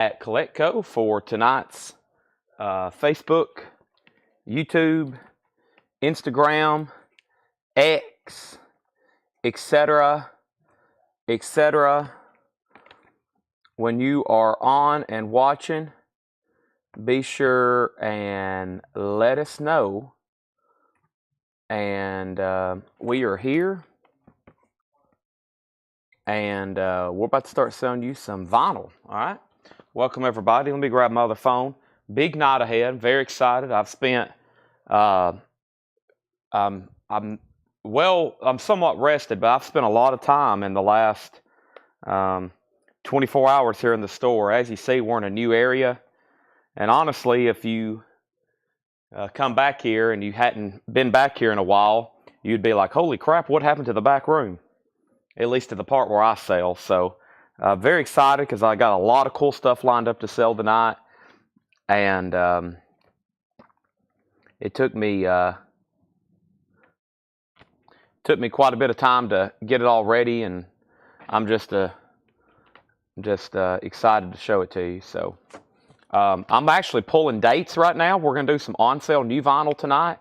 at CollectCo for tonight's Facebook, YouTube, Instagram, X, etc., etc. When you are on and watching, be sure and let us know. And we are here, and we're about to start selling you some vinyl. All right, welcome everybody. Let me grab my other phone. Big night ahead. Very excited. I've spent. I'm somewhat rested, but I've spent a lot of time in the last 24 hours here in the store. As you see, we're in a new area, and honestly, if you come back here and you hadn't been back here in a while, you'd be like, holy crap, what happened to the back room? At least to the part where I sell. So very excited because I got a lot of cool stuff lined up to sell tonight. And it took me quite a bit of time to get it all ready, and I'm just excited to show it to you. So I'm actually pulling dates right now. We're going to do some on-sale new vinyl tonight.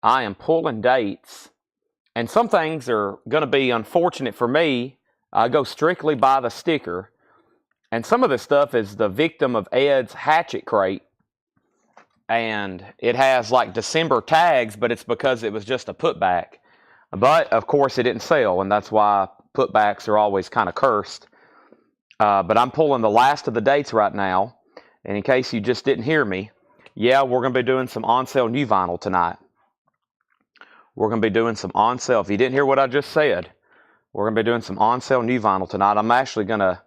I am pulling dates, and some things are going to be unfortunate for me. I go strictly by the sticker, and some of this stuff is the victim of Ed's hatchet crate, and it has like December tags, but it's because it was just a putback. But of course it didn't sell, and that's why putbacks are always kind of cursed. But I'm pulling the last of the dates right now. And in case you just didn't hear me, yeah, we're going to be doing some on-sale new vinyl tonight. We're going to be doing some on-sale. If you didn't hear what I just said, we're going to be doing some on-sale new vinyl tonight. I'm actually going to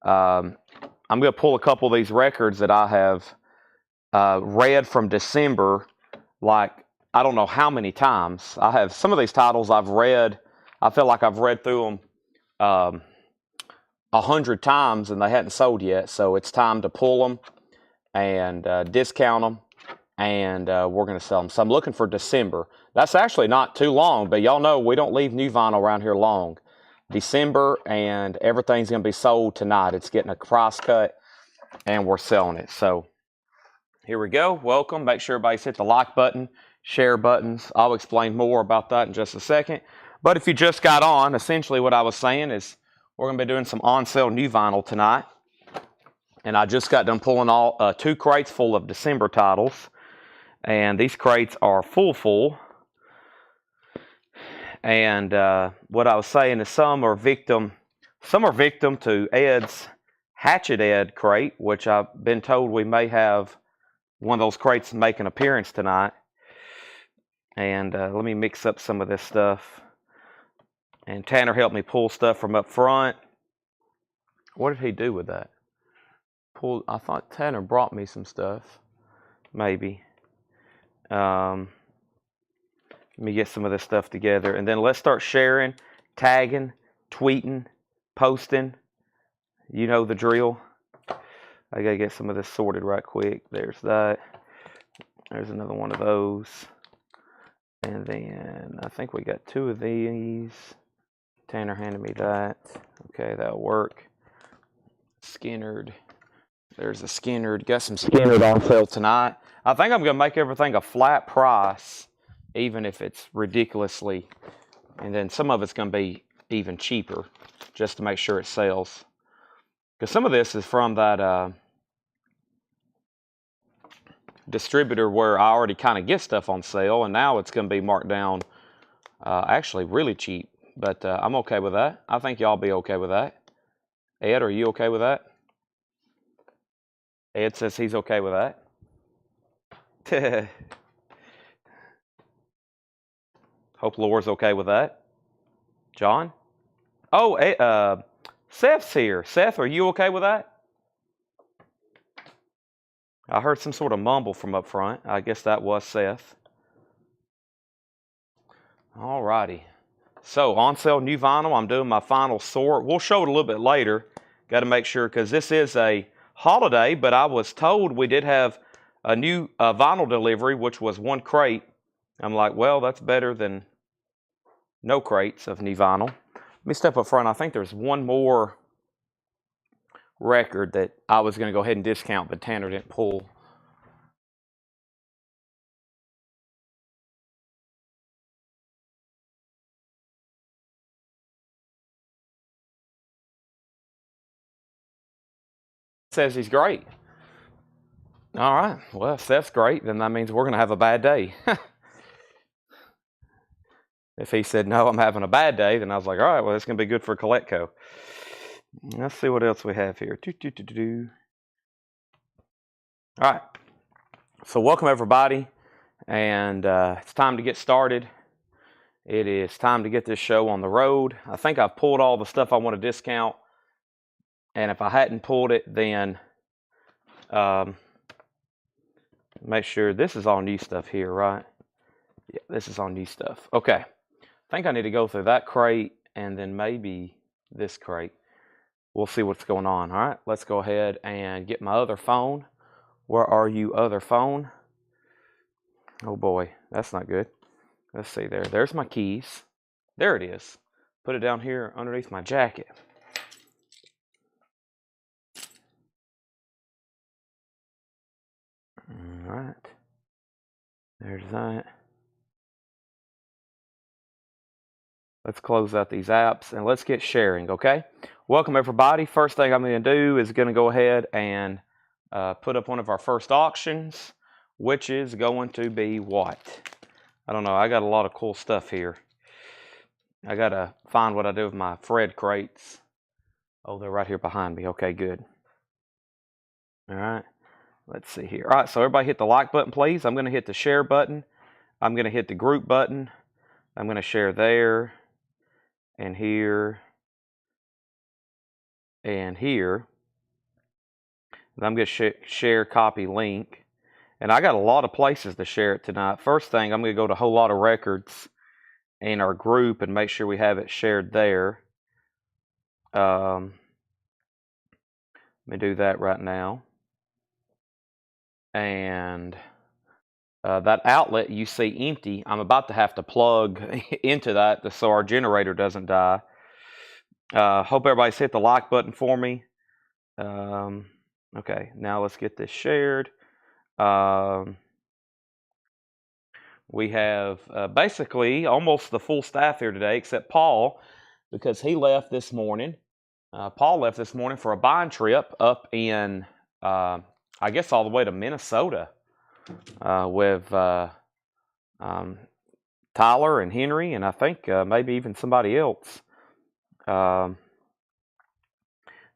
pull a couple of these records that I have read from December, like I don't know how many times. I have some of these titles I've read. I feel like I've read through them 100 times and they hadn't sold yet, so it's time to pull them and discount them, and we're going to sell them. So I'm looking for December. That's actually not too long, but y'all know we don't leave new vinyl around here long. December, and everything's going to be sold tonight. It's getting a price cut, and we're selling it. So here we go. Welcome. Make sure everybody's hit the like button, share buttons. I'll explain more about that in just a second. But if you just got on, essentially what I was saying is we're going to be doing some on-sale new vinyl tonight. And I just got done pulling all 2 crates full of December titles. And these crates are full. And what I was saying is some are victim to Ed's Hatchet Ed crate, which I've been told we may have one of those crates make an appearance tonight. And let me mix up some of this stuff. And Tanner helped me pull stuff from up front. What did he do with that? I thought Tanner brought me some stuff. Maybe. Let me get some of this stuff together. And then let's start sharing, tagging, tweeting, posting. You know the drill. I got to get some of this sorted right quick. There's that. There's another one of those. And then I think we got 2 of these. Tanner handed me that. Okay, that'll work. Skinnerd. There's a Skinnerd. Got some Skinnerd on sale tonight. I think I'm going to make everything a flat price, even if it's ridiculously. And then some of it's going to be even cheaper, just to make sure it sells. Because some of this is from that distributor where I already kind of get stuff on sale, and now it's going to be marked down actually really cheap. But I'm okay with that. I think y'all be okay with that. Ed, are you okay with that? Ed says he's okay with that. Hope Laura's okay with that. John? Oh, Seth's here. Seth, are you okay with that? I heard some sort of mumble from up front. I guess that was Seth. All righty. So, on sale new vinyl. I'm doing my final sort. We'll show it a little bit later. Got to make sure, because this is a holiday, but I was told we did have a new vinyl delivery, which was 1 crate. I'm like, well, that's better than no crates of new vinyl. Let me step up front. I think there's one more record that I was going to go ahead and discount, but Tanner didn't pull. Says he's great. All right. Well, if Seth's great, then that means we're going to have a bad day. If he said, no, I'm having a bad day, then I was like, all right, well, it's going to be good for Coletco. Let's see what else we have here. All right. So welcome, everybody. And it's time to get started. It is time to get this show on the road. I think I've pulled all the stuff I want to discount. And if I hadn't pulled it, then make sure this is all new stuff here, right? Yeah, this is all new stuff. Okay. I think I need to go through that crate and then maybe this crate. We'll see what's going on. All right, let's go ahead and get my other phone. Where are you, other phone? Oh boy, that's not good. Let's see there. There's my keys. There it is. Put it down here underneath my jacket. All right. There's that. Let's close out these apps and let's get sharing, okay? Welcome, everybody. First thing I'm going to do is going to go ahead and put up one of our first auctions, which is going to be what? I don't know. I got a lot of cool stuff here. I got to find what I do with my Fred crates. Oh, they're right here behind me. Okay, good. All right. Let's see here. All right, so everybody hit the like button, please. I'm going to hit the share button. I'm going to hit the group button. I'm going to share there and here and here. And I'm going to share copy link. And I got a lot of places to share it tonight. First thing, I'm going to go to a whole lot of records in our group and make sure we have it shared there. Let me do that right now. And that outlet you see empty, I'm about to have to plug into that so our generator doesn't die. Hope everybody's hit the like button for me. Okay, now let's get this shared. We have basically almost the full staff here today, except Paul, because he left this morning. Paul left this morning for a buying trip up in, I guess, all the way to Minnesota with Tyler and Henry, and I think maybe even somebody else. They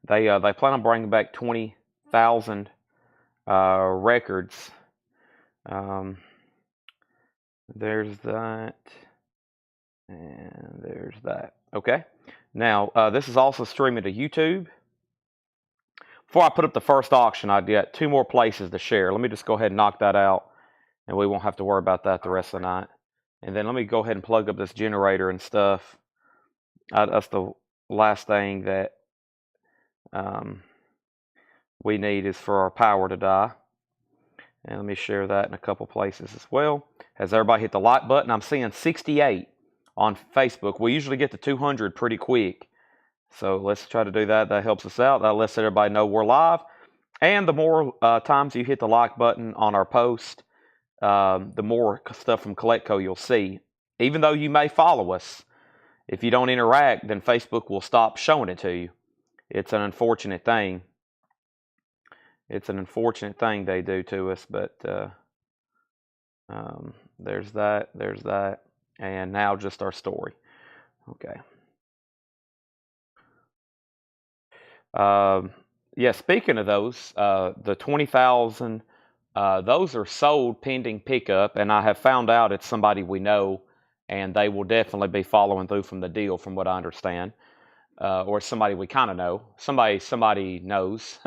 plan on bringing back 20,000 records. There's that, and there's that. Okay. Now, this is also streaming to YouTube. Before I put up the first auction, I've got 2 more places to share. Let me just go ahead and knock that out, and we won't have to worry about that the rest of the night. And then let me go ahead and plug up this generator and stuff. That's the last thing that we need is for our power to die. And let me share that in a couple places as well. Has everybody hit the like button? I'm seeing 68 on Facebook. We usually get to 200 pretty quick. So let's try to do that. That helps us out. That lets everybody know we're live. And the more times you hit the like button on our post, the more stuff from Coletco you'll see. Even though you may follow us, if you don't interact, then Facebook will stop showing it to you. It's an unfortunate thing. It's an unfortunate thing they do to us, but there's that, and now just our story. Okay. Yeah, speaking of those, the 20,000, those are sold pending pickup, and I have found out it's somebody we know, and they will definitely be following through from the deal, from what I understand. Or somebody we kind of know, somebody knows,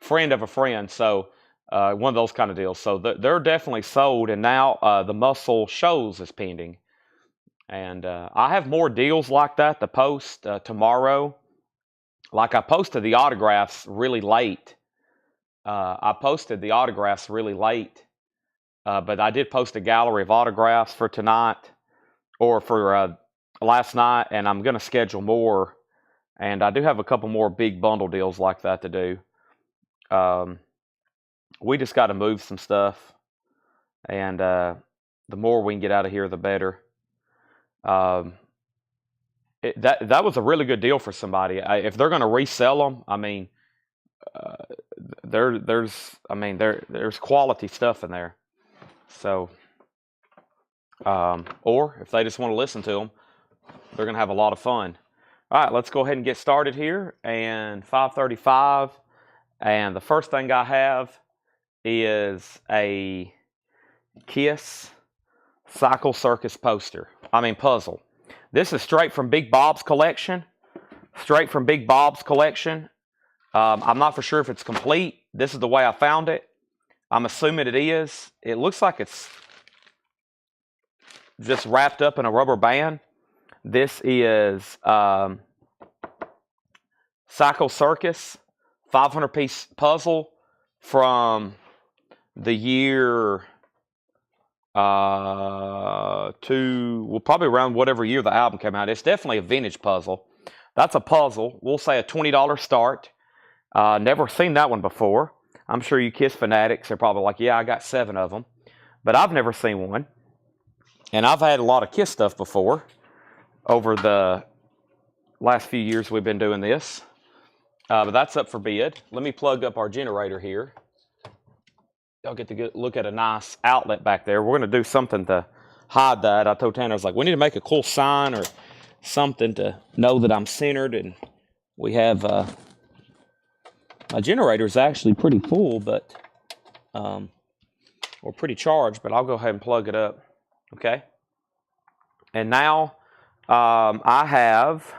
friend of a friend. So one of those kind of deals. So they're definitely sold, and now the Muscle Shows is pending. And I have more deals like that to post tomorrow. Like I posted the autographs really late. But I did post a gallery of autographs for tonight or for last night, and I'm going to schedule more And I do have a couple more big bundle deals like that to do. We just got to move some stuff, and the more we can get out of here, the better. That was a really good deal for somebody. If they're going to resell them, I mean, there's quality stuff in there. So, or if they just want to listen to them, they're going to have a lot of fun. All right, let's go ahead and get started here. And 5:35, and the first thing I have is a Kiss Cycle Circus puzzle. This is straight from Big Bob's collection. I'm not for sure if it's complete. This is the way I found it. I'm assuming it is. It looks like it's just wrapped up in a rubber band. This is Cycle Circus 500-piece puzzle from the year probably around whatever year the album came out. It's definitely a vintage puzzle. That's a puzzle. We'll say a $20 start. Never seen that one before. I'm sure you Kiss fanatics are probably like, yeah, I got 7 of them. But I've never seen one. And I've had a lot of Kiss stuff before over the last few years we've been doing this. But that's up for bid. Let me plug up our generator here. Y'all get to look at a nice outlet back there. We're going to do something to hide that. I told Tanner, I was like, we need to make a cool sign or something to know that I'm centered. And we have, my generator is actually pretty full, but, or pretty charged, but I'll go ahead and plug it up. Okay. And now, I have,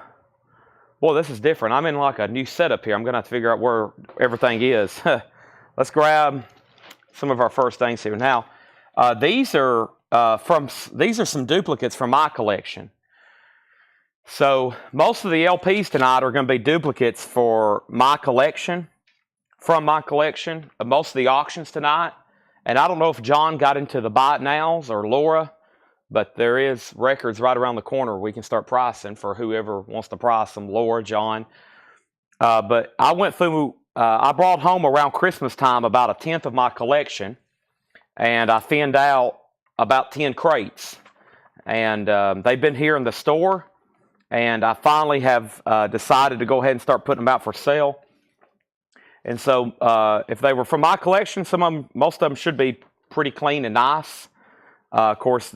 well, this is different. I'm in like a new setup here. I'm going to have to figure out where everything is. Let's grab some of our first things here. Now, these are some duplicates from my collection. So most of the LPs tonight are going to be duplicates for my collection, most of the auctions tonight. And I don't know if John got into the buy it nows or Laura, but there is records right around the corner we can start pricing for whoever wants to price them, Laura, John. But I went through, I brought home around Christmas time about a 10th of my collection, and I thinned out about 10 crates. And they've been here in the store, and I finally have decided to go ahead and start putting them out for sale. And so if they were from my collection, most of them should be pretty clean and nice. Of course,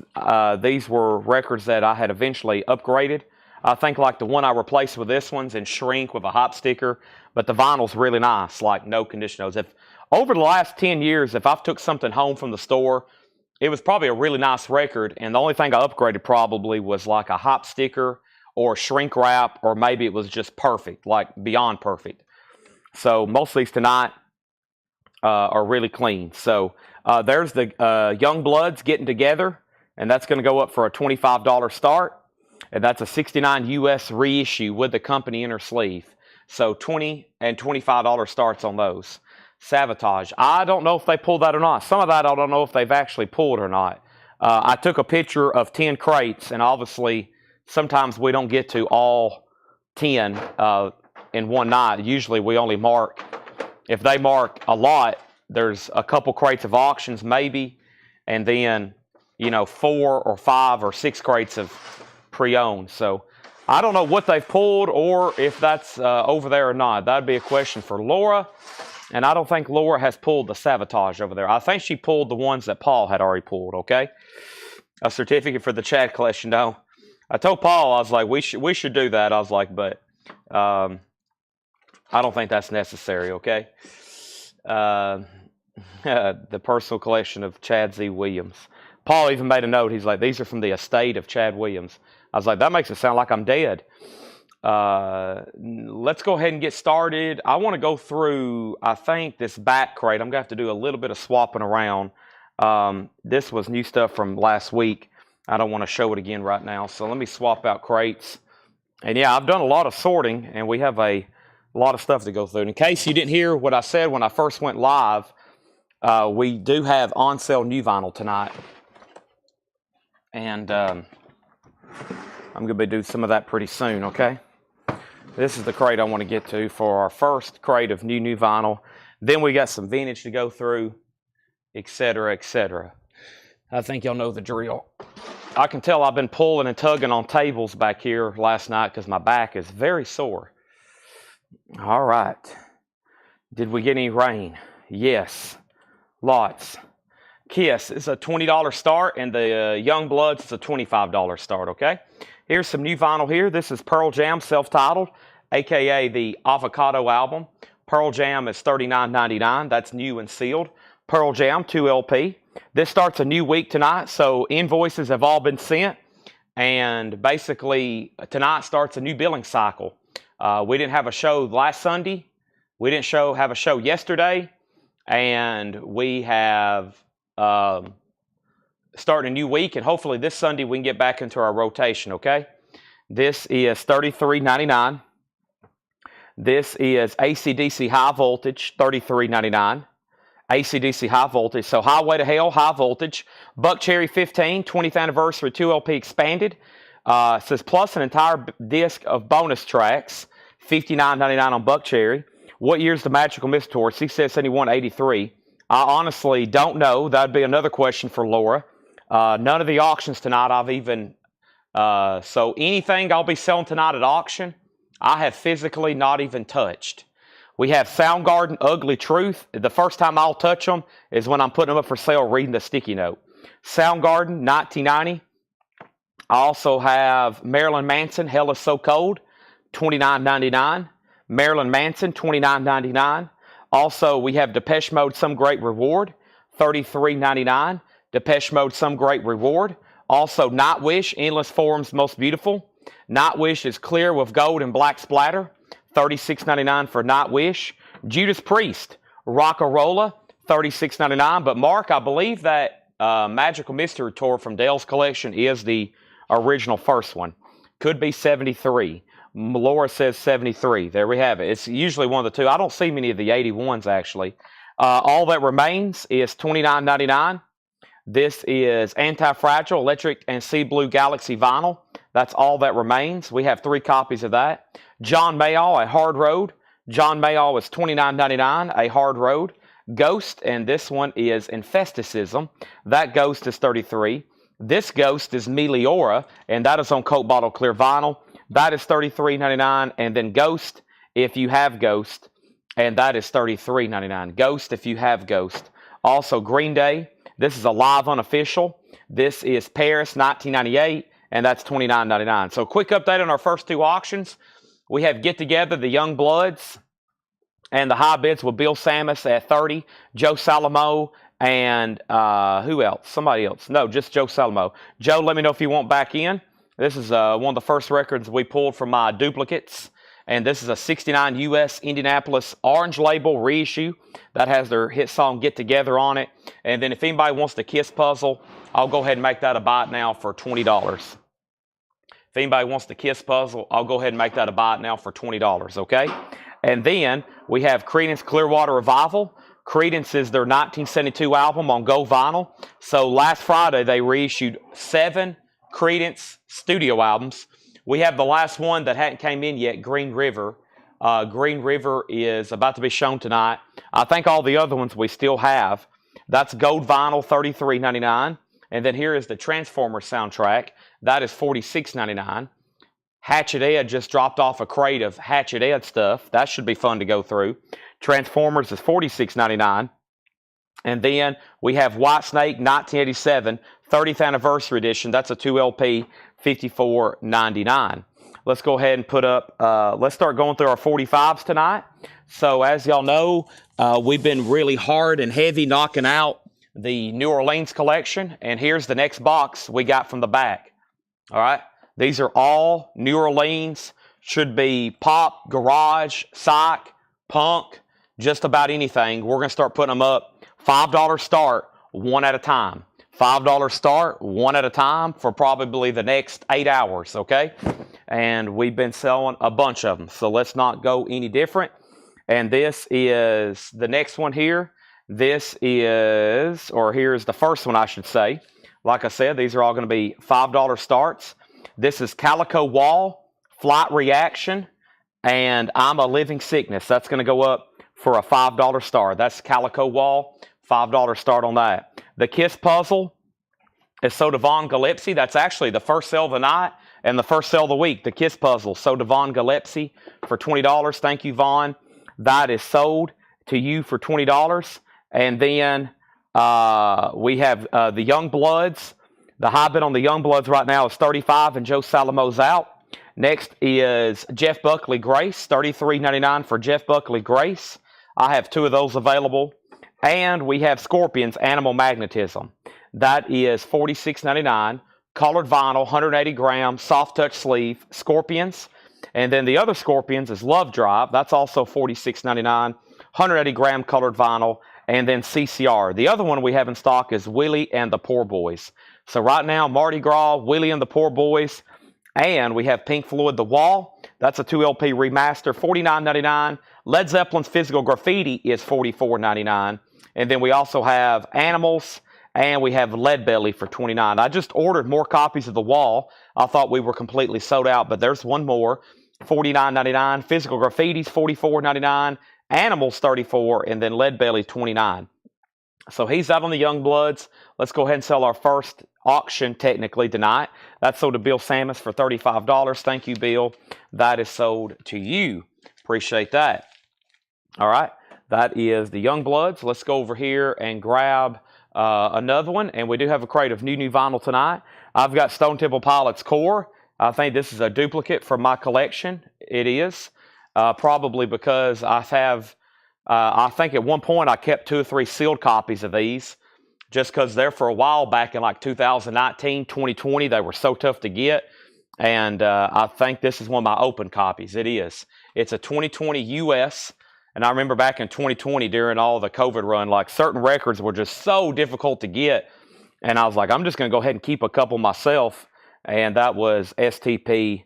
these were records that I had eventually upgraded. I think like the one I replaced with this one's in shrink with a hop sticker, but the vinyl's really nice, like no conditionals. If over the last 10 years, if I've took something home from the store, it was probably a really nice record, and the only thing I upgraded probably was like a hop sticker or shrink wrap, or maybe it was just perfect, like beyond perfect. So most of these tonight are really clean. So there's the Young Bloods getting together, and that's going to go up for a $25 start. And that's a 69 US reissue with the company inner sleeve. So $20 and $25 starts on those. Sabotage. I don't know if they pulled that or not. Some of that I don't know if they've actually pulled or not. I took a picture of 10 crates, and obviously sometimes we don't get to all 10 in one night. Usually we only mark, if they mark a lot, there's a couple crates of auctions maybe, and then, 4 or 5 or 6 crates of pre-owned. So I don't know what they've pulled or if that's over there or not. That'd be a question for Laura, and I don't think Laura has pulled the Sabotage over there. I think she pulled the ones that Paul had already pulled. Okay, a certificate for the Chad collection. No, I told Paul, I was like, we should do that. I was like, but I don't think that's necessary. Okay, the personal collection of Chad Z. Williams. Paul even made a note. He's like, these are from the estate of Chad Williams. I was like, that makes it sound like I'm dead. Let's go ahead and get started. I want to go through, I think, this back crate. I'm going to have to do a little bit of swapping around. This was new stuff from last week. I don't want to show it again right now. So let me swap out crates. And yeah, I've done a lot of sorting, and we have a lot of stuff to go through. And in case you didn't hear what I said when I first went live, we do have on sale new vinyl tonight. And I'm going to be doing some of that pretty soon, okay? This is the crate I want to get to for our first crate of new vinyl. Then we got some vintage to go through, etc., etc. I think y'all know the drill. I can tell I've been pulling and tugging on tables back here last night because my back is very sore. All right. Did we get any rain? Yes. Lots. Kiss is a $20 start, and the Young Bloods is a $25 start, okay? Here's some new vinyl here. This is Pearl Jam, self-titled, a.k.a. the Avocado album. Pearl Jam is $39.99. That's new and sealed. Pearl Jam, 2 LP. This starts a new week tonight, so invoices have all been sent, and basically tonight starts a new billing cycle. We didn't have a show last Sunday. We didn't have a show yesterday, and we have starting a new week, and hopefully this Sunday we can get back into our rotation, okay? This is $33.99. This is AC/DC High Voltage, $33.99. AC/DC High Voltage, so Highway to Hell, High Voltage. Buck Cherry 15, 20th Anniversary 2 LP expanded. It says plus an entire disc of bonus tracks, $59.99 on Buck Cherry. What year's the Magical Mystery Tour? C71 83. I honestly don't know. That'd be another question for Laura. None of the auctions tonight I've even... so anything I'll be selling tonight at auction, I have physically not even touched. We have Soundgarden, Ugly Truth. The first time I'll touch them is when I'm putting them up for sale reading the sticky note. Soundgarden, 1990. I also have Marilyn Manson, Hell is So Cold, $29.99. Marilyn Manson, $29.99. Also, we have Depeche Mode, Some Great Reward, $33.99. Depeche Mode, Some Great Reward. Also, Nightwish, Endless Forms, Most Beautiful. Nightwish is clear with gold and black splatter, $36.99 for Nightwish. Judas Priest, Rock-a-Rolla, $36.99. But Mark, I believe that Magical Mystery Tour from Dale's collection is the original first one. Could be 73. Laura says 73. There we have it. It's usually one of the two. I don't see many of the 81s, actually. All That Remains is $29.99. This is Anti-Fragile, Electric and Sea Blue Galaxy vinyl. That's All That Remains. We have 3 copies of that. John Mayall, A Hard Road. John Mayall is $29.99, A Hard Road. Ghost, and this one is Infesticism. That Ghost is $33. This Ghost is Meliora, and that is on Coke Bottle Clear vinyl. That is $33.99, and then Ghost, If You Have Ghost, and that is $33.99. Ghost, If You Have Ghost. Also, Green Day, this is a live unofficial. This is Paris, 1998, and that's $29.99. So, quick update on our first 2 auctions. We have Get Together, the Young Bloods, and the high bids with Bill Samus at $30, Joe Salamo, and who else? Somebody else. No, just Joe Salamo. Joe, let me know if you want back in. This is one of the first records we pulled from my duplicates. And this is a 69 US Indianapolis Orange Label reissue that has their hit song Get Together on it. And then if anybody wants the Kiss puzzle, I'll go ahead and make that a buy it now for $20. If anybody wants the Kiss puzzle, I'll go ahead and make that a buy it now for $20, okay? And then we have Creedence Clearwater Revival. Creedence is their 1972 album on Go Vinyl. So last Friday, they reissued 7 Creedence studio albums. We have the last one that hadn't came in yet, Green River. Green River is about to be shown tonight. I think all the other ones we still have. That's Gold Vinyl, $33.99. And then here is the Transformers soundtrack. That is $46.99. Hatchet Ed just dropped off a crate of Hatchet Ed stuff. That should be fun to go through. Transformers is $46.99. And then we have Whitesnake 1987 30th Anniversary Edition. That's a 2 LP, $54.99. Let's go ahead and put up, let's start going through our 45s tonight. So as y'all know, we've been really hard and heavy knocking out the New Orleans collection. And here's the next box we got from the back. All right. These are all New Orleans. Should be pop, garage, psych, punk, just about anything. We're going to start putting them up. $5 start, one at a time. $5 start, one at a time for probably the next 8 hours, okay? And we've been selling a bunch of them, so let's not go any different. And this is the next one here. This is, or here's the first one, I should say. Like I said, these are all going to be $5 starts. This is Calico Wall, Flight Reaction, and I'm a Living Sickness. That's going to go up for a $5 start. That's Calico Wall, $5 start on that. The Kiss Puzzle is sold to Von Gillespie. That's actually the first sale of the night and the first sale of the week. The Kiss Puzzle sold to Von Gillespie for $20. Thank you, Von. That is sold to you for $20. And then we have the Young Bloods. The high bid on the Young Bloods right now is $35, and Joe Salamo's out. Next is Jeff Buckley Grace, $33.99 for Jeff Buckley Grace. I have 2 of those available. And we have Scorpions Animal Magnetism. That is $46.99. Colored vinyl, 180 grams, soft touch sleeve, Scorpions. And then the other Scorpions is Love Drive. That's also $46.99, 180 gram colored vinyl. And then CCR. The other one we have in stock is Willie and the Poor Boys. So right now, Mardi Gras, Willie and the Poor Boys, and we have Pink Floyd The Wall. That's a 2 LP remaster, $49.99. Led Zeppelin's Physical Graffiti is $44.99. And then we also have Animals, and we have Leadbelly for $29. I just ordered more copies of The Wall. I thought we were completely sold out, but there's one more, $49.99. Physical Graffiti's $44.99. Animals $34, and then Leadbelly $29. So he's out on the Young Bloods. Let's go ahead and sell our first auction technically tonight. That's sold to Bill Samus for $35. Thank you, Bill. That is sold to you. Appreciate that. All right. That is the Young Bloods. Let's go over here and grab another one. And we do have a crate of new vinyl tonight. I've got Stone Temple Pilots Core. I think this is a duplicate from my collection. It is. Probably because I think at one point I kept 2 or 3 sealed copies of these just because they're for a while back in like 2019, 2020. They were so tough to get. And I think this is one of my open copies. It is. It's a 2020 US. And I remember back in 2020 during all the COVID run, like certain records were just so difficult to get. And I was like, I'm just going to go ahead and keep a couple myself. And that was STP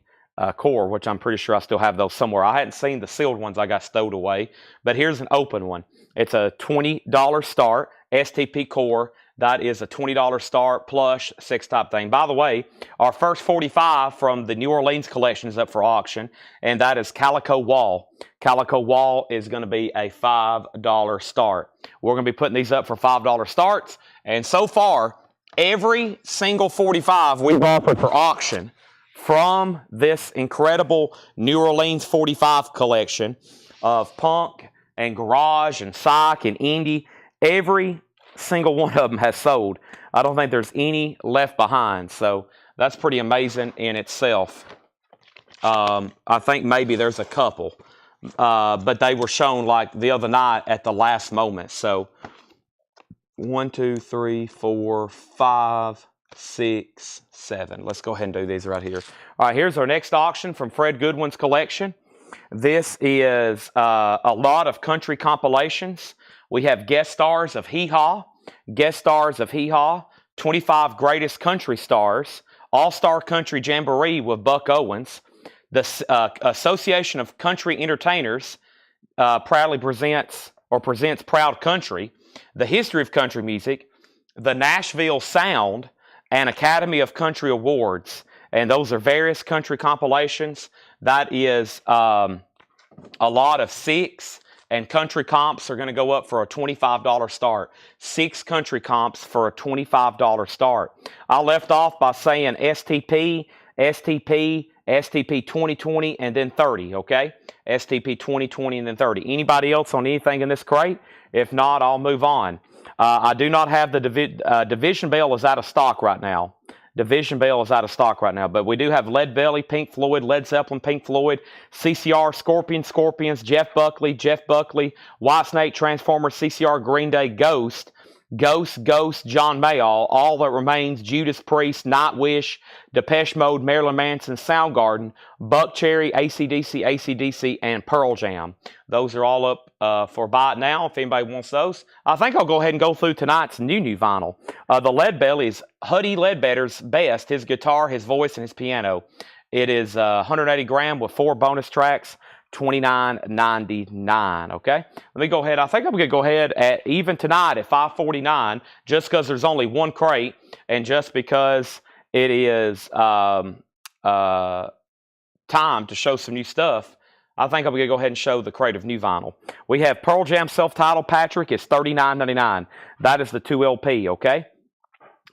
Core, which I'm pretty sure I still have those somewhere. I hadn't seen the sealed ones. I got stowed away. But here's an open one. It's a $20 start, STP Core. That is a $20 start, plush, 6 type thing. By the way, our first 45 from the New Orleans collection is up for auction, and that is Calico Wall. Calico Wall is going to be a $5 start. We're going to be putting these up for $5 starts, and so far, every single 45 we've offered for auction from this incredible New Orleans 45 collection of punk and garage and psych and indie, every single one of them has sold. I don't think there's any left behind, so that's pretty amazing in itself. I think maybe there's a couple, but they were shown like the other night at the last moment. So 1, 2, 3, 4, 5, 6, 7. Let's go ahead and do these right here. All right, here's our next auction from Fred Goodwin's collection. This is a lot of country compilations. We have guest stars of Hee Haw, 25 greatest country stars, All-Star Country Jamboree with Buck Owens, the Association of Country Entertainers proudly presents Proud Country, the History of Country Music, the Nashville Sound, and Academy of Country Awards. And those are various country compilations. That is a lot of 6. And country comps are going to go up for a $25 start. 6 country comps for a $25 start. I left off by saying STP, STP, STP 2020, and then 30, okay? STP 2020 and then 30. Anybody else on anything in this crate? If not, I'll move on. I do not have the Division Bell is out of stock right now. Division Bell is out of stock right now, but we do have Leadbelly, Pink Floyd, Led Zeppelin, Pink Floyd, CCR, Scorpions, Jeff Buckley, Whitesnake, Transformers, CCR, Green Day, Ghost, John Mayall, All That Remains, Judas Priest, Nightwish, Depeche Mode, Marilyn Manson, Soundgarden, Buckcherry, AC/DC, and Pearl Jam. Those are all up for buy now if anybody wants those. I think I'll go ahead and go through tonight's new vinyl. The Leadbelly is Huddy Ledbetter's best, his guitar, his voice, and his piano. It is 180 gram with 4 bonus tracks. $29.99. Okay, let me go ahead. I think I'm going to go ahead at even tonight at $5.49, just because there's only one crate, and just because it is time to show some new stuff. I think I'm going to go ahead and show the crate of new vinyl. We have Pearl Jam self-titled, Patrick. It's $39.99. That is the 2LP, okay?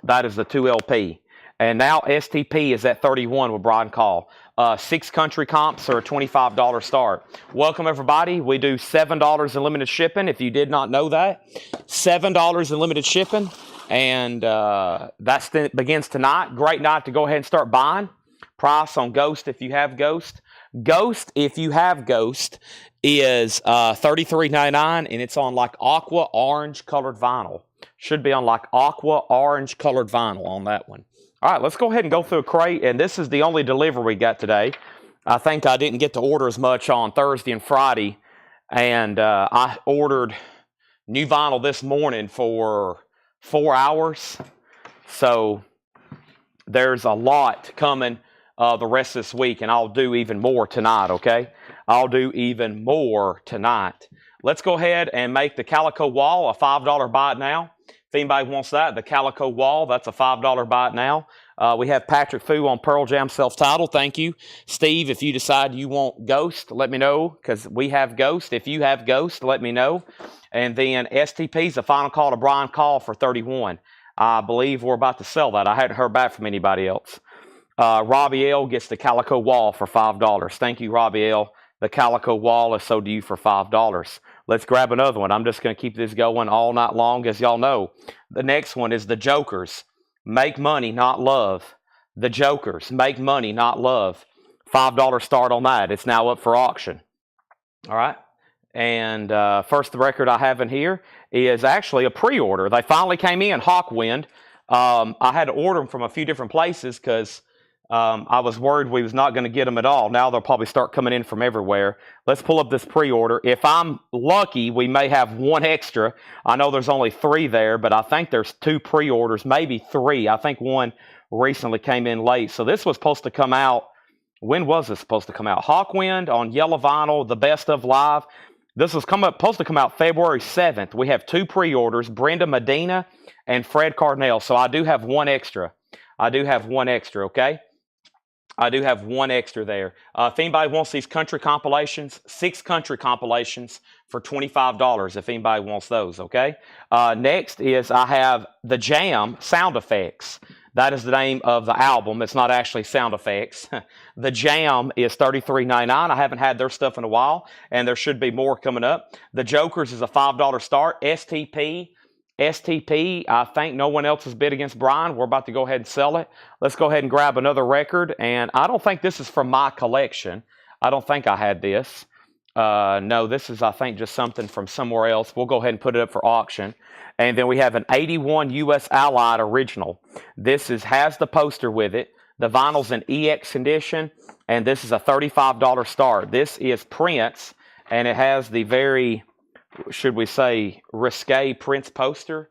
That is the 2LP. And now STP is at 31 with Brian Call. 6 country comps are a $25 start. Welcome, everybody. We do $7 in limited shipping, if you did not know that. $7 in limited shipping. And that begins tonight. Great night to go ahead and start buying. Price on Ghost if you have Ghost. Ghost, if you have Ghost, is $33.99, and it's on like aqua orange colored vinyl. Should be on like aqua orange colored vinyl on that one. All right, let's go ahead and go through a crate, and this is the only delivery we got today. I think I didn't get to order as much on Thursday and Friday, and I ordered new vinyl this morning for 4 hours. So there's a lot coming the rest of this week, and I'll do even more tonight, okay? I'll do even more tonight. Let's go ahead and make the Calico Wall a $5 buy it now. If anybody wants that, the Calico Wall, that's a $5 buy it now. We have Patrick Fu on Pearl Jam self-titled. Thank you. Steve, if you decide you want Ghost, let me know, because we have Ghost. If you have Ghost, let me know. And then STP's the final call to Brian Call for 31. I believe we're about to sell that. I hadn't heard back from anybody else. Robbie L gets the Calico Wall for $5. Thank you, Robbie L. The Calico Wall is sold to you for $5. Let's grab another one. I'm just going to keep this going all night long, as y'all know. The next one is the Jokers. Make money, not love. The Jokers. Make money, not love. $5 start on that. It's now up for auction. All right. And first the record I have in here is actually a pre-order. They finally came in, Hawkwind. I had to order them from a few different places because I was worried we was not going to get them at all. Now they'll probably start coming in from everywhere. Let's pull up this pre-order. If I'm lucky, we may have one extra. I know there's only 3 there, but I think there's 2 pre-orders, maybe 3. I think one recently came in late. So this was supposed to come out. When was this supposed to come out? Hawkwind on yellow vinyl, the best of live. This was supposed to come out February 7th. We have 2 pre-orders, Brenda Medina and Fred Cardinal. So I do have one extra. Okay? I do have one extra there. If anybody wants these country compilations, 6 country compilations for $25 if anybody wants those, okay? Next is I have the Jam Sound Effects. That is the name of the album. It's not actually sound effects. The Jam is $33.99. I haven't had their stuff in a while, and there should be more coming up. The Jokers is a $5 start. STP, I think no one else has bid against Brian. We're about to go ahead and sell it. Let's go ahead and grab another record. And I don't think this is from my collection. I don't think I had this. No, this is, I think, just something from somewhere else. We'll go ahead and put it up for auction. And then we have an 81 U.S. Allied original. This has the poster with it. The vinyl's in EX condition. And this is a $35 start. This is Prince. And it has the very, should we say, risque Prince poster,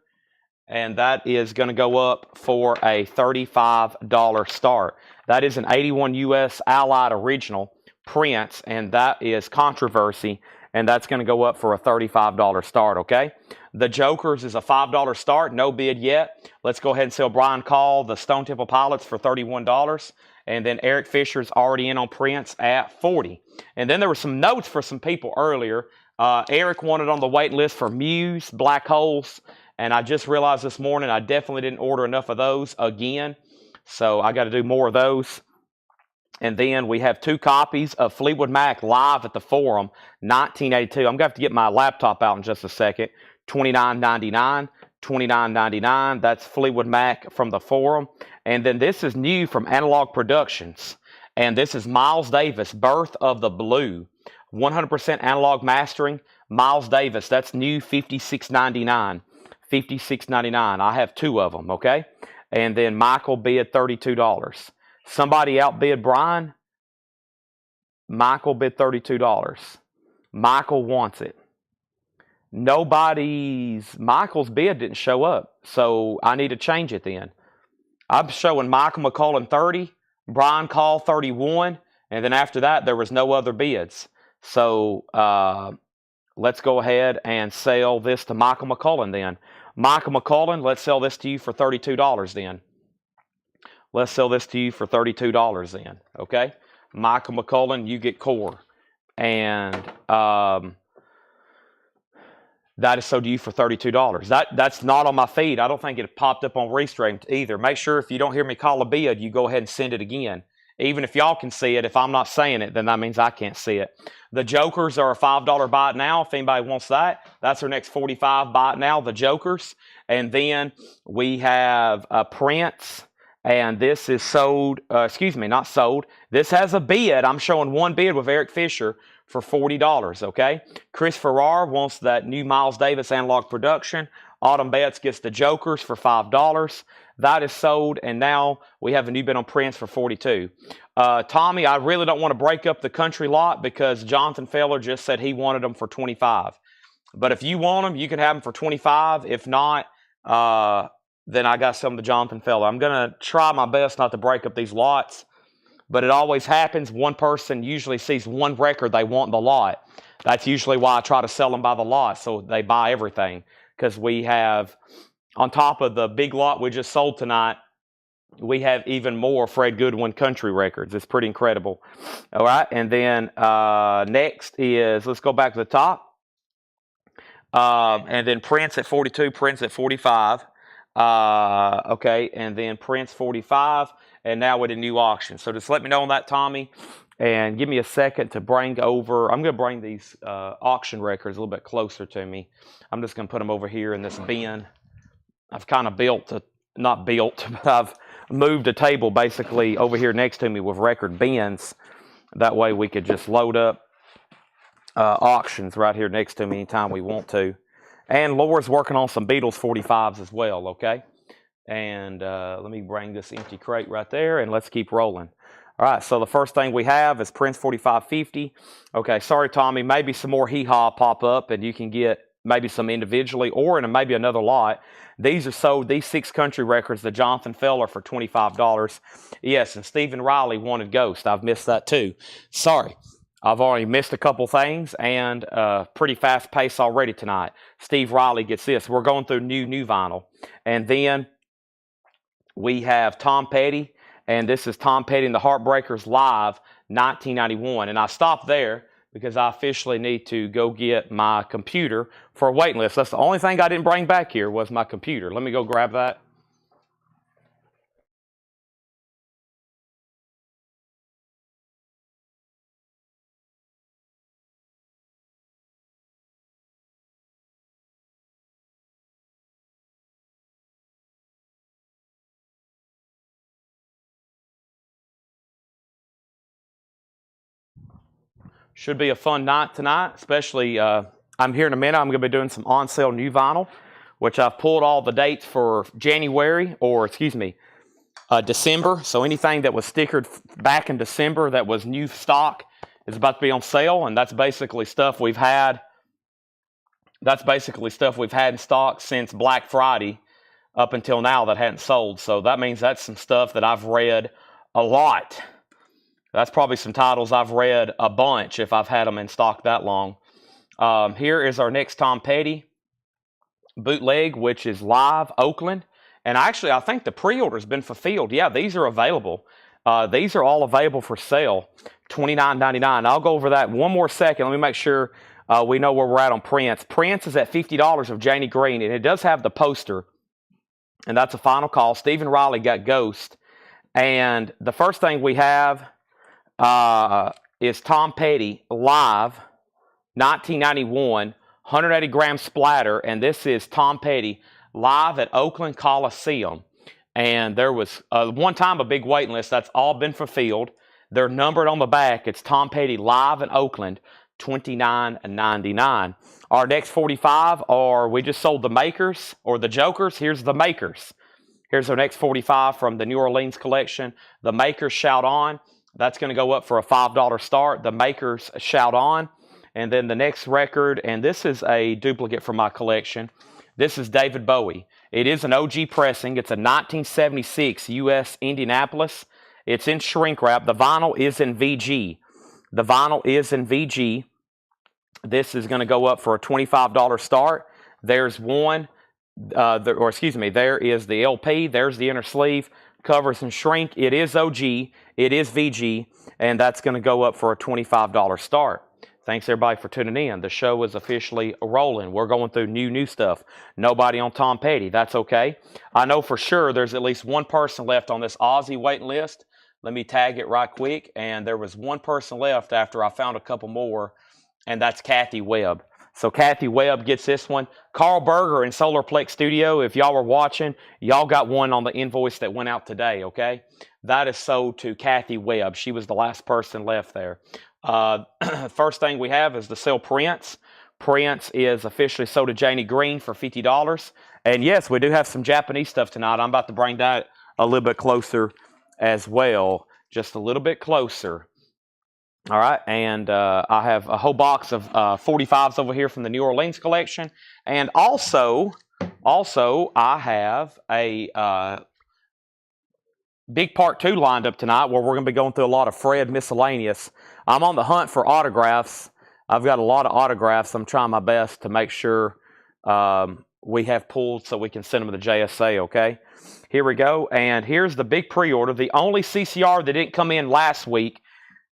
and that is going to go up for a $35 start. That is an 81 U.S. Allied original Prince, and that is Controversy, and that's going to go up for a $35 start, okay? The Jokers is a $5 start, no bid yet. Let's go ahead and sell Brian Call, the Stone Temple Pilots, for $31, and then Eric Fisher's already in on Prince at $40. And then there were some notes for some people earlier. Eric wanted on the wait list for Muse, Black Holes, and I just realized this morning I definitely didn't order enough of those again, so I got to do more of those. And then we have 2 copies of Fleetwood Mac Live at the Forum, 1982. I'm going to have to get my laptop out in just a second. $29.99, $29.99. That's Fleetwood Mac from the Forum. And then this is new from Analog Productions, and this is Miles Davis, Birth of the Blue. 100% analog mastering, Miles Davis. That's new, $56.99. $56.99. I have 2 of them, okay? And then Michael bid $32. Somebody outbid Brian. Michael bid $32. Michael wants it. Michael's bid didn't show up, so I need to change it then. I'm showing Michael McCullen 30, Brian Call 31, and then after that there was no other bids. So let's go ahead and sell this to Michael McCullen then. Michael McCullen, let's sell this to you for $32 then. Let's sell this to you for $32 then, okay? Michael McCullen, you get core. and that is sold to you for $32. That's not on my feed. I don't think it popped up on Restream either. Make sure if you don't hear me call a bid, you go ahead and send it again. Even if y'all can see it, if I'm not saying it, then that means I can't see it. The Jokers are a $5 buy it now. If anybody wants that, that's our next 45 buy it now, the Jokers. And then we have Prince, and this is sold, excuse me, not sold. This has a bid. I'm showing one bid with Eric Fisher for $40, okay? Chris Farrar wants that new Miles Davis analog production. Autumn Betts gets the Jokers for $5. That is sold, and now we have a new bid on Prince for $42. Tommy, I really don't want to break up the country lot because Jonathan Feller just said he wanted them for $25. But if you want them, you can have them for $25. If not, then I got some to Jonathan Feller. I'm going to try my best not to break up these lots, but it always happens. One person usually sees one record they want in the lot. That's usually why I try to sell them by the lot, so they buy everything. Because we have, on top of the big lot we just sold tonight, we have even more Fred Goodwin country records. It's pretty incredible. All right, and then next is, let's go back to the top. And then Prince at 42, Prince at 45. Okay, and then Prince 45, and now with a new auction. So just let me know on that, Tommy, and give me a second to bring over. I'm going to bring these auction records a little bit closer to me. I'm just going to put them over here in this bin. I've kind of not built, but I've moved a table basically over here next to me with record bins. That way we could just load up auctions right here next to me anytime we want to. And Laura's working on some Beatles 45s as well, okay? And let me bring this empty crate right there, and let's keep rolling. All right, so the first thing we have is Prince 4550. Okay, sorry, Tommy, maybe some more hee-haw pop up, and you can get maybe some individually or in maybe another lot. These are sold, these 6 country records, the Jonathan Feller for $25. Yes, and Stephen Riley wanted Ghost. I've missed that too. Sorry. I've already missed a couple things, and pretty fast pace already tonight. Steve Riley gets this. We're going through new vinyl. And then we have Tom Petty, and this is Tom Petty and the Heartbreakers Live 1991. And I stopped there because I officially need to go get my computer for a waiting list. That's the only thing I didn't bring back here was my computer. Let me go grab that. Should be a fun night tonight, especially I'm here in a minute. I'm going to be doing some on-sale new vinyl, which I've pulled all the dates for January, or excuse me, December. So anything that was stickered back in December that was new stock is about to be on sale, and that's basically stuff we've had. That's basically stuff we've had in stock since Black Friday up until now that hadn't sold. So that means that's some stuff that I've read a lot. That's probably some titles I've read a bunch if I've had them in stock that long. Here is our next Tom Petty bootleg, which is live Oakland. And actually, I think the pre-order has been fulfilled. Yeah, these are available. These are all available for sale, $29.99. I'll go over that in one more second. Let me make sure we know where we're at on Prince. Prince is at $50 of Janie Green, and it does have the poster. And that's a final call. Stephen Riley got Ghost. And the first thing we have is Tom Petty live 1991 180 gram splatter, and this is Tom Petty live at Oakland Coliseum. And there was one time a big waiting list. That's all been fulfilled. They're numbered on the back. It's Tom Petty live in Oakland, $29.99. Our next 45 are, we just sold the Makers or the Jokers. Here's the Makers. Here's our next 45 from the New Orleans collection. The Makers Shout On. That's going to go up for a $5 start. The Makers Shout On. And then the next record, and this is a duplicate from my collection. This is David Bowie. It is an OG pressing. It's a 1976 U.S. Indianapolis. It's in shrink wrap. The vinyl is in VG. The vinyl is in VG. This is going to go up for a $25 start. There's one, there is the LP. There's the inner sleeve. Covers and shrink. It is OG. It is VG. And that's going to go up for a $25 start. Thanks everybody for tuning in. The show is officially rolling. We're going through new stuff. Nobody on Tom Petty. That's okay. I know for sure there's at least one person left on this Aussie waiting list. Let me tag it right quick. And there was one person left after I found a couple more, and that's Kathy Webb. So Kathy Webb gets this one. Carl Berger in Solarplex Studio, if y'all were watching, y'all got one on the invoice that went out today, okay? That is sold to Kathy Webb. She was the last person left there. First thing we have is the sell Prince. Prince is officially sold to Janie Green for $50. And yes, we do have some Japanese stuff tonight. I'm about to bring that a little bit closer as well. Just a little bit closer. All right, and I have a whole box of 45s over here from the New Orleans collection. And also I have a big part 2 lined up tonight where we're going to be going through a lot of Fred miscellaneous. I'm on the hunt for autographs. I've got a lot of autographs. I'm trying my best to make sure we have pulled so we can send them to the JSA, okay? Here we go, and here's the big pre-order. The only CCR that didn't come in last week.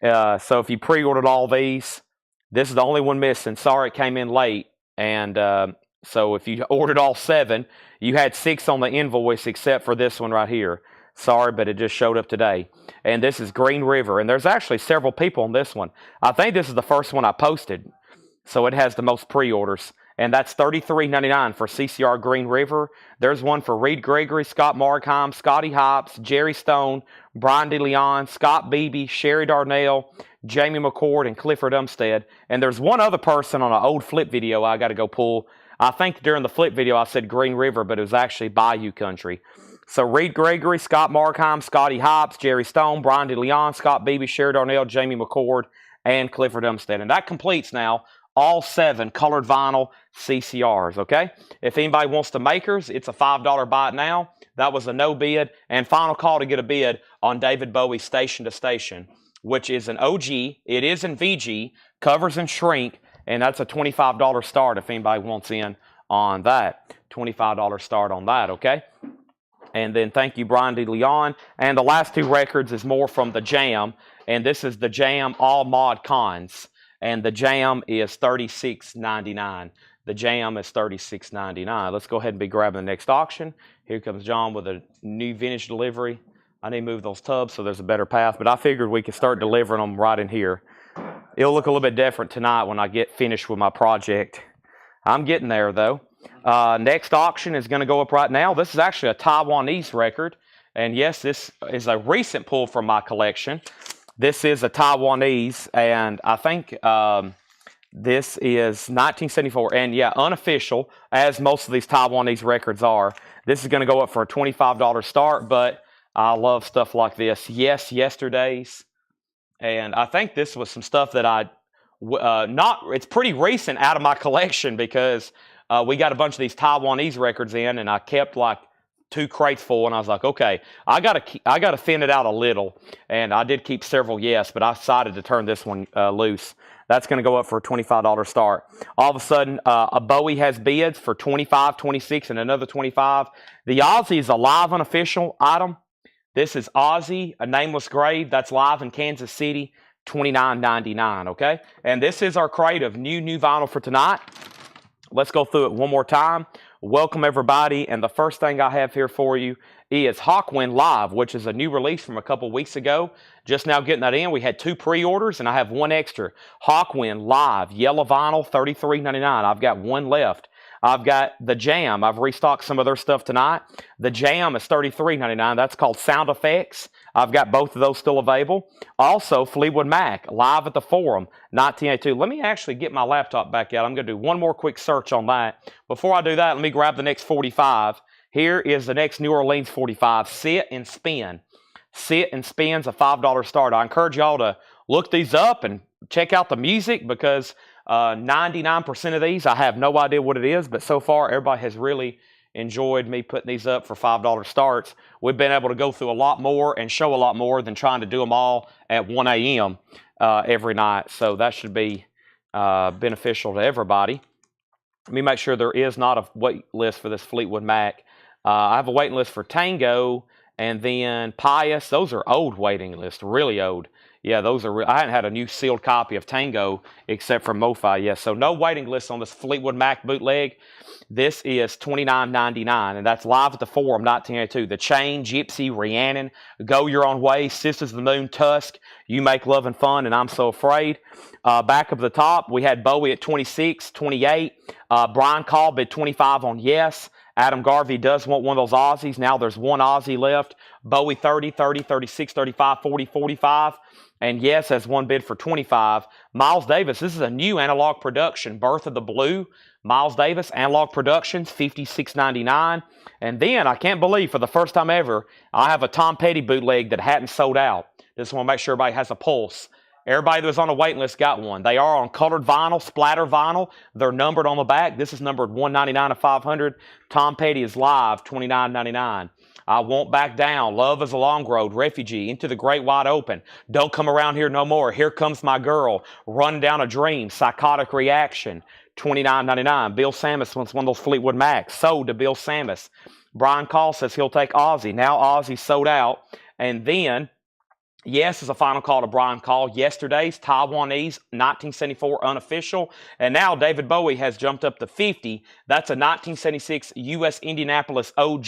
So if you pre-ordered all these, this is the only one missing. Sorry it came in late. And so if you ordered all 7, you had 6 on the invoice except for this one right here. Sorry, but it just showed up today. And this is Green River. And there's actually several people on this one. I think this is the first one I posted. So it has the most pre-orders. And that's $33.99 for CCR Green River. There's one for Reed Gregory, Scott Markheim, Scotty Hops, Jerry Stone, Brian DeLeon, Scott Beebe, Sherry Darnell, Jamie McCord, and Clifford Umstead. And there's one other person on an old flip video I got to go pull. I think during the flip video I said Green River, but it was actually Bayou Country. So Reed Gregory, Scott Markheim, Scotty Hops, Jerry Stone, Brian DeLeon, Scott Beebe, Sherry Darnell, Jamie McCord, and Clifford Umstead. And that completes now all 7 colored vinyl CCRs, okay? If anybody wants the makers, it's a $5 buy it now. That was a no bid. And final call to get a bid on David Bowie's Station to Station, which is an OG. It is in VG, covers and shrink, and that's a $25 start if anybody wants in on that. $25 start on that, okay? And then thank you, Brian DeLeon. And the last 2 records is more from the Jam, and this is the Jam All Mod Cons. And the Jam is $36.99. The Jam is $36.99. Let's go ahead and be grabbing the next auction. Here comes John with a new vintage delivery. I need to move those tubs so there's a better path, but I figured we could start delivering them right in here. It'll look a little bit different tonight when I get finished with my project. I'm getting there, though. Next auction is going to go up right now. This is actually a Taiwanese record. And yes, this is a recent pull from my collection. This is a Taiwanese, and I think this is 1974. And yeah, unofficial, as most of these Taiwanese records are. This is going to go up for a $25 start, but I love stuff like this. Yes, Yesterdays. And I think this was some stuff that it's pretty recent out of my collection because we got a bunch of these Taiwanese records in, and I kept like 2 crates full, and I was like, okay, I gotta thin it out a little, and I did keep several, yes, but I decided to turn this one loose. That's going to go up for a $25 start. All of a sudden, a Bowie has bids for $25, $26, and another $25. The Aussie is a live unofficial item. This is Aussie, a Nameless Grave. That's live in Kansas City, $29.99, okay? And this is our crate of new vinyl for tonight. Let's go through it one more time. Welcome, everybody. And the first thing I have here for you is Hawkwind Live, which is a new release from a couple weeks ago. Just now getting that in. We had 2 pre-orders, and I have 1 extra. Hawkwind Live, yellow vinyl, $33.99. I've got 1 left. I've got the Jam. I've restocked some of their stuff tonight. The Jam is $33.99. That's called Sound Effects. I've got both of those still available. Also, Fleetwood Mac, Live at the Forum, 1982. Let me actually get my laptop back out. I'm going to do one more quick search on that. Before I do that, let me grab the next 45. Here is the next New Orleans 45, Sit and Spin. Sit and Spin's a $5 start. I encourage y'all to look these up and check out the music because 99% of these, I have no idea what it is, but so far everybody has really enjoyed me putting these up for $5 starts. We've been able to go through a lot more and show a lot more than trying to do them all at 1 a.m. Every night, so that should be beneficial to everybody. Let me make sure there is not a wait list for this Fleetwood Mac. I have a waiting list for Tango and then Pious. Those are old waiting lists, really old. Yeah, those are. I hadn't had a new sealed copy of Tango except for MoFi yet. So no waiting list on this Fleetwood Mac bootleg. This is $29.99, and that's live at the Forum, 1982. The Chain, Gypsy, Rhiannon, Go Your Own Way, Sisters of the Moon, Tusk, You Make Love and Fun, and I'm So Afraid. Back of the top, we had Bowie at 26, 28. Brian Call bid 25 on Yes. Adam Garvey does want one of those Aussies. Now there's one Aussie left. Bowie 30, 30, 36, 35, 40, 45. And Yes has one bid for 25. Miles Davis, this is a new analog production. Birth of the Blue. Miles Davis, Analog Productions, $56.99. And then, I can't believe, for the first time ever, I have a Tom Petty bootleg that hadn't sold out. Just want to make sure everybody has a pulse. Everybody that was on the waiting list got one. They are on colored vinyl, splatter vinyl. They're numbered on the back. This is numbered 199 of 500. Tom Petty is live, $29.99. I Won't Back Down, Love is a Long Road, Refugee, Into the Great Wide Open, Don't Come Around Here No More, Here Comes My Girl, Run Down a Dream, Psychotic Reaction, $29.99. Bill Samus wants one of those Fleetwood Macs. Sold to Bill Samus. Brian Call says he'll take Ozzy. Now Ozzy sold out. And then, Yes is a final call to Brian Call. Yesterday's Taiwanese 1974 unofficial. And now David Bowie has jumped up to 50. That's a 1976 U.S. Indianapolis OG.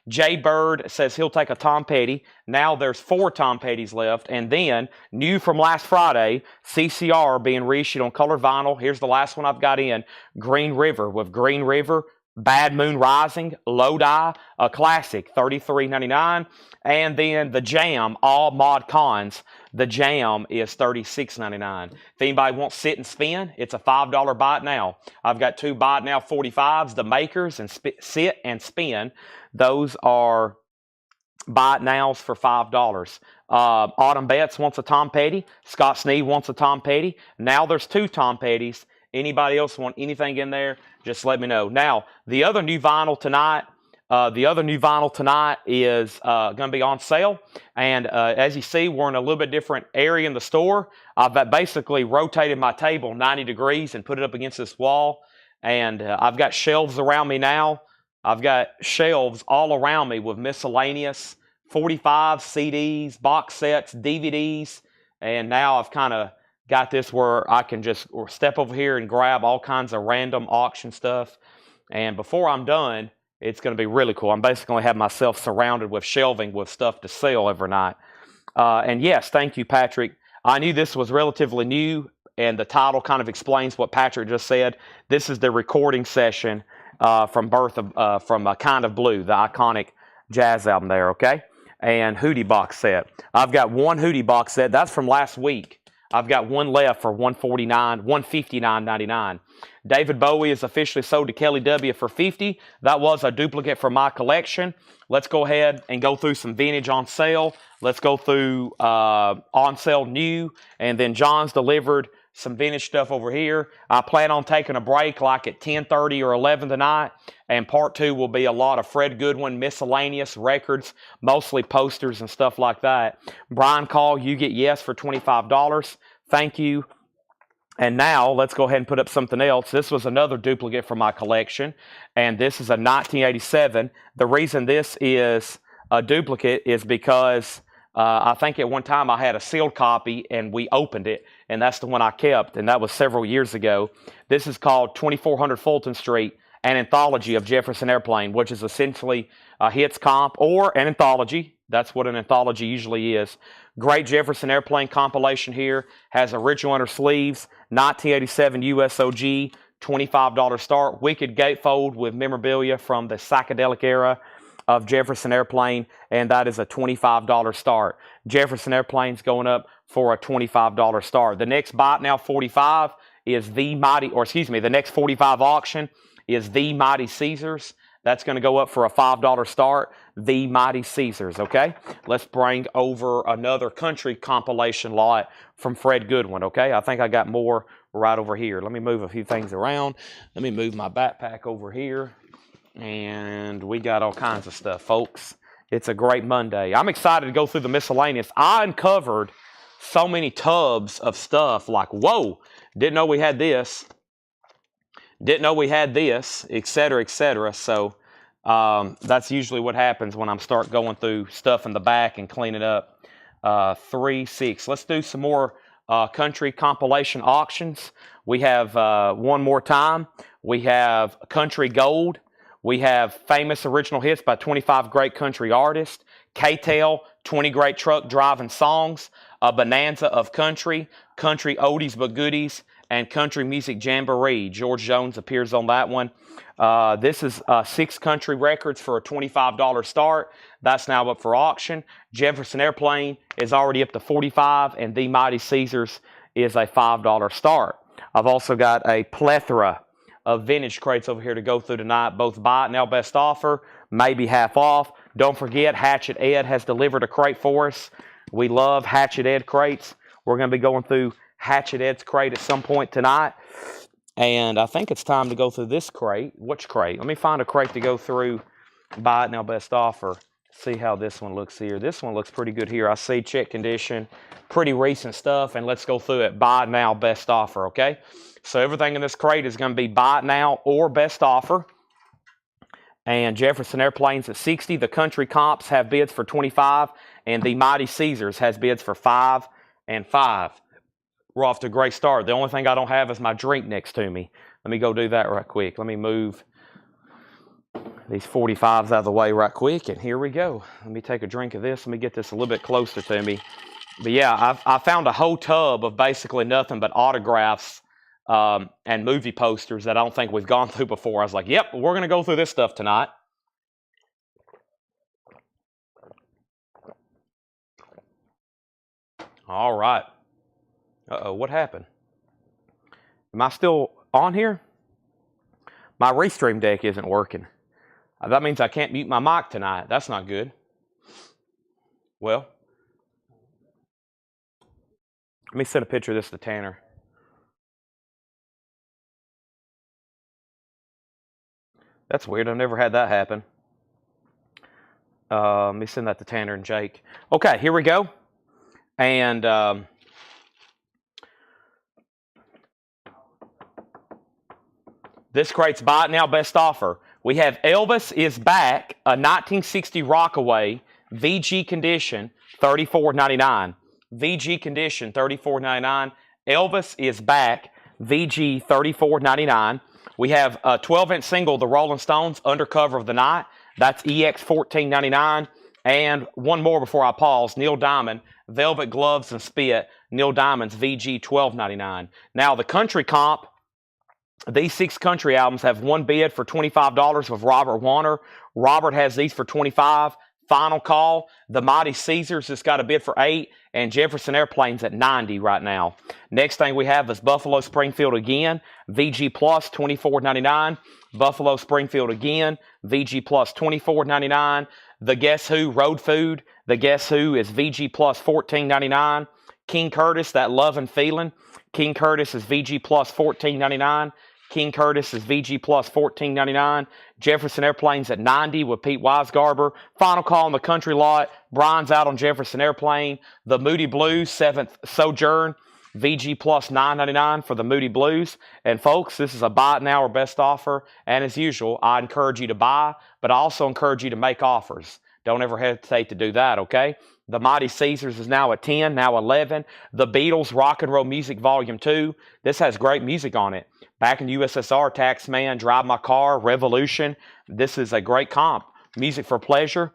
Jay Bird says he'll take a Tom Petty. Now there's 4 Tom Pettys left. And then, new from last Friday, CCR being reissued on colored vinyl. Here's the last one I've got in. Green River with Green River, Bad Moon Rising, Lodi, a classic, $33.99. And then the Jam, all Mod Cons. The Jam is $36.99. If anybody wants Sit and Spin, it's a $5 buy it now. I've got 2 buy it now 45s, the Makers and Sit and Spin. Those are buy it nows for $5. Autumn Betts wants a Tom Petty. Scott Sneed wants a Tom Petty. Now there's 2 Tom Pettys. Anybody else want anything in there? Just let me know. Now, the other new vinyl tonight is going to be on sale. And as you see, we're in a little bit different area in the store. I've basically rotated my table 90 degrees and put it up against this wall. And I've got shelves around me now. I've got shelves all around me with miscellaneous 45 CDs, box sets, DVDs. And now I've kind of got this where I can just step over here and grab all kinds of random auction stuff. And before I'm done, it's going to be really cool. I'm basically going to have myself surrounded with shelving with stuff to sell every night. And yes, thank you, Patrick. I knew this was relatively new, and the title kind of explains what Patrick just said. This is the recording session from Kind of Blue, the iconic jazz album there, okay? And Hootie box set. I've got one Hootie box set. That's from last week. I've got one left for $159.99. David Bowie is officially sold to Kelly W. for $50. That was a duplicate for my collection. Let's go ahead and go through some vintage on sale. Let's go through on sale new. And then John's delivered some vintage stuff over here. I plan on taking a break like at 10:30 or 11 tonight. And part 2 will be a lot of Fred Goodwin miscellaneous records, mostly posters and stuff like that. Brian Call, you get Yes for $25. Thank you. And now let's go ahead and put up something else. This was another duplicate from my collection. And this is a 1987. The reason this is a duplicate is because I think at one time I had a sealed copy and we opened it. And that's the one I kept. And that was several years ago. This is called 2400 Fulton Street, an anthology of Jefferson Airplane, which is essentially a hits comp or an anthology. That's what an anthology usually is. Great Jefferson Airplane compilation here. Has original under sleeves. 1987 USOG. $25 start. Wicked gatefold with memorabilia from the psychedelic era of Jefferson Airplane. And that is a $25 start. Jefferson Airplane's going up for a $25 start. The next buy it now 45 is the next 45 auction is the Mighty Caesars. That's going to go up for a $5 start. The Mighty Caesars, okay? Let's bring over another country compilation lot from Fred Goodwin, okay? I think I got more right over here. Let me move a few things around. Let me move my backpack over here. And we got all kinds of stuff, folks. It's a great Monday. I'm excited to go through the miscellaneous. I uncovered so many tubs of stuff like, whoa, didn't know we had this. Didn't know we had this, etc., etc. So that's usually what happens when I start going through stuff in the back and cleaning up. 3, 6. Let's do some more country compilation auctions. We have One More Time. We have Country Gold. We have Famous Original Hits by 25 Great Country Artists. K-Tel, 20 Great Truck Driving Songs. A Bonanza of Country. Country Oldies But Goodies. And Country Music Jamboree. George Jones appears on that one. This is 6 country records for a $25 start. That's now up for auction. Jefferson Airplane is already up to $45, and The Mighty Caesars is a $5 start. I've also got a plethora of vintage crates over here to go through tonight, both buy it now best offer, maybe half off. Don't forget, Hatchet Ed has delivered a crate for us. We love Hatchet Ed crates. We're going to be going through Hatchet Ed's crate at some point tonight. And I think it's time to go through this crate. Which crate? Let me find a crate to go through. Buy it now best offer. See how this one looks here. This one looks pretty good here. I see check condition. Pretty recent stuff. And let's go through it. Buy it now best offer, okay? So everything in this crate is going to be buy it now or best offer. And Jefferson Airplane's at 60. The Country Comps have bids for 25. And the Mighty Caesars has bids for 5 and 5. We're off to a great start. The only thing I don't have is my drink next to me. Let me go do that right quick. Let me move these 45s out of the way right quick, and here we go. Let me take a drink of this. Let me get this a little bit closer to me. But yeah, I found a whole tub of basically nothing but autographs and movie posters that I don't think we've gone through before. I was like, yep, we're going to go through this stuff tonight. All right. Uh-oh, what happened? Am I still on here? My Restream deck isn't working. That means I can't mute my mic tonight. That's not good. Well, let me send a picture of this to Tanner. That's weird. I've never had that happen. Let me send that to Tanner and Jake. Okay, here we go. And this crate's buy it now best offer. We have Elvis is Back, a 1960 Rockaway, VG condition, $34.99. VG condition, $34.99. Elvis is Back, VG, $34.99. We have a 12-inch single, The Rolling Stones, Undercover of the Night. That's EX, $14.99. And one more before I pause, Neil Diamond, Velvet Gloves and Spit, Neil Diamond's VG, $12.99. Now, the country comp, these 6 country albums have one bid for $25 with Robert Warner. Robert has these for $25. Final call. The Mighty Caesars has got a bid for $8, and Jefferson Airplane's at $90 right now. Next thing we have is Buffalo Springfield again, VG Plus, $24.99. Buffalo Springfield again, VG Plus, $24.99. The Guess Who Road Food. The Guess Who is VG Plus, $14.99. King Curtis, That Love and Feeling. King Curtis is VG Plus, $14.99. King Curtis is VG Plus, $14.99. Jefferson Airplane's at $90 with Pete Weisgarber. Final call on the country lot. Brian's out on Jefferson Airplane. The Moody Blues, 7th Sojourn, VG Plus, $9.99 for the Moody Blues. And folks, this is a buy it now or best offer. And as usual, I encourage you to buy, but I also encourage you to make offers. Don't ever hesitate to do that, okay? The Mighty Caesars is now at 10, now 11. The Beatles, Rock and Roll Music Volume 2. This has great music on it. Back in USSR, Taxman, Drive My Car, Revolution. This is a great comp. Music for Pleasure,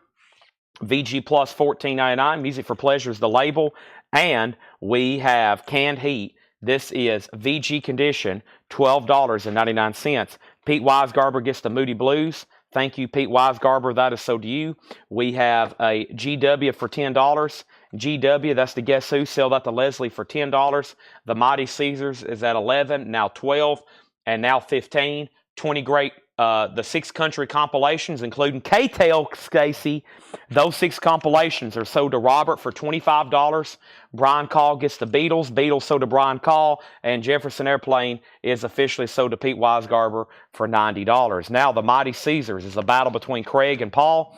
VG Plus, $14.99. Music for Pleasure is the label. And we have Canned Heat. This is VG condition, $12.99. Pete Weisgarber gets the Moody Blues. Thank you, Pete Weisgarber. That is so to you. We have a GW for $10. GW, that's the Guess Who. Sell that to Leslie for $10. The Mighty Caesars is at 11, now 12, and now 15. 20 great, the 6 country compilations, including K-Tel, Stacy. Those 6 compilations are sold to Robert for $25. Brian Call gets the Beatles. Beatles sold to Brian Call. And Jefferson Airplane is officially sold to Pete Weisgarber for $90. Now, the Mighty Caesars is a battle between Craig and Paul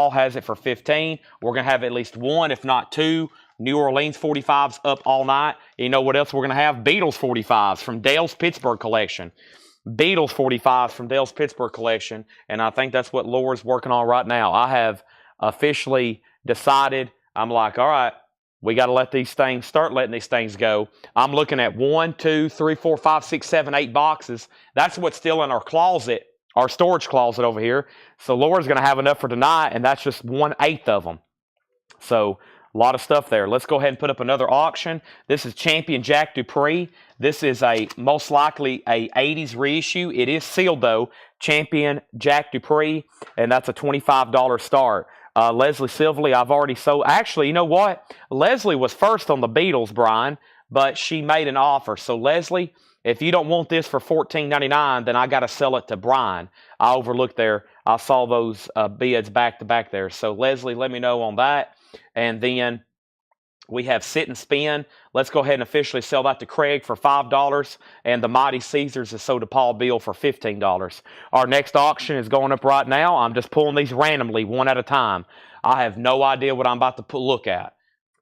has it for $15. We're going to have at least 1, if not 2, New Orleans 45s up all night. You know what else we're going to have? Beatles 45s from Dale's Pittsburgh collection. Beatles 45s from Dale's Pittsburgh collection, and I think that's what Laura's working on right now. I have officially decided, I'm like, all right, We got to let these things, start letting these things go. I'm looking at 1, 2, 3, 4, 5, 6, 7, 8 boxes. That's what's still in our closet, our storage closet over here. So Laura's going to have enough for tonight, and that's just 1/8 of them. So a lot of stuff there. Let's go ahead and put up another auction. This is Champion Jack Dupree. This is a most likely a 80s reissue. It is sealed though. Champion Jack Dupree, and that's a $25 start. Leslie Silverly, I've already sold. Actually, you know what? Leslie was first on the Beatles, Brian, but she made an offer. So Leslie, if you don't want this for $14.99, then I got to sell it to Brian. I overlooked there. I saw those bids back to back there. So Leslie, let me know on that. And then we have Sit and Spin. Let's go ahead and officially sell that to Craig for $5. And the Mighty Caesars is sold to Paul Beal for $15. Our next auction is going up right now. I'm just pulling these randomly, one at a time. I have no idea what I'm about to look at.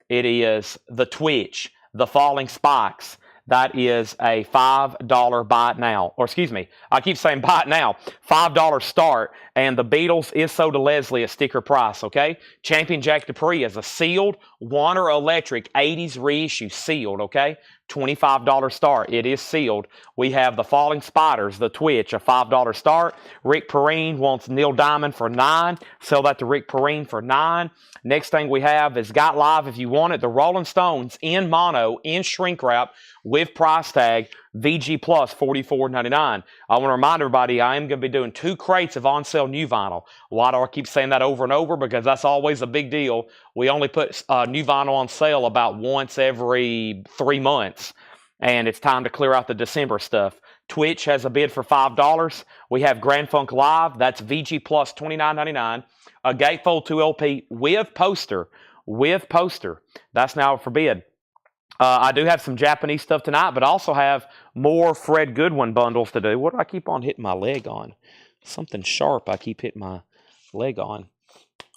It is the Twitch, the Falling Spikes. That is a $5 buy it now. Or excuse me, I keep saying buy it now. $5 start. And the Beatles is sold to Leslie at sticker price, okay? Champion Jack Dupree is a sealed Warner Electric 80s reissue, sealed, okay? $25 start. It is sealed. We have the Falling Spiders, the Twitch, a $5 start. Rick Perrine wants Neil Diamond for $9. Sell that to Rick Perrine for $9. Next thing we have is Got Live if you want it. The Rolling Stones in mono, in shrink wrap, with price tag, VG Plus $44.99. I want to remind everybody I am going to be doing 2 crates of on-sale new vinyl. Why do I keep saying that over and over? Because that's always a big deal. We only put new vinyl on sale about once every 3 months. And it's time to clear out the December stuff. Twitch has a bid for $5. We have Grand Funk Live. That's VG Plus $29.99. A Gatefold 2 LP with poster. With poster. That's now for bid. I do have some Japanese stuff tonight, but I also have more Fred Goodwin bundles to do. What do I keep on hitting my leg on? Something sharp I keep hitting my leg on.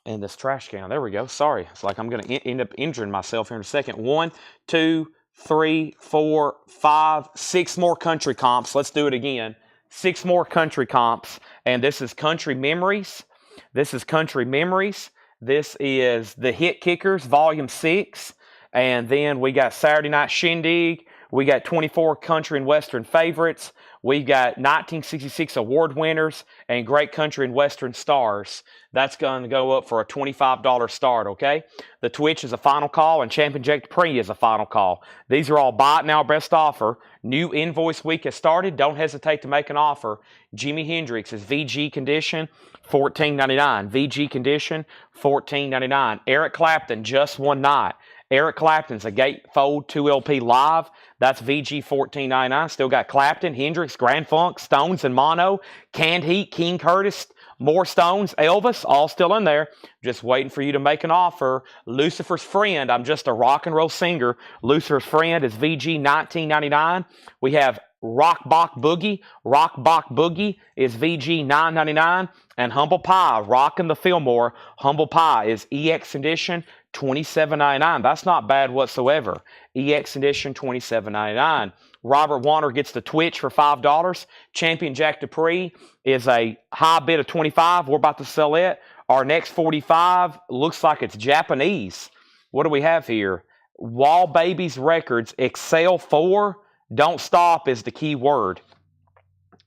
And this trash can. There we go. Sorry. It's like I'm going to end up injuring myself here in a second. 1, 2, 3, 4, 5, 6 more country comps. Let's do it again. 6 more country comps. And this is Country Memories. This is Country Memories. This is The Hit Kickers, Volume 6. And then we got Saturday Night Shindig. We got 24 country and western favorites. We got 1966 award winners and great country and western stars. That's going to go up for a $25 start, okay? The Twitch is a final call, and Champion Jack Dupree is a final call. These are all buy it now, best offer. New invoice week has started. Don't hesitate to make an offer. Jimi Hendrix is VG condition, $14.99. VG condition, $14.99. Eric Clapton, Just One Night. Eric Clapton's a Gatefold 2 LP live. That's VG $14.99. Still got Clapton, Hendrix, Grand Funk, Stones and Mono, Canned Heat, King Curtis, more Stones, Elvis, all still in there. Just waiting for you to make an offer. Lucifer's Friend, I'm just a rock and roll singer. Lucifer's Friend is VG $19.99. We have Rock Bach Boogie. Rock Bach Boogie is VG $9.99. And Humble Pie, Rockin' the Fillmore. Humble Pie is EX Edition $27.99. That's not bad whatsoever. EX Edition $27.99. Robert Warner gets the Twitch for $5. Champion Jack Dupree is a high bid of $25. We're about to sell it. Our next 45 looks like it's Japanese. What do we have here? Wall Babies Records, Excel 4. Don't stop is the key word.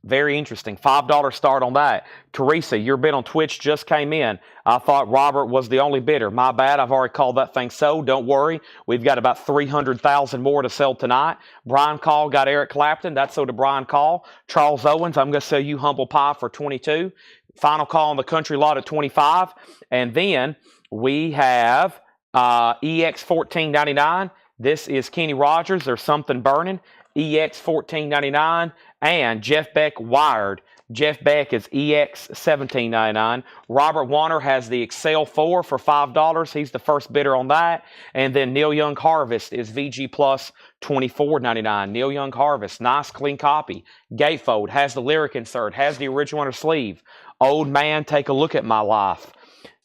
Very interesting. $5 start on that. Teresa, your bid on Twitch just came in. I thought Robert was the only bidder. My bad. I've already called that thing sold. Don't worry. We've got about 300,000 more to sell tonight. Brian Call got Eric Clapton. That's sold to Brian Call. Charles Owens, I'm going to sell you Humble Pie for $22. Final call on the country lot at $25. And then we have EX $14.99. This is Kenny Rogers. There's Something Burning. EX $14.99. And Jeff Beck Wired. Jeff Beck is EX $17.99. Robert Warner has the Excel 4 for $5. He's the first bidder on that. And then Neil Young Harvest is VG Plus $24.99. Neil Young Harvest, nice clean copy. Gatefold, has the lyric insert, has the original on her sleeve. Old Man, Take a Look at My Life.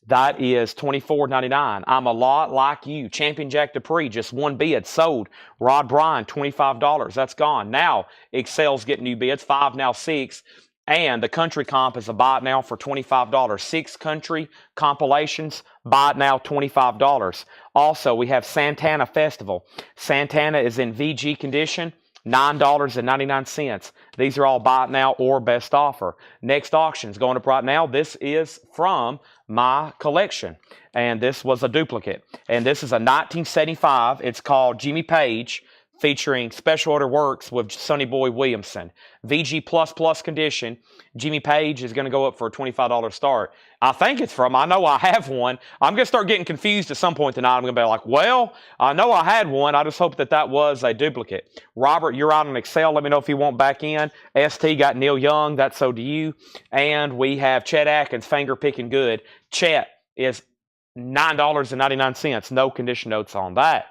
That is $24.99. I'm a Lot Like You. Champion Jack Dupree, just one bid, sold. Rod Bryan, $25. That's gone. Now, Excel's getting new bids, 5, now 6. And the country comp is a buy it now for $25. 6 country compilations, buy it now $25. Also, we have Santana Festival. Santana is in VG condition, $9.99. These are all buy it now or best offer. Next auction is going up right now. This is from my collection, and this was a duplicate. And this is a 1975. It's called Jimmy Page, featuring special order works with Sonny Boy Williamson. VG++ condition. Jimmy Page is going to go up for a $25 start. I think it's from, I know I have one. I'm going to start getting confused at some point tonight. I'm going to be like, well, I know I had one. I just hope that that was a duplicate. Robert, you're out on Excel. Let me know if you want back in. ST got Neil Young. That's so do you. And we have Chet Atkins, finger picking good. Chet is $9.99. No condition notes on that.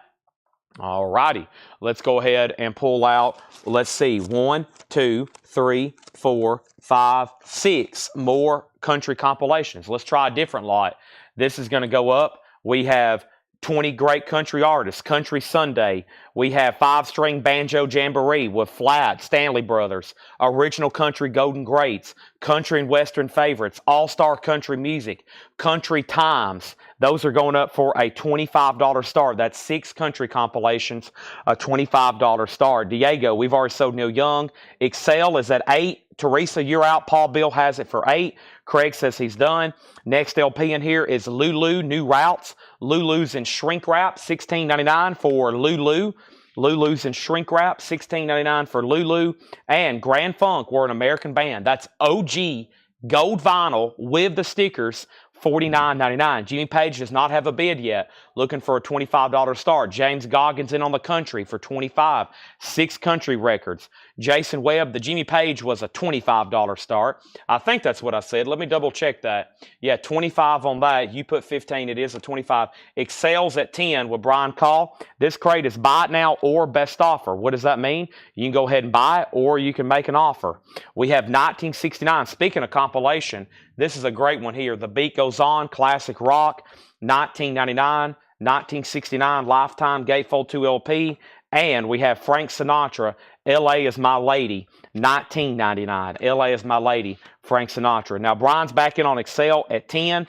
All righty, let's go ahead and pull out, let's see, 1, 2, 3, 4, 5, 6 more country compilations. Let's try a different lot. This is going to go up. We have 20 great country artists, Country Sunday. We have 5-string banjo jamboree with Flat, Stanley Brothers, original country golden greats, country and western favorites, all-star country music, country times. Those are going up for a $25 start. That's 6 country compilations, a $25 start. Diego, we've already sold Neil Young. Excel is at 8. Teresa, you're out. Paul Bill has it for 8. Craig says he's done. Next LP in here is Lulu, New Routes. Lulu's in shrink wrap, $16.99 for Lulu. Lulu's in shrink wrap, $16.99 for Lulu. And Grand Funk, we're an American band. That's OG gold vinyl with the stickers, $49.99. Jimmy Page does not have a bid yet. Looking for a $25 start. James Goggins in on the country for $25. 6 country records. Jason Webb, the Jimmy Page was a $25 start. I think that's what I said. Let me double check that. Yeah, 25 on that. You put 15, it is a 25. Excels at 10 with Brian Call. This crate is buy it now or best offer. What does that mean? You can go ahead and buy it or you can make an offer. We have 1969. Speaking of compilation, this is a great one here. The Beat Goes On, classic rock, $19.99. 1969 Lifetime Gatefold 2 LP. And we have Frank Sinatra, L.A. is My Lady, $19.99. L.A. is My Lady, Frank Sinatra. Now, Brian's back in on Excel at 10.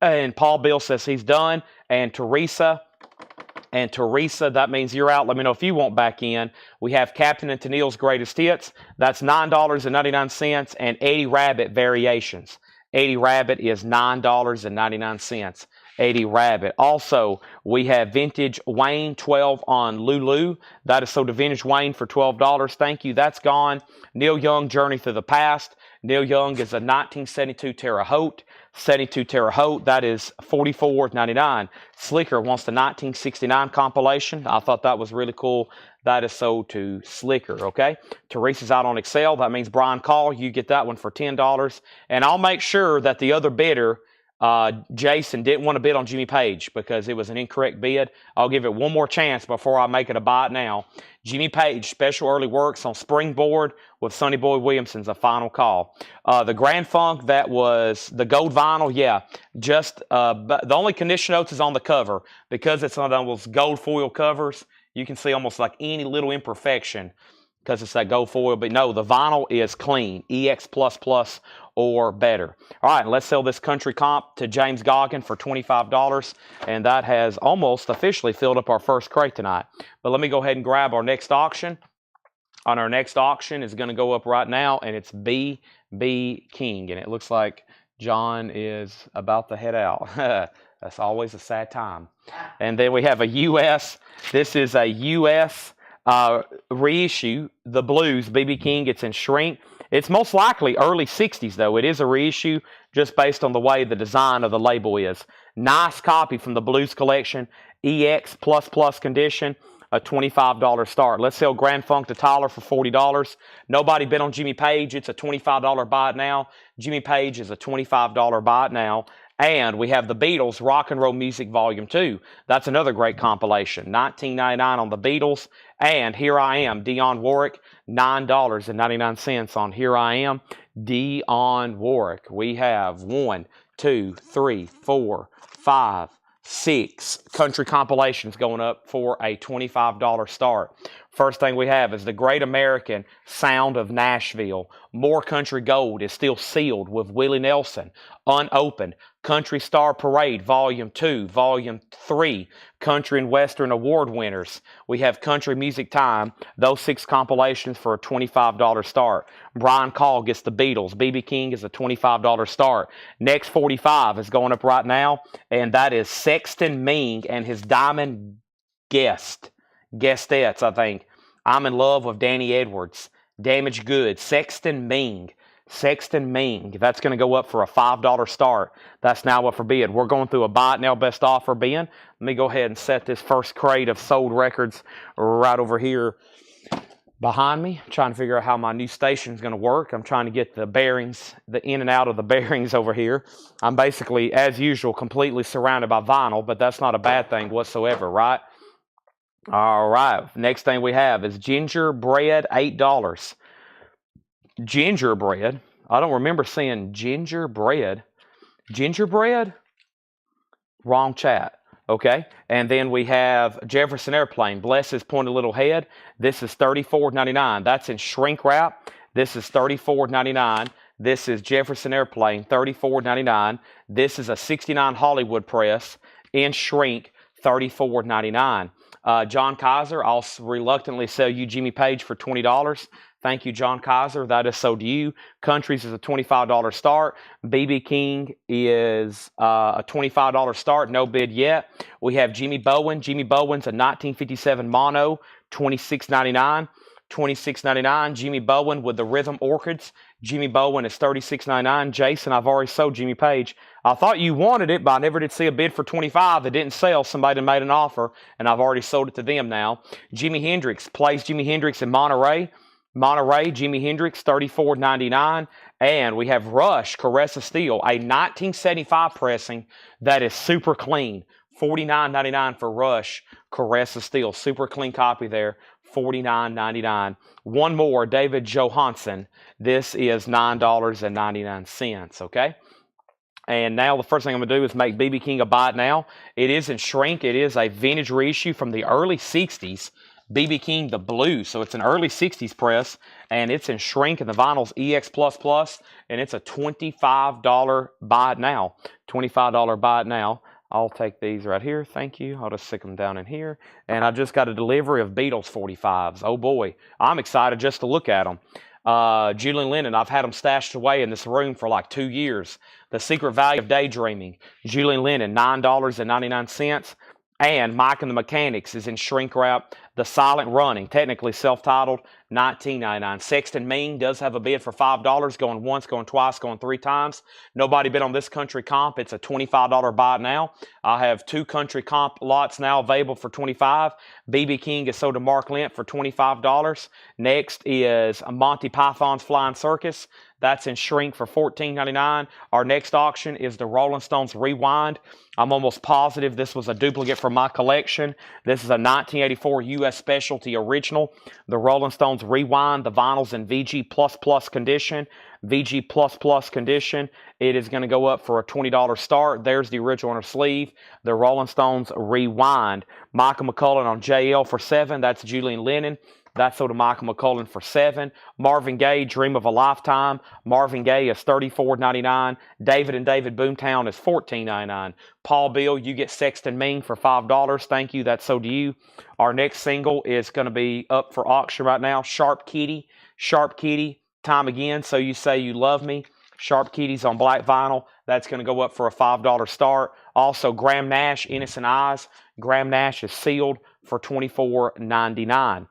And Paul Bill says he's done. And Teresa, that means you're out. Let me know if you want back in. We have Captain and Tennille's Greatest Hits. That's $9.99. And Eddie Rabbit Variations. Eddie Rabbit is $9.99. Eddie Rabbit. Also, we have Vintage Wayne 12 on Lulu. That is sold to Vintage Wayne for $12. Thank you. That's gone. Neil Young, Journey Through the Past. Neil Young is a 1972 Terre Haute. 72 Terre Haute. That is $44.99. Slicker wants the 1969 compilation. I thought that was really cool. That is sold to Slicker, okay? Teresa's out on Excel. That means Brian Call. You get that one for $10. And I'll make sure that the other bidder, Jason, didn't want to bid on Jimmy Page because it was an incorrect bid. I'll give it one more chance before I make it a buy it now. Jimmy Page, special early works on Springboard with Sonny Boy Williamson's a final call. The Grand Funk, that was the gold vinyl, yeah. Just the only condition notes is on the cover because it's one of those gold foil covers. You can see almost like any little imperfection because it's that gold foil. But no, the vinyl is clean, EX++ or better. All right, let's sell this country comp to James Goggin for $25. And that has almost officially filled up our first crate tonight. But let me go ahead and grab our next auction. On our next auction is going to go up right now, and it's B.B. King. And it looks like John is about to head out. That's always a sad time. And then we have a U.S. This is a U.S. Reissue, The Blues, B.B. King. It's in shrink. It's most likely early 60s, though. It is a reissue just based on the way the design of the label is. Nice copy from the Blues collection, EX++ condition, a $25 start. Let's sell Grand Funk to Tyler for $40. Nobody bid on Jimmy Page. It's a $25 buy it now. Jimmy Page is a $25 buy it now. And we have the Beatles, Rock and Roll Music Volume 2. That's another great compilation. $19.99 on the Beatles. And Here I Am, Dionne Warwick, $9.99 on Here I Am, Dionne Warwick. We have 1, 2, 3, 4, 5, 6 country compilations going up for a $25 start. First thing we have is the Great American Sound of Nashville. More Country Gold is still sealed with Willie Nelson, unopened. Country Star Parade, Volume 2, Volume 3, Country and Western Award winners. We have Country Music Time, those 6 compilations for a $25 start. Brian Call gets the Beatles. B.B. King is a $25 start. Next 45 is going up right now, and that is Sexton Ming and his Diamond Guestettes, I think. I'm in Love with Danny Edwards. Damaged Goods, Sexton Ming. That's going to go up for a $5 start. That's now up for bid. We're going through a buy it now best offer bin. Let me go ahead and set this first crate of sold records right over here behind me. I'm trying to figure out how my new station is going to work. I'm trying to get the bearings, the in and out of the bearings over here. I'm basically, as usual, completely surrounded by vinyl, but that's not a bad thing whatsoever, right? All right. Next thing we have is gingerbread, $8. Gingerbread. I don't remember seeing gingerbread. Gingerbread? Wrong chat. Okay. And then we have Jefferson Airplane. Bless his pointed little head. This is $34.99. That's in shrink wrap. This is $34.99. This is Jefferson Airplane, $34.99. This is a 69 Hollywood press in shrink, $34.99. John Kaiser, I'll reluctantly sell you Jimmy Page for $20. Thank you, John Kaiser. That is sold to you. Countries is a $25 start. B.B. King is a $25 start. No bid yet. We have Jimmy Bowen. Jimmy Bowen's a 1957 mono, $26.99. $26.99. Jimmy Bowen with the Rhythm Orchids. Jimmy Bowen is $36.99. Jason, I've already sold Jimmy Page. I thought you wanted it, but I never did see a bid for $25. It didn't sell. Somebody made an offer, and I've already sold it to them now. Jimi Hendrix plays Jimi Hendrix in Monterey. Jimi Hendrix, $34.99. And we have Rush, Caress of Steel, a 1975 pressing that is super clean. $49.99 for Rush, Caress of Steel. Super clean copy there. $49.99. One more, David Johansen. This is $9.99, okay? And now the first thing I'm going to do is make B.B. King a buy it now. It is in shrink. It is a vintage reissue from the early 60s. B.B. King the Blue. So it's an early 60s press, and it's in shrink, and the vinyl's EX++, and it's a $25 buy it now. $25 buy it now. I'll take these right here. Thank you. I'll just stick them down in here. And I just got a delivery of Beatles 45s. Oh, boy. I'm excited just to look at them. Julian Lennon, I've had them stashed away in this room for like 2 years. The Secret Value of Daydreaming. Julian Lennon, $9.99. And Mike and the Mechanics is in shrink wrap. The Silent Running, technically self-titled, $19.99. Sexton Ming does have a bid for $5, going once, going twice, going 3 times. Nobody bid on this country comp. It's a $25 buy it now. I have 2 country comp lots now available for $25. B.B. King is sold to Mark Lent for $25. Next is Monty Python's Flying Circus. That's in shrink for $14.99. Our next auction is the Rolling Stones Rewind. I'm almost positive this was a duplicate from my collection. This is a 1984 U.S. Specialty Original. The Rolling Stones Rewind. The vinyl's in VG++ condition. VG++ condition. It is going to go up for a $20 start. There's the original on her sleeve. The Rolling Stones Rewind. Michael McCullen on JL for $7. That's Julian Lennon. That's sold to Michael McCullen for $7. Marvin Gaye, Dream of a Lifetime. Marvin Gaye is $34.99. David and David Boomtown is $14.99. Paul Bill, you get Sexton Ming for $5. Thank you. That's sold to you. Our next single is going to be up for auction right now. Sharp Kitty. Sharp Kitty. Time Again. So You Say You Love Me. Sharp Kitty's on black vinyl. That's going to go up for a $5 start. Also, Graham Nash, Innocent Eyes. Graham Nash is sealed for $24.99.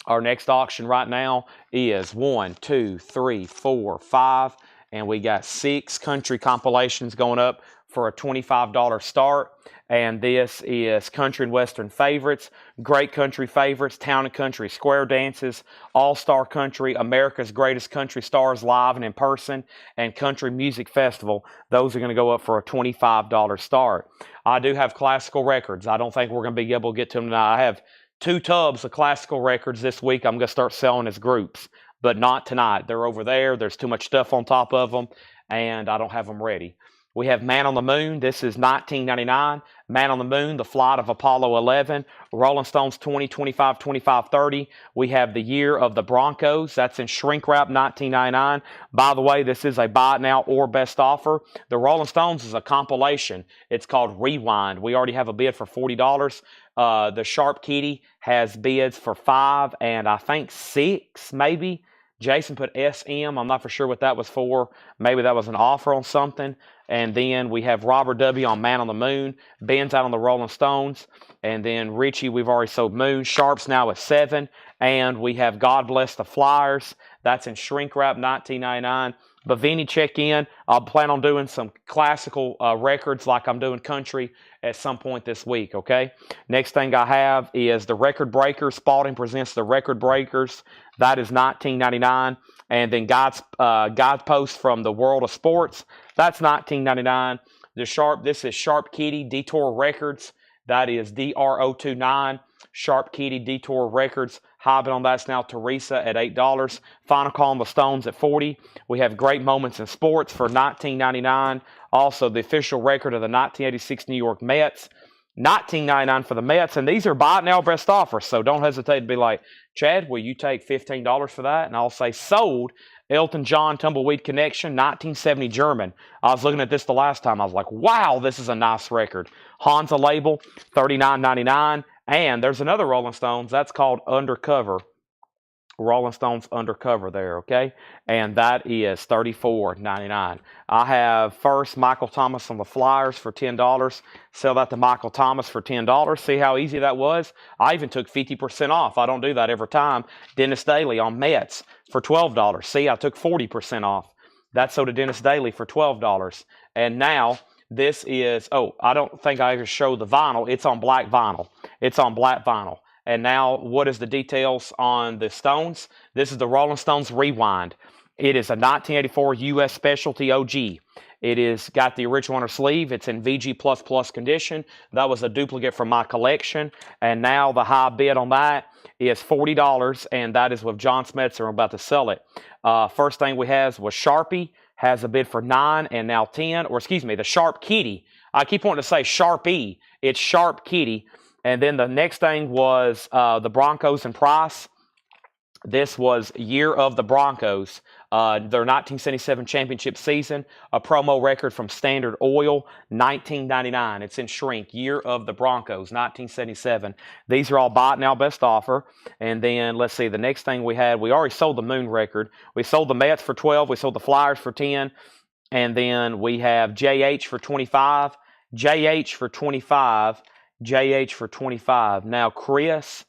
Our next auction right now is 1, 2, 3, 4, 5, and we got 6 country compilations going up for a $25 start. And this is Country and Western Favorites, Great Country Favorites, Town and Country Square Dances, All-Star Country, America's Greatest Country Stars Live and in Person, and Country Music Festival. Those are going to go up for a $25 start. I do have classical records. I don't think we're going to be able to get to them tonight. I have 2 tubs of classical records this week. I'm going to start selling as groups, but not tonight. They're over there. There's too much stuff on top of them, and I don't have them ready. We have Man on the Moon. This is 1999. Man on the Moon, The Flight of Apollo 11. Rolling Stones 20, 25, 25, 30. We have The Year of the Broncos. That's in shrink wrap, 1999. By the way, this is a buy it now or best offer. The Rolling Stones is a compilation. It's called Rewind. We already have a bid for $40. The Sharp Kitty has bids for $5 and I think $6 maybe. Jason put SM. I'm not for sure what that was for. Maybe that was an offer on something. And then we have Robert W. on Man on the Moon. Ben's out on the Rolling Stones. And then Richie, we've already sold Moon. Sharp's now at 7. And we have God Bless the Flyers. That's in shrink wrap, 1999. But Vinny, check in. I'll plan on doing some classical records like I'm doing country at some point this week, okay? Next thing I have is the Record Breakers. Spalding presents the Record Breakers. That is 1999. And then Guidepost from the World of Sports. That's 1999. This is Sharp Kitty Detour Records. That is DRO29. Sharp Kitty Detour Records. High bid on that's now Teresa at $8. Final Call on the Stones at $40. We have Great Moments in Sports for $19.99. Also, the official record of the 1986 New York Mets. $19.99 for the Mets. And these are buy it now best offers. So don't hesitate to be like, Chad, will you take $15 for that? And I'll say sold. Elton John Tumbleweed Connection, 1970 German. I was looking at this the last time. I was like, wow, this is a nice record. Hansa label, $39.99. And there's another Rolling Stones. That's called Undercover. Rolling Stones Undercover there, okay? And that is $34.99. I have first Michael Thomas on the Flyers for $10. Sell that to Michael Thomas for $10. See how easy that was? I even took 50% off. I don't do that every time. Dennis Daly on Mets for $12. See, I took 40% off. That's sold to Dennis Daly for $12. And now this is, I don't think I ever showed the vinyl. It's on black vinyl. It's on black vinyl. And now, what is the details on the Stones? This is the Rolling Stones Rewind. It is a 1984 U.S. Specialty OG. It is got the original on her sleeve. It's in VG++ condition. That was a duplicate from my collection. And now the high bid on that is $40, and that is with John Smetzer. I'm about to sell it. First thing we have was Sharpie. Has a bid for $9 and now $10. Or excuse me, the Sharp Kitty. I keep wanting to say Sharpie. It's Sharp Kitty. And then the next thing was the Broncos and Price. This was Year of the Broncos, their 1977 championship season. A promo record from Standard Oil, $19.99. It's in shrink. Year of the Broncos, 1977. These are all buy it now best offer. And then let's see, the next thing we had, we already sold the Moon record. We sold the Mets for $12. We sold the Flyers for $10. And then we have JH for $25. JH for $25. JH for $25. Now, Chris,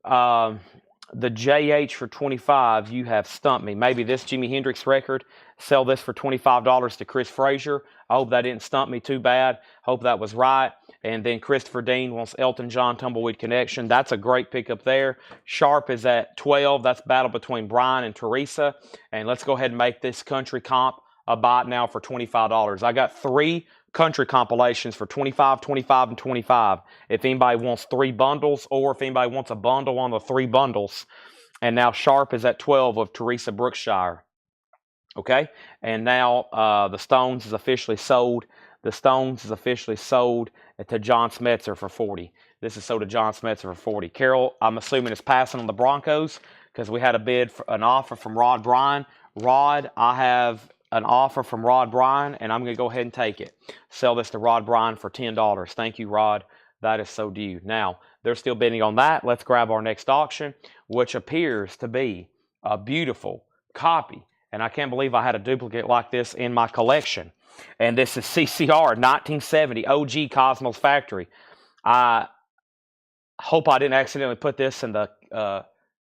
the JH for $25, you have stumped me. Maybe this Jimi Hendrix record, sell this for $25 to Chris Frazier. I hope that didn't stump me too bad. Hope that was right. And then Christopher Dean wants Elton John Tumbleweed Connection. That's a great pickup there. Sharp is at 12. That's battle between Brian and Teresa. And let's go ahead and make this country comp a buy it now for $25. I got 3 country compilations for $25, $25, and $25. If anybody wants 3 bundles, or if anybody wants a bundle on the 3 bundles. And now Sharp is at 12 of Teresa Brookshire. Okay? And now the Stones is officially sold. The Stones is officially sold to John Smetzer for $40. This is sold to John Smetzer for $40. Carol, I'm assuming is passing on the Broncos because we had a bid for an offer from Rod Bryan. Rod, I have an offer from Rod Bryan, and I'm going to go ahead and take it. Sell this to Rod Bryan for $10. Thank you, Rod. That is so due. Now, they're still bidding on that. Let's grab our next auction, which appears to be a beautiful copy. And I can't believe I had a duplicate like this in my collection. And this is CCR 1970 OG Cosmos Factory. I hope I didn't accidentally put this in the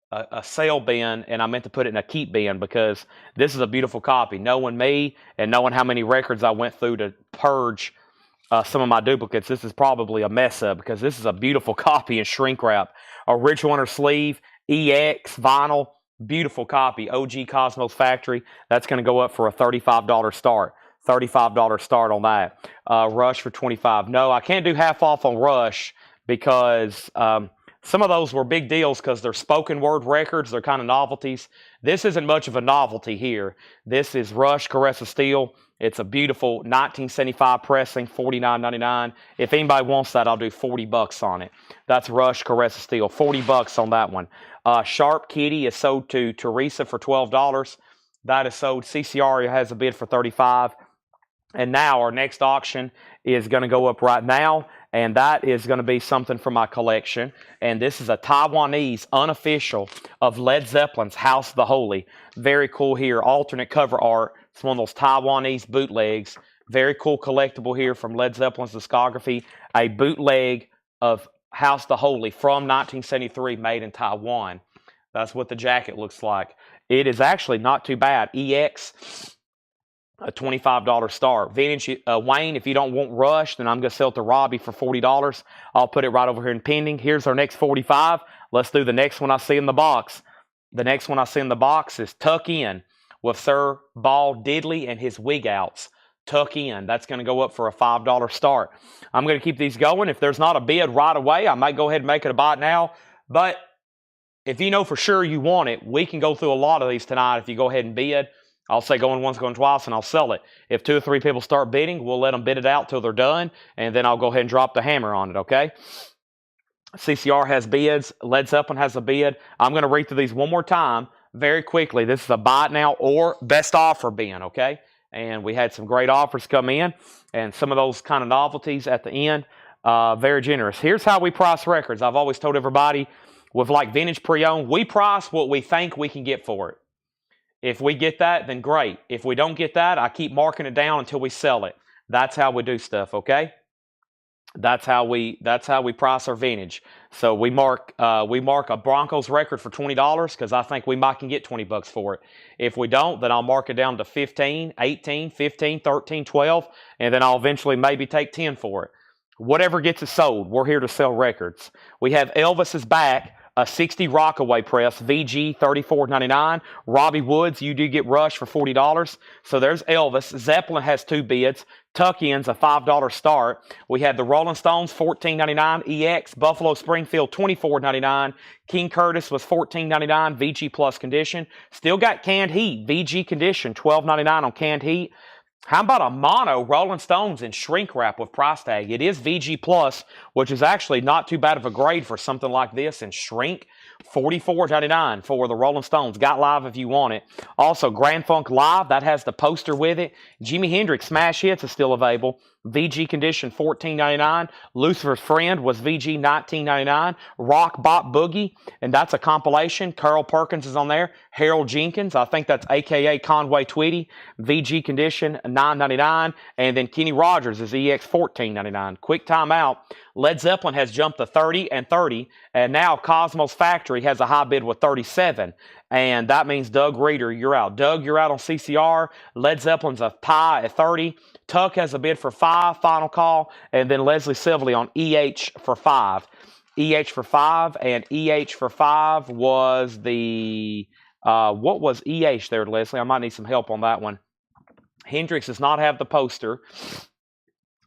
a sale bin, and I meant to put it in a keep bin because this is a beautiful copy. Knowing me and knowing how many records I went through to purge some of my duplicates, this is probably a mess up because this is a beautiful copy in shrink wrap. Original on her sleeve, EX, vinyl, beautiful copy. OG Cosmos Factory. That's going to go up for a $35 start. $35 start on that. Rush for $25. No, I can't do half off on Rush because Some of those were big deals because they're spoken word records. They're kind of novelties. This isn't much of a novelty here. This is Rush Caress of Steel. It's a beautiful 1975 pressing, $49.99. If anybody wants that, I'll do $40 on it. That's Rush Caress of Steel, $40 on that one. Sharp Kitty is sold to Teresa for $12. That is sold. CCR has a bid for $35. And now our next auction is going to go up right now, and that is going to be something from my collection. And this is a Taiwanese unofficial of Led Zeppelin's House of the Holy. Very cool here. Alternate cover art. It's one of those Taiwanese bootlegs. Very cool collectible here from Led Zeppelin's discography. A bootleg of House of the Holy from 1973 made in Taiwan. That's what the jacket looks like. It is actually not too bad. EX, a $25 star. Vintage, Wayne, if you don't want Rush, then I'm going to sell it to Robbie for $40. I'll put it right over here in pending. Here's our next 45. Let's do the next one I see in the box. The next one I see in the box is Tuck In with Sir Ball Diddley and his wig outs. Tuck In. That's going to go up for a $5 start. I'm going to keep these going. If there's not a bid right away, I might go ahead and make it a buy now. But if you know for sure you want it, we can go through a lot of these tonight if you go ahead and bid. I'll say going once, going twice, and I'll sell it. If 2 or 3 people start bidding, we'll let them bid it out till they're done, and then I'll go ahead and drop the hammer on it, okay? CCR has bids. Led Zeppelin has a bid. I'm going to read through these one more time very quickly. This is a buy it now or best offer bin, okay? And we had some great offers come in, and some of those kind of novelties at the end. Very generous. Here's how we price records. I've always told everybody, with like vintage pre-owned, we price what we think we can get for it. If we get that, then great. If we don't get that, I keep marking it down until we sell it. That's how we do stuff, okay? That's how we price our vintage. So we mark a Broncos record for $20 because I think we might can get $20 for it. If we don't, then I'll mark it down to 15, 18, 15, 13, 12, and then I'll eventually maybe take 10 for it. Whatever gets it sold, we're here to sell records. We have Elvis's back. A 60 Rockaway press, VG $34.99. Robbie Woods, you do get Rush for $40. So there's Elvis. Zeppelin has 2 bids. Tuck-In's a $5 start. We had the Rolling Stones, $14.99. EX, Buffalo Springfield, $24.99. King Curtis was $14.99. VG Plus condition. Still got canned heat. VG condition, $12.99 on canned heat. How about a mono Rolling Stones in shrink wrap with price tag? It is VG Plus, which is actually not too bad of a grade for something like this in shrink. $44.99 for the Rolling Stones. Got Live if you want it. Also, Grand Funk Live, that has the poster with it. Jimi Hendrix Smash Hits is still available. VG condition $14.99. Lucifer's Friend was VG $19.99. Rock Bop Boogie, and that's a compilation. Carl Perkins is on there. Harold Jenkins, I think that's AKA Conway Twitty. VG condition $9.99. And then Kenny Rogers is EX $14.99. Quick timeout. Led Zeppelin has jumped to 30 and 30, and now Cosmos Factory has a high bid with 37. And that means Doug Reeder, you're out. Doug, you're out on CCR. Led Zeppelin's a tie at 30. Tuck has a bid for 5, final call. And then Leslie Sibley on EH for 5. EH for 5, and EH for 5 was the, what was EH there, Leslie? I might need some help on that one. Hendrix does not have the poster.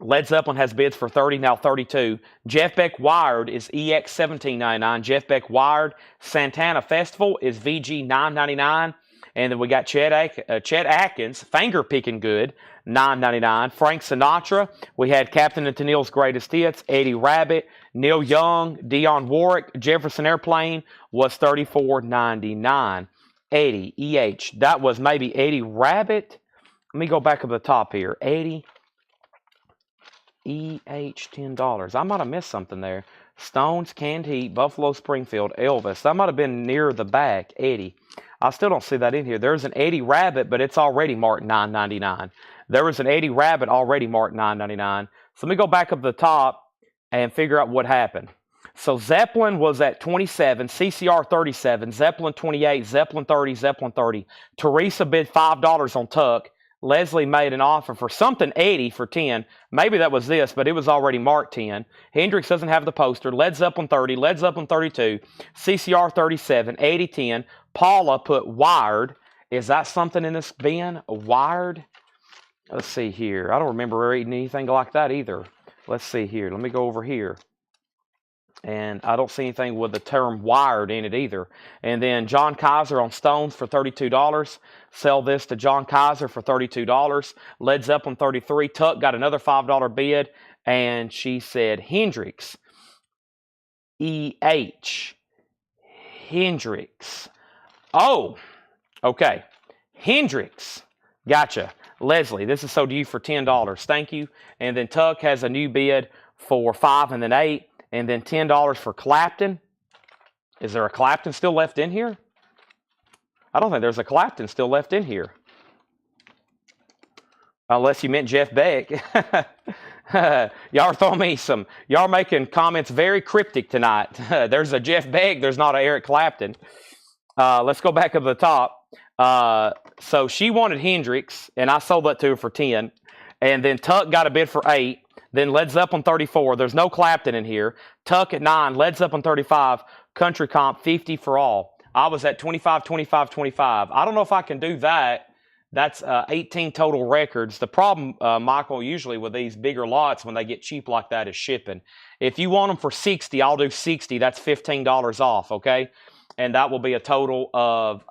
Led Zeppelin has bids for 30, now 32. Jeff Beck Wired is EX $17.99. Jeff Beck Wired. Santana Festival is VG $9.99. And then we got Chet Atkins, Finger Picking Good, $9.99. Frank Sinatra. We had Captain and Tennille's Greatest Hits. Eddie Rabbit. Neil Young. Dionne Warwick. Jefferson Airplane was $34.99. Eddie, EH. That was maybe Eddie Rabbit. Let me go back up the top here. Eddie. EH $10. I might have missed something there. Stones, Canned Heat, Buffalo Springfield, Elvis. That might have been near the back. Eddie. I still don't see that in here. There's an Eddie Rabbit, but it's already marked $9.99. There was an Eddie Rabbit already marked $9.99. So let me go back up the top and figure out what happened. So Zeppelin was at 27, CCR 37, Zeppelin 28, Zeppelin 30, Zeppelin 30. Teresa bid $5 on Tuck. Leslie made an offer for something 80 for 10. Maybe that was this, but it was already marked 10. Hendrix doesn't have the poster. Led Zeppelin 30, Led Zeppelin 32, CCR 37, 80, 10. Paula put Wired. Is that something in this bin? Wired? Let's see here. I don't remember reading anything like that either. Let's see here. Let me go over here. And I don't see anything with the term wired in it either. And then John Kaiser on Stones for $32. Sell this to John Kaiser for $32. Led Zeppelin 33. Tuck got another $5 bid. And she said Hendrix. E-H. Hendrix. Oh, okay. Hendrix. Gotcha. Leslie, this is sold to you for $10. Thank you. And then Tuck has a new bid for $5 and then $8. And then $10 for Clapton. Is there a Clapton still left in here? I don't think there's a Clapton still left in here. Unless you meant Jeff Beck. Y'all are throwing me some. Y'all are making comments very cryptic tonight. There's a Jeff Beck. There's not an Eric Clapton. Let's go back up to the top. So she wanted Hendrix, and I sold that to her for 10. And then Tuck got a bid for 8. Then Led Zeppelin 34. There's no Clapton in here. Tuck at 9. Led Zeppelin 35. Country Comp 50 for all. I was at 25, 25, 25. I don't know if I can do that. That's 18 total records. The problem, Michael, usually with these bigger lots when they get cheap like that is shipping. If you want them for 60, I'll do 60. That's $15 off, okay? And that will be a total of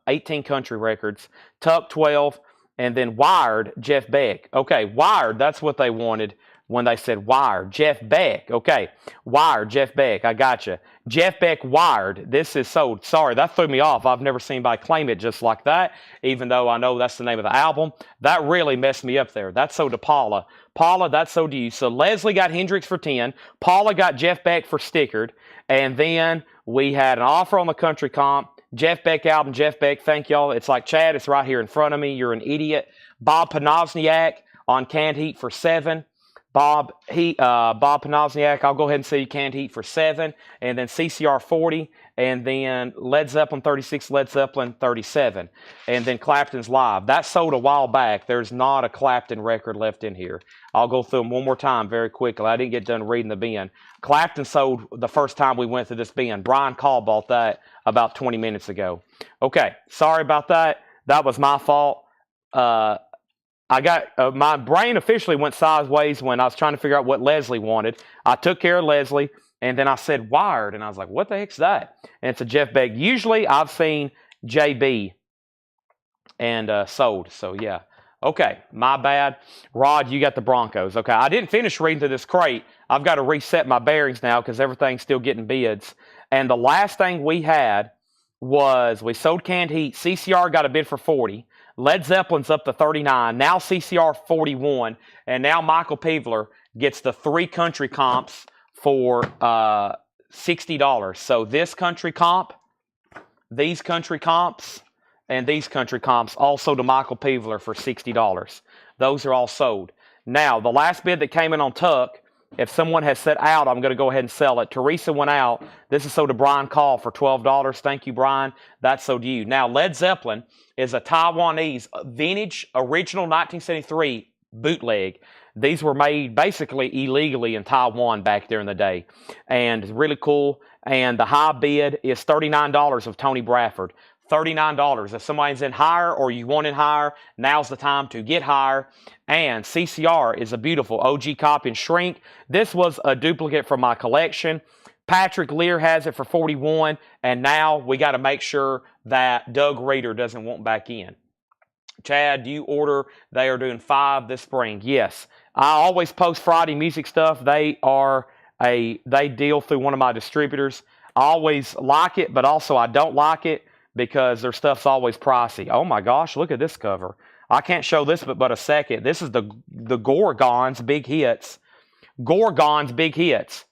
18 country records. Tuck 12. And then Wired, Jeff Beck. Okay, Wired, that's what they wanted when they said Wired. Jeff Beck. Okay, Wired, Jeff Beck. I gotcha. Jeff Beck Wired. This is sold. Sorry, that threw me off. I've never seen anybody claim it just like that, even though I know that's the name of the album. That really messed me up there. That's sold to Paula. Paula, that's sold to you. So Leslie got Hendrix for 10. Paula got Jeff Beck for stickered. And then we had an offer on the Country Comp. Jeff Beck album, Jeff Beck, thank y'all. It's like, Chad, it's right here in front of me. You're an idiot. Bob Panozniak on Canned Heat for 7. Bob Panozniak, I'll go ahead and say Canned Heat for 7. And then CCR 40. And then Led Zeppelin 36, Led Zeppelin 37. And then Clapton's Live. That sold a while back. There's not a Clapton record left in here. I'll go through them one more time very quickly. I didn't get done reading the bin. Clapton sold the first time we went through this bin. Brian Call bought that about 20 minutes ago. Okay, sorry about that. That was my fault. I got my brain officially went sideways when I was trying to figure out what Leslie wanted. I took care of Leslie, and then I said Wired, and I was like, what the heck's that? And it's a Jeff Beck. Usually I've seen JB and sold, so yeah. Okay, my bad. Rod, you got the Broncos. Okay, I didn't finish reading through this crate. I've got to reset my bearings now because everything's still getting bids. And the last thing we had was we sold Canned Heat. CCR got a bid for 40. Led Zeppelin's up to 39. Now CCR 41. And now Michael Peevler gets the 3 country comps for $60. So this country comp, these country comps, and these country comps also to Michael Peevler for $60. Those are all sold. Now, the last bid that came in on Tuck, if someone has set out, I'm going to go ahead and sell it. Teresa went out. This is sold to Brian Call for $12. Thank you, Brian. That's sold to you. Now, Led Zeppelin is a Taiwanese vintage original 1973 bootleg. These were made basically illegally in Taiwan back there in the day. And it's really cool. And the high bid is $39 of Tony Bradford. $39. If somebody's in higher or you want in higher, now's the time to get higher. And CCR is a beautiful OG copy and shrink. This was a duplicate from my collection. Patrick Lear has it for $41. And now we got to make sure that Doug Reeder doesn't want back in. Chad, do you order? They are doing 5 this spring. Yes. I always post Friday music stuff. They deal through one of my distributors. I always like it, but also I don't like it, because their stuff's always pricey. Oh my gosh, look at this cover. I can't show this but a second. This is the Gorgons Big Hits. Gorgons Big Hits.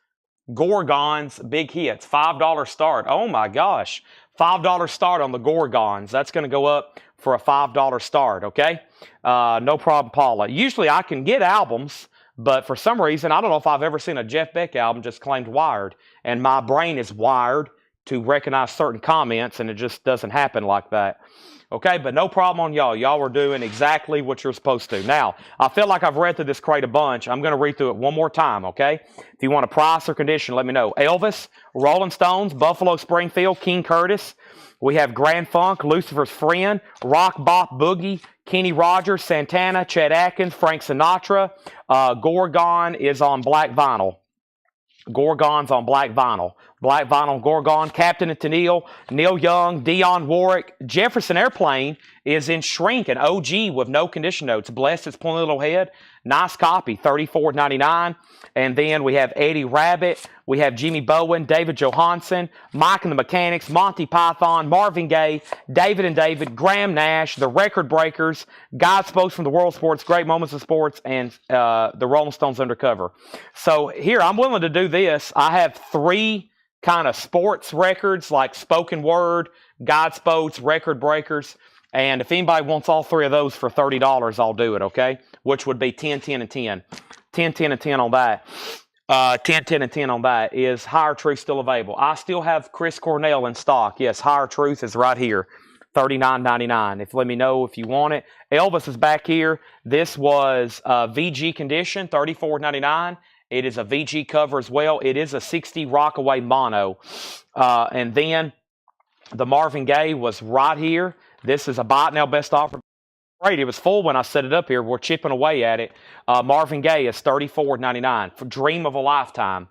Gorgons Big Hits. $5 start. Oh my gosh. $5 start on the Gorgons. That's going to go up for a $5 start, okay? No problem, Paula. Usually I can get albums, but for some reason, I don't know if I've ever seen a Jeff Beck album just claimed wired, and my brain is wired to recognize certain comments, and it just doesn't happen like that. Okay, but no problem on y'all. Y'all were doing exactly what you're supposed to. Now, I feel like I've read through this crate a bunch. I'm going to read through it one more time, okay? If you want a price or condition, let me know. Elvis, Rolling Stones, Buffalo Springfield, King Curtis. We have Grand Funk, Lucifer's Friend, Rock Bop Boogie, Kenny Rogers, Santana, Chet Atkins, Frank Sinatra. Gorgon is on black vinyl. Gorgons on black vinyl. Black vinyl Gorgon, Captain and Tennille, Neil Young, Dionne Warwick. Jefferson Airplane is in shrink, an OG with no condition notes. Blessed its pointy little head. Nice copy, $34.99. And then we have Eddie Rabbit. We have Jimmy Bowen, David Johansen, Mike and the Mechanics, Monty Python, Marvin Gaye, David and David, Graham Nash, the Record Breakers, Guy Spokes from the World Sports, Great Moments of Sports, and the Rolling Stones Undercover. So here, I'm willing to do this. I have 3 kind of sports records like spoken word, God Spokes, Record Breakers. And if anybody wants all 3 of those for $30, I'll do it, okay? Which would be 10, 10, and 10. 10, 10, and 10 on that. 10, 10, and 10 on that. Is Higher Truth still available? I still have Chris Cornell in stock. Yes, Higher Truth is right here. $39.99. Let me know if you want it. Elvis is back here. This was VG condition, $34.99. It is a VG cover as well. It is a 60 Rockaway mono. And then the Marvin Gaye was right here. This is a buy it now best offer. Great. It was full when I set it up here. We're chipping away at it. Marvin Gaye is $34.99 for Dream of a Lifetime.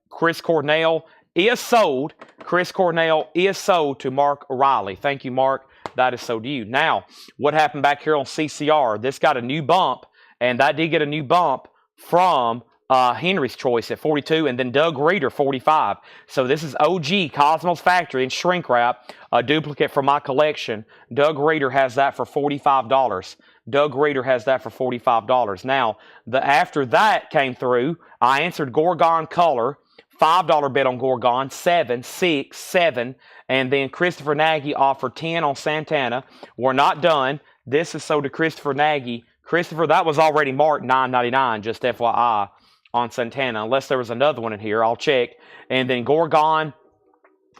Chris Cornell is sold. Chris Cornell is sold to Mark O'Reilly. Thank you, Mark. That is sold to you. Now, what happened back here on CCR? This got a new bump, and that did get a new bump from Henry's Choice at 42, and then Doug Reeder 45. So this is OG Cosmos Factory in shrink wrap, a duplicate from my collection. Doug Reeder has that for $45. Doug Reeder has that for $45. Now, after that came through, I answered Gorgon Color, $5 bet on Gorgon, 7, 6, 7, and then Christopher Nagy offered 10 on Santana. We're not done. This is sold to Christopher Nagy. Christopher, that was already marked $9.99, just FYI. On Santana, unless there was another one in here. I'll check. And then Gorgon,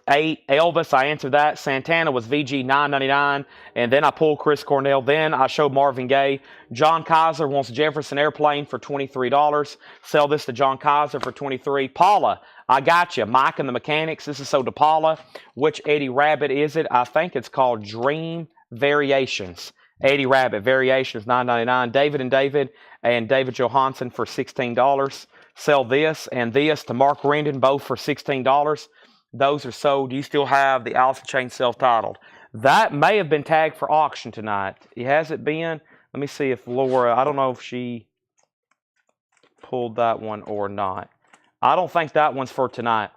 8. Elvis, I answered that. Santana was VG, $9.99. And then I pulled Chris Cornell. Then I showed Marvin Gaye. John Kaiser wants Jefferson Airplane for $23. Sell this to John Kaiser for $23. Paula, I got you. Mike and the Mechanics. This is sold to Paula. Which Eddie Rabbit is it? I think it's called Dream Variations. Eddie Rabbit Variations, $9.99. David and David and David Johansen for $16. Sell this and this to Mark Rendon, both for $16. Those are sold. You still have the Alice in Chains self-titled. That may have been tagged for auction tonight. Has it been? Let me see if Laura, I don't know if she pulled that one or not. I don't think that one's for tonight.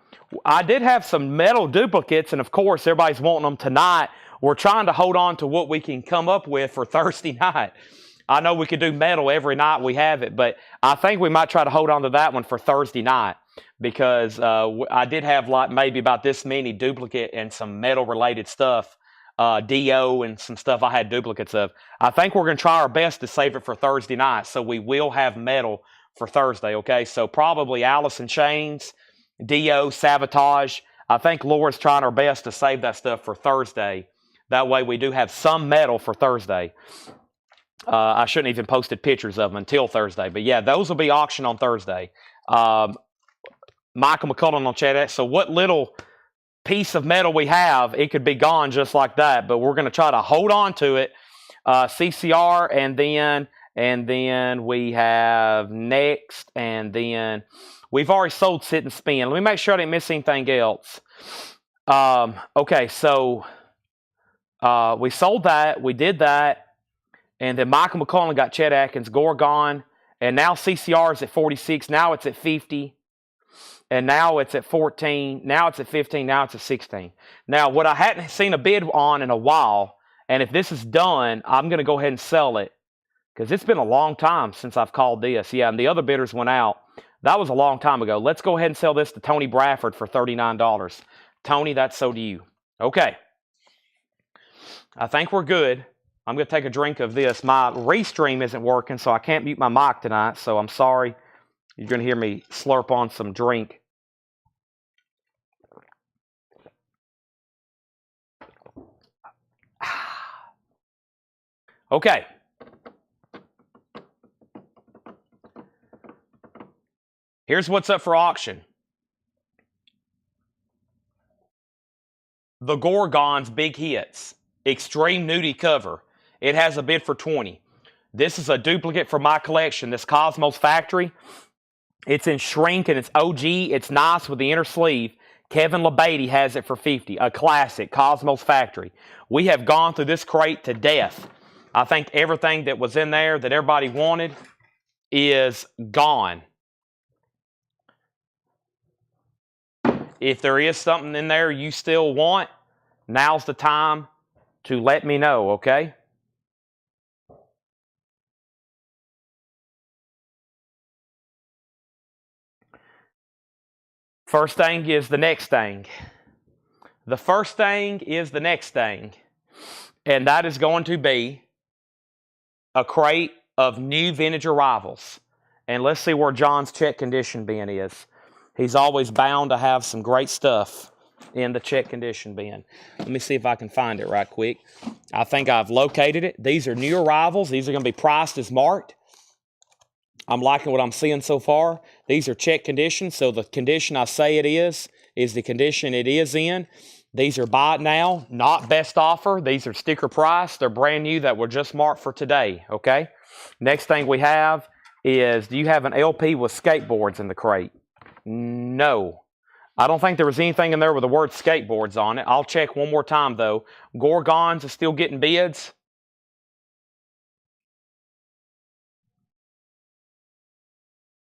I did have some metal duplicates, and of course, everybody's wanting them tonight. We're trying to hold on to what we can come up with for Thursday night. I know we could do metal every night we have it, but I think we might try to hold on to that one for Thursday night because I did have like maybe about this many duplicate and some metal-related stuff, DO and some stuff I had duplicates of. I think we're going to try our best to save it for Thursday night, so we will have metal for Thursday, okay? So probably Alice in Chains, DO, Sabotage. I think Laura's trying her best to save that stuff for Thursday. That way we do have some metal for Thursday. I shouldn't even posted pictures of them until Thursday. But yeah, those will be auctioned on Thursday. Michael McCullen on chat. So what little piece of metal we have, it could be gone just like that. But we're going to try to hold on to it. CCR and then we have next. And then we've already sold Sit and Spin. Let me make sure I didn't miss anything else. Okay, so we sold that. We did that. And then Michael McCullen got Chet Atkins, Gorgon, and now CCR is at 46. Now it's at 50, and now it's at 14. Now it's at 15. Now it's at 16. Now, what I hadn't seen a bid on in a while, and if this is done, I'm going to go ahead and sell it because it's been a long time since I've called this. Yeah, and the other bidders went out. That was a long time ago. Let's go ahead and sell this to Tony Bradford for $39. Tony, that's sold to you. Okay. I think we're good. I'm going to take a drink of this. My restream isn't working, so I can't mute my mic tonight, so I'm sorry. You're going to hear me slurp on some drink. Okay. Here's what's up for auction. The Gorgon's Big Hits. Extreme Nudie cover. It has a bid for $20. This is a duplicate from my collection. This Cosmos Factory. It's in shrink and it's OG. It's nice with the inner sleeve. Kevin LeBady has it for 50. A classic, Cosmos Factory. We have gone through this crate to death. I think everything that was in there that everybody wanted is gone. If there is something in there you still want, now's the time to let me know, okay? First thing is the next thing. The first thing is the next thing. And that is going to be a crate of new vintage arrivals. And let's see where John's check condition bin is. He's always bound to have some great stuff in the check condition bin. Let me see if I can find it right quick. I think I've located it. These are new arrivals. These are going to be priced as marked. I'm liking what I'm seeing so far. These are check condition, so the condition I say it is the condition it is in. These are buy it now, not best offer. These are sticker price. They're brand new that were just marked for today, okay? Next thing we have is, do you have an LP with skateboards in the crate? No. I don't think there was anything in there with the word skateboards on it. I'll check one more time, though. Gorgons is still getting bids.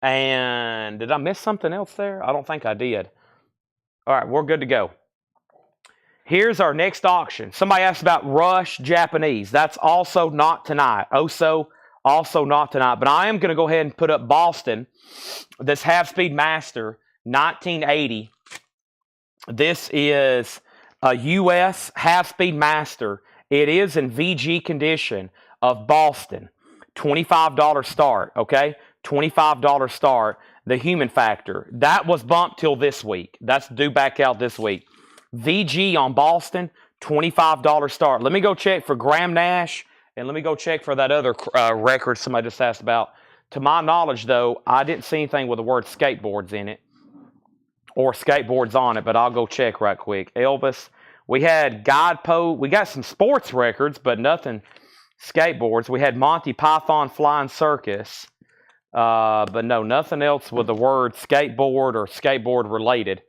And did I miss something else there? I don't think I did. All right, we're good to go. Here's our next auction. Somebody asked about Rush Japanese. That's also not tonight. Also not tonight. But I am going to go ahead and put up Boston. This half-speed master, 1980. This is a U.S. half-speed master. It is in VG condition of Boston. $25 start, okay? $25 start. The human factor. That was bumped till this week. That's due back out this week. VG on Boston, $25 start. Let me go check for Graham Nash, and let me go check for that other record somebody just asked about. To my knowledge, though, I didn't see anything with the word skateboards in it or skateboards on it, but I'll go check right quick. Elvis, we had Guidepost. We got some sports records, but nothing skateboards. We had Monty Python Flying Circus, but no, nothing else with the word skateboard or skateboard related.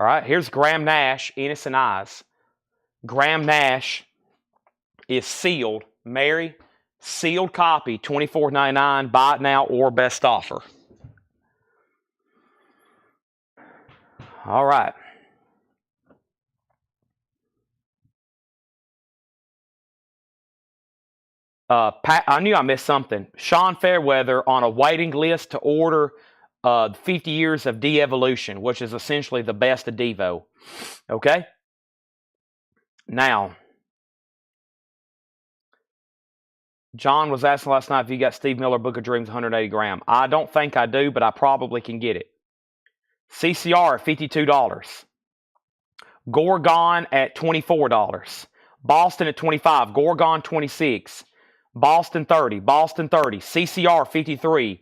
All right, here's Graham Nash, Innocent Eyes. Graham Nash is sealed. Mary, sealed copy, $24.99. Buy it now or best offer. All right. I knew I missed something. Sean Fairweather on a waiting list to order 50 years of de-evolution, which is essentially the best of Devo. Okay? Now, John was asking last night if you got Steve Miller Book of Dreams 180 gram. I don't think I do, but I probably can get it. CCR at $52. Gorgon at $24. Boston at $25. Gorgon $26. Boston $30. Boston $30. CCR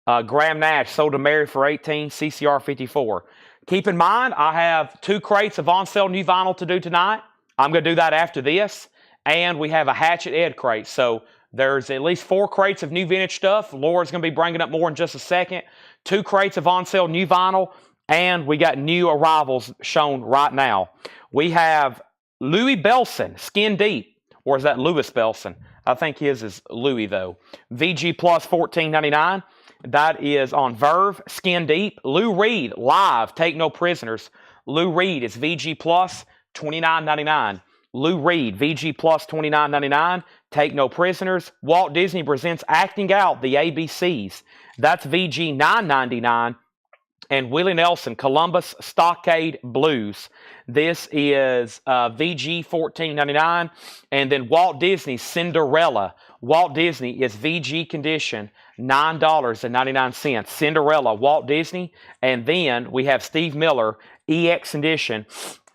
$53. Graham Nash sold to Mary for $18. CCR $54. Keep in mind, I have 2 crates of on-sale new vinyl to do tonight. I'm going to do that after this. And we have a Hatchet Ed crate. So there's at least 4 crates of new vintage stuff. Laura's going to be bringing up more in just a second. 2 crates of on-sale new vinyl. And we got new arrivals shown right now. We have Louis Belson, Skin Deep. Or is that Louis Belson? I think his is Louis, though. VG Plus $14.99. That is on Verve, Skin Deep. Lou Reed, live, Take No Prisoners. Lou Reed is VG Plus $29.99. Lou Reed, VG Plus $29.99. Take No Prisoners. Walt Disney presents Acting Out, the ABCs. That's VG $9.99. And Willie Nelson, Columbus Stockade Blues. This is VG $14.99. And then Walt Disney Cinderella. Walt Disney is VG condition, $9.99. Cinderella, Walt Disney. And then we have Steve Miller, EX edition,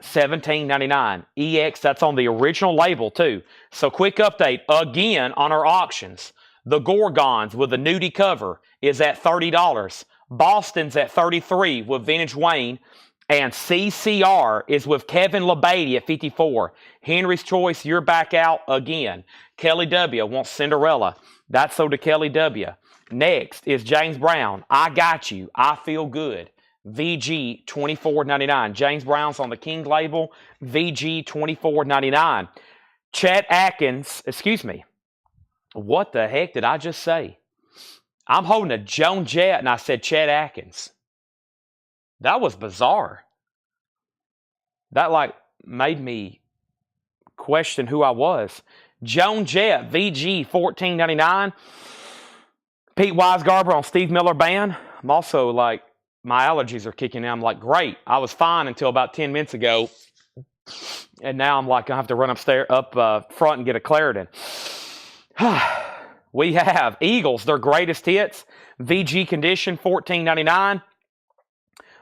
$17.99. EX, that's on the original label too. So quick update again on our auctions. The Gorgons with the nudie cover is at $30. Boston's at $33 with Vintage Wayne. And CCR is with Kevin LeBady at 54. Henry's Choice, you're back out again. Kelly W. wants Cinderella. That's sold to Kelly W. Next is James Brown. I Got You. I Feel Good. VG $24.99. James Brown's on the King label. VG $24.99. Chet Atkins, excuse me. What the heck did I just say? I'm holding a Joan Jett and I said Chet Atkins. That was bizarre. That like made me question who I was. Joan Jett, VG $14.99. Pete Wisegarber on Steve Miller Band. I'm also like, my allergies are kicking in. I'm like, great. I was fine until about 10 minutes ago. And now I'm like, I have to run up front and get a Claritin. We have Eagles, their greatest hits. VG Condition, $14.99.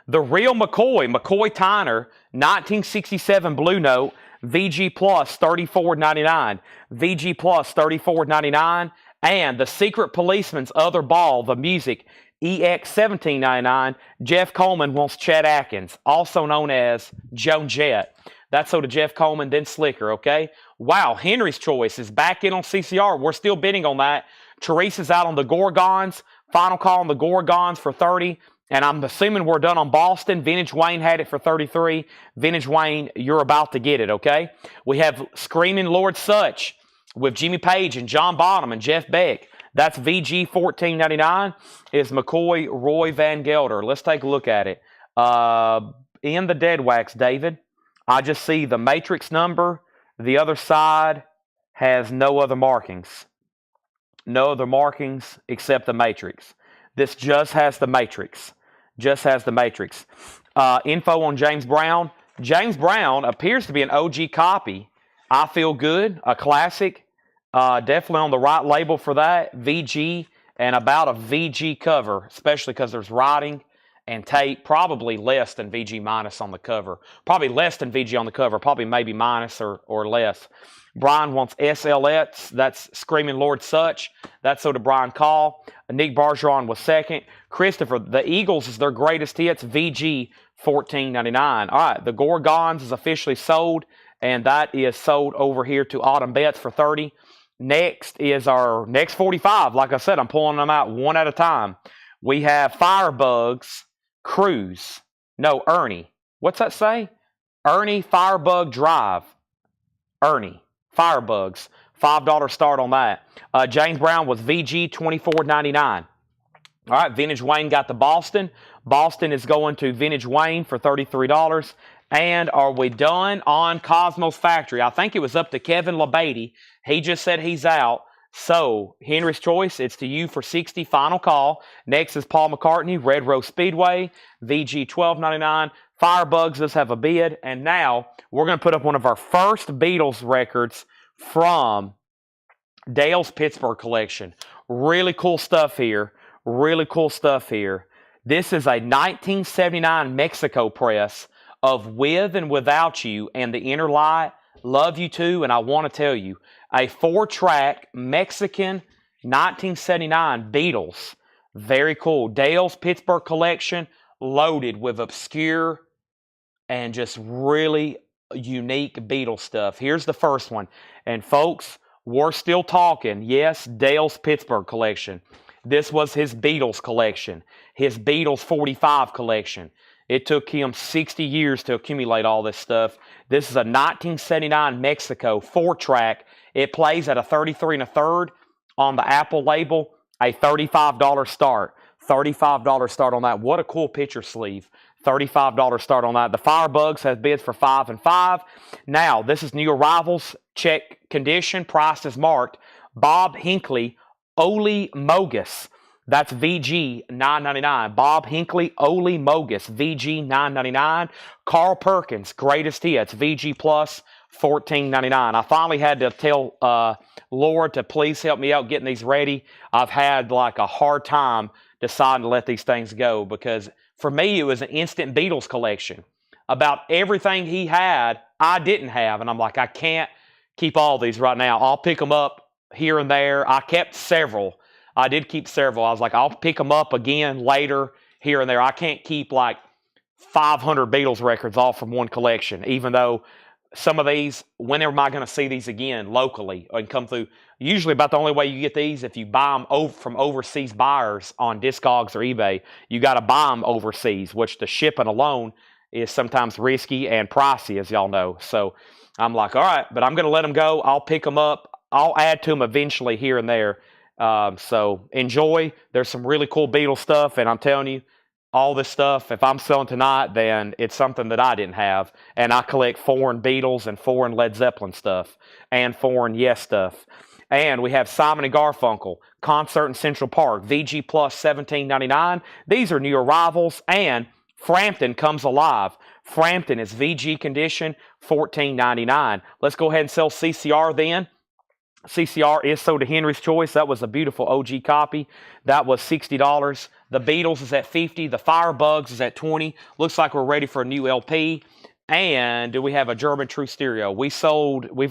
The Real McCoy Tyner, 1967 Blue Note, VG Plus, $34.99. VG Plus, $34.99. And The Secret Policeman's Other Ball, the music, EX $17.99. Jeff Coleman wants Chet Atkins, also known as Joan Jett. That's so to Jeff Coleman, then Slicker, okay? Wow, Henry's Choice is back in on CCR. We're still bidding on that. Teresa's out on the Gorgons. Final call on the Gorgons for 30. And I'm assuming we're done on Boston. Vintage Wayne had it for 33. Vintage Wayne, you're about to get it, okay? We have Screaming Lord Such with Jimmy Page and John Bonham and Jeff Beck. That's VG $14.99. Is McCoy Roy Van Gelder. Let's take a look at it. In the dead wax, David, I just see the matrix number. The other side has no other markings. No other markings except the matrix. This just has the matrix. Just has the matrix. Info on James Brown. James Brown appears to be an OG copy. I Feel Good, a classic. Definitely on the right label for that. VG and about a VG cover, especially because there's writing and tape. Probably less than VG minus on the cover. Probably less than VG on the cover. Probably maybe minus or less. Brian wants SLX. That's Screaming Lord Such. That's so to Brian Call. Nick Bargeron was second. Christopher, the Eagles is their greatest hits. VG $14.99. All right, the Gorgons is officially sold, and that is sold over here to Autumn Betts for 30. Next is our next 45. Like I said, I'm pulling them out one at a time. We have Firebugs, Cruise. No, Ernie. What's that say? Ernie Firebug Drive. Ernie. Firebugs. $5 start on that. James Brown was VG $24.99. All right, Vintage Wayne got the Boston. Boston is going to Vintage Wayne for $33. And are we done on Cosmos Factory? I think it was up to Kevin LeBady. He just said he's out. So, Henry's Choice, it's to you for 60. Final call. Next is Paul McCartney, Red Rose Speedway, VG $12.99. Firebugs, let's have a bid. And now, we're going to put up one of our first Beatles records from Dale's Pittsburgh collection. Really cool stuff here. Really cool stuff here. This is a 1979 Mexico press of With and Without You and The Inner Light, Love You Too, and I Want to Tell You. A 4-track Mexican 1979 Beatles. Very cool. Dale's Pittsburgh collection, loaded with obscure and just really unique Beatles stuff. Here's the first one. And folks, we're still talking. Yes, Dale's Pittsburgh collection. This was his Beatles collection. His Beatles 45 collection. It took him 60 years to accumulate all this stuff. This is a 1979 Mexico 4-track. It plays at a 33 1/3 on the Apple label. A $35 start. $35 start on that. What a cool picture sleeve. $35 start on that. The Firebugs has bids for 5 and 5. Now, this is new arrivals. Check condition. Price is marked. Bob Hinckley, Oli Mogus. That's VG $9.99. Bob Hinckley, Oli Mogus, VG $9.99. Carl Perkins, Greatest Hits, VG Plus $14.99. I finally had to tell Laura to please help me out getting these ready. I've had like a hard time deciding to let these things go because for me it was an instant Beatles collection. About everything he had, I didn't have. And I'm like, I can't keep all these right now. I'll pick them up here and there. I kept several. I did keep several. I was like, I'll pick them up again later, here and there. I can't keep like 500 Beatles records all from one collection, even though some of these, when am I going to see these again locally and come through? Usually about the only way you get these, if you buy them from overseas buyers on Discogs or eBay, you got to buy them overseas, which the shipping alone is sometimes risky and pricey, as y'all know. So I'm like, all right, but I'm going to let them go. I'll pick them up. I'll add to them eventually here and there. So enjoy. There's some really cool Beatles stuff, and I'm telling you, all this stuff, if I'm selling tonight, then it's something that I didn't have. And I collect foreign Beatles and foreign Led Zeppelin stuff and foreign Yes stuff. And we have Simon & Garfunkel, Concert in Central Park, VG Plus $17.99. These are new arrivals. And Frampton Comes Alive. Frampton is VG condition, $14.99. Let's go ahead and sell CCR then. CCR is sold to Henry's Choice. That was a beautiful OG copy. That was $60. The Beatles is at $50. The Firebugs is at $20. Looks like we're ready for a new LP. And do we have a German True Stereo? We've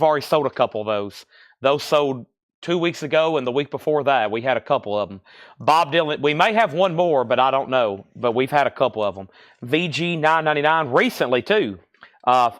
already sold a couple of those. Those sold 2 weeks ago, and the week before that, we had a couple of them. Bob Dylan, we may have one more, but I don't know. But we've had a couple of them. VG $9.99 recently, too.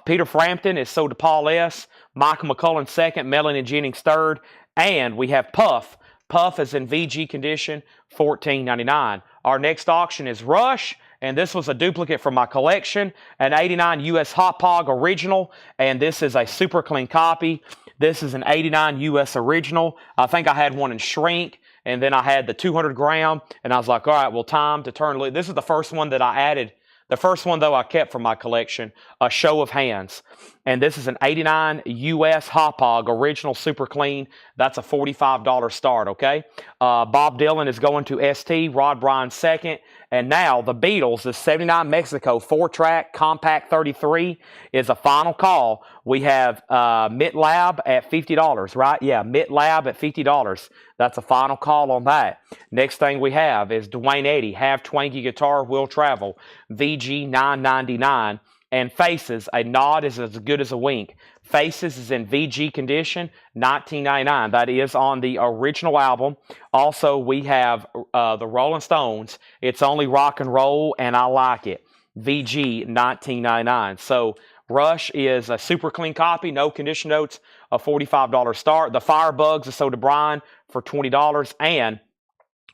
Peter Frampton is sold to Paul S. Michael McCullen second, Melanie Jennings third, and we have Puff. Puff is in VG condition, $14.99. Our next auction is Rush, and this was a duplicate from my collection, an '89 US Hot Pog original, and this is a super clean copy. This is an '89 US original. I think I had one in shrink, and then I had the 200 gram, and I was like, all right, well, time to turn loose. This is the first one that I added. The first one, though, I kept from my collection, A Show of Hands. And this is an '89 US Hot Pog, original, super clean. That's a $45 start, okay? Bob Dylan is going to ST, Rod Bryan second. And now the Beatles, the '79 Mexico 4-track Compact 33 is a final call. We have Mitt Lab at $50, right? Yeah, Mitt Lab at $50. That's a final call on that. Next thing we have is Dwayne Eddy, Have Twanky Guitar Will Travel, VG $9.99. And Faces, A Nod is as good as a wink. Faces is in VG condition, $19.99. That is on the original album. Also, we have the Rolling Stones, It's Only Rock and Roll, and I Like It. VG, $19.99. So Rush is a super clean copy, no condition notes, a $45 start. The Firebugs is sold to Brian for $20. And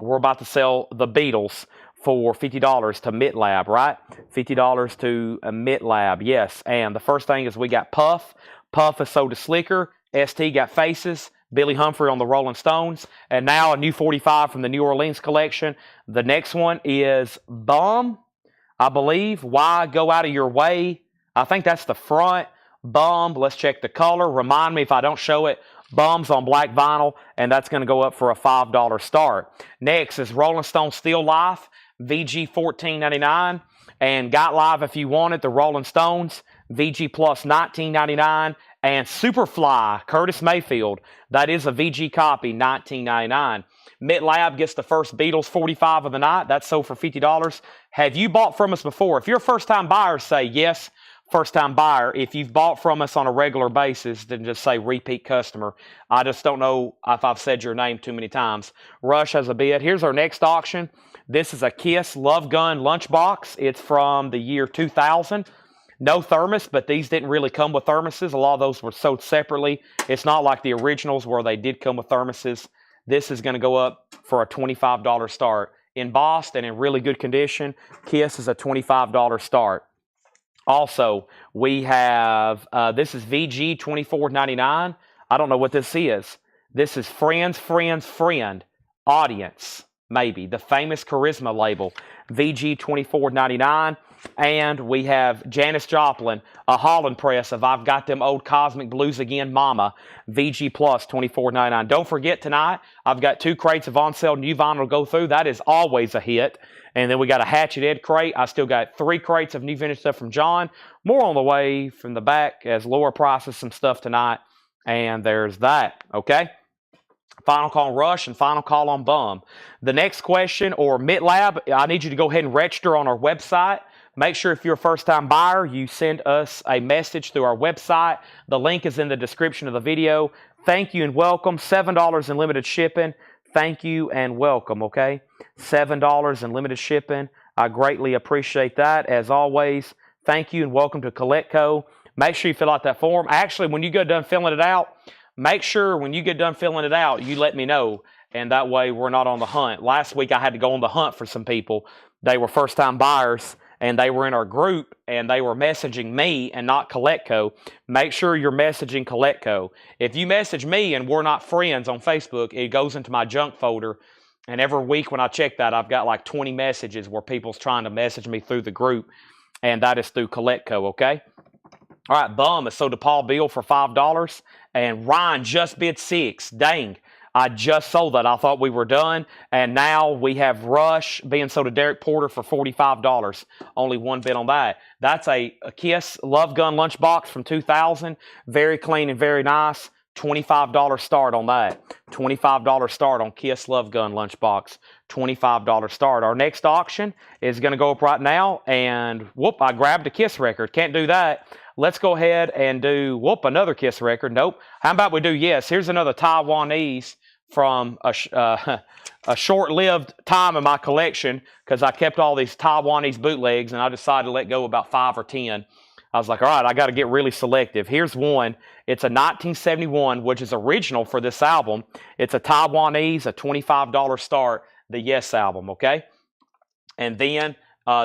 we're about to sell the Beatles for $50 to Mitt Lab, right? $50 to Mitt Lab, yes. And the first thing is we got Puff. Puff is sold to Slicker. ST got Faces. Billy Humphrey on the Rolling Stones. And now a new 45 from the New Orleans collection. The next one is Bum, I believe. Why Go Out of Your Way? I think that's the front. Bum, let's check the color. Remind me if I don't show it. Bum's on black vinyl, and that's going to go up for a $5 start. Next is Rolling Stone Still Life. VG $14.99, and Got Live If You Want It, the Rolling Stones, VG Plus $19.99, and Superfly, Curtis Mayfield, that is a VG copy, $19.99. Mitt Lab gets the first Beatles 45 of the night, that's sold for $50. Have you bought from us before? If you're a first-time buyer, say yes, first-time buyer. If you've bought from us on a regular basis, then just say repeat customer. I just don't know if I've said your name too many times. Rush has a bid. Here's our next auction. This is a Kiss Love Gun lunchbox. It's from the year 2000. No thermos, but these didn't really come with thermoses. A lot of those were sold separately. It's not like the originals where they did come with thermoses. This is going to go up for a $25 start. Embossed and in really good condition, Kiss is a $25 start. Also, we have, this is VG $24.99. I don't know what this is. This is Friends, Friends, Friend, Audience. Maybe, the famous Charisma label, VG $24.99. And we have Janis Joplin, a Holland press of I've Got Them Old Cosmic Blues Again Mama, VG Plus $24.99. Don't forget tonight, I've got 2 crates of on sale new vinyl to go through. That is always a hit. And then we got a Hatchet Ed crate. I still got 3 crates of new vintage stuff from John. More on the way from the back as lower prices, some stuff tonight. And there's that, okay? Final call on Rush and final call on Bum. The next question, or Mitt Lab, I need you to go ahead and register on our website. Make sure if you're a first-time buyer, you send us a message through our website. The link is in the description of the video. Thank you and welcome. $7 in limited shipping. Thank you and welcome, okay? $7 in limited shipping. I greatly appreciate that. As always, thank you and welcome to CollectCo. Make sure you fill out that form. Actually, when you get done filling it out, make sure when you get done filling it out, you let me know. And that way we're not on the hunt. Last week I had to go on the hunt for some people. They were first-time buyers, and they were in our group, and they were messaging me and not CollectCo. Make sure you're messaging CollectCo. If you message me and we're not friends on Facebook, it goes into my junk folder. And every week when I check that, I've got like 20 messages where people's trying to message me through the group, and that is through CollectCo, okay? All right, Bum has sold to Paul Beal for $5, and Ryan just bid $6. Dang, I just sold that. I thought we were done, and now we have Rush being sold to Derek Porter for $45. Only one bid on that. That's a Kiss Love Gun lunchbox from 2000. Very clean and very nice. $25 start on that. $25 start on Kiss Love Gun lunchbox. $25 start. Our next auction is going to go up right now, and whoop, I grabbed a Kiss record. Can't do that. Let's go ahead and do, whoop, another Kiss record. Nope. How about we do, yes, here's another Taiwanese from a short-lived time in my collection, because I kept all these Taiwanese bootlegs, and I decided to let go about 5 or 10. I was like, all right, I got to get really selective. Here's one. It's a 1971, which is original for this album. It's a Taiwanese, a $25 start, the Yes album, okay? And then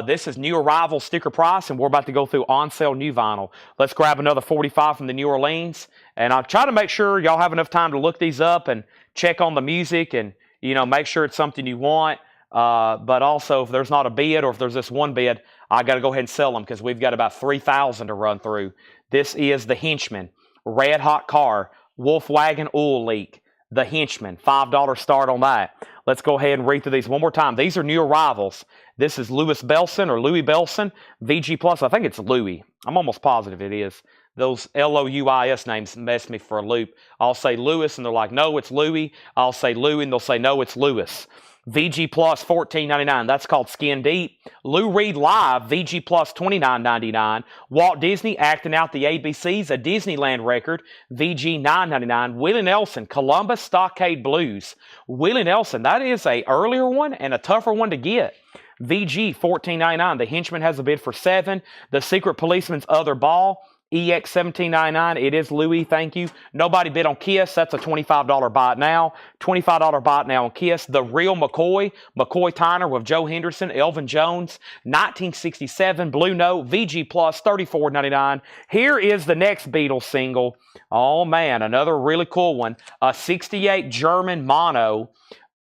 this is New Arrival sticker price, and we're about to go through on sale new vinyl. Let's grab another 45 from the New Orleans, and I'll try to make sure y'all have enough time to look these up and check on the music and, you know, make sure it's something you want. But also, if there's not a bid or if there's this one bid, I got to go ahead and sell them because we've got about 3,000 to run through. This is the Henchman, Red Hot Car, Wolfwagon Oil Leak, the Henchman, $5 start on that. Let's go ahead and read through these one more time. These are new arrivals. This is Louis Belson or Louis Belson, VG Plus. I think it's Louis. I'm almost positive it is. Those L-O-U-I-S names mess me for a loop. I'll say Louis, and they're like, no, it's Louis. I'll say Louis, and they'll say, no, it's Louis. VG Plus $14.99. That's called Skin Deep. Lou Reed Live, VG Plus $29.99. Walt Disney Acting Out the ABCs, a Disneyland record, VG $9.99. Willie Nelson, Columbus Stockade Blues. Willie Nelson, that is a earlier one and a tougher one to get. VG $14.99. The Henchman has a bid for $7. The Secret Policeman's Other Ball, EX $17.99. It is Louis, thank you. Nobody bid on Kiss. That's a $25 buy it now. $25 buy it now on Kiss. The Real McCoy, McCoy Tyner with Joe Henderson, Elvin Jones, 1967 Blue Note, VG Plus $34.99. Here is the next Beatles single. Oh man, another really cool one. A 68 German mono.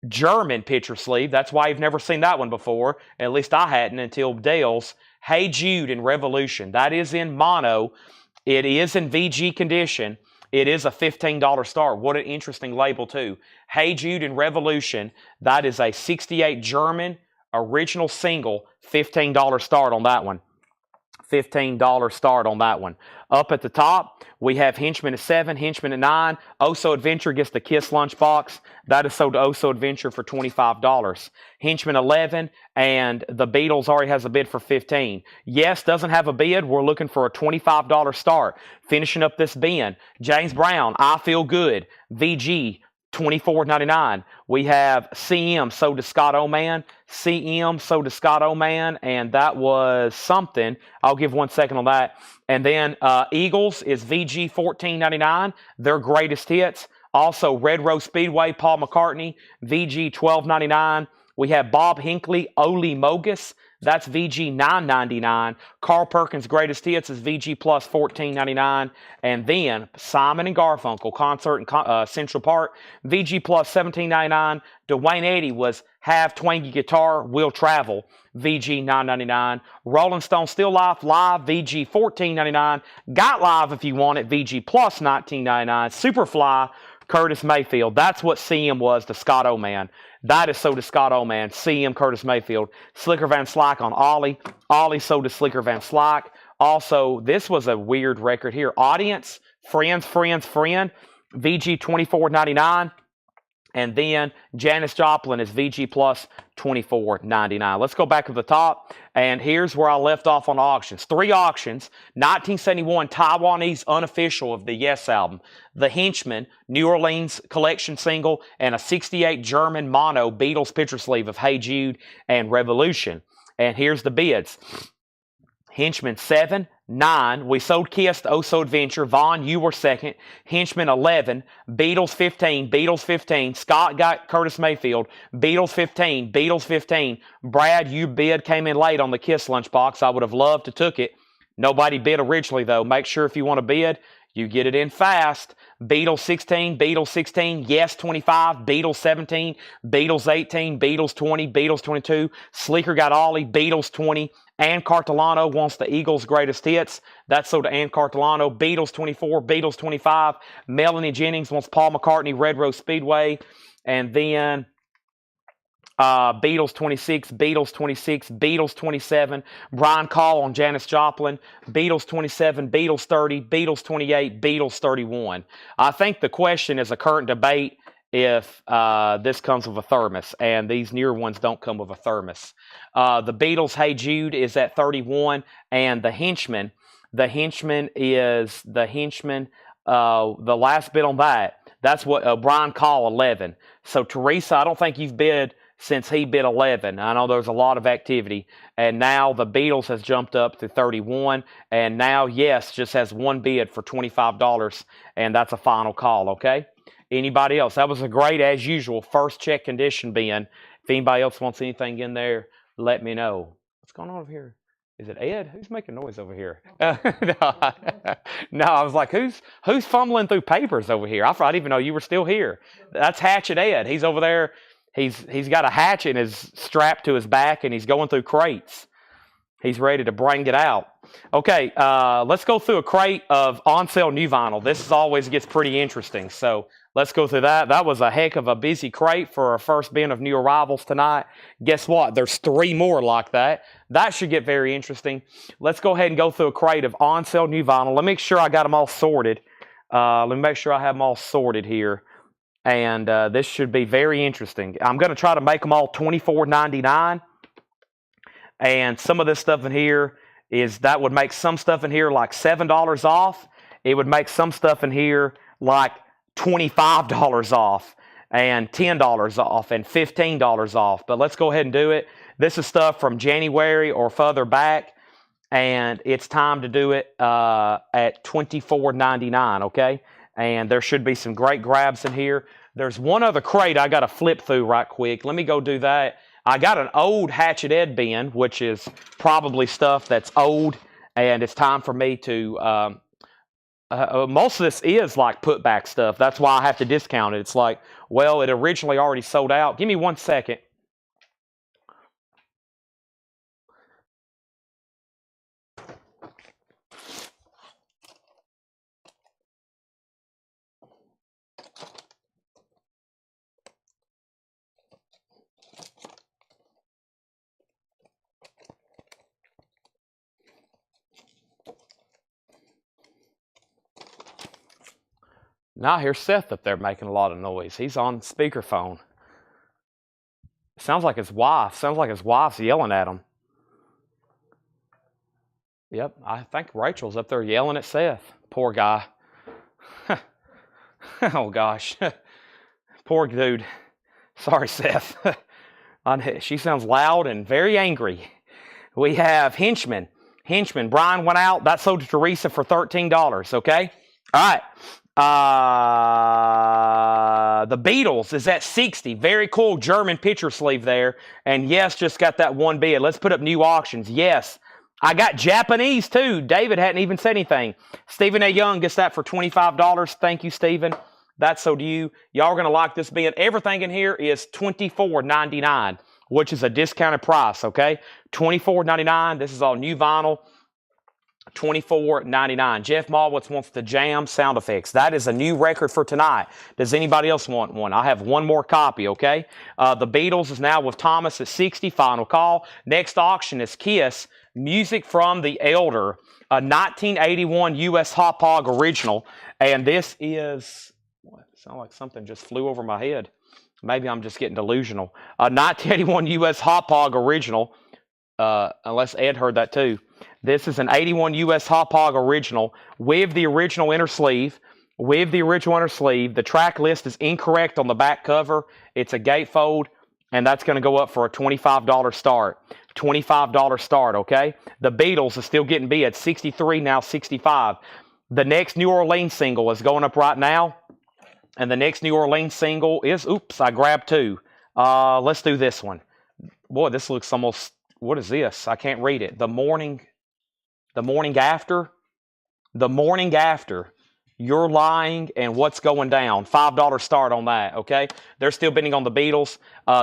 German picture sleeve. That's why you've never seen that one before. At least I hadn't until Dale's. Hey Jude in Revolution. That is in mono. It is in VG condition. It is a $15 start. What an interesting label too. Hey Jude in Revolution. That is a 68 German original single. $15 start on that one. $15 start on that one. Up at the top, we have Henchman at 7, Henchman at 9. Oso Adventure gets the Kiss lunchbox. That is sold to Oso Adventure for $25. Henchman 11, and the Beatles already has a bid for 15. Yes, doesn't have a bid. We're looking for a $25 start. Finishing up this bin, James Brown, I Feel Good, VG, $24.99. We have CM sold to Scott Oman. CM sold to Scott Oman, and that was something. I'll give 1 second on that. And then Eagles is VG $14.99. Their greatest hits. Also Red Rose Speedway, Paul McCartney, VG $12.99. We have Bob Hinckley, Oli Mogus. That's VG $9.99. Carl Perkins' greatest hits is VG Plus $14.99. And then Simon and Garfunkel concert in Central Park, VG Plus $17.99. Dwayne Eddy was Have Twangy Guitar, Will Travel, VG $9.99. Rolling Stone Still Life Live, VG $14.99. Got Live if you want it, VG Plus $19.99. Superfly, Curtis Mayfield. That's what CM was to Scott Oman. That is sold to Scott Oman. CM Curtis Mayfield. Slicker Van Slyke on Ollie. Ollie sold to Slicker Van Slyke. Also, this was a weird record here. Audience, Friends, Friend. VG $24.99. And then Janis Joplin is VG Plus $24.99. Let's go back to the top. And here's where I left off on auctions. 3 auctions. 1971 Taiwanese unofficial of the Yes album. The Henchman, New Orleans collection single. And a 68 German mono Beatles picture sleeve of Hey Jude and Revolution. And here's the bids. Henchman 7, 9. We sold Kiss to Oh So Adventure. Vaughn, you were second. Henchman 11. Beatles 15. Beatles 15. Scott got Curtis Mayfield. Beatles 15. Beatles 15. Brad, you bid came in late on the Kiss lunchbox. I would have loved to took it. Nobody bid originally though. Make sure if you want to bid, you get it in fast. Beatles 16, Beatles 16, Yes 25, Beatles 17, Beatles 18, Beatles 20, Beatles 22. Sleeker got Ollie, Beatles 20. Ann Cartolano wants the Eagles' greatest hits. That's so to Ann Cartolano. Beatles 24, Beatles 25. Melanie Jennings wants Paul McCartney, Red Rose Speedway. And then Beatles 26, Beatles 26, Beatles 27, Brian Call on Janis Joplin, Beatles 27, Beatles 30, Beatles 28, Beatles 31. I think the question is a current debate if this comes with a thermos, and these newer ones don't come with a thermos. The Beatles' Hey Jude is at 31, and the Henchman is the last bid on that. That's what Brian Call 11. So Teresa, I don't think you've bid since he bid 11. I know there's a lot of activity. And now the Beatles has jumped up to 31. And now Yes just has one bid for $25. And that's a final call, okay? Anybody else? That was a great, as usual, first check condition bin. If anybody else wants anything in there, let me know. What's going on over here? Is it Ed? Who's making noise over here? No, I was like, who's fumbling through papers over here? I didn't even know you were still here. That's Hatchet Ed. He's over there. He's got a hatchet strapped to his back, and he's going through crates. He's ready to bring it out. Okay, let's go through a crate of on-sale new vinyl. This always gets pretty interesting, so let's go through that. That was a heck of a busy crate for our first bin of new arrivals tonight. Guess what? There's 3 more like that. That should get very interesting. Let's go ahead and go through a crate of on-sale new vinyl. Let me make sure I got them all sorted. Let me make sure I have them all sorted here. And this should be very interesting. I'm going to try to make them all $24.99. And some of this stuff in here that would make some stuff in here like $7 off. It would make some stuff in here like $25 off and $10 off and $15 off. But let's go ahead and do it. This is stuff from January or further back. And it's time to do it at $24.99, okay? And there should be some great grabs in here. There's one other crate I got to flip through right quick. Let me go do that. I got an old Hatchet Ed bin, which is probably stuff that's old, and it's time for me to... most of this is like put back stuff. That's why I have to discount it. It's like, well, it originally already sold out. Give me 1 second. Now here's Seth up there making a lot of noise. He's on speakerphone. Sounds like his wife. Sounds like his wife's yelling at him. Yep, I think Rachel's up there yelling at Seth. Poor guy. Oh, gosh. Poor dude. Sorry, Seth. She sounds loud and very angry. We have Henchman. Brian went out. That sold to Teresa for $13, okay? All right. The Beatles is at 60. Very cool German picture sleeve there. And Yes just got that one bid. Let's put up new auctions. Yes. I got Japanese too. David hadn't even said anything. Stephen A. Young gets that for $25. Thank you, Stephen. That's so to you. Y'all are going to like this bid. Everything in here is $24.99, which is a discounted price, okay? $24.99. This is all new vinyl. $24.99. Jeff Malwitz wants the Jam sound effects. That is a new record for tonight. Does anybody else want one? I have one more copy, okay? The Beatles is now with Thomas at 60. Final call. Next auction is Kiss. Music from the Elder. A 1981 U.S. Hop Hog original. And this is... What? It sounds like something just flew over my head. Maybe I'm just getting delusional. A 1981 U.S. Hop Hog original. Unless Ed heard that too. This is an 81 U.S. Hop Hog original with the original inner sleeve. The track list is incorrect on the back cover. It's a gatefold. and that's going to go up for a $25 start. $25 start, okay? The Beatles is still getting bid, 63 now 65. The next New Orleans single is going up right now, and the next New Orleans single is, oops, I grabbed two. Let's do this one. Boy, this looks almost, what is this? I can't read it. The morning after. The morning after. You're lying and what's going down. $5 start on that, okay? They're still bidding on the Beatles.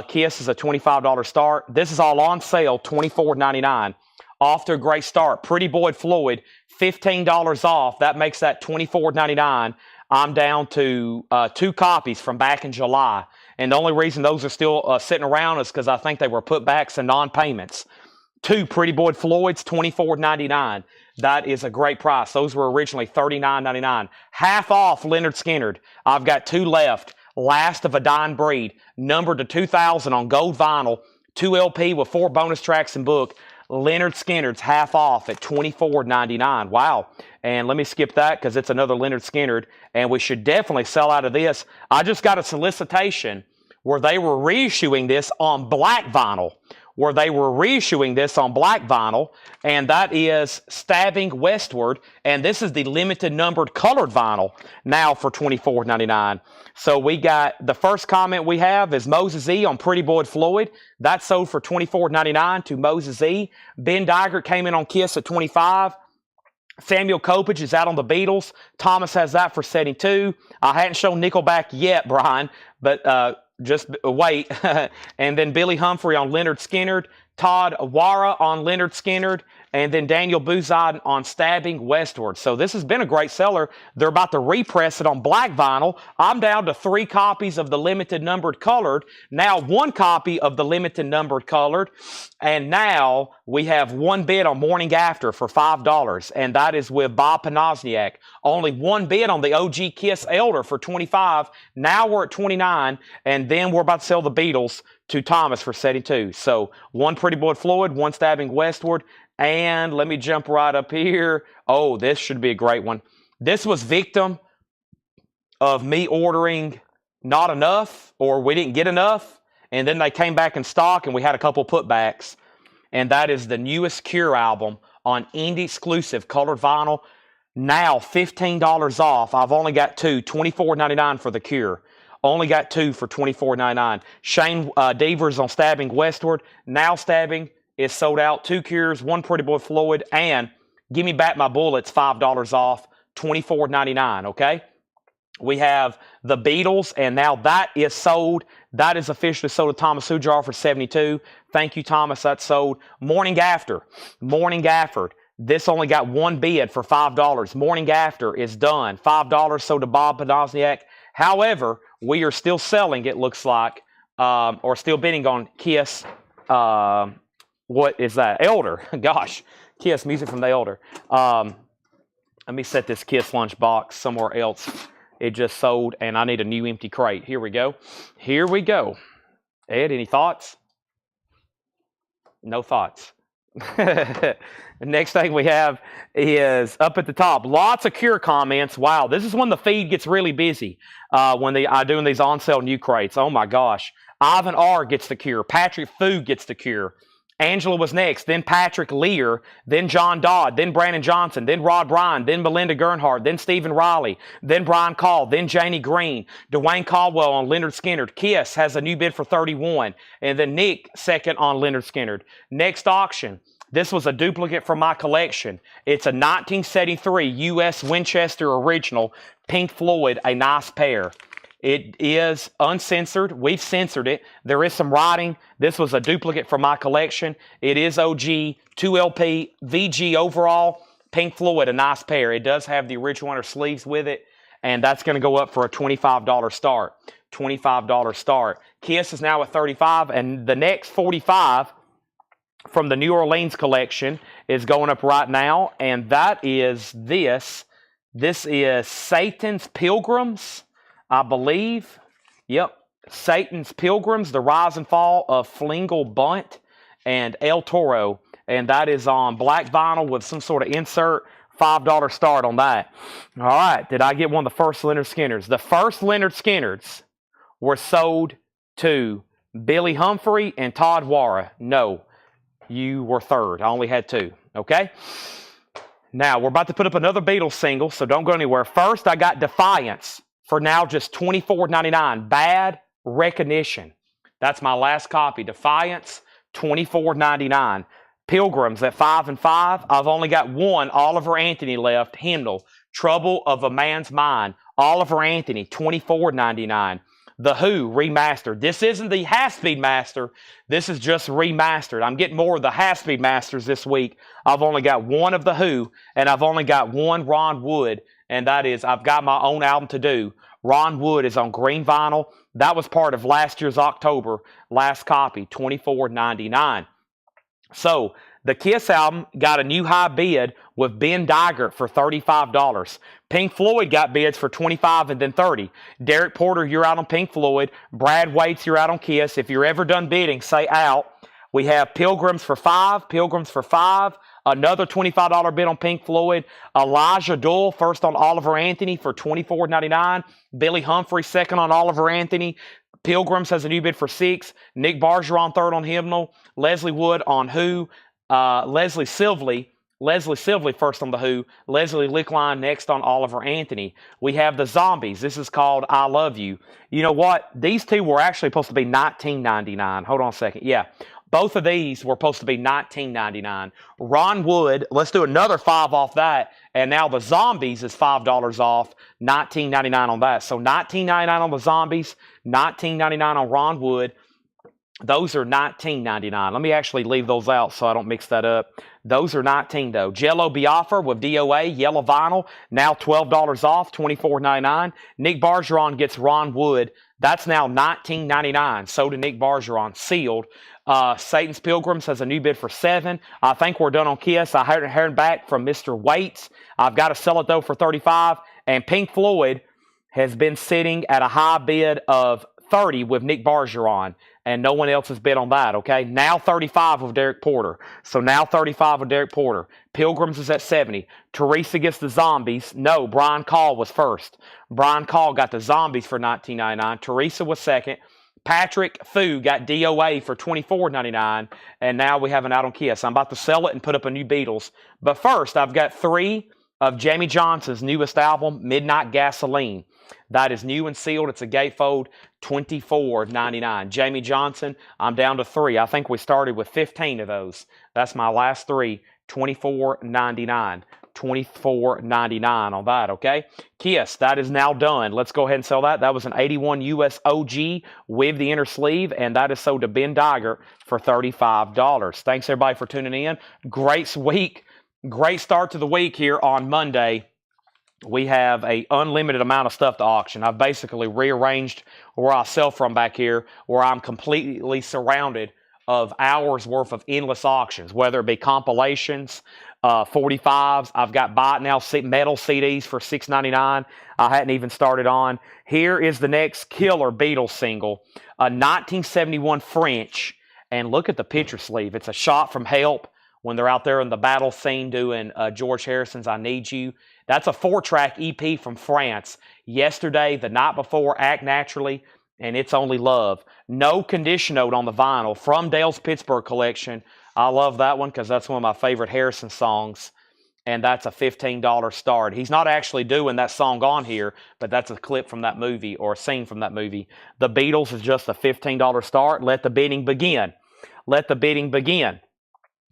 Kiss is a $25 start. This is all on sale, $24.99. Off to a great start. Pretty Boy Floyd, $15 off. That makes that $24.99. I'm down to 2 copies from back in July. And the only reason those are still sitting around is because I think they were put back some non-payments. 2 Pretty Boy Floyds, $24.99. That is a great price. Those were originally $39.99. Half off Leonard Skinner. I've got 2 left. Last of a Dying Breed. Numbered to 2000 on gold vinyl. 2 LP with 4 bonus tracks and book. Leonard Skinner's half off at $24.99. Wow. And let me skip that because it's another Leonard Skinner. And we should definitely sell out of this. I just got a solicitation where they were reissuing this on black vinyl. And that is Stabbing Westward, and this is the limited numbered colored vinyl now for $24.99. So we got, the first comment we have is Moses E on Pretty Boy Floyd. That sold for $24.99 to Moses E. Ben Digert came in on Kiss at $25. Samuel Kopich is out on the Beatles. Thomas has that for $72. I hadn't shown Nickelback yet, Brian, but just wait. And then Billy Humphrey on Leonard Skinner, Todd Awara on Leonard Skinner, and then Daniel Buzard on Stabbing Westward. So this has been a great seller. They're about to repress it on black vinyl. I'm down to 3 copies of the limited numbered colored. Now 1 copy of the limited numbered colored. And now we have 1 bid on Morning After for $5. And that is with Bob Panasniak. Only 1 bid on the OG Kiss Elder for $25. Now we're at $29. And then we're about to sell the Beatles to Thomas for $72. So 1 Pretty Boy Floyd, 1 Stabbing Westward. And let me jump right up here. Oh, this should be a great one. This was victim of me ordering not enough, or we didn't get enough. And then they came back in stock and we had a couple putbacks. And that is the newest Cure album on indie exclusive colored vinyl. Now $15 off. I've only got 2, $24.99 for the Cure. Only got 2 for $24.99. Shane Devers on Stabbing Westward. Now Stabbing is sold out. 2 Cures, 1 Pretty Boy Floyd, and Give Me Back My Bullets, $5 off, $24.99, okay? We have the Beatles, and now that is sold. That is officially sold to Thomas Hujar for $72. Thank you, Thomas. That's sold. Morning After. This only got 1 bid for $5. Morning After is done. $5 sold to Bob Panasniak. However, we are still selling, it looks like, or still bidding on Kiss. What is that? Elder. Gosh. Kiss, music from the Elder. Let me set this Kiss lunchbox somewhere else. It just sold, and I need a new empty crate. Here we go. Ed, any thoughts? No thoughts. The next thing we have is up at the top. Lots of Cure comments. Wow, this is when the feed gets really busy. When I'm doing these on-sale new crates. Oh, my gosh. Ivan R. gets the Cure. Patrick Fu gets the Cure. Angela was next, then Patrick Lear, then John Dodd, then Brandon Johnson, then Rod Bryan, then Melinda Gernhardt, then Stephen Riley, then Brian Call, then Janie Green, Dwayne Caldwell on Leonard Skinner. Kiss has a new bid for $31, and then Nick second on Leonard Skinner. Next auction. This was a duplicate from my collection. It's a 1973 U.S. Winchester original, Pink Floyd, a nice pair. It is uncensored. We've censored it. There is some writing. This was a duplicate from my collection. It is OG, 2 LP, VG overall. Pink Floyd, a nice pair. It does have the original inner sleeves with it, and that's going to go up for a $25 start. $25 start. Kiss is now at $35, and the next 45 from the New Orleans collection is going up right now, and that is this. This is Satan's Pilgrims, I believe. Yep. Satan's Pilgrims, The Rise and Fall of Flingle Bunt and El Toro. And that is on black vinyl with some sort of insert. $5 start on that. All right. Did I get one of the first Leonard Skinners? The first Leonard Skinners were sold to Billy Humphrey, and Todd Wara. No, you were third. I only had 2. Okay? Now, we're about to put up another Beatles single, so don't go anywhere. First, I got Defiance for now just $24.99. Bad Recognition. That's my last copy. Defiance, $24.99. Pilgrims at 5 and 5. I've only got one Oliver Anthony left. Hymnal, Trouble of a Man's Mind. Oliver Anthony, $24.99. The Who remastered. This isn't the half-speed master. This is just remastered. I'm getting more of the half-speed masters this week. I've only got one of The Who, and I've only got one Ron Wood, and that is I've got my own album to do. Ron Wood is on green vinyl. That was part of last year's October. Last copy, $24.99. So, the Kiss album got a new high bid with Ben Digert for $35. Pink Floyd got bids for $25 and then $30. Derek Porter, you're out on Pink Floyd. Brad Waits, you're out on Kiss. If you're ever done bidding, say out. We have Pilgrims for $5. Pilgrims for $5. Another $25 bid on Pink Floyd. Elijah Dull, first on Oliver Anthony for $24.99. Billy Humphrey, second on Oliver Anthony. Pilgrims has a new bid for $6. Nick Bergeron, third on Hymnal. Leslie Wood on Who. Leslie Sivley first on The Who. Leslie Lickline next on Oliver Anthony. We have the Zombies. This is called I Love You. You know what? These two were actually supposed to be $19.99. Hold on a second. Yeah. Both of these were supposed to be $19.99. Ron Wood, let's do another $5 off that. And now the Zombies is $5 off, $19.99 on that. So $19.99 on the Zombies, $19.99 on Ron Wood. Those are $19.99. Let me actually leave those out so I don't mix that up. Those are $19 though. Jello Biafra with DOA, yellow vinyl, now $12 off, $24.99. Nick Bergeron gets Ron Wood. That's now $19.99. So did Nick Bergeron, sealed. Satan's Pilgrims has a new bid for $7. I think we're done on Kiss. I heard back from Mr. Waits. I've got to sell it though for $35. And Pink Floyd has been sitting at a high bid of $30 with Nick Bergeron, and no one else has bid on that, okay? Now $35 with Derek Porter. So now $35 with Derek Porter. Pilgrims is at $70. Teresa gets the Zombies. No, Brian Call was first. Brian Call got the Zombies for $19.99. Teresa was second. Patrick Fu got DOA for $24.99, and now we have an out on Kiss. I'm about to sell it and put up a new Beatles. But first, I've got 3 of Jamie Johnson's newest album, Midnight Gasoline. That is new and sealed. It's a gatefold, $24.99. Jamie Johnson, I'm down to 3. I think we started with 15 of those. That's my last 3, $24.99. $24.99 on that, okay? Kiss, that is now done. Let's go ahead and sell that. That was an 81 US OG with the inner sleeve, and that is sold to Ben Digert for $35. Thanks, everybody, for tuning in. Great week. Great start to the week here on Monday. We have an unlimited amount of stuff to auction. I've basically rearranged where I sell from back here, where I'm completely surrounded of hours worth of endless auctions, whether it be compilations, 45s. I've got buy it now metal CDs for $6.99. I hadn't even started on. Here is the next killer Beatles single, a 1971 French. And look at the picture sleeve. It's a shot from Help when they're out there in the battle scene doing George Harrison's I Need You. That's a 4-track EP from France. Yesterday, the night before, Act Naturally, and It's Only Love. No condition note on the vinyl from Dale's Pittsburgh collection. I love that one because that's one of my favorite Harrison songs, and that's a $15 start. He's not actually doing that song on here, but that's a clip from that movie or a scene from that movie. The Beatles is just a $15 start. Let the bidding begin. Let the bidding begin.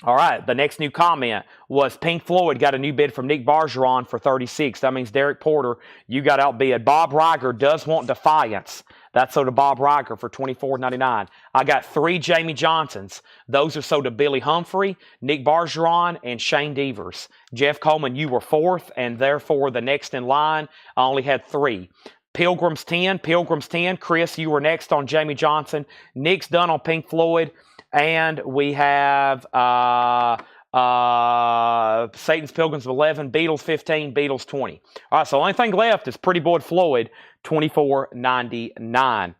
All right, the next new comment was Pink Floyd got a new bid from Nick Bergeron for $36. That means Derek Porter, you got outbid. Bob Riger does want Defiance. That's sold to Bob Riger for $24.99. I got 3 Jamie Johnsons. Those are sold to Billy Humphrey, Nick Bergeron, and Shane Devers. Jeff Coleman, you were 4th, and therefore the next in line, I only had 3. Pilgrims 10. Chris, you were next on Jamie Johnson. Nick's done on Pink Floyd. And we have Satan's Pilgrims 11, Beatles 15, Beatles 20. All right, so the only thing left is Pretty Boy Floyd, $24.99.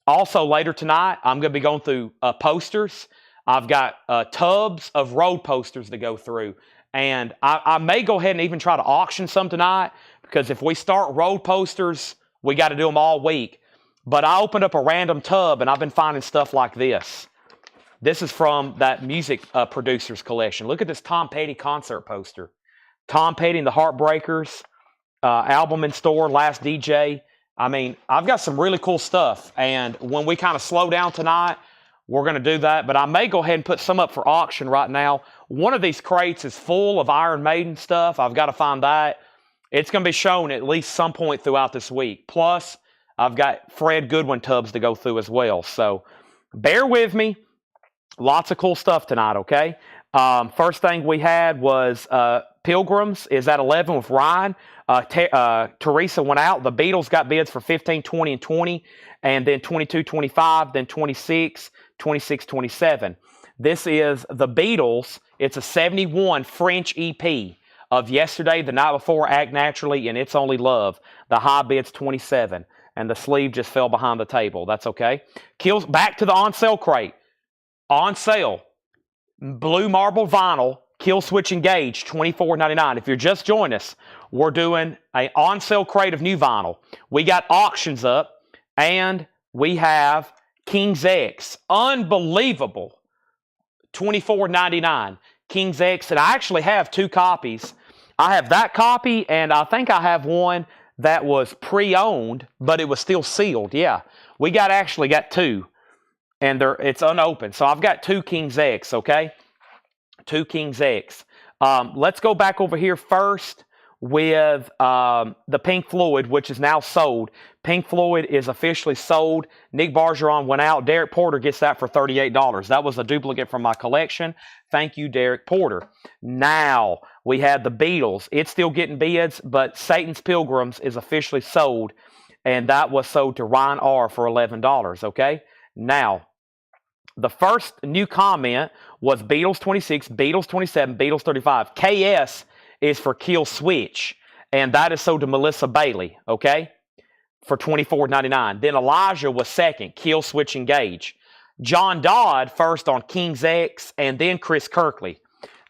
Also, later tonight, I'm going to be going through posters. I've got tubs of road posters to go through. And I may go ahead and even try to auction some tonight, because if we start road posters, we got to do them all week. But I opened up a random tub, and I've been finding stuff like this. This is from that music producers collection. Look at this Tom Petty concert poster. Tom Petty and the Heartbreakers, album in store, Last DJ. I mean, I've got some really cool stuff. And when we kind of slow down tonight, we're going to do that. But I may go ahead and put some up for auction right now. One of these crates is full of Iron Maiden stuff. I've got to find that. It's going to be shown at least some point throughout this week. Plus, I've got Fred Goodwin tubs to go through as well. So bear with me. Lots of cool stuff tonight, okay? First thing we had was Pilgrims is at 11 with Ryan. Teresa went out. The Beatles got bids for 15, 20, and 20, and then 22, 25, then 26, 26, 27. This is the Beatles. It's a 71 French EP of Yesterday, The Night Before, Act Naturally, and It's Only Love. The high bid's 27, and the sleeve just fell behind the table. That's okay. Back to the on-sale crate. On sale, blue marble vinyl, Kill Switch Engage, $24.99. If you're just joining us, we're doing an on-sale crate of new vinyl. We got auctions up, and we have King's X. Unbelievable. $24.99. King's X, and I actually have 2 copies. I have that copy, and I think I have one that was pre-owned, but it was still sealed. Yeah, we actually got 2. And it's unopened. So I've got 2 King's X, okay? 2 King's X. Let's go back over here first with the Pink Floyd, which is now sold. Pink Floyd is officially sold. Nick Bargeron went out. Derek Porter gets that for $38. That was a duplicate from my collection. Thank you, Derek Porter. Now, we had the Beatles. It's still getting bids, but Satan's Pilgrims is officially sold. And that was sold to Ryan R. for $11, okay? Now, the first new comment was Beatles 26, Beatles 27, Beatles 35. KS is for Kill Switch, and that is sold to Melissa Bailey, okay, for $24.99. Then Elijah was second, Kill Switch Engage. John Dodd first on King's X, and then Chris Kirkley.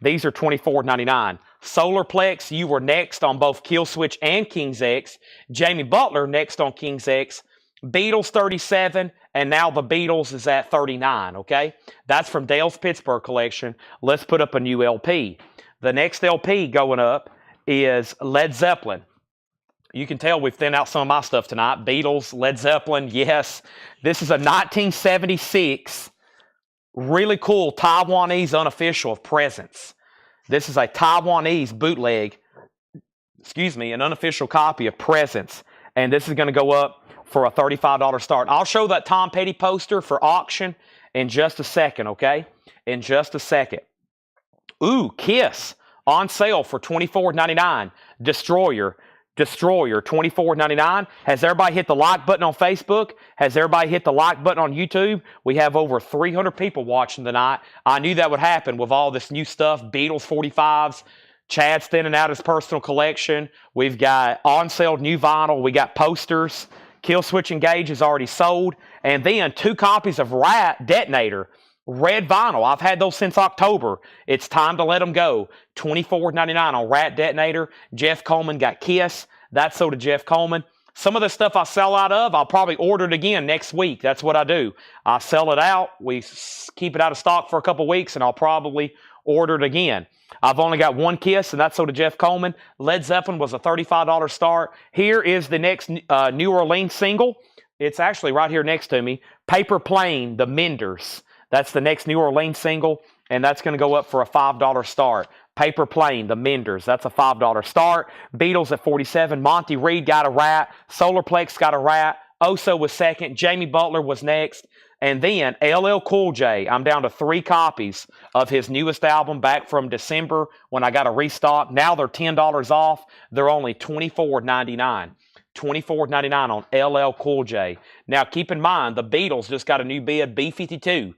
These are $24.99. Solarplex, you were next on both Kill Switch and King's X. Jamie Butler next on King's X. Beatles 37, and now the Beatles is at 39, okay? That's from Dale's Pittsburgh collection. Let's put up a new LP. The next LP going up is Led Zeppelin. You can tell we've thinned out some of my stuff tonight. Beatles, Led Zeppelin, yes. This is a 1976, really cool Taiwanese unofficial of Presence. This is a Taiwanese bootleg, an unofficial copy of Presence. And this is going to go up for a $35 start. I'll show that Tom Petty poster for auction in just a second, okay? In just a second. Ooh, Kiss on sale for $24.99. Destroyer, $24.99. Has everybody hit the like button on Facebook? Has everybody hit the like button on YouTube? We have over 300 people watching tonight. I knew that would happen with all this new stuff. Beatles 45s. Chad's thinning out his personal collection. We've got on sale new vinyl. We got posters. Kill Switch Engage is already sold. And then 2 copies of Rat Detonator. Red vinyl. I've had those since October. It's time to let them go. $24.99 on Rat Detonator. Jeff Coleman got Kiss. That's sold to Jeff Coleman. Some of the stuff I sell out of, I'll probably order it again next week. That's what I do. I sell it out. We keep it out of stock for a couple weeks, and I'll probably order it again. I've only got 1 Kiss, and that's sold to Jeff Coleman. Led Zeppelin was a $35 start. Here is the next New Orleans single. It's actually right here next to me. Paper Plane, The Menders. That's the next New Orleans single, and that's going to go up for a $5 start. Paper Plane, The Menders. That's a $5 start. Beatles at 47. Monty Reed got a Rat. Solarplex got a Rat. Oso was second. Jamie Butler was next. And then LL Cool J, I'm down to 3 copies of his newest album back from December when I got a restock. Now they're $10 off. They're only $24.99. $24.99 on LL Cool J. Now keep in mind, the Beatles just got a new bid, B-52.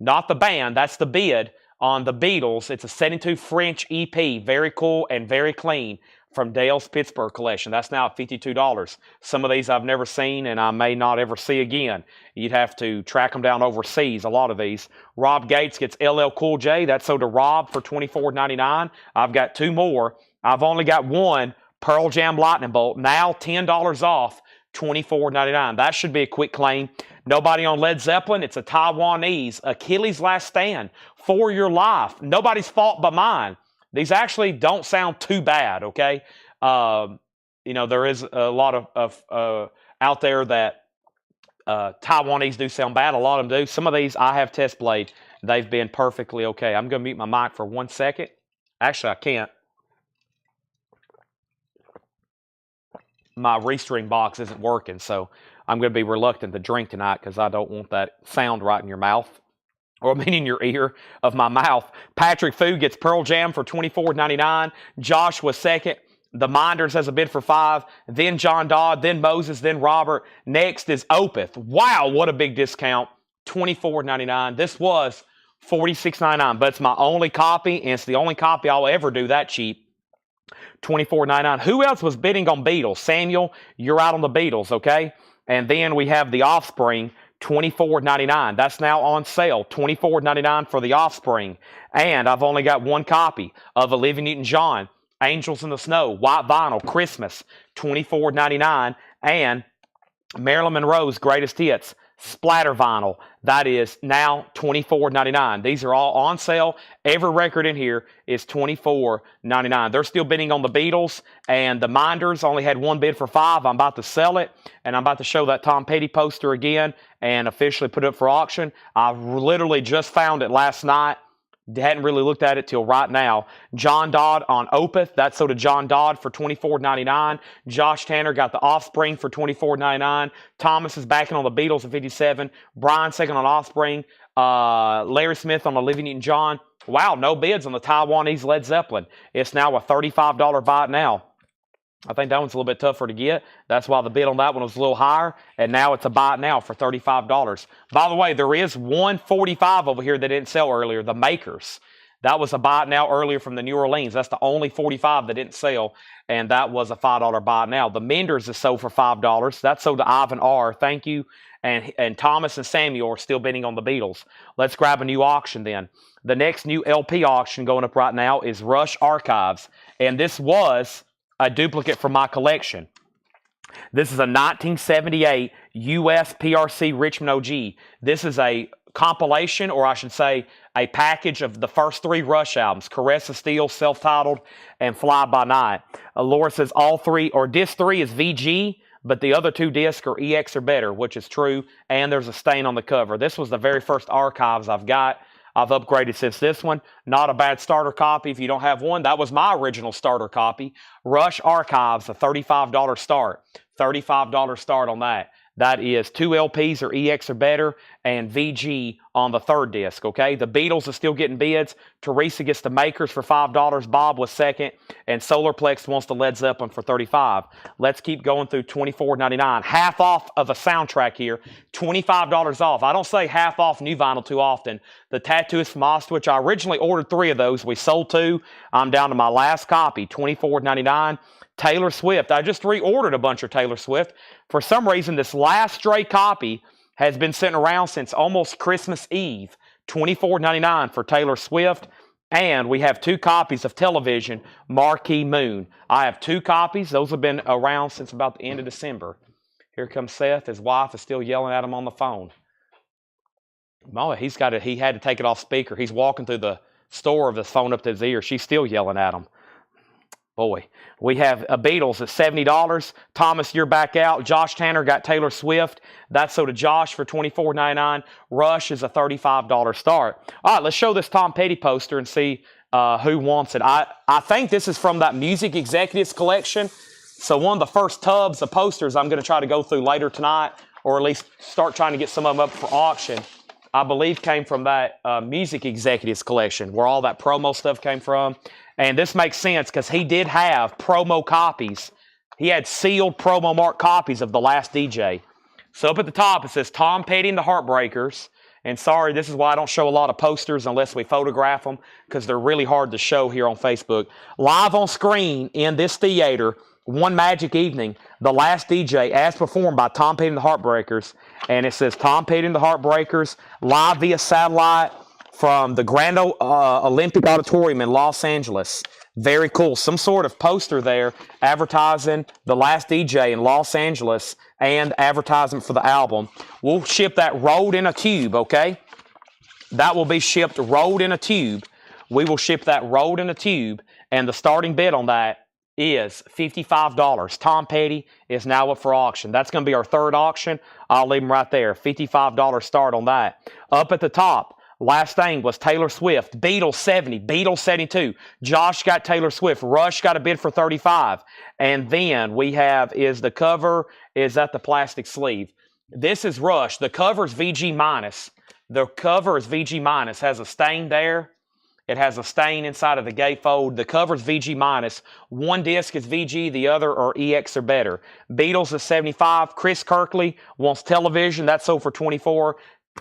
Not the band, that's the bid on the Beatles. It's a 72 French EP. Very cool and very clean from Dale's Pittsburgh collection. That's now at $52. Some of these I've never seen and I may not ever see again. You'd have to track them down overseas, a lot of these. Rob Gates gets LL Cool J. That's sold to Rob for $24.99. I've got 2 more. I've only got 1 Pearl Jam Lightning Bolt. Now $10 off. $24.99. That should be a quick claim. Nobody on Led Zeppelin. It's a Taiwanese. Achilles' Last Stand. For Your Life. Nobody's fault but mine. These actually don't sound too bad, okay? You know, there is a lot of out there that Taiwanese do sound bad. A lot of them do. Some of these I have test played. They've been perfectly okay. I'm going to mute my mic for 1 second. Actually, I can't. My restring box isn't working, so I'm going to be reluctant to drink tonight because I don't want that sound right in your mouth, or in your ear of my mouth. Patrick Fu gets Pearl Jam for $24.99. Josh was second. The Minders has a bid for $5. Then John Dodd. Then Moses. Then Robert. Next is Opeth. Wow, what a big discount. $24.99. This was $46.99, but it's my only copy, and it's the only copy I'll ever do that cheap. $24.99. Who else was bidding on Beatles? Samuel, you're out on the Beatles, okay? And then we have The Offspring, $24.99. That's now on sale, $24.99 for The Offspring. And I've only got one copy of Olivia Newton-John, Angels in the Snow, white vinyl, Christmas, $24.99. And Marilyn Monroe's Greatest Hits, splatter vinyl. That is now $24.99. These are all on sale. Every record in here is $24.99. They're still bidding on the Beatles, and the Minders only had one bid for $5. I'm about to sell it, and I'm about to show that Tom Petty poster again and officially put it up for auction. I literally just found it last night. Hadn't really looked at it till right now. John Dodd on Opeth. That's sold to John Dodd for $24.99. Josh Tanner got The Offspring for $24.99. Thomas is backing on the Beatles at $57. Brian second on Offspring. Larry Smith on Olivia Newton-John. Wow, no bids on the Taiwanese Led Zeppelin. It's now a $35 buy now. I think that one's a little bit tougher to get. That's why the bid on that one was a little higher. And now it's a buy now for $35. By the way, there is 145 over here that didn't sell earlier. The Makers. That was a buy now earlier from the New Orleans. That's the only 45 that didn't sell. And that was a $5 buy now. The Menders is sold for $5. That's sold to Ivan R. Thank you. And Thomas and Samuel are still bidding on the Beatles. Let's grab a new auction then. The next new LP auction going up right now is Rush Archives. And this was a duplicate from my collection. This is a 1978 US PRC Richmond OG. This is a compilation, or I should say a package of the first 3 Rush albums, Caress of Steel, Self-Titled, and Fly By Night. Laura says all 3, or disc 3 is VG, but the other 2 discs are EX or better, which is true, and there's a stain on the cover. This was the very first Archives I've got. I've upgraded since this one. Not a bad starter copy if you don't have one. That was my original starter copy. Rush Archives, a $35 start. $35 start on that. That is 2 LPs or EX or better and VG on the 3rd disc, okay? The Beatles are still getting bids. Teresa gets the Makers for $5. Bob was second. And Solarplex wants the Led Zeppelin for $35. Let's keep going through $24.99. Half off of a soundtrack here. $25 off. I don't say half off new vinyl too often. The Tattooist from Ostwich. I originally ordered 3 of those. We sold 2. I'm down to my last copy, $24.99. Taylor Swift. I just reordered a bunch of Taylor Swift. For some reason, this last stray copy has been sitting around since almost Christmas Eve. $24.99 for Taylor Swift. And we have 2 copies of Television, Marquee Moon. I have 2 copies. Those have been around since about the end of December. Here comes Seth. His wife is still yelling at him on the phone. Oh, he had to take it off speaker. He's walking through the store with his phone up to his ear. She's still yelling at him. Boy, we have a Beatles at $70. Thomas, you're back out. Josh Tanner got Taylor Swift. That's so to Josh for $24.99. Rush is a $35 start. All right, let's show this Tom Petty poster and see who wants it. I think this is from that Music Executives collection. So one of the first tubs of posters I'm going to try to go through later tonight, or at least start trying to get some of them up for auction, I believe came from that Music Executives collection, where all that promo stuff came from. And this makes sense because he did have promo copies. He had sealed promo mark copies of The Last DJ. So up at the top it says Tom Petty and the Heartbreakers. And sorry, this is why I don't show a lot of posters unless we photograph them, because they're really hard to show here on Facebook. Live on screen in this theater, one magic evening, The Last DJ, as performed by Tom Petty and the Heartbreakers. And it says Tom Petty and the Heartbreakers, live via satellite from the Grand Olympic Auditorium in Los Angeles. Very cool. Some sort of poster there advertising The Last DJ in Los Angeles and advertisement for the album. We'll ship that rolled in a tube, okay? That will be shipped rolled in a tube. We will ship that rolled in a tube, and the starting bid on that is $55. Tom Petty is now up for auction. That's going to be our third auction. I'll leave them right there. $55 start on that. Up at the top, last thing was Taylor Swift. Beatles 70, Beatles 72. Josh got Taylor Swift. Rush got a bid for 35. And then we have the cover is at the plastic sleeve. This is Rush. The cover is VG minus. The cover is VG minus. Has a stain there. It has a stain inside of the gatefold. The cover is VG minus. One disc is VG, the other are EX or better. Beatles is 75. Chris Kirkley wants television. That's sold for 24.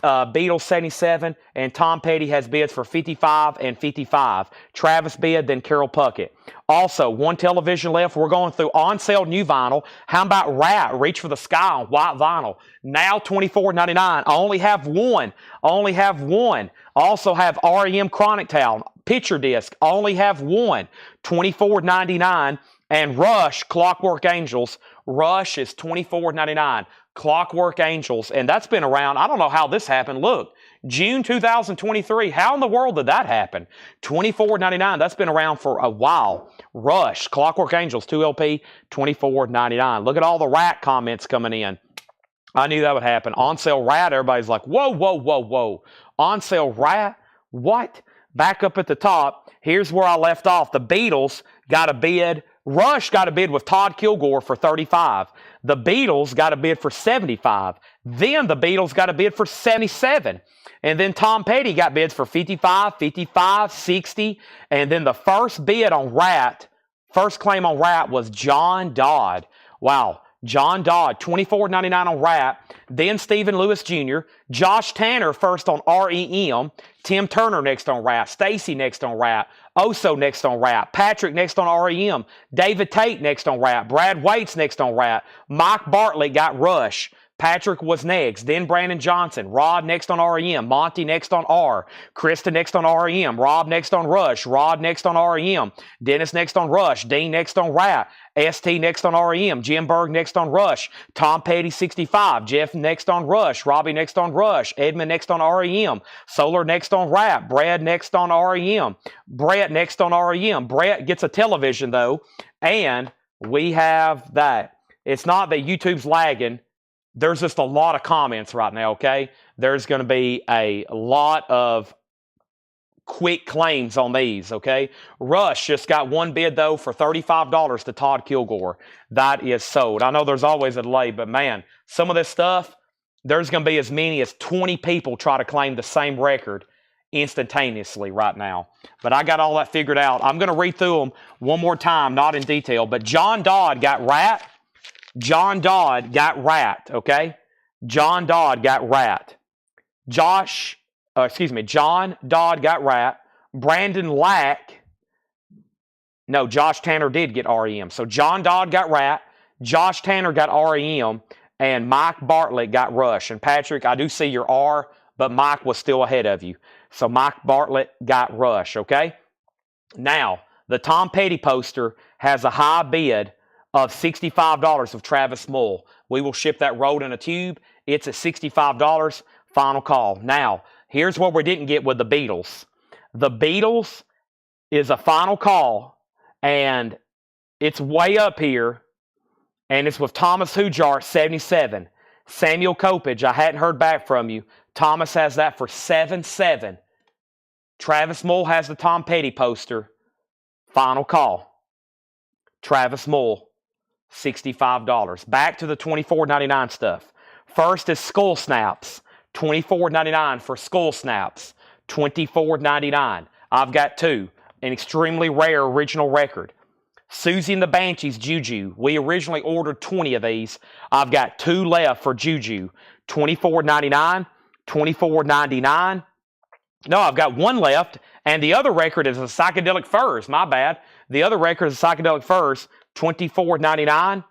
Beatles 77, and Tom Petty has bids for 55 and 55. Travis bid, then Carol Puckett. Also, one television left. We're going through on sale new vinyl. How about Rat? Reach for the Sky on white vinyl. Now $24.99. I only have one. Only have one. Also have REM Chronic Town picture disc. Only have one. $24.99. And Rush Clockwork Angels. Rush is $24.99. Clockwork Angels, and that's been around. I don't know how this happened. Look, June 2023. How in the world did that happen? $24.99. That's been around for a while. Rush, Clockwork Angels, 2LP, $24.99. Look at all the Rat comments coming in. I knew that would happen. On sale Rat, everybody's like, whoa, whoa, whoa, whoa. On sale Rat? What? Back up at the top, here's where I left off. The Beatles got a bid. Rush got a bid with Todd Kilgore for 35. The Beatles got a bid for 75. Then the Beatles got a bid for 77. And then Tom Petty got bids for 55, 55, 60. And then the first bid on Rat, first claim on Rat was John Dodd. Wow. John Dodd, $24.99 on Rat. Then Stephen Lewis Jr. Josh Tanner first on REM. Tim Turner next on Rat. Stacy next on Rat. Oso next on Rat. Patrick next on REM. David Tate next on Rat. Brad Waits next on Rat. Mike Bartlett got Rush. Patrick was next. Then Brandon Johnson. Rod next on REM. Monty next on R. Krista next on REM. Rob next on Rush. Rod next on REM. Dennis next on Rush. Dean next on Rat. ST next on REM. Jim Berg next on Rush. Tom Petty 65. Jeff next on Rush. Robbie next on Rush. Edmund next on REM. Solar next on Rat. Brad next on REM. Brett next on REM. Brett gets a television though. And we have that. It's not that YouTube's lagging. There's just a lot of comments right now, okay? There's going to be a lot of quick claims on these, okay? Rush just got one bid, though, for $35 to Todd Kilgore. That is sold. I know there's always a delay, but, man, some of this stuff, there's going to be as many as 20 people try to claim the same record instantaneously right now. But I got all that figured out. I'm going to read through them one more time, not in detail. But John Dodd got Rat. John Dodd got Rat, okay? John Dodd got Rat. John Dodd got Rat. Brandon Lack. No, Josh Tanner did get REM. So John Dodd got Rat. Josh Tanner got REM. And Mike Bartlett got Rush. And Patrick, I do see your R, but Mike was still ahead of you. So Mike Bartlett got Rush, okay? Now, the Tom Petty poster has a high bid of $65 of Travis Mull. We will ship that rolled in a tube. It's at $65. Final call. Now, here's what we didn't get with the Beatles. The Beatles is a final call, and it's way up here, and it's with Thomas Hujar, 77. Samuel Kopich, I hadn't heard back from you. Thomas has that for 7-7. Travis Mull has the Tom Petty poster. Final call. Travis Mull. $65. Back to the $24.99 stuff. First is Skull Snaps. $24.99 for Skull Snaps. $24.99. I've got two. An extremely rare original record. Susie and the Banshees Juju. We originally ordered 20 of these. I've got two left for Juju. $24.99. $24.99. No, I've got one left. And the other record is a Psychedelic Furs. My bad. The other record is a Psychedelic Furs. $24.99.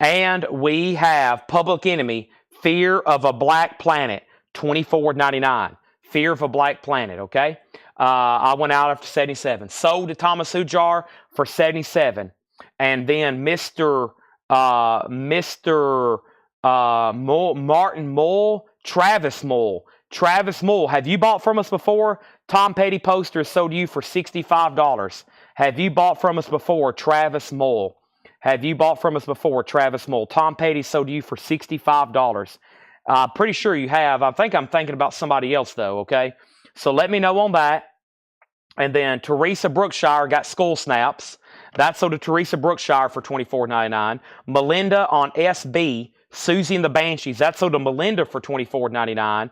And we have Public Enemy, Fear of a Black Planet, $24.99. Fear of a Black Planet, okay? I went out after 77. Sold to Thomas Hujar for 77. And then Mr. Martin Mull, Travis Mull. Travis Mull, have you bought from us before? Tom Petty poster is sold to you for $65. Have you bought from us before? Travis Mull. Have you bought from us before? Travis Mull. Tom Petty sold to you for $65. Pretty sure you have. I think I'm thinking about somebody else, though, okay? So let me know on that. And then Teresa Brookshire got Skull Snaps. That sold to Teresa Brookshire for $24.99. Melinda on SB, Susie and the Banshees. That sold to Melinda for $24.99.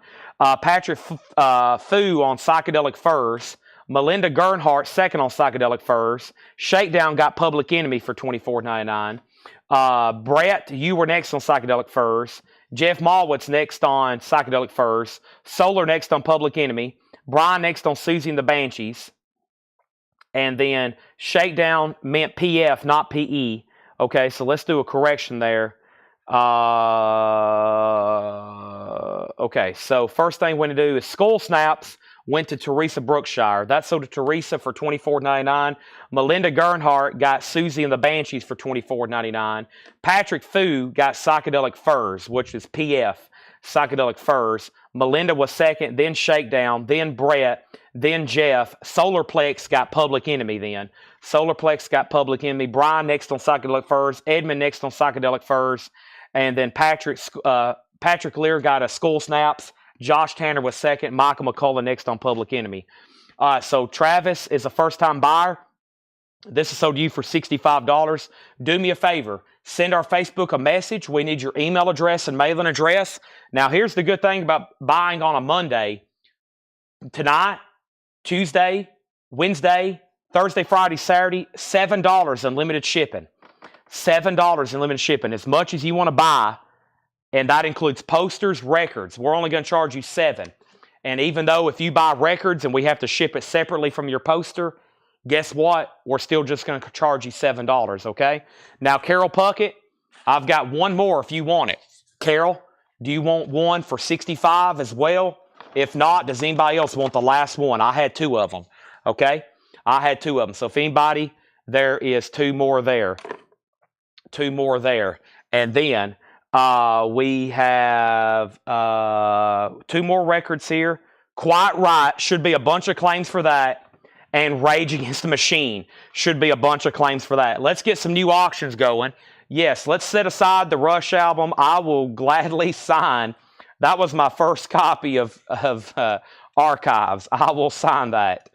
Patrick Fu on Psychedelic Furs. Melinda Gernhardt, second on Psychedelic Furs. Shakedown got Public Enemy for $24.99. Brett, you were next on Psychedelic Furs. Jeff Malwitz next on Psychedelic Furs. Solar next on Public Enemy. Brian next on Susie and the Banshees. And then Shakedown meant PF, not PE. Okay, so let's do a correction there. Okay, so first thing we're going to do is Skull Snaps went to Teresa Brookshire. That sold to Teresa for $24.99. Melinda Gernhardt got Susie and the Banshees for $24.99. Patrick Fu got Psychedelic Furs, which is PF, Psychedelic Furs. Melinda was second, then Shakedown, then Brett, then Jeff. Solarplex got Public Enemy then. Solarplex got Public Enemy. Brian next on Psychedelic Furs. Edmund next on Psychedelic Furs. And then Patrick Lear got a Skull Snaps. Josh Tanner was second. Michael McCullough next on Public Enemy. So Travis is a first-time buyer. This is sold to you for $65. Do me a favor. Send our Facebook a message. We need your email address and mailing address. Now, here's the good thing about buying on a Monday. Tonight, Tuesday, Wednesday, Thursday, Friday, Saturday, $7 unlimited shipping. $7 unlimited shipping. As much as you want to buy, and that includes posters, records. We're only going to charge you $7. And even though if you buy records and we have to ship it separately from your poster, guess what? We're still just going to charge you $7, okay? Now, Carol Puckett, I've got one more if you want it. Carol, do you want one for $65 as well? If not, does anybody else want the last one? I had two of them, okay? I had two of them. So if anybody, there is two more there. Two more there. And then we have two more records here. Quite Right should be a bunch of claims for that. And Rage Against the Machine should be a bunch of claims for that. Let's get some new auctions going. Yes, let's set aside the Rush album. I will gladly sign. That was my first copy of Archives. I will sign that.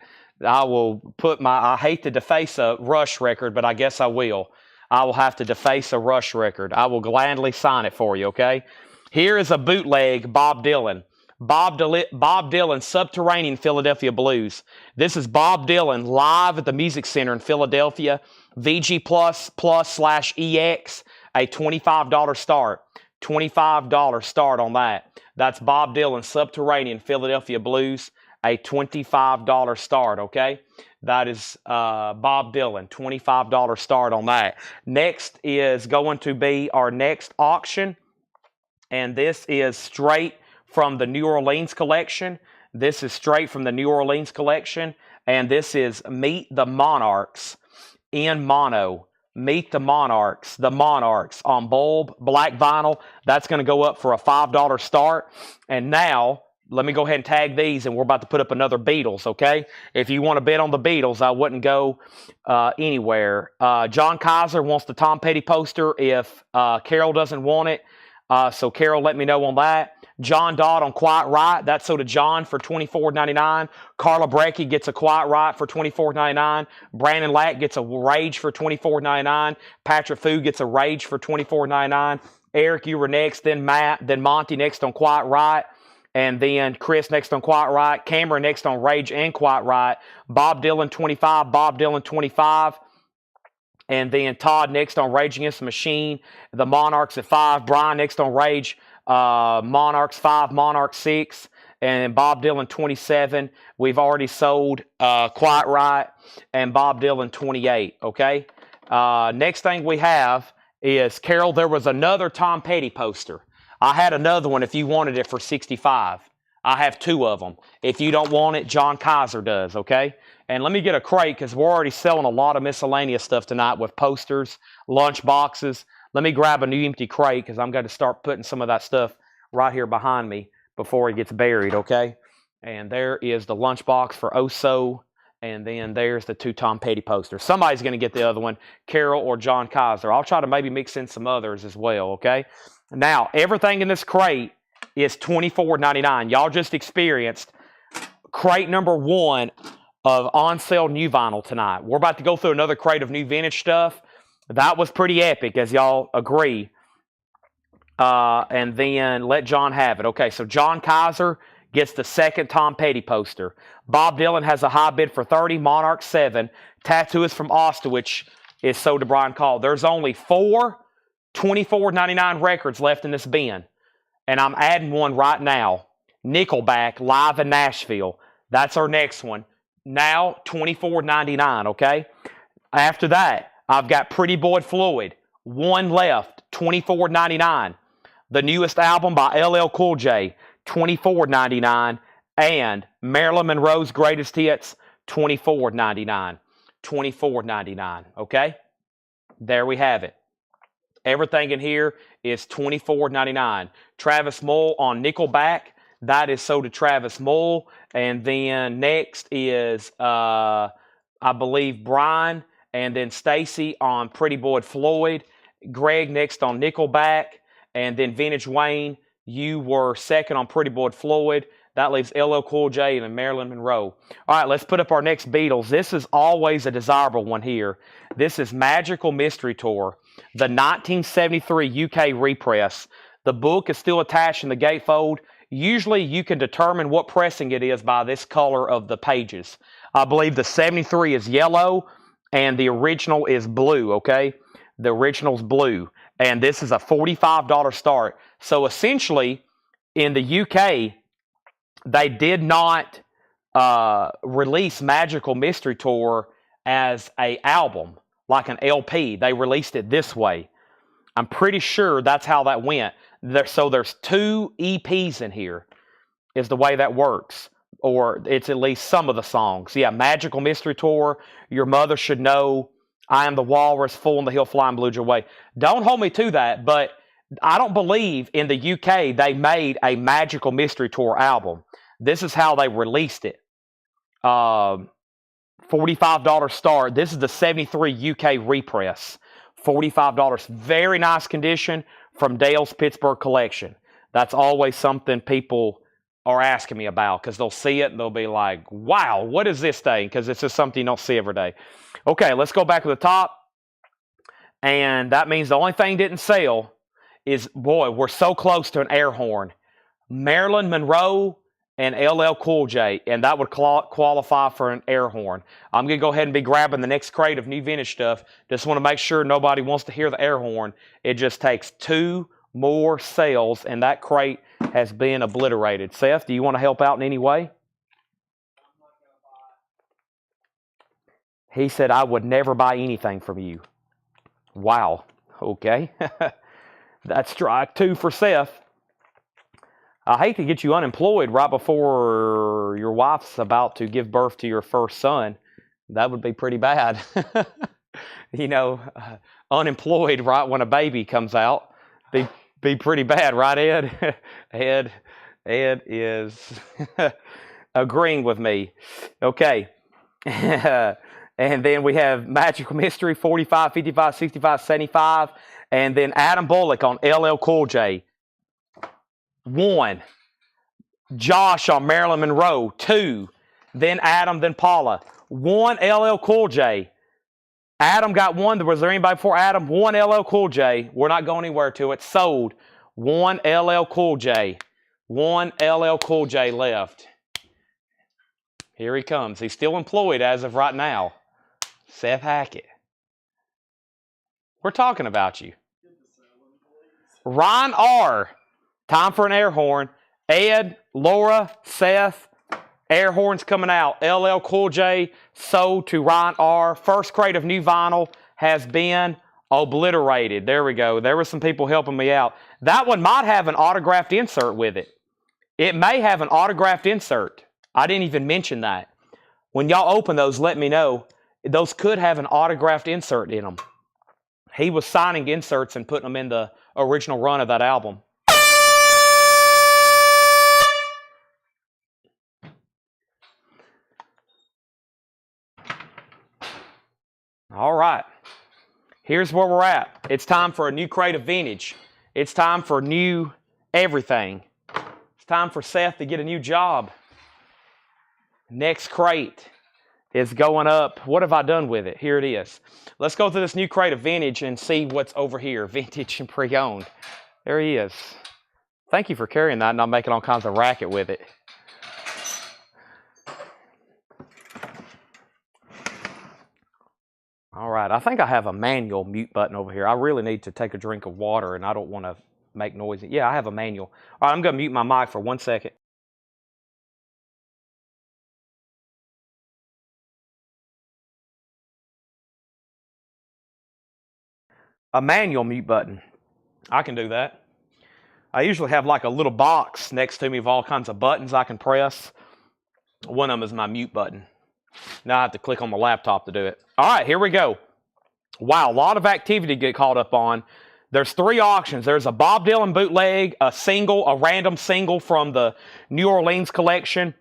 I will put I hate to deface a Rush record, but I guess I will. I will have to deface a Rush record. I will gladly sign it for you, okay? Here is a bootleg Bob Dylan. Bob Dylan, Subterranean Philadelphia Blues. This is Bob Dylan live at the Music Center in Philadelphia. VG++/EX, a $25 start. $25 start on that. That's Bob Dylan, Subterranean Philadelphia Blues, a $25 start, okay? That is Bob Dylan, $25 start on that. Next is going to be our next auction, and this is straight from the New Orleans collection. This is straight from the New Orleans collection, and this is Meet the Monarchs in mono. Meet the Monarchs on bulb, black vinyl. That's going to go up for a $5 start. And now, let me go ahead and tag these, and we're about to put up another Beatles, okay? If you want to bet on the Beatles, I wouldn't go anywhere. John Kaiser wants the Tom Petty poster if Carol doesn't want it. So Carol, let me know on that. John Dodd on Quiet Right. That's sold to John for $24.99. Carla Brecky gets a Quiet Right for $24.99. Brandon Lack gets a Rage for $24.99. Patrick Fu gets a Rage for $24.99. Eric, you were next. Then Matt. Then Monty next on Quiet Right. And then Chris next on Quiet Right. Cameron next on Rage and Quiet Right. Bob Dylan 25. Bob Dylan 25. And then Todd next on Rage Against the Machine. The Monarchs at 5. Brian next on Rage. Monarchs 5, Monarchs 6, and Bob Dylan 27. We've already sold Quiet Right and Bob Dylan 28, okay? Next thing we have is, Carol, there was another Tom Petty poster. I had another one if you wanted it for $65. I have two of them. If you don't want it, John Kaiser does, okay? And let me get a crate because we're already selling a lot of miscellaneous stuff tonight with posters, lunch boxes. Let me grab a new empty crate because I'm going to start putting some of that stuff right here behind me before it gets buried, okay? And there is the lunchbox for Oso. And then there's the 2 Tom Petty posters. Somebody's going to get the other one, Carol or John Kaiser. I'll try to maybe mix in some others as well, okay? Now, everything in this crate is $24.99. Y'all just experienced crate number 1 of on-sale new vinyl tonight. We're about to go through another crate of new vintage stuff. That was pretty epic, as y'all agree. And then let John have it. Okay, so John Kaiser gets the 2nd Tom Petty poster. Bob Dylan has a high bid for 30, Monarch 7. Tattooist from Ostwich is sold to Brian Call. There's only 4 $24.99 records left in this bin. And I'm adding one right now. Nickelback, live in Nashville. That's our next one. Now, $24.99, okay? After that, I've got Pretty Boy Floyd. 1 left, $24.99. The newest album by LL Cool J, $24.99. And Marilyn Monroe's Greatest Hits, $24.99. $24.99, okay? There we have it. Everything in here is $24.99. Travis Mull on Nickelback. That is sold to Travis Mull. And then next is, I believe, Brian. And then Stacy on Pretty Boy Floyd. Greg next on Nickelback. And then Vintage Wayne, you were second on Pretty Boy Floyd. That leaves LL Cool J and Marilyn Monroe. All right, let's put up our next Beatles. This is always a desirable one here. This is Magical Mystery Tour, the 1973 UK repress. The book is still attached in the gatefold. Usually you can determine what pressing it is by this color of the pages. I believe the 73 is yellow and the original is blue, okay? The original's blue. And this is a $45 start. So essentially, in the UK, they did not release Magical Mystery Tour as an album, like an LP. They released it this way. I'm pretty sure that's how that went. So there's 2 EPs in here, is the way that works. Or it's at least some of the songs. Yeah, Magical Mystery Tour, Your Mother Should Know, I Am the Walrus, Full in the Hill, Flying Blue Away. Don't hold me to that, but I don't believe in the UK they made a Magical Mystery Tour album. This is how they released it. $45 start. This is the 73 UK repress. $45. Very nice condition from Dale's Pittsburgh collection. That's always something people are asking me about because they'll see it and they'll be like, wow, what is this thing? Because it's just something you don't see every day. Okay, let's go back to the top. And that means the only thing didn't sell is, boy, we're so close to an air horn. Marilyn Monroe and LL Cool J, and that would qualify for an air horn. I'm going to go ahead and be grabbing the next crate of new vintage stuff. Just want to make sure nobody wants to hear the air horn. It just takes 2 more sales, and that crate has been obliterated. Seth, do you want to help out in any way? He said, I would never buy anything from you. Wow. Okay. That's strike 2 for Seth. I hate to get you unemployed right before your wife's about to give birth to your first son. That would be pretty bad. You know, unemployed right when a baby comes out. Be pretty bad, right, Ed? Ed is agreeing with me. Okay. And then we have Magical Mystery, 45, 55, 65, 75. And then Adam Bullock on LL Cool J. 1. Josh on Marilyn Monroe. 2. Then Adam, then Paula. 1 LL Cool J. Adam got 1. Was there anybody before Adam? 1 LL Cool J. We're not going anywhere to it. Sold. 1 LL Cool J. 1 LL Cool J left. Here he comes. He's still employed as of right now. Seth Hackett. We're talking about you. Ron R. Time for an air horn. Ed, Laura, Seth, air horns coming out. LL Cool J sold to Ron R. First crate of new vinyl has been obliterated. There we go. There were some people helping me out. That one might have an autographed insert with it. It may have an autographed insert. I didn't even mention that. When y'all open those, let me know. Those could have an autographed insert in them. He was signing inserts and putting them in the original run of that album. All right. Here's where we're at. It's time for a new crate of vintage. It's time for new everything. It's time for Seth to get a new job. Next crate is going up. What have I done with it? Here it is. Let's go through this new crate of vintage and see what's over here. Vintage and pre-owned. There he is. Thank you for carrying that and not making all kinds of racket with it. All right, I think I have a manual mute button over here. I really need to take a drink of water, and I don't want to make noise. Yeah, I have a manual. All right, I'm going to mute my mic for 1 second. A manual mute button. I can do that. I usually have like a little box next to me of all kinds of buttons I can press. One of them is my mute button. Now I have to click on the laptop to do it. All right, here we go. Wow, a lot of activity to get caught up on. There's 3 auctions. There's a Bob Dylan bootleg, a single, a random single from the New Orleans collection,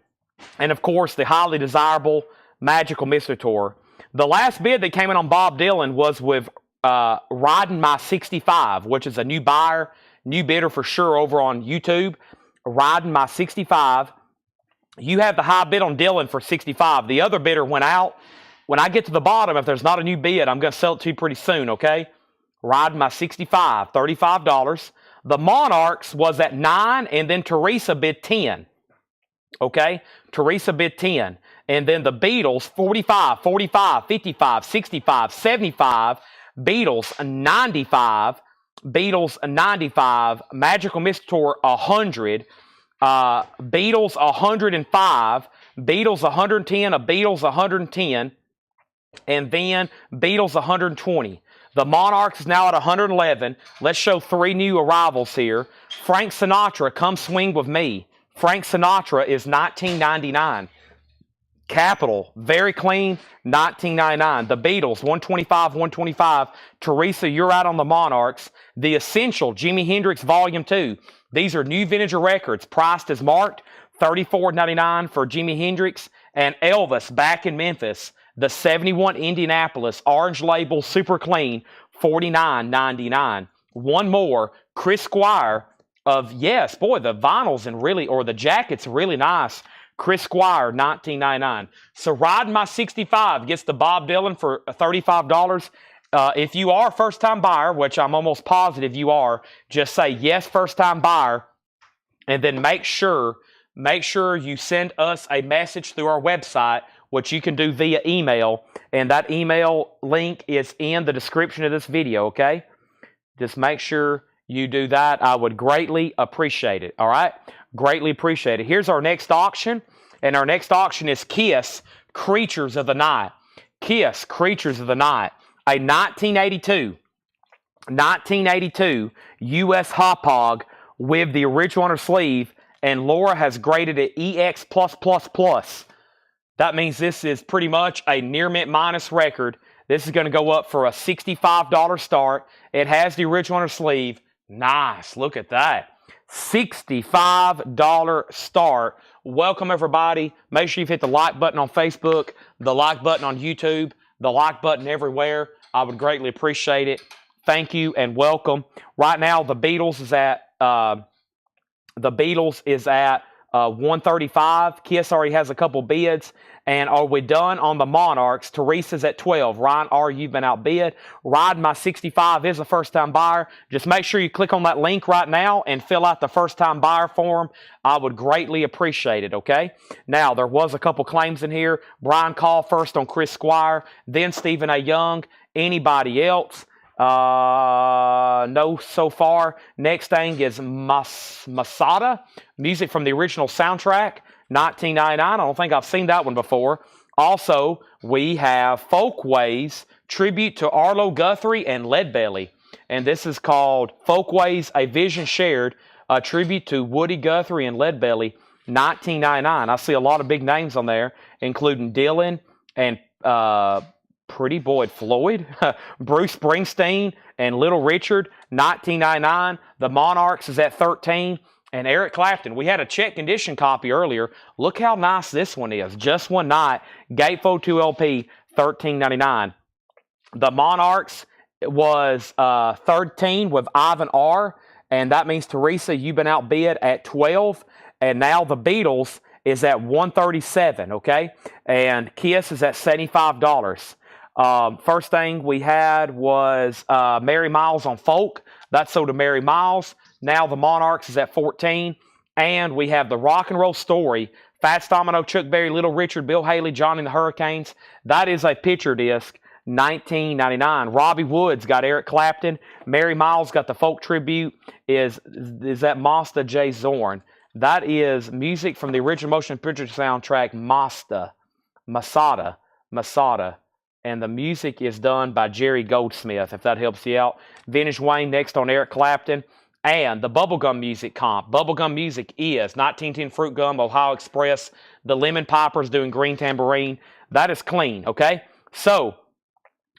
and of course the highly desirable Magical Mystery Tour. The last bid that came in on Bob Dylan was with Riding My 65, which is a new buyer, new bidder for sure over on YouTube. Riding My 65. You have the high bid on Dylan for 65. The other bidder went out. When I get to the bottom, if there's not a new bid, I'm going to sell it to you pretty soon, okay? Riding My 65, $35. The Monarchs was at 9, and then Teresa bid 10. Okay? Teresa bid 10. And then the Beatles, 45, 45, 55, 65, 75. Beatles, 95. Beatles, 95. Magical Mystery Tour, 100. Beatles, 105. Beatles, 110. A Beatles, 110. And then Beatles, 120. The Monarchs is now at 111. Let's show 3 new arrivals here. Frank Sinatra, Come Swing With Me. Frank Sinatra is $19.99. Capital, very clean, $19.99. The Beatles, $125, $125. Teresa, you're out on the Monarchs. The Essential, Jimi Hendrix Volume 2. These are new vintage records, priced as marked, $34.99 for Jimi Hendrix. And Elvis, back in Memphis, the 71 Indianapolis, orange label, super clean, $49.99. One more, Chris Squire of, yes, boy, the vinyls and really, or the jacket's really nice. Chris Squire, $19.99. So Riding My 65 gets the Bob Dylan for $35. If you are a first-time buyer, which I'm almost positive you are, just say yes, first-time buyer, and then make sure you send us a message through our website, which you can do via email, and that email link is in the description of this video, okay? Just make sure you do that. I would greatly appreciate it, all right? Greatly appreciate it. Here's our next auction, and our next auction is Kiss, Creatures of the Night. Kiss, Creatures of the Night. A 1982 U.S. Hop Hog with the original on her sleeve, and Laura has graded it EX+++. That means this is pretty much a near mint minus record. This is going to go up for a $65 start. It has the original on her sleeve. Nice. Look at that. $65 start. Welcome, everybody. Make sure you hit the like button on Facebook, the like button on YouTube, the like button everywhere. I would greatly appreciate it. Thank you and welcome. Right now, the Beatles is at 135. Kiss already has a couple bids. And are we done on the Monarchs? Teresa's at 12. Ryan R., you've been outbid. Riding My 65 is a first-time buyer. Just make sure you click on that link right now and fill out the first-time buyer form. I would greatly appreciate it, okay? Now, there was a couple claims in here. Brian Call first on Chris Squire, then Stephen A. Young. Anybody else? No, so far. Next thing is Masada, music from the original soundtrack, $19.99. I don't think I've seen that one before. Also, we have Folkways, tribute to Arlo Guthrie and Leadbelly. And this is called Folkways, A Vision Shared, a tribute to Woody Guthrie and Leadbelly, $19.99. I see a lot of big names on there, including Dylan and Pretty Boy Floyd, Bruce Springsteen, and Little Richard, 1999. The Monarchs is at 13. And Eric Clapton, we had a check condition copy earlier. Look how nice this one is. Just One Night, Gatefold 2 LP, $13.99. The Monarchs was 13 with Ivan R. And that means, Teresa, you've been outbid at 12. And now the Beatles is at 137, okay? And Kiss is at $75. First thing we had was Mary Miles on folk. That sold to Mary Miles. Now the Monarchs is at 14. And we have the Rock and Roll Story. Fats Domino, Chuck Berry, Little Richard, Bill Haley, Johnny and the Hurricanes. That is a picture disc, $19.99. Robbie Woods got Eric Clapton. Mary Miles got the folk tribute. Is that Masta J. Zorn. That is music from the original motion picture soundtrack, Masada. And the music is done by Jerry Goldsmith, if that helps you out. Vintage Wayne next on Eric Clapton. And the Bubblegum Music comp. Bubblegum Music is 1910 Fruit Gum, Ohio Express, the Lemon Poppers doing Green Tambourine. That is clean, okay? So,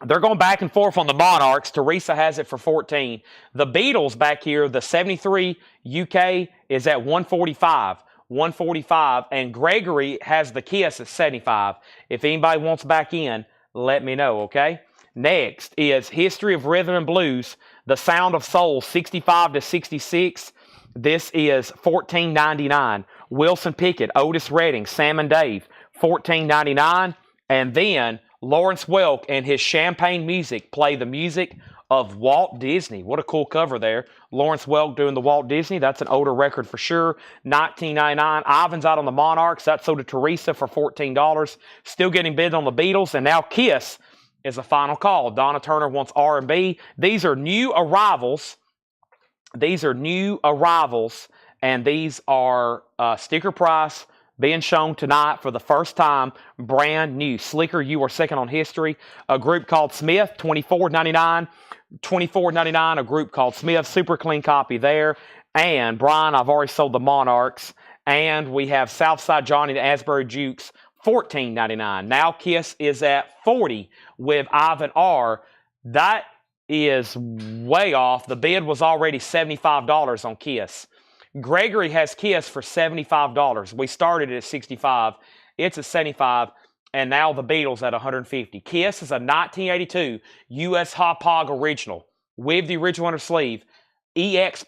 they're going back and forth on the Monarchs. Teresa has it for 14. The Beatles back here, the 73 UK is at 145. 145. And Gregory has the Kiss at 75. If anybody wants back in, let me know, okay? Next is History of Rhythm and Blues, The Sound of Soul, 65 to 66. This is $14.99. Wilson Pickett, Otis Redding, Sam and Dave, $14.99. And then Lawrence Welk and his Champagne Music play the music of Walt Disney. What a cool cover there. Lawrence Welk doing the Walt Disney. That's an older record for sure. $19.99. Ivan's out on the Monarchs. That sold to Teresa for $14. Still getting bid on the Beatles. And now Kiss is a final call. Donna Turner wants R&B. These are new arrivals. And these are sticker price being shown tonight for the first time, brand new. Slicker, you are second on history. A group called Smith, $24.99. $24.99, a group called Smith. Super clean copy there. And Brian, I've already sold the Monarchs. And we have Southside Johnny and Asbury Jukes, $14.99. Now Kiss is at 40 with Ivan R. That is way off. The bid was already $75 on Kiss. Gregory has Kiss for $75. We started it at $65. It's at $75. And now the Beatles at $150. Kiss is a 1982 U.S. Hot Pog original with the original inner sleeve. EX+++++.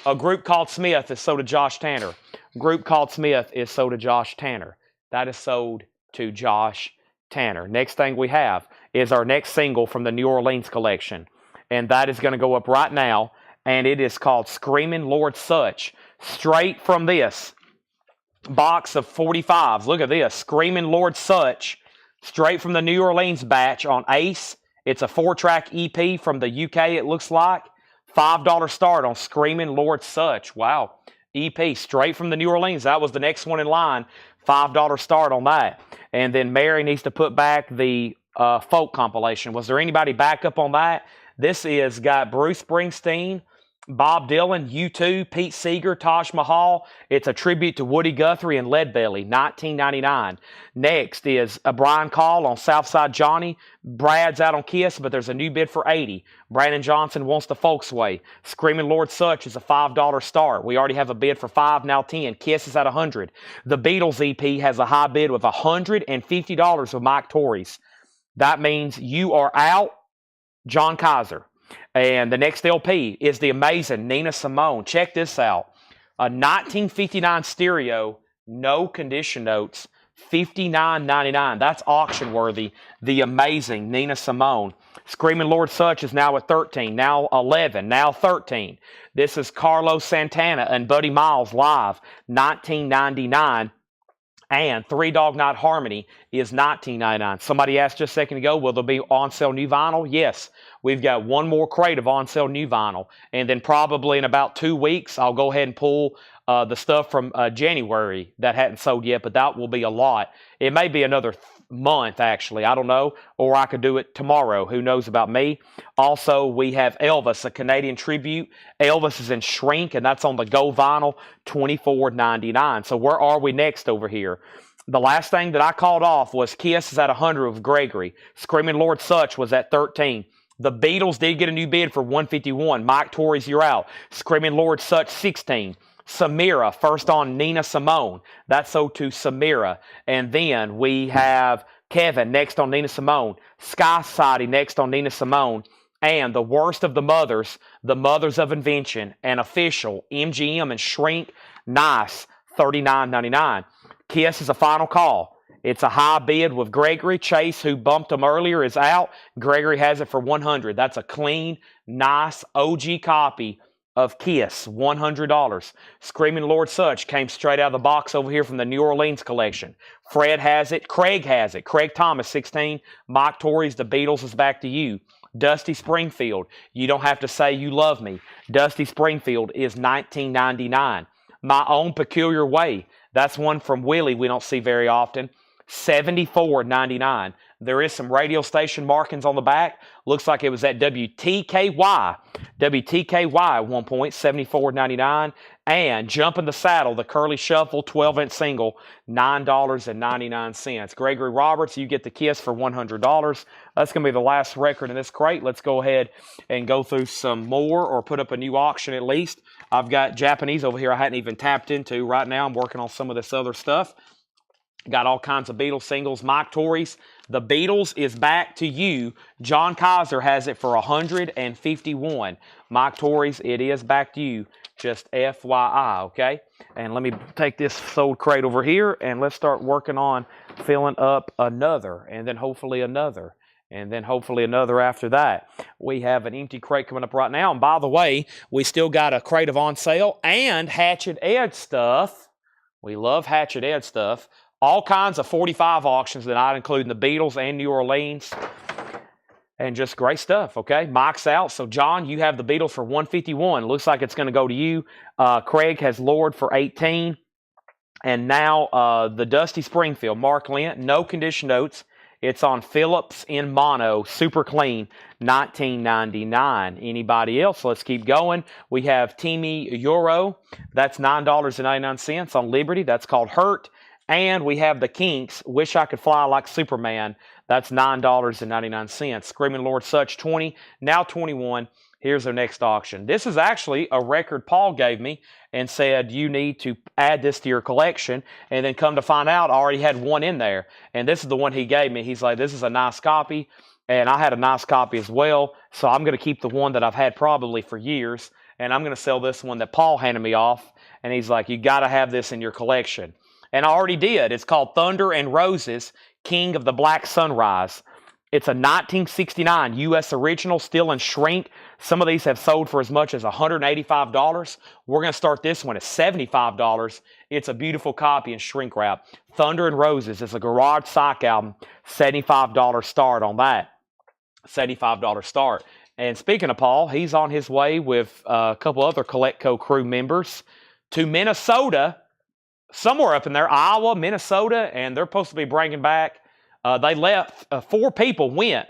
A group called Smith is sold to Josh Tanner. Group called Smith is sold to Josh Tanner. That is sold to Josh Tanner. Next thing we have is our next single from the New Orleans collection. And that is going to go up right now. And it is called Screaming Lord Such. Straight from this box of 45s. Look at this. Screaming Lord Such. Straight from the New Orleans batch on Ace. It's a 4-track EP from the UK, it looks like. $5 start on Screaming Lord Such. Wow. EP straight from the New Orleans. That was the next one in line. $5 start on that. And then Mary needs to put back the folk compilation. Was there anybody back up on that? This is got Bruce Springsteen, Bob Dylan, U2, Pete Seeger, Taj Mahal. It's a tribute to Woody Guthrie and Leadbelly, $19.99. Next is a Brian Call on Southside Johnny. Brad's out on Kiss, but there's a new bid for $80. Brandon Johnson wants the Folks Way. Screaming Lord Such is a $5 start. We already have a bid for $5, now $10. Kiss is at $100. The Beatles EP has a high bid with $150 with Mike Torres. That means you are out, John Kaiser. And the next LP is the amazing Nina Simone. Check this out. A 1959 stereo, no condition notes, $59.99. That's auction worthy. The amazing Nina Simone. Screaming Lord Such is now at 13, now 11, now 13. This is Carlos Santana and Buddy Miles live, $19.99. And Three Dog Night Harmony is $19.99. Somebody asked just a second ago, will there be on-sale new vinyl? Yes. We've got one more crate of on-sale new vinyl. And then probably in about 2 weeks, I'll go ahead and pull the stuff from January that hadn't sold yet, but that will be a lot. It may be another month, actually. I don't know. Or I could do it tomorrow. Who knows about me? Also, we have Elvis, a Canadian tribute. Elvis is in Shrink, and that's on the Go Vinyl, $24.99. So where are we next over here? The last thing that I called off was Kiss is at 100 with Gregory. Screaming Lord Sutch was at 13. The Beatles did get a new bid for 151. Mike Torres, you're out. Screaming Lord Sutch, 16. Samira, first on Nina Simone. That's sold to Samira. And then we have Kevin next on Nina Simone. Sky Society next on Nina Simone. And the worst of the mothers of invention, and official, MGM and Shrink, nice, $39.99. Kiss is a final call. It's a high bid with Gregory. Chase, who bumped him earlier, is out. Gregory has it for 100. That's a clean, nice OG copy of Kiss, $100. Screaming Lord Sutch came straight out of the box over here from the New Orleans collection. Fred has it. Craig has it. Craig Thomas, 16. Mike Torres, the Beatles, is back to you. Dusty Springfield, you don't have to say you love me. Dusty Springfield is $19.99. My Own Peculiar Way, that's one from Willie we don't see very often. $74.99. There is some radio station markings on the back. Looks like it was at WTKY. WTKY at one point, $74.99. And Jump in the Saddle, the Curly Shuffle 12-inch single, $9.99. Gregory Roberts, you get the Kiss for $100. That's going to be the last record in this crate. Let's go ahead and go through some more, or put up a new auction at least. I've got Japanese over here I hadn't even tapped into. Right now I'm working on some of this other stuff. Got all kinds of Beatles singles. Mike Torres, the Beatles is back to you. John Kaiser has it for $151. Mike Torres, it is back to you. Just FYI, okay? And let me take this sold crate over here, and let's start working on filling up another, and then hopefully another, and then hopefully another after that. We have an empty crate coming up right now. And by the way, we still got a crate of on sale and Hatchet Edge stuff. We love Hatchet Edge stuff. All kinds of 45 auctions that I'd include in the Beatles and New Orleans. And just great stuff, okay? Mike's out. So, John, you have the Beatles for $151. Looks like it's going to go to you. Craig has Lord for $18. And now the Dusty Springfield, Mark Lent, no condition notes. It's on Phillips in mono, super clean, $19.99. Anybody else? Let's keep going. We have Timmy Euro. That's $9.99 on Liberty. That's called Hurt. And we have the Kinks, Wish I Could Fly Like Superman. That's $9.99. Screaming Lord Sutch, 20, now 21. Here's their next auction. This is actually a record Paul gave me and said, you need to add this to your collection. And then come to find out, I already had one in there. And this is the one he gave me. He's like, this is a nice copy. And I had a nice copy as well. So I'm going to keep the one that I've had probably for years. And I'm going to sell this one that Paul handed me off. And he's like, you got to have this in your collection. And I already did. It's called Thunder and Roses, King of the Black Sunrise. It's a 1969 U.S. original, still in shrink. Some of these have sold for as much as $185. We're going to start this one at $75. It's a beautiful copy in shrink wrap. Thunder and Roses is a Garage Psych album. $75 start on that. $75 start. And speaking of Paul, he's on his way with a couple other Collectco crew members to Minnesota, somewhere up in there, Iowa, Minnesota, and they're supposed to be bringing back. They left, 4 people went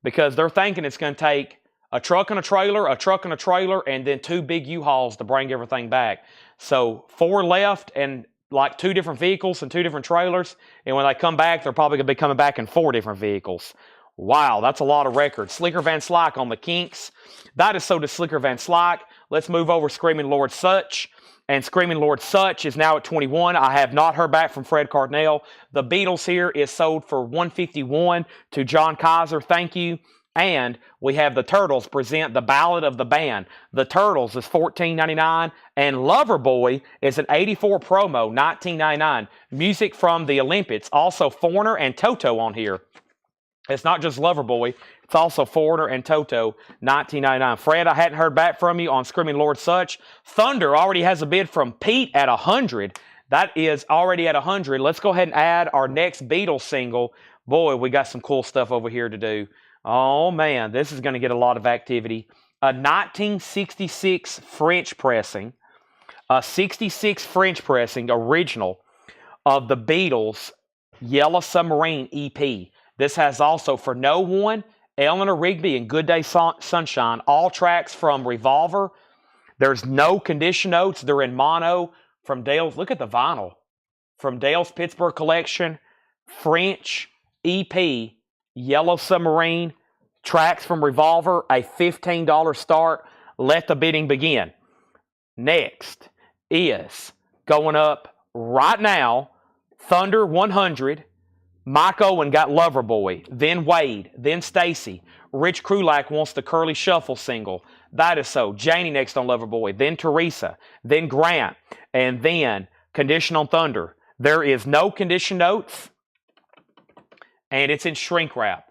because they're thinking it's going to take a truck and a trailer, and then 2 big U-Hauls to bring everything back. So 4 left, and like 2 different vehicles and 2 different trailers. And when they come back, they're probably going to be coming back in 4 different vehicles. Wow, that's a lot of records. Slicker Van Slyke on the Kinks. That is so to Slicker Van Slyke. Let's move over Screaming Lord Sutch. And Screaming Lord Sutch is now at 21. I have not heard back from Fred Cardinale. The Beatles here is sold for $151 to John Kaiser. Thank you. And we have the Turtles present the Ballad of the Band. The Turtles is $14.99. And Loverboy is an 84 promo, $19.99. Music from the Olympics. Also Foreigner and Toto on here. It's not just Loverboy. It's also Foreigner and Toto, $19.99. Fred, I hadn't heard back from you on Screaming Lord Sutch. Thunder already has a bid from Pete at 100. That is already at 100. Let's go ahead and add our next Beatles single. Boy, we got some cool stuff over here to do. Oh, man, this is going to get a lot of activity. A 1966 French pressing, a 66 French pressing original of the Beatles' Yellow Submarine EP. This has also For No One, Eleanor Rigby, and Good Day Sunshine, all tracks from Revolver. There's no condition notes. They're in mono from Dale's. Look at the vinyl. from Dale's Pittsburgh Collection, French EP, Yellow Submarine, tracks from Revolver, a $15 start. Let the bidding begin. Next is going up right now, Thunder 100. Mike Owen got Loverboy, then Wade, then Stacy. Rich Krulak wants the Curly Shuffle single. That is so. Janie next on Loverboy, then Teresa, then Grant, and then Condition on Thunder. There is no condition notes, and it's in shrink wrap.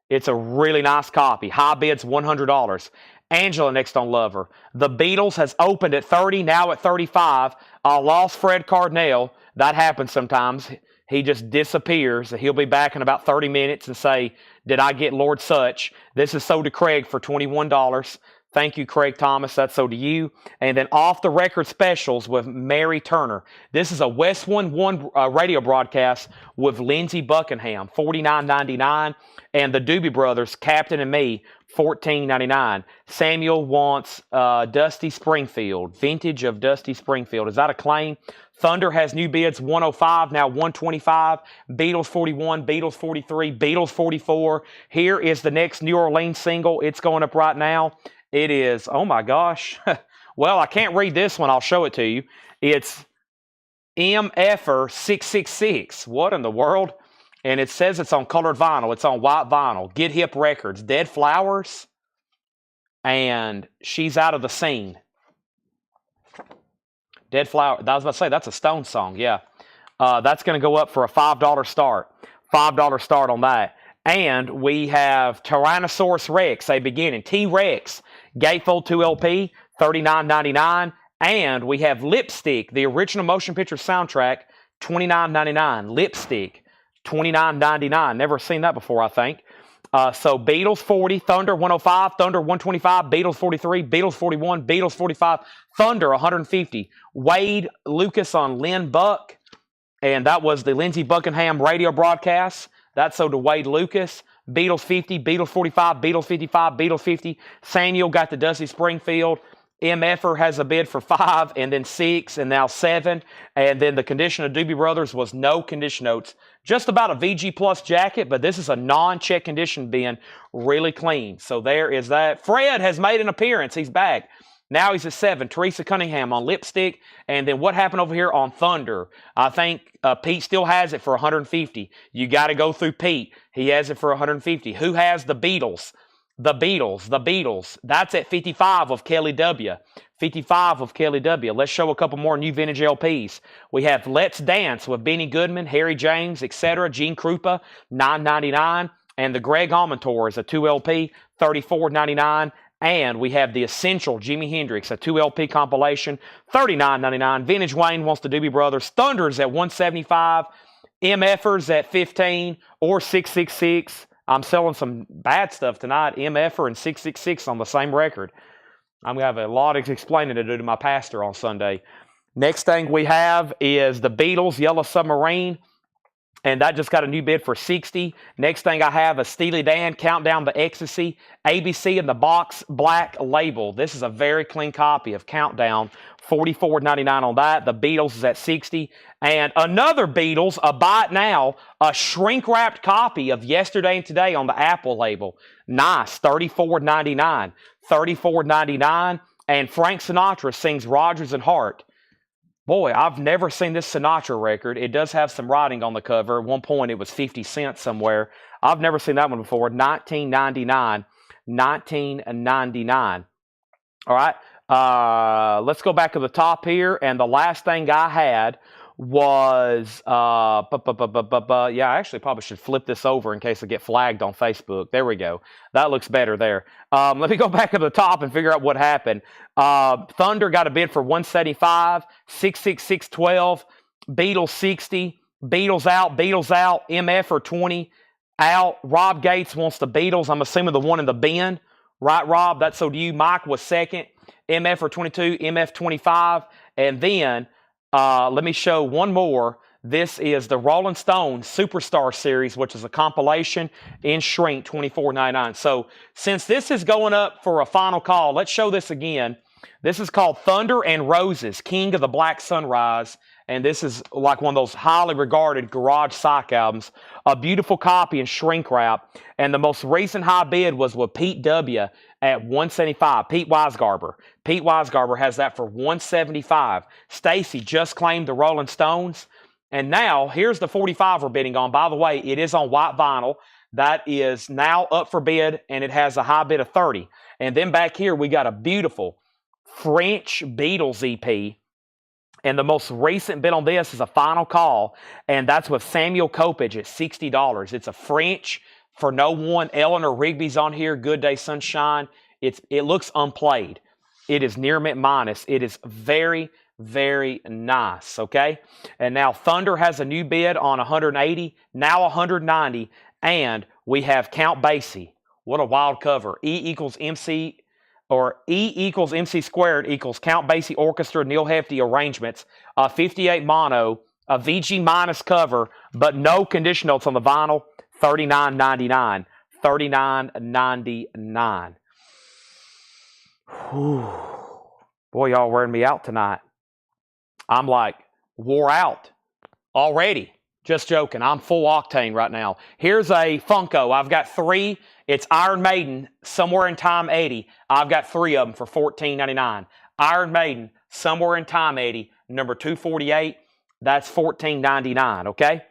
It's a really nice copy. High bid's $100. Angela next on Lover. The Beatles has opened at 30, now at 35. I lost Fred Cardinal. That happens sometimes. He just disappears. He'll be back in about 30 minutes and say, did I get Lord Such? This is sold to Craig for $21. Thank you, Craig Thomas. That's sold to you. And then Off the Record Specials with Mary Turner. This is a West 1 radio broadcast with Lindsey Buckingham, $49.99. And the Doobie Brothers, Captain and Me, $14.99. Samuel wants Dusty Springfield, vintage of Dusty Springfield. Is that a claim? Thunder has new bids, 105, now 125. Beatles 41, Beatles 43, Beatles 44. Here is the next New Orleans single. It's going up right now. It is, oh my gosh. Well, I can't read this one. I'll show it to you. It's MFer 666. What in the world? And it says it's on colored vinyl. It's on white vinyl. Get Hip Records. Dead Flowers. And She's Out of the Scene. Dead Flower. I was about to say, that's a Stone song. Yeah. That's going to go up for a $5 start. $5 start on that. And we have Tyrannosaurus Rex, a beginning. T-Rex, Gatefold 2 LP, $39.99. And we have Lipstick, the original motion picture soundtrack, $29.99. Lipstick, $29.99. Never seen that before, I think. So Beatles 40, Thunder 105, Thunder 125, Beatles 43, Beatles 41, Beatles 45, Thunder 150. Wade Lucas on Lynn Buck. And that was the Lindsey Buckingham radio broadcast. That's sold to Wade Lucas. Beatles 50, Beatles 45, Beatles 55, Beatles 50. Samuel got the Dusty Springfield. MFer has a bid for 5, and then 6, and now 7. And then the condition of Doobie Brothers was no condition notes. Just about a VG Plus jacket, but this is a non-check condition bin. Really clean. So there is that. Fred has made an appearance. He's back. Now he's at 7. Teresa Cunningham on Lipstick. And then what happened over here on Thunder? I think Pete still has it for 150. You got to go through Pete. He has it for 150. Who has the Beatles? The Beatles. That's at 55 of Kelly W. 55 of Kelly W. Let's show a couple more new vintage LPs. We have Let's Dance with Benny Goodman, Harry James, etc. Gene Krupa, $9.99. And the Greg Allman Tour is a 2 LP, $34.99. And we have the Essential Jimi Hendrix, a 2 LP compilation, $39.99. Vintage Wayne wants the Doobie Brothers. Thunder's at $175. MFers at $15 or $666. I'm selling some bad stuff tonight. MFer and 666 on the same record. I'm going to have a lot of explaining to do to my pastor on Sunday. Next thing we have is the Beatles, Yellow Submarine. And that just got a new bid for 60. Next thing I have is Steely Dan, Countdown to Ecstasy, ABC in the box, black label. This is a very clean copy of Countdown, $44.99 on that. The Beatles is at 60. And another Beatles, a buy it now, a shrink-wrapped copy of Yesterday and Today on the Apple label. Nice, $34.99. $34.99. And Frank Sinatra sings Rodgers and Hart. Boy, I've never seen this Sinatra record. It does have some writing on the cover. At one point, it was 50 cents somewhere. I've never seen that one before. $19.99. $19.99. All right. Let's go back to the top here. And the last thing I had was, yeah, I actually probably should flip this over in case I get flagged on Facebook. There we go. That looks better there. Let me go back to the top and figure out what happened. Thunder got a bid for 175, 66612, Beatles 60, Beatles out, MF for 20, out. Rob Gates wants the Beatles. I'm assuming the one in the bin. Right, Rob? That's so to you. Mike was second. MF for 22, MF 25, and then let me show one more. This is the Rolling Stone Superstar Series, which is a compilation in shrink, $24.99. So since this is going up for a final call, let's show this again. This is called Thunder and Roses, King of the Black Sunrise, and this is like one of those highly regarded garage psych albums. A beautiful copy in shrink wrap, and the most recent high bid was with Pete W. at $175. Pete Weisgarber. Pete Weisgarber has that for $175. Stacy just claimed the Rolling Stones. And now, here's the 45 we're bidding on. By the way, it is on white vinyl. That is now up for bid, and it has a high bid of $30. And then back here, we got a beautiful French Beatles EP. And the most recent bid on this is a final call, and that's with Samuel Coppage at $60. It's a French for no one. Eleanor Rigby's on here. Good Day Sunshine. It looks unplayed. It is near mint minus. It is very, very nice, okay? And now Thunder has a new bid on 180, now 190, and we have Count Basie. What a wild cover. E equals MC squared equals Count Basie Orchestra, Neil Hefti arrangements, a 58 mono, a VG minus cover, but no condition notes on the vinyl, $39.99. $39.99. Boy, y'all wearing me out tonight. I'm like wore out already. Just joking. I'm full octane right now. Here's a Funko. I've got 3. It's Iron Maiden, Somewhere in Time 80. I've got 3 of them for $14.99. Iron Maiden, Somewhere in Time 80, number 248. That's $14.99, okay?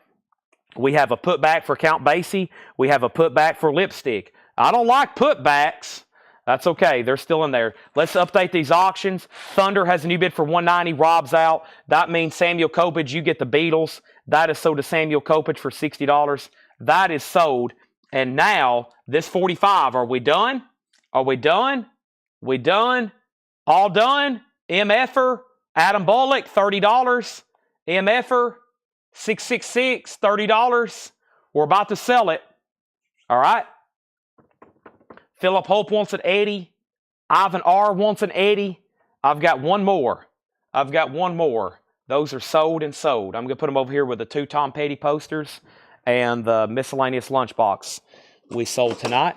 We have a putback for Count Basie. We have a putback for Lipstick. I don't like putbacks. That's okay. They're still in there. Let's update these auctions. Thunder has a new bid for $190. Rob's out. That means Samuel Coppage, you get the Beatles. That is sold to Samuel Coppage for $60. That is sold. And now, this 45. Are we done? Are we done? We done? All done? MFer, Adam Bullock, $30. MFer, 666, $30. We're about to sell it. All right? Philip Hope wants an 80. Ivan R. wants an 80. I've got one more. I've got one more. Those are sold and sold. I'm going to put them over here with the 2 Tom Petty posters and the miscellaneous lunchbox we sold tonight.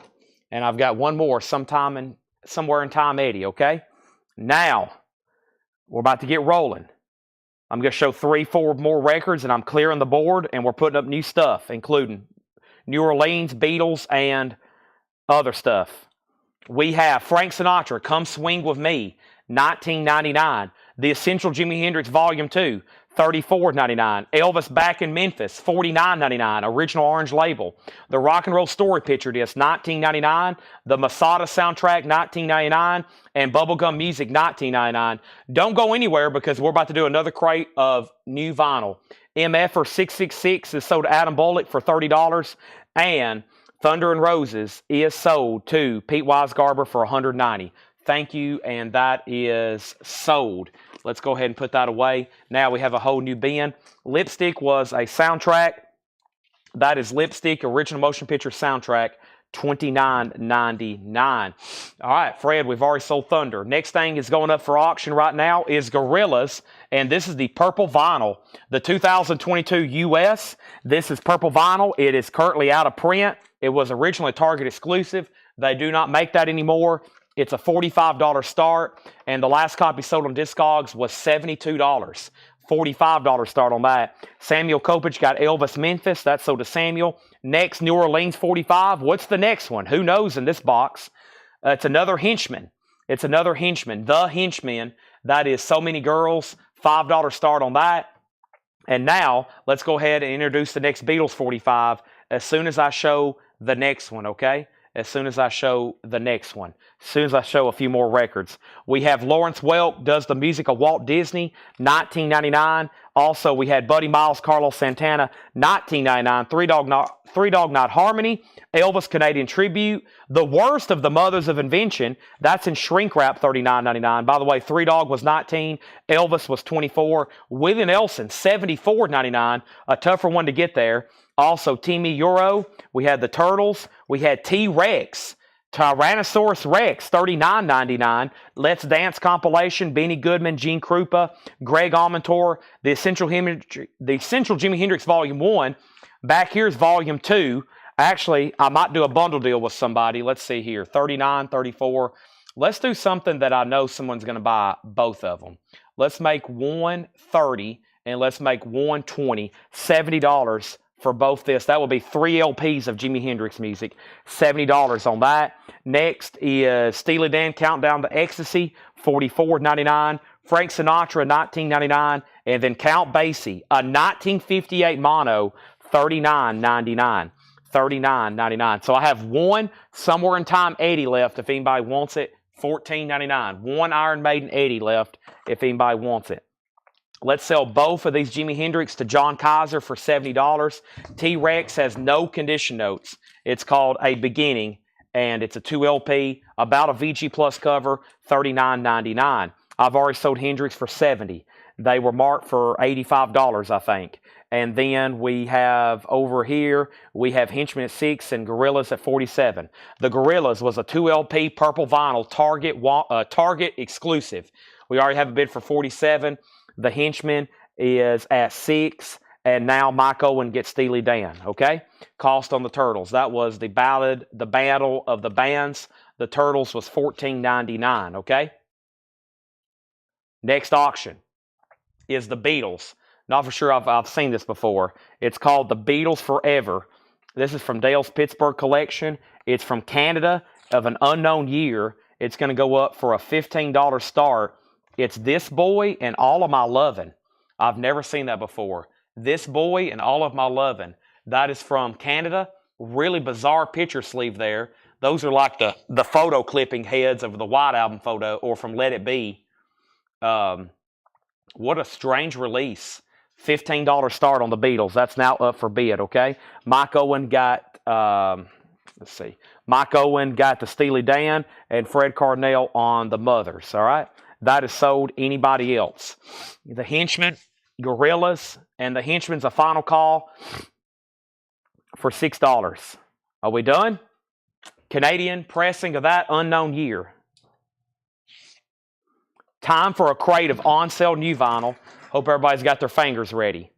And I've got one more Somewhere in Time 80, okay? Now, we're about to get rolling. I'm going to show 3, 4 more records, and I'm clearing the board, and we're putting up new stuff, including New Orleans, Beatles, and other stuff. We have Frank Sinatra, Come Swing With Me, $19.99. The Essential Jimi Hendrix Volume 2, $34.99. Elvis Back in Memphis, $49.99. Original Orange Label. The Rock and Roll Story Picture Disc, $19.99. The Masada Soundtrack, $19.99. And Bubblegum Music, $19.99. Don't go anywhere because we're about to do another crate of new vinyl. MF 666 is sold to Adam Bullock for $30. And Thunder and Roses is sold to Pete Weisgarber for $190. Thank you, and that is sold. Let's go ahead and put that away. Now we have a whole new bin. Lipstick was a soundtrack. That is Lipstick, original motion picture soundtrack, $29.99. All right, Fred, we've already sold Thunder. Next thing is going up for auction right now is Gorillas, and this is the purple vinyl, the 2022 US. This is purple vinyl. It is currently out of print. It was originally Target exclusive. They do not make that anymore. It's a $45 start, and the last copy sold on Discogs was $72. $45 start on that. Samuel Coppage got Elvis Memphis. That's sold to Samuel. Next, New Orleans 45. What's the next one? Who knows in this box? It's another Henchman. It's another Henchman. The Henchman. That is So Many Girls. $5 start on that. And now, let's go ahead and introduce the next Beatles 45 as soon as I show the next one, okay? As soon as I show the next one. As soon as I show a few more records. We have Lawrence Welk does the music of Walt Disney, $19.99. Also, we had Buddy Miles, Carlos Santana, $19.99. Three Dog Night Harmony, Elvis Canadian Tribute, The Worst of the Mothers of Invention. That's in shrink wrap, $39.99. By the way, Three Dog was $19. Elvis was $24. Willie Nelson, $74.99. A tougher one to get there. Also, Timmy Euro. We had the Turtles. We had T-Rex. Tyrannosaurus Rex, $39.99. Let's Dance compilation, Benny Goodman, Gene Krupa, Greg Almentor, the Essential Jimi Hendrix Volume 1. Back here's Volume 2. Actually, I might do a bundle deal with somebody. Let's see here, $39, $34. Let's do something that I know someone's going to buy both of them. Let's make one $30 and let's make 120, $70 for both this. That will be 3 LPs of Jimi Hendrix music, $70 on that. Next is Steely Dan Countdown to Ecstasy, $44.99. Frank Sinatra, $19.99. And then Count Basie, a 1958 mono, $39.99. $39.99. So I have one Somewhere in Time Eddie left if anybody wants it, $14.99. One Iron Maiden Eddie left if anybody wants it. Let's sell both of these Jimi Hendrix to John Kaiser for $70. T-Rex has no condition notes. It's called A Beginning, and it's a 2 LP, about a VG Plus cover, $39.99. I've already sold Hendrix for $70. They were marked for $85, I think. And then we have over here, we have Henchmen at $6 and Gorillas at $47. The Gorillas was a 2 LP purple vinyl Target exclusive. We already have a bid for $47. The Henchman is at $6, and now Mike Owen gets Steely Dan, okay? Cost on the Turtles. That was the Battle of the Bands. The Turtles was $14.99, okay? Next auction is the Beatles. Not for sure I've seen this before. It's called the Beatles Forever. This is from Dale's Pittsburgh collection. It's from Canada of an unknown year. It's going to go up for a $15 start. It's This Boy and All of My Lovin'. I've never seen that before. This Boy and All of My Lovin'. That is from Canada. Really bizarre picture sleeve there. Those are like the photo clipping heads of the White Album photo or from Let It Be. What a strange release. $15 start on the Beatles. That's now up for bid, okay? Mike Owen got, Mike Owen got the Steely Dan and Fred Carnell on the Mothers, all right? That is sold. Anybody else? The Henchmen, Gorillas, and the Henchman's a final call for $6. Are we done? Canadian pressing of that unknown year. Time for a crate of on-sale new vinyl. Hope everybody's got their fingers ready.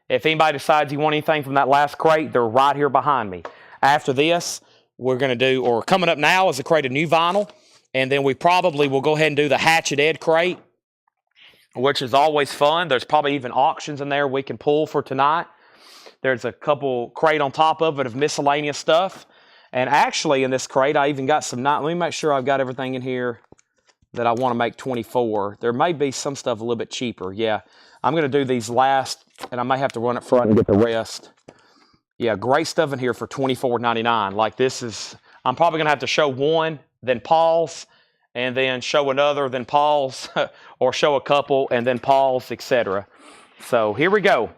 If anybody decides you want anything from that last crate, they're right here behind me. After this, we're going to do, or coming up now is a crate of new vinyl. And then we probably will go ahead and do the Hatchet Ed crate, which is always fun. There's probably even auctions in there we can pull for tonight. There's a couple crate on top of it of miscellaneous stuff. And actually in this crate, I even got some, let me make sure I've got everything in here that I want to make 24. There may be some stuff a little bit cheaper. Yeah, I'm going to do these last, and I may have to run it front and get the rest. Yeah, great stuff in here for $24.99. Like this is, I'm probably going to have to show one, then pause, and then show another, then pause, or show a couple, and then pause, etc. So here we go.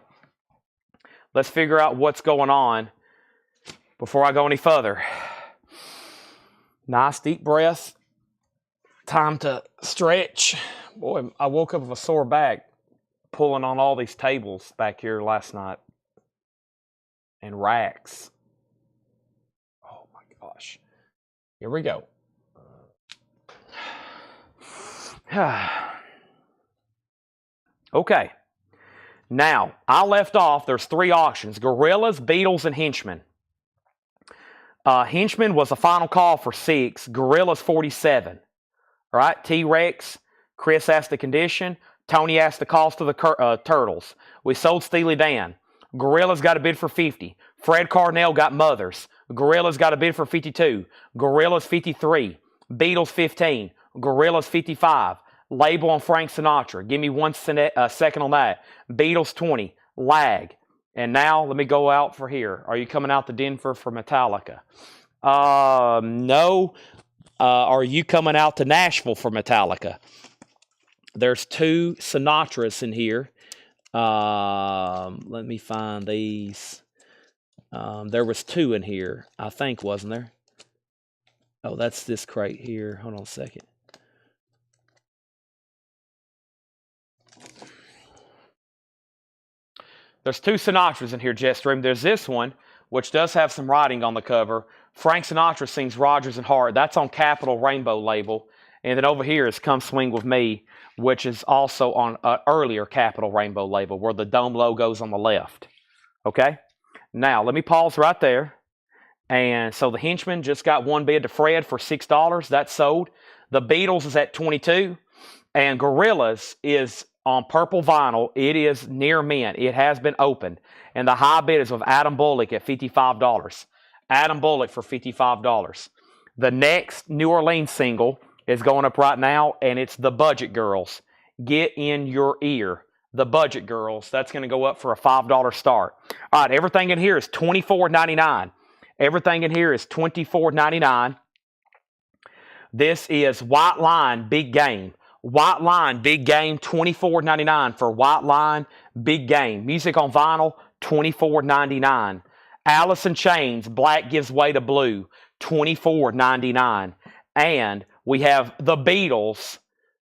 Let's figure out what's going on before I go any further. Nice deep breath. Time to stretch. Boy, I woke up with a sore back pulling on all these tables back here last night and racks. Oh my gosh. Here we go. Okay. Now, I left off, there's 3 auctions. Gorillas, Beatles, and Henchmen. Henchmen was a final call for $6. Gorillas, $47. All right, T-Rex, Chris asked the condition. Tony asked the cost of the Turtles. We sold Steely Dan. Gorillas got a bid for $50. Fred Carnell got Mothers. Gorillas got a bid for $52. Gorillas, $53. Beatles, $15. Gorillas, $55. Label on Frank Sinatra. Give me 1 second on that. Beatles, $20. Lag. And now let me go out for here. Are you coming out to Denver for Metallica? No. Are you coming out to Nashville for Metallica? There's 2 Sinatras in here. Let me find these. There was 2 in here, I think, wasn't there? Oh, that's this crate here. Hold on a second. There's 2 Sinatras in here, Jetstream. There's this one, which does have some writing on the cover. Frank Sinatra sings Rodgers and Hart. That's on Capitol Rainbow label. And then over here is Come Swing With Me, which is also on an earlier Capitol Rainbow label where the dome logo's on the left. Okay? Now, let me pause right there. And so the Henchman just got 1 bid to Fred for $6. That's sold. The Beatles is at $22. And Gorillas is on purple vinyl. It is near mint. It has been opened. And the high bid is with Adam Bullock at $55. Adam Bullock for $55. The next New Orleans single is going up right now, and it's The Budget Girls. Get in your ear. The Budget Girls. That's going to go up for a $5 start. All right, everything in here is $24.99. Everything in here is $24.99. This is White Line Big Game. White Line Big Game, $24.99 for White Line Big Game. Music on vinyl, $24.99. Alice in Chains, Black Gives Way to Blue, $24.99. And we have The Beatles.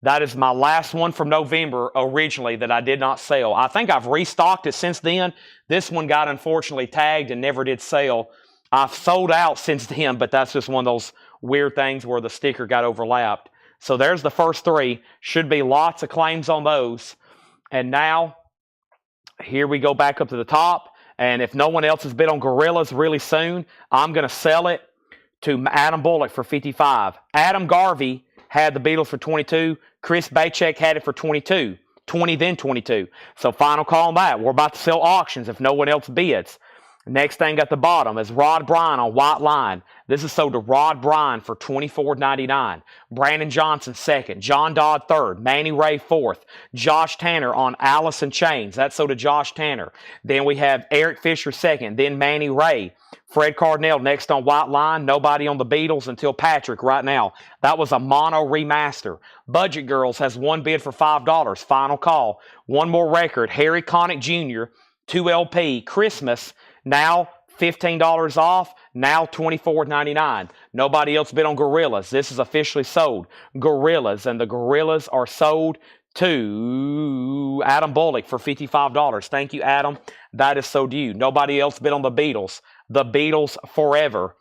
That is my last one from November originally that I did not sell. I think I've restocked it since then. This one got unfortunately tagged and never did sell. I've sold out since then, but that's just one of those weird things where the sticker got overlapped. So there's the first three. Should be lots of claims on those. And now, here we go back up to the top. And if no one else has bid on Gorillas really soon, I'm going to sell it to Adam Bullock for $55. Adam Garvey had the Beatles for $22. Chris Bachek had it for $22. $20, then $22. So final call on that. We're about to sell auctions if no one else bids. Next thing at the bottom is Rod Bryan on White Line. This is sold to Rod Bryan for $24.99. Brandon Johnson second. John Dodd third. Manny Ray fourth. Josh Tanner on Alice in Chains. That's sold to Josh Tanner. Then we have Eric Fisher second. Then Manny Ray. Fred Cardinale next on White Line. Nobody on the Beatles until Patrick right now. That was a mono remaster. Budget Girls has one bid for $5. Final call. One more record. Harry Connick Jr. 2 LP. Christmas. Now $15 off. Now $24.99. Nobody else bid on Gorillas. This is officially sold. Gorillas. And the Gorillas are sold to Adam Bullock for $55. Thank you, Adam. That is sold to you. Nobody else bid on the Beatles. The Beatles Forever.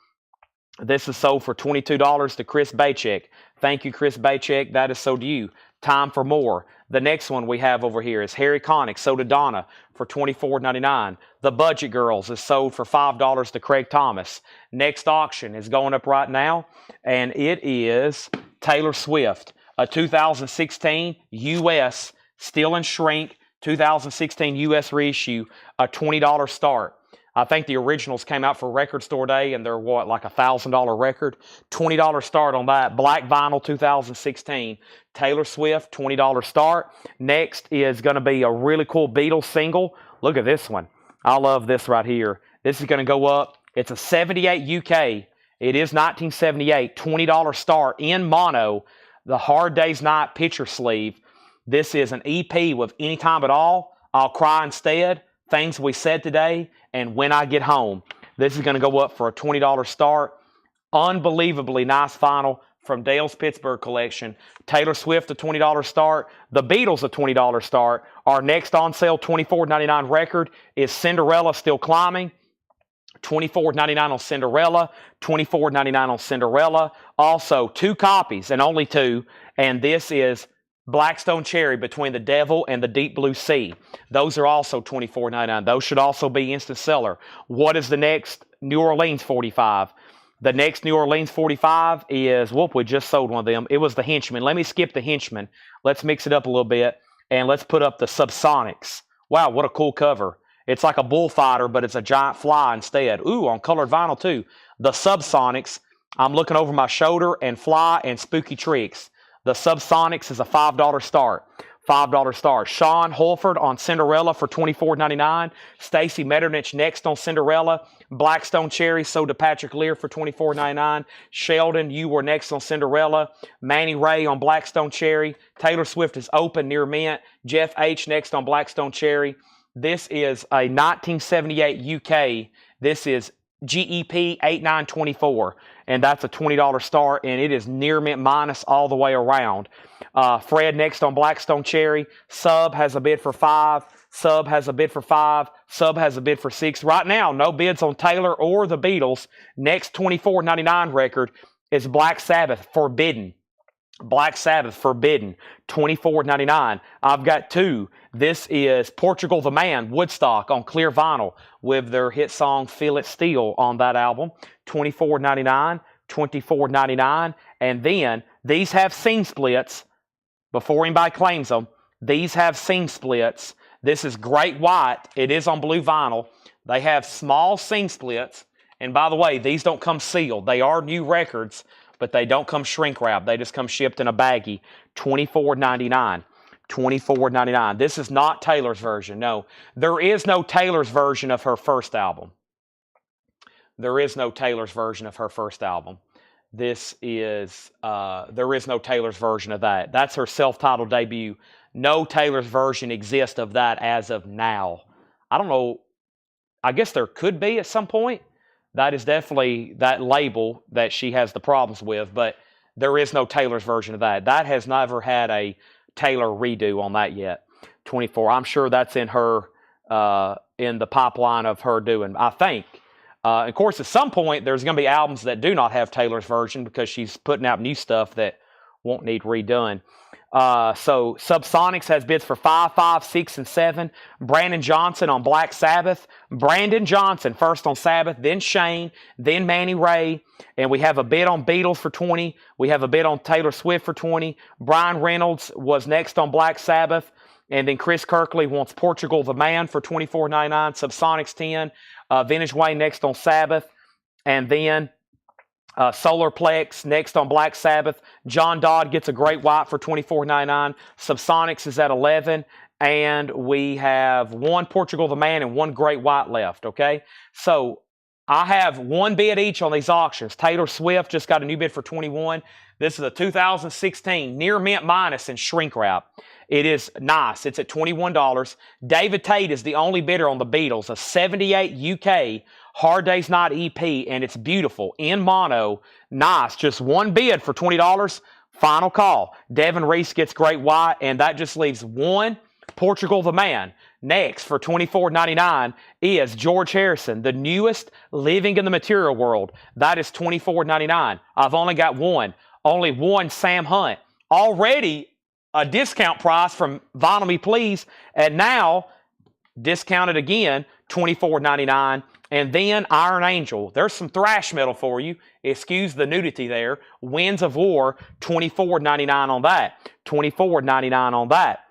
This is sold for $22 to Chris Bachek. Thank you, Chris Bachek. That is sold to you. Time for More. The next one we have over here is Harry Connick, sold to Donna for $24.99. The Budget Girls is sold for $5 to Craig Thomas. Next auction is going up right now, and it is Taylor Swift, a 2016 U.S. Still in Shrink, 2016 U.S. reissue, a $20 start. I think the originals came out for Record Store Day, and they're what, like a $1,000 record? $20 start on that. Black Vinyl 2016. Taylor Swift, $20 start. Next is going to be a really cool Beatles single. Look at this one. I love this right here. This is going to go up. It's a 78 UK. It is 1978. $20 start in mono. The Hard Day's Night picture sleeve. This is an EP with Anytime at All, I'll Cry Instead, Things We Said Today, and When I Get Home. This is going to go up for a $20 start. Unbelievably nice vinyl from Dale's Pittsburgh collection. Taylor Swift, a $20 start. The Beatles, a $20 start. Our next on sale $24.99 record is Cinderella Still Climbing. $24.99 on Cinderella. $24.99 on Cinderella. Also, 2 copies, and only 2. And this is Blackstone Cherry, Between the Devil and the Deep Blue Sea. Those are also $24.99. Those should also be instant seller. What is the next New Orleans 45? The next New Orleans 45 is, whoop, we just sold one of them. It was the Henchman. Let me skip the Henchman. Let's mix it up a little bit, and let's put up the Subsonics. Wow, what a cool cover. It's like a bullfighter, but it's a giant fly instead. Ooh, on colored vinyl too. The Subsonics, I'm looking over my shoulder, and Fly and Spooky Tricks. The Subsonics is a $5 start. $5 start. Sean Holford on Cinderella for $24.99. Stacy Metternich next on Cinderella. Blackstone Cherry sold to Patrick Lear for $24.99. Sheldon, you were next on Cinderella. Manny Ray on Blackstone Cherry. Taylor Swift is open near mint. Jeff H next on Blackstone Cherry. This is a 1978 UK. This is GEP 8924, and that's a $20 start, and it is near mint minus all the way around. Fred next on Blackstone Cherry. Sub has a bid for $5. Sub has a bid for $5. Sub has a bid for $6. Right now, no bids on Taylor or the Beatles. Next $24.99 record is Black Sabbath, Forbidden. Black Sabbath, Forbidden, $24.99. I've got 2. This is Portugal the Man, Woodstock on clear vinyl with their hit song Feel It Still on that album. $24.99, $24.99. And then these have scene splits before anybody claims them. These have seam splits. This is great white. It is on blue vinyl. They have small seam splits. And by the way, these don't come sealed. They are new records, but they don't come shrink wrapped. They just come shipped in a baggie. $24.99. $24.99. This is not Taylor's version. No, there is no Taylor's version of her first album. There is no Taylor's version of her first album. This is, there is no Taylor's version of that. That's her self-titled debut. No Taylor's version exists of that as of now. I don't know. I guess there could be at some point. That is definitely that label that she has the problems with, but there is no Taylor's version of that. That has never had a Taylor redo on that yet. 24. I'm sure that's in her, in the pipeline of her doing, I think. Of course, at some point, there's going to be albums that do not have Taylor's version because she's putting out new stuff that won't need redone. So Subsonics has bids for 5, 5, 6, and 7. Brandon Johnson on Black Sabbath. Brandon Johnson first on Sabbath, then Shane, then Manny Ray. And we have a bid on Beatles for 20. We have a bid on Taylor Swift for 20. Brian Reynolds was next on Black Sabbath. And then Chris Kirkley wants Portugal the Man for $24.99. Subsonics 10. Vintage Wayne next on Sabbath. And then Solarplex next on Black Sabbath. John Dodd gets a Great White for $24.99. Subsonics is at 11. And we have one Portugal the Man and one Great White left, okay? So I have one bid each on these auctions. Taylor Swift just got a new bid for 21. This is a 2016 near mint minus in shrink wrap. It is nice. It's at $21. David Tate is the only bidder on the Beatles, a 78 UK Hard Day's Night EP, and it's beautiful in mono. Nice. Just one bid for $20. Final call. Devin Reese gets Great White, and that just leaves one Portugal the Man. Next, for $24.99 is George Harrison, the newest living in the material world. That is $24.99. I've only got one. Only one Sam Hunt. Already a discount price from Vinyl Me Please, and now discounted again, $24.99. And then Iron Angel. There's some thrash metal for you. Excuse the nudity there. Winds of War, $24.99 on that. $24.99 on that.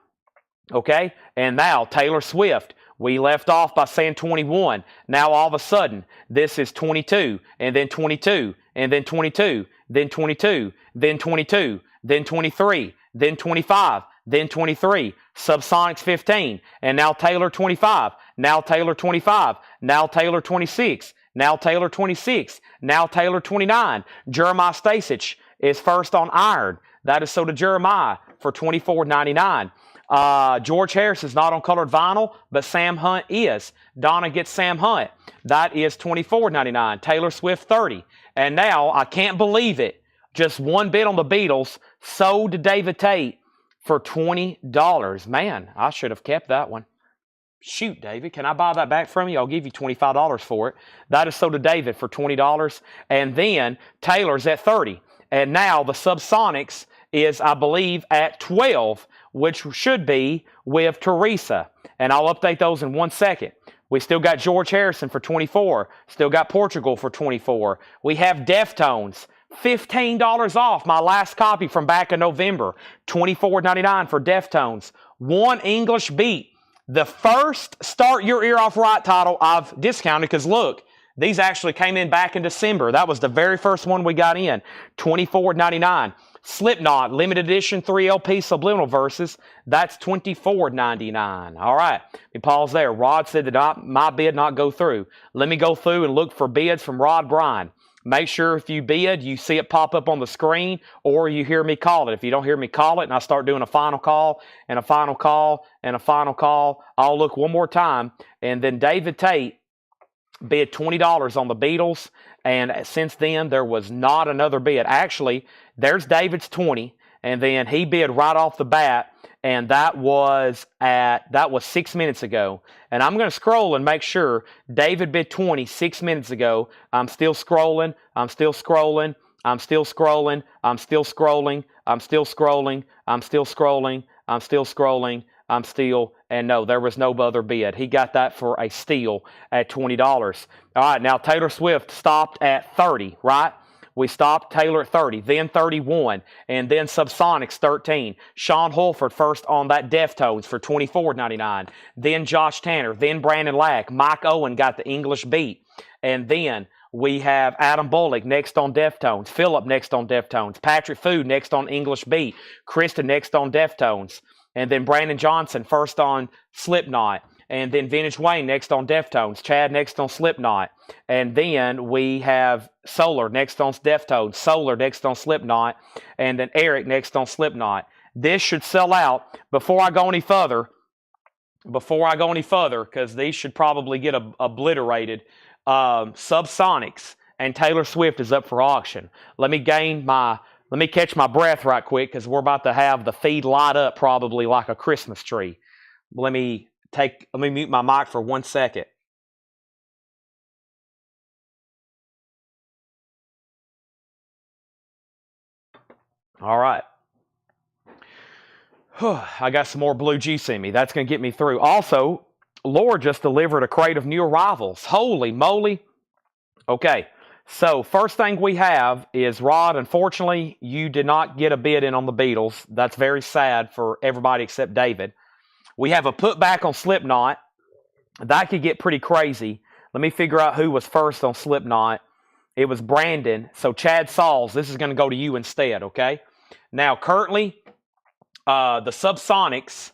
Okay? And now Taylor Swift. We left off by saying 21. Now all of a sudden, this is 22, and then 22, and then 22, then 22, then 22, then 23, then 25, then 23. Subsonics 15, and now Taylor 25, now Taylor 25, now Taylor 26, now Taylor 26, now Taylor 29. Jeremiah Stasich is first on Iron. That is so to Jeremiah for $24.99. George Harris is not on colored vinyl, but Sam Hunt is. Donna gets Sam Hunt. That is $24.99. Taylor Swift 30. And now, I can't believe it, just one bid on the Beatles, sold to David Tate for $20. Man, I should have kept that one. Shoot, David, can I buy that back from you? I'll give you $25 for it. That is sold to David for $20. And then Taylor's at 30. And now the Subsonics is, I believe, at 12, which should be with Teresa. And I'll update those in 1 second. We still got George Harrison for 24. Still got Portugal for 24. We have Deftones, $15 off. My last copy from back in November, $24.99 for Deftones. One English Beat. The first Start Your Ear Off Right title I've discounted because look, these actually came in back in December. That was the very first one we got in, $24.99. Slipknot, limited edition 3 LP Subliminal Verses, that's $24.99. All right, we pause there. Rod said that my bid not go through. Let me go through and look for bids from Rod Bryan. Make sure if you bid, you see it pop up on the screen or you hear me call it. If you don't hear me call it and I start doing a final call and a final call and a final call, I'll look one more time. And then David Tate bid $20 on the Beatles, and since then there was not another bid. Actually, there's David's 20, and then he bid right off the bat, and that was 6 minutes ago. And I'm going to scroll and make sure David bid 20 6 minutes ago. I'm still scrolling. I'm still scrolling. I'm still scrolling. I'm still scrolling. I'm still scrolling. I'm still scrolling. I'm still scrolling. I'm still, and no, there was no other bid. He got that for a steal at $20. All right, now Taylor Swift stopped at 30, right? We stopped Taylor at 30, then 31, and then Subsonics 13. Sean Holford first on that Deftones for $24.99. Then Josh Tanner, then Brandon Lack. Mike Owen got the English beat. And then we have Adam Bullock next on Deftones. Phillip next on Deftones. Patrick Food next on English beat. Kristen next on Deftones. And then Brandon Johnson first on Slipknot. And then Vintage Wayne next on Deftones. Chad next on Slipknot. And then we have Solar next on Deftones. Solar next on Slipknot. And then Eric next on Slipknot. This should sell out before I go any further. Because these should probably get obliterated. Subsonics and Taylor Swift is up for auction. Let me catch my breath right quick because we're about to have the feed light up probably like a Christmas tree. Let me mute my mic for 1 second. All right. I got some more blue juice in me. That's going to get me through. Also, Lord just delivered a crate of new arrivals. Holy moly. Okay, so first thing we have is, Rod, unfortunately, you did not get a bid in on the Beatles. That's very sad for everybody except David. We have a putback on Slipknot. That could get pretty crazy. Let me figure out who was first on Slipknot. It was Brandon. So Chad Sauls, this is going to go to you instead, okay? Now, currently, the Subsonics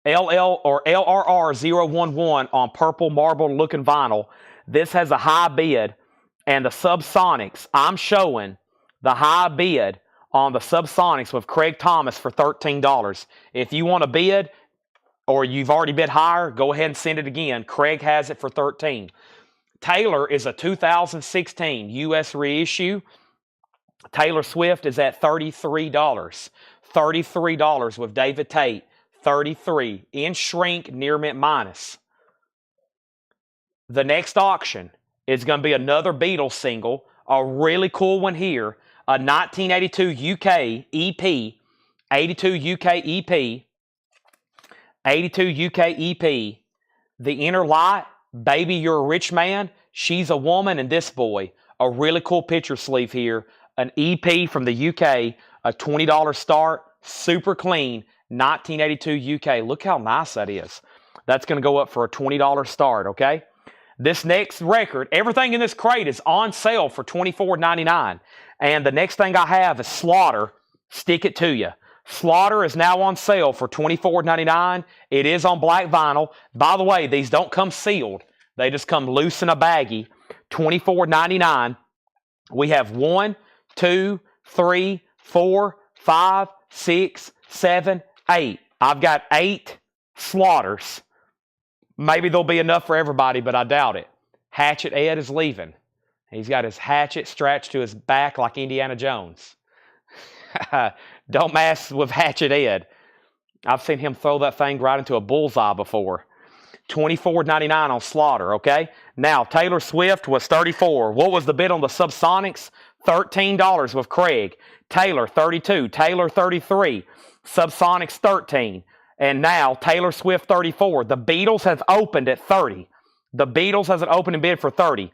LRR 011 on purple marble looking vinyl. This has a high bid, and the Subsonics, I'm showing the high bid on the Subsonics with Craig Thomas for $13. If you want to bid, or you've already bid higher, go ahead and send it again. Craig has it for $13. Taylor is a 2016 U.S. reissue. Taylor Swift is at $33. $33 with David Tate. 33 in shrink, near mint minus. The next auction is going to be another Beatles single, a really cool one here, a 1982 UK EP, 82 UK EP, 82 UK EP. The Inner Light, Baby You're a Rich Man, She's a Woman, and This Boy. A really cool picture sleeve here, an EP from the UK, a $20 start, super clean. 1982 UK. Look how nice that is. That's going to go up for a $20 start, okay? This next record, everything in this crate is on sale for $24.99. And the next thing I have is Slaughter, Stick It To You. Slaughter is now on sale for $24.99. It is on black vinyl. By the way, these don't come sealed. They just come loose in a baggie. $24.99. We have 1, 2, 3, 4, 5, 6, 7, 8. I've got 8 Slaughters. Maybe there'll be enough for everybody, but I doubt it. Hatchet Ed is leaving. He's got his hatchet stretched to his back like Indiana Jones. Don't mess with Hatchet Ed. I've seen him throw that thing right into a bullseye before. $24.99 on Slaughter, okay? Now, Taylor Swift was $34. What was the bid on the Subsonics? $13 with Craig. Taylor, $32. Taylor, $33. Subsonics, $13. And now, Taylor Swift, $34. The Beatles has opened at $30. The Beatles has an opening bid for $30.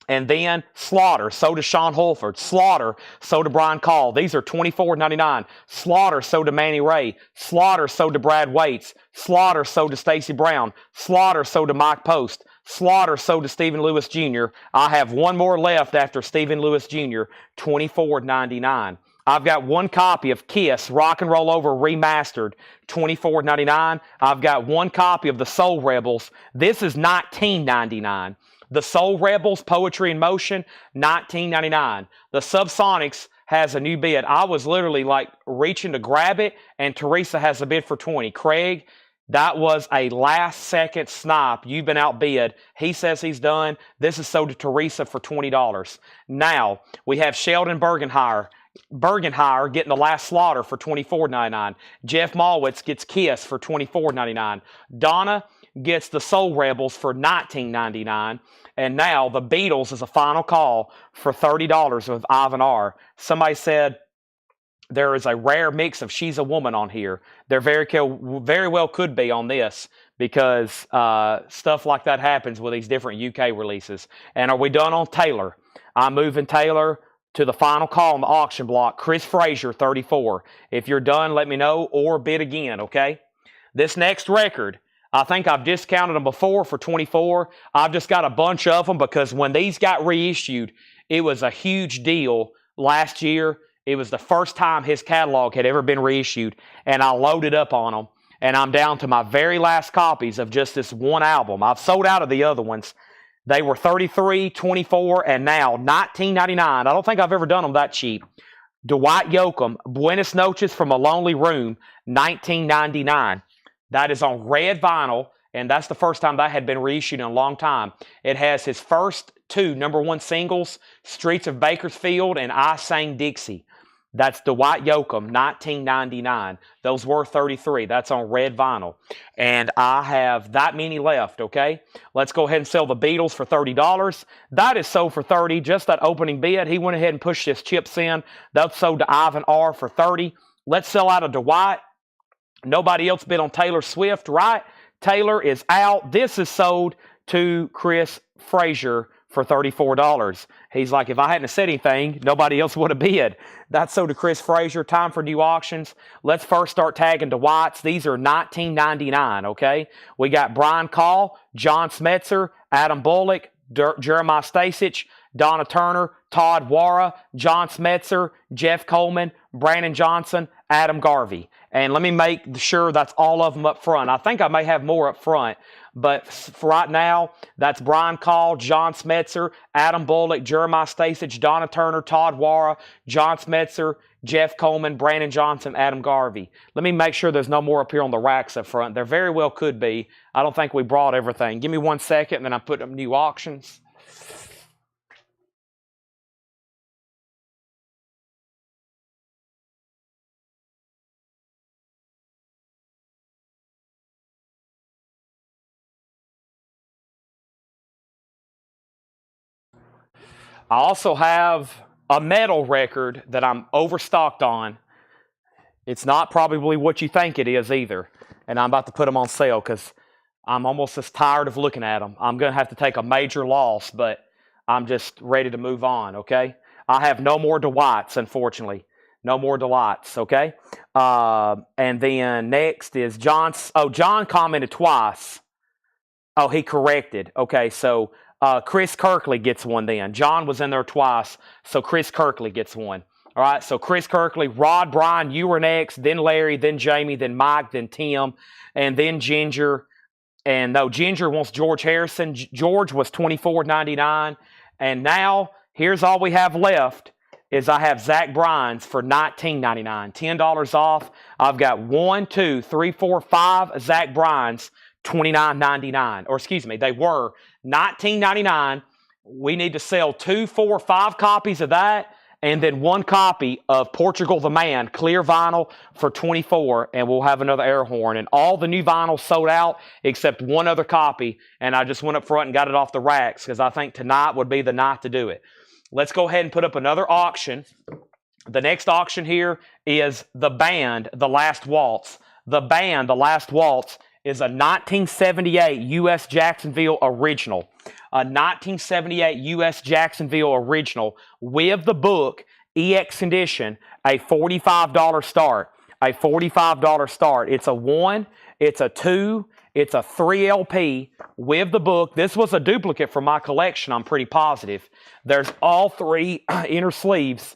And then Slaughter, so does Sean Holford. Slaughter, so to Brian Call. These are $24.99. Slaughter, so to Manny Ray. Slaughter, so to Brad Waits. Slaughter, so to Stacey Brown. Slaughter, so to Mike Post. Slaughter, so to Stephen Lewis Jr. I have one more left after Stephen Lewis Jr., $24.99. I've got one copy of Kiss, Rock and Roll Over Remastered, $24.99. I've got one copy of The Soul Rebels. This is $19.99. The Soul Rebels, Poetry in Motion, $19.99. The Subsonics has a new bid. I was literally like reaching to grab it, and Teresa has a bid for $20. Craig, that was a last-second snipe. You've been outbid. He says he's done. This is sold to Teresa for $20. Now, we have Sheldon Bergenhire getting the last Slaughter for $24.99. Jeff Malwitz gets Kiss for $24.99. Donna gets the Soul Rebels for $19.99. And now the Beatles is a final call for $30 with Ivan R. Somebody said there is a rare mix of She's a Woman on here. There very well could be on this because stuff like that happens with these different UK releases. And are we done on Taylor? I'm moving Taylor to the final call on the auction block. Chris Frazier, 34. If you're done, let me know or bid again, okay? This next record, I think I've discounted them before for 24. I've just got a bunch of them because when these got reissued, it was a huge deal last year. It was the first time his catalog had ever been reissued, and I loaded up on them, and I'm down to my very last copies of just this one album. I've sold out of the other ones. They were 33, 24, and now $19.99. I don't think I've ever done them that cheap. Dwight Yoakam, Buenos Noches from a Lonely Room, $19.99. That is on red vinyl, and that's the first time that had been reissued in a long time. It has his first two #1 singles, Streets of Bakersfield and I Sang Dixie. That's Dwight Yoakam, $19.99. Those were 33. That's on red vinyl. And I have that many left, okay? Let's go ahead and sell the Beatles for $30. That is sold for $30, just that opening bid. He went ahead and pushed his chips in. That's sold to Ivan R. for $30. Let's sell out of Dwight. Nobody else bid on Taylor Swift, right? Taylor is out. This is sold to Chris Frazier for $34. He's like, if I hadn't said anything, nobody else would have bid. That's sold to Chris Frazier. Time for new auctions. Let's first start tagging Dwights. These are $19.99, okay? We got Brian Call, John Smetzer, Adam Bullock, Jeremiah Stasich, Donna Turner, Todd Wara, John Smetzer, Jeff Coleman, Brandon Johnson, Adam Garvey. And let me make sure that's all of them up front. I think I may have more up front, but for right now, that's Brian Call, John Smetzer, Adam Bullock, Jeremiah Stasich, Donna Turner, Todd Wara, John Smetzer, Jeff Coleman, Brandon Johnson, Adam Garvey. Let me make sure there's no more up here on the racks up front. There very well could be. I don't think we brought everything. Give me 1 second, and then I put up new auctions. I also have a metal record that I'm overstocked on. It's not probably what you think it is either. And I'm about to put them on sale because I'm almost just tired of looking at them. I'm going to have to take a major loss, but I'm just ready to move on, okay? I have no more Dwights, unfortunately. No more Delights, okay? And then next is John. Oh, John commented twice. Oh, he corrected. Okay, so Chris Kirkley gets one then. John was in there twice, so Chris Kirkley gets one. All right, so Chris Kirkley, Rod, Brian, you were next, then Larry, then Jamie, then Mike, then Tim, and then Ginger. And no, Ginger wants George Harrison. George was $24.99. And now, here's all we have left is I have Zach Bryan's for $19.99. $10 off. I've got 1, 2, 3, 4, 5 Zach Bryan's, $29.99. Or excuse me, they were $19.99. We need to sell 2, 4, 5 copies of that, and then 1 copy of Portugal the Man, clear vinyl for $24, and we'll have another air horn. And all the new vinyl sold out except 1 other copy, and I just went up front and got it off the racks because I think tonight would be the night to do it. Let's go ahead and put up another auction. The next auction here is the band, The Last Waltz. The band, The Last Waltz, is a 1978 U.S. Jacksonville original. A 1978 U.S. Jacksonville original with the book, EX edition, a $45 start. A $45 start. It's a 1, it's a 2, it's a 3 LP with the book. This was a duplicate from my collection, I'm pretty positive. There's all 3 inner sleeves.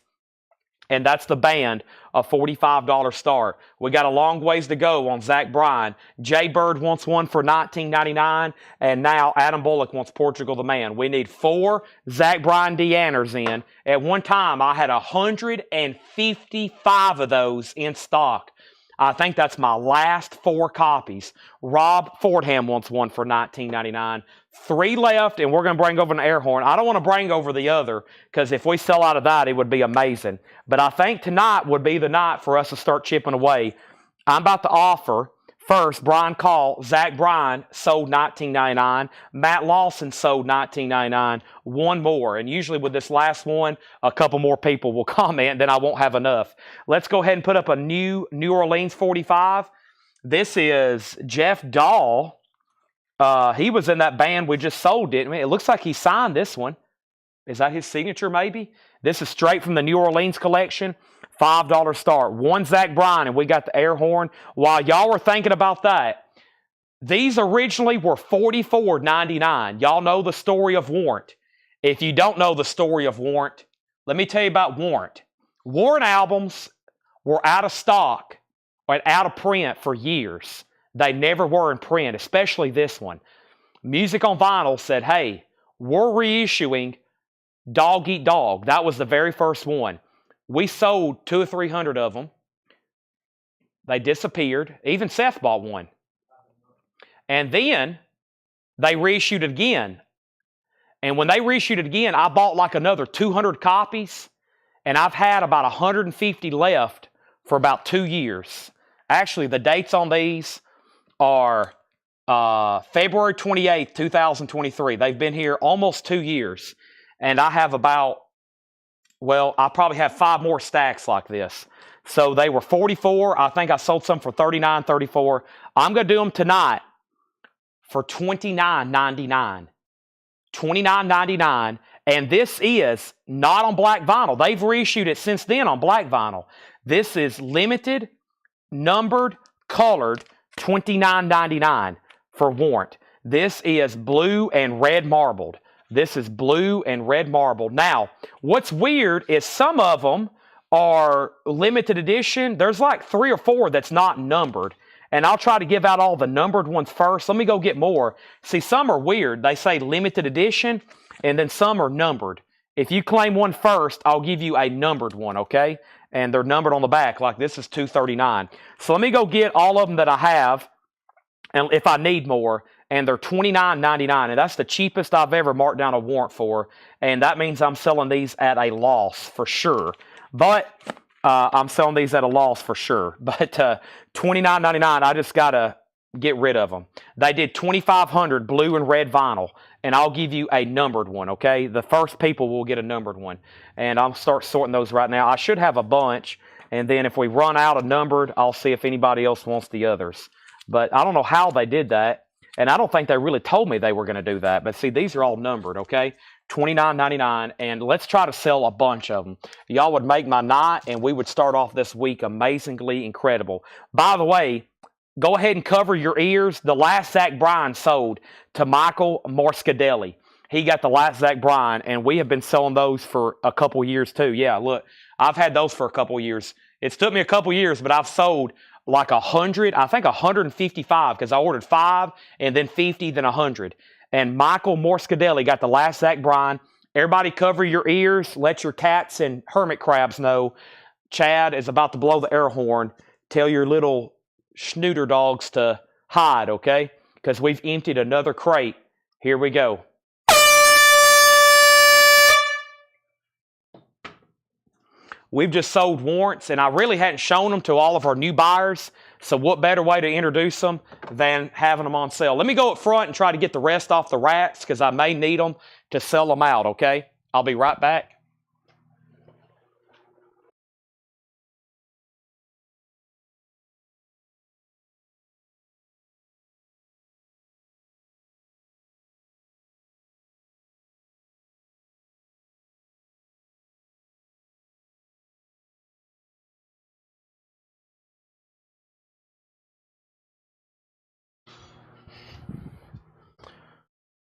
And that's the band, a $45 start. We got a long ways to go on Zach Bryan. Jay Bird wants one for $19.99, and now Adam Bullock wants Portugal the Man. We need 4 Zach Bryan Deanners in. At one time, I had 155 of those in stock. I think that's my last 4 copies. Rob Fordham wants one for $19.99. 3 left, and we're going to bring over an air horn. I don't want to bring over the other, because if we sell out of that, it would be amazing. But I think tonight would be the night for us to start chipping away. I'm about to offer, first, Brian Call, Zach Bryan sold $19.99. Matt Lawson sold $19.99. 1 more. And usually with this last one, a couple more people will comment, then I won't have enough. Let's go ahead and put up a new New Orleans 45. This is Jeff Dahl. He was in that band we just sold, didn't we? It looks like he signed this one. Is that his signature maybe? This is straight from the New Orleans collection. $5 start. One Zach Bryan, and we got the air horn. While y'all were thinking about that, these originally were $44.99. Y'all know the story of Warrant. If you don't know the story of Warrant, let me tell you about Warrant. Warrant albums were out of stock or out of print for years. They never were in print, especially this one. Music on Vinyl said, hey, we're reissuing Dog Eat Dog. That was the very first one. We sold 200 or 300 of them. They disappeared. Even Seth bought one. And then they reissued it again. And when they reissued it again, I bought like another 200 copies. And I've had about 150 left for about 2 years. Actually, the dates on these are February 28th, 2023. They've been here almost 2 years. And I have about, well, I probably have 5 more stacks like this. So they were 44. I think I sold some for 39, 34. I'm going to do them tonight for $29.99. $29.99. And this is not on black vinyl. They've reissued it since then on black vinyl. This is limited, numbered, colored, $29.99 for Warrant. This is blue and red marbled. This is blue and red marbled. Now, what's weird is some of them are limited edition. There's like 3 or 4 that's not numbered. And I'll try to give out all the numbered ones first. Let me go get more. See, some are weird. They say limited edition, and then some are numbered. If you claim one first, I'll give you a numbered one, okay? And they're numbered on the back, like this is 239. So let me go get all of them that I have, and if I need more, and they're $29.99, and that's the cheapest I've ever marked down a Warrant for, and that means I'm selling these at a loss for sure. But I'm selling these at a loss for sure. But $29.99, I just got to get rid of them. They did 2,500 blue and red vinyl, and I'll give you a numbered one, okay? The first people will get a numbered one, and I'll start sorting those right now. I should have a bunch, and then if we run out of numbered, I'll see if anybody else wants the others. But I don't know how they did that, and I don't think they really told me they were going to do that. But see, these are all numbered, okay? $29.99, and let's try to sell a bunch of them. Y'all would make my night, and we would start off this week amazingly incredible. By the way, go ahead and cover your ears. The last Zach Bryan sold to Michael Morskadelli. He got the last Zach Bryan, and we have been selling those for a couple years too. Yeah, look, I've had those for a couple years. It's took me a couple years, but I've sold like 100, I think 155, because I ordered 5 and then 50, then 100. And Michael Morskadelli got the last Zach Bryan. Everybody cover your ears. Let your cats and hermit crabs know Chad is about to blow the air horn. Tell your little schnooter dogs to hide, okay? Because we've emptied another crate. Here we go. We've just sold warrants, and I really hadn't shown them to all of our new buyers. So what better way to introduce them than having them on sale? Let me go up front and try to get the rest off the racks because I may need them to sell them out, okay? I'll be right back.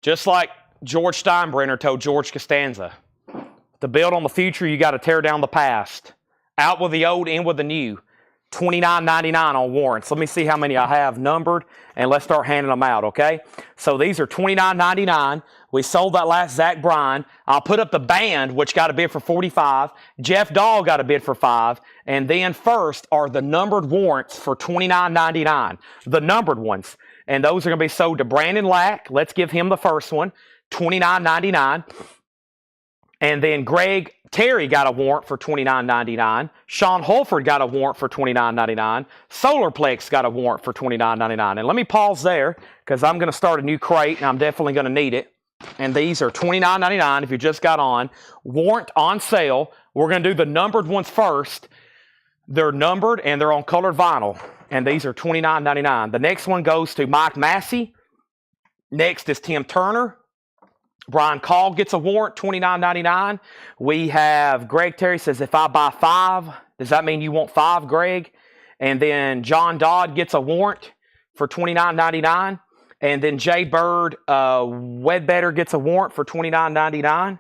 Just like George Steinbrenner told George Costanza, to build on the future, you got to tear down the past. Out with the old, in with the new. $29.99 on warrants. Let me see how many I have numbered, and let's start handing them out, okay? So these are $29.99. We sold that last Zach Bryan. I'll put up the band, which got a bid for $45. Jeff Dahl got a bid for $5. And then first are the numbered warrants for $29.99. The numbered ones. And those are going to be sold to Brandon Lack. Let's give him the first one, $29.99. And then Greg Terry got a warrant for $29.99. Sean Holford got a warrant for $29.99. Solarplex got a warrant for $29.99. And let me pause there because I'm going to start a new crate, and I'm definitely going to need it. And these are $29.99 if you just got on. Warrant on sale. We're going to do the numbered ones first. They're numbered, and they're on colored vinyl. And these are $29.99. The next one goes to Mike Massey. Next is Tim Turner. Brian Call gets a warrant, $29.99. We have Greg Terry says, if I buy 5, does that mean you want 5, Greg? And then John Dodd gets a warrant for $29.99. And then Jay Bird, Wedbetter gets a warrant for $29.99.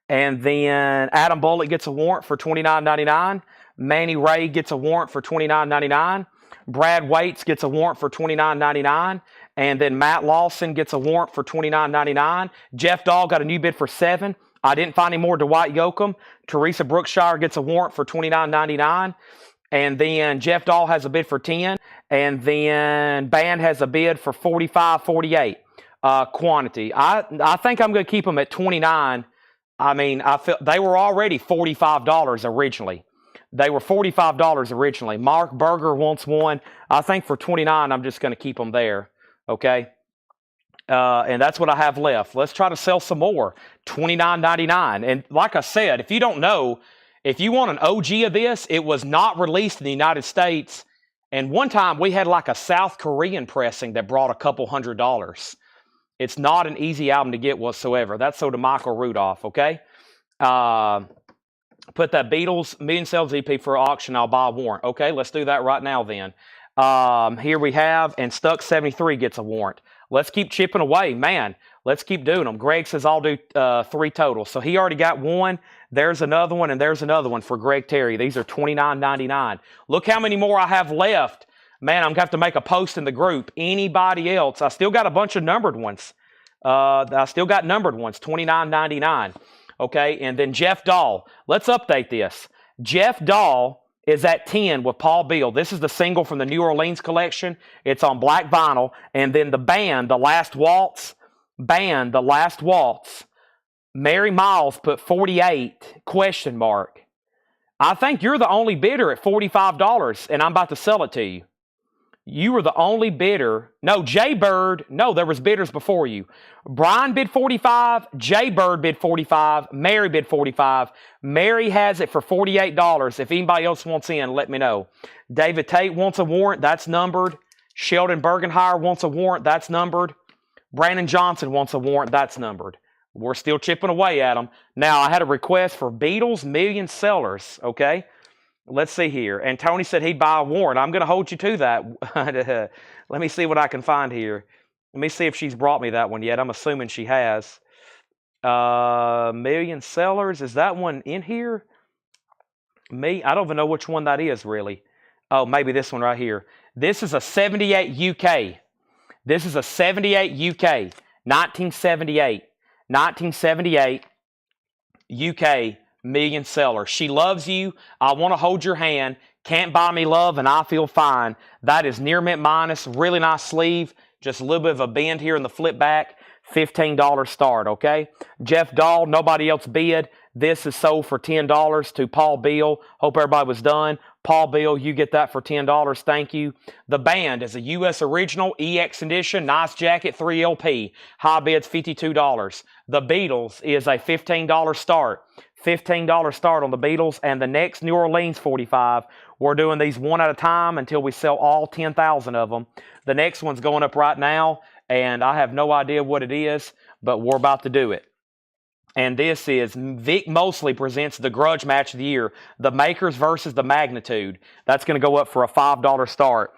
And then Adam Bullock gets a warrant for $29.99. Manny Ray gets a warrant for $29.99. Brad Waits gets a warrant for $29.99. And then Matt Lawson gets a warrant for $29.99. Jeff Dahl got a new bid for 7. I didn't find any more. Dwight Yoakam. Teresa Brookshire gets a warrant for $29.99. And then Jeff Dahl has a bid for 10. And then Band has a bid for $45.48 quantity. I think I'm going to keep them at $29. I mean, I feel they were already $45 originally. They were $45 originally. Mark Berger wants one. I think for $29, I'm just going to keep them there. Okay. And that's what I have left. Let's try to sell some more. $29.99. And like I said, if you don't know, if you want an OG of this, it was not released in the United States. And one time we had like a South Korean pressing that brought a couple $100. It's not an easy album to get whatsoever. That's so to Michael Rudolph, okay? Put that Beatles Million Sales EP for auction. I'll buy a warrant. Okay, let's do that right now then. Here we have, and Stuck 73 gets a warrant. Let's keep chipping away. Man, let's keep doing them. Greg says I'll do 3 total. So he already got one. There's another one, and there's another one for Greg Terry. These are $29.99. Look how many more I have left. Man, I'm going to have to make a post in the group. Anybody else? I still got a bunch of numbered ones. I still got numbered ones, $29.99. Okay, and then Jeff Dahl. Let's update this. Jeff Dahl is at 10 with Paul Beal. This is the single from the New Orleans collection. It's on black vinyl. And then the band, The Last Waltz. Mary Miles put 48, question mark. I think you're the only bidder at $45, and I'm about to sell it to you. You were the only bidder. No, Jay Bird. No, there was bidders before you. Brian bid 45. Jay Bird bid 45. Mary bid 45. Mary has it for $48. If anybody else wants in, let me know. David Tate wants a warrant. That's numbered. Sheldon Bergenhire wants a warrant. That's numbered. Brandon Johnson wants a warrant. That's numbered. We're still chipping away at them. Now, I had a request for Beatles Million Sellers. Okay. Let's see here. And Tony said he'd buy a warrant. I'm going to hold you to that. Let me see what I can find here. Let me see if she's brought me that one yet. I'm assuming she has. Million Sellers. Is that one in here? I don't even know which one that is, really. Oh, maybe this one right here. This is a 78 UK. This is a 78 UK. 1978. 1978 UK. Million Seller. She loves you. I want to hold your hand. Can't buy me love and I feel fine. That is near mint minus. Really nice sleeve. Just a little bit of a bend here in the flip back. $15 start, okay? Jeff Dahl, nobody else bid. This is sold for $10 to Paul Beal. Hope everybody was done. Paul Beal, you get that for $10. Thank you. The band is a U.S. original EX edition. Nice jacket, 3 LP. High bid's $52. The Beatles is a $15 start. $15 start on the Beatles, and the next New Orleans 45. We're doing these one at a time until we sell all 10,000 of them. The next one's going up right now, and I have no idea what it is, but we're about to do it. And this is Vic Mosley presents the Grudge Match of the Year, the Makers versus the Magnitude. That's going to go up for a $5 start.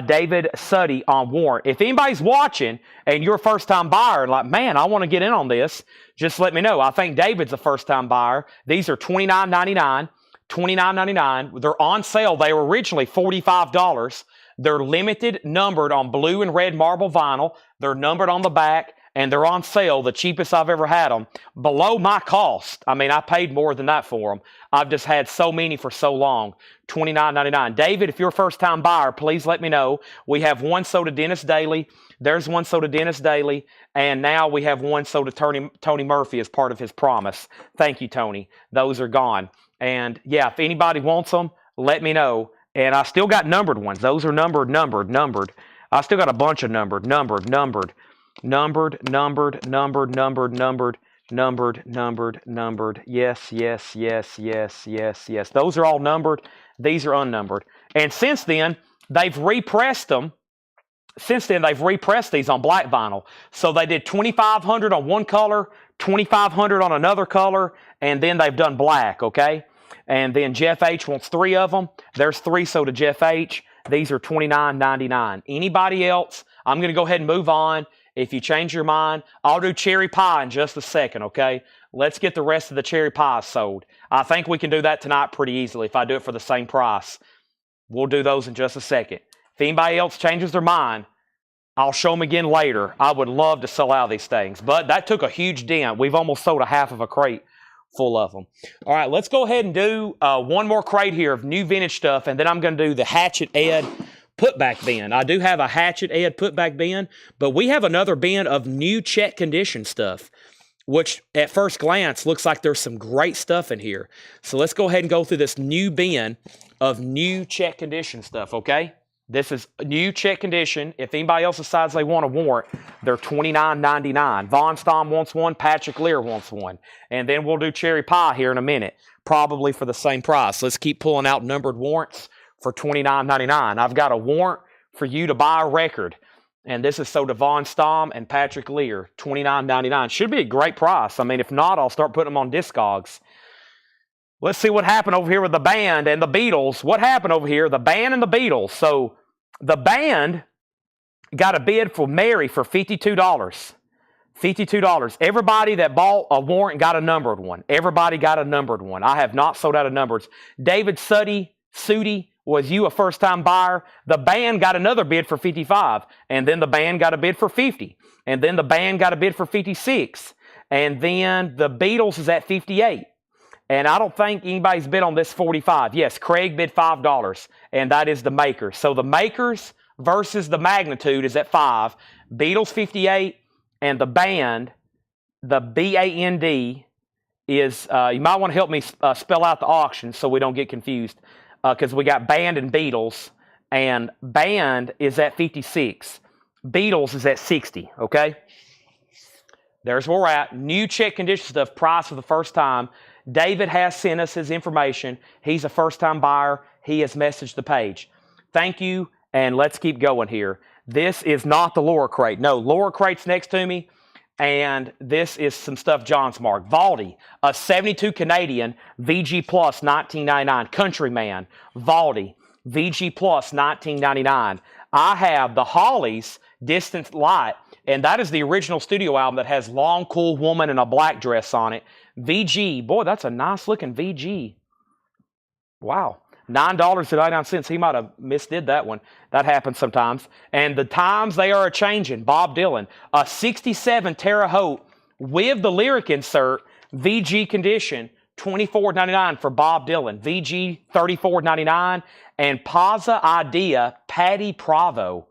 David Suddy on warrant. If anybody's watching and you're a first-time buyer and like, man, I want to get in on this, just let me know. I think David's a first-time buyer. These are $29.99. $29.99. They're on sale. They were originally $45. They're limited, numbered on blue and red marble vinyl. They're numbered on the back. And they're on sale, the cheapest I've ever had them, below my cost. I mean, I paid more than that for them. I've just had so many for so long. $29.99. David, if you're a first-time buyer, please let me know. We have one sold to Dennis Daly. There's one sold to Dennis Daly. And now we have one sold to Tony Murphy as part of his promise. Thank you, Tony. Those are gone. And, yeah, if anybody wants them, let me know. And I still got numbered ones. Those are numbered. I still got a bunch of numbered. Numbered. Yes. Those are all numbered. These are unnumbered. And since then, they've repressed them. Since then, they've repressed these on black vinyl. So they did 2,500 on one color, $2,500 on another color, and then they've done black, okay? And then Jeff H wants 3 of them. There's 3 sold to Jeff H. These are $29.99. Anybody else? I'm going to go ahead and move on. If you change your mind, I'll do cherry pie in just a second, okay? Let's get the rest of the cherry pies sold. I think we can do that tonight pretty easily if I do it for the same price. We'll do those in just a second. If anybody else changes their mind, I'll show them again later. I would love to sell out these things, but that took a huge dent. We've almost sold a half of a crate full of them. All right, let's go ahead and do one more crate here of new vintage stuff, and then I'm going to do the Hatchet Ed putback bin. I do have a Hatchet Ed putback bin, but we have another bin of new check condition stuff, which at first glance looks like there's some great stuff in here. So let's go ahead and go through this new bin of new check condition stuff, okay? This is new check condition. If anybody else decides they want a warrant, they're $29.99. Von Stom wants one. Patrick Lear wants one. And then we'll do cherry pie here in a minute, probably for the same price. Let's keep pulling out numbered warrants for $29.99. I've got a warrant for you to buy a record. And this is sold to Von Stom and Patrick Lear, $29.99. Should be a great price. I mean, if not, I'll start putting them on Discogs. Let's see what happened over here with the band and the Beatles. What happened over here? The band and the Beatles. So the band got a bid for Mary for $52. $52. Everybody that bought a warrant got a numbered one. Everybody got a numbered one. I have not sold out of numbers. David Sudi, was you a first-time buyer? The band got another bid for $55. And then the band got a bid for $50. And then the band got a bid for $56. And then the Beatles is at $58. And I don't think anybody's bid on this $45. Yes, Craig bid $5, and that is the Makers. So the Makers versus the Magnitude is at $5. Beatles $58, and the band, the BAND, is, you might want to help me spell out the auction so we don't get confused, because we got band and Beatles, and band is at 56. Beatles is at 60, okay? There's where we're at. New check condition stuff, price for the first time. David has sent us his information. He's a first-time buyer. He has messaged the page. Thank you, and let's keep going here. This is not the lower crate. No, lower crate's next to me, and this is some stuff John's marked. Valdi, a 72 Canadian, VG Plus, $19.99. Countryman, Valdi, VG Plus, $19.99. I have the Hollies Distant Light, and that is the original studio album that has Long Cool Woman in a black dress on it. VG, boy, that's a nice looking VG. Wow. $9.99. He might have misdid that one. That happens sometimes. And the times they are a-changing. Bob Dylan, a 67 Terre Haute with the lyric insert, VG condition, $24.99 for Bob Dylan. VG, $34.99. And Pazza Idea, Patty Pravo,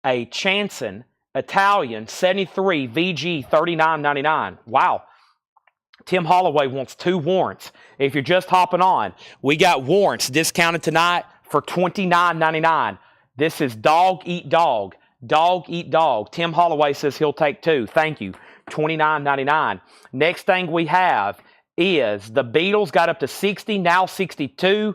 a Chanson Italian 73 VG, $39.99. Wow. Tim Holloway wants 2 warrants. If you're just hopping on, we got warrants discounted tonight for $29.99. This is Dog Eat Dog. Dog Eat Dog. Tim Holloway says he'll take 2. Thank you. $29.99. Next thing we have is the Beatles got up to 60, now 62.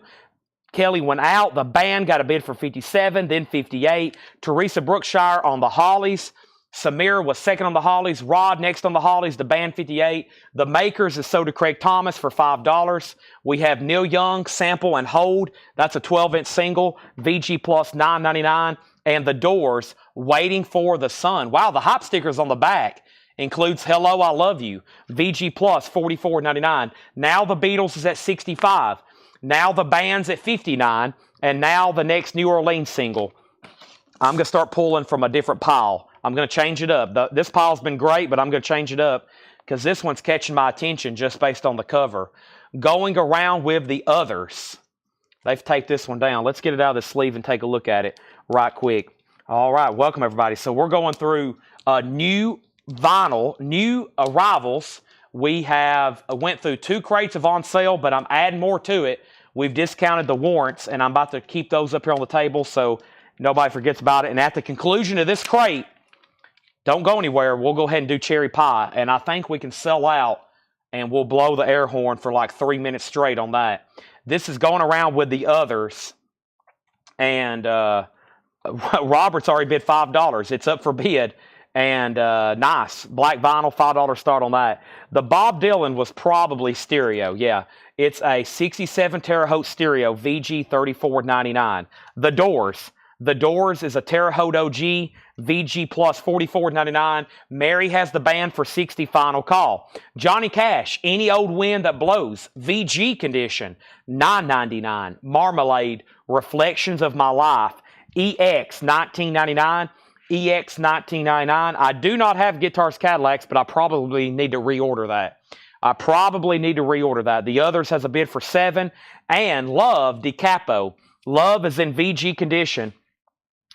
Kelly went out. The band got a bid for 57, then 58. Teresa Brookshire on the Hollies. Samir was second on the Hollies. Rod next on the Hollies. The band 58. The Makers is sold to Craig Thomas for $5. We have Neil Young, Sample, and Hold. That's a 12-inch single. VG Plus $9.99. And The Doors, Waiting for the Sun. Wow, the hop stickers on the back includes Hello, I Love You. VG Plus $44.99. Now the Beatles is at 65. Now the band's at 59. And now the next New Orleans single. I'm going to start pulling from a different pile. I'm going to change it up. This pile's been great, but I'm going to change it up because this one's catching my attention just based on the cover. Going Around with the Others. They've taped this one down. Let's get it out of the sleeve and take a look at it right quick. All right, welcome everybody. So we're going through new vinyl, new arrivals. We have went through 2 crates of on sale, but I'm adding more to it. We've discounted the warrants, and I'm about to keep those up here on the table so nobody forgets about it. And at the conclusion of this crate, don't go anywhere. We'll go ahead and do cherry pie. And I think we can sell out and we'll blow the air horn for like 3 minutes straight on that. This is Going Around with the Others. And Robert's already bid $5. It's up for bid. And nice. Black vinyl, $5 start on that. The Bob Dylan was probably stereo. Yeah. It's a 67 Terre Haute stereo, VG 34.99. The Doors. The Doors is a Terre Haute OG, VG plus $44.99. Mary has the band for 60, final call. Johnny Cash, Any Old Wind That Blows, VG condition, $9.99. Marmalade, Reflections of My Life, EX, $19.99. EX 1999. I do not have Guitars Cadillacs, but I probably need to reorder that. The others has a bid for $7. And Love DiCapo. Love is in VG condition,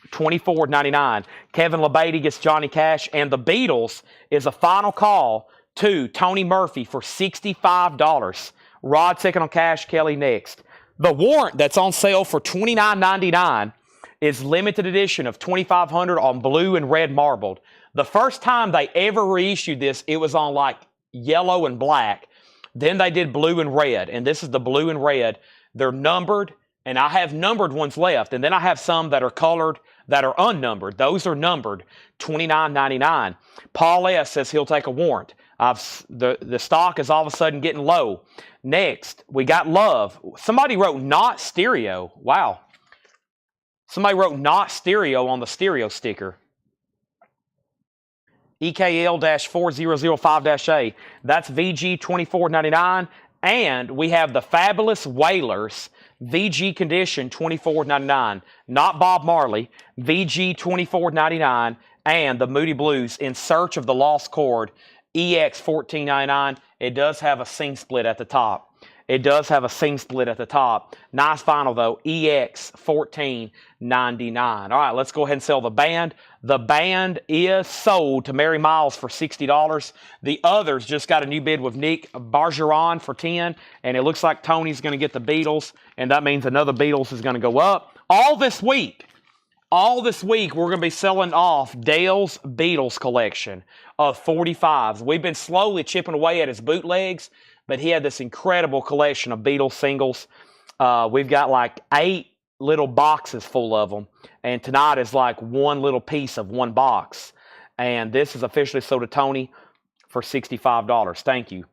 $24.99. Kevin LeBeatty gets Johnny Cash. And the Beatles is a final call to Tony Murphy for $65. Rod second on cash, Kelly next. The Warrant that's on sale for $29.99 is limited edition of 2,500 on blue and red marbled. The first time they ever reissued this, it was on like yellow and black. Then they did blue and red, and this is the blue and red. They're numbered, and I have numbered ones left, and then I have some that are colored that are unnumbered. Those are numbered, $29.99. Paul S. says he'll take a Warrant. The stock is all of a sudden getting low. Next, we got Love. Somebody wrote not stereo. Wow. Somebody wrote not stereo on the stereo sticker. EKL-4005-A. That's VG $24.99. And we have the Fabulous Wailers, VG condition $24.99. Not Bob Marley, VG $24.99. And the Moody Blues, In Search of the Lost Chord, EX $14.99. It does have a scene split at the top. Nice vinyl though, EX $14.99. All right, let's go ahead and sell the band. The band is sold to Mary Miles for $60. The others just got a new bid with Nick Bargeron for $10. And it looks like Tony's going to get the Beatles. And that means another Beatles is going to go up. All this week, we're going to be selling off Dale's Beatles collection of 45s. We've been slowly chipping away at his bootlegs, but he had this incredible collection of Beatles singles. We've got like 8 little boxes full of them, and tonight is like one little piece of one box. And this is officially sold to Tony for $65. Thank you.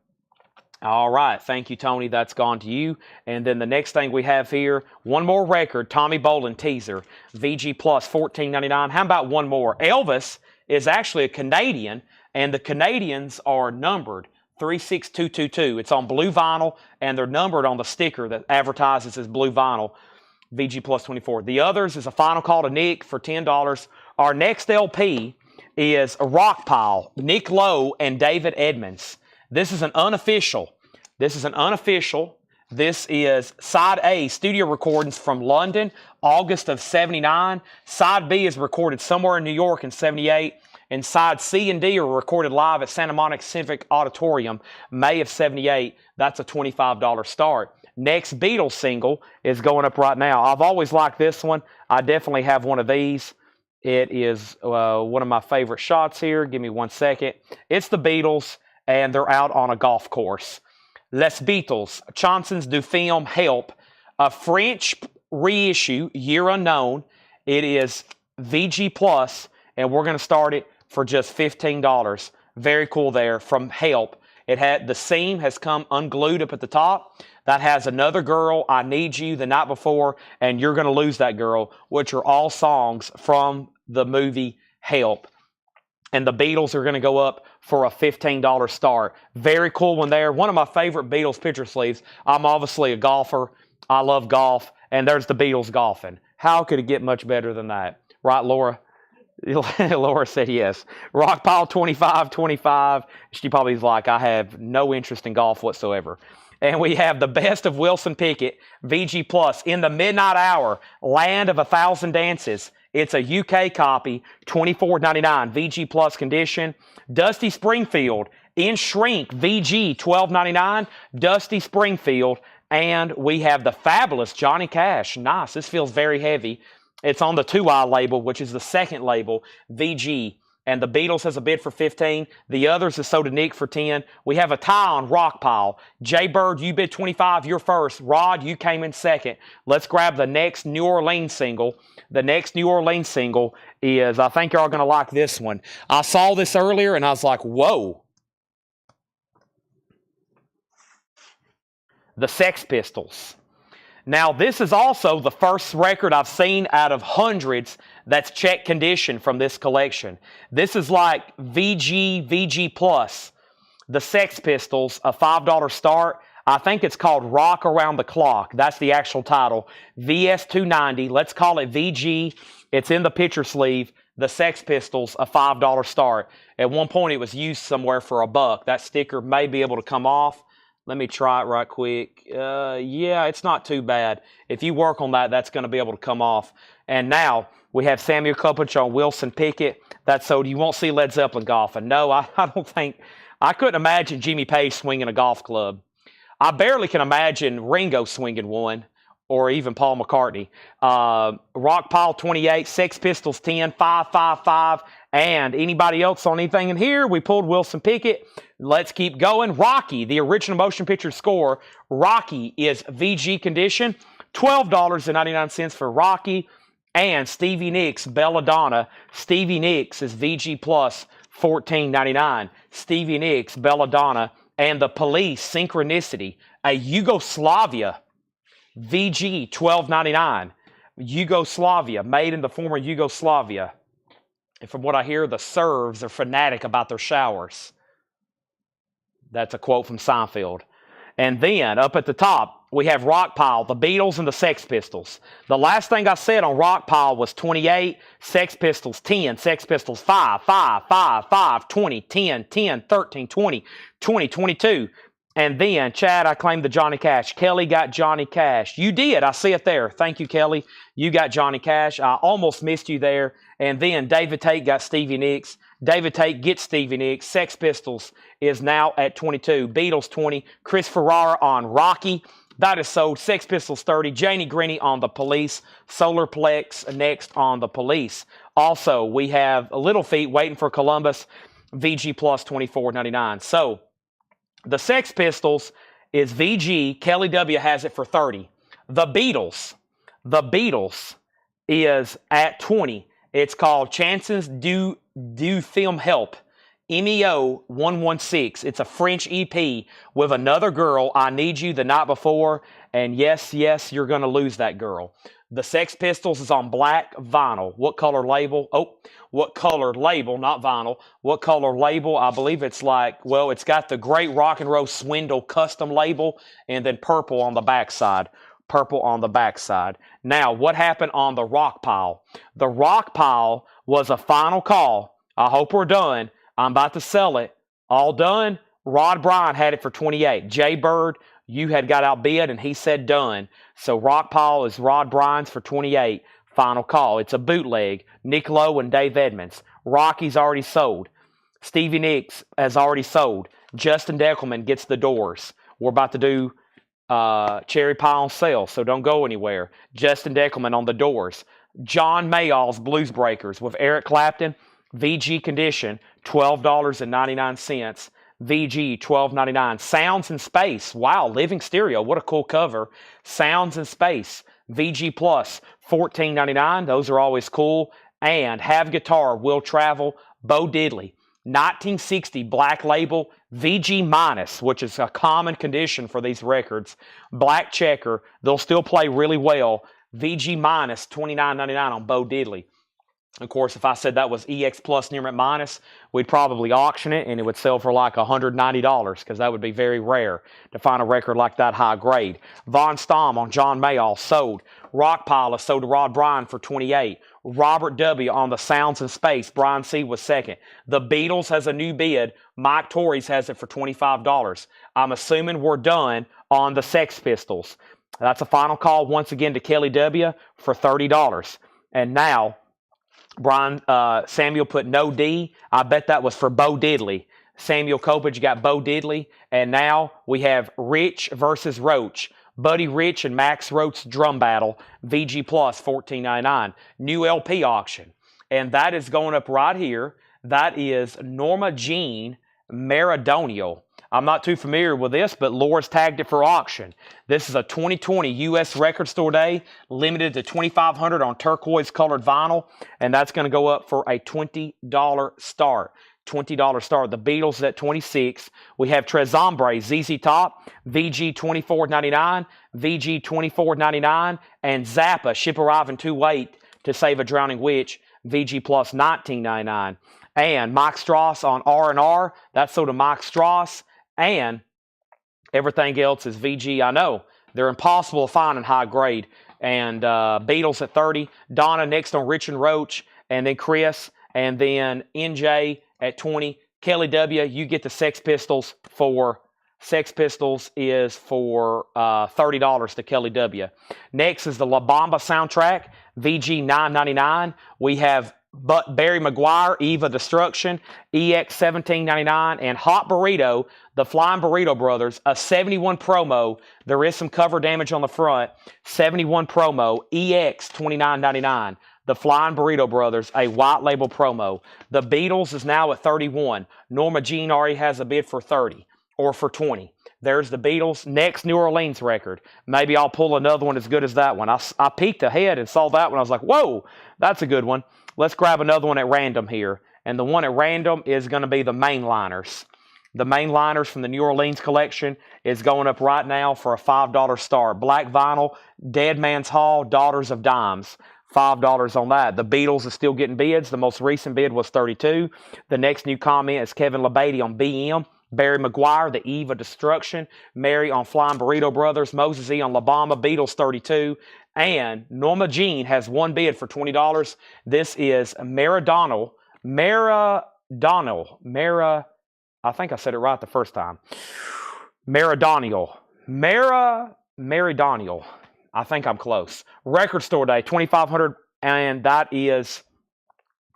All right. Thank you, Tony. That's gone to you. And then the next thing we have here, one more record, Tommy Bolin teaser, VG Plus $14.99. How about one more? Elvis is actually a Canadian, and the Canadians are numbered 36222. It's on blue vinyl, and they're numbered on the sticker that advertises as blue vinyl, VG Plus 24. The others is a final call to Nick for $10. Our next LP is a Rock Pile, Nick Lowe and David Edmonds. This is an unofficial. This is Side A, studio recordings from London, August of 79. Side B is recorded somewhere in New York in 78. And Side C and D are recorded live at Santa Monica Civic Auditorium, May of 78. That's a $25 start. Next Beatles single is going up right now. I've always liked this one. I definitely have one of these. It is one of my favorite shots here. Give me 1 second. It's the Beatles, and they're out on a golf course. Les Beatles, Chansons du Film, Help. A French reissue, year unknown. It is VG Plus, and we're going to start it for just $15. Very cool there from Help. It had the seam has come unglued up at the top. That has Another Girl, I Need You, The Night Before, and You're Gonna Lose That Girl, which are all songs from the movie Help. And the Beatles are going to go up for a $15 start. Very cool one there. One of my favorite Beatles picture sleeves. I'm obviously a golfer. I love golf. And there's the Beatles golfing. How could it get much better than that? Right, Laura? Laura said yes. Rock Pile 25. She probably is like, I have no interest in golf whatsoever. And we have the best of Wilson Pickett, VG Plus, In the Midnight Hour, Land of a Thousand Dances. It's a UK copy, $24.99, VG Plus condition. Dusty Springfield, In Shrink, VG, $12.99, Dusty Springfield. And we have the fabulous Johnny Cash. Nice. This feels very heavy. It's on the 2i label, which is the second label, VG and the Beatles has a bid for 15. The others is sold to Nick for 10. We have a tie on Rock Pile. Jay Bird, you bid 25. You're first. Rod, you came in second. Let's grab the next New Orleans single. The next New Orleans single is, I think y'all are going to like this one. I saw this earlier, and I was like, whoa. The Sex Pistols. Now, this is also the first record I've seen out of hundreds that's check condition from this collection. This is like VG Plus. The Sex Pistols, a $5 start. I think it's called Rock Around the Clock. That's the actual title. VS290. Let's call it VG. It's in the picture sleeve. The Sex Pistols, a $5 start. At one point, it was used somewhere for $1. That sticker may be able to come off. Let me try it right quick. Yeah, it's not too bad. If you work on that, that's going to be able to come off. And now we have Samuel Kopech on Wilson Pickett. That's so you won't see Led Zeppelin golfing. No, I don't think. I couldn't imagine Jimmy Page swinging a golf club. I barely can imagine Ringo swinging one, or even Paul McCartney. Rock Pile 28, Sex Pistols 10, 555. And anybody else on anything in here? We pulled Wilson Pickett. Let's keep going. Rocky, the original motion picture score. Rocky is VG condition. $12.99 for Rocky. And Stevie Nicks, Belladonna. Stevie Nicks is VG plus $14.99. Stevie Nicks, Belladonna. And the Police, Synchronicity. A Yugoslavia, VG $12.99. Yugoslavia, made in the former Yugoslavia. And from what I hear, the Serbs are fanatic about their showers. That's a quote from Seinfeld. And then, up at the top, we have Rock Pile, the Beatles and the Sex Pistols. The last thing I said on Rock Pile was 28, Sex Pistols 10, Sex Pistols 5, 5, 5, 5, 20, 10, 10, 13, 20, 20, 22. And then, Chad, I claimed the Johnny Cash. Kelly got Johnny Cash. You did. I see it there. Thank you, Kelly. You got Johnny Cash. I almost missed you there. And then David Tate got Stevie Nicks. David Tate gets Stevie Nicks. Sex Pistols is now at 22. Beatles 20. Chris Ferrara on Rocky. That is sold. Sex Pistols 30. Janie Greeny on the Police. Solarplex next on the Police. Also, we have Little Feat waiting for Columbus. VG plus $24.99. So, the Sex Pistols is VG. Kelly W has it for 30. The Beatles is at 20. It's called Chances Du Film Help. MEO 116. It's a French EP with another girl. I Need You the Night Before. And yes, you're going to lose that girl. The Sex Pistols is on black vinyl. What color label? Oh, what color label? Not vinyl. What color label? I believe it's like, well, it's got the Great Rock and Roll Swindle custom label and then purple on the backside. Purple on the backside. Now, what happened on the Rock Pile? The Rock Pile was a final call. I hope we're done. I'm about to sell it. All done. Rod Bryan had it for 28. Jay Bird, you had got outbid, and he said done. So Rock Pile is Rod Bryan's for 28. Final call. It's a bootleg. Nick Lowe and Dave Edmonds. Rocky's already sold. Stevie Nicks has already sold. Justin Deckelman gets the Doors. We're about to do Cherry Pie on sale, so don't go anywhere. Justin Deckelman on the Doors. John Mayall's Blues Breakers with Eric Clapton. VG condition, $12.99. VG, $12.99. Sounds in Space. Wow, Living Stereo. What a cool cover. Sounds in Space. VG Plus, $14.99. Those are always cool. And Have Guitar, Will Travel, Bo Diddley. 1960 Black Label, VG minus, which is a common condition for these records. Black Checker, they'll still play really well. VG minus, $29.99 on Bo Diddley. Of course, if I said that was EX Plus Nearment minus, we'd probably auction it and it would sell for like $190 because that would be very rare to find a record like that high grade. Von Stamm on John Mayall sold. Rock Pile is sold to Rod Bryan for 28. Robert W. on the Sounds in Space. Brian C. was second. The Beatles has a new bid. Mike Torres has it for $25. I'm assuming we're done on the Sex Pistols. That's a final call once again to Kelly W. for $30. And now, Samuel put no D. I bet that was for Bo Diddley. Samuel Kopech got Bo Diddley. And now we have Rich versus Roach. Buddy Rich and Max Roach drum battle. VG Plus, $14.99. New LP auction. And that is going up right here. That is Norma Jean Meridional. I'm not too familiar with this, but Laura's tagged it for auction. This is a 2020 U.S. Record Store Day, limited to 2,500 on turquoise colored vinyl, and that's going to go up for a $20 start. $20 start. The Beatles is at 26. We have Tres Hombres, ZZ Top, VG $24.99, VG $24.99, and Zappa, Ship Arriving Too Late to Save a Drowning Witch, VG Plus $19.99. And Mike Strauss on R&R, that's sold to Mike Strauss, and everything else is VG. I know, they're impossible to find in high grade. And Beatles at 30, Donna next on Rich and Roach, and then Chris, and then NJ at 20. Kelly W., you get the Sex Pistols is for $30 to Kelly W. Next is the La Bamba soundtrack, VG $9.99. We have Barry Maguire, Eva Destruction, EX $17.99, and Hot Burrito, the Flying Burrito Brothers, a 71 promo. There is some cover damage on the front. 71 promo, EX $29.99. The Flying Burrito Brothers, a white label promo. The Beatles is now at 31. Norma Jean already has a bid for 30 or for 20. There's the Beatles. Next New Orleans record. Maybe I'll pull another one as good as that one. I peeked ahead and saw that one. I was like, whoa, that's a good one. Let's grab another one at random here. And the one at random is going to be the Mainliners. The Mainliners from the New Orleans collection is going up right now for a $5 start. Black vinyl, Dead Man's Hall, Daughters of Dimes. $5 on that. The Beatles is still getting bids. The most recent bid was 32. The next new comment is Kevin LeBady on BM. Barry Maguire, The Eve of Destruction. Mary on Flying Burrito Brothers. Moses E on La Bamba, Beatles 32. And Norma Jean has one bid for $20. This is Meridional. I think I said it right the first time. Meridional. Meridional. I think I'm close. Record Store Day, 2,500, and that is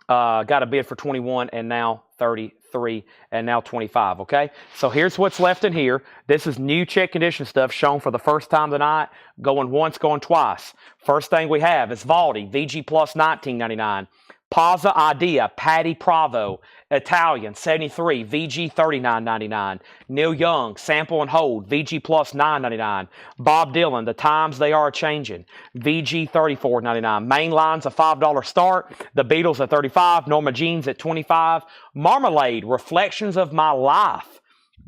got a bid for 21, and now 33, and now 25, okay? So here's what's left in here. This is new check condition stuff shown for the first time tonight, going once, going twice. First thing we have is Valdi, VG Plus $19.99. Pazza Idea, Patty Pravo, Italian, 73, VG $39.99. Neil Young, Sample and Hold, VG Plus $9.99. Bob Dylan, The Times They Are Changing, VG $34.99. Mainline's a $5 start. The Beatles at 35. Norma Jean's at 25. Marmalade, Reflections of My Life,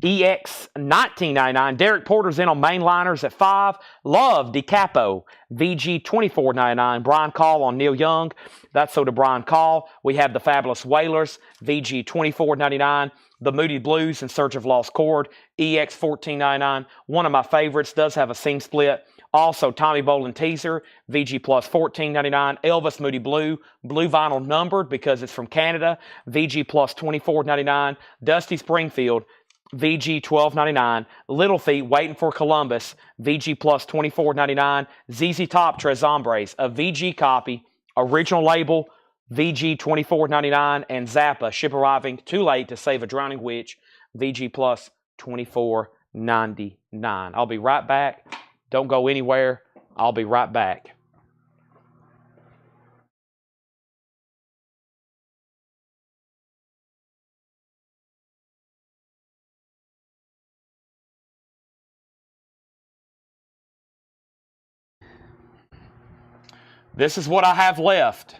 EX $19.99. Derek Porter's in on Mainliners at 5. Love, DiCapo, VG $24.99. Brian Call on Neil Young. That's so to Brian Call. We have the Fabulous Wailers, VG $24.99. The Moody Blues, In Search of Lost Chord, EX $14.99. One of my favorites, does have a seam split. Also, Tommy Bolin Teaser, VG Plus $14.99. Elvis Moody Blue, blue vinyl numbered because it's from Canada, VG Plus $24.99. Dusty Springfield, VG $12.99. Little Feat, Waiting for Columbus, VG Plus $24.99. ZZ Top, Tres Hombres, a VG copy, original label, VG $24.99. And Zappa, Ship Arriving Too Late to Save a Drowning Witch, VG Plus $24.99. I'll be right back. Don't go anywhere. I'll be right back. This is what I have left.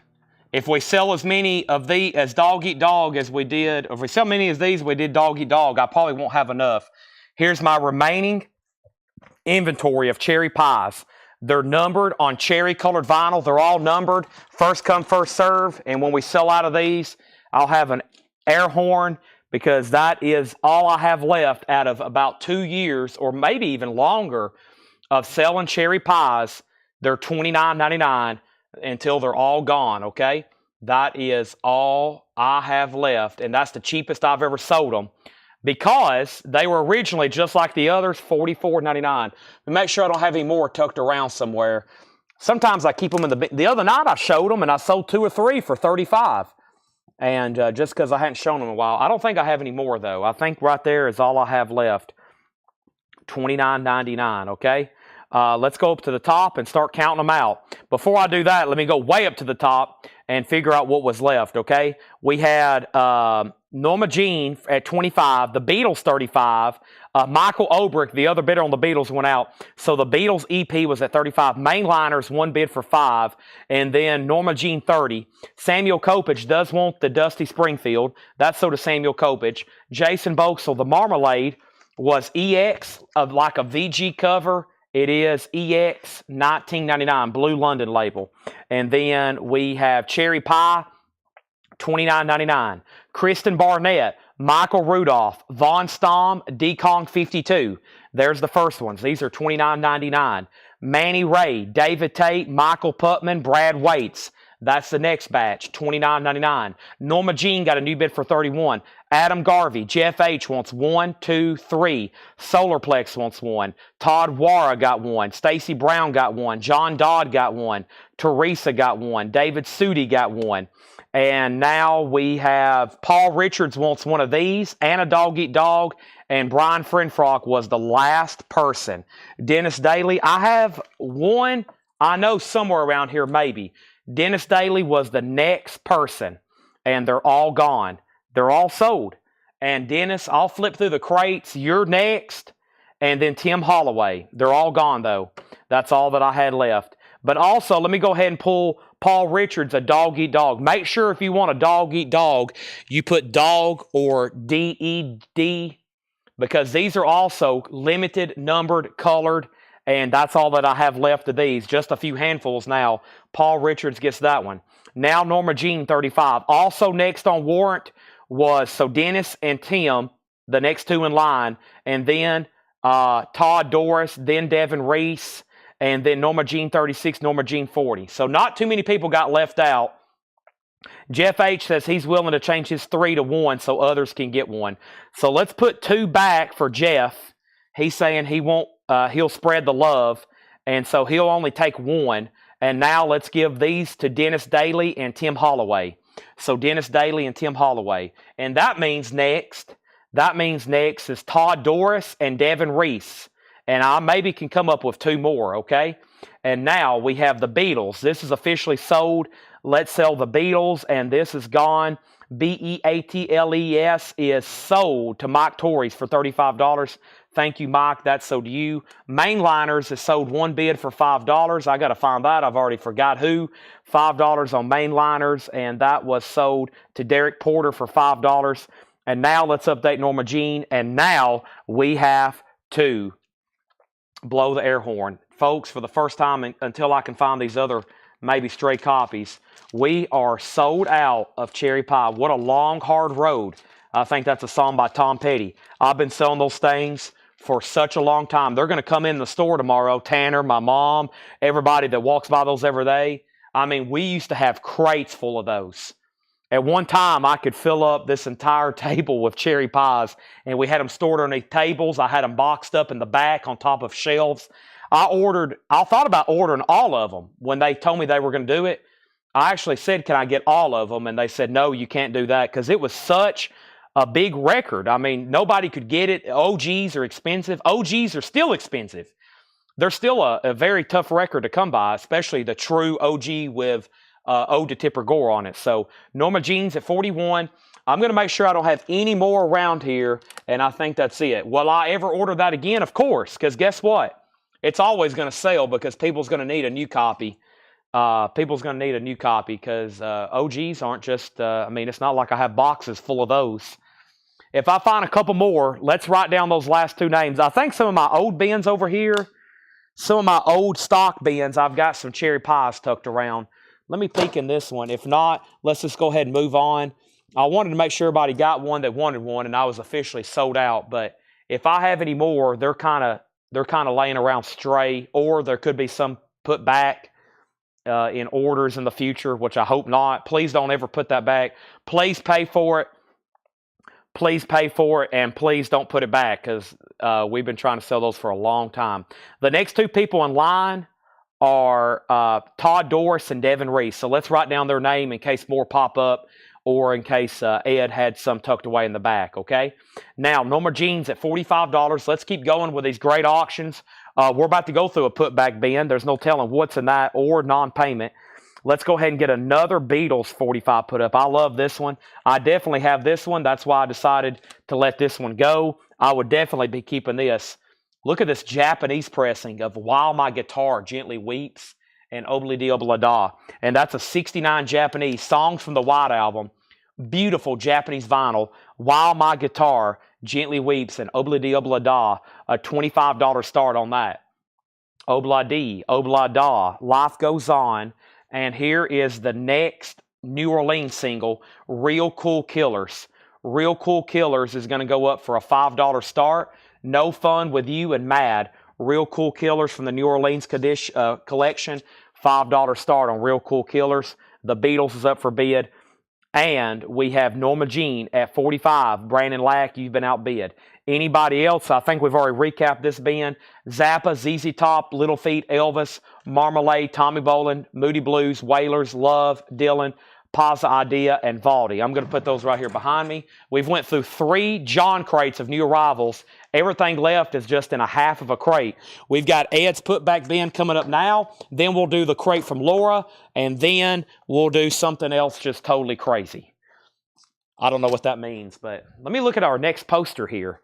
If we sell as many of these as Dog Eat Dog as we did, if we sell many as these we did Dog Eat Dog, I probably won't have enough. Here's my remaining inventory of cherry pies. They're numbered on cherry colored vinyl. They're all numbered. First come, first serve. And when we sell out of these, I'll have an air horn because that is all I have left out of about 2 years or maybe even longer of selling cherry pies. They're $29.99 until they're all gone, okay? That is all I have left, and that's the cheapest I've ever sold them because they were originally, just like the others, $44.99. But make sure I don't have any more tucked around somewhere. Sometimes I keep them in the other night I showed them, and I sold 2 or 3 for $35. And just because I hadn't shown them in a while. I don't think I have any more, though. I think right there is all I have left. $29.99, okay? let's go up to the top and start counting them out. Before I do that, let me go way up to the top and figure out what was left, okay? We had Norma Jean at 25, the Beatles 35, Michael Obrick, the other bidder on the Beatles, went out. So the Beatles EP was at 35. Mainliners, one bid for 5. And then Norma Jean 30. Samuel Kopich does want the Dusty Springfield. That's so does Samuel Kopich. Jason Boxell, the Marmalade, was EX of like a VG cover. It is EX 1999, Blue London label. And then we have Cherry Pie, $29.99. Kristen Barnett, Michael Rudolph, Von Stom, D-Kong 52. There's the first ones. These are $29.99. Manny Ray, David Tate, Michael Putman, Brad Waits. That's the next batch, $29.99. Norma Jean got a new bid for $31. Adam Garvey, Jeff H. wants 1, 2, 3. Solarplex wants 1. Todd Wara got 1. Stacy Brown got 1. John Dodd got 1. Teresa got 1. David Sudi got 1. And now we have Paul Richards wants one of these. Anna Dog Eat Dog. And Brian Frenfrock was the last person. Dennis Daly, I have one, I know somewhere around here maybe. Dennis Daly was the next person, and they're all gone. They're all sold. And Dennis, I'll flip through the crates. You're next. And then Tim Holloway. They're all gone, though. That's all that I had left. But also, let me go ahead and pull Paul Richards, a Dog Eat Dog. Make sure if you want a Dog Eat Dog, you put dog or DED, because these are also limited, numbered, colored, and that's all that I have left of these. Just a few handfuls now. Paul Richards gets that one. Now Norma Jean, 35. Also next on warrant was, so Dennis and Tim, the next two in line, and then Todd Doris, then Devin Reese, and then Norma Jean 36, Norma Jean 40. So not too many people got left out. Jeff H says he's willing to change his 3 to 1 so others can get one. So let's put 2 back for Jeff. He's saying he won't. He'll spread the love, and so he'll only take 1. And now let's give these to Dennis Daly and Tim Holloway. So Dennis Daly and Tim Holloway. And that means next is Todd Doris and Devin Reese. And I maybe can come up with 2 more, okay? And now we have the Beatles. This is officially sold. Let's sell the Beatles, and this is gone. Beatles is sold to Mike Torres for $35. Thank you, Mike. That's sold to you. Mainliners is sold 1 bid for $5. I got to find that. I've already forgot who. $5 on Mainliners, and that was sold to Derek Porter for $5. And now let's update Norma Jean, and now we have to blow the air horn. Folks, for the first time until I can find these other maybe stray copies, we are sold out of Cherry Pie. What a long, hard road. I think that's a song by Tom Petty. I've been selling those things for such a long time. They're going to come in the store tomorrow. Tanner, my mom, everybody that walks by those every day. I mean, we used to have crates full of those. At one time, I could fill up this entire table with cherry pies, and we had them stored underneath tables. I had them boxed up in the back on top of shelves. I thought about ordering all of them. When they told me they were going to do it, I actually said, can I get all of them? And they said, no, you can't do that, because it was such a big record. I mean, nobody could get it. OGs are expensive. OGs are still expensive. They're still a very tough record to come by, especially the true OG with Ode to Tipper Gore on it. So Norma Jean's at 41. I'm going to make sure I don't have any more around here, and I think that's it. Will I ever order that again? Of course, because guess what? It's always going to sell, because people's going to need a new copy. People's going to need a new copy, because OGs aren't just, I mean, it's not like I have boxes full of those. If I find a couple more, let's write down those last 2 names. I think some of my old bins over here, some of my old stock bins, I've got some cherry pies tucked around. Let me peek in this one. If not, let's just go ahead and move on. I wanted to make sure everybody got one that wanted one, and I was officially sold out. But if I have any more, they're kind of laying around stray, or there could be some put back in orders in the future, which I hope not. Please don't ever put that back. Please pay for it. Please pay for it, and please don't put it back, because we've been trying to sell those for a long time. The next 2 people in line are Todd Doris and Devin Reese. So let's write down their name in case more pop up, or in case Ed had some tucked away in the back, okay? Now, Norma Jean's at $45. Let's keep going with these great auctions. We're about to go through a putback bin. There's no telling what's in that or non-payment. Let's go ahead and get another Beatles 45 put up. I love this one. I definitely have this one. That's why I decided to let this one go. I would definitely be keeping this. Look at this Japanese pressing of While My Guitar Gently Weeps and Obli Di Obla Da. And that's a 69 Japanese Songs from the White Album. Beautiful Japanese vinyl. While My Guitar Gently Weeps and Obli Di Obla Da. A $25 start on that. Obla Di, Obla Da, Life Goes On. And here is the next New Orleans single, Real Cool Killers. Real Cool Killers is going to go up for a $5 start. No Fun With You and Mad. Real Cool Killers from the New Orleans collection. $5 start on Real Cool Killers. The Beatles is up for bid. And we have Norma Jean at 45. Brandon Lack, you've been outbid. Anybody else? I think we've already recapped this bin. Zappa, ZZ Top, Little Feat, Elvis, Marmalade, Tommy Bolin, Moody Blues, Wailers, Love, Dylan, Pazza Idea, and Valdi. I'm going to put those right here behind me. We've went through 3 John crates of new arrivals. Everything left is just in a half of a crate. We've got Ed's putback bin coming up now. Then we'll do the crate from Laura. And then we'll do something else just totally crazy. I don't know what that means, but let me look at our next poster here.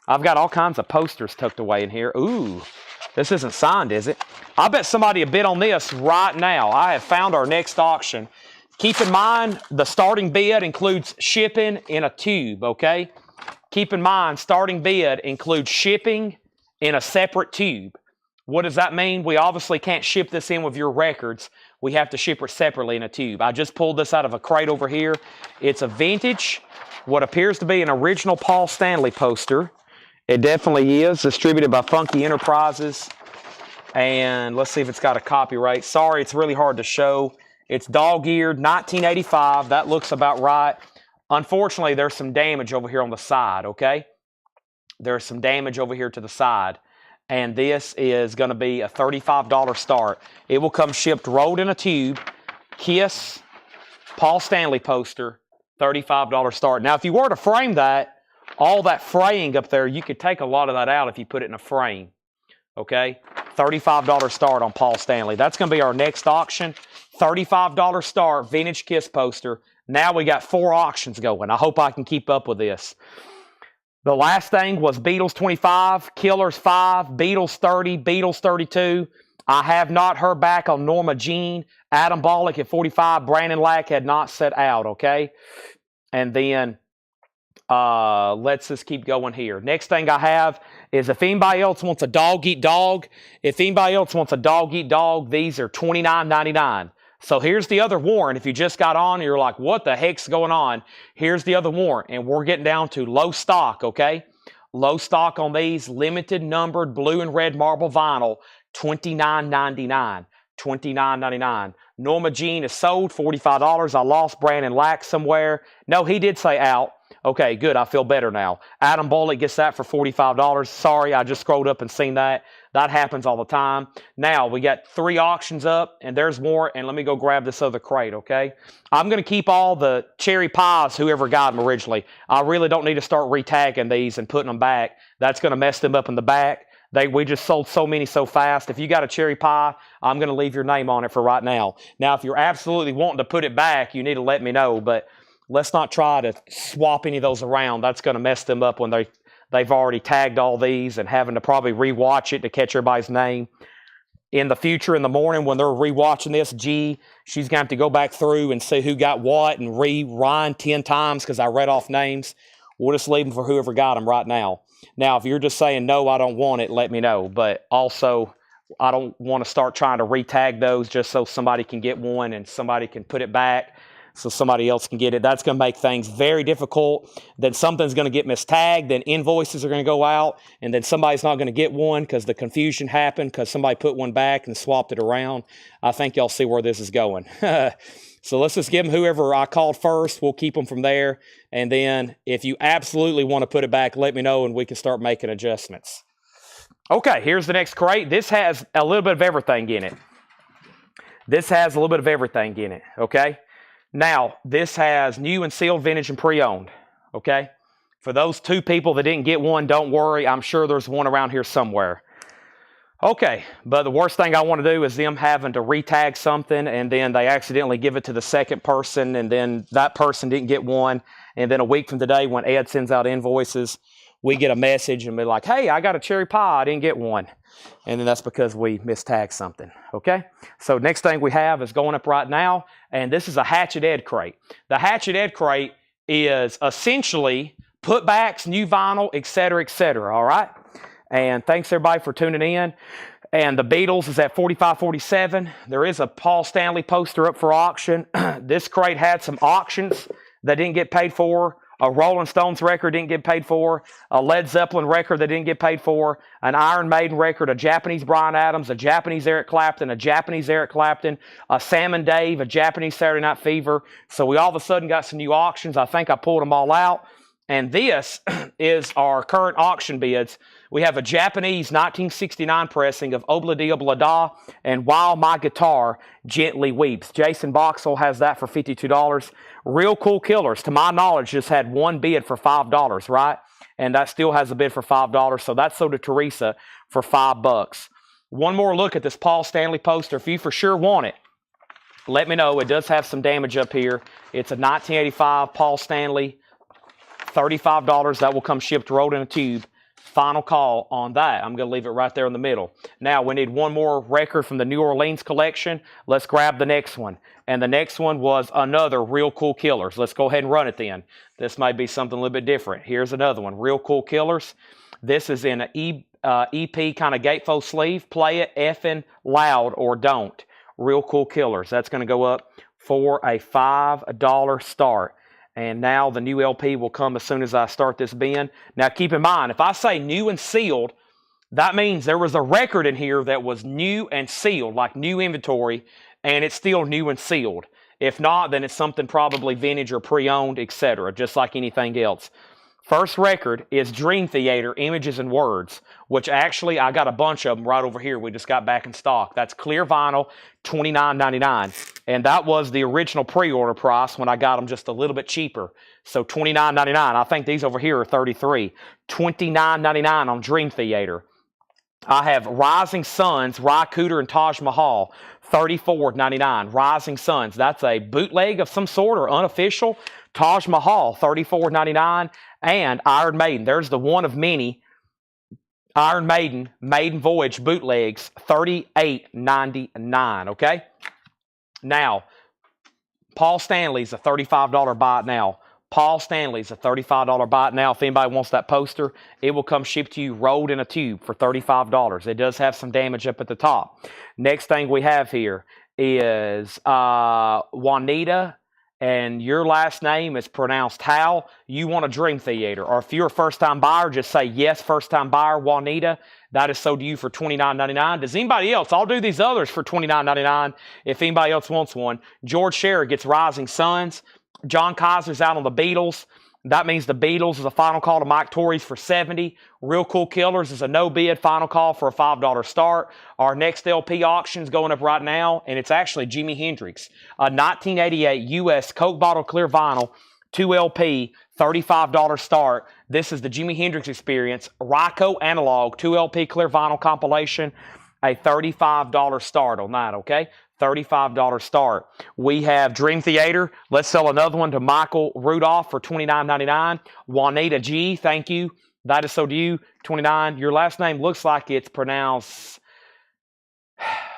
I've got all kinds of posters tucked away in here. Ooh, this isn't signed, is it? I bet somebody would bid on this right now. I have found our next auction. Keep in mind, the starting bid includes shipping in a tube, okay? Keep in mind, starting bid includes shipping in a separate tube. What does that mean? We obviously can't ship this in with your records. We have to ship it separately in a tube. I just pulled this out of a crate over here. It's a vintage, what appears to be an original Paul Stanley poster. It definitely is, distributed by Funky Enterprises. And let's see if it's got a copyright. Sorry, it's really hard to show. It's dog-eared, 1985. That looks about right. Unfortunately, there's some damage over here on the side, okay? There's some damage over here to the side. And this is going to be a $35 start. It will come shipped rolled in a tube. Kiss, Paul Stanley poster, $35 start. Now, if you were to frame that, all that fraying up there, you could take a lot of that out if you put it in a frame. Okay? $35 start on Paul Stanley. That's going to be our next auction. $35 start, vintage Kiss poster. Now we got 4 auctions going. I hope I can keep up with this. The last thing was Beatles 25, Killers 5, Beatles 30, Beatles 32. I have not heard back on Norma Jean. Adam Bollock at 45. Brandon Lack had not set out, okay? And then let's just keep going here. Next thing I have is if anybody else wants a dog eat dog, these are $29.99. So here's the other warrant. If you just got on and you're like, what the heck's going on? Here's the other warrant. And we're getting down to low stock, okay? Low stock on these limited numbered blue and red marble vinyl, $29.99. $29.99. Norma Jean is sold, $45. I lost Brandon Lack somewhere. No, he did say out. Okay, good. I feel better now. Adam Bollick gets that for $45. Sorry, I just scrolled up and seen that. That happens all the time. Now, we got 3 auctions up, and there's more, and let me go grab this other crate, okay? I'm going to keep all the cherry pies, whoever got them originally. I really don't need to start retagging these and putting them back. That's going to mess them up in the back. We just sold so many so fast. If you got a cherry pie, I'm going to leave your name on it for right now. Now, if you're absolutely wanting to put it back, you need to let me know, but let's not try to swap any of those around. That's going to mess them up when they've already tagged all these and having to probably rewatch it to catch everybody's name. In the future, in the morning, when they're rewatching this, she's going to have to go back through and see who got what and rewind 10 times because I read off names. We'll just leave them for whoever got them right now. Now, if you're just saying, no, I don't want it, let me know. But also, I don't want to start trying to retag those just so somebody can get one and somebody can put it back so somebody else can get it. That's going to make things very difficult. Then something's going to get mistagged. Then invoices are going to go out. And then somebody's not going to get one because the confusion happened because somebody put one back and swapped it around. I think y'all see where this is going. So let's just give them whoever I called first. We'll keep them from there. And then if you absolutely want to put it back, let me know and we can start making adjustments. Okay, here's the next crate. This has a little bit of everything in it. Okay? Now, this has new and sealed, vintage, and pre-owned, okay? For those 2 people that didn't get one, don't worry. I'm sure there's one around here somewhere. Okay, but the worst thing I want to do is them having to retag something and then they accidentally give it to the second person and then that person didn't get one. And then a week from today when Ed sends out invoices, we get a message and be like, hey, I got a cherry pie, I didn't get one. And then that's because we mistagged something, okay? So next thing we have is going up right now, and this is a Hatchet Ed crate. The Hatchet Ed crate is essentially putbacks, new vinyl, etc., all right? And thanks everybody for tuning in. And the Beatles is at 45.47. There is a Paul Stanley poster up for auction. This crate had some auctions that didn't get paid for. A Rolling Stones record didn't get paid for. A Led Zeppelin record that didn't get paid for. An Iron Maiden record, a Japanese Bryan Adams, a Japanese Eric Clapton, a Japanese Eric Clapton, a Sam and Dave, a Japanese Saturday Night Fever. So we all of a sudden got some new auctions. I think I pulled them all out. And this is our current auction bids. We have a Japanese 1969 pressing of Obla Di Obla Da and While My Guitar Gently Weeps. Jason Boxall has that for $52. Real Cool Killers, to my knowledge, just had one bid for $5, right? And that still has a bid for $5. So that's sold to Teresa for $5. One more look at this Paul Stanley poster. If you for sure want it, let me know. It does have some damage up here. It's a 1985 Paul Stanley, $35. That will come shipped rolled in a tube. Final call on that. I'm going to leave it right there in the middle. Now, we need one more record from the New Orleans collection. Let's grab the next one. And the next one was another Real Cool Killers. Let's go ahead and run it then. This might be something a little bit different. Here's another one, Real Cool Killers. This is in an EP kind of gatefold sleeve. Play it effing loud or don't. Real Cool Killers. That's going to go up for a $5 start. And now the new LP will come as soon as I start this bin. Now keep in mind, if I say new and sealed, that means there was a record in here that was new and sealed, like new inventory, and it's still new and sealed. If not, then it's something probably vintage or pre-owned, etc., just like anything else. First record is Dream Theater, Images and Words, which actually I got a bunch of them right over here. We just got back in stock. That's clear vinyl, $29.99. And that was the original pre-order price when I got them just a little bit cheaper. So $29.99. I think these over here are $33. $29.99 on Dream Theater. I have Rising Suns, Ry Cooder and Taj Mahal, $34.99. Rising Suns. That's a bootleg of some sort or unofficial. Taj Mahal, $34.99. And Iron Maiden. There's the one of many. Iron Maiden, Maiden Voyage bootlegs, $38.99. Okay? Now, Paul Stanley's a $35 buy it now. Paul Stanley's a $35 buy it now. If anybody wants that poster, it will come shipped to you rolled in a tube for $35. It does have some damage up at the top. Next thing we have here is Juanita, and your last name is pronounced how. You want a Dream Theater. Or if you're a first-time buyer, just say yes, first-time buyer, Juanita. That is sold to you for $29.99. Does anybody else? I'll do these others for $29.99 if anybody else wants one. George Sherritt gets Rising Suns. John Kaiser's out on the Beatles. That means the Beatles is a final call to Mike Torrey's for $70. Real Cool Killers is a no bid final call for a $5 start. Our next LP auction is going up right now, and it's actually Jimi Hendrix. A 1988 U.S. Coke bottle clear vinyl, 2 LP, $35 start. This is the Jimi Hendrix Experience. Ryco Analog, 2 LP clear vinyl compilation, a $35 start on that, okay? $35 start. We have Dream Theater. Let's sell another one to Michael Rudolph for $29.99. Juanita G, thank you. That is sold to you, $29. Your last name looks like it's pronounced...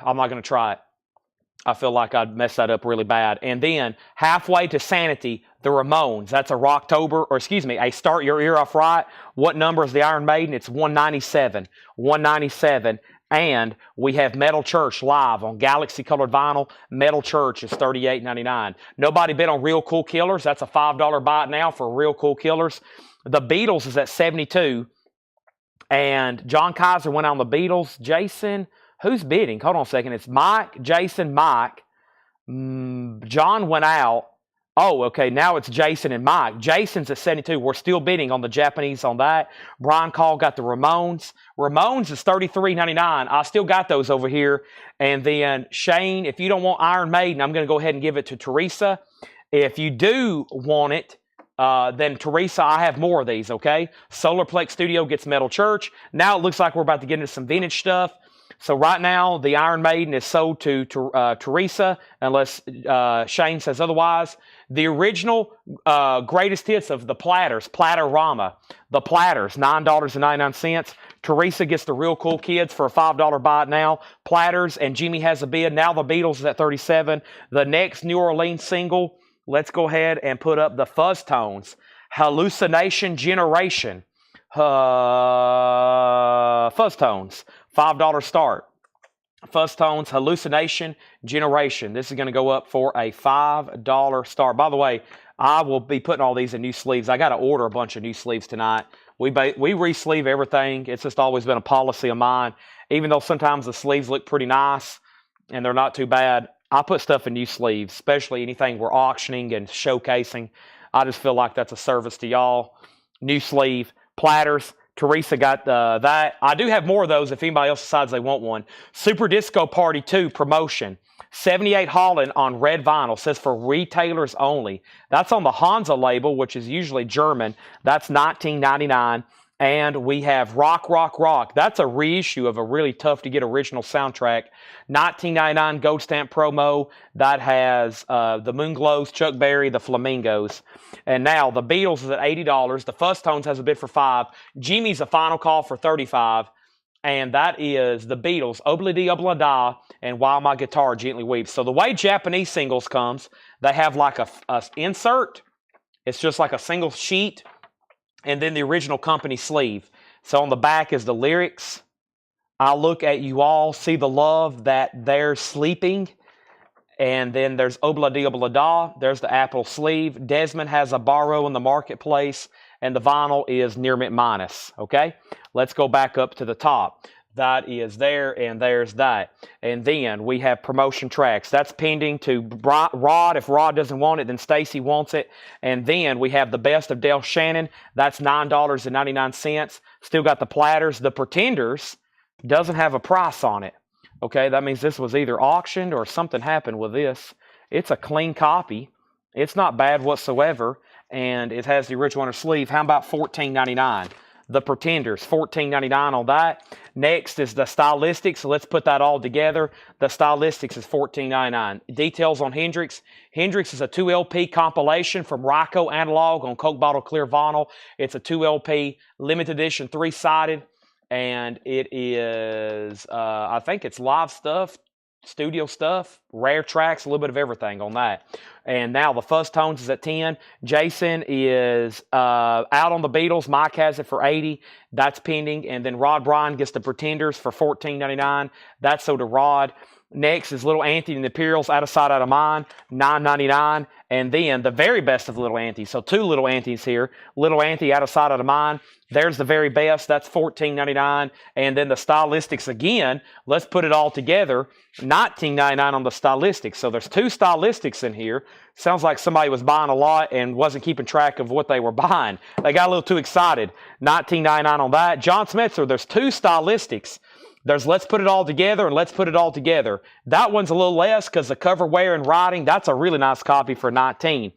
I'm not going to try it. I feel like I'd mess that up really bad. And then, Halfway to Sanity, the Ramones. That's a Rocktober, or excuse me, a Start Your Ear Off Right. What number is the Iron Maiden? It's 197. 197. And we have Metal Church live on Galaxy Colored Vinyl. Metal Church is $38.99. Nobody bid on Real Cool Killers. That's a $5 buy it now for Real Cool Killers. The Beatles is at $72. And John Kaiser went on the Beatles. Jason, who's bidding? Hold on a second. It's Mike, Jason, Mike. John went out. Oh, okay, now it's Jason and Mike. Jason's at 72. We're still bidding on the Japanese on that. Brian Call got the Ramones. Ramones is $33.99. I still got those over here. And then Shane, if you don't want Iron Maiden, I'm going to go ahead and give it to Teresa. If you do want it, then Teresa, I have more of these, okay? Solarplex Studio gets Metal Church. Now it looks like we're about to get into some vintage stuff. So right now, the Iron Maiden is sold to Teresa, unless Shane says otherwise. The original greatest hits of the Platters, Platterama, the Platters, $9.99. Teresa gets the Real Cool Kids for a $5 buy it now. Platters and Jimmy has a bid. Now the Beatles is at 37. The next New Orleans single, let's go ahead and put up the Fuzz Tones, Hallucination Generation. Fuzz Tones, $5 start. Fuzz Tones, Hallucination Generation. This is going to go up for a $5 start. By the way, I will be putting all these in new sleeves. I got to order a bunch of new sleeves tonight. We re-sleeve everything. It's just always been a policy of mine. Even though sometimes the sleeves look pretty nice and they're not too bad, I put stuff in new sleeves, especially anything we're auctioning and showcasing. I just feel like that's a service to y'all. New sleeve. Platters. Teresa got that. I do have more of those if anybody else decides they want one. Super Disco Party 2 promotion. 78 Holland on red vinyl. Says for retailers only. That's on the Hansa label, which is usually German. That's $19.99. And we have Rock, Rock, Rock. That's a reissue of a really tough to get original soundtrack. $19.99 gold stamp promo. That has the Moonglows, Chuck Berry, the Flamingos. And now the Beatles is at $80. The Fuzz Tones has a bid for $5. Jimmy's a final call for $35. And that is the Beatles, Obla-Dee, Obla-Da, and While My Guitar Gently Weeps. So the way Japanese singles comes, they have like a insert. It's just like a single sheet. And then the original company sleeve. So on the back is the lyrics. I look at you all, see the love that they're sleeping. And then there's Obla-Dee, Obla-Da. There's the Apple sleeve. Desmond has a borrow in the marketplace. And the vinyl is Near Mint Minus. Okay? Let's go back up to the top. That is there, and there's that. And then we have promotion tracks. That's pending to Rod. If Rod doesn't want it, then Stacy wants it. And then we have the best of Dale Shannon. That's $9.99. Still got the Platters. The Pretenders doesn't have a price on it. Okay, that means this was either auctioned or something happened with this. It's a clean copy. It's not bad whatsoever. And it has the original on her sleeve. How about $14.99? The Pretenders, $14.99 on that. Next is the Stylistics. So let's put that all together. The Stylistics is $14.99. Details on Hendrix. Hendrix is a 2 LP compilation from Ryco Analog on Coke Bottle Clear Vinyl. It's a 2 LP limited edition 3-sided. And it is, I think it's live stuff, studio stuff, rare tracks, a little bit of everything on that. And now the Fuzz Tones is at 10. Jason is out on the Beatles. Mike has it for 80. That's pending. And then Rod Bryan gets the Pretenders for $14.99. That's so to Rod. Next is Little Anthony and the Imperials, Out of Sight, Out of Mind, $9.99. And then the very best of Little Anthony. So 2 Little Anthony's here. Little Anthony, Out of Sight, Out of Mind. There's the very best. That's $14.99. And then the Stylistics again. Let's put it all together. $19.99 on the Stylistics. So there's 2 Stylistics in here. Sounds like somebody was buying a lot and wasn't keeping track of what they were buying. They got a little too excited. $19.99 on that. John Smetzer, there's 2 Stylistics. There's Let's Put It All Together and Let's Put It All Together. That one's a little less because the cover wear and writing, that's a really nice copy for $19.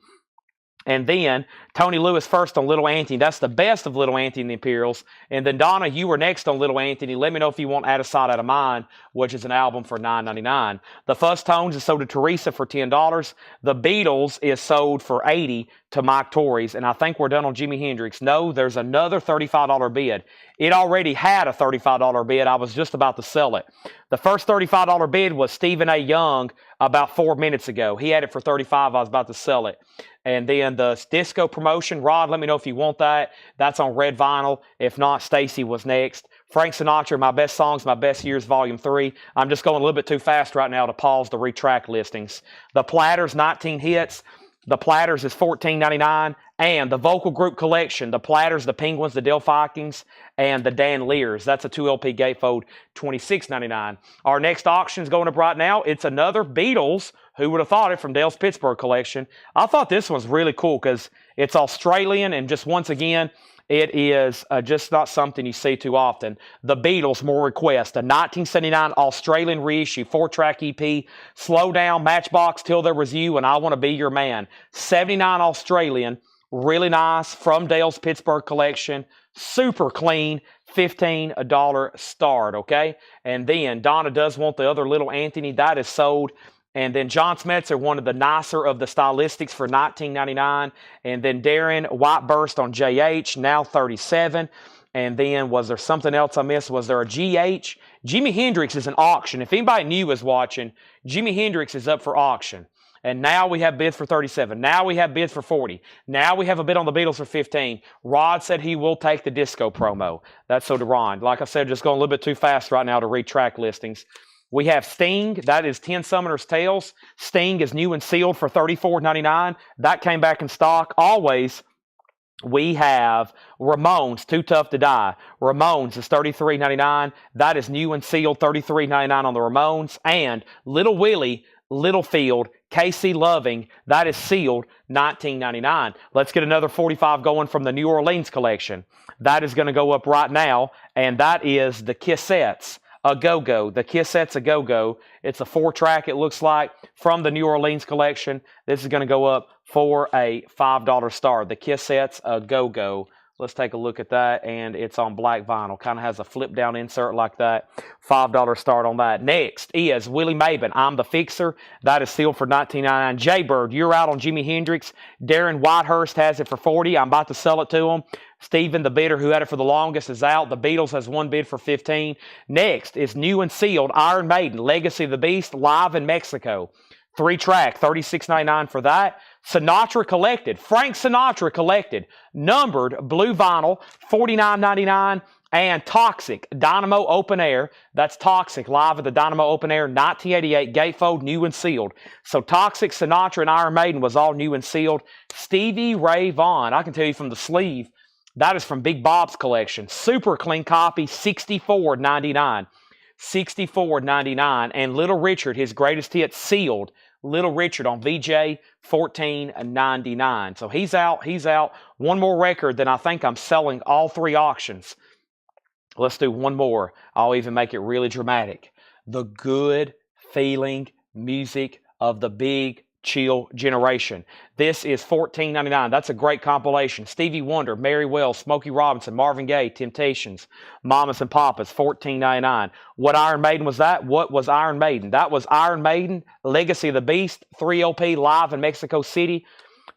And then Tony Lewis first on Little Anthony. That's the best of Little Anthony and the Imperials. And then Donna, you were next on Little Anthony. Let me know if you want Out of Sight, Out of Mind, which is an album for $9.99. The Fuzz Tones is sold to Teresa for $10. The Beatles is sold for $80 to Mike Torres. And I think we're done on Jimi Hendrix. No, there's another $35 bid. It already had a $35 bid. I was just about to sell it. The first $35 bid was Stephen A. Young about 4 minutes ago. He had it for $35. I was about to sell it. And then the disco promotion, Rod, let me know if you want that. That's on red vinyl. If not, Stacy was next. Frank Sinatra, My Best Songs, My Best Years, Volume 3. I'm just going a little bit too fast right now to pause the retract listings. The Platters, 19 hits. The Platters is $14.99. And the Vocal Group Collection, the Platters, the Penguins, the Delphi Vikings, and the Dan Lears. That's a 2 LP gatefold, $26.99. Our next auction is going up right now. It's another Beatles. Who would have thought it, from Dale's Pittsburgh collection. I thought this was really cool because it's Australian, and just once again, it is just not something you see too often. The Beatles, More Requests, a 1979 Australian reissue, 4-track EP, Slow Down, Matchbox, Till There Was You, and I Want to Be Your Man. 79 Australian, really nice, from Dale's Pittsburgh collection, super clean, $15 start, okay? And then Donna does want the other little Anthony. That is sold. And then John Smetzer, one of the nicer of the stylistics for $19.99. And then Darren, White Burst on JH, now $37. And then was there something else I missed? Was there a GH? Jimi Hendrix is an auction. If anybody new is watching, Jimi Hendrix is up for auction. And now we have bids for 37. Now we have bids for 40. Now we have a bid on the Beatles for 15. Rod said he will take the disco promo. That's so to Ron. Like I said, just going a little bit too fast right now to read track listings. We have Sting. That is 10 Summoner's Tales. Sting is new and sealed for $34.99. That came back in stock. Always, we have Ramones, Too Tough to Die. Ramones is $33.99. That is new and sealed, $33.99 on the Ramones. And Little Willie, Littlefield, KC Loving, that is sealed, $19.99. Let's get another 45 going from the New Orleans collection. That is going to go up right now, and that is the Kissettes. A Go-Go. The Kissettes A Go-Go. It's a 4-track, it looks like, from the New Orleans collection. This is going to go up for a $5 star. The Kissettes A Go-Go. Let's take a look at that, and it's on black vinyl. Kind of has a flip-down insert like that. $5 start on that. Next is Willie Maben, I'm the Fixer. That is sealed for $19.99. Jaybird, you're out on Jimi Hendrix. Darren Whitehurst has it for $40. I'm about to sell it to him. Stephen, the bidder who had it for the longest, is out. The Beatles has one bid for $15. Next is new and sealed Iron Maiden, Legacy of the Beast, live in Mexico. 3-track, $36.99 for that. Sinatra Collected, Frank Sinatra Collected, numbered blue vinyl, $49.99. And Toxic, Dynamo Open Air. That's Toxic, live at the Dynamo Open Air, 1988, gatefold, new and sealed. So Toxic, Sinatra, and Iron Maiden was all new and sealed. Stevie Ray Vaughan, I can tell you from the sleeve, that is from Big Bob's collection. Super clean copy, $64.99. $64.99. And Little Richard, his greatest hit, sealed. Little Richard on VJ, $14.99. So he's out. He's out. One more record, then I think I'm selling all 3 auctions. Let's do one more. I'll even make it really dramatic. The good feeling music of the Big Chill Generation. This is $14.99. That's a great compilation. Stevie Wonder, Mary Wells, Smokey Robinson, Marvin Gaye, Temptations, Mamas and Papas, $14.99. What Iron Maiden was that? What was Iron Maiden? That was Iron Maiden, Legacy of the Beast, 3 LP, live in Mexico City,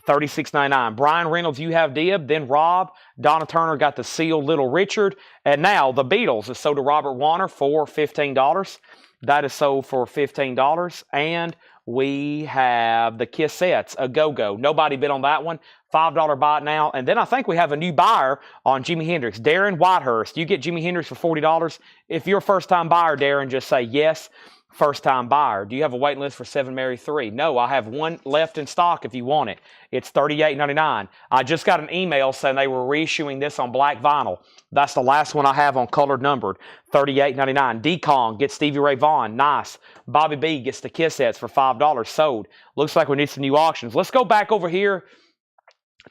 $36.99. Brian Reynolds, You Have Dib, then Rob. Donna Turner got the sealed Little Richard. And now the Beatles is sold to Robert Warner for $15. That is sold for $15. And we have the Kissettes, A Go-Go. Nobody bid on that one. $5 buy it now. And then I think we have a new buyer on Jimi Hendrix. Darren Whitehurst. You get Jimi Hendrix for $40. If you're a first-time buyer, Darren, just say yes. First-time buyer. Do you have a waiting list for 7 Mary 3? No, I have one left in stock if you want it. It's $38.99. I just got an email saying they were reissuing this on black vinyl. That's the last one I have on colored numbered. $38.99. D-Kong gets Stevie Ray Vaughan. Nice. Bobby B gets the Kissettes for $5. Sold. Looks like we need some new auctions. Let's go back over here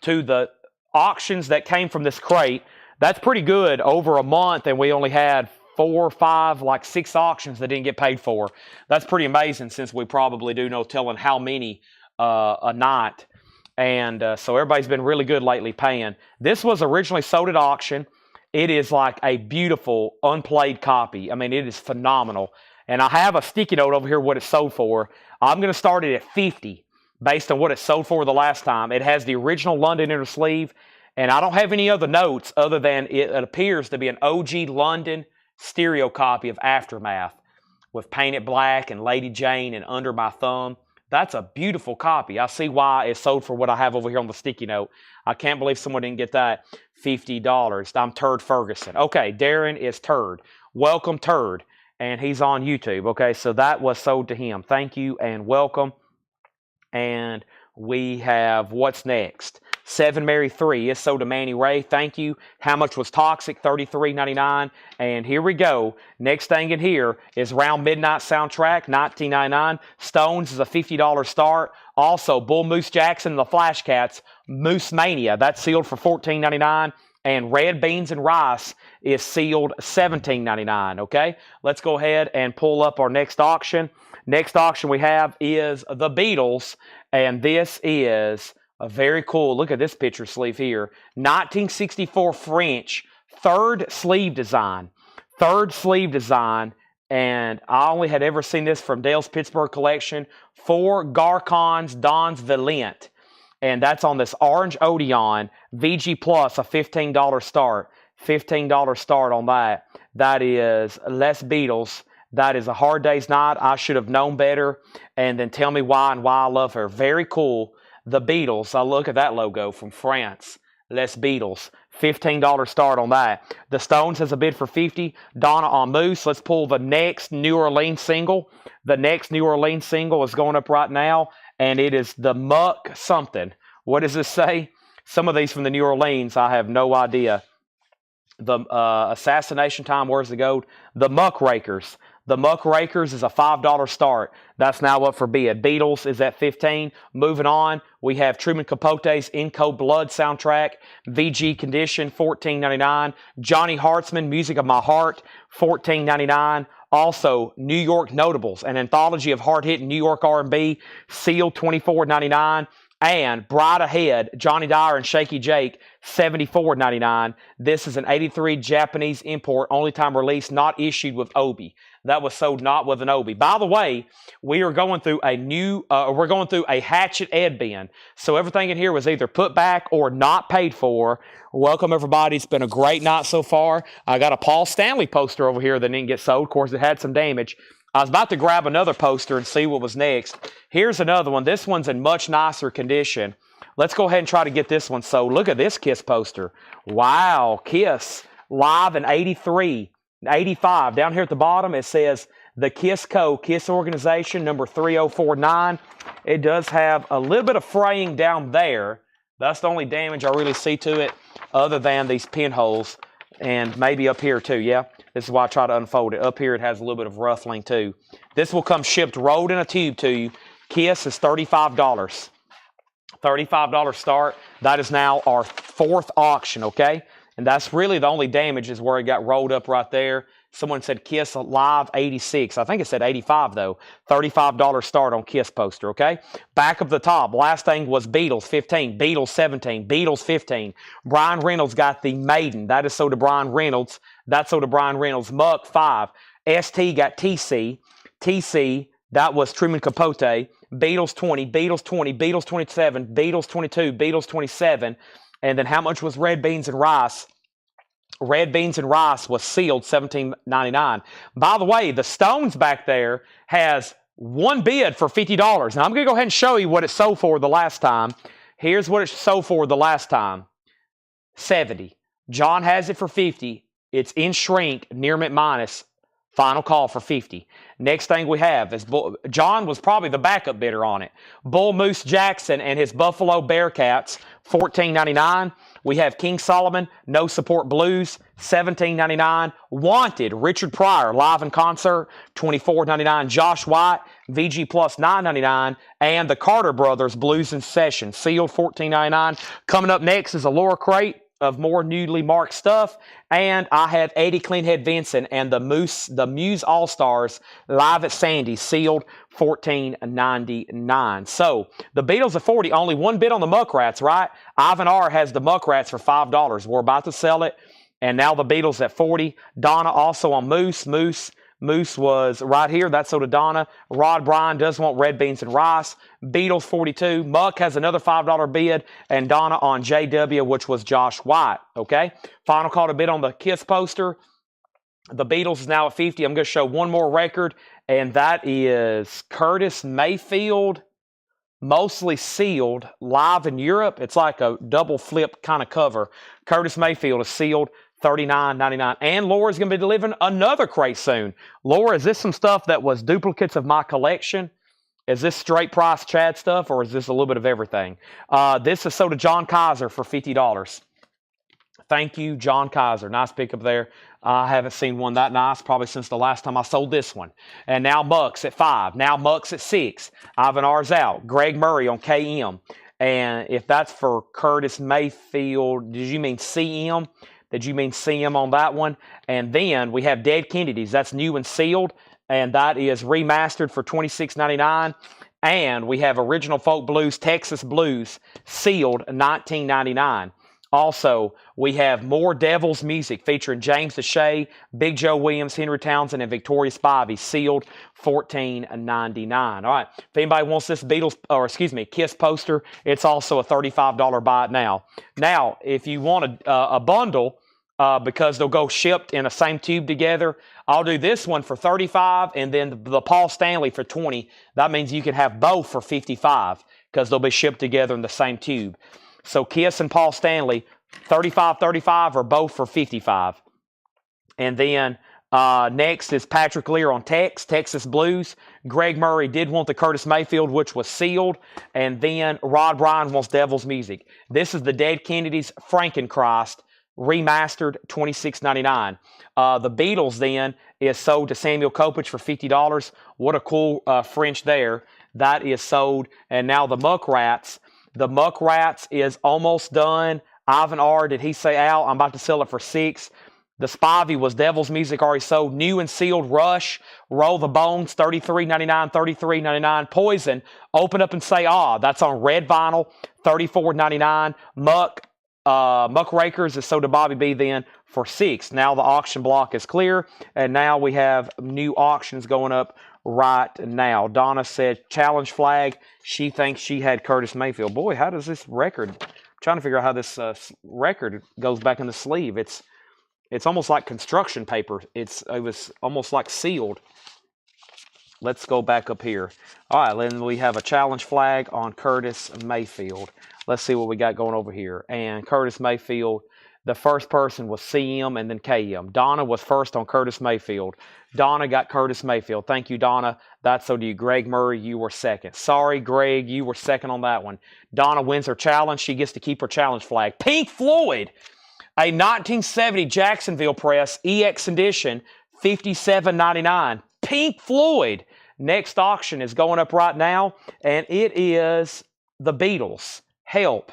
to the auctions that came from this crate. That's pretty good. Over a month, and we only had 4, 5, like 6 auctions that didn't get paid for. That's pretty amazing, since we probably do no telling how many a night. And so everybody's been really good lately paying. This was originally sold at auction. It is like a beautiful unplayed copy. I mean, it is phenomenal. And I have a sticky note over here what it sold for. I'm going to start it at $50 based on what it sold for the last time. It has the original London inner sleeve. And I don't have any other notes other than it appears to be an OG London stereo copy of Aftermath with Painted Black and Lady Jane and Under My Thumb. That's a beautiful copy. I see why it's sold for what I have over here on the sticky note. I can't believe someone didn't get that. $50. I'm Turd Ferguson. Okay, Darren is Turd. Welcome, Turd. And he's on YouTube. Okay, so that was sold to him. Thank you and welcome. And we have what's next? 7 Mary 3 is sold to Manny Ray. Thank you. How much was Toxic? $33.99. And here we go. Next thing in here is Round Midnight soundtrack, $19.99. Stones is a $50 start. Also, Bull Moose Jackson and the Flash Cats, Moose Mania. That's sealed for $14.99. And Red Beans and Rice is sealed $17.99. Okay, let's go ahead and pull up our next auction. Next auction we have is the Beatles. And this is a very cool, look at this picture sleeve here. 1964 French Third sleeve design. Third sleeve design. And I only had ever seen this from Dale's Pittsburgh collection. 4 Garcons Don's Valiant. And that's on this orange Odeon VG Plus, a $15 start. $15 start on that. That is Les Beatles. That is A Hard Day's Night. I should have known better. And then Tell Me Why and Why I Love Her. Very cool. The Beatles. I look at that logo from France. Les Beatles. $15 start on that. The Stones has a bid for $50. Donna on Moose. Let's pull the next New Orleans single. The next New Orleans single is going up right now, and it is the Muck something. What does this say? Some of these from the New Orleans, I have no idea. The Assassination Time, where's the gold? The Muckrakers. The Muckrakers is a $5 start. That's now up for bid. Beatles is at $15. Moving on, we have Truman Capote's In Cold Blood soundtrack. VG Condition, $14.99. Johnny Hartzman, Music of My Heart, $14.99. Also, New York Notables, an anthology of hard-hitting New York R&B, sealed, $24.99. And Bride Ahead, Johnny Dyer and Shaky Jake, $74.99. This is an 83 Japanese import, only time release, not issued with Obi. That was sold not with an Obi. By the way, we are going through we're going through a Hatchet Ed bin. So everything in here was either put back or not paid for. Welcome, everybody. It's been a great night so far. I got a Paul Stanley poster over here that didn't get sold. Of course, it had some damage. I was about to grab another poster and see what was next. Here's another one. This one's in much nicer condition. Let's go ahead and try to get this one sold. Look at this Kiss poster. Wow, Kiss. Live in 83, 85. Down here at the bottom, it says the Kiss Co. Kiss Organization, number 3049. It does have a little bit of fraying down there. That's the only damage I really see to it other than these pinholes. And maybe up here too, yeah? This is why I try to unfold it. Up here it has a little bit of ruffling too. This will come shipped rolled in a tube to you. Kiss is $35. $35 start. That is now our 4th auction, okay? And that's really the only damage is where it got rolled up right there. Someone said Kiss Live 86. I think it said 85 though. $35 start on Kiss poster, okay? Back of the top. Last thing was Beatles 15, Beatles 17, Beatles 15. Brian Reynolds got the Maiden. That is sold to Brian Reynolds. That's sold to Brian Reynolds. Muck 5. ST got TC. TC, that was Truman Capote. Beatles 20, Beatles 20, Beatles 27, Beatles 22, Beatles 27. And then how much was Red Beans and Rice? Red Beans and Rice was sealed, $17.99. By the way, the Stones back there has one bid for $50. Now, I'm going to go ahead and show you what it sold for the last time. Here's what it sold for the last time. $70. John has it for $50. It's in shrink, near mint minus. Final call for $50. Next thing we have is John was probably the backup bidder on it. Bull Moose Jackson and his Buffalo Bearcats, $14.99. We have King Solomon, No Support Blues, $17.99. Wanted, Richard Pryor, live in concert, $24.99. Josh White, VG Plus, $9.99. And the Carter Brothers, Blues in Session, sealed, $14.99. Coming up next is a Laura crate of more newly marked stuff. And I have Eddie Cleanhead Vincent and the Muse All-Stars live at Sandy, sealed, $14.99. So the Beatles at 40, only one bid on the Muckrats, right? Ivan R has the Muckrats for $5. We're about to sell it. And now the Beatles at 40. Donna also on Moose. Moose was right here. That's sold to Donna. Rod Bryan does want Red Beans and Rice. Beatles 42. Muck has another $5 bid. And Donna on JW, which was Josh White. Okay. Final call to bid on the Kiss poster. The Beatles is now at 50. I'm going to show one more record. And that is Curtis Mayfield, mostly sealed, live in Europe. It's like a double flip kind of cover. Curtis Mayfield is sealed. $39.99. And Laura's going to be delivering another crate soon. Laura, is this some stuff that was duplicates of my collection? Is this straight price Chad stuff, or is this a little bit of everything? This is sold to John Kaiser for $50. Thank you, John Kaiser. Nice pickup there. I haven't seen one that nice probably since the last time I sold this one. And now Muck's at 5. Now Muck's at 6. Ivan R's out. Greg Murray on KM. And if that's for Curtis Mayfield, did you mean CM? Did you mean CM on that one? And then we have Dead Kennedys. That's new and sealed. And that is remastered for $26.99. And we have Original Folk Blues, Texas Blues, sealed, $19.99. Also, we have more Devil's Music featuring James Deshay, Big Joe Williams, Henry Townsend, and Victoria Spivey, sealed $14.99. All right, if anybody wants this Kiss poster, it's also a $35 buy it now. Now, if you want a bundle, because they'll go shipped in the same tube together, I'll do this one for $35 and then the Paul Stanley for $20. That means you can have both for $55 because they'll be shipped together in the same tube. So Kiss and Paul Stanley, $35 or both for $55. And then next is Patrick Lear on Texas Blues. Greg Murray did want the Curtis Mayfield, which was sealed. And then Rod Bryan wants Devil's Music. This is the Dead Kennedys Frankenchrist remastered, $26.99. The Beatles then is sold to Samuel Kopich for $50. What a cool French there. That is sold. And now the Muckrats. The Muckrats is almost done. Ivan R., did he say, Al, I'm about to sell it for $6. The Spivey was Devil's Music, already sold. New and sealed Rush, Roll the Bones, $33.99, $33.99. Poison, Open Up and Say Ah, that's on red vinyl, $34.99. Muckrakers is sold to Bobby B then for $6. Now the auction block is clear, and now we have new auctions going up right now. Donna said challenge flag. She thinks she had Curtis Mayfield. Boy, how does this record? I'm trying to figure out how this record goes back in the sleeve. It's almost like construction paper. It was almost like sealed. Let's go back up here. All right, then we have a challenge flag on Curtis Mayfield. Let's see what we got going over here. And Curtis Mayfield, the first person was CM and then KM. Donna was first on Curtis Mayfield. Donna got Curtis Mayfield. Thank you, Donna. That's so do you. Greg Murray, you were second. Sorry, Greg, you were second on that one. Donna wins her challenge. She gets to keep her challenge flag. Pink Floyd, a 1970 Jacksonville Press EX edition, $57.99. Pink Floyd. Next auction is going up right now, and it is the Beatles. Help.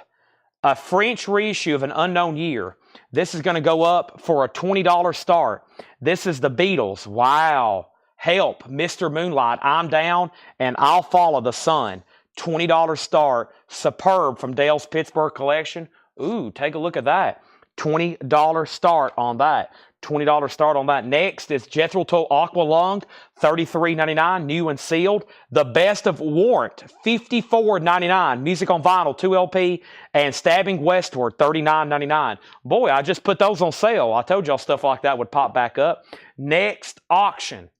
A French reissue of an unknown year. This is going to go up for a $20 start. This is the Beatles. Wow. Help. Mr. Moonlight. I'm Down, and I'll Follow the Sun. $20 start. Superb from Dale's Pittsburgh collection. Ooh, take a look at that. $20 start on that. $20 start on that. Next is Jethro Tull Aqua Lung, $33.99, new and sealed. The Best of Warrant, $54.99. Music on Vinyl, 2LP, and Stabbing Westward, $39.99. Boy, I just put those on sale. I told y'all stuff like that would pop back up. Next auction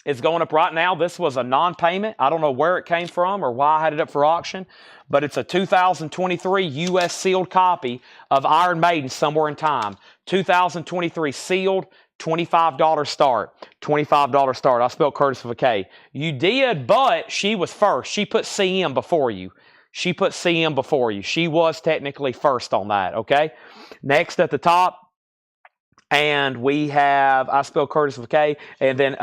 is going up right now. This was a non-payment. I don't know where it came from or why I had it up for auction, but it's a 2023 U.S. sealed copy of Iron Maiden, Somewhere in Time. 2023 sealed, $25 start. $25 start. I spelled Curtis with a K. You did, but she was first. She put CM before you. She put CM before you. She was technically first on that, okay? Next at the top, and we have, I spelled Curtis with a K, and then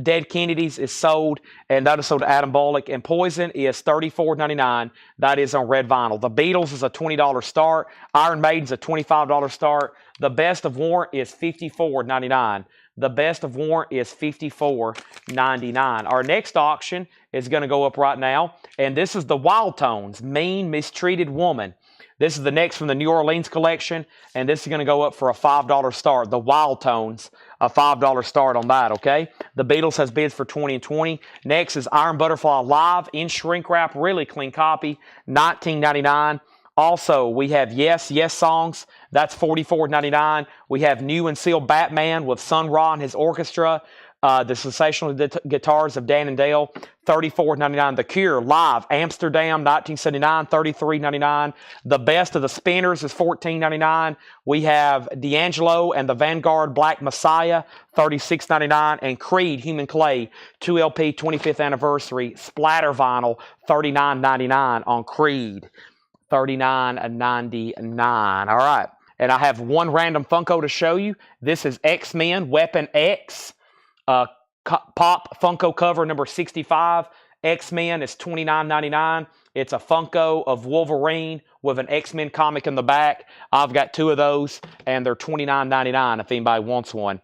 Dead Kennedys is sold, and that is sold to Adam Bullock, and Poison is $34.99. That is on red vinyl. The Beatles is a $20 start. Iron Maiden's a $25 start. The Best of Warrant is $54.99. The Best of Warrant is $54.99. Our next auction is going to go up right now, and this is the Wild Tones, Mean Mistreated Woman. This is the next from the New Orleans collection, and this is going to go up for a $5 start. The Wild Tones, a $5 start on that, okay? The Beatles has bids for $20 and $20. Next is Iron Butterfly Live in shrink wrap, really clean copy, $19.99. Also, we have Yes, Yes songs. That's $44.99. We have New and Sealed Batman with Sun Ra and his orchestra. The sensational guitars of Dan and Dale, $34.99. The Cure live, Amsterdam, 1979, $33.99. The Best of the Spinners is $14.99. We have D'Angelo and the Vanguard Black Messiah, $36.99. And Creed Human Clay, 2LP 25th anniversary splatter vinyl, $39.99 on Creed. $39.99. All right. And I have one random Funko to show you. This is X-Men Weapon X. Pop Funko cover number 65. X-Men is $29.99. It's a Funko of Wolverine with an X-Men comic in the back. I've got two of those, and they're $29.99 if anybody wants one.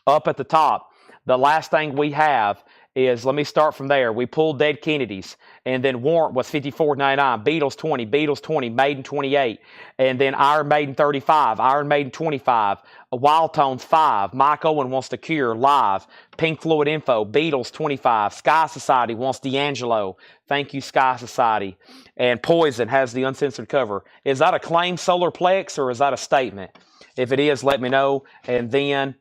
Up at the top, the last thing we have is, let me start from there. We pulled Dead Kennedys, and then Warrant was $54.99, Beatles 20, Beatles 20, Maiden 28, and then Iron Maiden 35, Iron Maiden 25, Wild Tones 5, Mike Owen wants to Cure live, Pink Floyd info, Beatles 25, Sky Society wants D'Angelo, thank you Sky Society, and Poison has the uncensored cover. Is that a claim solar plex or is that a statement? If it is, let me know. And then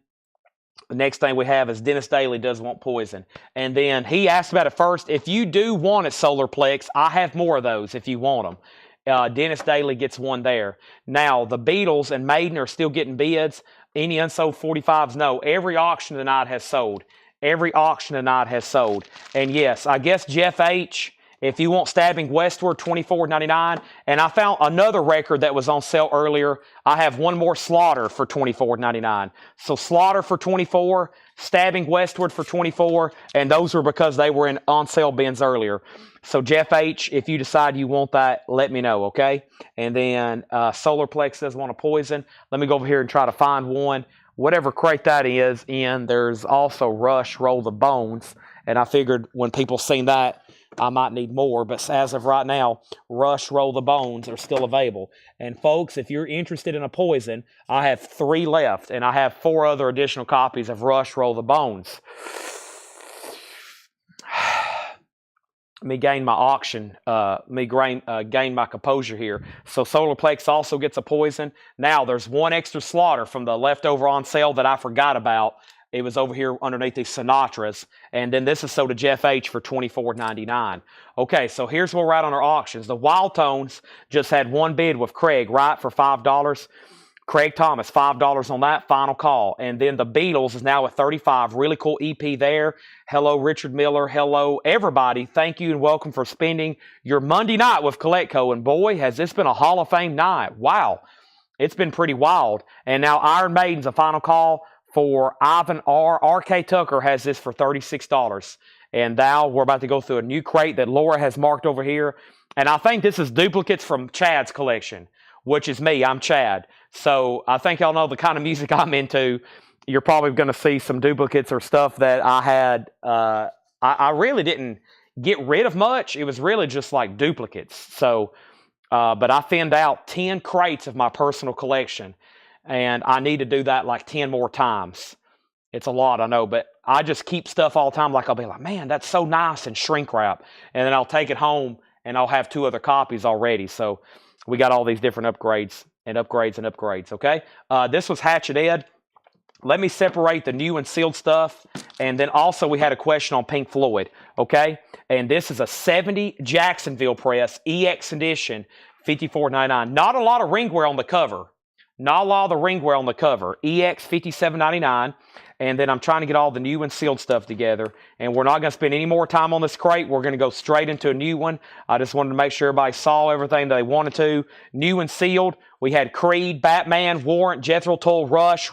the next thing we have is Dennis Daly does want Poison. And then he asked about it first. If you do want it, Solarplex, I have more of those if you want them. Dennis Daly gets one there. Now, the Beatles and Maiden are still getting bids. Any unsold 45s? No. Every auction tonight has sold. Every auction tonight has sold. And yes, I guess Jeff H., if you want Stabbing Westward, $24.99. And I found another record that was on sale earlier. I have one more Slaughter for $24.99. So Slaughter for $24, Stabbing Westward for $24, and those were because they were in on sale bins earlier. So Jeff H., if you decide you want that, let me know, okay? And then Solarplex says want a Poison. Let me go over here and try to find one. Whatever crate that is in, there's also Rush, Roll the Bones. And I figured when people seen that, I might need more, but as of right now, Rush, Roll the Bones are still available. And folks, if you're interested in a Poison, I have 3 left, and I have 4 other additional copies of Rush, Roll the Bones. Let me gain my auction, gain my composure here. So Solarplex also gets a Poison. Now, there's one extra Slaughter from the leftover on sale that I forgot about. It was over here underneath these Sinatras. And then this is sold to Jeff H. for $24.99. Okay, so here's where we're at on our auctions. The Wild Tones just had one bid with Craig, right, for $5. Craig Thomas, $5 on that, final call. And then the Beatles is now at $35. Really cool EP there. Hello, Richard Miller. Hello, everybody. Thank you and welcome for spending your Monday night with Coletco. And boy, has this been a Hall of Fame night. Wow. It's been pretty wild. And now Iron Maiden's a final call for Ivan R. R.K. Tucker has this for $36. And now we're about to go through a new crate that Laura has marked over here. And I think this is duplicates from Chad's collection, which is me. I'm Chad. So I think y'all know the kind of music I'm into. You're probably going to see some duplicates or stuff that I had. I really didn't get rid of much. It was really just like duplicates. So, but I thinned out 10 crates of my personal collection. And I need to do that like 10 more times. It's a lot, I know, but I just keep stuff all the time. Like I'll be like, man, that's so nice, and shrink wrap. And then I'll take it home and I'll have 2 other copies already. So we got all these different upgrades and upgrades and upgrades, okay? This was Hatchet Ed. Let me separate the new and sealed stuff. And then also we had a question on Pink Floyd, okay? And this is a 70 Jacksonville press, EX edition, $54.99. Not a lot of ringware on the cover. Not a lot of the ringware on the cover. EX $57.99. And then I'm trying to get all the new and sealed stuff together. And we're not going to spend any more time on this crate. We're going to go straight into a new one. I just wanted to make sure everybody saw everything they wanted to. New and sealed. We had Creed, Batman, Warrant, Jethro Tull, Rush,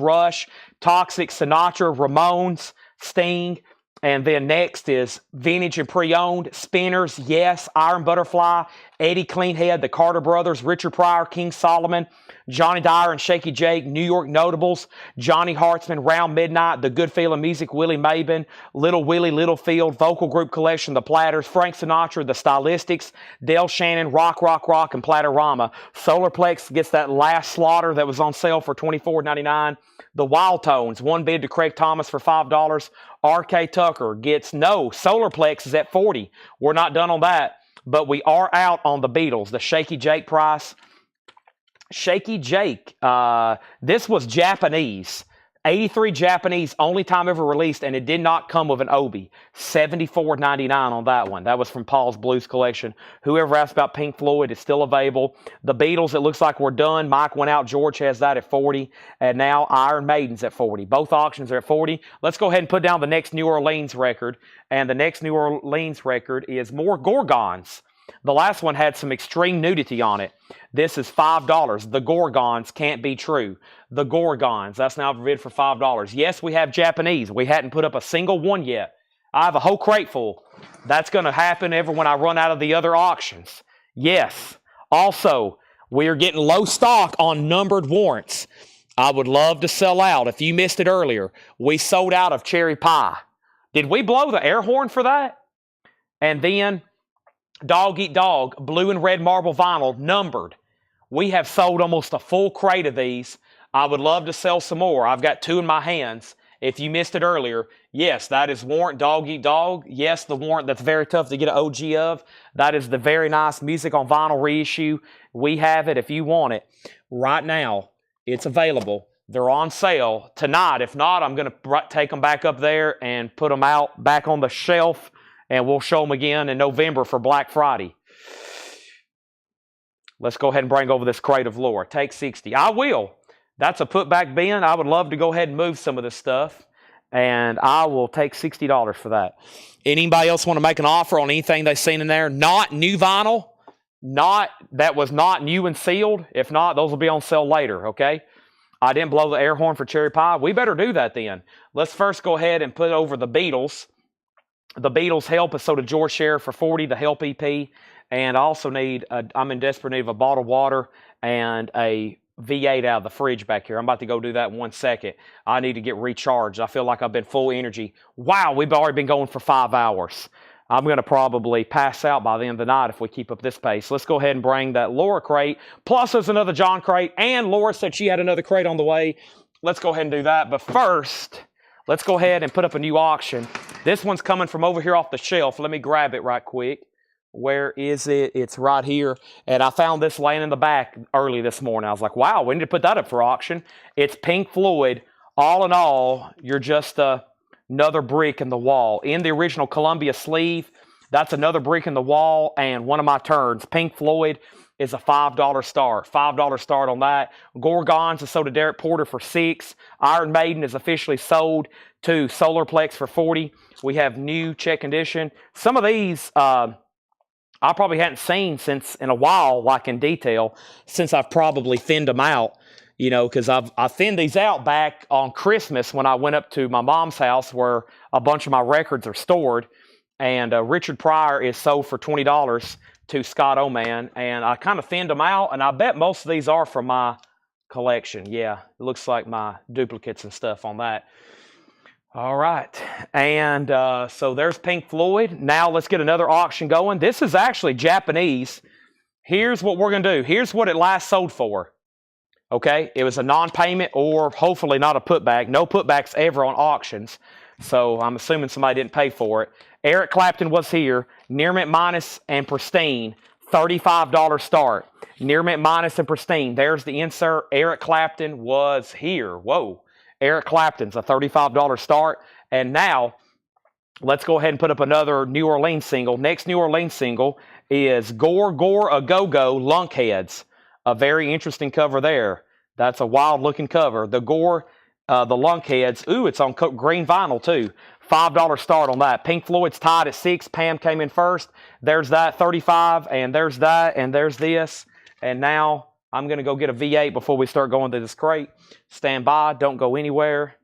Toxic, Sinatra, Ramones, Sting. And then next is Vintage and Pre-Owned, Spinners, Yes, Iron Butterfly, Eddie Cleanhead, the Carter Brothers, Richard Pryor, King Solomon, Johnny Dyer and Shaky Jake, New York Notables, Johnny Hartzman, Round Midnight, The Good Feeling Music, Willie Maben, Little Willie, Littlefield, Vocal Group Collection, The Platters, Frank Sinatra, The Stylistics, Dale Shannon, Rock, and Platterama. Solarplex gets that last Slaughter that was on sale for $24.99. The Wild Tones, one bid to Craig Thomas for $5. R.K. Tucker gets no. Solarplex is at $40. We're not done on that, but we are out on the Beatles. The Shaky Jake price. Shaky Jake. This was Japanese. 83 Japanese, only time ever released, and it did not come with an Obi. $74.99 on that one. That was from Paul's Blues collection. Whoever asked about Pink Floyd is still available. The Beatles, it looks like we're done. Mike went out. George has that at 40. And now Iron Maiden's at 40. Both auctions are at 40. Let's go ahead and put down the next New Orleans record. And the next New Orleans record is more Gorgons. The last one had some extreme nudity on it. This is $5. The Gorgons can't be true. The Gorgons, that's now bid for $5. Yes, we have Japanese. We hadn't put up a single one yet. I have a whole crate full. That's going to happen when I run out of the other auctions. Yes. Also, we are getting low stock on numbered warrants. I would love to sell out. If you missed it earlier, we sold out of Cherry Pie. Did we blow the air horn for that? And then Dog Eat Dog, blue and red marble vinyl, numbered. We have sold almost a full crate of these. I would love to sell some more. I've got 2 in my hands. If you missed it earlier, yes, that is Warrant Dog Eat Dog. Yes, the Warrant that's very tough to get an OG of. That is the very nice Music on Vinyl reissue. We have it if you want it. Right now, it's available. They're on sale tonight. If not, I'm going to take them back up there and put them out back on the shelf, and we'll show them again in November for Black Friday. Let's go ahead and bring over this crate of lore. Take 60. I will. That's a putback bin. I would love to go ahead and move some of this stuff, and I will take $60 for that. Anybody else want to make an offer on anything they've seen in there? Not new vinyl. That was not new and sealed. If not, those will be on sale later, okay? I didn't blow the air horn for cherry pie. We better do that then. Let's first go ahead and put over the Beatles. The Beatles Help is sold to George Sheriff for $40, the Help EP. And I also need, I'm in desperate need of a bottle of water and a V8 out of the fridge back here. I'm about to go do that in 1 second. I need to get recharged. I feel like I've been full energy. Wow, we've already been going for 5 hours. I'm going to probably pass out by the end of the night if we keep up this pace. Let's go ahead and bring that Laura crate. Plus, there's another John crate, and Laura said she had another crate on the way. Let's go ahead and do that. But first, let's go ahead and put up a new auction. This one's coming from over here off the shelf. Let me grab it right quick. Where is it? It's right here. And I found this laying in the back early this morning. I was like, wow, we need to put that up for auction. It's Pink Floyd. All in all, you're just another brick in the wall. In the original Columbia sleeve, that's another brick in the wall and one of my turns. Pink Floyd is a $5 start. $5 start on that. Gorgons is sold to Derek Porter for $6. Iron Maiden is officially sold to Solarplex for $40. We have new check condition. Some of these I probably hadn't seen since in a while, like in detail, since I've probably thinned them out, you know, because I thinned these out back on Christmas when I went up to my mom's house where a bunch of my records are stored. And Richard Pryor is sold for $20 to Scott Oman. And I kind of thinned them out, and I bet most of these are from my collection. Yeah, it looks like my duplicates and stuff on that. All right, and so there's Pink Floyd. Now let's get another auction going. This is actually Japanese. Here's what we're going to do. Here's what it last sold for. Okay, it was a non-payment or hopefully not a putback. No putbacks ever on auctions, so I'm assuming somebody didn't pay for it. Eric Clapton was here. Near mint minus and pristine, $35 start. Near mint minus and pristine. There's the insert. Eric Clapton was here. Whoa. Eric Clapton's a $35 start. And now, let's go ahead and put up another New Orleans single. Next New Orleans single is Gore Gore A Go Go Lunkheads. A very interesting cover there. That's a wild looking cover. The Gore, the Lunkheads. Ooh, it's on green vinyl too. $5 start on that. Pink Floyd's tied at 6. Pam came in first. There's that 35, and there's that, and there's this. And now I'm going to go get a V8 before we start going to this crate. Stand by. Don't go anywhere.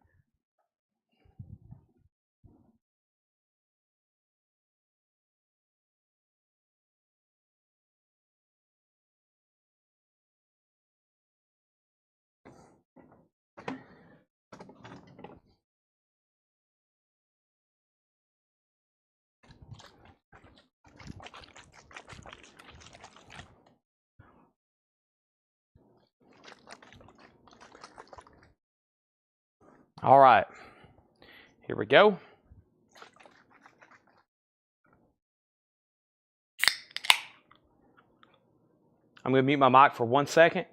All right. Here we go. I'm going to mute my mic for 1 second.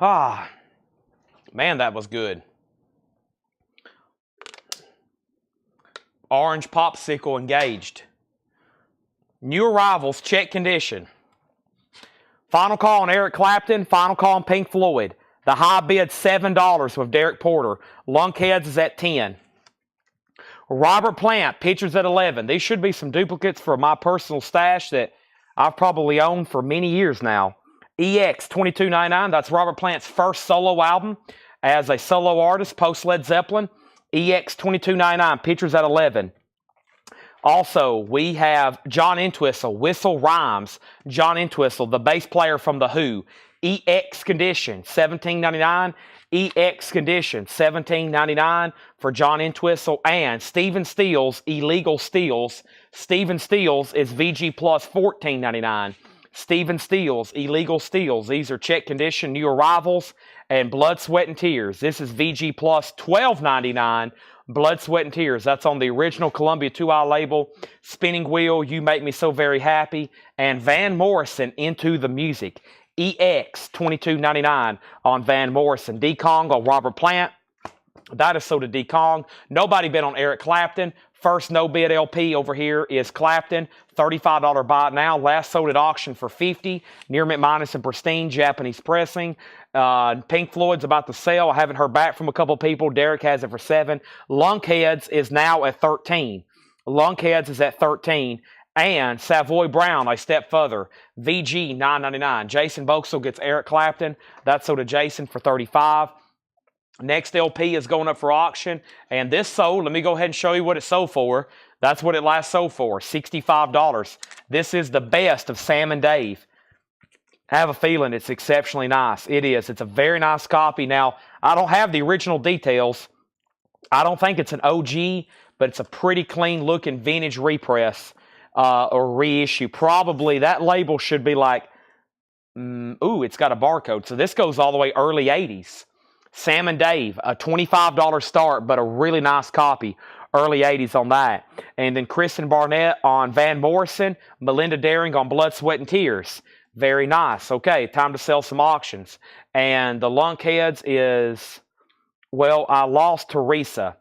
Ah, man, that was good. Orange popsicle engaged. New arrivals, check condition. Final call on Eric Clapton. Final call on Pink Floyd. The high bid, $7 with Derek Porter. Lunkheads is at 10. Robert Plant, pictures at 11. These should be some duplicates for my personal stash that I've probably owned for many years now. EX 22.99. That's Robert Plant's first solo album as a solo artist post Led Zeppelin. EX 22.99. Pictures at 11. Also, we have John Entwistle, Whistle Rhymes. John Entwistle, the bass player from The Who. EX Condition, $17.99. EX Condition, $17.99 for John Entwistle. And Stephen Stills, Illegal Steals. Stephen Stills is VG Plus, $14.99. Stephen Stills, Illegal Steals. These are check condition, new arrivals, and Blood, Sweat, and Tears. This is VG Plus, $12.99. Blood, Sweat, and Tears. That's on the original Columbia 2i label. Spinning Wheel, You Make Me So Very Happy. And Van Morrison, Into the Music. EX, $22.99 on Van Morrison. D. Kong on Robert Plant. That is so to D. Kong. Nobody bid on Eric Clapton. First no bid LP over here is Clapton. $35 buy it now. Last sold at auction for $50. Near mint minus and pristine Japanese pressing. Pink Floyd's about to sell. I haven't heard back from a couple people. Derek has it for $7. Lunkheads is now at $13. Lunkheads is at $13. And Savoy Brown, a step further. VG, $9.99. Jason Boxell gets Eric Clapton. That's sold to Jason for $35. Next LP is going up for auction. And this sold, let me go ahead and show you what it sold for. That's what it last sold for, $65. This is the best of Sam and Dave. I have a feeling it's exceptionally nice. It is. It's a very nice copy. Now, I don't have the original details. I don't think it's an OG, but it's a pretty clean looking vintage repress or reissue. Probably that label should be like, it's got a barcode. So this goes all the way early 80s. Sam and Dave, a $25 start, but a really nice copy. Early 80s on that. And then Kristen Barnett on Van Morrison. Melinda Daring on Blood, Sweat, and Tears. Very nice. Okay, time to sell some auctions. And the Lunkheads is, well, I lost Teresa.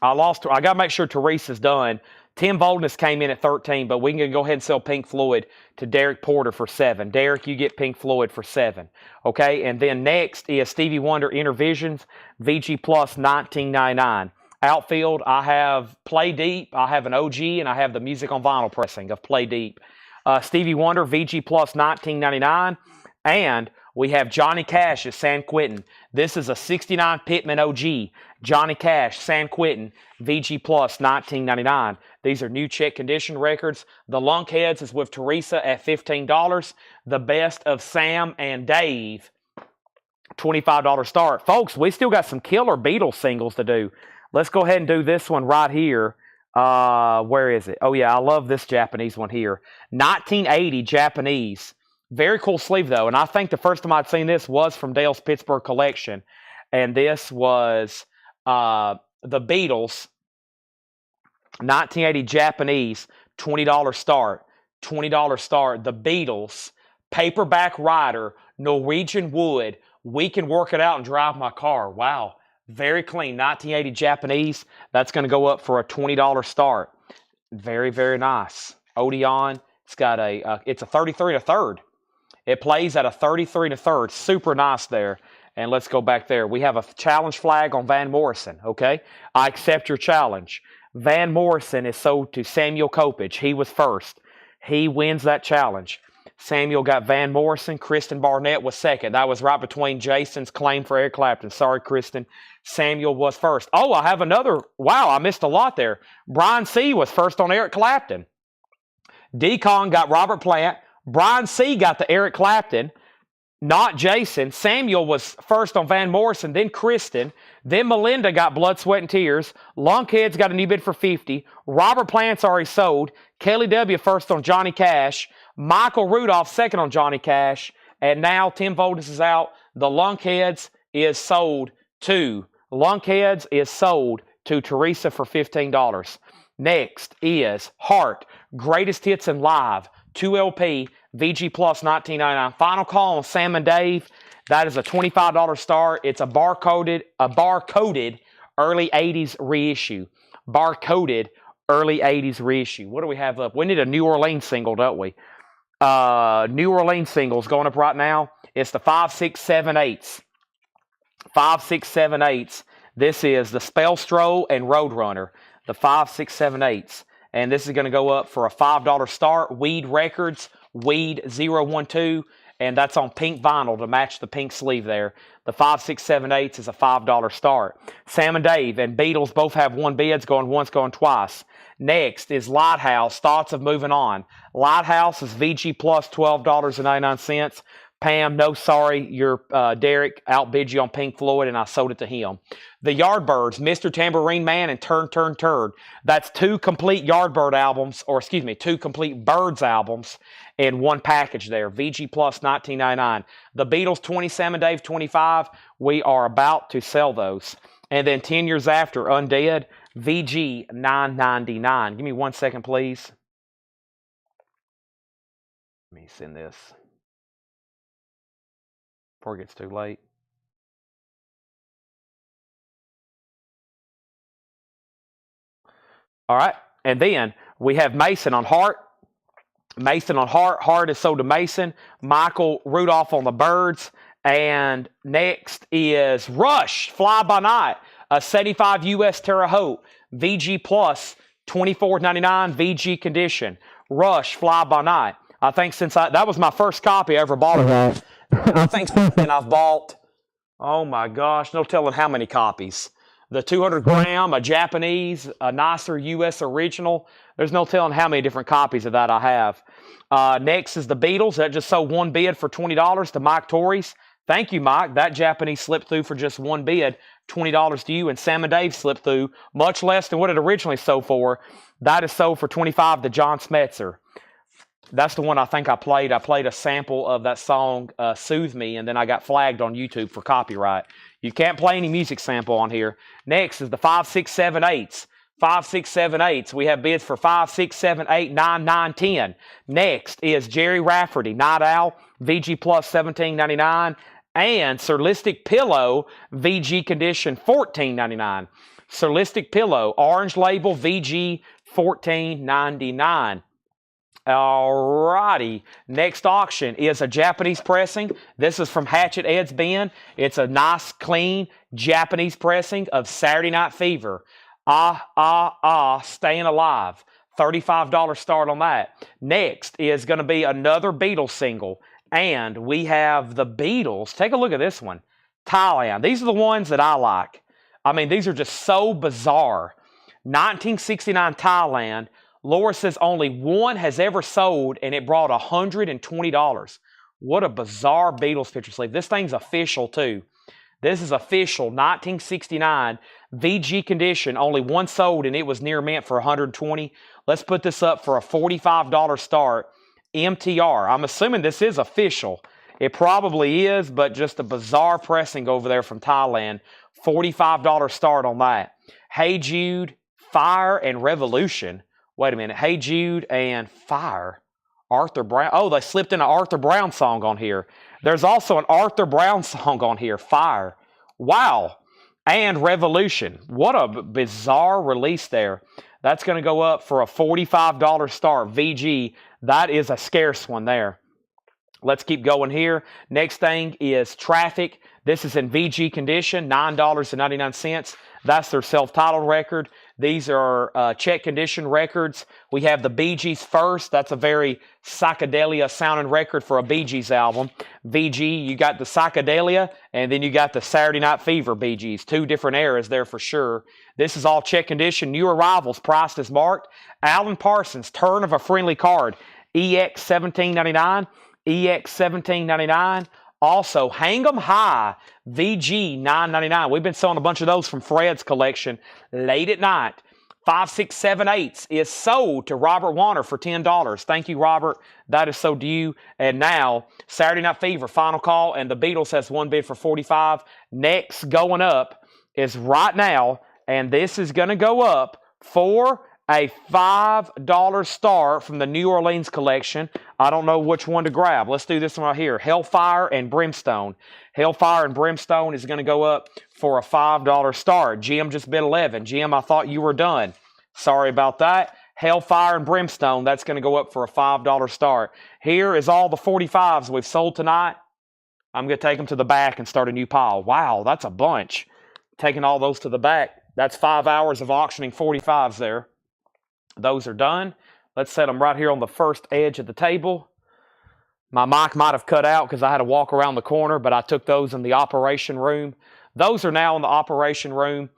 I got to make sure Teresa's done. Tim Boldness came in at 13, but we can go ahead and sell Pink Floyd to Derek Porter for 7. Derek, you get Pink Floyd for 7. Okay, and then next is Stevie Wonder Intervisions, VG Plus, $19.99. Outfield, I have Play Deep, I have an OG, and I have the music on vinyl pressing of Play Deep. Stevie Wonder, VG Plus, $19.99. And we have Johnny Cash at San Quentin. This is a 69 Pittman OG. Johnny Cash, San Quentin, VG Plus, $19.99. These are new check condition records. The Lunkheads is with Teresa at $15. The best of Sam and Dave, $25 start. Folks, we still got some killer Beatles singles to do. Let's go ahead and do this one right here. Where is it? Oh, yeah, I love this Japanese one here. 1980 Japanese. Very cool sleeve, though. And I think the first time I'd seen this was from Dale's Pittsburgh collection. And this was the Beatles. 1980 Japanese, $20 start. $20 start. The Beatles. Paperback Rider. Norwegian Wood. We Can Work It Out and Drive My Car. Wow. Very clean. 1980 Japanese. That's going to go up for a $20 start. Very, very nice. Odeon. It's got it's a 33 1/3. It plays at a 33 1/3. Super nice there. And let's go back there. We have a challenge flag on Van Morrison. Okay. I accept your challenge. Van Morrison is sold to Samuel Kopich. He was first. He wins that challenge. Samuel got Van Morrison. Kristen Barnett was second. That was right between Jason's claim for Eric Clapton. Sorry, Kristen. Samuel was first. Oh, I have another. Wow, I missed a lot there. Brian C. was first on Eric Clapton. D. Kong got Robert Plant. Brian C. got the Eric Clapton. Not Jason. Samuel was first on Van Morrison, then Kristen. Then Melinda got Blood, Sweat, and Tears. Lunkheads got a new bid for $50. Robert Plant's already sold. Kelly W. first on Johnny Cash. Michael Rudolph second on Johnny Cash. And now Tim Voldis is out. The Lunkheads is sold to Teresa for $15. Next is Heart. Greatest Hits in Live. 2 LP. VG Plus, $19.99. Final call on Sam and Dave. That is a $25 start. It's a barcoded early 80s reissue. Barcoded early 80s reissue. What do we have up? We need a New Orleans single, don't we? New Orleans singles going up right now. It's the 5, 6, 7, 8s. 5, 6, 7, 8s. This is the Spell Stroll and Roadrunner. The 5, 6, 7, 8s. And this is going to go up for a $5 start. Weed Records, Weed 012. and that's on pink vinyl to match the pink sleeve there. The 5, 6, 7, 8 is a $5 start. Sam and Dave and Beatles both have 1 bids, going once, going twice. Next is Lighthouse, Thoughts of Moving On. Lighthouse is VG plus $12.99. Pam, no, sorry, your Derek outbid you on Pink Floyd, and I sold it to him. The Yardbirds, Mr. Tambourine Man and Turn, Turn, Turd. That's 2 complete Yardbird albums, or excuse me, 2 complete Birds albums in one package there. VG plus $19.99. The Beatles 20, Sam and Dave 25. We are about to sell those. And then 10 years after, Undead, VG $9.99. Give me 1 second, please. Let me send this before it gets too late. All right, and then we have Mason on Heart. Mason on Heart. Heart is sold to Mason. Michael Rudolph on the Birds. And next is Rush, Fly By Night, a 75 US Terre Haute, VG plus $24.99, VG condition. Rush, Fly By Night. I think since that was my first copy I ever bought of that. I think since then I've bought, oh my gosh, no telling how many copies. The 200 gram, a Japanese, a nicer US original. There's no telling how many different copies of that I have. Next is the Beatles. That just sold 1 bid for $20 to Mike Torres. Thank you, Mike. That Japanese slipped through for just 1 bid, $20 to you. And Sam and Dave slipped through, much less than what it originally sold for. That is sold for $25 to John Smetzer. That's the one I think I played. I played a sample of that song, Soothe Me, and then I got flagged on YouTube for copyright. You can't play any music sample on here. Next is the 5, 6, 7, 8s. 5, 6, 7, 8s. We have bids for 5, 6, 7, 8, 9, 9, 10. Next is Jerry Rafferty, Night Owl, VG plus $17.99. And Surlistic Pillow, VG condition $14.99. Surlistic Pillow, orange label, VG $14.99. Alrighty, next auction is a Japanese pressing. This is from Hatchet Ed's bin. It's a nice, clean Japanese pressing of Saturday Night Fever. Staying Alive. $35 start on that. Next is going to be another Beatles single. And we have the Beatles. Take a look at this one. Thailand. These are the ones that I like. I mean, these are just so bizarre. 1969 Thailand. Laura says only one has ever sold, and it brought $120. What a bizarre Beatles picture sleeve. This thing's official, too. This is official, 1969, VG condition. Only one sold, and it was near mint for $120. Let's put this up for a $45 start. MTR. I'm assuming this is official. It probably is, but just a bizarre pressing over there from Thailand. $45 start on that. Hey Jude, Fire, and Revolution. Wait a minute. Hey Jude and Fire. Arthur Brown. Oh, they slipped in an Arthur Brown song on here. There's also an Arthur Brown song on here. Fire. Wow. And Revolution. What a bizarre release there. That's going to go up for a $45 start. VG. That is a scarce one there. Let's keep going here. Next thing is Traffic. This is in VG condition. $9.99. That's their self-titled record. These are check condition records. We have the Bee Gees first. That's a very psychedelia sounding record for a Bee Gees album. VG, you got the psychedelia, and then you got the Saturday Night Fever Bee Gees. 2 different eras there for sure. This is all check condition. New arrivals priced as marked. Alan Parsons, Turn of a Friendly Card. EX $17.99. EX $17.99. Also, Hang 'em High, VG $9.99. We've been selling a bunch of those from Fred's collection late at night. 5, 6, 7, 8 is sold to Robert Warner for $10. Thank you, Robert. That is sold to you. And now, Saturday Night Fever, final call, and the Beatles has one bid for $45. Next going up is right now, and this is going to go up for a $5 start from the New Orleans collection. I don't know which one to grab. Let's do this one right here. Hellfire and Brimstone. Hellfire and Brimstone is going to go up for a $5 start. Jim just bid 11. Jim, I thought you were done. Sorry about that. Hellfire and Brimstone, that's going to go up for a $5 start. Here is all the 45s we've sold tonight. I'm going to take them to the back and start a new pile. Wow, that's a bunch. Taking all those to the back. That's 5 hours of auctioning 45s there. Those are done. Let's set them right here on the first edge of the table. My mic might have cut out because I had to walk around the corner, but I took those in the operation room. Those are now in the operation room.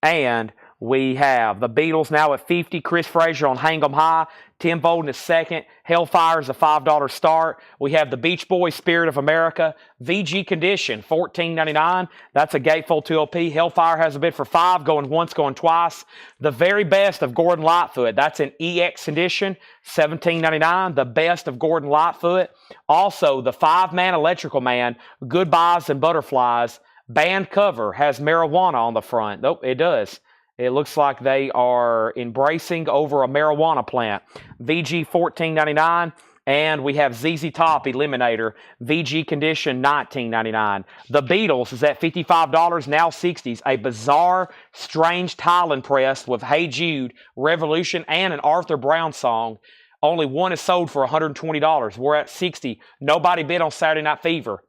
And we have the Beatles now at 50. Chris Frazier on Hang 'em High. Tim Bolden is second. Hellfire is a $5 start. We have the Beach Boys Spirit of America. VG Condition, $14.99. That's a gatefold 2LP. Hellfire has a bid for $5, going once, going twice. The Very Best of Gordon Lightfoot. That's an EX Condition, $17.99. The Best of Gordon Lightfoot. Also, the 5-Man Electrical Man, Goodbyes and Butterflies. Band cover has marijuana on the front. Nope, it does. It looks like they are embracing over a marijuana plant. VG $14.99. And we have ZZ Top Eliminator. VG Condition $19.99. The Beatles is at $55, now $60s. A bizarre, strange Thailand press with Hey Jude, Revolution, and an Arthur Brown song. Only one is sold for $120. We're at $60. Nobody bid on Saturday Night Fever.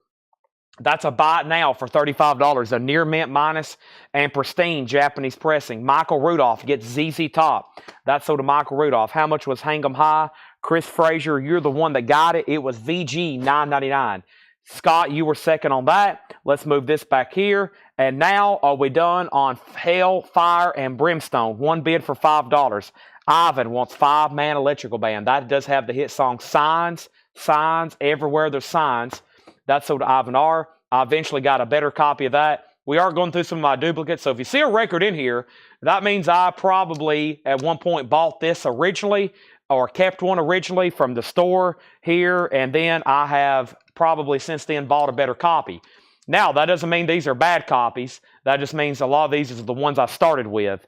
That's a buy it now for $35. A near mint minus and pristine Japanese pressing. Michael Rudolph gets ZZ Top. That's sold to Michael Rudolph. How much was Hang 'em High? Chris Frazier, you're the one that got it. It was VG $9.99. Scott, you were second on that. Let's move this back here. And now are we done on Hell, Fire, and Brimstone? One bid for $5. Ivan wants 5-Man Electrical Band. That does have the hit song Signs, Signs, Everywhere There's Signs. That's sold to Ivan R. I eventually got a better copy of that. We are going through some of my duplicates. So if you see a record in here, that means I probably at one point bought this originally or kept one originally from the store here. And then I have probably since then bought a better copy. Now, that doesn't mean these are bad copies. That just means a lot of these are the ones I started with.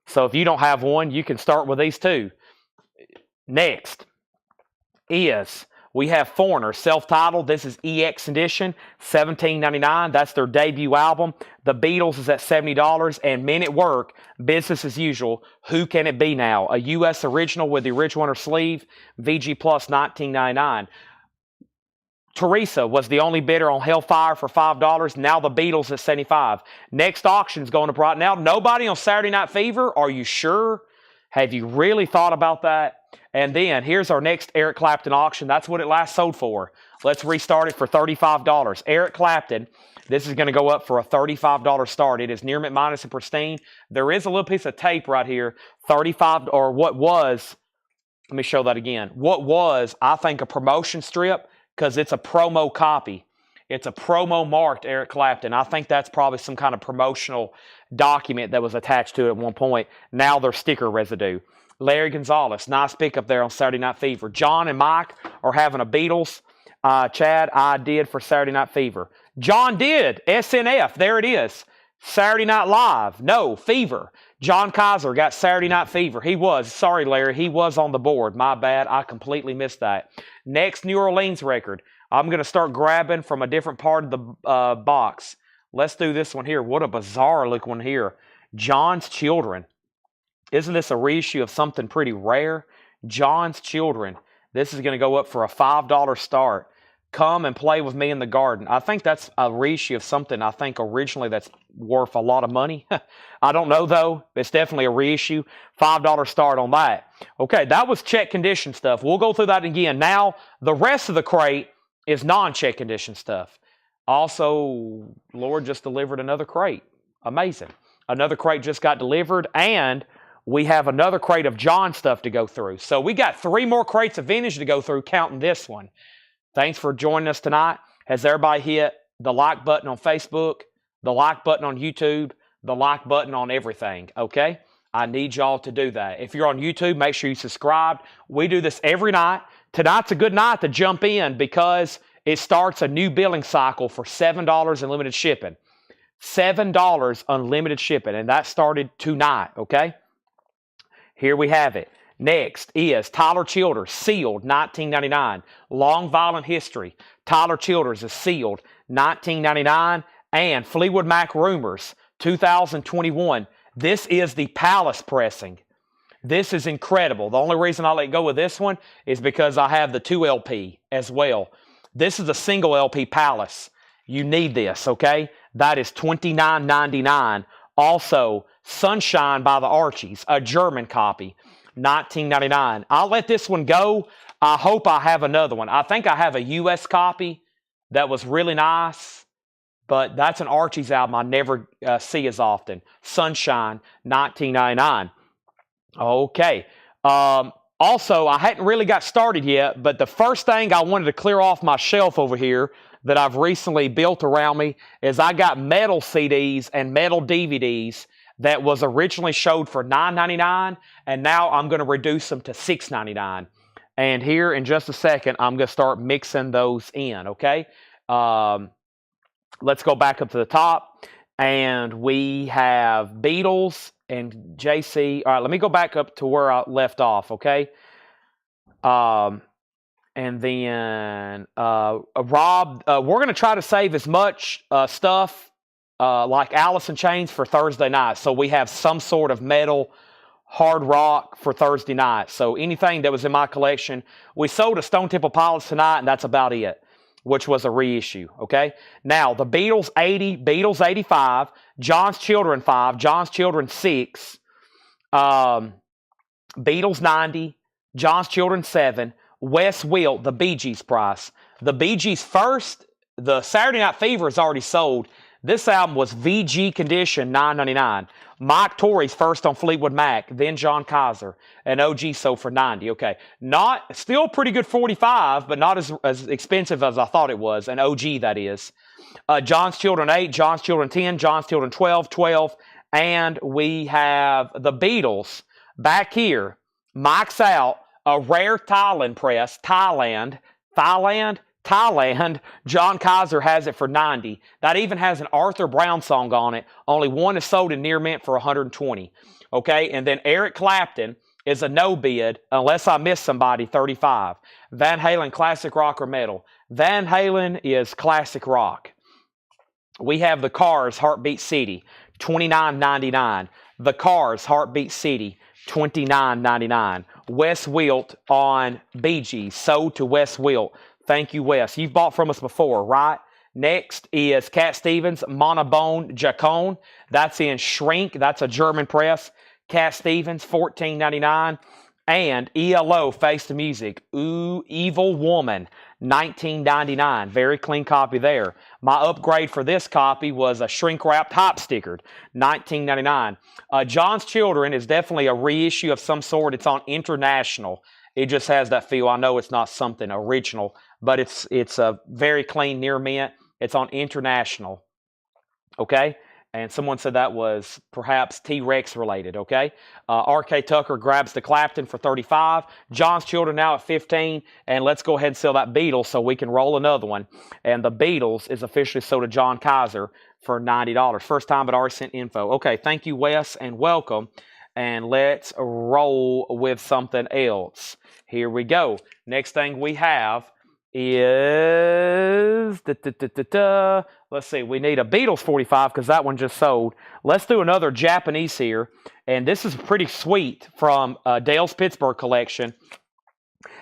So if you don't have one, you can start with these too. Next is... we have Foreigner, self-titled. This is EX Edition, $17.99. That's their debut album. The Beatles is at $70. And Men at Work, business as usual. Who Can It Be Now? A U.S. original with the original inner sleeve. VG Plus, $19.99. Teresa was the only bidder on Hellfire for $5. Now the Beatles at $75. Next auction's going up right now. Nobody on Saturday Night Fever? Are you sure? Have you really thought about that? And then here's our next Eric Clapton auction. That's what it last sold for. Let's restart it for $35. Eric Clapton, this is going to go up for a $35 start. It is near mint minus and pristine. There is a little piece of tape right here. 35, or what was, let me show that again. What was, I think, a promotion strip because it's a promo copy. It's a promo marked Eric Clapton. I think that's probably some kind of promotional document that was attached to it at one point. Now there's sticker residue. Larry Gonzalez, nice pickup there on Saturday Night Fever. John and Mike are having a Beatles. Chad, I did for Saturday Night Fever. John did. SNF, there it is. Saturday Night Live, no, Fever. John Kaiser got Saturday Night Fever. He was, sorry Larry, he was on the board. My bad, I completely missed that. Next New Orleans record. I'm going to start grabbing from a different part of the box. Let's do this one here. What a bizarre look one here. John's Children. Isn't this a reissue of something pretty rare? John's Children. This is going to go up for a $5 start. Come and Play With Me in the Garden. I think that's a reissue of something I think originally that's worth a lot of money. I don't know though. It's definitely a reissue. $5 start on that. Okay, that was check condition stuff. We'll go through that again. Now, the rest of the crate is non-check condition stuff. Also, Lord just delivered another crate. Amazing. Another crate just got delivered, and we have another crate of John stuff to go through. So we got 3 more crates of vintage to go through, counting this one. Thanks for joining us tonight. Has everybody hit the like button on Facebook, the like button on YouTube, the like button on everything, okay? I need y'all to do that. If you're on YouTube, make sure you subscribe. We do this every night. Tonight's a good night to jump in because it starts a new billing cycle for $7 unlimited shipping. $7 unlimited shipping, and that started tonight, okay? Here we have it. Next is Tyler Childers, sealed, $19.99. Long Violent History. Tyler Childers is sealed, $19.99. And Fleetwood Mac Rumors, 2021. This is the Palace pressing. This is incredible. The only reason I let go of this one is because I have the 2 LP as well. This is a single LP Palace. You need this, okay? That is $29.99. Also, Sunshine by the Archies, a German copy, $19.99. I'll let this one go. I hope I have another one. I think I have a U.S. copy that was really nice, but that's an Archie's album I never see as often. Sunshine, 1999. Okay. Also, I hadn't really got started yet, but the first thing I wanted to clear off my shelf over here that I've recently built around me is I got metal CDs and metal DVDs that was originally showed for $9.99, and now I'm going to reduce them to $6.99. And here in just a second, I'm going to start mixing those in, okay? Let's go back up to the top, and we have Beatles and JC. All right, let me go back up to where I left off, okay? And then Rob, we're going to try to save as much stuff like Alice in Chains for Thursday night. So we have some sort of metal hard rock for Thursday night. So anything that was in my collection, we sold a Stone Temple Pilots tonight, and that's about it, which was a reissue, okay? Now, the Beatles 80, Beatles 85, John's Children 5, John's Children 6, Beatles 90, John's Children 7, Wes Wilt, the Bee Gees price. The Bee Gees first, the Saturday Night Fever is already sold. This album was VG condition, $9.99. Mike Torrey's first on Fleetwood Mac, then John Kaiser, and OG sold for $90. Okay, not still pretty good 45, but not as expensive as I thought it was. An OG, that is. John's Children 8, John's Children 10, John's Children 12, 12, and we have the Beatles back here. Mike's out, a rare Thailand press, Thailand. John Kaiser has it for $90. That even has an Arthur Brown song on it. Only one is sold in near mint for $120. Okay, and then Eric Clapton is a no bid, unless I miss somebody, $35. Van Halen, classic rock or metal? Van Halen is classic rock. We have the Cars, Heartbeat City, $29.99. The Cars, Heartbeat City, $29.99. Wes Wilt on Bee Gees, sold to Wes Wilt. Thank you, Wes. You've bought from us before, right? Next is Cat Stevens, Monobone Jacone. That's in Shrink. That's a German press. Cat Stevens, $14.99. And ELO, Face the Music. Ooh, Evil Woman, $19.99. Very clean copy there. My upgrade for this copy was a shrink-wrapped hop stickered, $19.99. John's Children is definitely a reissue of some sort. It's on International. It just has that feel. I know it's not something original, but it's a very clean near mint. It's on International, okay? And someone said that was perhaps T-Rex related, okay? R.K. Tucker grabs the Clapton for $35. John's Children now at $15. And let's go ahead and sell that Beatles so we can roll another one. And the Beatles is officially sold to John Kaiser for $90. First time, but already sent info. Okay, thank you, Wes, and welcome. And let's roll with something else. Here we go. Next thing we have is, let's see, we need a Beatles 45 because that one just sold. Let's do another Japanese here. And this is pretty sweet from Dale's Pittsburgh collection.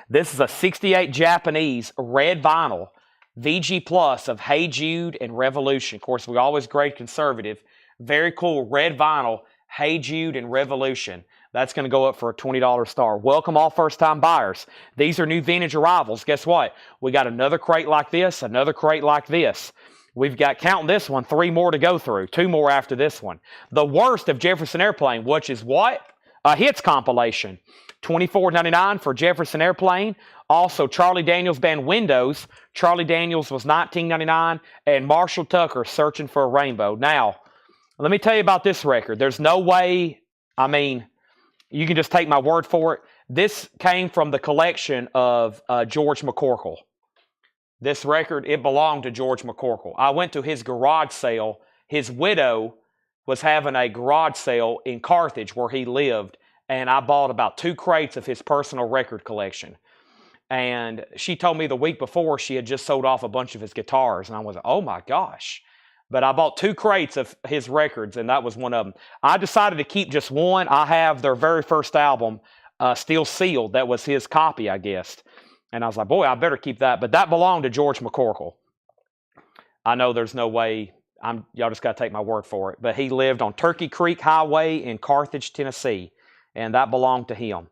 This is a 68 Japanese red vinyl VG Plus of Hey Jude and Revolution. Of course, we always grade conservative. Very cool red vinyl Hey Jude and Revolution. That's going to go up for a $20 star. Welcome all first-time buyers. These are new vintage arrivals. Guess what? We got another crate like this, another crate like this. We've got, counting this one, 3 more to go through. 2 more after this one. The worst of Jefferson Airplane, which is what? A hits compilation. $24.99 for Jefferson Airplane. Also, Charlie Daniels Band Windows. Charlie Daniels was $19.99. And Marshall Tucker, Searching for a Rainbow. Now, let me tell you about this record. There's no way, I mean, you can just take my word for it. This came from the collection of George McCorkle. This record, it belonged to George McCorkle. I went to his garage sale. His widow was having a garage sale in Carthage where he lived, and I bought about 2 crates of his personal record collection. And she told me the week before she had just sold off a bunch of his guitars, and I was like, oh my gosh. But I bought 2 crates of his records, and that was one of them. I decided to keep just one. I have their very first album still sealed. That was his copy, I guessed. And I was like, boy, I better keep that. But that belonged to George McCorkle. I know there's no way. Y'all just got to take my word for it. But he lived on Turkey Creek Highway in Carthage, Tennessee. And that belonged to him.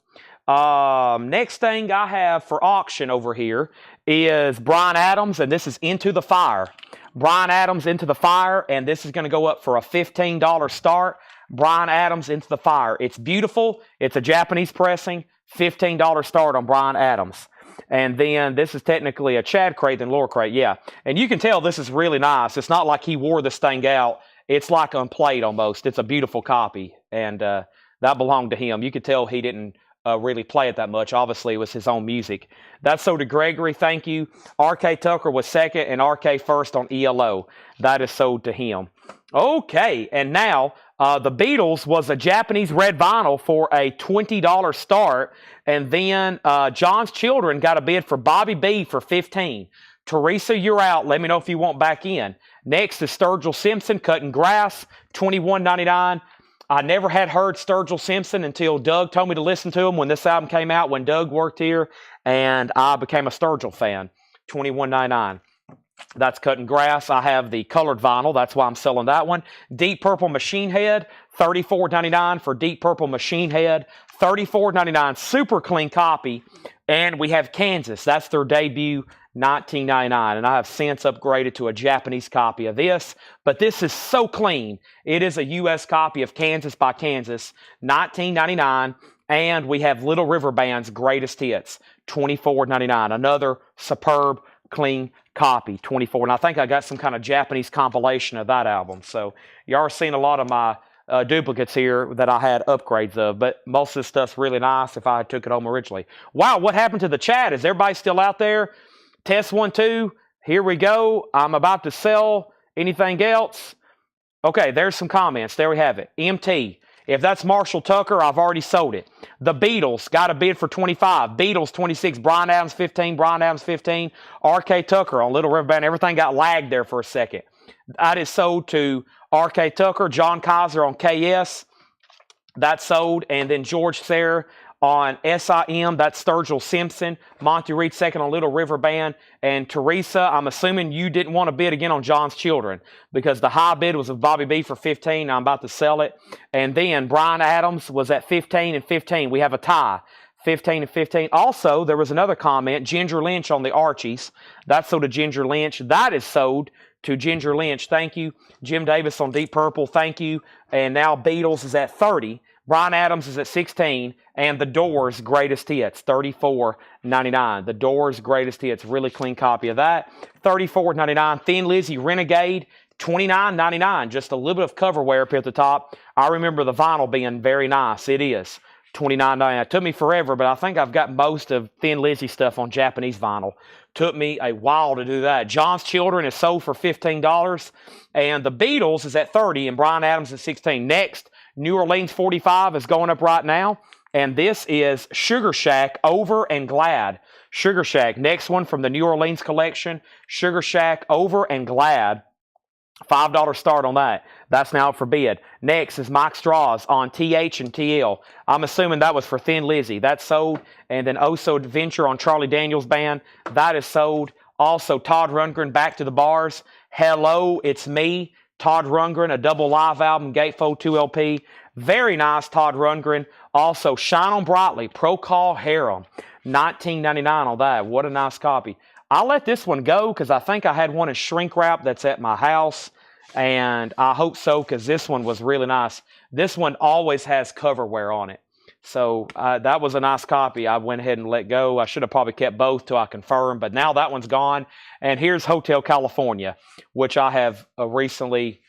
Next thing I have for auction over here is Bryan Adams, and this is Into the Fire. Bryan Adams, Into the Fire, and this is going to go up for a $15 start. Bryan Adams, Into the Fire. It's beautiful. It's a Japanese pressing. $15 start on Bryan Adams. And then this is technically a Chad crate than lower crate, yeah. And you can tell this is really nice. It's not like he wore this thing out. It's like unplayed almost. It's a beautiful copy, and that belonged to him. You could tell he didn't really play it that much. Obviously, it was his own music. That's sold to Gregory. Thank you. R.K. Tucker was second and R.K. first on ELO. That is sold to him. Okay, and now the Beatles was a Japanese red vinyl for a $20 start, and then John's Children got a bid for Bobby B for $15. Teresa, you're out. Let me know if you want back in. Next is Sturgill Simpson, Cutting Grass, $21.99. I never had heard Sturgill Simpson until Doug told me to listen to him when this album came out, when Doug worked here, and I became a Sturgill fan. $21.99. That's Cutting Grass. I have the colored vinyl. That's why I'm selling that one. Deep Purple Machine Head, $34.99 for Deep Purple Machine Head. $34.99, super clean copy. And we have Kansas. That's their debut, $19.99. And I have since upgraded to a Japanese copy of this. But this is so clean. It is a U.S. copy of Kansas by Kansas, $19.99. And we have Little River Band's Greatest Hits, $24.99. Another superb, clean copy, $24. And I think I got some kind of Japanese compilation of that album. So you are seeing a lot of my duplicates here that I had upgrades of, but most of this stuff's really nice if I took it home originally. Wow, what happened to the chat? Is everybody still out there? Test 1, 2. Here we go. I'm about to sell. Anything else? Okay, there's some comments. There we have it. MT. If that's Marshall Tucker, I've already sold it. The Beatles got a bid for 25. Beatles 26. Bryan Adams 15. Bryan Adams 15. R.K. Tucker on Little River Band. Everything got lagged there for a second. That is sold to R.K. Tucker. John Kaiser on KS. That's sold. And then George Sayre on SIM. That's Sturgill Simpson. Monty Reed second on Little River Band. And Teresa, I'm assuming you didn't want to bid again on John's Children because the high bid was of Bobby B for 15. I'm about to sell it. And then Bryan Adams was at 15 and 15. We have a tie. 15 and 15. Also, there was another comment, Ginger Lynch on the Archies. That's sold to Ginger Lynch. That is sold to Ginger Lynch. Thank you. Jim Davis on Deep Purple. Thank you. And now Beatles is at 30. Bryan Adams is at 16. And The Doors Greatest Hits, $34.99. The Doors Greatest Hits, really clean copy of that. $34.99. Thin Lizzy Renegade, $29.99. Just a little bit of cover wear up here at the top. I remember the vinyl being very nice. It is. $29.99. It took me forever, but I think I've got most of Thin Lizzy stuff on Japanese vinyl. Took me a while to do that. John's Children is sold for $15, and the Beatles is at 30, and Bryan Adams is 16. Next, New Orleans 45 is going up right now, and this is Sugar Shack Over and Glad. Sugar Shack. Next one from the New Orleans collection, Sugar Shack Over and Glad. $5 start on that. That's now up for bid. Next is Mike Straws on TH and TL. I'm assuming that was for Thin Lizzy. That's sold. And then Oso Adventure on Charlie Daniels Band. That is sold. Also, Todd Rundgren, Back to the Bars. Hello, It's Me. Todd Rundgren, a double live album, Gatefold 2 LP. Very nice, Todd Rundgren. Also, Shine On Brightly, Pro Call Harem. $19.99 on that. What a nice copy. I'll let this one go because I think I had one in shrink wrap that's at my house, and I hope so because this one was really nice. This one always has cover wear on it. So that was a nice copy. I went ahead and let go. I should have probably kept both till I confirmed, but now that one's gone. And here's Hotel California, which I have recently,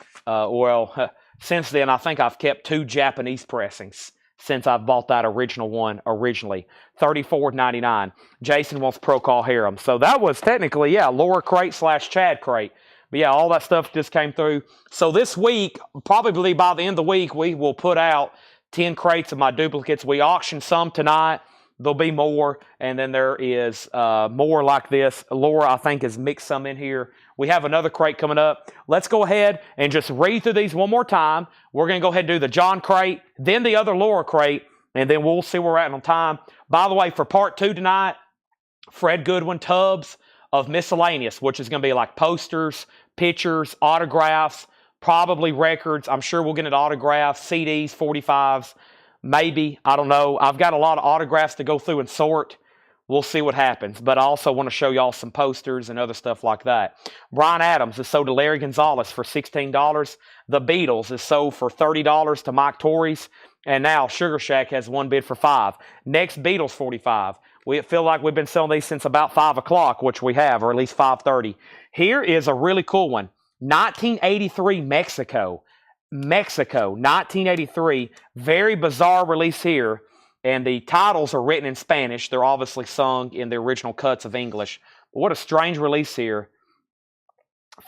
since then I think I've kept 2 Japanese pressings since I've bought that original one originally. $34.99. Jason wants Pro Call Harem. So that was technically, yeah, lower crate / Chad crate. But yeah, all that stuff just came through. So this week, probably by the end of the week, we will put out 10 crates of my duplicates. We auctioned some tonight. There'll be more. And then there is more like this. Laura, I think, has mixed some in here. We have another crate coming up. Let's go ahead and just read through these one more time. We're going to go ahead and do the John crate, then the other Laura crate, and then we'll see where we're at on time. By the way, for part 2 tonight, Fred Goodwin tubs of miscellaneous, which is going to be like posters, pictures, autographs, probably records. I'm sure we'll get it autographs, CDs, 45s, Maybe. I don't know. I've got a lot of autographs to go through and sort. We'll see what happens. But I also want to show y'all some posters and other stuff like that. Bryan Adams is sold to Larry Gonzalez for $16. The Beatles is sold for $30 to Mike Torres. And now Sugar Shack has one bid for $5. Next Beatles 45. We feel like we've been selling these since about 5 o'clock, which we have, or at least 5:30. Here is a really cool one. 1983 Mexico. Mexico, 1983. Very bizarre release here. And the titles are written in Spanish. They're obviously sung in the original cuts of English. But what a strange release here.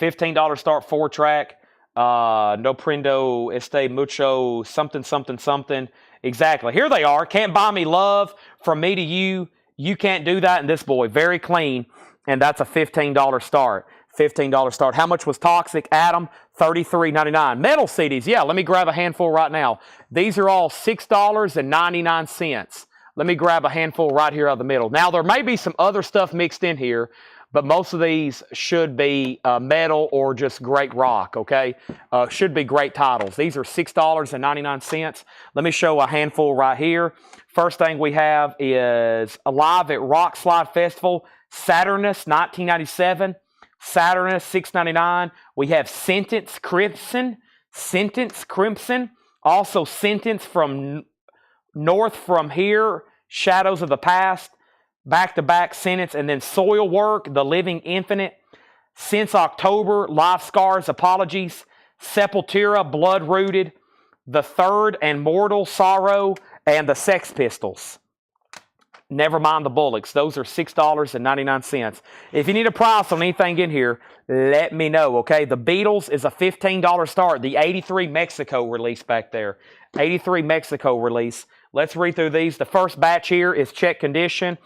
$15 start 4-track. No prendo este mucho something, something, something. Exactly. Here they are. Can't Buy Me Love. From Me to You. You Can't Do That. And this boy, very clean. And that's a $15 start. $15 start. How much was Toxic? Adam, $33.99. Metal CDs. Yeah, let me grab a handful right now. These are all $6.99. Let me grab a handful right here out of the middle. Now, there may be some other stuff mixed in here, but most of these should be metal or just great rock, okay? Should be great titles. These are $6.99. Let me show a handful right here. First thing we have is Alive at Rock Slide Festival, Saturnus, 1997. Saturnus, $6.99. We have Sentence Crimson. Also Sentence from North From Here, Shadows of the Past. Back-to-back Sentence. And then Soil Work, The Living Infinite. Since October, Life Scars, Apologies. Sepultura, Blood Rooted. The Third and Mortal Sorrow. And the Sex Pistols. Never mind the Bullocks. Those are $6.99. If you need a price on anything in here, let me know, okay? The Beatles is a $15 start. The 83 Mexico release back there. 83 Mexico release. Let's read through these. The first batch here is check condition.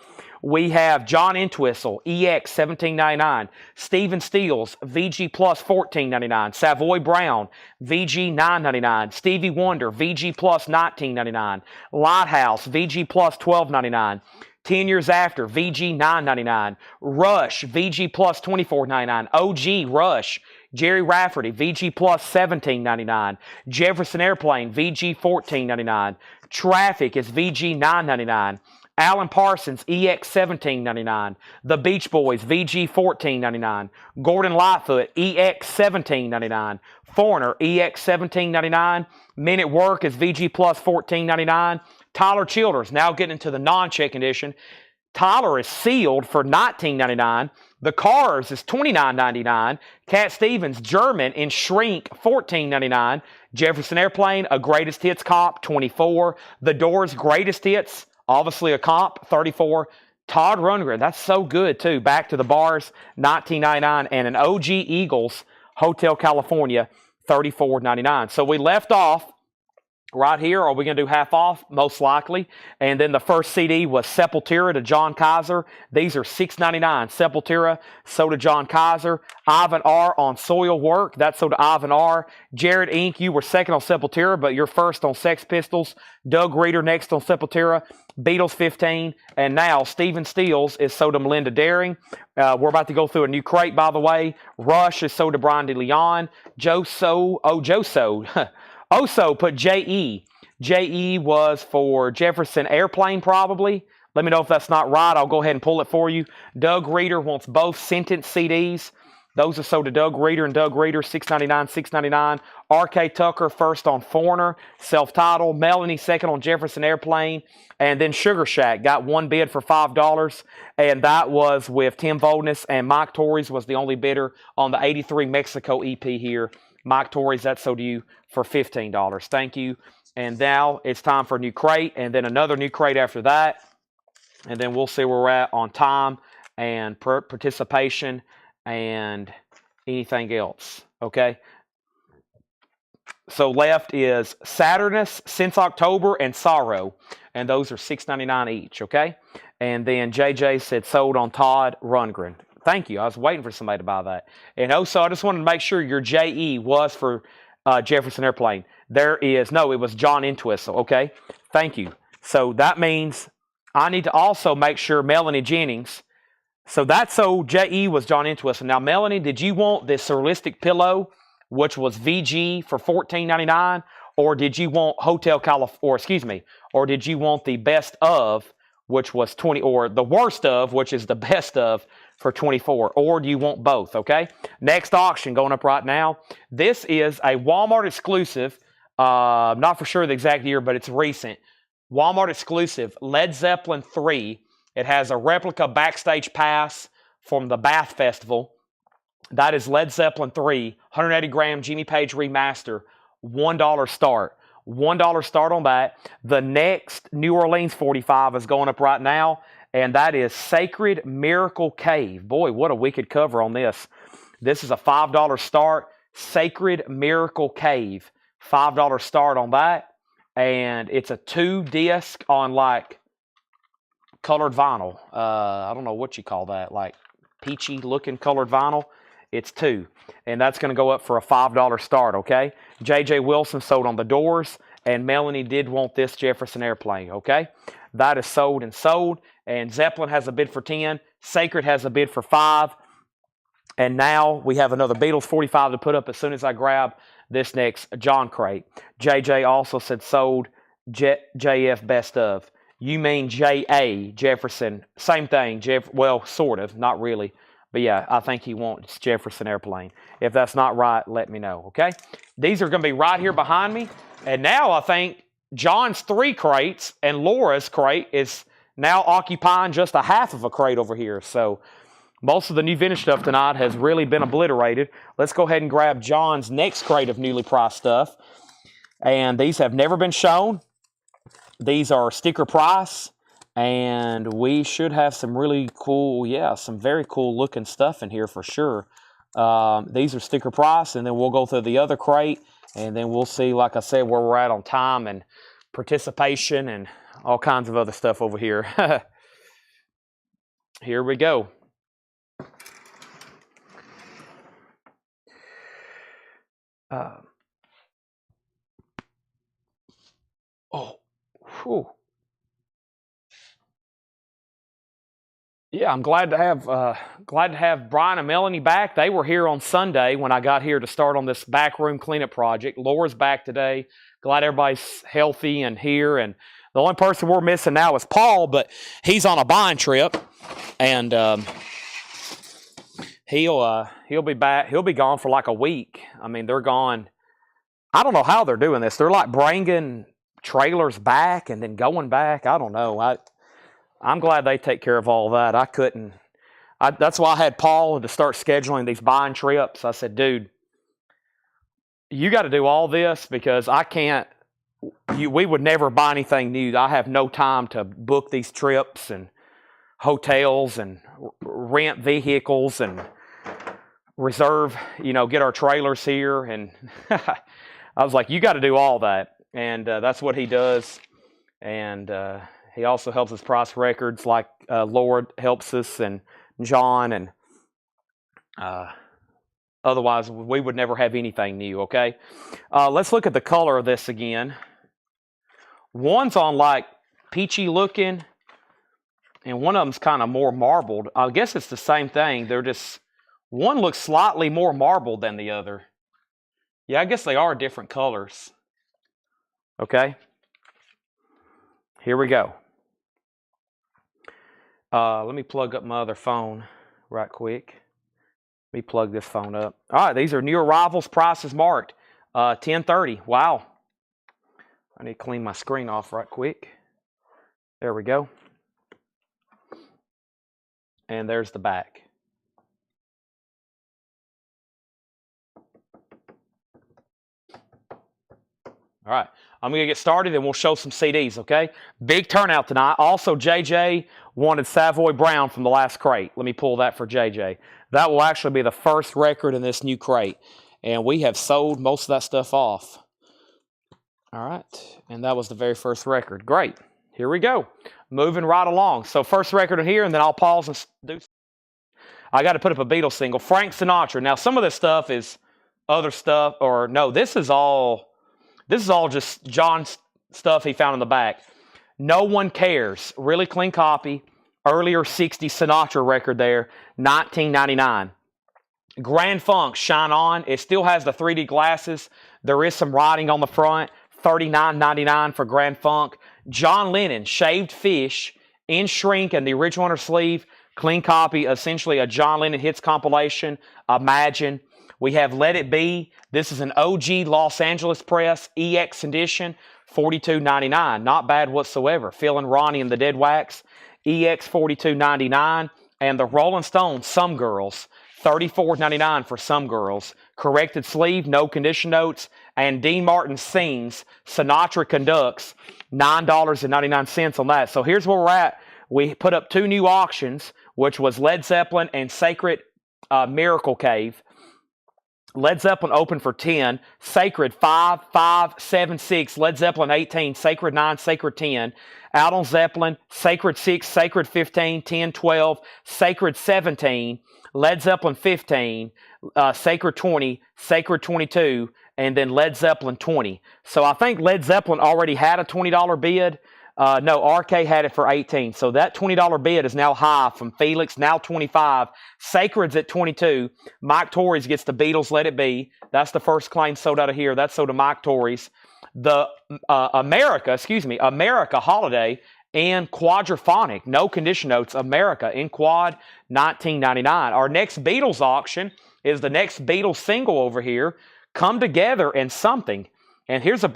We have John Entwistle, EX, $17.99. Stephen Stills, VG Plus, $14.99. Savoy Brown, VG, $9.99. Stevie Wonder, VG Plus, $19.99. Lighthouse, VG Plus, $12.99. 10 Years After, VG, $9.99. Rush, VG Plus, $24.99. OG, Rush, Jerry Rafferty, VG Plus, $17.99. Jefferson Airplane, VG, $14.99. Traffic is VG, $9.99. Alan Parsons, EX, $17.99. The Beach Boys, VG, $14.99. Gordon Lightfoot, EX, $17.99. Foreigner, EX, $17.99. Men at Work is VG Plus, $14.99. Tyler Childers, now getting into the non-check condition. Tyler is sealed for $19.99. The Cars is $29.99. Cat Stevens, German in Shrink, $14.99. Jefferson Airplane, a Greatest Hits comp, $24. The Doors, Greatest Hits, obviously a comp, $34. Todd Rundgren, that's so good too. Back to the Bars, $19.99. And an OG Eagles, Hotel California, $34.99. So we left off right here. Are we going to do half off? Most likely. And then the first CD was Sepultura to John Kaiser. These are $6.99. Sepultura, so to John Kaiser. Ivan R. on Soil Work. That's so to Ivan R. Jared Inc., you were second on Sepultura, but you're first on Sex Pistols. Doug Reeder next on Sepultura. Beatles 15. And now Stephen Stills is so to Melinda Daring. We're about to go through a new crate, by the way. Rush is so to Brian DeLeon. Joso Oso put J.E. J.E. was for Jefferson Airplane, probably. Let me know if that's not right. I'll go ahead and pull it for you. Doug Reeder wants both Sentence CDs. Those are sold to Doug Reeder and Doug Reeder, $6.99, $6.99. R.K. Tucker first on Foreigner, self-titled. Melanie second on Jefferson Airplane. And then Sugar Shack got one bid for $5. And that was with Tim Voldness, and Mike Torres was the only bidder on the 83 Mexico EP here. Mike Torres, that's sold to you for $15. Thank you. And now it's time for a new crate, and then another new crate after that. And then we'll see where we're at on time and participation and anything else. Okay? So left is Saturnus, Since October, and Sorrow. And those are $6.99 each. Okay? And then JJ said sold on Todd Rundgren. Thank you. I was waiting for somebody to buy that. And also, I just wanted to make sure your JE was for Jefferson Airplane. It was John Entwistle. Okay? Thank you. So that means I need to also make sure Melanie Jennings. So that's so JE was John Entwistle. Now, Melanie, did you want this Surrealistic Pillow, which was VG for $14.99? or did you want or did you want the best of, which was 20, or the worst of, which is the best of for 24, or do you want both? Okay. Next auction going up right now. This is a Walmart exclusive. Not for sure the exact year, but it's recent. Walmart exclusive, Led Zeppelin 3. It has a replica backstage pass from the Bath Festival. That is Led Zeppelin 3, 180 gram Jimmy Page remaster, $1 start. $1 start on that. The next New Orleans 45 is going up right now, and that is Sacred Miracle Cave. Boy, what a wicked cover on this. This is a $5 start, Sacred Miracle Cave. $5 start on that, and it's a 2-disc on like colored vinyl. I don't know what you call that, like peachy looking colored vinyl. It's 2, and that's going to go up for a $5 start, okay? J.J. Wilson sold on the doors, and Melanie did want this Jefferson Airplane, okay? That is sold, and Zeppelin has a bid for 10. Sacred has a bid for 5, and now we have another Beatles 45 to put up as soon as I grab this next John crate. J.J. also said sold JF best of. You mean J.A. Jefferson. Same thing, well, sort of, not really. But yeah, I think he wants Jefferson Airplane. If that's not right, let me know, okay? These are going to be right here behind me. And now I think John's 3 crates and Laura's crate is now occupying just a half of a crate over here. So most of the new vintage stuff tonight has really been obliterated. Let's go ahead and grab John's next crate of newly priced stuff. And these have never been shown. These are sticker price. And we should have some really cool, some very cool looking stuff in here for sure. These are sticker price, and then we'll go through the other crate, and then we'll see, like I said, where we're at on time and participation and all kinds of other stuff over here. Here we go. Whew. Yeah, I'm glad to have Brian and Melanie back. They were here on Sunday when I got here to start on this backroom cleanup project. Laura's back today. Glad everybody's healthy and here. And the only person we're missing now is Paul, but he's on a buying trip, and he'll be back. He'll be gone for like a week. I mean, they're gone. I don't know how they're doing this. They're like bringing trailers back and then going back. I don't know. I'm glad they take care of all that. I couldn't. That's why I had Paul to start scheduling these buying trips. I said, dude, you got to do all this because I can't. We would never buy anything new. I have no time to book these trips and hotels and rent vehicles and reserve, get our trailers here. And I was like, you got to do all that. And that's what he does. And he also helps us price records like Lord helps us and John. And otherwise, we would never have anything new, okay? Let's look at the color of this again. One's on like peachy looking, and one of them's kind of more marbled. I guess it's the same thing. They're just, one looks slightly more marbled than the other. Yeah, I guess they are different colors. Okay. Here we go. Let me plug up my other phone right quick. Let me plug this phone up. All right, these are new arrivals. Prices marked. 10:30. Wow. I need to clean my screen off right quick. There we go. And there's the back. All right, I'm going to get started and we'll show some CDs, okay? Big turnout tonight. Also, JJ wanted Savoy Brown from the last crate. Let me pull that for JJ. That will actually be the first record in this new crate. And we have sold most of that stuff off. All right, and that was the very first record. Great. Here we go. Moving right along. So first record in here, and then I'll pause and do. I got to put up a Beatles single. Frank Sinatra. Now, some of this stuff is other stuff, or no, this is all just John's stuff he found in the back. No One Cares. Really clean copy. Earlier 60s Sinatra record there. 1999. Grand Funk, Shine On. It still has the 3D glasses. There is some writing on the front. $39.99 for Grand Funk. John Lennon, Shaved Fish, in shrink and the original inner sleeve. Clean copy, essentially a John Lennon hits compilation. Imagine. We have Let It Be. This is an OG Los Angeles Press EX edition, $42.99. Not bad whatsoever. Phil and Ronnie and the Dead Wax, EX $42.99. And the Rolling Stones, Some Girls, $34.99 for Some Girls. Corrected sleeve, no condition notes. And Dean Martin Sings, Sinatra Conducts, $9.99 on that. So here's where we're at. We put up 2 new auctions, which was Led Zeppelin and Sacred Miracle Cave. Led Zeppelin open for 10, Sacred 5, 5, 7, 6, Led Zeppelin 18, Sacred 9, Sacred 10, out on Zeppelin, Sacred 6, Sacred 15, 10, 12, Sacred 17, Led Zeppelin 15, Sacred 20, Sacred 22, and then Led Zeppelin 20. So I think Led Zeppelin already had a $20 bid. No, RK had it for 18. So that $20 bid is now high from Felix, now 25. Sacred's at 22. Mike Torres gets the Beatles, Let It Be. That's the first claim sold out of here. That's sold to Mike Torres. The America Holiday and Quadraphonic, no condition notes, America in quad, $19.99. Our next Beatles auction is the next Beatles single over here, Come Together and Something. And here's a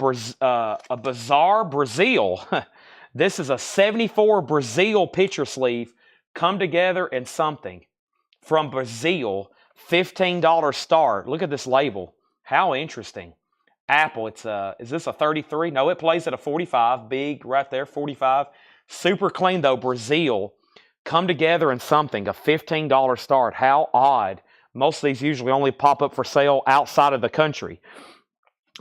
bizarre Brazil. This is a 74 Brazil picture sleeve, Come Together and Something. From Brazil, $15 start. Look at this label. How interesting. Apple, is this a 33? No, it plays at a 45. Big right there, 45. Super clean though, Brazil. Come Together and Something, a $15 start. How odd. Most of these usually only pop up for sale outside of the country.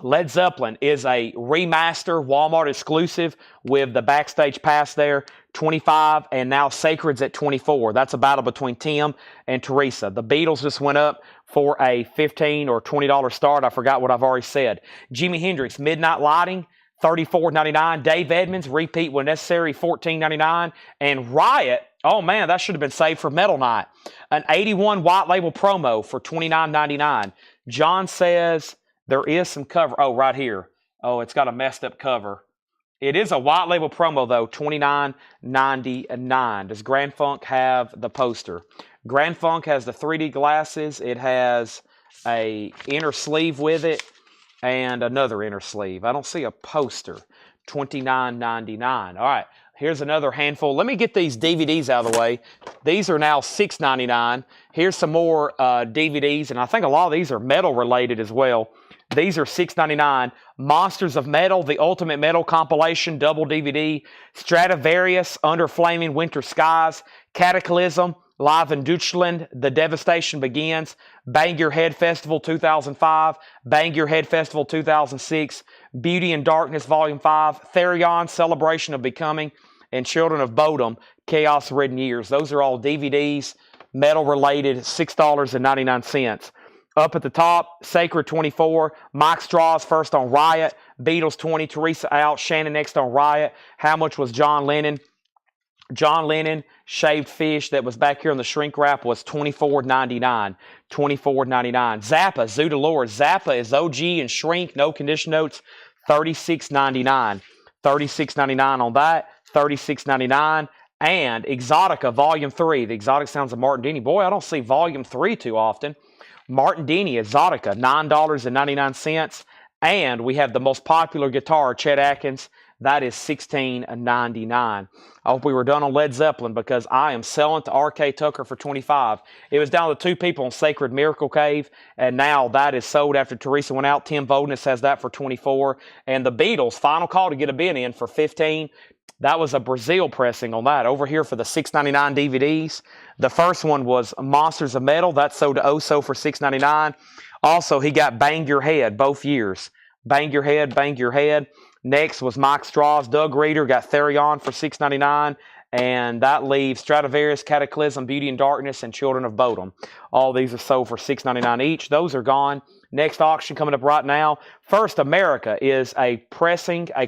Led Zeppelin is a remaster, Walmart exclusive with the backstage pass there, 25, and now Sacred's at 24. That's a battle between Tim and Teresa. The Beatles just went up for a $15 or $20 start. I forgot what I've already said. Jimi Hendrix, Midnight Lighting, $34.99. Dave Edmunds, repeat when necessary, $14.99. And Riot, oh man, that should have been saved for Metal Night. An 81 white label promo for $29.99. John says there is some cover. Oh, right here. Oh, it's got a messed up cover. It is a white label promo though, $29.99. Does Grand Funk have the poster? Grand Funk has the 3D glasses. It has a inner sleeve with it and another inner sleeve. I don't see a poster. $29.99. All right, here's another handful. Let me get these DVDs out of the way. These are now $6.99. Here's some more DVDs, and I think a lot of these are metal related as well. These are $6.99. Monsters of Metal, the Ultimate Metal Compilation, double DVD. Stradivarius, Under Flaming Winter Skies. Cataclysm, Live in Deutschland, The Devastation Begins. Bang Your Head Festival 2005. Bang Your Head Festival 2006. Beauty and Darkness Volume 5. Therion, Celebration of Becoming. And Children of Bodom, Chaos Ridden Years. Those are all DVDs, metal related, $6.99. Up at the top, Sacred 24, Mike Straw's first on Riot, Beatles 20, Teresa out, Shannon next on Riot. How much was John Lennon? John Lennon, Shaved Fish that was back here on the shrink wrap was $24.99. $24.99. Zappa, Zoodalore. Zappa is OG and shrink, no condition notes, $36.99. $36.99 on that, $36.99. And Exotica Volume 3, the exotic sounds of Martin Denny. Boy, I don't see Volume 3 too often. Martin Denny, Exotica, $9.99. And we have the most popular guitar, Chet Atkins. That is $16.99. I hope we were done on Led Zeppelin because I am selling to RK Tucker for $25. It was down to 2 people on Sacred Miracle Cave, and now that is sold after Teresa went out. Tim Voldness has that for $24. And the Beatles, final call to get a bid in for $15. That was a Brazil pressing on that. Over here for the $6.99 DVDs. The first one was Monsters of Metal. That sold to Oso for $6.99. Also, he got Bang Your Head both years. Bang Your Head, Bang Your Head. Next was Mike Straw's. Doug Reeder got Therion for $6.99. And that leaves Stradivarius, Cataclysm, Beauty and Darkness, and Children of Bodom. All these are sold for $6.99 each. Those are gone. Next auction coming up right now. First America is a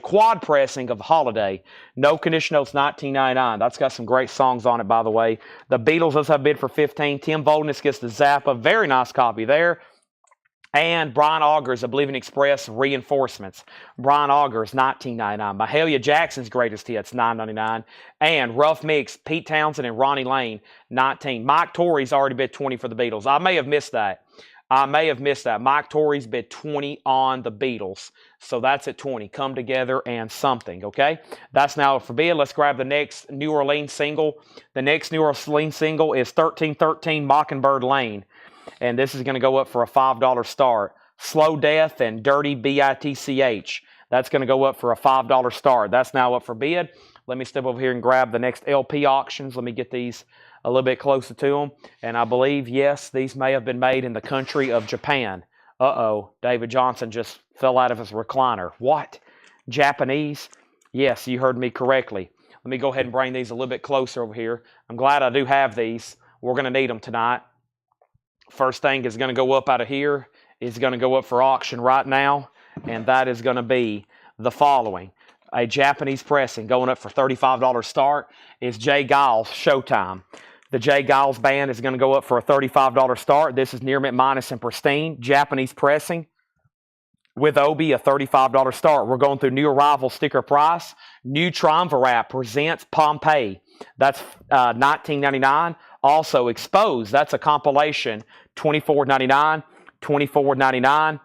quad pressing of Holiday. No condition notes, $19.99. That's got some great songs on it, by the way. The Beatles does have bid for $15. Tim Voldness gets the Zappa. Very nice copy there. And Brian Augers, I believe in Express Reinforcements. Brian Augers, $19.99. Mahalia Jackson's Greatest Hits, $9.99. And Rough Mix, Pete Townsend and Ronnie Lane, $19. Mike Torrey's already bid $20 for the Beatles. I may have missed that. Mike Torrey's bid $20 on the Beatles. So that's at $20. Come Together and Something, okay? That's now for bid. Let's grab the next New Orleans single. The next New Orleans single is 1313 Mockingbird Lane. And this is going to go up for a $5 start. Slow Death and Dirty Bitch. That's going to go up for a $5 start. That's now up for bid. Let me step over here and grab the next LP auctions. Let me get these a little bit closer to them. And I believe, yes, these may have been made in the country of Japan. Uh-oh, David Johnson just fell out of his recliner. What? Japanese? Yes, you heard me correctly. Let me go ahead and bring these a little bit closer over here. I'm glad I do have these. We're going to need them tonight. First thing is going to go up out of here is going to go up for auction right now, and that is going to be the following. A Japanese pressing going up for $35 start is Jay Giles Showtime. The Jay Giles band is going to go up for a $35 start. This is near mint minus and pristine. Japanese pressing with Obi, a $35 start. We're going through new arrival sticker price. New Triumvirate presents Pompeii. That's $19.99. Also, Exposed, that's a compilation, $24.99, $24.99.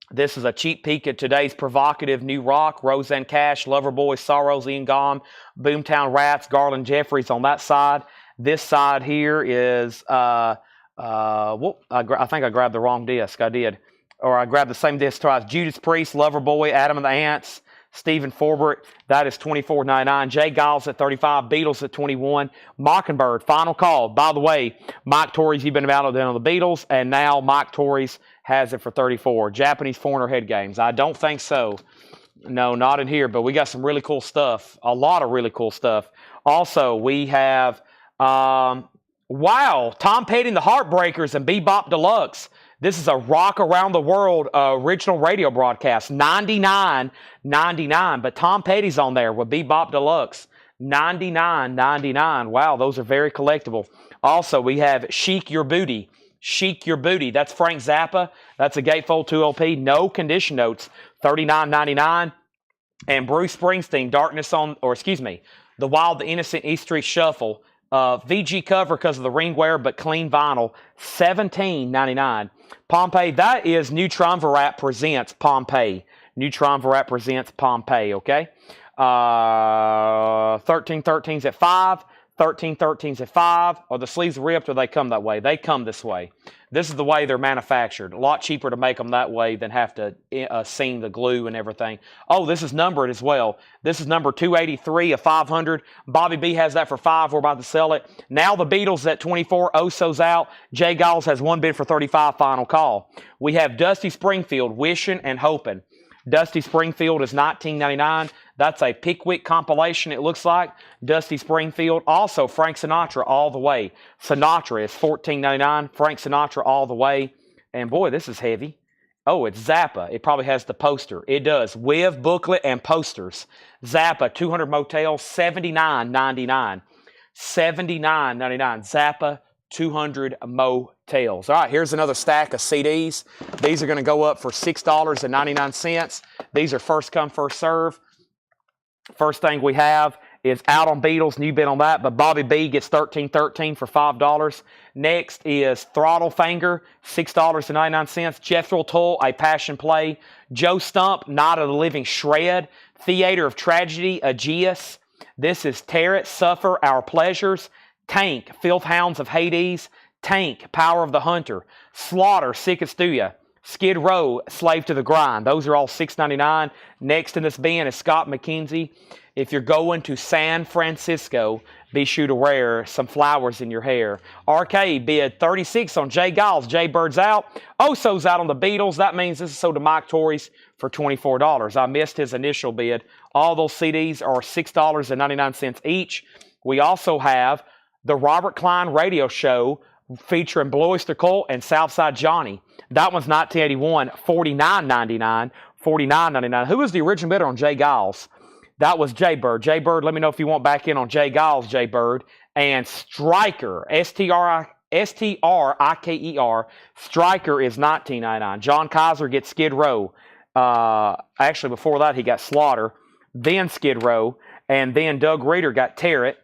This is a cheap peek at today's provocative new rock. Roseanne Cash, Loverboy, Sorrows, Ian Gone, Boomtown Rats, Garland Jeffries on that side. This side here is, I think I grabbed the wrong disc. I did. Or I grabbed the same disc twice. Judas Priest, Loverboy, Adam and the Ants, Stephen Forbert, that is $24.99. Jay Giles at $35. Beatles at $21. Mockingbird, Final Call. By the way, Mike Torrey's, you've been out on the Beatles, and now Mike Torrey's has it for $34. Japanese foreigner head games. I don't think so. No, not in here, but we got some really cool stuff. A lot of really cool stuff. Also, we have, wow, Tom Petty and the Heartbreakers and Bebop Deluxe. This is a Rock Around the World original radio broadcast, $99.99. But Tom Petty's on there with Bebop Deluxe, $99.99. Wow, those are very collectible. Also, we have Chic Your Booty. Chic Your Booty. That's Frank Zappa. That's a Gatefold 2 LP. No condition notes, $39.99. And Bruce Springsteen, The Wild, the Innocent, East Street Shuffle. VG cover because of the ring wear, but clean vinyl, $17.99. Pompeii, that is New Triumvirate presents Pompeii. New Triumvirate presents Pompeii, okay? 1313's at 5. 1313's at 5. Or the sleeves ripped, or they come that way? They come this way. This is the way they're manufactured. A lot cheaper to make them that way than have to seam the glue and everything. Oh, this is numbered as well. This is number 283 of 500. Bobby B has that for $5. We're about to sell it. Now the Beatles at 24. Oso's out. Jay Giles has one bid for $35. Final call. We have Dusty Springfield, Wishing and Hoping. Dusty Springfield is $19.99. That's a Pickwick compilation, it looks like. Dusty Springfield. Also, Frank Sinatra, All the Way. Sinatra is $14.99. Frank Sinatra, All the Way. And boy, this is heavy. Oh, it's Zappa. It probably has the poster. It does. With booklet and posters. Zappa, 200 Motels, $79.99. $79.99. Zappa, 200 Motels. All right, here's another stack of CDs. These are going to go up for $6.99. These are first come, first serve. First thing we have is Out on Beatles, new bid on that, but Bobby B gets 1313 for $5. Next is Throttle Finger, $6.99. Jethro Tull, A Passion Play. Joe Stump, Night of the Living Shred. Theater of Tragedy, Aegeus. This is Tear It, Suffer, Our Pleasures. Tank, Filth Hounds of Hades. Tank, Power of the Hunter. Slaughter, Sickest to Ya. Skid Row, Slave to the Grind. Those are all $6.99. Next in this bin is Scott McKenzie. If you're going to San Francisco, be sure to wear some flowers in your hair. RK bid 36 on Jay Giles. Jay Bird's out. Oso's out on the Beatles. That means this is sold to Mike Torrey's for $24. I missed his initial bid. All those CDs are $6.99 each. We also have the Robert Klein Radio Show featuring Blue Oyster Cult and Southside Johnny. That one's 1981, $49.99. $49.99. Who was the original bidder on Jay Giles? That was Jay Bird. Jay Bird, let me know if you want back in on Jay Giles, Jay Bird. And Striker, Striker. Striker is $19.99. John Kaiser gets Skid Row. Actually, before that, he got Slaughter, then Skid Row, and then Doug Reeder got Tarrant.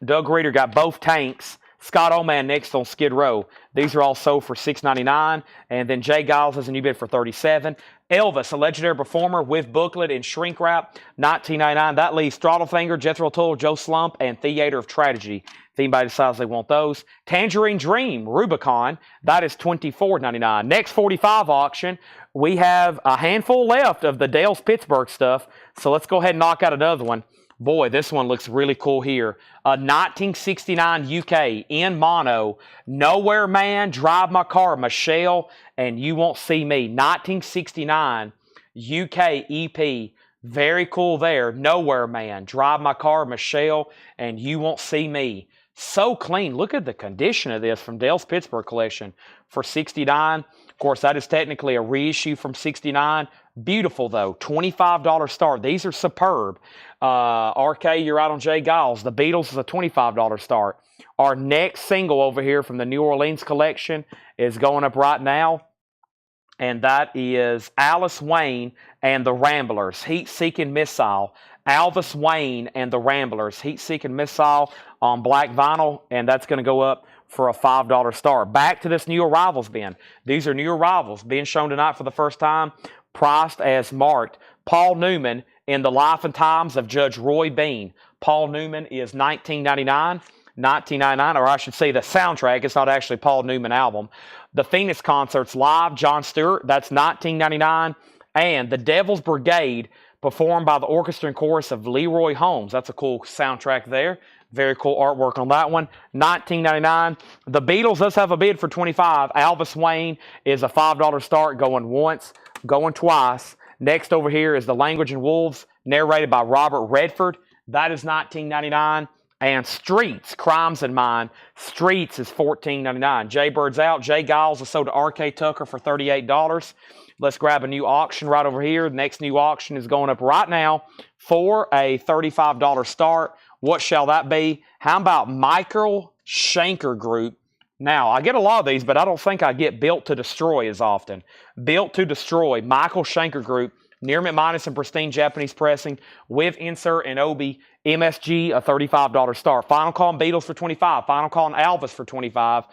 Doug Reeder got both tanks. Scott Oman next on Skid Row. These are all sold for $6.99. And then Jay Giles has a new bid for $37. Elvis, a legendary performer with booklet and shrink wrap, $19.99. That leaves Throttlefinger, Jethro Tull, Joe Slump, and Theater of Tragedy. If anybody decides they want those. Tangerine Dream, Rubicon, that is $24.99. Next 45 auction, we have a handful left of the Dale's Pittsburgh stuff. So let's go ahead and knock out another one. Boy, this one looks really cool here. 1969 UK in mono. Nowhere Man, Drive My Car, Michelle, and You Won't See Me. 1969 UK EP. Very cool there. Nowhere Man, Drive My Car, Michelle, and You Won't See Me. So clean. Look at the condition of this from Dale's Pittsburgh collection for $69. Of course, that is technically a reissue from $69. Beautiful, though. $25 start. These are superb. RK, you're out on Jay Giles. The Beatles is a $25 start. Our next single over here from the New Orleans collection is going up right now, and that is Alice Wayne and the Ramblers, Heat-Seeking Missile. Alvis Wayne and the Ramblers, Heat-Seeking Missile on black vinyl, and that's going to go up for a $5 start. Back to this new arrivals bin. These are new arrivals being shown tonight for the first time, priced as marked. Paul Newman in the Life and Times of Judge Roy Bean. Paul Newman is $19.99. $19.99, or I should say the soundtrack. It's not actually Paul Newman album. The Phoenix Concerts Live, Jon Stewart, that's $19.99. And The Devil's Brigade, performed by the orchestra and chorus of Leroy Holmes. That's a cool soundtrack there. Very cool artwork on that one. $19.99. The Beatles does have a bid for $25. Alvis Wayne is a $5 start, going once, going twice. Next over here is The Language and Wolves, narrated by Robert Redford. That is $19.99. And Streets, Crimes and Mine. Streets is $14.99. Jay Bird's out. Jay Giles is sold to R.K. Tucker for $38. Let's grab a new auction right over here. The next new auction is going up right now for a $35 start. What shall that be? How about Michael Schenker Group? Now, I get a lot of these, but I don't think I get Built to Destroy as often. Built to Destroy, Michael Schenker Group, near minus and pristine Japanese pressing with insert and Obi. MSG, a $35 start. Final Call on Beatles for $25. Final Call on Alvis for $25.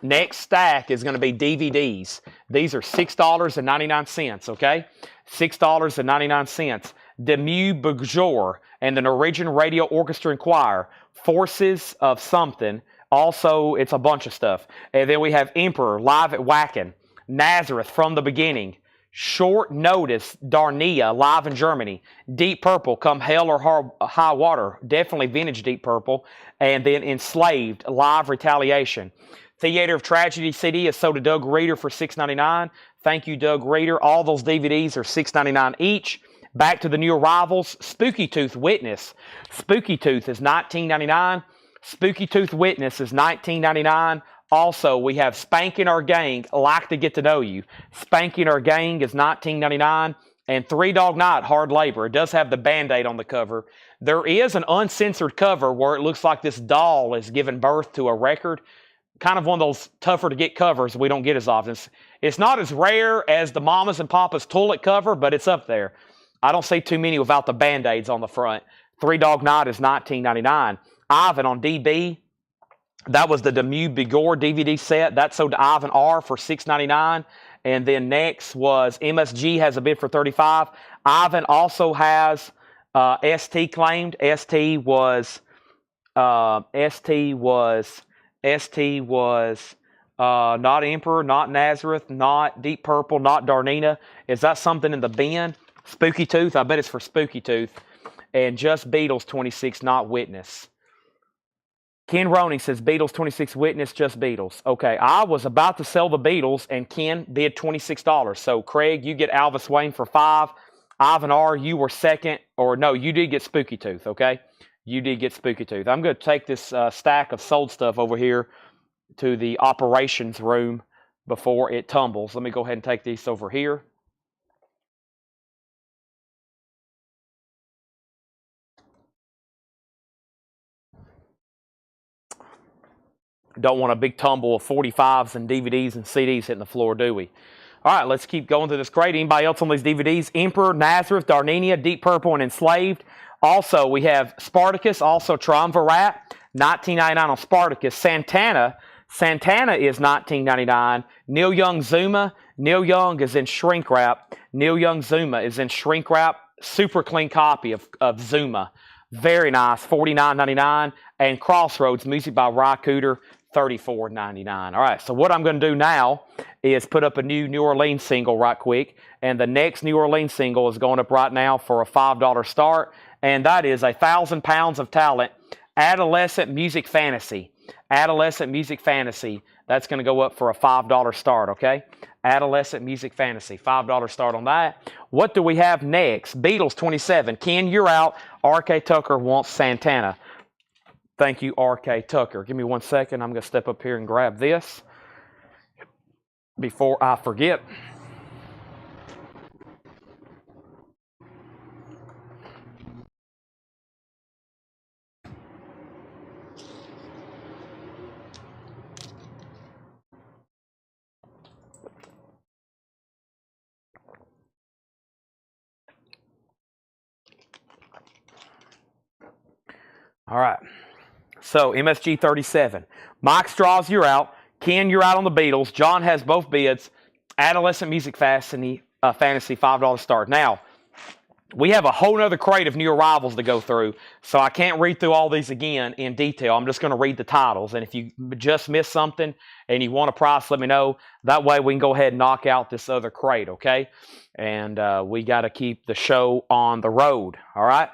Next stack is going to be DVDs. These are $6.99, okay? $6.99. Demu Bajor and the Norwegian Radio Orchestra and Choir. Forces of Something. Also, it's a bunch of stuff. And then we have Emperor, live at Wacken. Nazareth, From the Beginning. Short Notice, Darnia, live in Germany. Deep Purple, Come Hell or High Water. Definitely vintage Deep Purple. And then Enslaved, live Retaliation. Theater of Tragedy CD is sold to Doug Reeder for $6.99. Thank you, Doug Reeder. All those DVDs are $6.99 each. Back to the new arrivals. Spooky Tooth Witness. Spooky Tooth is $19.99. Spooky Tooth Witness is $19.99. Also, we have Spanking Our Gang, Like to Get to Know You. Spanking Our Gang is $19.99. And Three Dog Night, Hard Labor. It does have the Band-Aid on the cover. There is an uncensored cover where it looks like this doll is giving birth to a record. Kind of one of those tougher to get covers we don't get as often. It's not as rare as the Mamas and Papas Toilet cover, but it's up there. I don't see too many without the Band-Aids on the front. Three Dog Night is $19.99. Ivan on DB. That was the Demu Bigor DVD set. That sold to Ivan R for $6.99. And then next was MSG has a bid for $35. Ivan also has ST claimed. ST was not Emperor, not Nazareth, not Deep Purple, not Darnina. Is that something in the bin? Spooky Tooth, I bet it's for Spooky Tooth. And just Beatles 26, not Witness. Ken Roning says Beatles 26 Witness, just Beatles. Okay, I was about to sell the Beatles and Ken bid $26. So Craig, you get Alvis Wayne for $5. Ivan R, you were second. Or no, you did get Spooky Tooth, okay? You did get Spooky Tooth. I'm going to take this stack of sold stuff over here to the operations room before it tumbles. Let me go ahead and take these over here. Don't want a big tumble of 45s and DVDs and CDs hitting the floor, do we? All right, let's keep going through this crate. Anybody else on these DVDs? Emperor, Nazareth, Darnenia, Deep Purple, and Enslaved. Also, we have Spartacus, also Triumvirate, $19.99 on Spartacus. Santana is $19.99. Neil Young Zuma. Neil Young is in shrink wrap. Neil Young Zuma is in shrink wrap. Super clean copy of Zuma. Very nice, $49.99. And Crossroads, music by Ry Cooder, $34.99. All right, so what I'm going to do now is put up a New Orleans single right quick. And the next New Orleans single is going up right now for a $5 start. And that is 1,000 Pounds of Talent, Adolescent Music Fantasy. Adolescent Music Fantasy. That's going to go up for a $5 start, okay? Adolescent Music Fantasy. $5 start on that. What do we have next? Beatles 27. Ken, you're out. R.K. Tucker wants Santana. Thank you, R.K. Tucker. Give me 1 second. I'm going to step up here and grab this before I forget. All right. So, MSG 37. Mike Straws, you're out. Ken, you're out on the Beatles. John has both bids. Adolescent Music Fantasy, $5 start. Now, we have a whole nother crate of new arrivals to go through, so I can't read through all these again in detail. I'm just going to read the titles, and if you just missed something and you want a price, let me know. That way we can go ahead and knock out this other crate, okay? And we got to keep the show on the road, all right?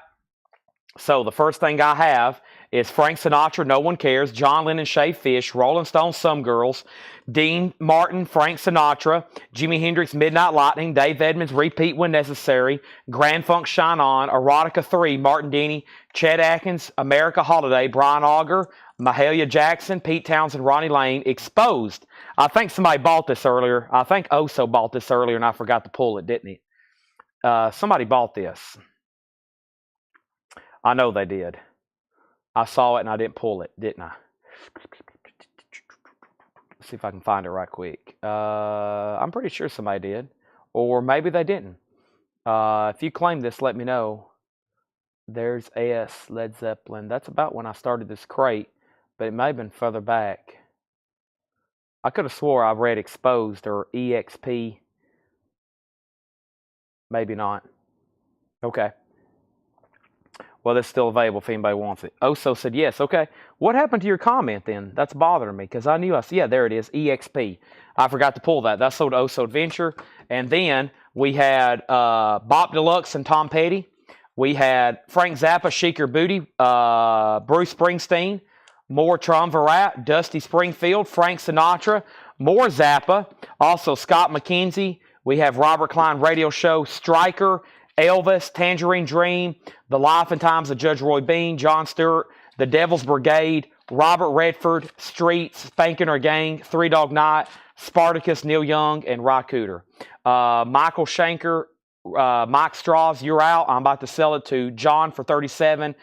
So the first thing I have is Frank Sinatra, No One Cares, John Lennon, Shaved Fish, Rolling Stones, Some Girls, Dean Martin, Frank Sinatra, Jimi Hendrix, Midnight Lightning, Dave Edmunds, Repeat When Necessary, Grand Funk Shine On, Erotica 3, Martin Denny, Chet Atkins, America Holiday, Brian Auger, Mahalia Jackson, Pete Townsend, Ronnie Lane, Exposed. I think somebody bought this earlier. I think Oso bought this earlier and I forgot to pull it, didn't he? Somebody bought this. I know they did. I saw it and I didn't pull it, didn't I? Let's see if I can find it right quick. I'm pretty sure somebody did. Or maybe they didn't. If you claim this, let me know. There's AS, Led Zeppelin. That's about when I started this crate, but it may have been further back. I could have swore I read Exposed or EXP. Maybe not. Okay. Well, it's still available if anybody wants it. Oso said yes. Okay. What happened to your comment then? That's bothering me because I knew yeah, there it is. EXP. I forgot to pull that. That's sold to Oso Adventure. And then we had Bop Deluxe and Tom Petty. We had Frank Zappa, Shake Your Booty, Bruce Springsteen, more Triumvirate, Dusty Springfield, Frank Sinatra, more Zappa. Also Scott McKenzie. We have Robert Klein Radio Show, Stryker, Elvis, Tangerine Dream, The Life and Times of Judge Roy Bean, Jon Stewart, The Devil's Brigade, Robert Redford, Streets, Spankin' Her Gang, Three Dog Night, Spartacus, Neil Young, and Ry Cooder. Michael Shanker, Mike Straws, you're out. I'm about to sell it to John for $37.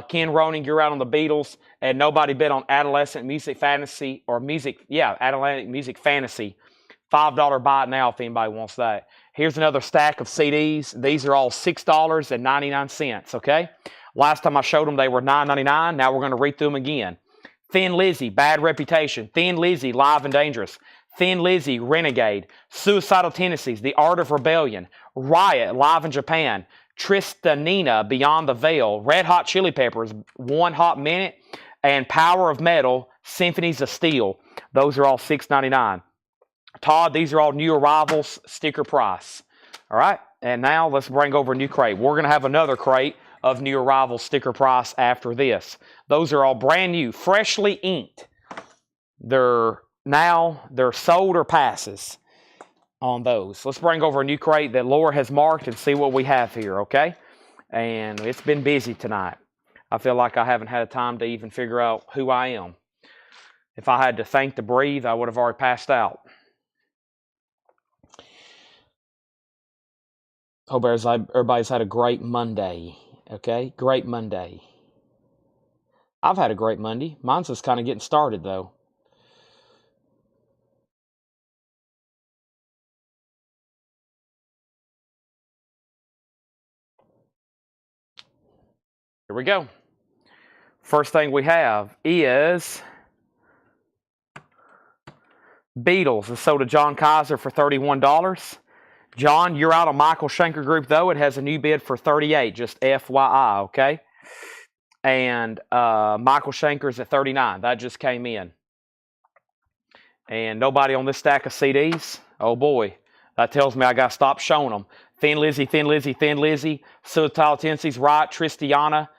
Ken Roning, you're out on the Beatles. And nobody bid on Adolescent Music Fantasy or Adolescent Music Fantasy. $5 buy it now if anybody wants that. Here's another stack of CDs. These are all $6.99, okay? Last time I showed them, they were $9.99. Now we're going to read through them again. Thin Lizzy, Bad Reputation. Thin Lizzy, Live and Dangerous. Thin Lizzy, Renegade. Suicidal Tendencies, The Art of Rebellion. Riot, Live in Japan. Tristanina, Beyond the Veil. Red Hot Chili Peppers, One Hot Minute. And Power of Metal, Symphonies of Steel. Those are all $6.99. Todd, these are all new arrivals, sticker price. All right, and now let's bring over a new crate. We're going to have another crate of new arrivals, sticker price after this. Those are all brand new, freshly inked. They're sold or passes on those. Let's bring over a new crate that Laura has marked and see what we have here, okay? And it's been busy tonight. I feel like I haven't had time to even figure out who I am. If I had to think to breathe, I would have already passed out. Hope everybody's had a great Monday, okay? Great Monday. I've had a great Monday. Mine's just kind of getting started, though. Here we go. First thing we have is Beatles. It's sold to John Kaiser for $31. John, you're out on Michael Schenker Group, though. It has a new bid for $38, just FYI, okay? And Michael Schenker's at $39. That just came in. And nobody on this stack of CDs. Oh, boy. That tells me I got to stop showing them. Thin Lizzy, Thin Lizzy, Thin Lizzy, Suicidal Tendencies, Right, Tristiana,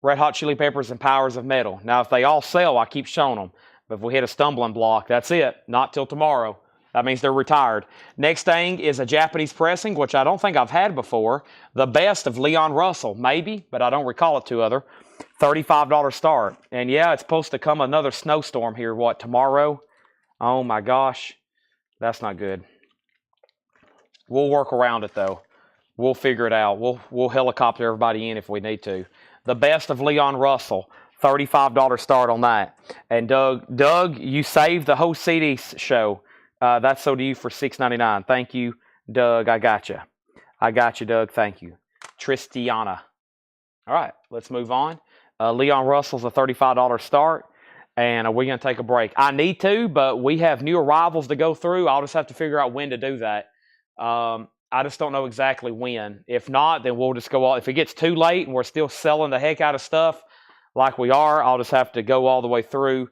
Red Hot Chili Peppers, and Powers of Metal. Now, if they all sell, I keep showing them. But if we hit a stumbling block, that's it. Not till tomorrow. That means they're retired. Next thing is a Japanese pressing, which I don't think I've had before. The Best of Leon Russell. Maybe, but I don't recall it too other. $35 start. And yeah, it's supposed to come another snowstorm here, what, tomorrow? Oh my gosh. That's not good. We'll work around it though. We'll figure it out. We'll helicopter everybody in if we need to. The Best of Leon Russell. $35 start on that. And Doug, you saved the whole CD show. That's sold to you for $6.99. Thank you, Doug. I got you. I got you, Doug. Thank you. Tristiana. All right, let's move on. Leon Russell's a $35 start. And we're going to take a break. I need to, but we have new arrivals to go through. I'll just have to figure out when to do that. I just don't know exactly when. If not, then we'll just go all. If it gets too late and we're still selling the heck out of stuff like we are, I'll just have to go all the way through.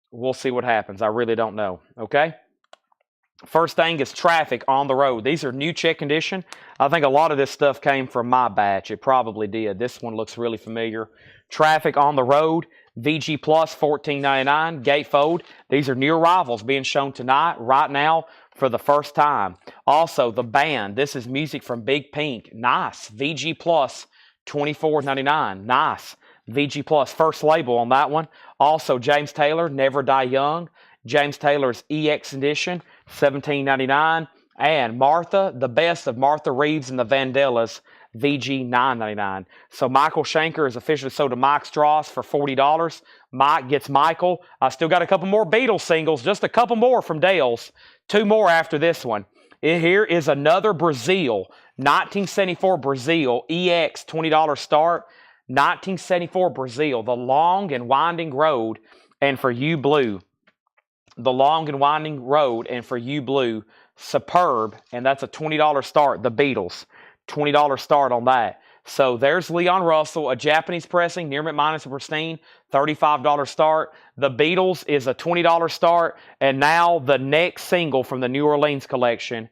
We'll see what happens. I really don't know. Okay? First thing is Traffic on the Road. These are new check condition. I think a lot of this stuff came from my batch. It probably did. This one looks really familiar. Traffic on the Road. VG Plus, $14.99. Gatefold. These are new arrivals being shown tonight, right now, for the first time. Also, The Band. This is music from Big Pink. Nice. VG Plus, $24.99. Nice. VG Plus. First label on that one. Also, James Taylor, Never Die Young. James Taylor's EX edition, $17.99. And Martha, The Best of Martha Reeves and the Vandellas, VG $9.99. So Michael Schenker is officially sold to Mike Strauss for $40. Mike gets Michael. I still got a couple more Beatles singles, just a couple more from Dale's. 2 more after this one. Here is another Brazil, 1974 Brazil, EX, $20 start. 1974 Brazil, The Long and Winding Road, and For You Blue. The Long and Winding Road, and For You Blue. Superb, and that's a $20 start. The Beatles, $20 start on that. So there's Leon Russell, a Japanese pressing, near mint minus a pristine, $35 start. The Beatles is a $20 start. And now the next single from the New Orleans collection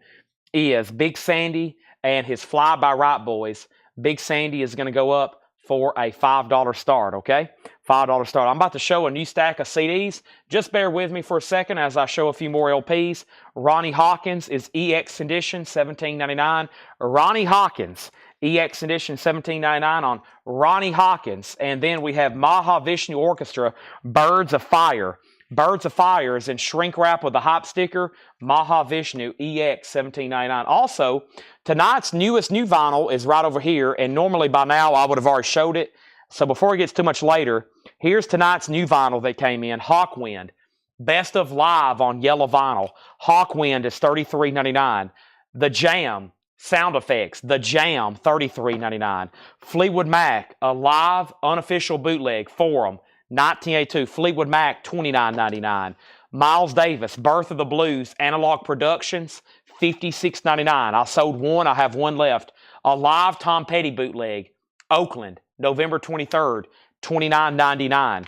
is Big Sandy and his Fly By Right Boys. Big Sandy is going to go up for a $5 start, okay? $5 start. I'm about to show a new stack of CDs. Just bear with me for a second as I show a few more LPs. Ronnie Hawkins is EX edition, $17.99. Ronnie Hawkins, EX edition, $17.99 on Ronnie Hawkins. And then we have Mahavishnu Orchestra, Birds of Fire. Birds of Fire is in shrink wrap with a hop sticker. Mahavishnu EX, $17.99. Also, tonight's newest new vinyl is right over here. And normally by now I would have already showed it. So before it gets too much later, here's tonight's new vinyl that came in. Hawkwind. Best of Live on yellow vinyl. Hawkwind is $33.99. The Jam. Sound Effects. The Jam, $33.99. Fleetwood Mac. A live unofficial bootleg. Forum. 1982. Fleetwood Mac, $29.99. Miles Davis. Birth of the Blues. Analog Productions. $56.99. I sold one. I have one left. A live Tom Petty bootleg. Oakland. November 23rd, $29.99.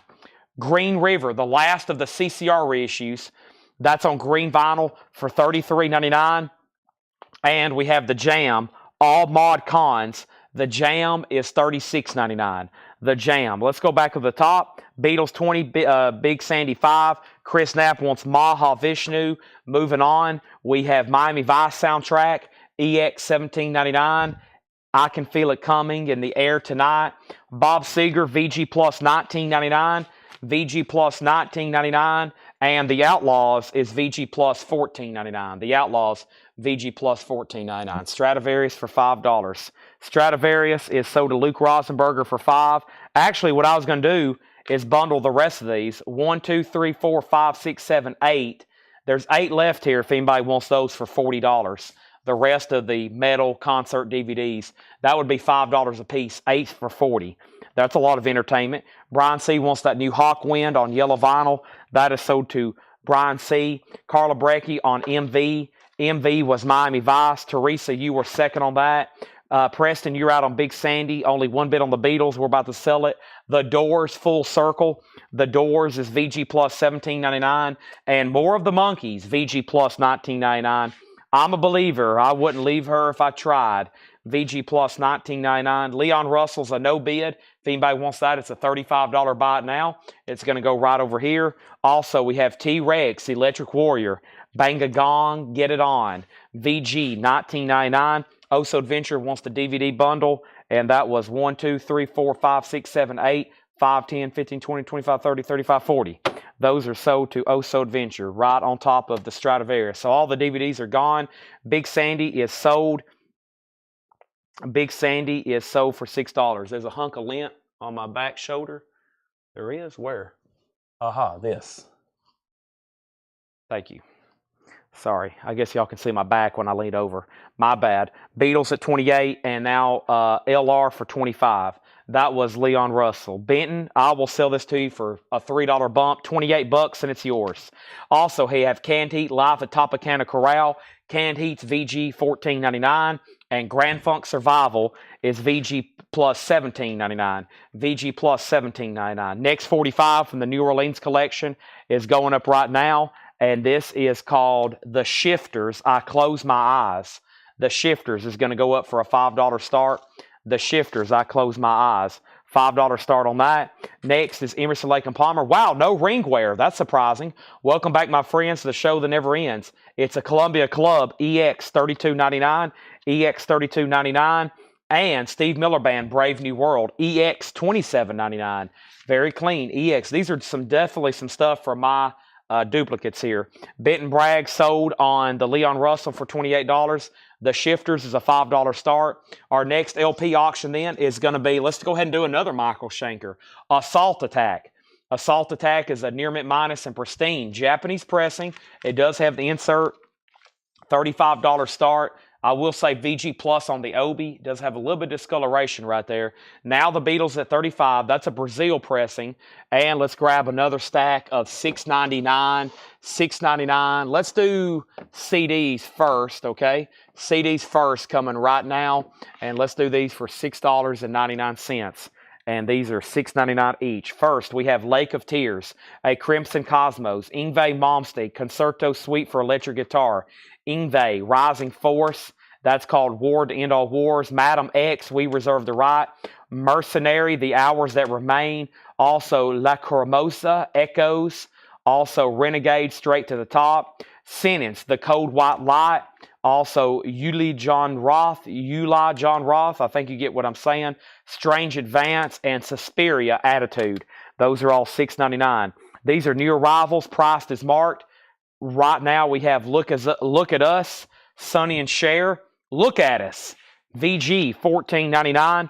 Green River, the last of the CCR reissues. That's on green vinyl for $33.99. And we have The Jam, all mod cons. The Jam is $36.99. The Jam. Let's go back to the top. Beatles 20, Big Sandy 5. Chris Knapp wants Mahavishnu. Moving on, we have Miami Vice soundtrack, EX $17.99. I Can Feel It Coming in the Air Tonight. Bob Seger, VG Plus $19.99. VG Plus $19.99. And The Outlaws is VG Plus $14.99. The Outlaws, VG Plus $14.99. Stradivarius for $5. Stradivarius is sold to Luke Rosenberger for $5. Actually, what I was going to do is bundle the rest of these. 1, 2, 3, 4, 5, 6, 7, 8. There's 8 left here if anybody wants those for $40. the rest of the metal concert DVDs. That would be $5 a piece, 8 for $40. That's a lot of entertainment. Brian C. wants that new Hawkwind on yellow vinyl. That is sold to Brian C. Carla Brecky on MV. MV was Miami Vice. Teresa, you were second on that. Preston, you're out on Big Sandy. Only one bid on the Beatles. We're about to sell it. The Doors, Full Circle. The Doors is VG plus $17.99. And More of the Monkees, VG plus $19.99. I'm a believer. I wouldn't leave her if I tried. VG plus $19.99. Leon Russell's a no bid. If anybody wants that, it's a $35 buy it now. It's going to go right over here. Also, we have T-Rex, Electric Warrior. Bang a Gong, Get It On. VG $19.99. Oso Adventure wants the DVD bundle, and that was 1, 2, 3, 4, 5, 6, 7, 8, 5, 10, 15, 20, 25, 30, 35, 40. Those are sold to Oso Adventure right on top of the Stradivarius. So all the DVDs are gone. Big Sandy is sold. Big Sandy is sold for $6. There's a hunk of lint on my back shoulder. There is? Where? Aha, this. Thank you. Sorry, I guess y'all can see my back when I lean over. My bad. Beatles at 28 and now LR for 25. That was Leon Russell. Benton, I will sell this to you for a $3 bump, $28 and it's yours. Also, he have Canned Heat live at Topacana Corral. Canned Heat's VG $14.99 and Grand Funk Survival is VG plus $17.99. VG plus $17.99. Next 45 from the New Orleans collection is going up right now. And this is called The Shifters. I Close My Eyes. The Shifters is going to go up for a $5 start. The Shifters, I Close My Eyes. $5 start on that. Next is Emerson, Lake and Palmer. Wow, no ring wear. That's surprising. Welcome back, my friends, to the show that never ends. It's a Columbia Club EX $32.99. EX $32.99. And Steve Miller Band, Brave New World, EX $27.99. Very clean. EX. These are definitely some stuff for my duplicates here. Benton Bragg sold on the Leon Russell for $28. The Shifters is a $5 start. Our next LP auction then is going to be, let's go ahead and do another Michael Schenker. Assault Attack. Assault Attack is a near mint minus and pristine Japanese pressing. It does have the insert. $35 start. I will say VG Plus on the Obi. Does have a little bit of discoloration right there. Now the Beatles at 35. That's a Brazil pressing. And let's grab another stack of $6.99. $6.99. Let's do CDs first, okay? CDs first coming right now. And let's do these for $6.99. And these are $6.99 each. First, we have Lake of Tears, a Crimson Cosmos, Yngwie Malmsteen, Concerto Suite for electric guitar, Yngwie, Rising Force, that's called War to End All Wars, Madam X, We Reserve the Right, Mercenary, The Hours That Remain, also La Cremosa, Echoes, also Renegade, Straight to the Top, Sentence, The Cold White Light, also Uli John Roth, I think you get what I'm saying, Strange Advance, and Suspiria Attitude. Those are all $6.99. These are new arrivals, priced as marked. Right now we have Look at Us, Sonny and Cher, Look at Us, VG $14.99.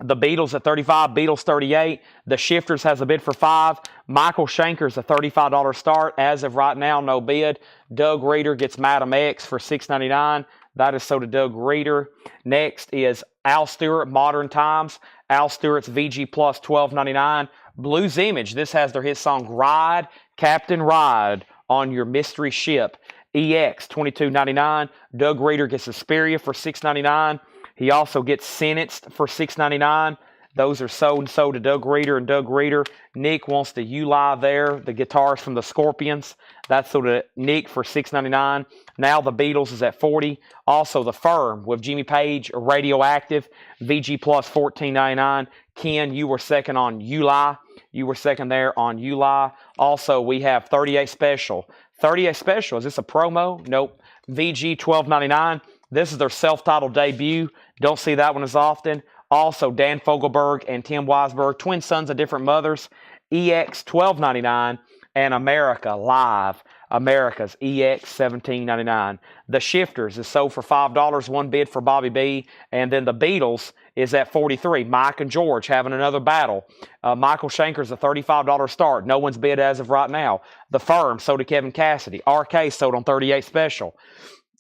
The Beatles at 35, Beatles 38. The Shifters has a bid for 5. Michael Schenker's a $35 start. As of right now, no bid. Doug Reeder gets Madam X for $6.99. That is so to Doug Reeder. Next is Al Stewart, Modern Times. Al Stewart's VG plus $12.99. Blues Image. This has their hit song Ride, Captain Ride on Your Mystery Ship. EX $22.99. Doug Reeder gets Suspiria for $6.99. He also gets Sentenced for $6.99. Those are sold and sold to Doug Reeder and Doug Reeder. Nick wants the Uli there, the guitars from the Scorpions. That's sold to Nick for $6.99. Now the Beatles is at 40. Also the Firm with Jimmy Page, Radioactive, VG plus $14.99. Ken, you were second on Uli. You were second there on Uli. Also, we have 38 Special. 38 Special, is this a promo? Nope. VG $12.99. This is their self-titled debut. Don't see that one as often. Also, Dan Fogelberg and Tim Weisberg, twin sons of different mothers. EX $12.99. And America Live. America's EX $17.99. The Shifters is sold for $5. One bid for Bobby B. And then the Beatles is at 43. Mike and George having another battle. Michael Schenker's a $35 start. No one's bid as of right now. The Firm sold to Kevin Cassidy. RK sold on 38 Special.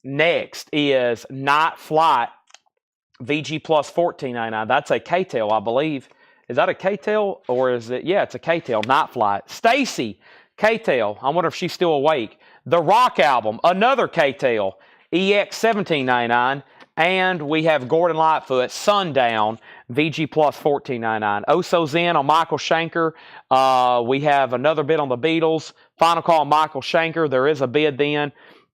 Next is Night Flight VG Plus $14.99. That's a K-tail, I believe. Is that a K-tail or is it? Yeah, it's a K-tail. Night Flight. Stacy, K-tail. I wonder if she's still awake. The Rock album, another K-tail. EX $17.99. And we have Gordon Lightfoot, Sundown, VG Plus $14.99. Oso Zen on Michael Schenker. We have another bid on the Beatles. Final call on Michael Schenker. There is a bid then.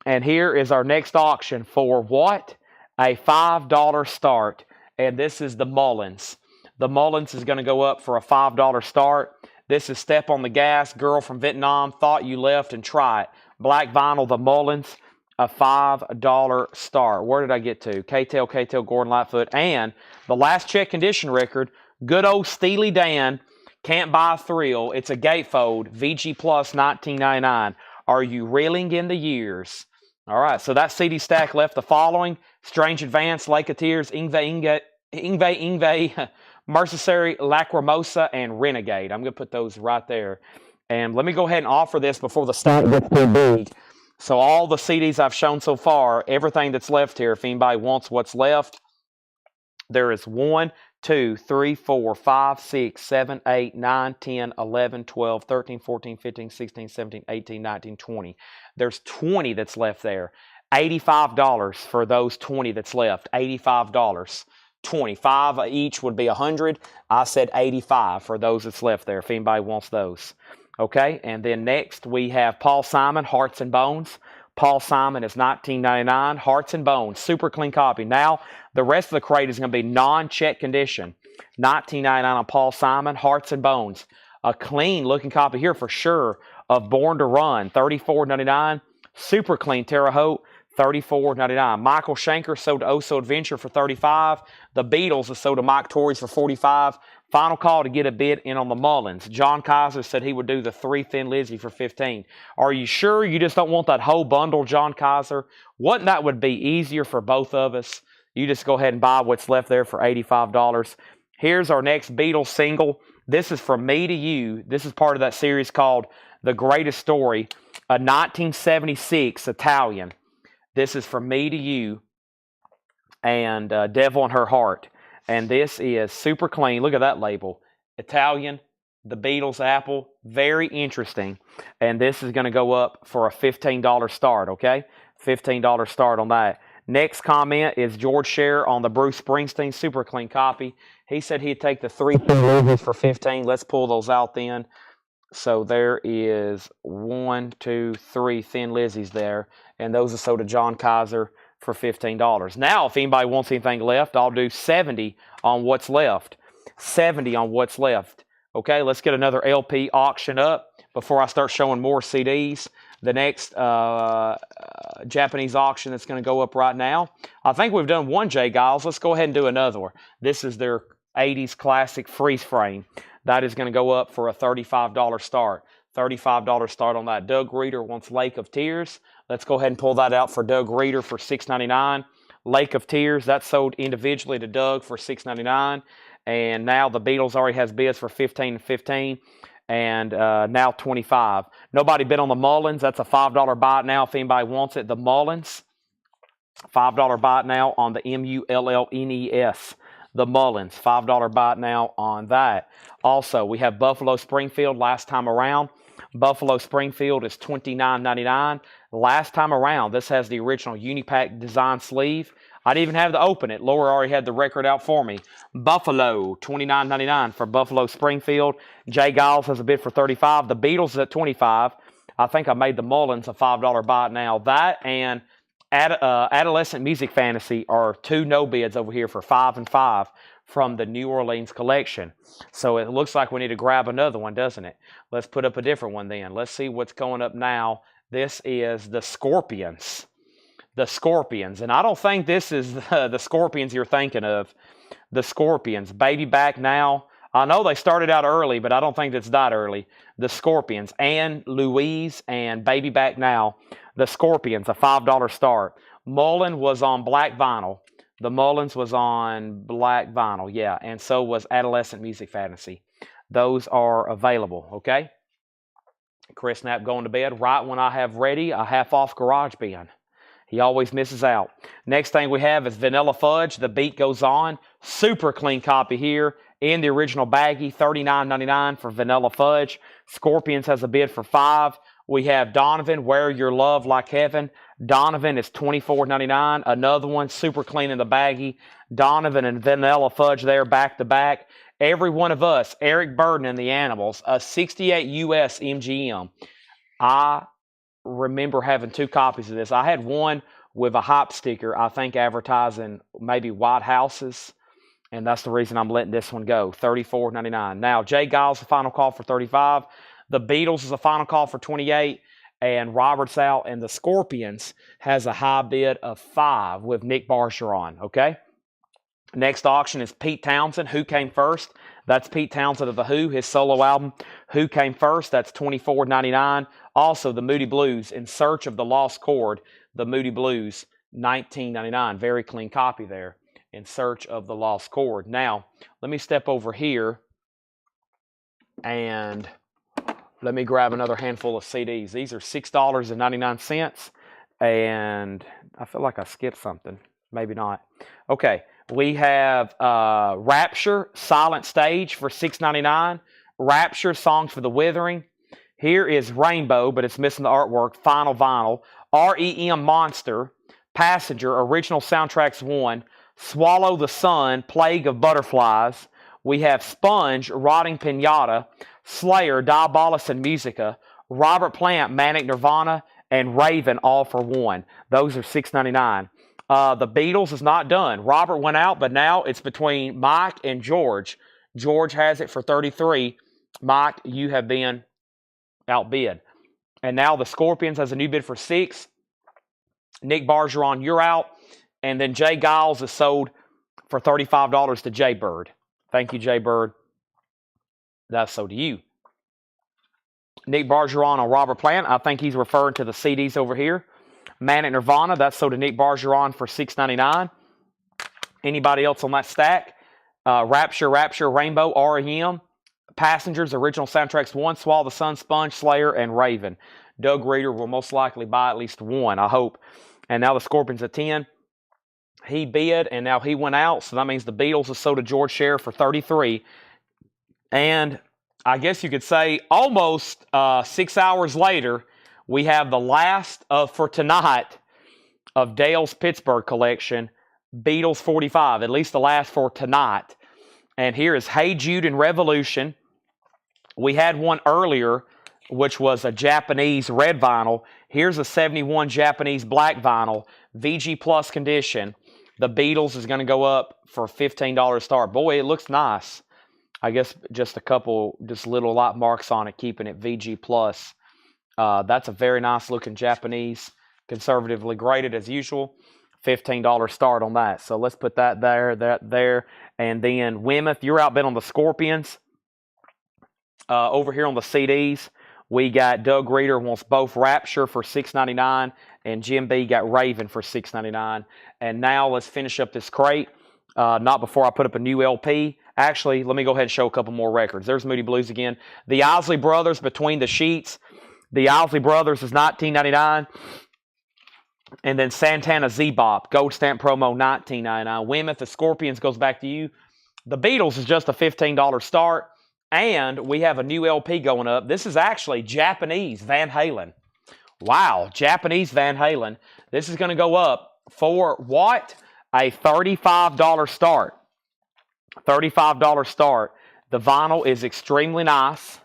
And here is our next auction for what? A $5 start. And this is the Mullins. The Mullins is going to go up for a $5 start. This is Step on the Gas, Girl from Vietnam, Thought You Left, and Try It. Black vinyl, the Mullins, a $5 start. Where did I get to? K-tail, Gordon Lightfoot. And the last check condition record, good old Steely Dan, Can't Buy a Thrill. It's a gatefold, VG Plus $19.99. Are you reeling in the years? All right, so that CD stack left the following: Strange Advance, Lake of Tears, Ingve, Mercenary, Lacrimosa, and Renegade. I'm going to put those right there. And let me go ahead and offer this before the stack gets too big. So all the CDs I've shown so far, everything that's left here, if anybody wants what's left, there is 1, 2, 3, 4, 5, 6, 7, 8, 9, 10, 11, 12, 13, 14, 15, 16, 17, 18, 19, 20. There's 20 that's left there. $85 for those 20 that's left. $85. 25 each would be 100. I said 85 for those that's left there if anybody wants those. Okay, and then next we have Paul Simon, Hearts and Bones. Paul Simon is $19.99. Hearts and Bones, super clean copy. Now, the rest of the crate is going to be non-check condition. $19.99 on Paul Simon, Hearts and Bones. A clean looking copy here for sure of Born to Run, $34.99. Super clean Terre Haute, $34.99. Michael Schenker sold to Oso Adventure for $35. The Beatles is sold to Mike Torres for $45. Final call to get a bid in on the Mullins. John Kaiser said he would do the 3 Thin Lizzy for $15. Are you sure you just don't want that whole bundle, John Kaiser? Wouldn't that would be easier for both of us? You just go ahead and buy what's left there for $85. Here's our next Beatles single. This is From Me to You. This is part of that series called The Greatest Story, a 1976 Italian. This is From Me to You and Devil in Her Heart. And this is super clean. Look at that label. Italian, the Beatles, Apple. Very interesting. And this is going to go up for a $15 start, okay? $15 start on that. Next comment is George Scher on the Bruce Springsteen super clean copy. He said he'd take the 3 Thin Lizzies for $15. Let's pull those out then. So there is 1, 2, 3 Thin Lizzies there. And those are sold to John Kaiser for $15. Now, if anybody wants anything left, I'll do 70 on what's left. 70 on what's left. Okay, let's get another LP auction up before I start showing more CDs. The next Japanese auction that's going to go up right now. I think we've done one, Jay Giles. Let's go ahead and do another one. This is their 80s classic freeze frame. That is going to go up for a $35 start. $35 start on that. Doug Reeder wants Lake of Tears. Let's go ahead and pull that out for Doug Reeder for $6.99. Lake of Tears, that's sold individually to Doug for $6.99. And now the Beatles already has bids for $15 and $15. And now $25. Nobody bid on the Mullins. That's a $5 buy it now if anybody wants it. The Mullins, $5 buy it now on the Mullnes. The Mullins, $5 buy it now on that. Also, we have Buffalo Springfield last time around. Buffalo Springfield is $29.99. Last time around, this has the original Unipack design sleeve. I didn't even have to open it. Laura already had the record out for me. Buffalo, $29.99 for Buffalo Springfield. Jay Giles has a bid for $35. The Beatles is at $25. I think I made the Mullins a $5 buy it now. That and Adolescent Music Fantasy are 2 no bids over here for $5 and $5 from the New Orleans collection. So it looks like we need to grab another one, doesn't it? Let's put up a different one then. Let's see what's going up now. This is the Scorpions. The Scorpions. And I don't think this is the Scorpions you're thinking of. The Scorpions. Baby Back Now. I know they started out early, but I don't think it's that early. The Scorpions. Anne, Louise, and Baby Back Now. The Scorpions, a $5 start. Mullen was on black vinyl. The Mullins was on black vinyl, yeah. And so was Adolescent Music Fantasy. Those are available, okay? Chris Knapp going to bed right when I have ready a half-off garage bin. He always misses out. Next thing we have is Vanilla Fudge. The Beat Goes On. Super clean copy here in the original baggie. $39.99 for Vanilla Fudge. Scorpions has a bid for $5. We have Donovan, Wear Your Love Like Heaven. Donovan is $24.99. Another one, super clean in the baggie. Donovan and Vanilla Fudge there back to back. Every one of us, Eric Burden and the Animals, a 68 US MGM. I remember having 2 copies of this. I had one with a hype sticker, I think advertising maybe White Houses, and that's the reason I'm letting this one go. $34.99. Now, Jay Giles, the final call for $35. The Beatles is a final call for $28. And Robert's out, and the Scorpions has a high bid of $5 with Nick Bergeron, okay? Next auction is Pete Townsend, Who Came First. That's Pete Townsend of The Who, his solo album, Who Came First. That's $24.99. Also, the Moody Blues, In Search of the Lost Chord, the Moody Blues, $19.99. Very clean copy there, In Search of the Lost Chord. Now, let me step over here and let me grab another handful of CDs. These are $6.99, and I feel like I skipped something. Maybe not. Okay, we have Rapture, Silent Stage for $6.99. Rapture, Songs for the Withering. Here is Rainbow, but it's missing the artwork, Final Vinyl. REM Monster, Passenger, Original Soundtracks 1. Swallow the Sun, Plague of Butterflies. We have Sponge, Rotting Pinata. Slayer, Diabolus and Musica, Robert Plant, Manic Nirvana, and Raven, All for One. Those are $6.99. The Beatles is not done. Robert went out, but now it's between Mike and George. George has it for $33. Mike, you have been outbid. And now the Scorpions has a new bid for $6. Nick Bergeron, you're out. And then Jay Giles is sold for $35 to Jay Bird. Thank you, Jay Bird. That's so to you. Nick Bergeron on Robert Plant. I think he's referring to the CDs over here. Manic Nirvana. That's so to Nick Bergeron for $6.99. Anybody else on that stack? Rapture, Rainbow, REM. Passengers, Original Soundtracks 1, Swallow the Sun, Sponge, Slayer, and Raven. Doug Reeder will most likely buy at least one, I hope. And now the Scorpions at 10. He bid, and now he went out, so that means the Beatles is sold to George Scher for $33. And I guess you could say almost 6 hours later, we have the last for tonight of Dale's Pittsburgh collection, Beatles 45, at least the last for tonight. And here is Hey Jude and Revolution. We had one earlier, which was a Japanese red vinyl. Here's a 71 Japanese black vinyl, VG Plus condition. The Beatles is going to go up for $15 start. Boy, it looks nice. I guess just a couple, just little light marks on it, keeping it VG Plus. That's a very nice looking Japanese, conservatively graded as usual. $15 start on that. So let's put that there. And then Weymouth, you're outbid on the Scorpions. Over here on the CDs, we got Doug Reeder wants both Rapture for $6.99 and Jim B got Raven for $6.99. And now let's finish up this crate. Not before I put up a new LP. Actually, let me go ahead and show a couple more records. There's Moody Blues again. The Isley Brothers, Between the Sheets. The Isley Brothers is $19.99. And then Santana Z-Bop, Gold Stamp Promo, $19.99. Weymouth, the Scorpions goes back to you. The Beatles is just a $15 start. And we have a new LP going up. This is actually Japanese Van Halen. Wow, Japanese Van Halen. This is going to go up for what? A $35 start. $35 start. The vinyl is extremely nice.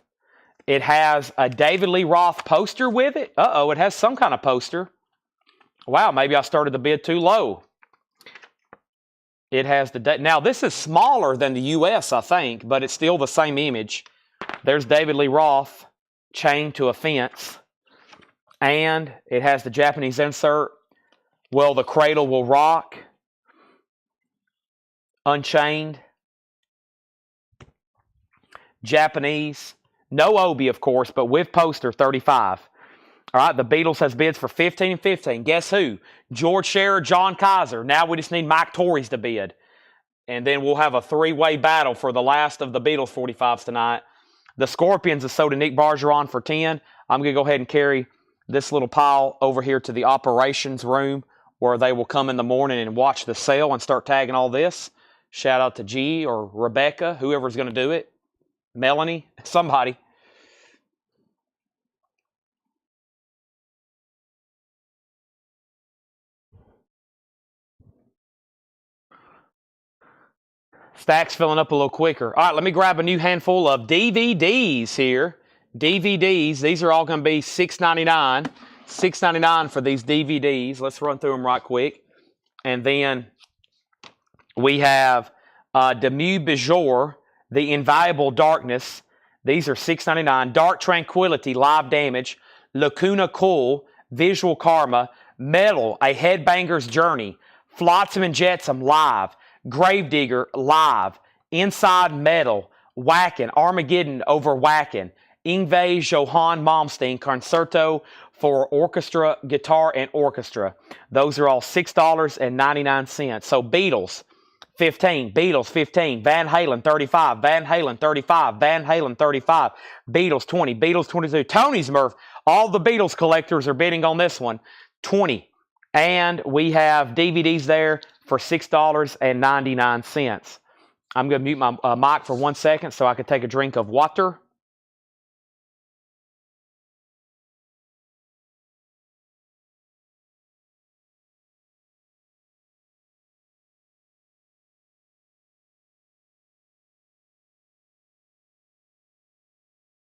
It has a David Lee Roth poster with it. Uh-oh, it has some kind of poster. Wow, maybe I started the bid too low. It has the... Now, this is smaller than the US, I think, but it's still the same image. There's David Lee Roth chained to a fence. And it has the Japanese insert. Well, the Cradle Will Rock. Unchained. Japanese. No Obi, of course, but with poster, $35. All right, the Beatles has bids for $15 and $15. Guess who? George Scher, John Kaiser. Now we just need Mike Torres to bid. And then we'll have a three-way battle for the last of the Beatles 45s tonight. The Scorpions is sold to Nick Bergeron for $10. I'm going to go ahead and carry this little pile over here to the operations room where they will come in the morning and watch the sale and start tagging all this. Shout out to G or Rebecca, whoever's going to do it. Melanie, somebody. Stack's filling up a little quicker. All right, let me grab a new handful of DVDs here. DVDs, these are all going to be $6.99. $6.99 for these DVDs. Let's run through them right quick. And then we have Demu Bejor, The Invaluable Darkness. These are $6.99. Dark Tranquility, Live Damage. Lacuna Cool, Visual Karma. Metal, A Headbanger's Journey. Flotsam and Jetsam, Live. Gravedigger, Live. Inside Metal. Whackin', Armageddon over Whackin'. Yngwie Johann Malmsteen, Concerto for Orchestra, Guitar, and Orchestra. Those are all $6.99. So Beatles, 15. Beatles, 15. Van Halen, 35. Van Halen, 35. Van Halen, 35. Beatles, 20. Beatles, 22. Tony's Murph. All the Beatles collectors are bidding on this one. 20. And we have DVDs there for $6.99. I'm going to mute my mic for 1 second so I can take a drink of water.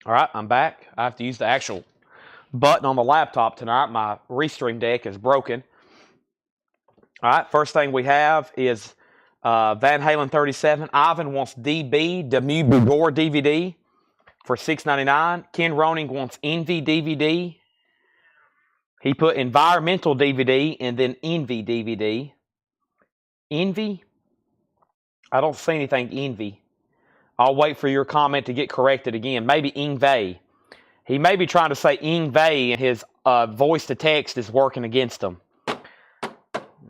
All right, I'm back. I have to use the actual button on the laptop tonight. My Restream deck is broken. All right, first thing we have is Van Halen 37. Ivan wants DB, Demu Bejor DVD for $6.99. Ken Roning wants Envy DVD. He put Environmental DVD and then Envy DVD. Envy? I don't see anything Envy. I'll wait for your comment to get corrected again. Maybe Yngwie. He may be trying to say Yngwie and his voice to text is working against him.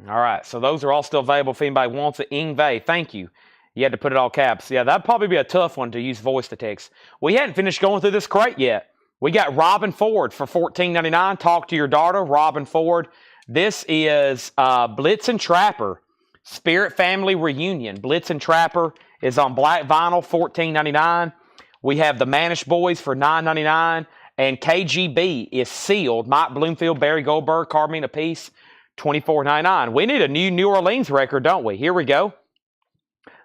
All right, so those are all still available if anybody wants it. Yngwie, thank you. You had to put it all caps. Yeah, that'd probably be a tough one to use voice to text. We hadn't finished going through this crate yet. We got Robin Ford for $14.99. Talk to Your Daughter, Robin Ford. This is Blitz and Trapper, Spirit Family Reunion. Blitz and Trapper is on black vinyl, $14.99. We have the Manish Boys for $9.99. And KGB is sealed. Mike Bloomfield, Barry Goldberg, Carmine Apiece, $24.99. We need a New Orleans record, don't we? Here we go.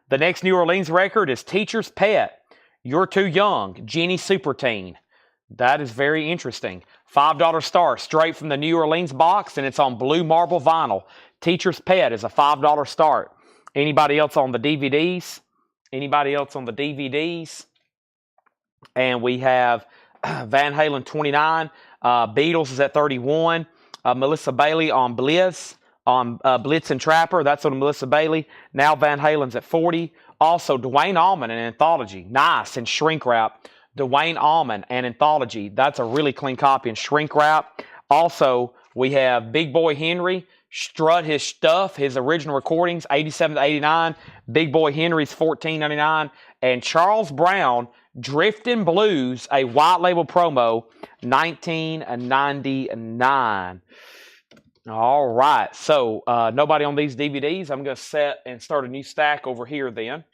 The next New Orleans record is Teacher's Pet, You're Too Young, Jenny Superteen. That is very interesting. $5 start, straight from the New Orleans box, and it's on blue marble vinyl. Teacher's Pet is a $5 start. Anybody else on the DVDs? Anybody else on the DVDs? And we have Van Halen 29. Beatles is at 31. Melissa Bailey on Blitz and Trapper. That's on Melissa Bailey. Now Van Halen's at 40. Also, Dwayne Allman, an anthology. Nice, and shrink wrap. Dwayne Allman, an anthology. That's a really clean copy in shrink wrap. Also, we have Big Boy Henry, Strut His Stuff, his original recordings, 87 to 89. Big Boy Henry's $14.99. And Charles Brown, Driftin' Blues, a white label promo, $19.99. All right, so nobody on these DVDs. I'm going to set and start a new stack over here then.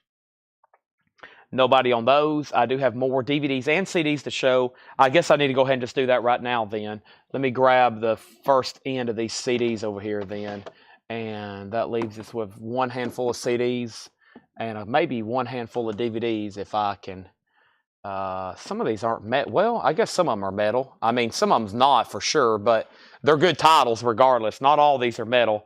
Nobody on those. I do have more DVDs and CDs to show. I guess I need to go ahead and just do that right now then. Let me grab the first end of these CDs over here then. And that leaves us with one handful of CDs and maybe one handful of DVDs if I can. Some of these aren't metal. Well, I guess some of them are metal. I mean, some of them's not for sure, but they're good titles regardless. Not all these are metal.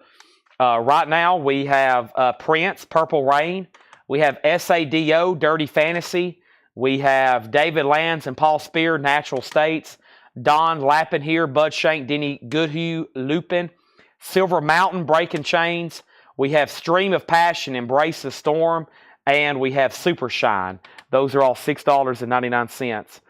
Right now we have Prince, Purple Rain. We have SADO, Dirty Fantasy. We have David Lanz and Paul Spear, Natural States. Don Lappin here, Bud Shank, Denny Goodhue, Lupin. Silver Mountain, Breaking Chains. We have Stream of Passion, Embrace the Storm. And we have Super Shine. Those are all $6.99.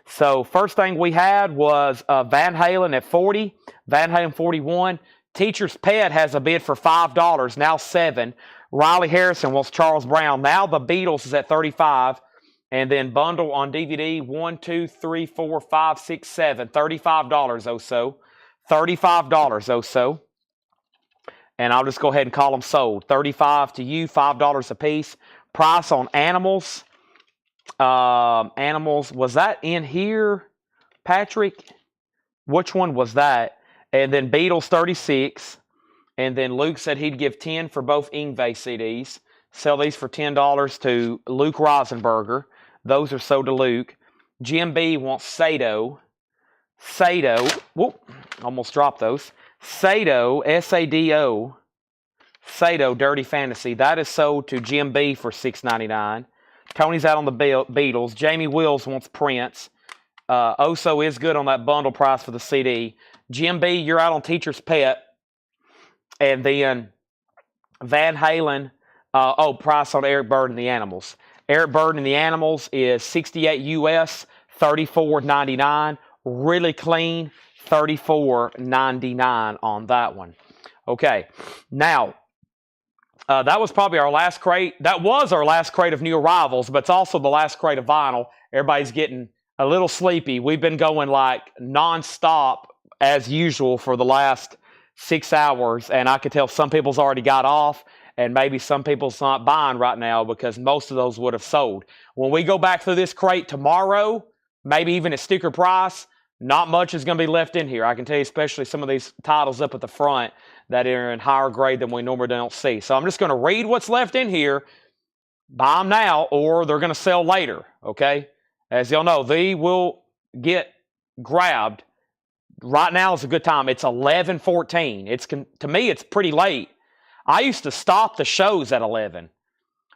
So first thing we had was Van Halen at 40. Van Halen 41. Teacher's Pet has a bid for $5, now $7. Riley Harrison wants Charles Brown. Now the Beatles is at 35. And then bundle on DVD, 1, 2, 3, 4, 5, 6, 7. $35 oh so. $35 oh so. and I'll just go ahead and call them sold. 35 to you, $5 a piece. Price on animals. Animals, was that in here, Patrick? Which one was that? And then Beatles, 36. And then Luke said he'd give 10 for both Ingve CDs. Sell these for $10 to Luke Rosenberger. Those are sold to Luke. Jim B wants Sado. Sado. Whoop. Almost dropped those. Sado. S-A-D-O. Sado. Dirty Fantasy. That is sold to Jim B for $6.99. Tony's out on the Beatles. Jamie Wills wants Prince. Oso is good on that bundle price for the CD. Jim B, you're out on Teacher's Pet. And then Van Halen, price on Eric Bird and the Animals. Eric Bird and the Animals is 68 US, $34.99. Really clean, $34.99 on that one. Okay, now, that was probably our last crate. That was our last crate of new arrivals, but it's also the last crate of vinyl. Everybody's getting a little sleepy. We've been going like nonstop as usual for the last 6 hours, and I could tell some people's already got off, and maybe some people's not buying right now because most of those would have sold. When we go back through this crate tomorrow, maybe even at sticker price, not much is going to be left in here. I can tell you, especially some of these titles up at the front that are in higher grade than we normally don't see. So I'm just going to read what's left in here, buy them now, or they're going to sell later, okay? As y'all know, they will get grabbed. Right now is a good time. It's 11:14. To me, it's pretty late. I used to stop the shows at 11.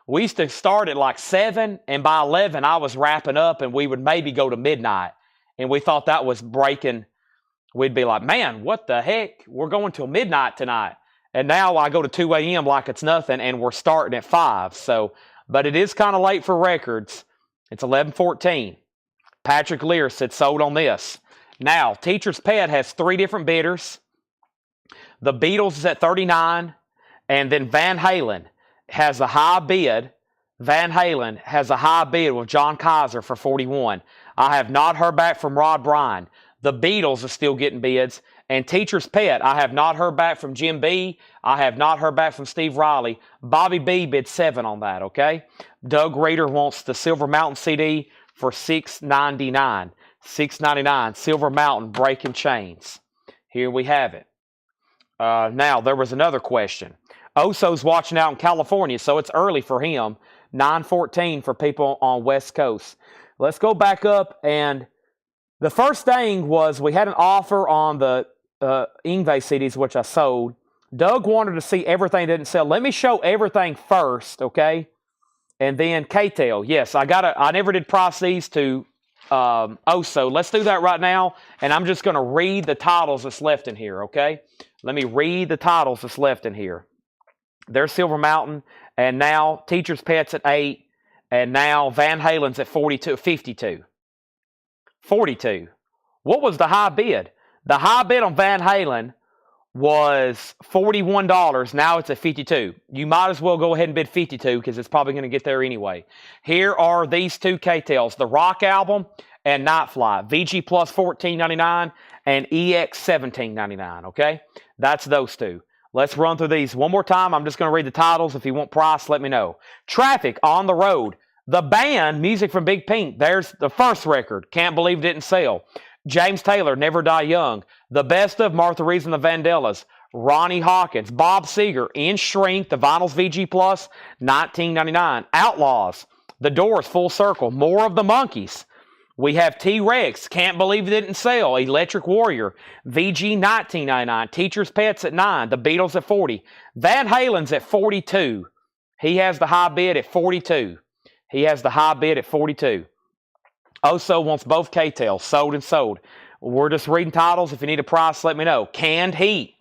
We used to start at like 7, and by 11, I was wrapping up, and we would maybe go to midnight. And we thought that was breaking. We'd be like, man, what the heck? We're going till midnight tonight. And now I go to 2 a.m. like it's nothing, and we're starting at 5. So, but it is kind of late for records. It's 11:14. Patrick Lear said sold on this. Now, Teacher's Pet has 3 different bidders. The Beatles is at 39, and then Van Halen has a high bid. Van Halen has a high bid with John Kaiser for 41. I have not heard back from Rod Bryan. The Beatles are still getting bids. And Teacher's Pet, I have not heard back from Jim B. I have not heard back from Steve Riley. Bobby B bid 7 on that, okay? Doug Reeder wants the Silver Mountain CD for $6.99. $6.99, Silver Mountain Breaking Chains. Here we have it. Now, there was another question. Oso's watching out in California, so it's early for him. 9:14 for people on West Coast. Let's go back up, and the first thing was we had an offer on the Ingve CDs, which I sold. Doug wanted to see everything that didn't sell. Let me show everything first, okay? And then K-Tail. Yes, I never did price these to Oso. Let's do that right now, and I'm just going to read the titles that's left in here, okay? Let me read the titles that's left in here. There's Silver Mountain, and now Teacher's Pet's at 8, and now Van Halen's at 52. 42. What was the high bid? The high bid on Van Halen was $41. Now it's at 52. You might as well go ahead and bid 52 because it's probably going to get there anyway. Here are these 2 K-Tails, the Rock album and Night Flight. VG Plus $14.99 and EX $17.99, okay? That's those 2. Let's run through these one more time. I'm just going to read the titles. If you want price, let me know. Traffic, On the Road. The Band, music from Big Pink. There's the first record. Can't Believe It Didn't Sell. James Taylor, Never Die Young. The Best of Martha Reeves and the Vandellas. Ronnie Hawkins. Bob Seger, In Shrink. The Vinyls VG Plus, $19.99. Outlaws. The Doors, Full Circle. More of the Monkees. We have T-Rex, Can't Believe It Didn't Sell. Electric Warrior, VG $19.99. Teacher's Pet's at 9. The Beatles at 40. Van Halen's at 42. He has the high bid at 42. He has the high bid at 42. Oso wants both K-Tails, sold and sold. We're just reading titles. If you need a price, let me know. Canned Heat,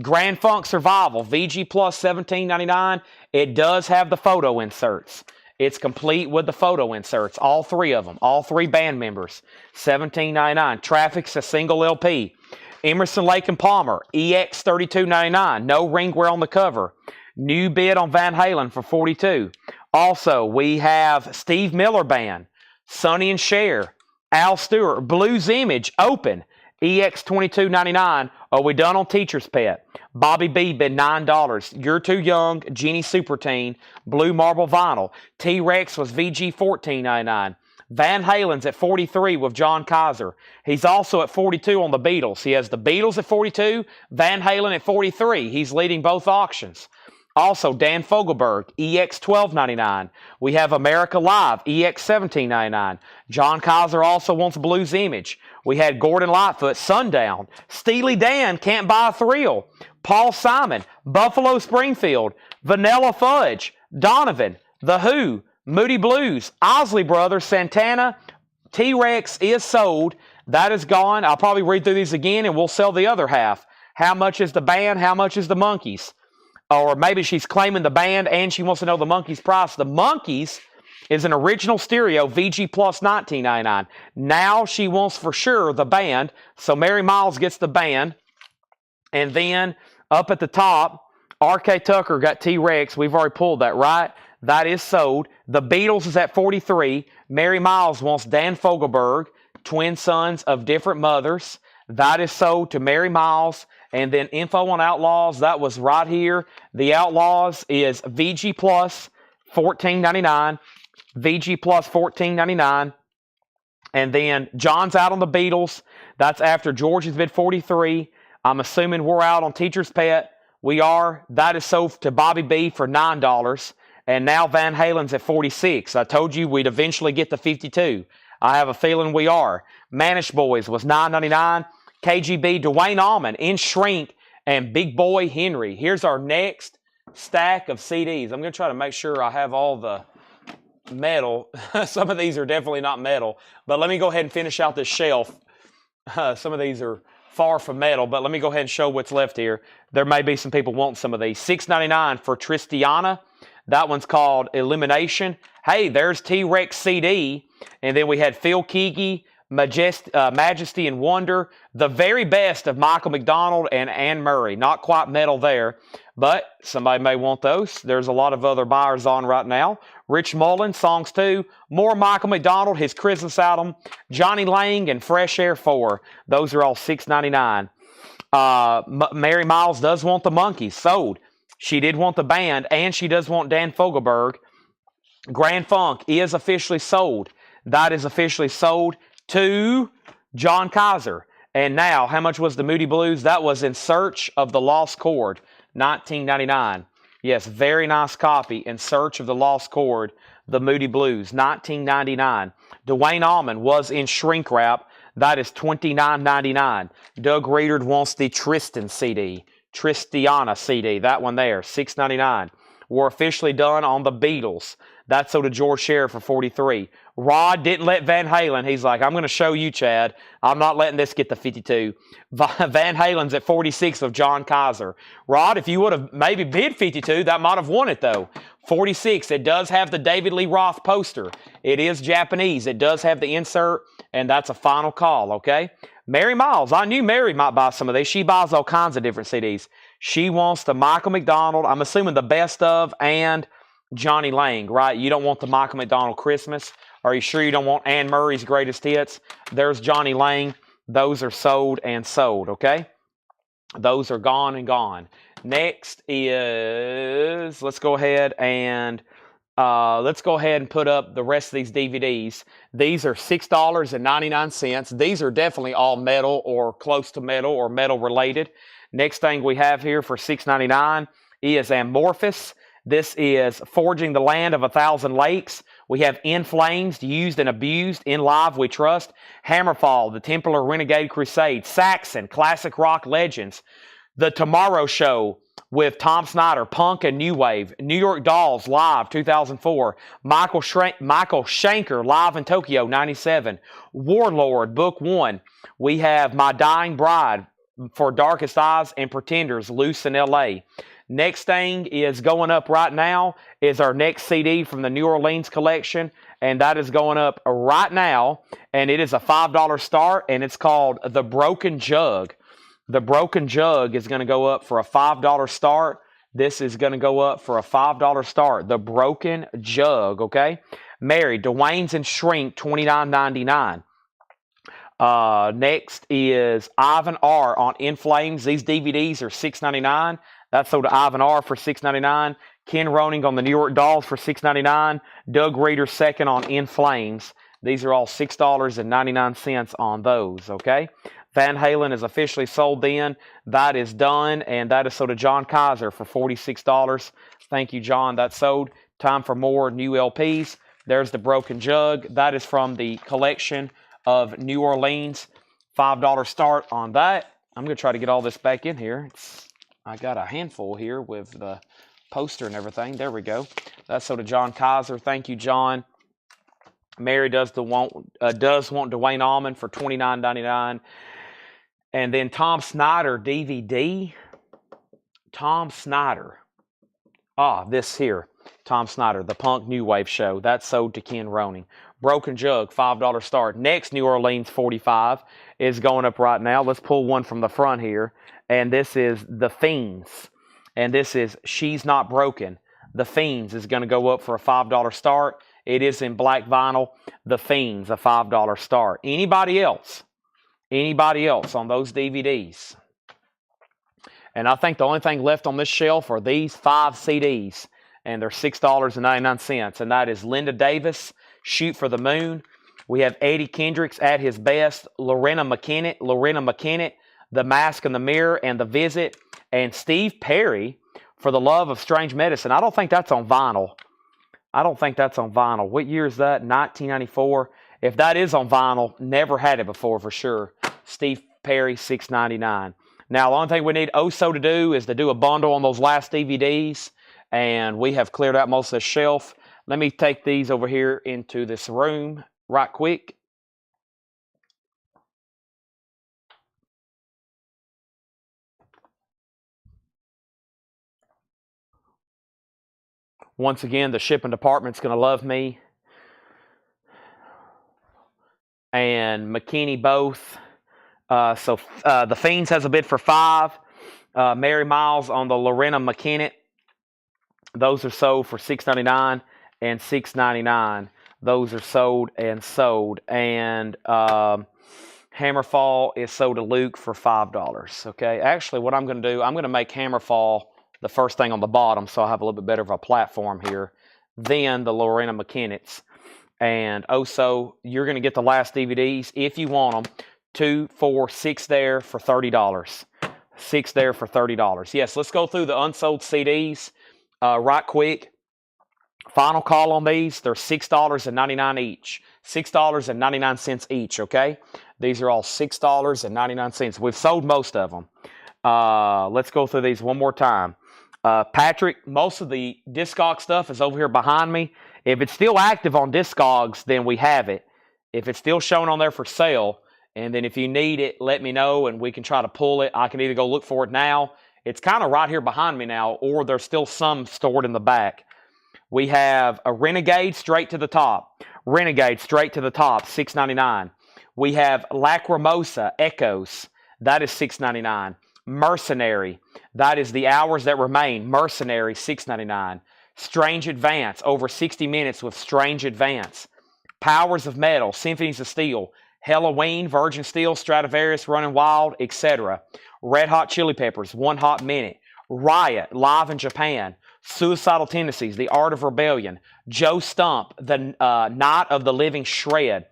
Grand Funk Survival, VG Plus $17.99. It does have the photo inserts. It's complete with the photo inserts, all 3 of them, all 3 band members, $17.99. Traffic's a single LP. Emerson, Lake and Palmer, EX $32.99. No ringwear on the cover. New bid on Van Halen for $42. Also, we have Steve Miller Band, Sonny and Cher, Al Stewart, Blues Image, Open, EX $22.99. Are we done on Teacher's Pet? Bobby B bid $9. You're Too Young, Genie Super Teen, Blue Marble Vinyl. T-Rex was VG $14.99. Van Halen's at 43 with John Kaiser. He's also at 42 on the Beatles. He has the Beatles at 42, Van Halen at 43. He's leading both auctions. Also, Dan Fogelberg, EX $12.99. We have America Live, EX $17.99. John Kaiser also wants Blues Image. We had Gordon Lightfoot, Sundown. Steely Dan, Can't Buy a Thrill. Paul Simon, Buffalo Springfield. Vanilla Fudge, Donovan, The Who, Moody Blues, Isley Brothers, Santana. T-Rex is sold. That is gone. I'll probably read through these again and we'll sell the other half. How much is the band? How much is the Monkees? Or maybe she's claiming the band and she wants to know the Monkees price. The Monkees is an original stereo, VG Plus $19.99. Now she wants for sure the band. So Mary Miles gets the band. And then up at the top, R.K. Tucker got T-Rex. We've already pulled that, right? That is sold. The Beatles is at 43. Mary Miles wants Dan Fogelberg, twin sons of different mothers. That is sold to Mary Miles. And then info on Outlaws, that was right here. The Outlaws is VG Plus $14.99. VG Plus $14.99. And then John's out on the Beatles. That's after George has bid 43. I'm assuming we're out on Teacher's Pet. We are. That is sold to Bobby B for $9. And now Van Halen's at 46. I told you we'd eventually get to 52. I have a feeling we are. Manish Boys was $9.99. KGB, Dwayne Allman, In Shrink, and Big Boy Henry. Here's our next stack of CDs. I'm going to try to make sure I have all the metal. Some of these are definitely not metal. But let me go ahead and finish out this shelf. Some of these are far from metal, but let me go ahead and show what's left here. There may be some people wanting some of these. $6.99 for Tristiana. That one's called Elimination. Hey, there's T-Rex CD. And then we had Phil Keaggy, Majesty and Wonder, the very best of Michael McDonald and Anne Murray. Not quite metal there, but somebody may want those. There's a lot of other buyers on right now. Rich Mullins, Songs 2, more Michael McDonald, his Christmas album, Johnny Lang, and Fresh Air 4. Those are all $6.99. Mary Miles does want the Monkees, sold. She did want the band, and she does want Dan Fogelberg. Grand Funk is officially sold. That is officially sold to John Kaiser. And now, how much was the Moody Blues? That was In Search of the Lost Chord, $19.99. Yes, very nice copy, In Search of the Lost Chord, the Moody Blues, $19.99. Dwayne Allman was in Shrink Wrap. That is $29.99. Doug Reeder wants the Tristan CD, Tristiana CD, that one there, $6.99. We're officially done on the Beatles. That's sold to George Sheriff for $43. Rod didn't let Van Halen. He's like, I'm going to show you, Chad. I'm not letting this get to 52. Van Halen's at 46 of John Kaiser. Rod, if you would have maybe bid 52, that might have won it, though. 46. It does have the David Lee Roth poster. It is Japanese. It does have the insert, and that's a final call, okay? Mary Miles. I knew Mary might buy some of these. She buys all kinds of different CDs. She wants the Michael McDonald, I'm assuming the best of, and Johnny Lang, right? You don't want the Michael McDonald Christmas. Are you sure you don't want Anne Murray's Greatest Hits? There's Johnny Lang. Those are sold and sold, okay? Those are gone and gone. Next is, let's go ahead and put up the rest of these DVDs. These are $6.99. These are definitely all metal or close to metal or metal related. Next thing we have here for $6.99 is Amorphous. This is Forging the Land of 1,000 Lakes. We have In Flames, Used and Abused, In Live We Trust, Hammerfall, The Templar Renegade Crusade, Saxon, Classic Rock Legends, The Tomorrow Show with Tom Snyder, Punk and New Wave, New York Dolls Live 2004, Michael Schenker Live in Tokyo 97, Warlord Book 1. We have My Dying Bride for Darkest Eyes and Pretenders Loose in L.A. Next thing is going up right now is our next CD from the New Orleans collection, and that is going up right now, and it is a $5 start, and it's called The Broken Jug. The Broken Jug is going to go up for a $5 start. This is going to go up for a $5 start. The Broken Jug, okay? Mary, Dwayne's and Shrink, $29.99. Next is Ivan R on In Flames. These DVDs are $6.99. That's sold to Ivan R for $6.99. Ken Roning on the New York Dolls for $6.99. Doug Reader second on In Flames. These are all $6.99 on those, okay? Van Halen is officially sold then. That is done, and that is sold to John Kaiser for $46. Thank you, John. That's sold. Time for more new LPs. There's the Broken Jug. That is from the collection of New Orleans. $5 start on that. I'm going to try to get all this back in here. I got a handful here with the poster and everything. There we go. That's so to John Kaiser. Thank you, John. Mary does want Dwayne Allman for $29.99. And then Tom Snyder DVD. Tom Snyder. This here. Tom Snyder, the Punk New Wave Show. That's sold to Ken Roning. Broken Jug, $5 start. Next, New Orleans 45 is going up right now. Let's pull one from the front here. And this is The Fiends. And this is She's Not Broken. The Fiends is going to go up for a $5 start. It is in black vinyl. The Fiends, a $5 start. Anybody else on those DVDs? And I think the only thing left on this shelf are these 5 CDs. And they're $6.99. And that is Linda Davis, Shoot for the Moon. We have Eddie Kendricks at his best, Lorena McKennitt, The Mask and the Mirror, and The Visit, and Steve Perry for The Love of Strange Medicine. I don't think that's on vinyl. What year is that? 1994. If that is on vinyl, never had it before for sure. Steve Perry, $6.99. Now, the only thing we need to do is to do a bundle on those last DVDs. And we have cleared out most of the shelf. Let me take these over here into this room right quick. Once again, the shipping department's going to love me. And McKinney both. The Fiends has a bid for $5. Mary Miles on the Lorena McKennitt. Those are sold for $6.99 and $6.99. Those are sold. And Hammerfall is sold to Luke for $5. Okay. Actually, what I'm going to do, I'm going to make Hammerfall the first thing on the bottom, so I have a little bit better of a platform here. Then the Lorena McKennitt's. And also, you're going to get the last DVDs if you want them. 2, 4, 6 there for $30. 6 there for $30. Yes, let's go through the unsold CDs. Right quick, final call on these. They're $6.99 each. $6.99 each, okay? These are all $6.99. We've sold most of them. Let's go through these one more time. Patrick, most of the Discog stuff is over here behind me. If it's still active on Discogs, then we have it. If it's still showing on there for sale, and then if you need it, let me know and we can try to pull it. I can either go look for it now. It's kind of right here behind me now, or there's still some stored in the back. We have a Renegade straight to the top. $6.99. We have Lacrimosa Echoes. That is $6.99. Mercenary. That is The Hours That Remain. Mercenary, $6.99. Strange Advance. Over 60 minutes with Strange Advance. Powers of Metal. Symphonies of Steel. Halloween, Virgin Steel, Stradivarius, Running Wild, etc. Red Hot Chili Peppers, 1 Hot Minute. Riot, Live in Japan. Suicidal Tendencies, The Art of Rebellion. Joe Stump, The Night of the Living Shred.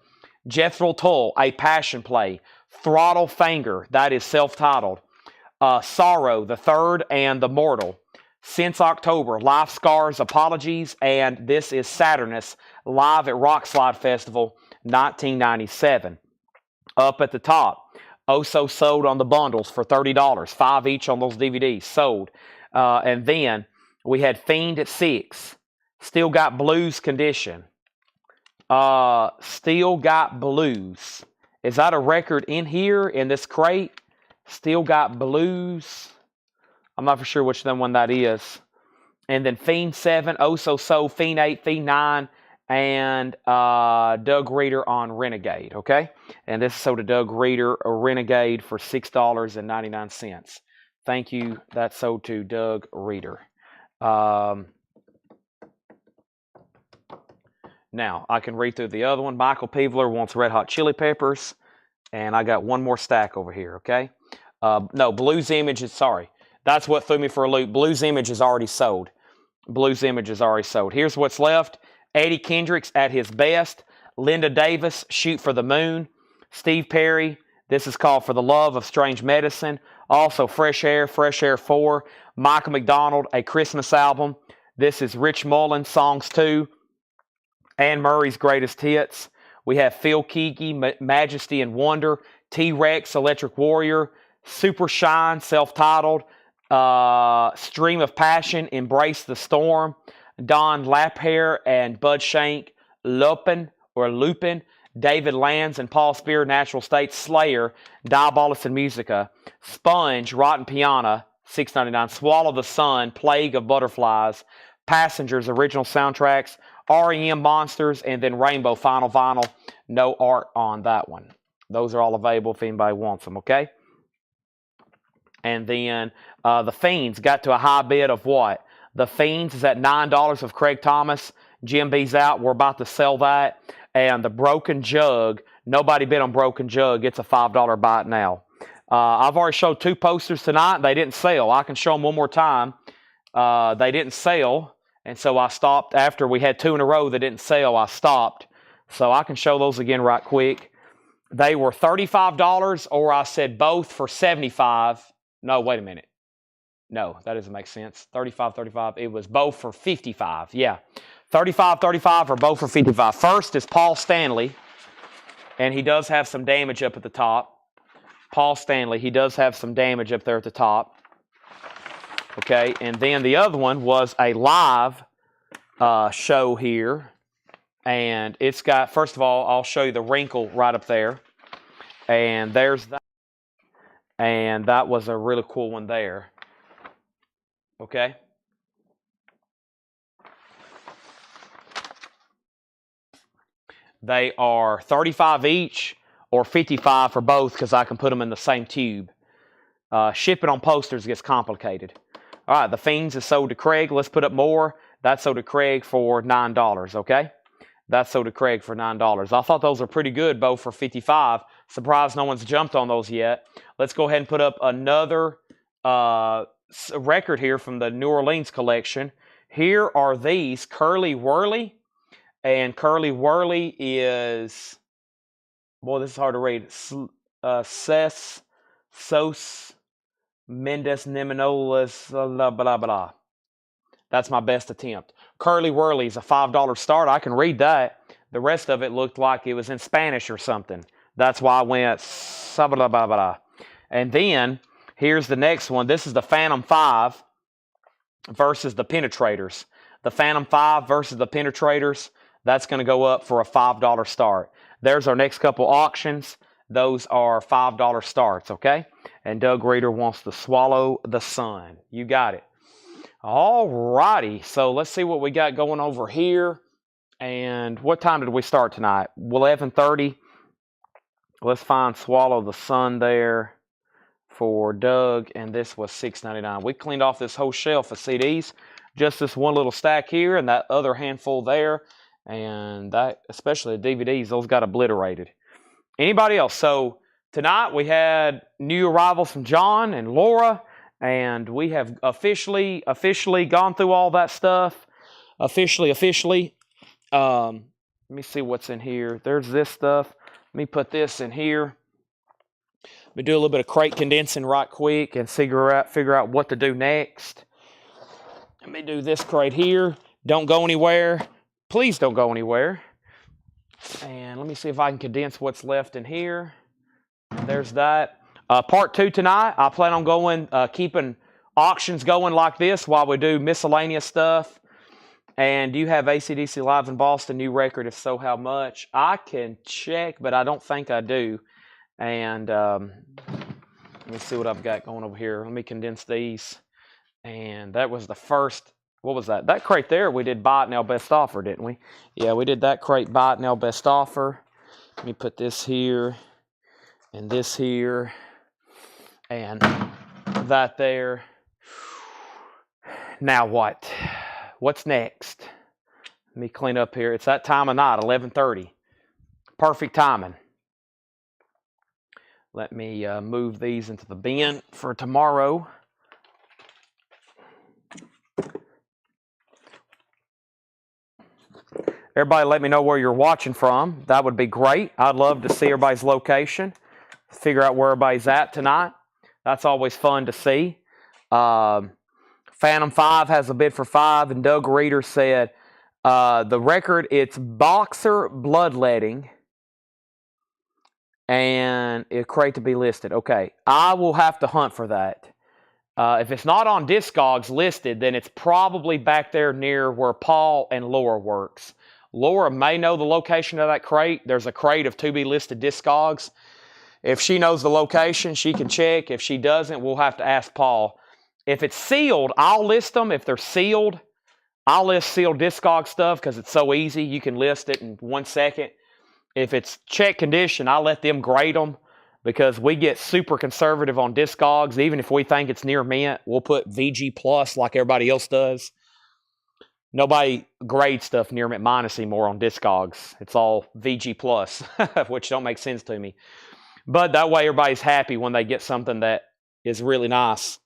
Jethro Tull, A Passion Play. Throttle Finger, that is self-titled. Sorrow, The Third and the Mortal. Since October, Life Scars, Apologies, and this is Saturnus, live at Rockslide Festival, 1997. Up at the top, Also sold on the bundles for $30, 5 each on those DVDs, sold. And then we had Fiend at 6, Still Got Blues Condition. Still Got Blues. Is that a record in here in this crate? Still Got Blues. I'm not for sure which one that is. And then Fiend 7, Also Sold, Fiend 8, Fiend 9, and Doug Reader on Renegade, okay? And this is sold to Doug Reader, a Renegade, for $6.99. Thank you. That's sold to Doug Reader. Now, I can read through the other one. Michael Peevler wants Red Hot Chili Peppers. And I got one more stack over here, okay? No, Blues Image is, sorry. That's what threw me for a loop. Blues Image is already sold. Blues Image is already sold. Here's what's left. Eddie Kendricks at his best. Linda Davis, Shoot for the Moon. Steve Perry, this is called For the Love of Strange Medicine. Also Fresh Air 4. Michael McDonald, A Christmas Album. This is Rich Mullins, Songs 2. Anne Murray's Greatest Hits. We have Phil Keaggy, Majesty and Wonder. T-Rex, Electric Warrior. Super Shine, self-titled. Stream of Passion, Embrace the Storm. Don Laphair and Bud Shank, Lupin. David Lanz and Paul Spear, Natural State. Slayer, Diabolus and Musica. Sponge, Rotten Piano, $6.99. Swallow the Sun, Plague of Butterflies. Passengers, original soundtracks. REM Monsters, and then Rainbow Final Vinyl. No art on that one. Those are all available if anybody wants them, okay? And then The Fiends got to a high bid of what? The Fiends is at $9 of Craig Thomas. Jim B's out. We're about to sell that. And the Broken Jug, nobody bid on Broken Jug. It's a $5 buy it now. I've already showed 2 posters tonight. They didn't sell. I can show them one more time. They didn't sell. And so I stopped after we had 2 in a row that didn't sell. I stopped. So I can show those again right quick. They were $35, or I said both for $75. No, wait a minute. No, that doesn't make sense. $35. It was both for $55. Yeah. $35 or both for $55. First is Paul Stanley, and he does have some damage up at the top. Paul Stanley, he does have some damage up there at the top. Okay, and then the other one was a live show here. And it's got, first of all, I'll show you the wrinkle right up there. And there's that. And that was a really cool one there. Okay. They are $35 each or $55 for both because I can put them in the same tube. Shipping on posters gets complicated. All right, The Fiends is sold to Craig. Let's put up more. That's sold to Craig for $9, okay? That's sold to Craig for $9. I thought those were pretty good, both for $55. Surprised no one's jumped on those yet. Let's go ahead and put up another record here from the New Orleans collection. Here are these, Curly Whirly. And Curly Whirly is, boy, this is hard to read. Ses, Sos, Mendes, Neminolas, blah, blah, blah. That's my best attempt. Curly Whirly is a $5 start. I can read that. The rest of it looked like it was in Spanish or something. That's why I went, blah, blah, blah. And then, here's the next one. This is the Phantom 5 versus the Penetrators. The Phantom 5 versus the Penetrators. That's going to go up for a $5 start. There's our next couple auctions. Those are $5 starts, okay? And Doug Reeder wants to Swallow the Sun. You got it. All righty. So let's see what we got going over here. And what time did we start tonight? 11:30. Let's find Swallow the Sun there for Doug. And this was $6.99. We cleaned off this whole shelf of CDs. Just this one little stack here and that other handful there. And that, especially the DVDs, those got obliterated. Anybody else? So tonight we had new arrivals from John and Laura, and we have officially gone through all that stuff. Officially. Let me see what's in here. There's this stuff. Let me put this in here. Let me do a little bit of crate condensing right quick and figure out what to do next. Let me do this crate here. Don't go anywhere. Please don't go anywhere. And let me see if I can condense what's left in here. There's that. Part 2 tonight. I plan on keeping auctions going like this while we do miscellaneous stuff. And do you have AC/DC Live in Boston? New record? If so, how much? I can check, but I don't think I do. And let me see what I've got going over here. Let me condense these. And that was the first. What was that? That crate there, we did buy it now best offer, didn't we? Yeah, we did that crate buy it now best offer. Let me put this here and this here and that there. Now what? What's next? Let me clean up here. It's that time of night, 11:30. Perfect timing. Let me move these into the bin for tomorrow. Everybody let me know where you're watching from. That would be great. I'd love to see everybody's location, figure out where everybody's at tonight. That's always fun to see. Phantom 5 has a bid for 5, and Doug Reeder said, the record, it's boxer bloodletting, and a crate to be listed. Okay, I will have to hunt for that. If it's not on Discogs listed, then it's probably back there near where Paul and Laura works. Laura may know the location of that crate. There's a crate of to be listed Discogs. If she knows the location, she can check. If she doesn't, we'll have to ask Paul. If it's sealed, I'll list them. If they're sealed, I'll list sealed Discog stuff because it's so easy. You can list it in 1 second. If it's check condition, I'll let them grade them because we get super conservative on Discogs. Even if we think it's near mint, we'll put VG plus like everybody else does. Nobody grades stuff near mint minus anymore on Discogs. It's all VG plus, which don't make sense to me. But that way everybody's happy when they get something that is really nice.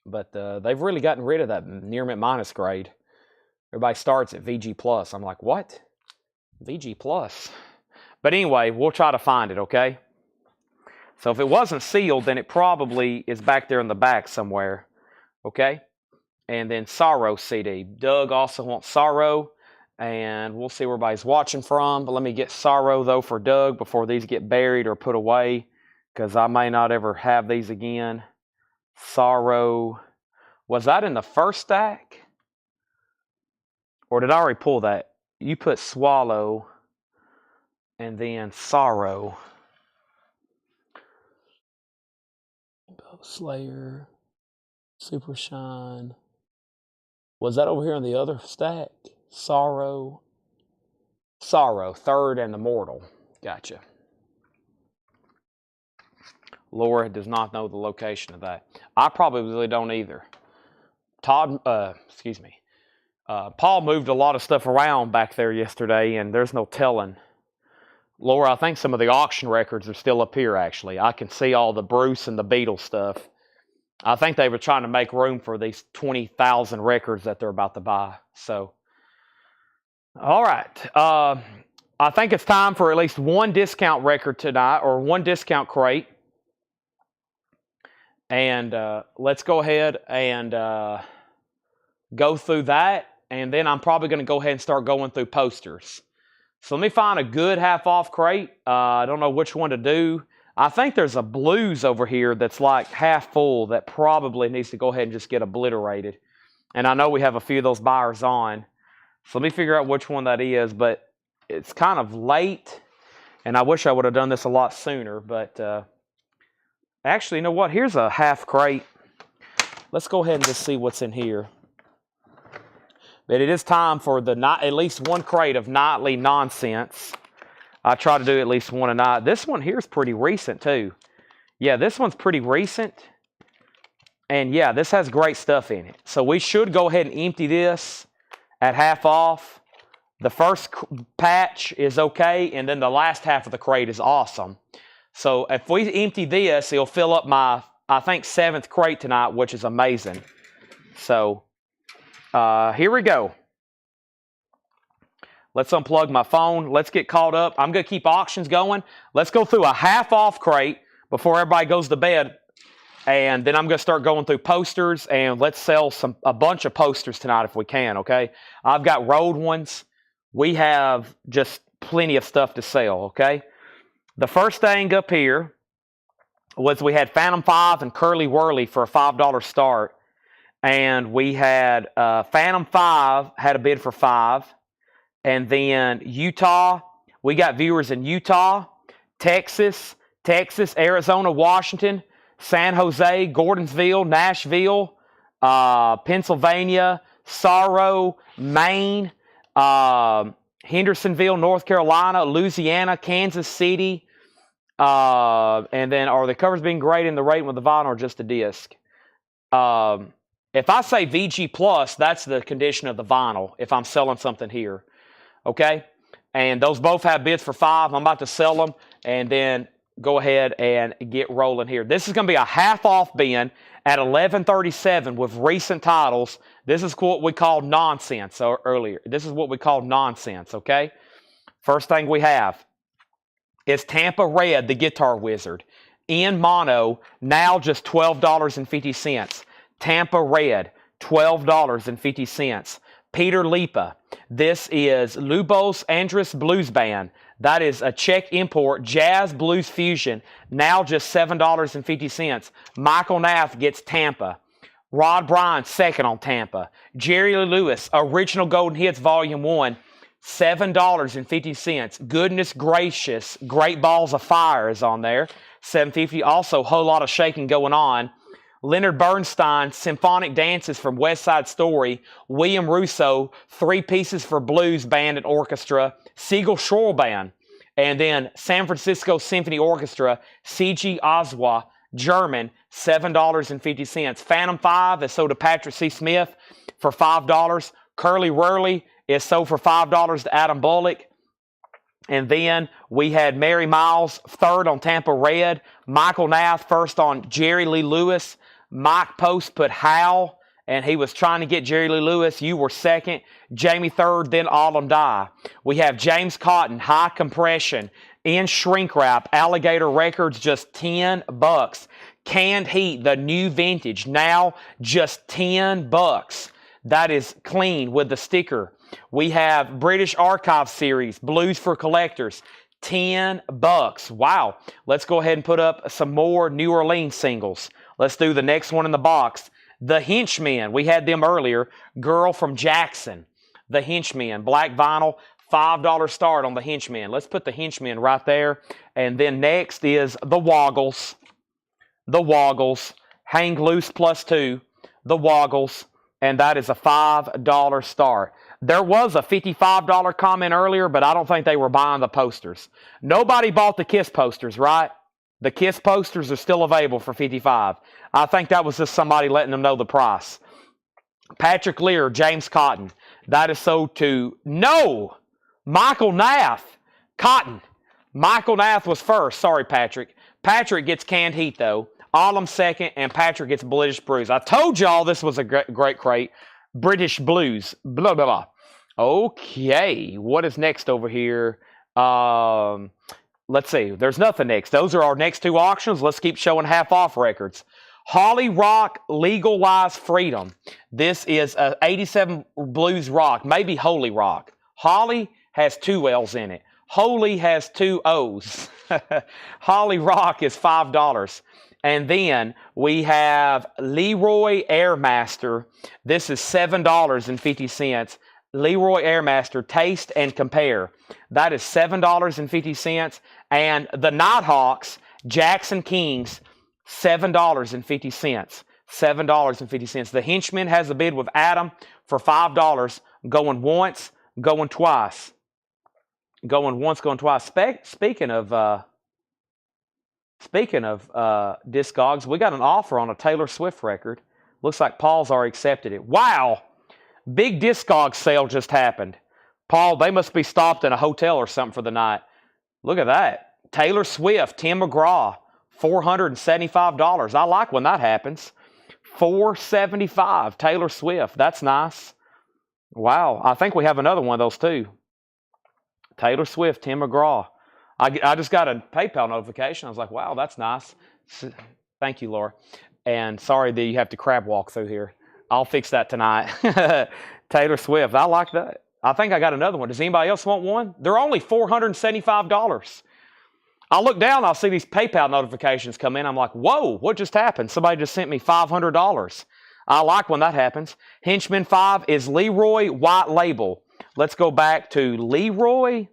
But they've really gotten rid of that near mint minus grade. Everybody starts at VG plus. I'm like, what? VG plus. But anyway, we'll try to find it, okay? So if it wasn't sealed, then it probably is back there in the back somewhere, okay? And then Sorrow CD. Doug also wants Sorrow, and we'll see where everybody's watching from. But let me get Sorrow, though, for Doug before these get buried or put away, because I may not ever have these again. Sorrow. Was that in the first stack? Or did I already pull that? You put Swallow and then Sorrow. Slayer. Super Shine. Was that over here on the other stack? Sorrow. Sorrow. Third and the Mortal. Gotcha. Laura does not know the location of that. I probably don't either. Paul moved a lot of stuff around back there yesterday, and there's no telling. Laura, I think some of the auction records are still up here, actually. I can see all the Bruce and the Beatles stuff. I think they were trying to make room for these 20,000 records that they're about to buy. So, all right. I think it's time for at least one discount record tonight, or one discount crate. And let's go ahead and go through that. And then I'm probably going to go ahead and start going through posters. So let me find a good half-off crate. I don't know which one to do. I think there's a blues over here that's like half full that probably needs to go ahead and just get obliterated. And I know we have a few of those buyers on. So let me figure out which one that is. But it's kind of late. And I wish I would have done this a lot sooner. But actually, you know what? Here's a half crate. Let's go ahead and just see what's in here. But it is time for at least one crate of nightly nonsense. I try to do at least one a night. This one here is pretty recent too. Yeah, this one's pretty recent. And yeah, this has great stuff in it. So we should go ahead and empty this at half off. The first patch is okay, and then the last half of the crate is awesome. So if we empty this, it'll fill up my, I think, 7th crate tonight, which is amazing. So here we go. Let's unplug my phone. Let's get caught up. I'm going to keep auctions going. Let's go through a half-off crate before everybody goes to bed. And then I'm going to start going through posters. And let's sell a bunch of posters tonight if we can, okay? I've got road ones. We have just plenty of stuff to sell, okay? The first thing up here was we had Phantom 5 and Curly Whirly for a $5 start. And we had Phantom 5 had a bid for 5. And then Utah, we got viewers in Utah, Texas, Arizona, Washington, San Jose, Gordonsville, Nashville, Pennsylvania, Sorrow, Maine, Hendersonville, North Carolina, Louisiana, Kansas City. And then are the covers being graded in the rating with the vinyl or just a disc? If I say VG plus, that's the condition of the vinyl if I'm selling something here. Okay? And those both have bids for 5. I'm about to sell them. And then go ahead and get rolling here. This is going to be a half-off bin at 11:37 with recent titles. This is what we call nonsense earlier. This is what we call nonsense, okay? First thing we have is Tampa Red, the Guitar Wizard. In mono, now just $12.50. Tampa Red, $12.50. Peter Lipa. This is Lubos Andrus Blues Band. That is a Czech import, jazz blues fusion, now just $7.50. Michael Nath gets Tampa. Rod Bryan, second on Tampa. Jerry Lee Lewis, Original Golden Hits Volume 1, $7.50. Goodness Gracious, Great Balls of Fire is on there, $7.50. Also, Whole Lot of Shaking Going On. Leonard Bernstein, Symphonic Dances from West Side Story. William Russo, Three Pieces for Blues Band and Orchestra. Siegel Schorl Band. And then San Francisco Symphony Orchestra, C.G. Oswa, German, $7.50. Phantom 5 is sold to Patrick C. Smith for $5. Curly Whirly is sold for $5 to Adam Bullock. And then we had Mary Miles, third on Tampa Red. Michael Nath, first on Jerry Lee Lewis. Mike Post put Howl, and he was trying to get Jerry Lee Lewis. You were second. Jamie third, then Autumn Die. We have James Cotton, High Compression, in shrink wrap. Alligator Records, just $10. Canned Heat, the new vintage, now just $10. That is clean with the sticker. We have British Archive Series, Blues for Collectors, $10. Wow. Let's go ahead and put up some more New Orleans singles. Let's do the next one in the box. The Henchmen, we had them earlier. Girl from Jackson. The Henchmen, black vinyl, $5 start on the Henchmen. Let's put the Henchmen right there. And then next is the Woggles. The Woggles, Hang Loose +2. The Woggles, and that is a $5 start. There was a $55 comment earlier, but I don't think they were buying the posters. Nobody bought the Kiss posters, right? The Kiss posters are still available for $55. I think that was just somebody letting them know the price. Patrick Lear, James Cotton. That is sold to, no, Michael Nath. Cotton. Michael Nath was first. Sorry, Patrick. Patrick gets Canned Heat, though. Autumn second, and Patrick gets British Blues. I told y'all this was a great crate. British Blues. Blah, blah, blah. Okay. What is next over here? Let's see. There's nothing next. Those are our next two auctions. Let's keep showing half-off records. Holly Rock, Legalized Freedom. This is a 87 Blues Rock, maybe Holy Rock. Holly has two L's in it. Holy has two O's. Holly Rock is $5. And then we have Leroy Airmaster. This is $7.50. Leroy Airmaster, Taste and Compare. That is $7.50. And the Nighthawks, Jackson Kings, $7.50. $7.50. The Henchman has a bid with Adam for $5. Going once, going twice. Going once, going twice. Speaking of Discogs, we got an offer on a Taylor Swift record. Looks like Paul's already accepted it. Wow! Big Discogs sale just happened. Paul, they must be stopped in a hotel or something for the night. Look at that. Taylor Swift, Tim McGraw, $475. I like when that happens. $475, Taylor Swift. That's nice. Wow. I think we have another one of those too. Taylor Swift, Tim McGraw. I just got a PayPal notification. I was like, wow, that's nice. Thank you, Laura. And sorry that you have to crab walk through here. I'll fix that tonight. Taylor Swift. I like that. I think I got another one. Does anybody else want one? They're only $475. I'll look down. I'll see these PayPal notifications come in. I'm like, whoa, what just happened? Somebody just sent me $500. I like when that happens. Henchman 5 is Leroy White Label. Let's go back to Leroy.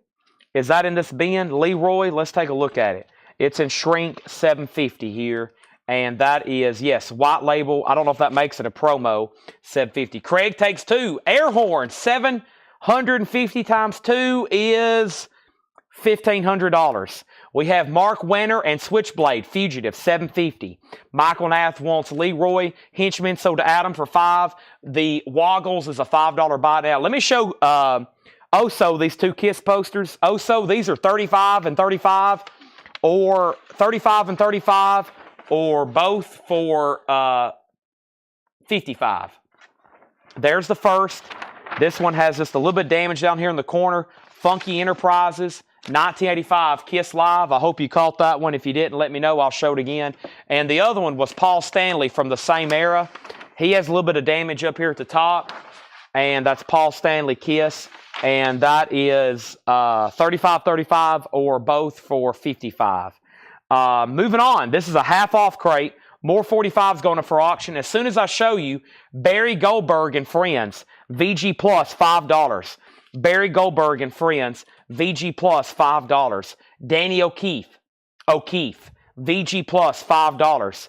Is that in this bin? Leroy, let's take a look at it. It's in shrink, $750 here. And that is, yes, White Label. I don't know if that makes it a promo, $750. Craig takes 2. Air horn, 750 times 2 is $1,500. We have Mark Wenner and Switchblade, Fugitive, $750. Michael Nath wants Leroy. Henchman sold to Adam for $5. The Woggles is a $5 buy now. Let me show Oso these two Kiss posters. Oso, these are $35 and $35. or 35 and 35, or both for 55. There's the first. This one has just a little bit of damage down here in the corner. Funky Enterprises, 1985 Kiss Live. I hope you caught that one. If you didn't, let me know. I'll show it again. And the other one was Paul Stanley from the same era. He has a little bit of damage up here at the top. And that's Paul Stanley Kiss. And that is 35-35 or both for 55. Moving on. This is a half-off crate. More 45s going up for auction. As soon as I show you, Barry Goldberg and Friends, VG Plus, $5. Barry Goldberg and Friends, VG Plus, $5. Danny O'Keefe, VG Plus, $5.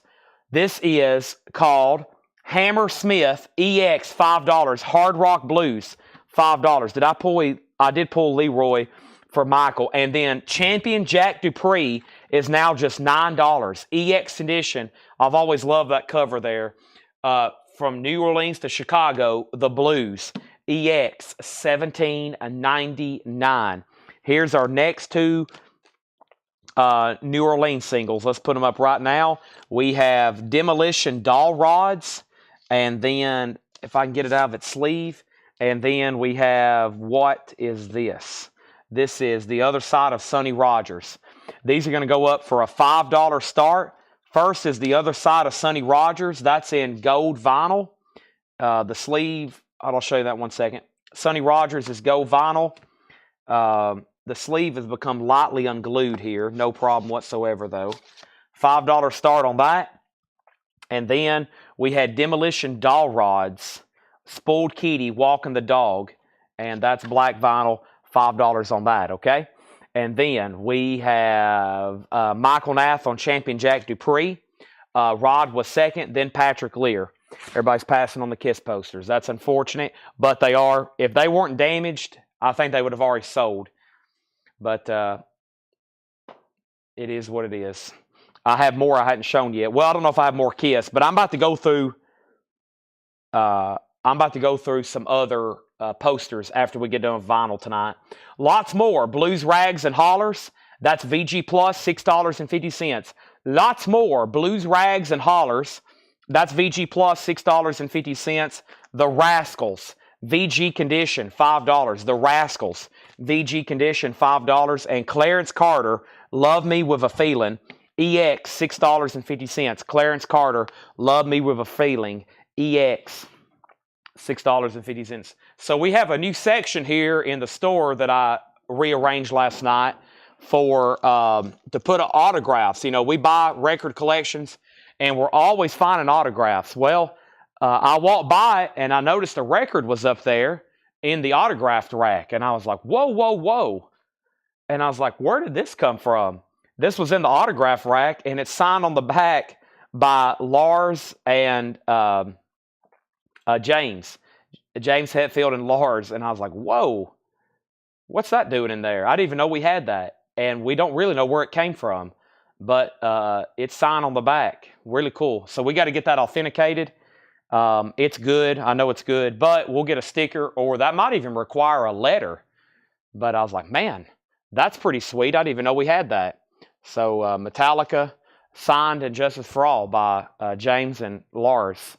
This is called Hammer Smith EX, $5. Hard Rock Blues, $5. I did pull Leroy for Michael. And then Champion Jack Dupree is now just $9. EX edition. I've always loved that cover there. From New Orleans to Chicago, the Blues. EX, $17.99. Here's our next two New Orleans singles. Let's put them up right now. We have Demolition Doll Rods. And then, if I can get it out of its sleeve. And then we have, what is this? This is The Other Side of Sonny Rogers. These are going to go up for a $5 start. First is The Other Side of Sonny Rogers. That's in gold vinyl. The sleeve, I'll show you that one second. Sonny Rogers is gold vinyl. The sleeve has become lightly unglued here. No problem whatsoever, though. $5 start on that. And then we had Demolition Doll Rods. Spoiled Kitty, Walking the Dog. And that's black vinyl. $5 on that, okay? And then we have Michael Nath on Champion Jack Dupree. Rod was second, then Patrick Lear. Everybody's passing on the Kiss posters. That's unfortunate, but they are. If they weren't damaged, I think they would have already sold. But it is what it is. I have more I hadn't shown yet. Well, I don't know if I have more Kiss, but I'm about to go through. Some other posters after we get done with vinyl tonight. Lots more. Blues, Rags, and Hollers. That's VG Plus, $6.50. Lots more. Blues, Rags, and Hollers. That's VG Plus, $6.50. The Rascals, VG Condition, $5. The Rascals, VG Condition, $5. And Clarence Carter, Love Me With a Feeling, EX, $6.50. Clarence Carter, Love Me With a Feeling, EX, $6.50. So we have a new section here in the store that I rearranged last night for to put autographs. You know, we buy record collections, and we're always finding autographs. Well, I walked by, and I noticed a record was up there in the autographed rack, and I was like, whoa, whoa, whoa. And I was like, where did this come from? This was in the autograph rack, and it's signed on the back by Lars and James Hetfield and Lars. And I was like, whoa, what's that doing in there? I didn't even know we had that. And we don't really know where it came from. But it's signed on the back. Really cool. So we got to get that authenticated. It's good. I know it's good. But we'll get a sticker, or that might even require a letter. But I was like, man, that's pretty sweet. I didn't even know we had that. So Metallica, signed and Justice for All by James and Lars.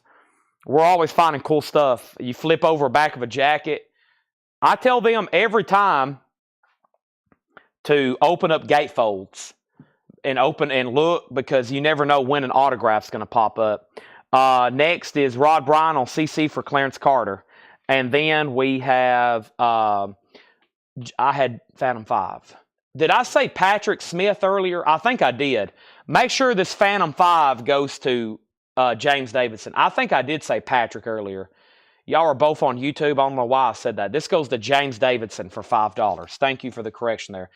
We're always finding cool stuff. You flip over back of a jacket. I tell them every time to open up gatefolds and open and look, because you never know when an autograph's going to pop up. Next is Rod Bryan on CC for Clarence Carter. And then we have, I had Phantom 5. Did I say Patrick Smith earlier? I think I did. Make sure this Phantom 5 goes to James Davidson. I think I did say Patrick earlier. Y'all are both on YouTube. I don't know why I said that. This goes to James Davidson for $5. Thank you for the correction there.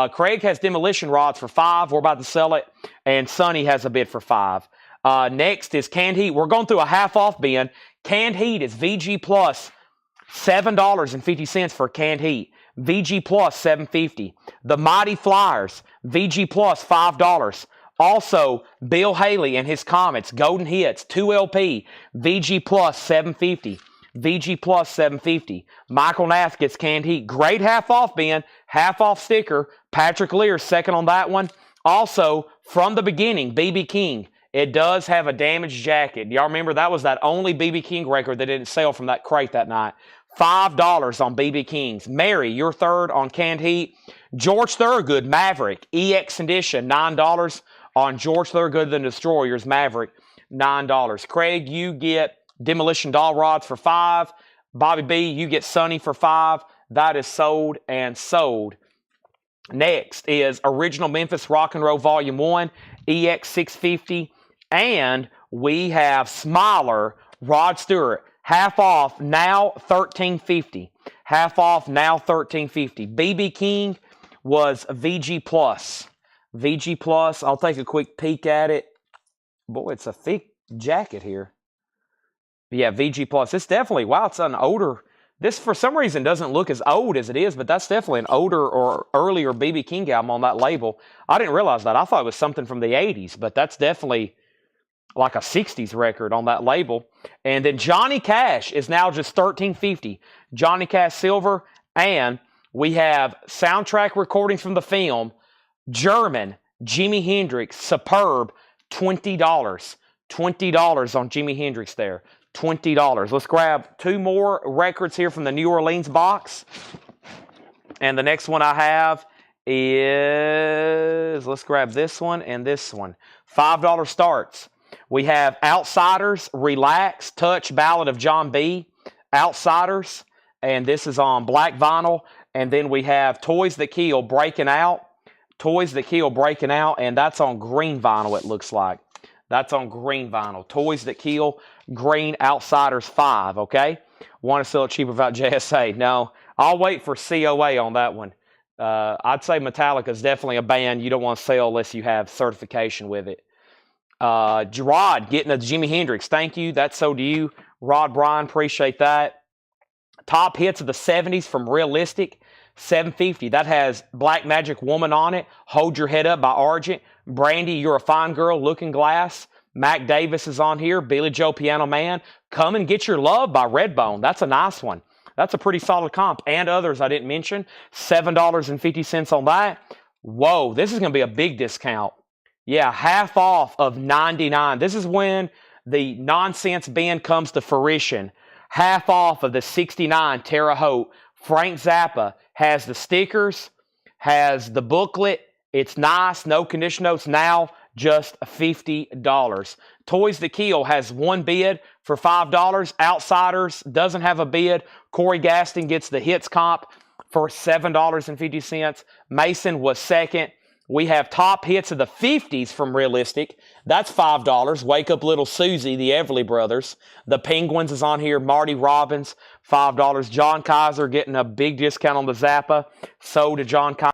Craig has Demolition Rods for $5. We're about to sell it. And Sonny has a bid for $5. Next is Canned Heat. We're going through a half-off bin. Canned Heat is VG Plus, $7.50 for Canned Heat. VG Plus, $7.50. The Mighty Flyers, VG Plus, $5. Also, Bill Haley and his Comets, Golden Hits, 2LP, VG Plus, $7.50. VG Plus, $7.50. Michael Nath gets Canned Heat. Great half-off bin, half-off sticker. Patrick Lear, second on that one. Also, from the beginning, B.B. King, it does have a damaged jacket. Y'all remember that was that only B.B. King record that didn't sell from that crate that night. $5 on B.B. King's. Mary, you're third on Canned Heat. George Thorogood, Maverick, EX Edition, $9 on George Thorogood the Destroyer's Maverick, $9. Craig, you get Demolition Doll Rods for $5. Bobby B, you get Sunny for $5. That is sold and sold. Next is Original Memphis Rock and Roll Volume 1, EX 650. And we have Smiler, Rod Stewart, half off, now $13.50. Half off, now $13.50. BB King was VG Plus. VG Plus, I'll take a quick peek at it. Boy, it's a thick jacket here. Yeah, VG Plus. It's definitely, wow, it's an older. This, for some reason, doesn't look as old as it is, but that's definitely an older or earlier BB King album on that label. I didn't realize that. I thought it was something from the 80s, but that's definitely like a 60s record on that label. And then Johnny Cash is now just $13.50. Johnny Cash Silver. And we have soundtrack recordings from the film, German, Jimi Hendrix, Superb, $20. $20 on Jimi Hendrix there. $20. Let's grab two more records here from the New Orleans box. And the next one I have is, let's grab this one and this one. $5 starts. We have Outsiders, Relax, Touch, Ballad of John B. Outsiders, and this is on black vinyl. And then we have Toys That Kill, Breaking Out. Toys That Kill, Breaking Out, and that's on green vinyl, it looks like. That's on green vinyl. Toys That Kill, green, Outsiders 5, okay? Want to sell it cheaper without JSA? No, I'll wait for COA on that one. I'd say Metallica is definitely a band you don't want to sell unless you have certification with it. Rod getting a Jimi Hendrix. Thank you. That's so to you. Rod Bryan, appreciate that. Top hits of the 70s from Realistic, $7.50. That has Black Magic Woman on it. Hold Your Head Up by Argent. Brandy, You're a Fine Girl, Looking Glass. Mac Davis is on here. Billy Joe, Piano Man. Come and Get Your Love by Redbone. That's a nice one. That's a pretty solid comp. And others I didn't mention. $7.50 on that. Whoa, this is going to be a big discount. Yeah, half off of $99. This is when the nonsense bin comes to fruition. Half off of the $69 Terre Haute. Frank Zappa has the stickers, has the booklet. It's nice, no condition notes. Now just $50. Toys That Kill has one bid for $5. Outsiders doesn't have a bid. Corey Gaston gets the hits comp for $7.50. Mason was second. We have top hits of the 50s from Realistic. That's $5. Wake Up Little Susie, the Everly Brothers. The Penguins is on here. Marty Robbins, $5. John Kaiser getting a big discount on the Zappa. So to John Kaiser.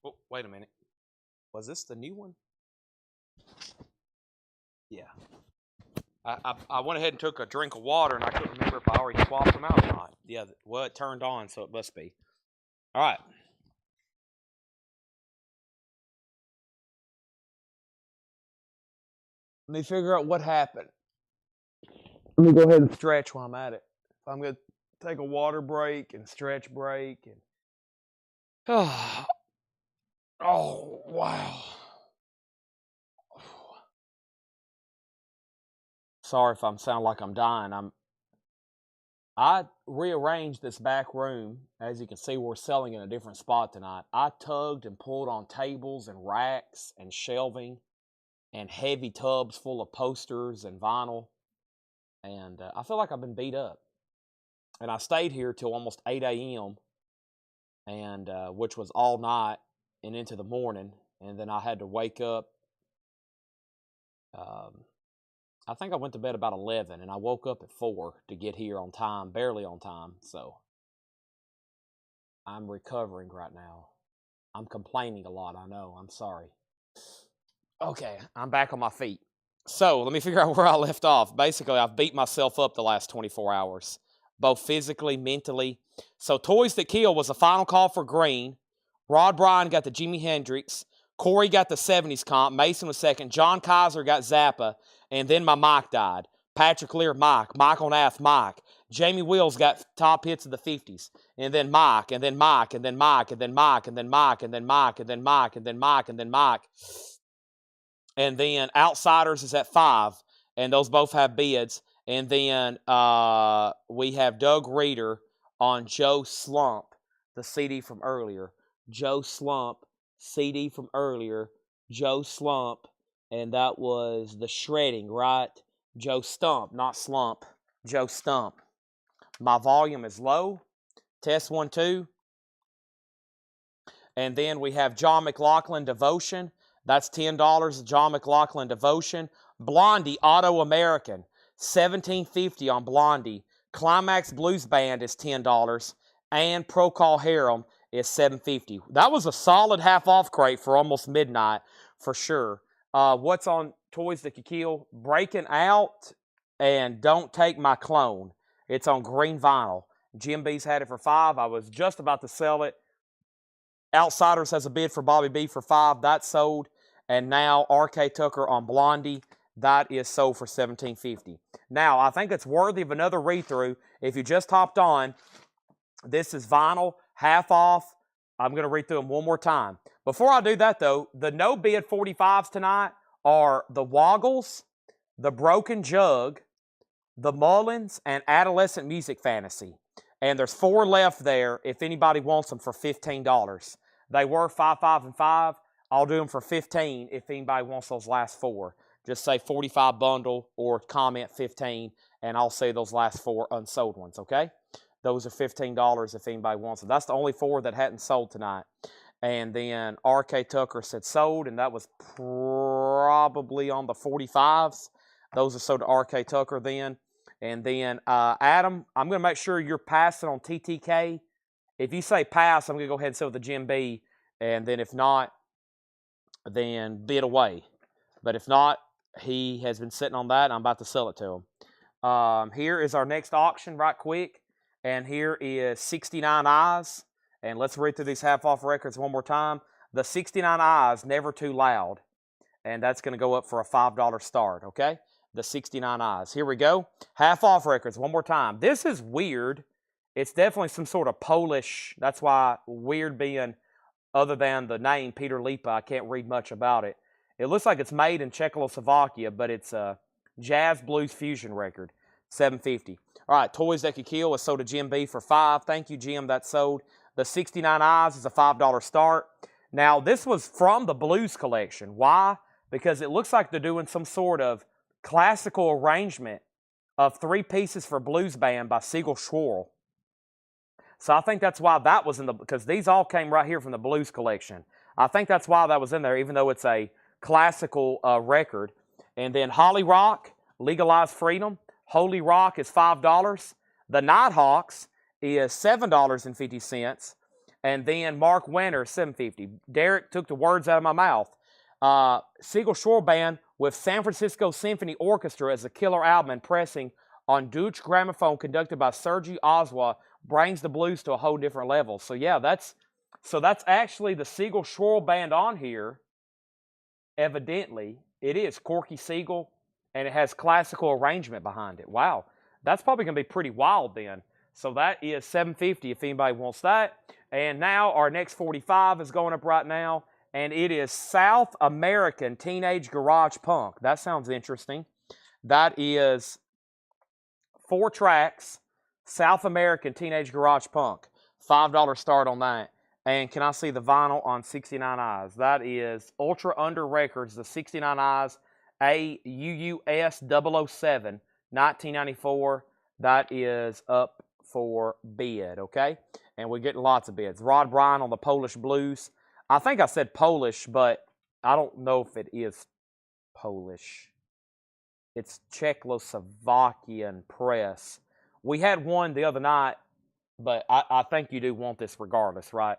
Oh, wait a minute. Was this the new one? Yeah. I went ahead and took a drink of water, and I couldn't remember if I already swapped them out or not. Yeah, well, it turned on, so it must be. All right. Let me figure out what happened. Let me go ahead and stretch while I'm at it. I'm going to take a water break and stretch break. And oh, wow. Sorry if I'm sound like I'm dying. I rearranged this back room. As you can see, we're selling in a different spot tonight. I tugged and pulled on tables and racks and shelving and heavy tubs full of posters and vinyl. And I feel like I've been beat up. And I stayed here till almost 8 a.m. and which was all night and into the morning. And then I had to wake up. I think I went to bed about 11, and I woke up at 4 to get here on time, barely on time. So I'm recovering right now. I'm complaining a lot, I know. I'm sorry. Okay, I'm back on my feet. So let me figure out where I left off. Basically, I've beat myself up the last 24 hours, both physically, mentally. So Toys That Kill was the final call for Green. Rod Bryan got the Jimi Hendrix. Corey got the 70s comp. Mason was second. John Kaiser got Zappa. And then my mic died. Patrick Lear, Mike. Michael Nath, Mike. Jamie Wills got top hits of the 50s. And then Mike, and then Mike, and then Mike, and then Mike, and then Mike, and then Mike, and then Mike, and then Mike, and then Mike. And then Outsiders is at 5, and those both have bids. And then we have Doug Reeder on Joe Slump, the CD from earlier. Joe Slump, CD from earlier. Joe Slump, and that was the shredding, right? Joe Stump, not Slump. Joe Stump. My volume is low. Test 1, 2. And then we have John McLaughlin Devotion. That's $10. John McLaughlin Devotion. Blondie Auto American. $17.50 on Blondie. Climax Blues Band is $10. And Procol Harum is $7.50. That was a solid half-off crate for almost midnight, for sure. What's on Toys That Could Kill? Breaking Out and Don't Take My Clone. It's on green vinyl. Jim B's had it for $5. I was just about to sell it. Outsiders has a bid for Bobby B for $5. That's sold. And now R.K. Tucker on Blondie. That is sold for $17.50. Now, I think it's worthy of another read-through. If you just hopped on, this is vinyl, half off. I'm going to read through them one more time. Before I do that, though, the no-bid 45s tonight are the Woggles, the Broken Jug, the Mullins, and Adolescent Music Fantasy. And there's 4 left there if anybody wants them for $15. They were 5, 5, and 5. I'll do them for $15 if anybody wants those last 4. Just say 45 bundle or comment 15, and I'll say those last 4 unsold ones, okay? Those are $15 if anybody wants them. That's the only 4 that hadn't sold tonight. And then R.K. Tucker said sold, and that was probably on the 45s. Those are sold to R.K. Tucker then. And then, Adam, I'm going to make sure you're passing on TTK. If you say pass, I'm going to go ahead and sell the Jim B. And then if not, then bid away. But if not, he has been sitting on that, and I'm about to sell it to him. Here is our next auction right quick. And here is 69 Eyes. And let's read through these half-off records one more time. The 69 Eyes, Never Too Loud. And that's going to go up for a $5 start, okay? The 69 Eyes. Here we go. Half-off records one more time. This is weird. It's definitely some sort of Polish. That's why weird being, other than the name Peter Lipa, I can't read much about it. It looks like it's made in Czechoslovakia, but it's a jazz blues fusion record. $7.50. All right, Toys That Could Kill is sold to Jim B for $5. Thank you, Jim. That's sold. The 69 Eyes is a $5 start. Now, this was from the Blues Collection. Why? Because it looks like they're doing some sort of classical arrangement of 3 pieces for blues band by Siegel Schwarl. So I think that's why that was in the, because these all came right here from the Blues Collection. I think that's why that was in there, even though it's a classical record. And then Holly Rock, Legalized Freedom. Holy Rock is $5. The Nighthawks is $7.50. And then Mark Winter, $7.50. Derek took the words out of my mouth. Siegel Shore Band with San Francisco Symphony Orchestra as a killer album and pressing on Deutsche Grammophon conducted by Sergei Oswa brings the blues to a whole different level. So yeah, that's actually the Siegel Shore Band on here. Evidently, it is Corky Siegel, and it has classical arrangement behind it. Wow, that's probably going to be pretty wild then. So that is $7.50 if anybody wants that. And now our next 45 is going up right now, and it is South American Teenage Garage Punk. That sounds interesting. That is 4 tracks, South American Teenage Garage Punk. $5 start on that. And can I see the vinyl on 69 Eyes? That is Ultra Under Records, the 69 Eyes, AUUS 007, 1994. That is up for bid, okay? and we're getting lots of bids. Rod Bryan on the Polish Blues. I think I said Polish, but I don't know if it is Polish. It's Czechoslovakian press. We had one the other night, but I think you do want this regardless, right?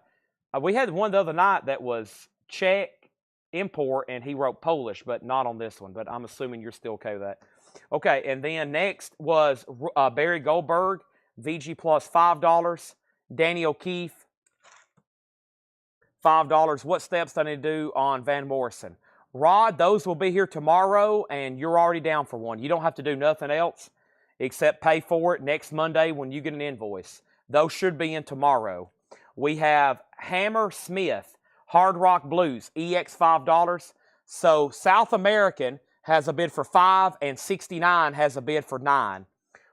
We had one the other night that was Czech import, and he wrote Polish, but not on this one. But I'm assuming you're still okay with that. Okay, and then next was Barry Goldberg, VG plus $5. Danny O'Keefe, $5. What steps do I need to do on Van Morrison? Rod, those will be here tomorrow, and you're already down for one. You don't have to do nothing else except pay for it next Monday when you get an invoice. Those should be in tomorrow. We have Hammer Smith, Hard Rock Blues, EX $5. So South American has a bid for $5, and 69 has a bid for $9.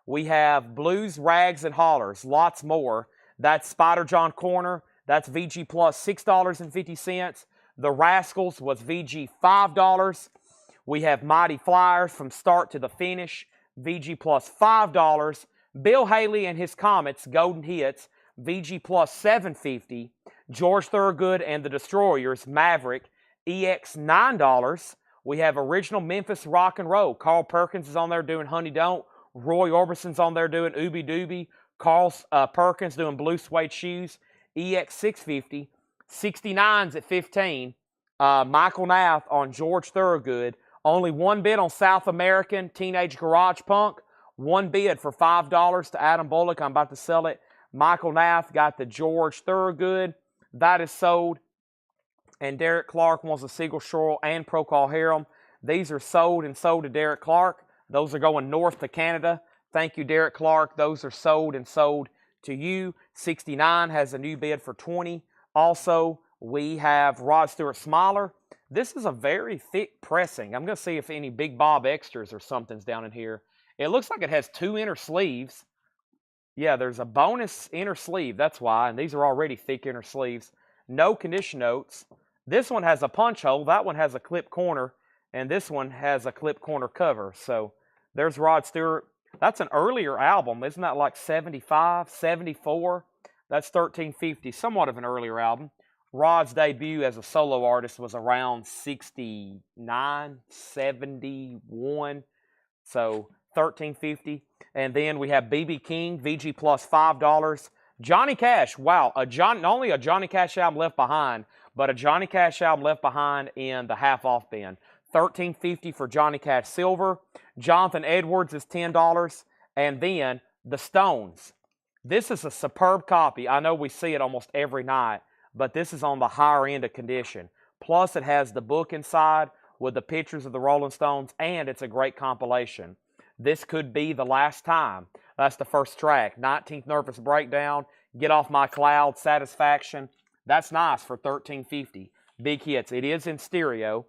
We have Blues, Rags, and Hollers, lots more. That's Spider John Corner. That's VG plus $6.50. The Rascals was VG $5. We have Mighty Flyers from start to the finish, VG plus $5. Bill Haley and his Comets, Golden Hits, VG plus $7.50. George Thorogood and the Destroyers, Maverick, EX $9. We have Original Memphis Rock and Roll. Carl Perkins is on there doing Honey Don't. Roy Orbison's on there doing Ooby Dooby. Carl Perkins doing Blue Suede Shoes, EX $6.50. 69's at 15. Michael Nath on George Thorogood. Only one bid on South American Teenage Garage Punk. One bid for $5 to Adam Bullock. I'm about to sell it. Michael Nath got the George Thorogood. That is sold. And Derek Clark wants a Siegel Shorel and Procol Harum. These are sold and sold to Derek Clark. Those are going north to Canada. Thank you, Derek Clark. Those are sold and sold to you. 69 has a new bid for $20. Also, we have Rod Stewart Smiler. This is a very thick pressing. I'm going to see if any Big Bob extras or something's down in here. It looks like it has 2 inner sleeves. Yeah, there's a bonus inner sleeve. That's why. And these are already thick inner sleeves. No condition notes. This one has a punch hole. That one has a clip corner. And this one has a clip corner cover. So there's Rod Stewart. That's an earlier album. Isn't that like 75, 74? That's 1350. Somewhat of an earlier album. Rod's debut as a solo artist was around 69, 71. So 1350. And then we have B.B. King, VG plus $5. Johnny Cash, wow. Not only a Johnny Cash album left behind, but a Johnny Cash album left behind in the half-off bin. $13.50 for Johnny Cash Silver. Jonathan Edwards is $10. And then the Stones. This is a superb copy. I know we see it almost every night, but this is on the higher end of condition. Plus, it has the book inside with the pictures of the Rolling Stones, and it's a great compilation. This could be the last time. That's the first track. 19th Nervous Breakdown, Get Off My Cloud, Satisfaction. That's nice for $13.50. Big hits. It is in stereo.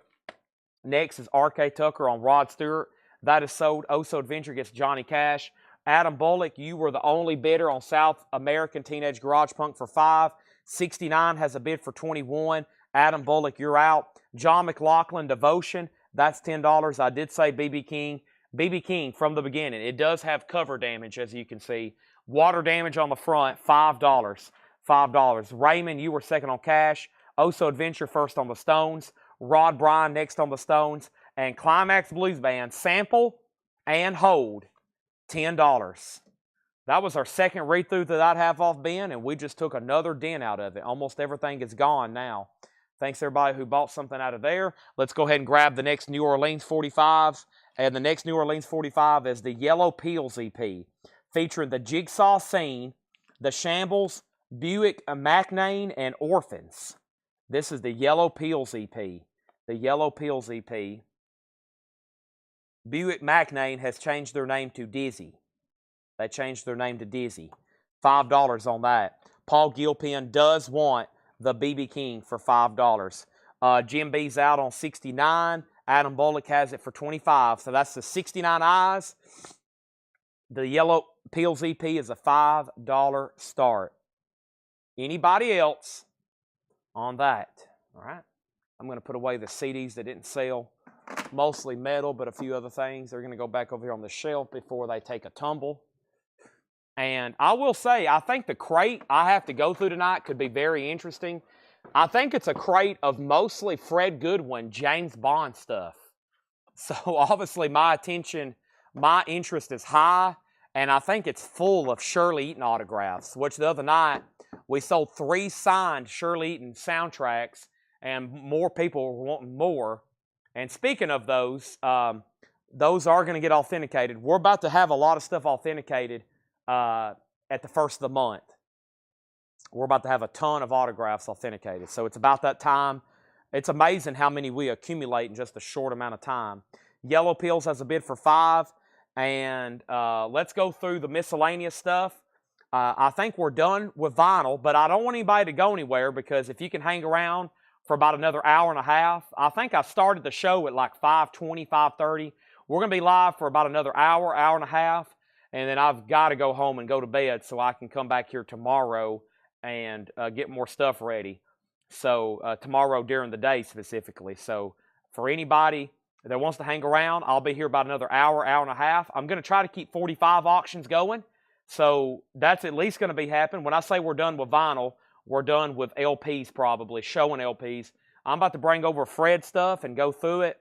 Next is R.K. Tucker on Rod Stewart. That is sold. Oh So Adventure gets Johnny Cash. Adam Bullock, you were the only bidder on South American Teenage Garage Punk for $5. 69 has a bid for $21. Adam Bullock, you're out. John McLaughlin, Devotion. That's $10. I did say B.B. King. B.B. King from the beginning. It does have cover damage, as you can see. Water damage on the front, $5. $5. Raymond, you were second on Cash. Oh So Adventure first on the Stones. Rod Bryan next on the Stones. And Climax Blues Band, Sample and Hold, $10. That was our second read-through to that half-off bin, and we just took another dent out of it. Almost everything is gone now. Thanks, everybody who bought something out of there. Let's go ahead and grab the next New Orleans 45s. And the next New Orleans 45 is the Yellow Pills EP, featuring the Jigsaw Scene, the Shambles, Buick, McNane, and Orphans. This is the Yellow Pills EP. The Yellow Pills EP. Buick McNane has changed their name to Dizzy. They changed their name to Dizzy. $5 on that. Paul Gilpin does want the B.B. King for $5. Jim B's out on 69. Adam Bullock has it for $25. So that's the 69 eyes. The Yellow Pills EP is a $5 start. Anybody else on that? All right. I'm going to put away the CDs that didn't sell. Mostly metal, but a few other things. They're going to go back over here on the shelf before they take a tumble. And I will say, I think the crate I have to go through tonight could be very interesting. I think it's a crate of mostly Fred Goodwin, James Bond stuff. So obviously my interest is high, and I think it's full of Shirley Eaton autographs, which the other night we sold 3 signed Shirley Eaton soundtracks, and more people were wanting more. And speaking of those are going to get authenticated. We're about to have a lot of stuff authenticated at the first of the month. We're about to have a ton of autographs authenticated. So it's about that time. It's amazing how many we accumulate in just a short amount of time. Yellow Pills has a bid for 5. And let's go through the miscellaneous stuff. I think we're done with vinyl, but I don't want anybody to go anywhere, because if you can hang around for about another hour and a half, I think I started the show at like 5:20, 5:30. We're going to be live for about another hour, hour and a half, and then I've got to go home and go to bed so I can come back here tomorrow and get more stuff ready. So tomorrow during the day specifically. So for anybody that wants to hang around, I'll be here about another hour, hour and a half. I'm going to try to keep 45 auctions going. So that's at least going to be happening. When I say we're done with vinyl, we're done with LPs probably, showing LPs. I'm about to bring over Fred stuff and go through it.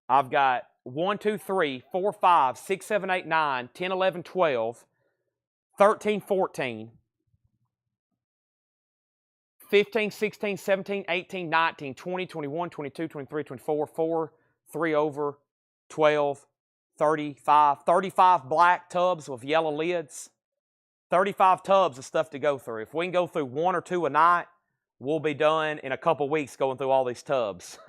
I've got 1, 2, 3, 4, 5, 6, 7, 8, 9, 10, 11, 12, 13, 14, 15, 16, 17, 18, 19, 20, 21, 22, 23, 24, 4, 3 over, 12, 35 black tubs with yellow lids. 35 tubs of stuff to go through. If we can go through 1 or 2 a night, we'll be done in a couple weeks going through all these tubs.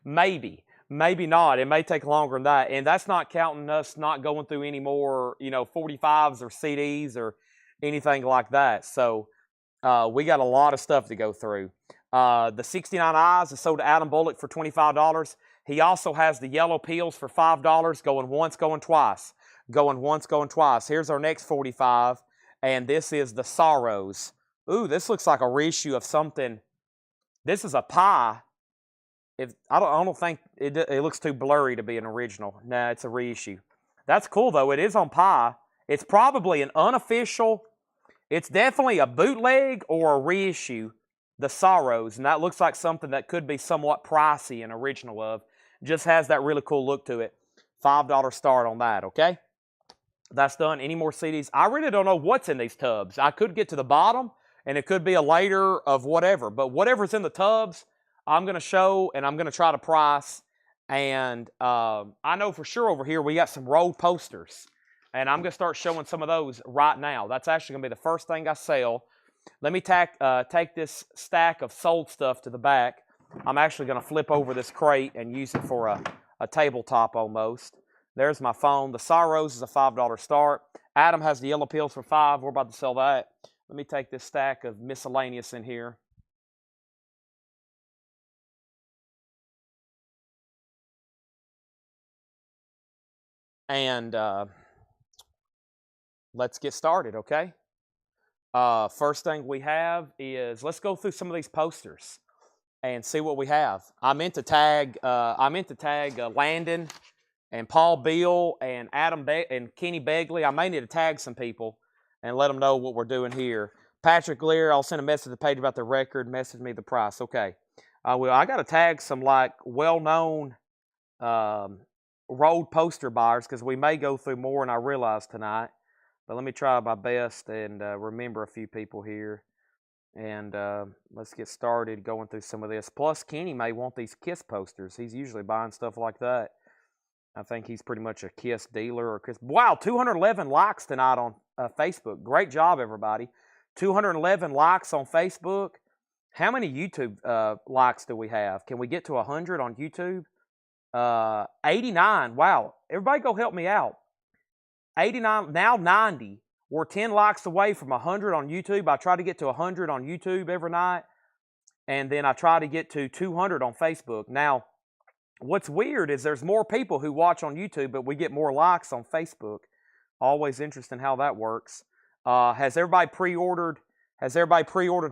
Maybe not. It may take longer than that. And that's not counting us not going through any more, 45s or CDs or anything like that. So we got a lot of stuff to go through. The 69 Eyes is sold to Adam Bullock for $25. He also has the Yellow Pills for $5, going once, going twice. Going once, going twice. Here's our next 45. And this is the Sorrows. Ooh, this looks like a reissue of something. This is a pie. I don't think it looks too blurry to be an original. Nah, it's a reissue. That's cool though. It is on pie. It's probably an unofficial. It's definitely a bootleg or a reissue. The Sorrows, and that looks like something that could be somewhat pricey an original of. Just has that really cool look to it. $5 start on that. Okay. That's done. Any more CDs? I really don't know what's in these tubs. I could get to the bottom, and it could be a later of whatever. But whatever's in the tubs, I'm going to show, and I'm going to try to price. And I know for sure over here we got some rolled posters. And I'm going to start showing some of those right now. That's actually going to be the first thing I sell. Let me take this stack of sold stuff to the back. I'm actually going to flip over this crate and use it for a tabletop almost. There's my phone. The Sorrows is a $5 start. Adam has the Yellow Pills for $5. We're about to sell that. Let me take this stack of miscellaneous in here. And let's get started, okay? First thing we have is, let's go through some of these posters and see what we have. I meant to tag Landon and Paul Beal and and Kenny Begley. I may need to tag some people and let them know what we're doing here. Patrick Lear, I'll send a message to the page about the record. Message me the price. Okay. Well, I got to tag some like well-known rolled poster buyers, because we may go through more than I realized tonight. But let me try my best and remember a few people here. And let's get started going through some of this. Plus, Kenny may want these Kiss posters. He's usually buying stuff like that. I think he's pretty much a Kiss dealer or Kiss. Wow, 211 likes tonight on Facebook. Great job, everybody. 211 likes on Facebook. How many YouTube likes do we have? Can we get to 100 on YouTube? 89. Wow. Everybody go help me out. 89, now 90. We're 10 likes away from 100 on YouTube. I try to get to 100 on YouTube every night. And then I try to get to 200 on Facebook. Now, what's weird is there's more people who watch on YouTube, but we get more likes on Facebook. Always interesting how that works. Has everybody pre-ordered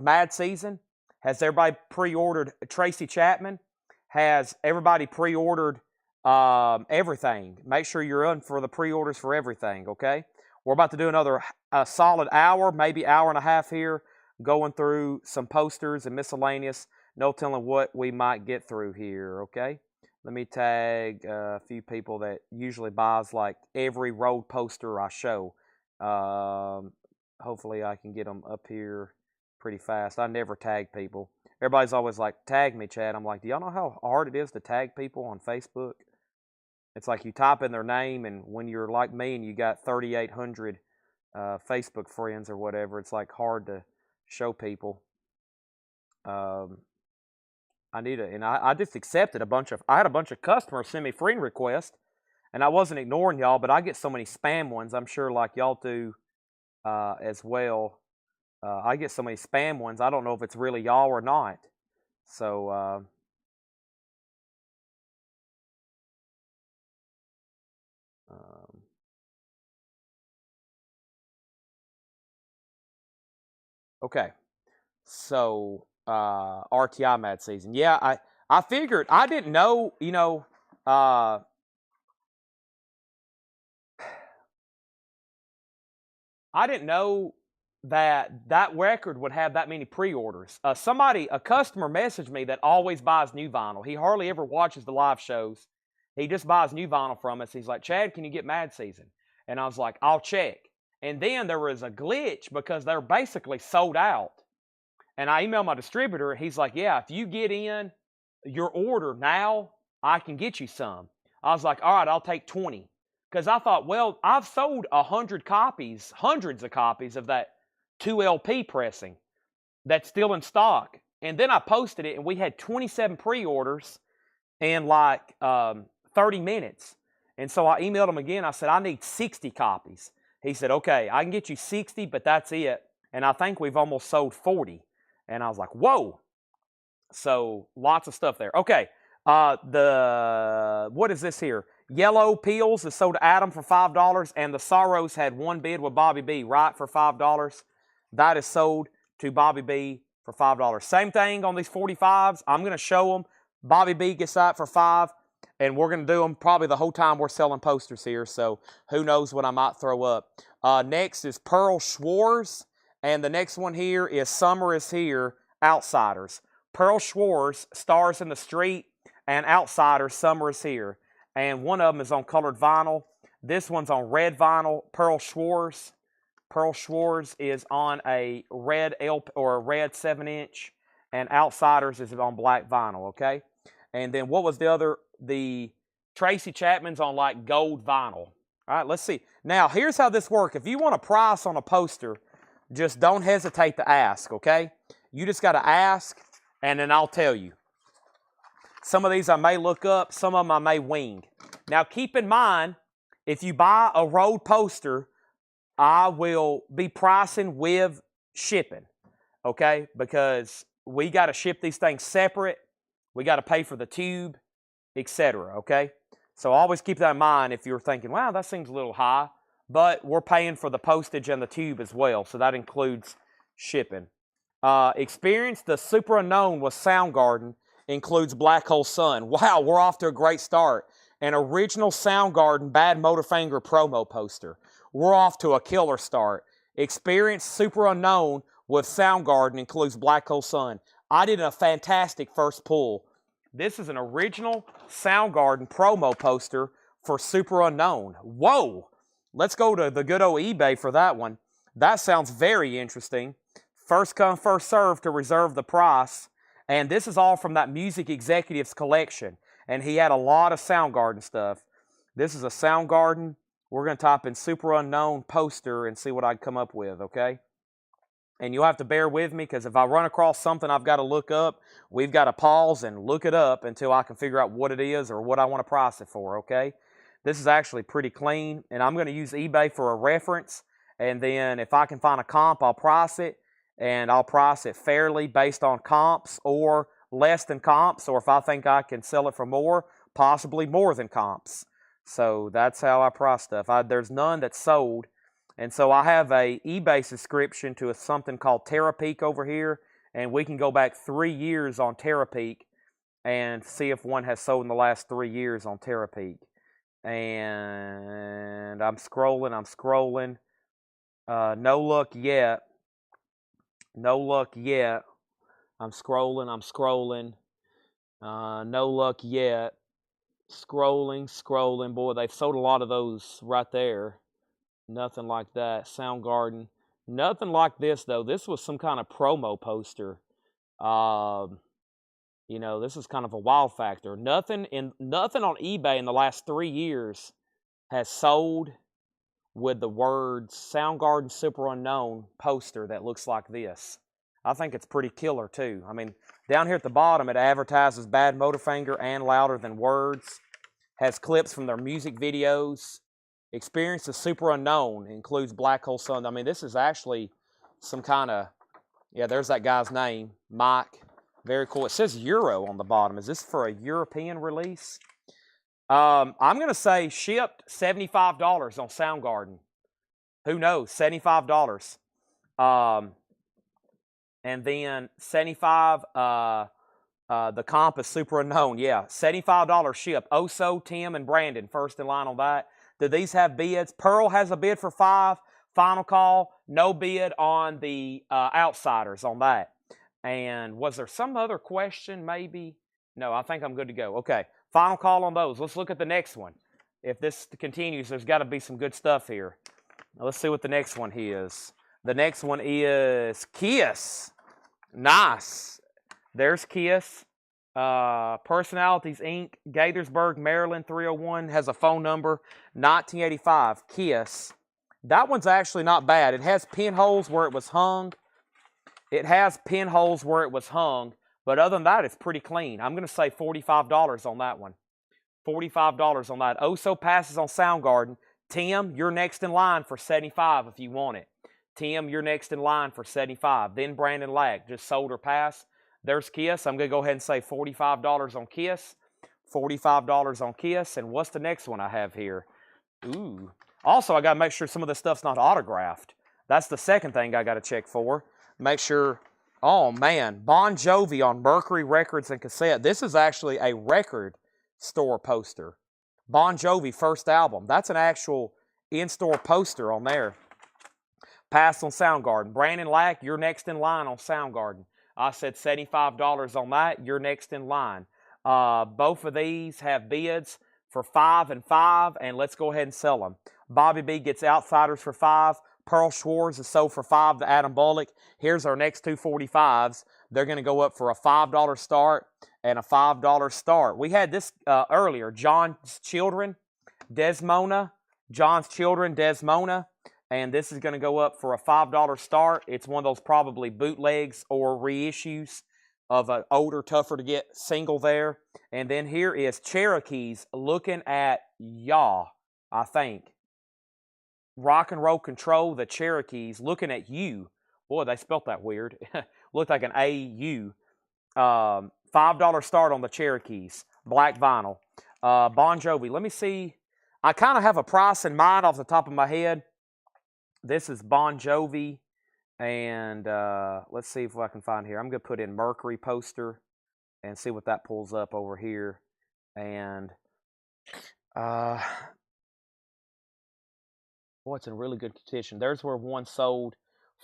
Mad Season? Has everybody pre-ordered Tracy Chapman? Has everybody pre-ordered everything? Make sure you're in for the pre-orders for everything, okay? We're about to do another solid hour, maybe hour and a half here, going through some posters and miscellaneous. No telling what we might get through here, okay? Let me tag a few people that usually buys like every road poster I show. Hopefully I can get them up here pretty fast. I never tag people. Everybody's always like, tag me, Chad. I'm like, do y'all know how hard it is to tag people on Facebook? It's like you type in their name, and when you're like me and you got 3,800 Facebook friends or whatever, it's like hard to show people. I need to, and I just accepted I had a bunch of customers send me friend requests, and I wasn't ignoring y'all, but I get so many spam ones. I'm sure like y'all do as well. I get so many spam ones. I don't know if it's really y'all or not. So okay. So RTI mad season. Yeah, I figured. I didn't know. I didn't know that record would have that many pre-orders. A customer messaged me that always buys new vinyl. He hardly ever watches the live shows. He just buys new vinyl from us. He's like, Chad, can you get Mad Season? And I was like, I'll check. And then there was a glitch because they're basically sold out. And I emailed my distributor. He's like, yeah, if you get in your order now, I can get you some. I was like, all right, I'll take 20. Because I thought, well, I've sold 100 copies, hundreds of copies of that 2LP pressing that's still in stock. And then I posted it, and we had 27 pre-orders in like 30 minutes. And so I emailed him again. I said, I need 60 copies. He said, okay, I can get you 60, but that's it. And I think we've almost sold 40. And I was like, whoa. So lots of stuff there. Okay, what is this here? Yellow Peels is sold to Adam for $5, and the Sorrows had one bid with Bobby B, right, for $5. That is sold to Bobby B for $5. Same thing on these 45s. I'm going to show them. Bobby B gets that for $5, and we're going to do them probably the whole time we're selling posters here, so who knows what I might throw up. Next is Pearl Schwartz, and the next one here is Summer is Here, Outsiders. Pearl Schwartz, Stars in the Street, and Outsiders, Summer is Here. And one of them is on colored vinyl. This one's on red vinyl. Pearl Schwartz is on a red or a red 7-inch, and Outsiders is on black vinyl. Okay, and then what was the other? The Tracy Chapman's on like gold vinyl. All right, let's see. Now here's how this works. If you want a price on a poster, just don't hesitate to ask. Okay, you just got to ask, and then I'll tell you. Some of these I may look up, some of them I may wing. Now keep in mind, if you buy a road poster, I will be pricing with shipping, okay? Because we got to ship these things separate. We got to pay for the tube, etc., okay? So always keep that in mind if you're thinking, wow, that seems a little high. But we're paying for the postage and the tube as well, so that includes shipping. Experience the Super Unknown with Soundgarden. Includes Black Hole Sun. Wow, we're off to a great start. An original Soundgarden Bad Motorfinger promo poster. We're off to a killer start. Experience Super Unknown with Soundgarden includes Black Hole Sun. I did a fantastic first pull. This is an original Soundgarden promo poster for Super Unknown. Whoa! Let's go to the good old eBay for that one. That sounds very interesting. First come, first serve to reserve the price. And this is all from that Music Executives collection. And he had a lot of Soundgarden stuff. This is a Soundgarden. We're going to type in Super Unknown poster and see what I come up with, okay? And you'll have to bear with me because if I run across something I've got to look up, we've got to pause and look it up until I can figure out what it is or what I want to price it for, okay? This is actually pretty clean. And I'm going to use eBay for a reference. And then if I can find a comp, I'll price it. And I'll price it fairly based on comps or less than comps, or if I think I can sell it for more, possibly more than comps. So that's how I price stuff. There's none that's sold. And so I have a eBay subscription to something called Terapeak over here, and we can go back 3 years on Terapeak and see if one has sold in the last 3 years on Terapeak. And I'm scrolling. No luck yet. No luck yet. I'm scrolling. No luck yet. Scrolling. Boy, they've sold a lot of those right there. Nothing like that. Soundgarden. Nothing like this, though. This was some kind of promo poster. You know, this is kind of a wild factor. Nothing on eBay in the last 3 years has sold with the words Soundgarden Super Unknown poster that looks like this. I think it's pretty killer, too. I mean, down here at the bottom, it advertises Bad Motorfinger and Louder Than Words. Has clips from their music videos. Experience the Super Unknown includes Black Hole Sun. I mean, this is actually some kind of, yeah, there's that guy's name, Mike. Very cool. It says Euro on the bottom. Is this for a European release? I'm going to say shipped $75 on Soundgarden. Who knows? $75. And then 75 the comp is Super Unknown. Yeah, $75 ship. Oso, Tim, and Brandon first in line on that. Do these have bids? Pearl has a bid for 5. Final call. No bid on the Outsiders on that. And was there some other question maybe? No, I think I'm good to go. Okay, final call on those. Let's look at the next one. If this continues, there's got to be some good stuff here. Now, let's see what the next one is. The next one is Kiss. Nice. There's Kiss. Personalities Inc. Gaithersburg, Maryland, 301. Has a phone number. 1985. Kiss. That one's actually not bad. It has pinholes where it was hung. But other than that, it's pretty clean. I'm going to say $45 on that one. $45 on that. Oso passes on Soundgarden. Tim, you're next in line for $75 if you want it. Tim, you're next in line for $75. Then Brandon Lack just sold or passed. There's Kiss. I'm going to go ahead and say $45 on Kiss. $45 on Kiss. And what's the next one I have here? Ooh. Also, I got to make sure some of this stuff's not autographed. That's the second thing I got to check for. Make sure. Oh, man. Bon Jovi on Mercury Records and Cassette. This is actually a record store poster. Bon Jovi first album. That's an actual in-store poster on there. Passed on Soundgarden. Brandon Lack, you're next in line on Soundgarden. I said $75 on that. You're next in line. Both of these have bids for 5 and 5, and let's go ahead and sell them. Bobby B gets Outsiders for 5. Pearl Schwartz is sold for 5 to Adam Bullock. Here's our next two 45s. They're going to go up for a $5 start and a $5 start. We had this earlier. John's Children, Desmona. And this is going to go up for a $5 start. It's one of those probably bootlegs or reissues of an older, tougher to get single there. And then here is Cherokees looking at ya, I think. Rock and Roll Control, the Cherokees looking at you. Boy, they spelt that weird. Looked like an A-U. $5 start on the Cherokees. Black vinyl. Bon Jovi. Let me see. I kind of have a price in mind off the top of my head. This is Bon Jovi, and let's see if I can find here. I'm going to put in Mercury poster and see what that pulls up over here. And, boy, it's in really good condition. There's where one sold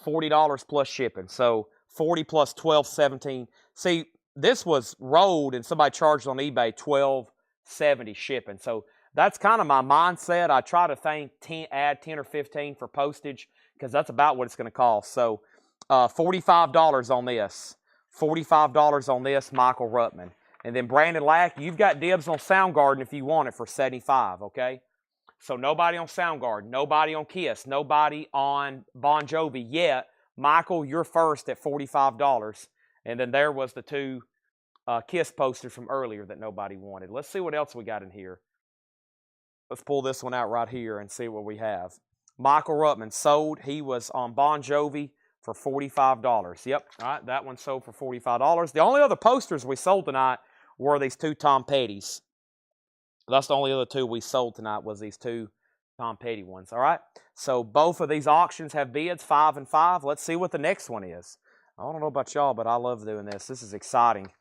$40 plus shipping. So 40 plus 12, 17. See, this was rolled and somebody charged on eBay $12.70 shipping. So that's kind of my mindset. I try to add 10 or 15 for postage because that's about what it's going to cost. So $45 on this. $45 on this, Michael Ruttman. And then Brandon Lack, you've got dibs on Soundgarden if you want it for $75, okay? So nobody on Soundgarden, nobody on Kiss, nobody on Bon Jovi yet. Michael, you're first at $45. And then there was the two Kiss posters from earlier that nobody wanted. Let's see what else we got in here. Let's pull this one out right here and see what we have. Michael Ruttman sold. He was on Bon Jovi for $45. Yep, all right, that one sold for $45. The only other posters we sold tonight were these two Tom Petty's. That's the only other two we sold tonight was these two Tom Petty ones, all right? So both of these auctions have bids, 5 and 5. Let's see what the next one is. I don't know about y'all, but I love doing this. This is exciting.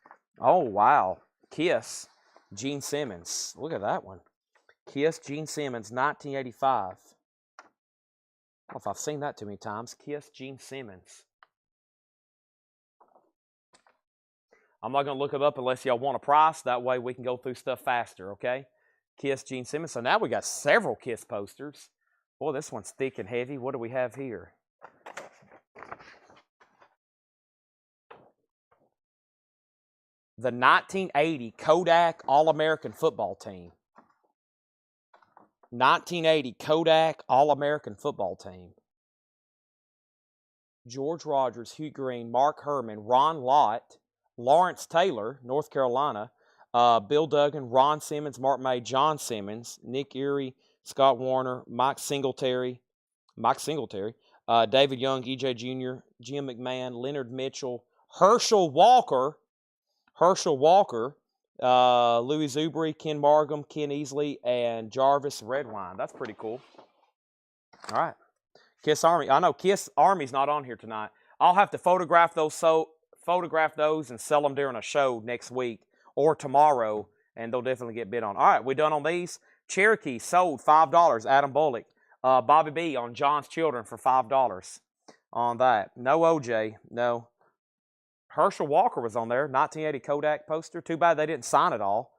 Oh, wow. Kiss, Gene Simmons. Look at that one. Kiss, Gene Simmons, 1985. I don't know if I've seen that too many times. Kiss, Gene Simmons. I'm not going to look it up unless y'all want a price. That way we can go through stuff faster, okay? Kiss, Gene Simmons. So now we got several Kiss posters. Boy, this one's thick and heavy. What do we have here? The 1980 Kodak All-American Football Team. 1980 Kodak All-American Football Team. George Rogers, Hugh Green, Mark Herman, Ron Lott, Lawrence Taylor, North Carolina, Bill Duggan, Ron Simmons, Mark May, John Simmons, Nick Erie, Scott Warner, Mike Singletary, David Young, E.J. Jr., Jim McMahon, Leonard Mitchell, Herschel Walker, Louis Zubri, Ken Margam, Ken Easley, and Jarvis Redwine. That's pretty cool. All right. Kiss Army. I know Kiss Army's not on here tonight. I'll have to photograph those and sell them during a show next week or tomorrow, and they'll definitely get bid on. All right, we done on these. Cherokee sold $5. Adam Bullock. Bobby B on John's Children for $5 on that. No OJ. No. Herschel Walker was on there. 1980 Kodak poster. Too bad they didn't sign it all.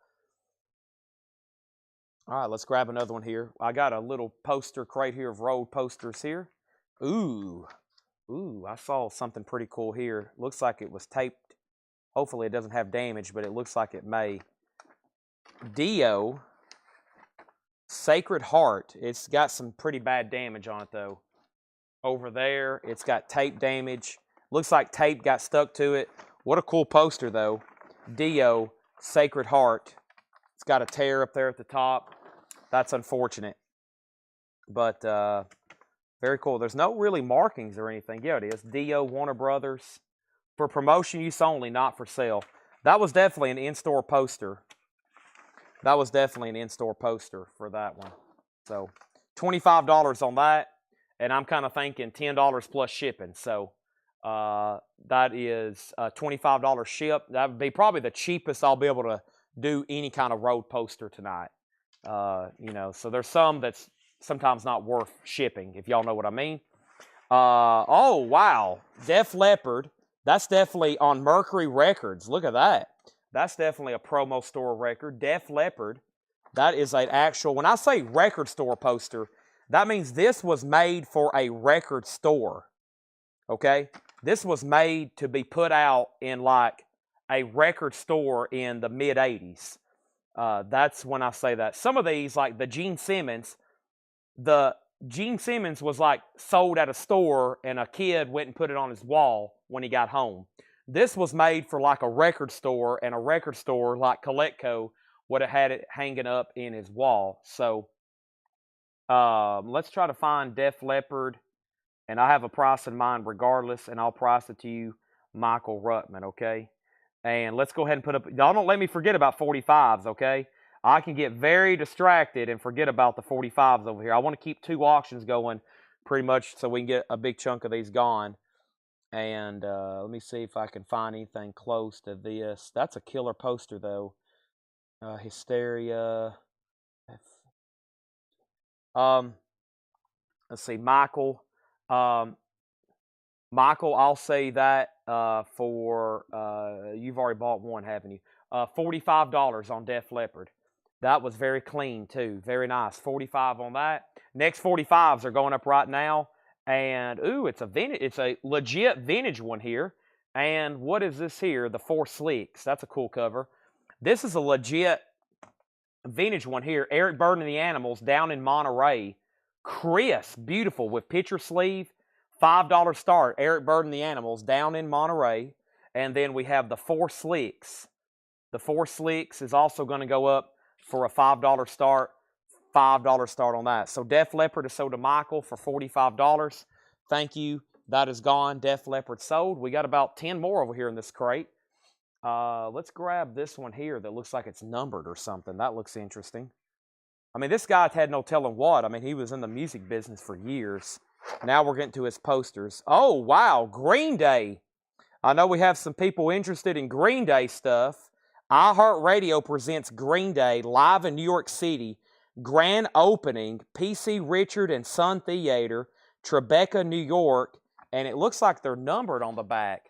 All right, let's grab another one here. I got a little poster crate here of road posters here. Ooh, I saw something pretty cool here. Looks like it was taped. Hopefully it doesn't have damage, but it looks like it may. Dio, Sacred Heart. It's got some pretty bad damage on it, though. Over there, it's got tape damage. Looks like tape got stuck to it. What a cool poster, though. Dio, Sacred Heart. It's got a tear up there at the top. That's unfortunate. But very cool. There's no really markings or anything. Yeah, it is. Dio, Warner Brothers. For promotion use only, not for sale. That was definitely an in-store poster. That was definitely an in-store poster for that one. So, $25 on that. And I'm kind of thinking $10 plus shipping. So, that is $25 ship. That would be probably the cheapest I'll be able to do any kind of road poster tonight. So there's some that's sometimes not worth shipping, if y'all know what I mean. Oh, wow. Def Leppard. That's definitely on Mercury Records. Look at that. That's definitely a promo store record. Def Leppard. That is an actual, when I say record store poster, that means this was made for a record store. Okay? This was made to be put out in like a record store in the mid-'80s. That's when I say that. Some of these, like the Gene Simmons was like sold at a store and a kid went and put it on his wall when he got home. This was made for like a record store, and a record store like Colecco would have had it hanging up in his wall. So let's try to find Def Leppard. And I have a price in mind regardless, and I'll price it to you, Michael Ruttman, okay? And let's go ahead and put up, y'all don't let me forget about 45s, okay? I can get very distracted and forget about the 45s over here. I want to keep 2 auctions going pretty much so we can get a big chunk of these gone. And let me see if I can find anything close to this. That's a killer poster, though. Hysteria. Let's see, Michael. Michael, I'll say that for, you've already bought one, haven't you? $45 on Def Leppard. That was very clean, too. Very nice. $45 on that. Next 45s are going up right now. And, ooh, it's a legit vintage one here. And what is this here? The 4 Slicks. That's a cool cover. This is a legit vintage one here. Eric Burdon and the Animals down in Monterey. Crisp, beautiful, with picture sleeve. $5 start. Eric Burdon and the Animals down in Monterey. And then we have the 4 Slicks. The 4 Slicks is also going to go up for a $5 start. $5 start on that. So Def Leppard is sold to Michael for $45. Thank you. That is gone. Def Leppard sold. We got about 10 more over here in this crate. Let's grab this one here that looks like it's numbered or something. That looks interesting. I mean, this guy had no telling what. I mean, he was in the music business for years. Now we're getting to his posters. Oh, wow. Green Day. I know we have some people interested in Green Day stuff. iHeartRadio presents Green Day live in New York City. Grand opening, PC Richard and Son Theater, Tribeca, New York, and it looks like they're numbered on the back.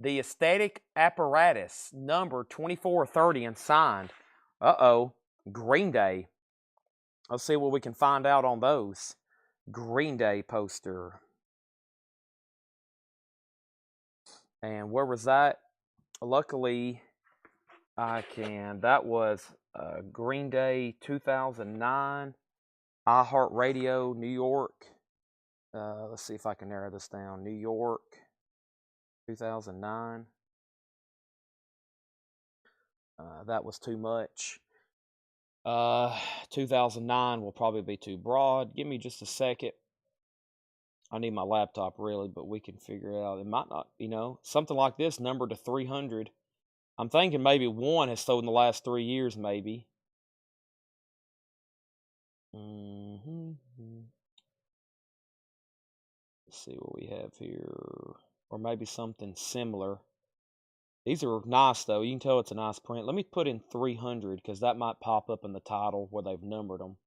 The Aesthetic Apparatus, number 2430 and signed. Uh-oh, Green Day. Let's see what we can find out on those. Green Day poster. And where was that? Luckily, that was Green Day 2009, iHeartRadio, New York. Let's see if I can narrow this down. New York, 2009. That was too much. 2009 will probably be too broad. Give me just a second. I need my laptop really, but we can figure it out. It might not, something like this numbered to 300. I'm thinking maybe one has sold in the last 3 years, maybe. Let's see what we have here. Or maybe something similar. These are nice, though. You can tell it's a nice print. Let me put in 300 because that might pop up in the title where they've numbered them.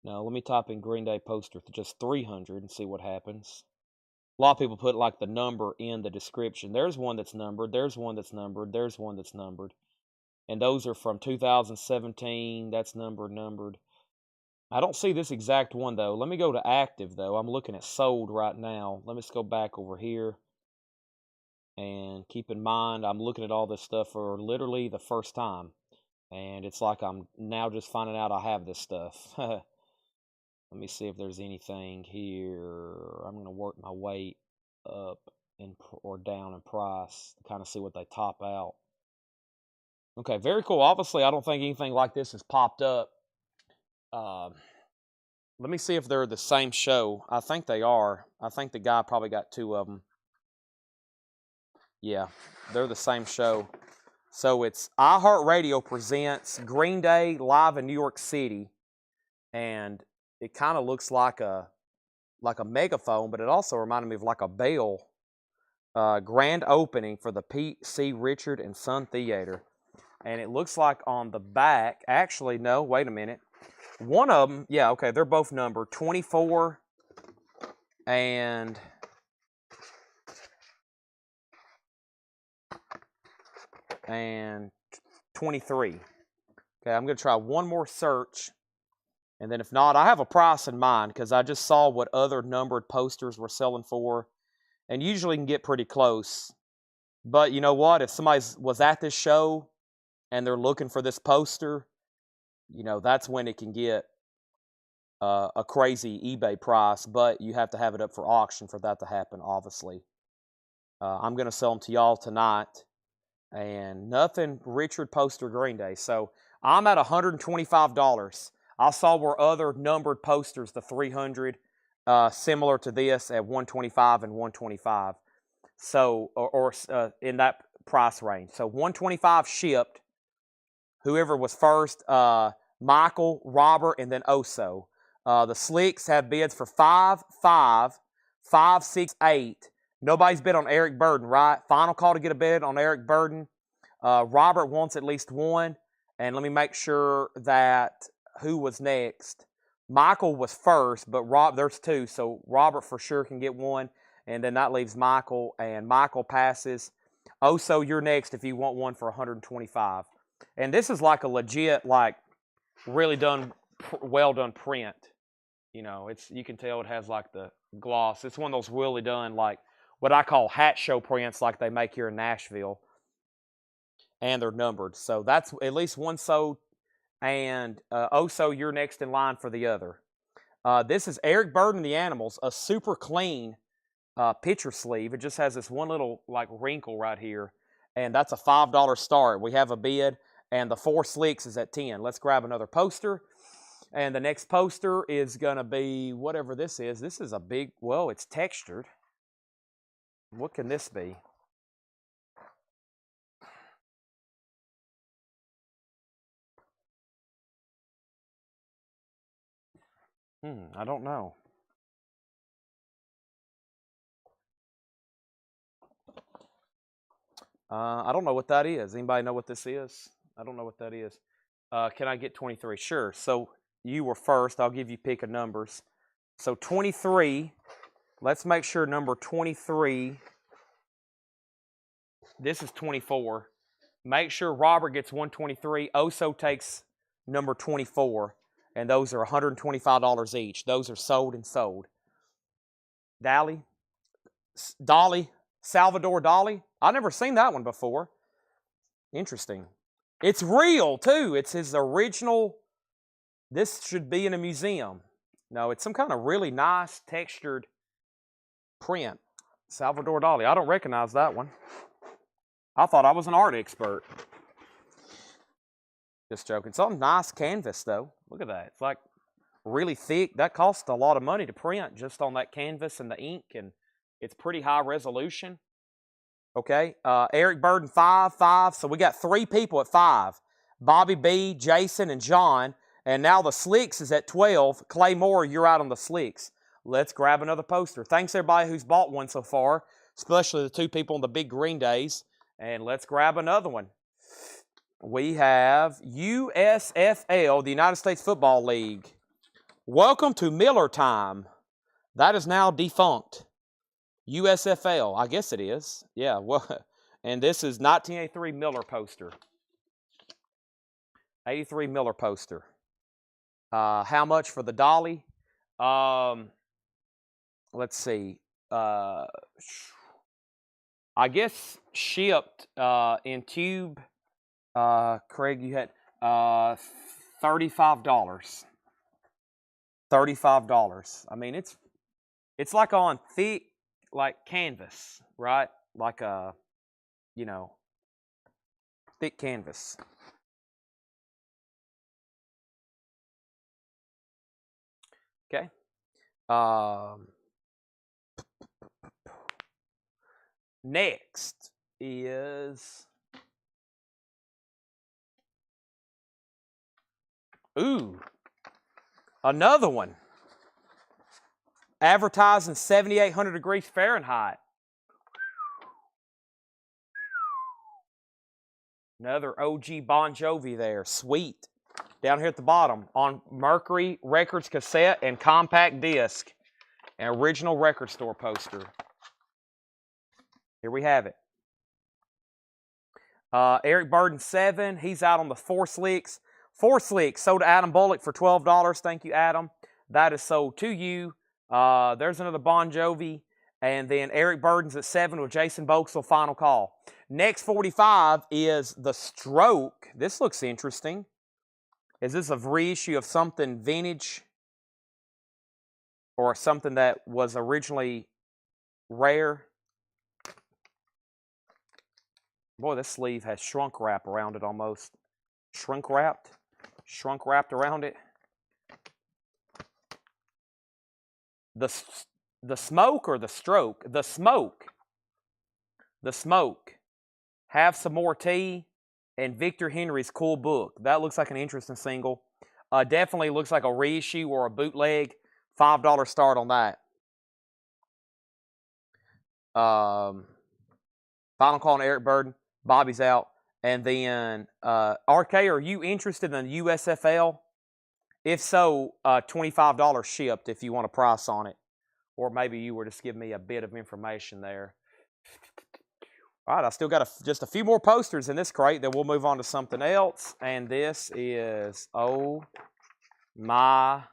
Now, let me type in Green Day poster to just 300 and see what happens. A lot of people put like the number in the description. There's one that's numbered. There's one that's numbered. There's one that's numbered. And those are from 2017. That's numbered. I don't see this exact one, though. Let me go to active, though. I'm looking at sold right now. Let me just go back over here. And keep in mind, I'm looking at all this stuff for literally the first time. And it's like I'm now just finding out I have this stuff. Let me see if there's anything here. I'm going to work my way up or down in price to kind of see what they top out. Okay, very cool. Obviously, I don't think anything like this has popped up. Let me see if they're the same show. I think they are. I think the guy probably got two of them. Yeah, they're the same show. So it's iHeartRadio presents Green Day live in New York City, and it kind of looks like a megaphone, but it also reminded me of like a bell. Grand opening for the Pete C. Richard and Son Theater, and it looks like on the back. Actually, no. Wait a minute. One of them, yeah, okay, they're both numbered 24 and 23. Okay, I'm going to try one more search, and then if not, I have a price in mind because I just saw what other numbered posters were selling for, and usually can get pretty close. But you know what? If somebody was at this show and they're looking for this poster, that's when it can get a crazy eBay price, but you have to have it up for auction for that to happen, obviously. I'm going to sell them to y'all tonight. And nothing Richard poster Green Day. So I'm at $125. I saw where other numbered posters, the 300, similar to this at $125 and $125. So, or in that price range. So $125 shipped. Whoever was first, Michael, Robert, and then Oso. The Slicks have bids for 5, 5, 5, 6, 8. Nobody's bid on Eric Burden, right? Final call to get a bid on Eric Burden. Robert wants at least one. And let me make sure that who was next. Michael was first, but there's two. So Robert for sure can get one. And then that leaves Michael. And Michael passes. Oso, you're next if you want one for $125. And this is like a legit, like really well done print. You can tell it has like the gloss. It's one of those really done like what I call hat show prints like they make here in Nashville. And they're numbered. So that's at least one sold. And Oso, you're next in line for the other. This is Eric Burden and the Animals, a super clean picture sleeve. It just has this one little like wrinkle right here. And that's a $5 start. We have a bid. And the 4 Slicks is at 10. Let's grab another poster. And the next poster is going to be whatever this is. This is a big, well, it's textured. What can this be? I don't know. I don't know what that is. Anybody know what this is? I don't know what that is. Can I get 23? Sure. So you were first. I'll give you pick of numbers. So 23, let's make sure number 23, this is 24. Make sure Robert gets 123. Oso takes number 24, and those are $125 each. Those are sold and sold. Dolly, Salvador Dali. I've never seen that one before. Interesting. It's real, too. It's his original. This should be in a museum. No, it's some kind of really nice textured print. Salvador Dali. I don't recognize that one. I thought I was an art expert. Just joking. Some nice canvas, though. Look at that. It's like really thick. That costs a lot of money to print just on that canvas and the ink, and it's pretty high resolution. Okay. Eric Burden, 5. So we got 3 people at 5. Bobby B, Jason, and John. And now the Slicks is at 12. Clay Moore, you're out on the Slicks. Let's grab another poster. Thanks everybody who's bought one so far, especially the 2 people on the Big Green Days. And let's grab another one. We have USFL, the United States Football League. Welcome to Miller time. That is now defunct. USFL, I guess it is. Yeah, well, and this is 1983 Miller poster. 83 Miller poster. How much for the dolly? Let's see. I guess shipped in tube. Craig, you had $35. $35. I mean, it's like on thick, like canvas, right? Like a, thick canvas. Okay. Next is, another one. Advertising 7,800 degrees Fahrenheit. Another OG Bon Jovi there. Sweet. Down here at the bottom on Mercury Records cassette and compact disc. An original record store poster. Here we have it. Eric Burden, 7. He's out on the 4 Slicks. 4 Slicks sold to Adam Bullock for $12. Thank you, Adam. That is sold to you. There's another Bon Jovi. And then Eric Burden's at 7 with Jason Boxell, final call. Next 45 is The Stroke. This looks interesting. Is this a reissue of something vintage? Or something that was originally rare? Boy, this sleeve has shrunk wrap around it almost. Shrunk wrapped around it. The Smoke or The Stroke? The Smoke. The Smoke. Have Some More Tea and Victor Henry's Cool Book. That looks like an interesting single. Definitely looks like a reissue or a bootleg. $5 start on that. Final call on Eric Burden. Bobby's out. And then, RK, are you interested in the USFL? If so, $25 shipped if you want a price on it. Or maybe you were just give me a bit of information there. All right, I still got just a few more posters in this crate. Then we'll move on to something else. And this is, oh my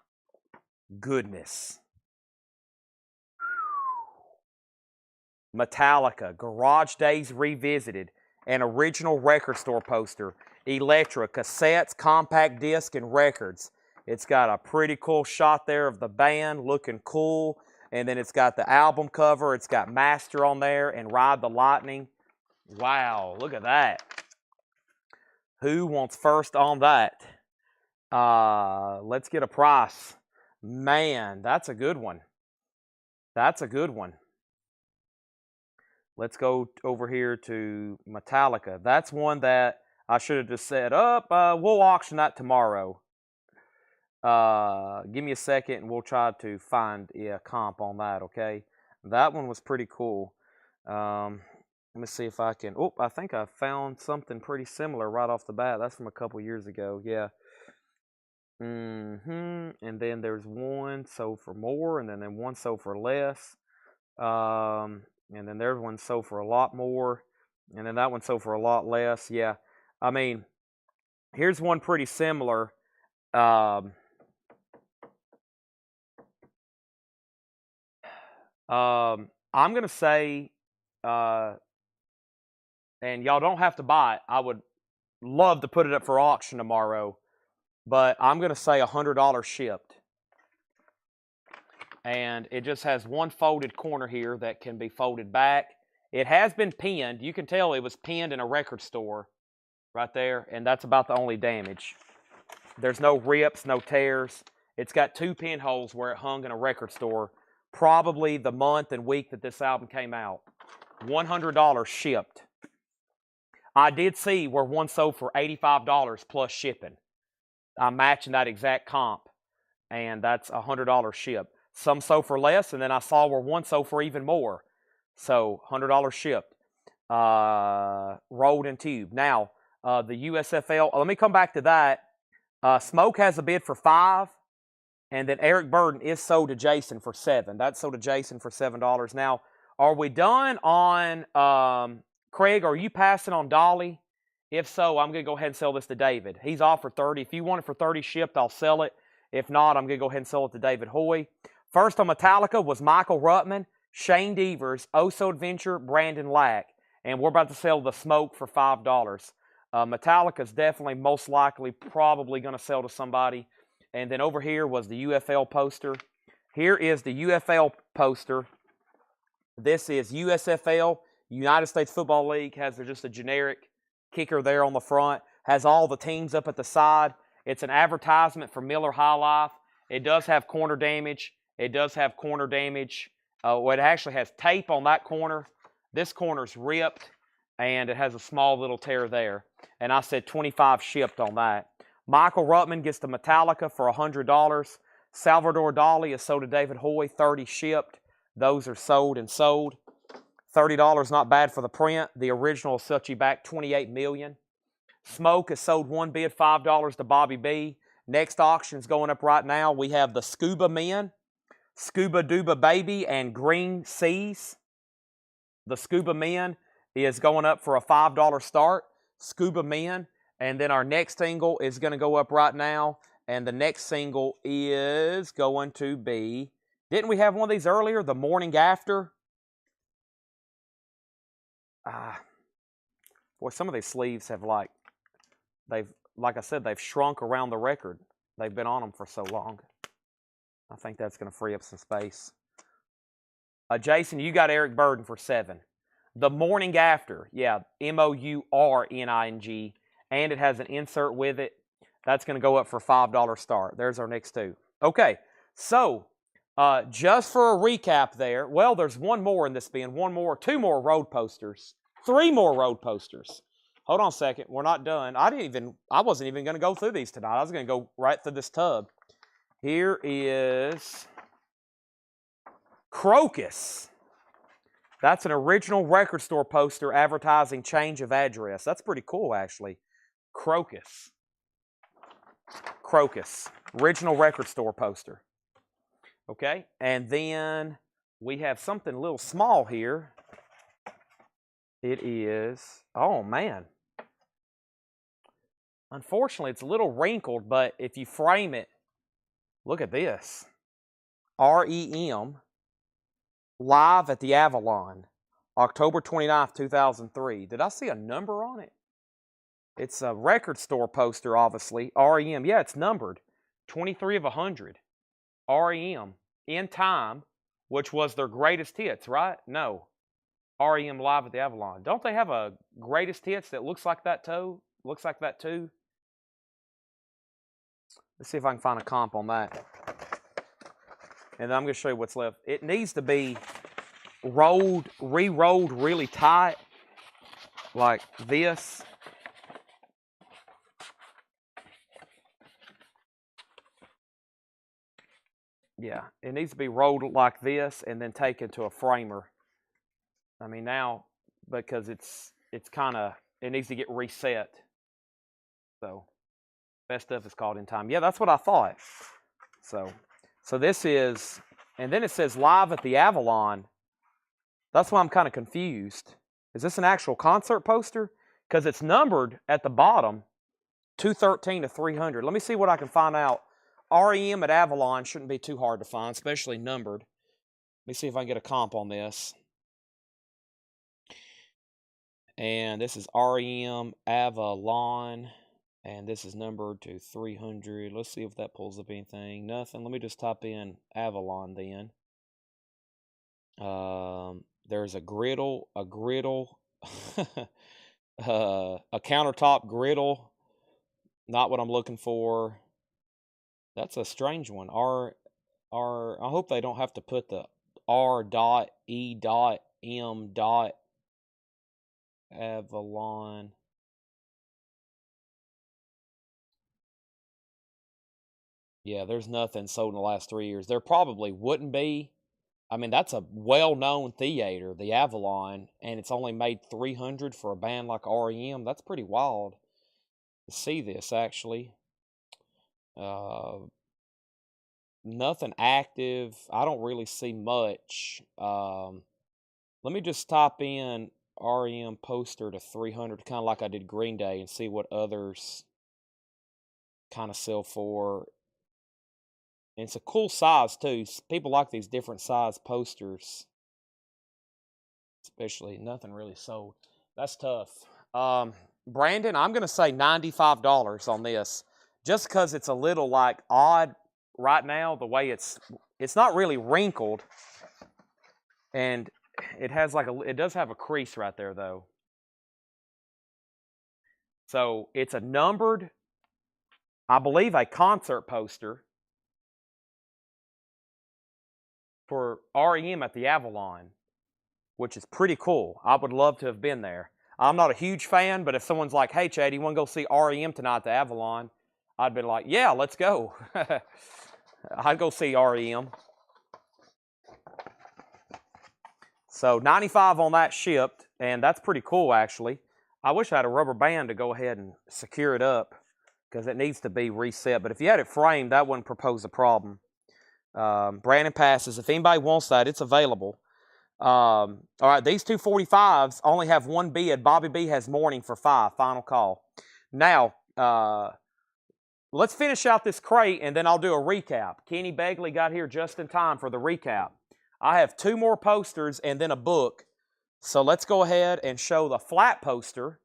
goodness. Metallica, Garage Days Revisited, an original record store poster. Elektra, cassettes, compact disc, and records. It's got a pretty cool shot there of the band looking cool. And then it's got the album cover. It's got Master on there and Ride the Lightning. Wow, look at that. Who wants first on that? Let's get a price. Man, that's a good one. That's a good one. Let's go over here to Metallica. That's one that I should have just said, we'll auction that tomorrow. Give me a second and we'll try to find a comp on that, okay? That one was pretty cool. Let me see if I can... Oh, I think I found something pretty similar right off the bat. That's from a couple years ago, yeah. And then there's one sold for more, and then one sold for less. And then there's one sold for a lot more, and then that one sold for a lot less. Yeah, I mean, here's one pretty similar. Um, I'm gonna say, uh, and y'all don't have to buy it. I would love to put it up for auction tomorrow, but I'm gonna say $100 shipped. And it just has one folded corner here that can be folded back. It has been pinned. You can tell it was pinned in a record store right there, and that's about the only damage. There's no rips, no tears. It's got 2 pinholes where it hung in a record store, probably the month and week that this album came out. $100 shipped. I did see where one sold for $85 plus shipping. I'm matching that exact comp, and that's $100 shipped. Some sold for less, and then I saw where one sold for even more. So $100 shipped. Rolled and tube. Now, the USFL, let me come back to that. Smoke has a bid for 5, and then Eric Burden is sold to Jason for 7. That's sold to Jason for $7. Now, are we done on Craig? Are you passing on Dolly? If so, I'm going to go ahead and sell this to David. He's offered 30. If you want it for 30 shipped, I'll sell it. If not, I'm going to go ahead and sell it to David Hoy. First on Metallica was Michael Ruttman, Shane Devers, Oso Adventure, Brandon Lack. And we're about to sell the Smoke for $5. Metallica is definitely most likely probably going to sell to somebody. And then over here was the UFL poster. Here is the UFL poster. This is USFL, United States Football League. Has just a generic kicker there on the front. Has all the teams up at the side. It's an advertisement for Miller High Life. It does have corner damage. It does have corner damage. It actually has tape on that corner. This corner's ripped, and it has a small little tear there. And I said 25 shipped on that. Michael Ruttman gets the Metallica for $100. Salvador Dali is sold to David Hoy, 30 shipped. Those are sold and sold. $30 not bad for the print. The original set you back $28 million. Smoke has sold one bid, $5 to Bobby B. Next auction's going up right now. We have the Scuba Men, Scuba Dooba Baby, and Green Seas. The Scuba Men is going up for a $5 start. Scuba Men. And then our next single is going to go up right now. And the next single is going to be, didn't we have one of these earlier? The Morning After. Boy, some of these sleeves have like I said, they've shrunk around the record. They've been on them for so long. I think that's going to free up some space. Jason, you got Eric Burden for 7. The Morning After, yeah, MOURNING, and it has an insert with it. That's going to go up for $5 start. There's our next 2. Okay, so just for a recap there, well, there's one more in this bin, 2 more road posters, 3 more road posters. Hold on a second, we're not done. I wasn't even going to go through these tonight. I was going to go right through this tub. Here is Crocus. That's an original record store poster advertising change of address. That's pretty cool, actually. Crocus. Original record store poster. Okay, and then we have something a little small here. It is, oh man. Unfortunately, it's a little wrinkled, but if you frame it, look at this. REM, Live at the Avalon, October 29th, 2003. Did I see a number on it? It's a record store poster, obviously. REM, yeah, it's numbered. 23 of 100. REM, In Time, which was their greatest hits, right? No. REM Live at the Avalon. Don't they have a greatest hits that looks like that too? Looks like that too? Let's see if I can find a comp on that. And then I'm going to show you what's left. It needs to be re-rolled really tight, like this. Yeah, it needs to be rolled like this and then taken to a framer. I mean now, because it's kind of, it needs to get reset. So Best stuff is called in time. Yeah, that's what I thought. So this is, and then it says live at the Avalon. That's why I'm kind of confused. Is this an actual concert poster? Because it's numbered at the bottom, 213 to 300. Let me see what I can find out. REM at Avalon shouldn't be too hard to find, especially numbered. Let me see if I can get a comp on this. And this is REM Avalon. And this is numbered to 300. Let's see if that pulls up anything. Nothing. Let me just type in Avalon then. There's a griddle, a countertop griddle. Not what I'm looking for. That's a strange one. I hope they don't have to put the R.E.M. Avalon. Yeah, there's nothing sold in the last 3 years. There probably wouldn't be. I mean, that's a well-known theater, the Avalon, and it's only made 300 for a band like REM. That's pretty wild to see this, actually. Nothing active. I don't really see much. Let me just type in REM poster to 300, kind of like I did Green Day, and see what others kind of sell for. And it's a cool size, too. People like these different size posters. Especially, nothing really sold. That's tough. Brandon, I'm going to say $95 on this. Just because it's a little, like, odd right now, the way it's not really wrinkled. And it has, like, it does have a crease right there, though. So, it's a numbered, I believe, a concert poster for REM at the Avalon, which is pretty cool. I would love to have been there. I'm not a huge fan, but if someone's like, hey, Chad, you want to go see REM tonight at the Avalon? I'd be like, yeah, let's go. I'd go see REM. So 95 on that shipped, and that's pretty cool, actually. I wish I had a rubber band to go ahead and secure it up because it needs to be reset. But if you had it framed, that wouldn't propose a problem. Brandon passes. If anybody wants that, it's available. All right, these 245s only have one bid. Bobby B has morning for 5. Final call. Now, let's finish out this crate, and then I'll do a recap. Kenny Begley got here just in time for the recap. I have 2 more posters and then a book. So let's go ahead and show the flat poster,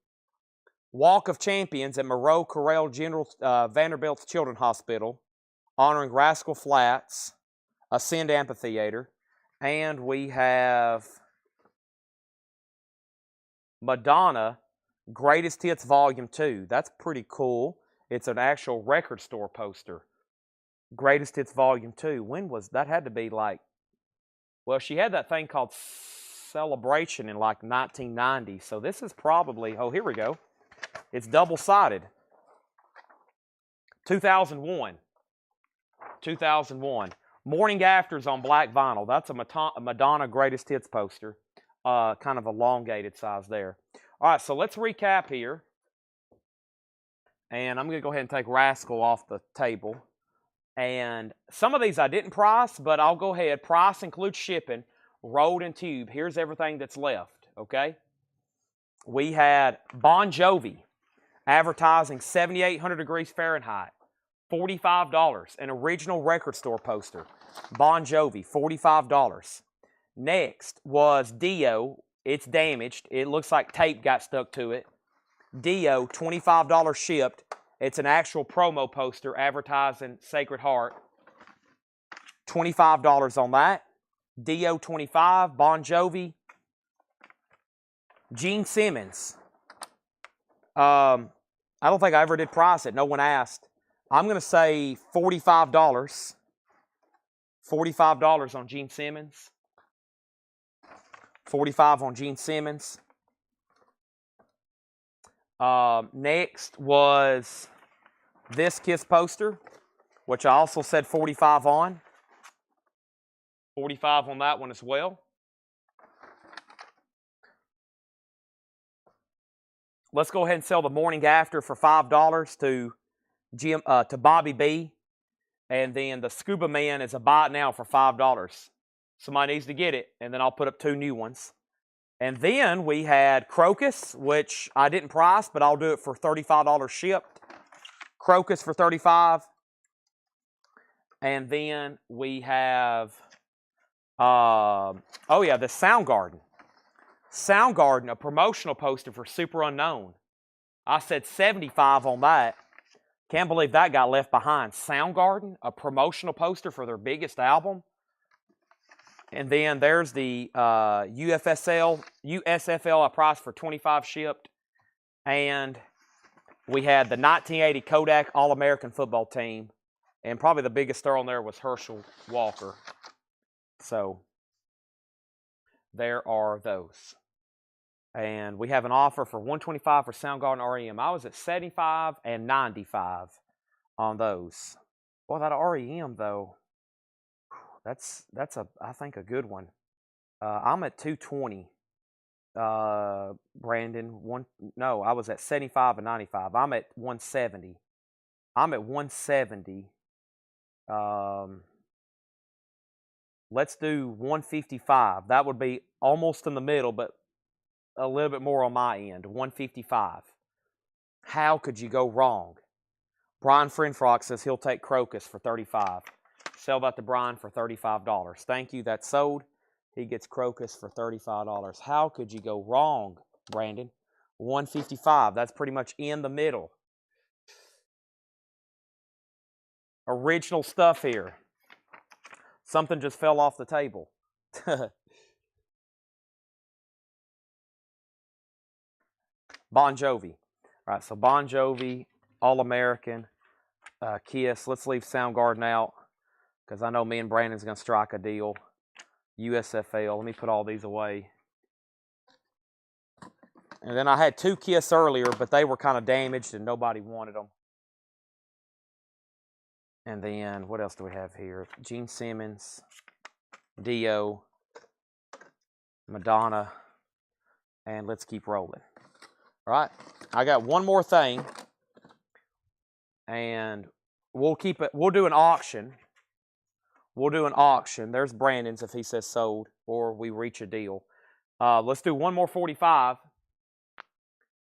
Walk of Champions at Moreau Corral General Vanderbilt's Children's Hospital, honoring Rascal Flatts, Ascend Amphitheater. And we have Madonna, Greatest Hits Volume 2. That's pretty cool. It's an actual record store poster. Greatest Hits Volume 2. When was that? Had to be like, well, she had that thing called Celebration in like 1990. So this is probably, oh, here we go. It's double-sided. 2001. 2001. Morning Afters on black vinyl. That's a Madonna Greatest Hits poster. Kind of elongated size there. All right, so let's recap here. And I'm going to go ahead and take Rascal off the table. And some of these I didn't price, but I'll go ahead. Price includes shipping, rolled and tube. Here's everything that's left, okay? We had Bon Jovi advertising 7,800 degrees Fahrenheit. $45, an original record store poster. Bon Jovi, $45. Next was Dio. It's damaged. It looks like tape got stuck to it. Dio, $25 shipped. It's an actual promo poster advertising Sacred Heart. $25 on that. Dio, $25. Bon Jovi. Gene Simmons. I don't think I ever did price it. No one asked. I'm going to say $45. $45 on Gene Simmons. $45 on Gene Simmons. Next was this Kiss poster, which I also said $45 on. $45 on that one as well. Let's go ahead and sell the Morning After for $5 to to Bobby B. And then the Scuba Man is a buy it now for $5. Somebody needs to get it, and then I'll put up 2 new ones. And then we had Crocus, which I didn't price, but I'll do it for $35 shipped. Crocus for $35. And then we have, the Soundgarden. Soundgarden, a promotional poster for Super Unknown. I said $75 on that. Can't believe that got left behind. Soundgarden, a promotional poster for their biggest album. And then there's the USFL I priced for $25 shipped. And we had the 1980 Kodak All-American Football Team. And probably the biggest star on there was Herschel Walker. So there are those. And we have an offer for $125 for Soundgarden REM. I was at $75 and $95 on those. Well, that REM though, that's I think a good one. I'm at $220. Brandon, I was at $75 and $95. I'm at $170. I'm at $170. Let's do $155. That would be almost in the middle, but a little bit more on my end. $155. How could you go wrong? Brian Frenfrock says he'll take Crocus for $35. Sell that to Brian for $35. Thank you. That's sold. He gets Crocus for $35. How could you go wrong, Brandon? $155. That's pretty much in the middle. Original stuff here. Something just fell off the table. Bon Jovi. All right, so Bon Jovi, All-American, Kiss. Let's leave Soundgarden out because I know me and Brandon's going to strike a deal. USFL. Let me put all these away. And then I had 2 Kiss earlier, but they were kind of damaged and nobody wanted them. And then, what else do we have here? Gene Simmons, Dio, Madonna, and let's keep rolling. All right, I got one more thing, and we'll keep it. We'll do an auction. We'll do an auction. There's Brandon's if he says sold, or we reach a deal. Let's do one more 45.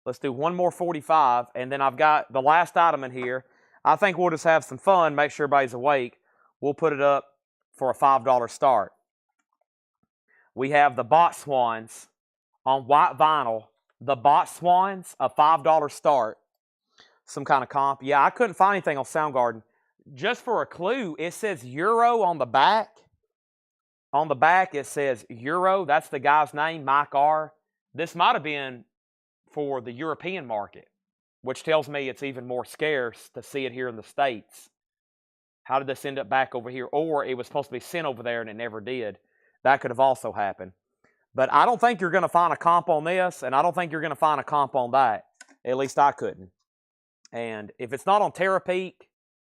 Let's do one more 45, and then I've got the last item in here. I think we'll just have some fun, make sure everybody's awake. We'll put it up for a $5 start. We have the Bot Swans on white vinyl. The Bot Swans, a $5 start. Some kind of comp. Yeah, I couldn't find anything on Soundgarden. Just for a clue, it says Euro on the back. On the back, it says Euro. That's the guy's name, Mike R. This might have been for the European market, which tells me it's even more scarce to see it here in the States. How did this end up back over here? Or it was supposed to be sent over there and it never did. That could have also happened. But I don't think you're going to find a comp on this, and I don't think you're going to find a comp on that. At least I couldn't. And if it's not on Terapeak,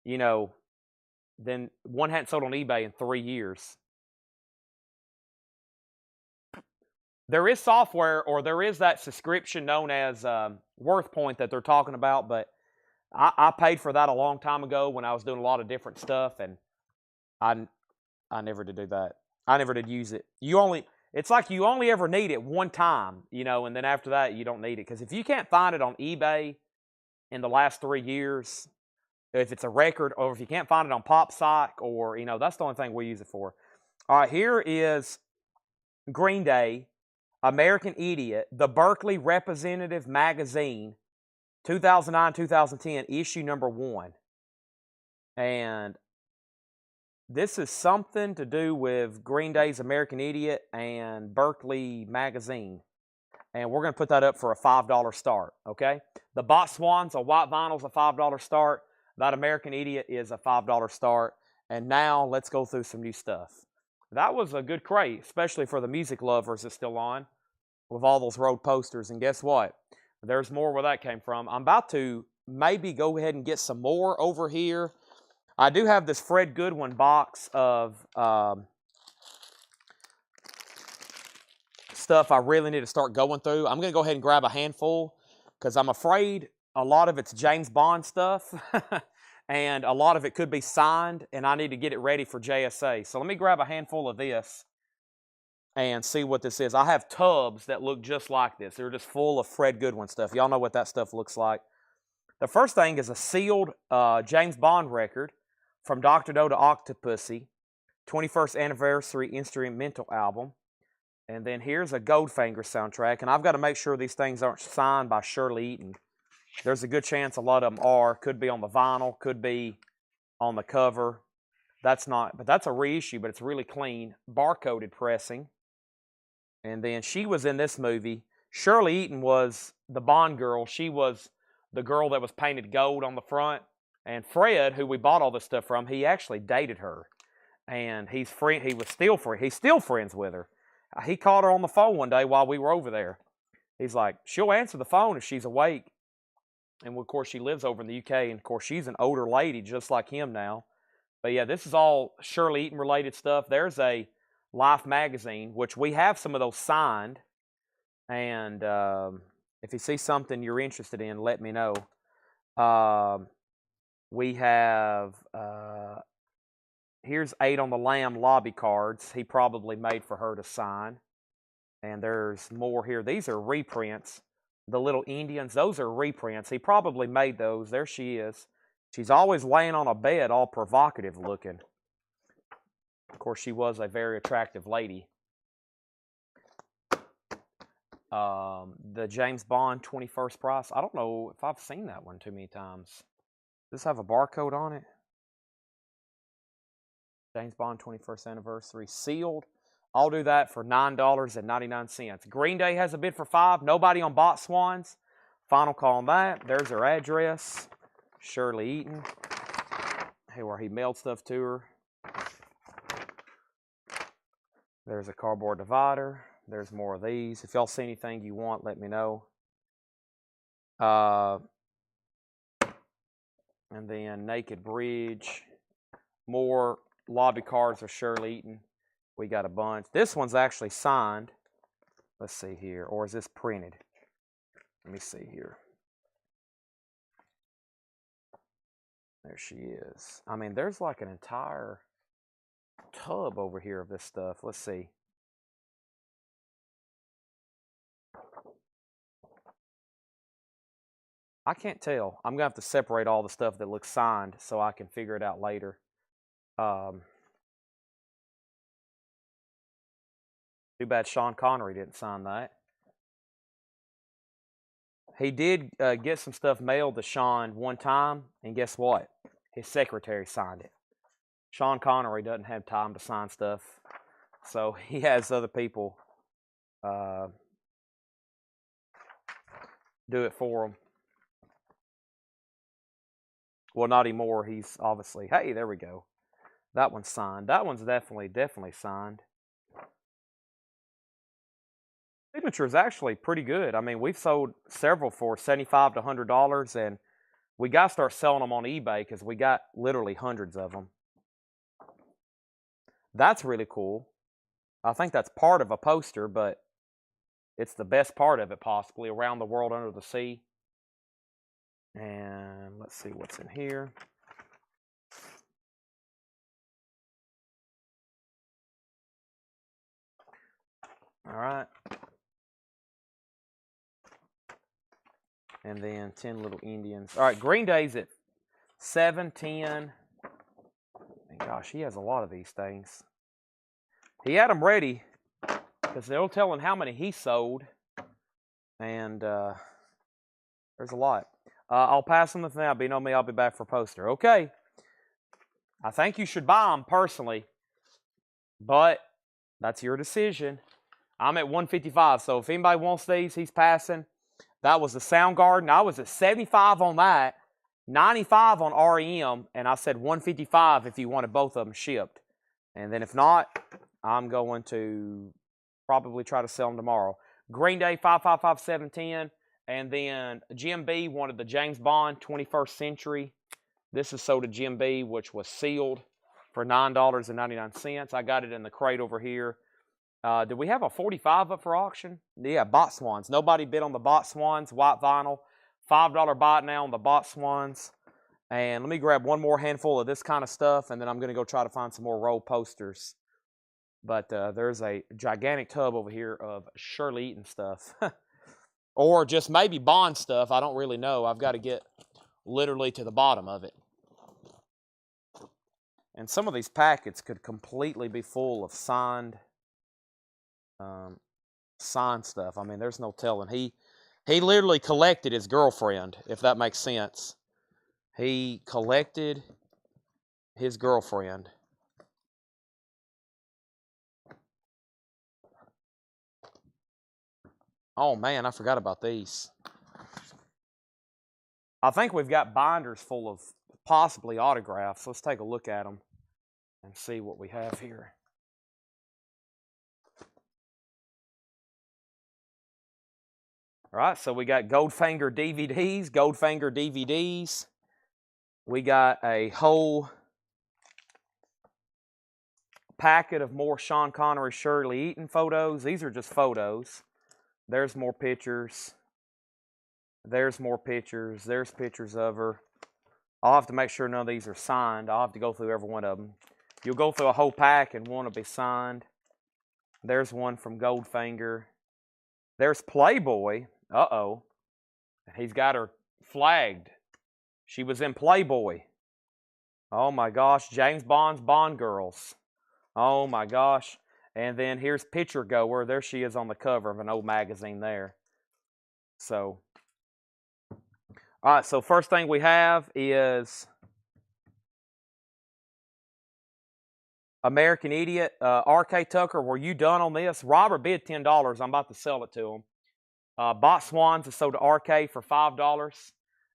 then one hadn't sold on eBay in 3 years. There is software, or there is that subscription known as WorthPoint that they're talking about, but I paid for that a long time ago when I was doing a lot of different stuff, and I never did do that. I never did use it. It's like you only ever need it one time, and then after that you don't need it. Because if you can't find it on eBay in the last 3 years, if it's a record, or if you can't find it on PopSock, or, that's the only thing we use it for. All right, here is Green Day, American Idiot, the Berkeley Representative Magazine, 2009-2010, issue number 1. And this is something to do with Green Day's American Idiot and Berkeley Magazine. And we're going to put that up for a $5 start, okay? The Bot Swans, a white vinyl, is a $5 start. That American Idiot is a $5 start. And now let's go through some new stuff. That was a good crate, especially for the music lovers that's still on, with all those road posters. And guess what? There's more where that came from. I'm about to maybe go ahead and get some more over here. I do have this Fred Goodwin box of stuff I really need to start going through. I'm going to go ahead and grab a handful because I'm afraid a lot of it's James Bond stuff, and a lot of it could be signed, and I need to get it ready for JSA. So let me grab a handful of this and see what this is. I have tubs that look just like this. They're just full of Fred Goodwin stuff. Y'all know what that stuff looks like. The first thing is a sealed James Bond record from Dr. No to Octopussy, 21st Anniversary Instrumental Album. And then here's a Goldfinger soundtrack. And I've got to make sure these things aren't signed by Shirley Eaton. There's a good chance a lot of them are. Could be on the vinyl, could be on the cover. That's not, but that's a reissue, but it's really clean. Barcoded pressing. And then she was in this movie. Shirley Eaton was the Bond girl. She was the girl that was painted gold on the front. And Fred, who we bought all this stuff from, he actually dated her. And he's still friends with her. He called her on the phone one day while we were over there. He's like, she'll answer the phone if she's awake. And of course, she lives over in the UK. And of course, she's an older lady just like him now. But yeah, this is all Shirley Eaton related stuff. There's a Life magazine, which we have some of those signed. And if you see something you're interested in, let me know. We have, here's 8 on the Lamb lobby cards. He probably made for her to sign. And there's more here. These are reprints. The little Indians, those are reprints. He probably made those. There she is. She's always laying on a bed, all provocative looking. Of course, she was a very attractive lady. The James Bond 21st Price. I don't know if I've seen that one too many times. Does this have a barcode on it? James Bond 21st Anniversary sealed. I'll do that for $9.99. Green Day has a bid for $5. Nobody on Botswans. Final call on that. There's her address. Shirley Eaton. Hey, where he mailed stuff to her. There's a cardboard divider. There's more of these. If y'all see anything you want, let me know. And then Naked Bridge. More lobby cards of Shirley Eaton. We got a bunch. This one's actually signed. Let's see here. Or is this printed? Let me see here. There she is. I mean, there's like an entire tub over here of this stuff. Let's see. I can't tell. I'm going to have to separate all the stuff that looks signed so I can figure it out later. Too bad Sean Connery didn't sign that. He did get some stuff mailed to Sean one time, and guess what? His secretary signed it. Sean Connery doesn't have time to sign stuff, so he has other people do it for him. Well, not anymore. He's obviously, hey, there we go. That one's signed. That one's definitely signed. Signature is actually pretty good. I mean, we've sold several for $75 to $100, and we got to start selling them on eBay because we got literally hundreds of them. That's really cool. I think that's part of a poster, but it's the best part of it possibly. Around the World Under the Sea. And let's see what's in here. All right. And then 10 Little Indians. All right, Green Day's at 710. And gosh, he has a lot of these things. He had them ready because they'll tell him how many he sold. And there's a lot. I'll pass them the thing. You know me, I'll be back for a poster. Okay. I think you should buy them personally. But that's your decision. I'm at 155. So if anybody wants these, he's passing. That was the Soundgarden. I was at 75 on that, 95 on REM, and I said 155 if you wanted both of them shipped. And then if not, I'm going to probably try to sell them tomorrow. Green Day, 555-710. And then Jim B wanted the James Bond 21st Century. This is sold to Jim B, which was sealed for $9.99. I got it in the crate over here. Did we have a 45 up for auction? Yeah, Botswans. Nobody bid on the Botswans, white vinyl. $5 buy it now on the bot swans. And let me grab one more handful of this kind of stuff, and then I'm going to go try to find some more roll posters. But there's a gigantic tub over here of Shirley Eaton stuff. Or just maybe Bond stuff. I don't really know. I've got to get literally to the bottom of it. And some of these packets could completely be full of signed stuff. I mean, there's no telling. He literally collected his girlfriend, if that makes sense. He collected his girlfriend. Oh, man, I forgot about these. I think we've got binders full of possibly autographs. Let's take a look at them and see what we have here. All right, so we got Goldfinger DVDs. We got a whole packet of more Sean Connery, Shirley Eaton photos. These are just photos. There's more pictures. There's more pictures. There's pictures of her. I'll have to make sure none of these are signed. I'll have to go through every one of them. You'll go through a whole pack and one will be signed. There's one from Goldfinger. There's Playboy. Uh-oh. He's got her flagged. She was in Playboy. Oh my gosh. James Bond's Bond Girls. Oh my gosh. And then here's Picture Goer. There she is on the cover of an old magazine there. So, all right, so first thing we have is American Idiot. R.K. Tucker, were you done on this? Robert bid $10. I'm about to sell it to him. Bot Swans is sold to RK for $5.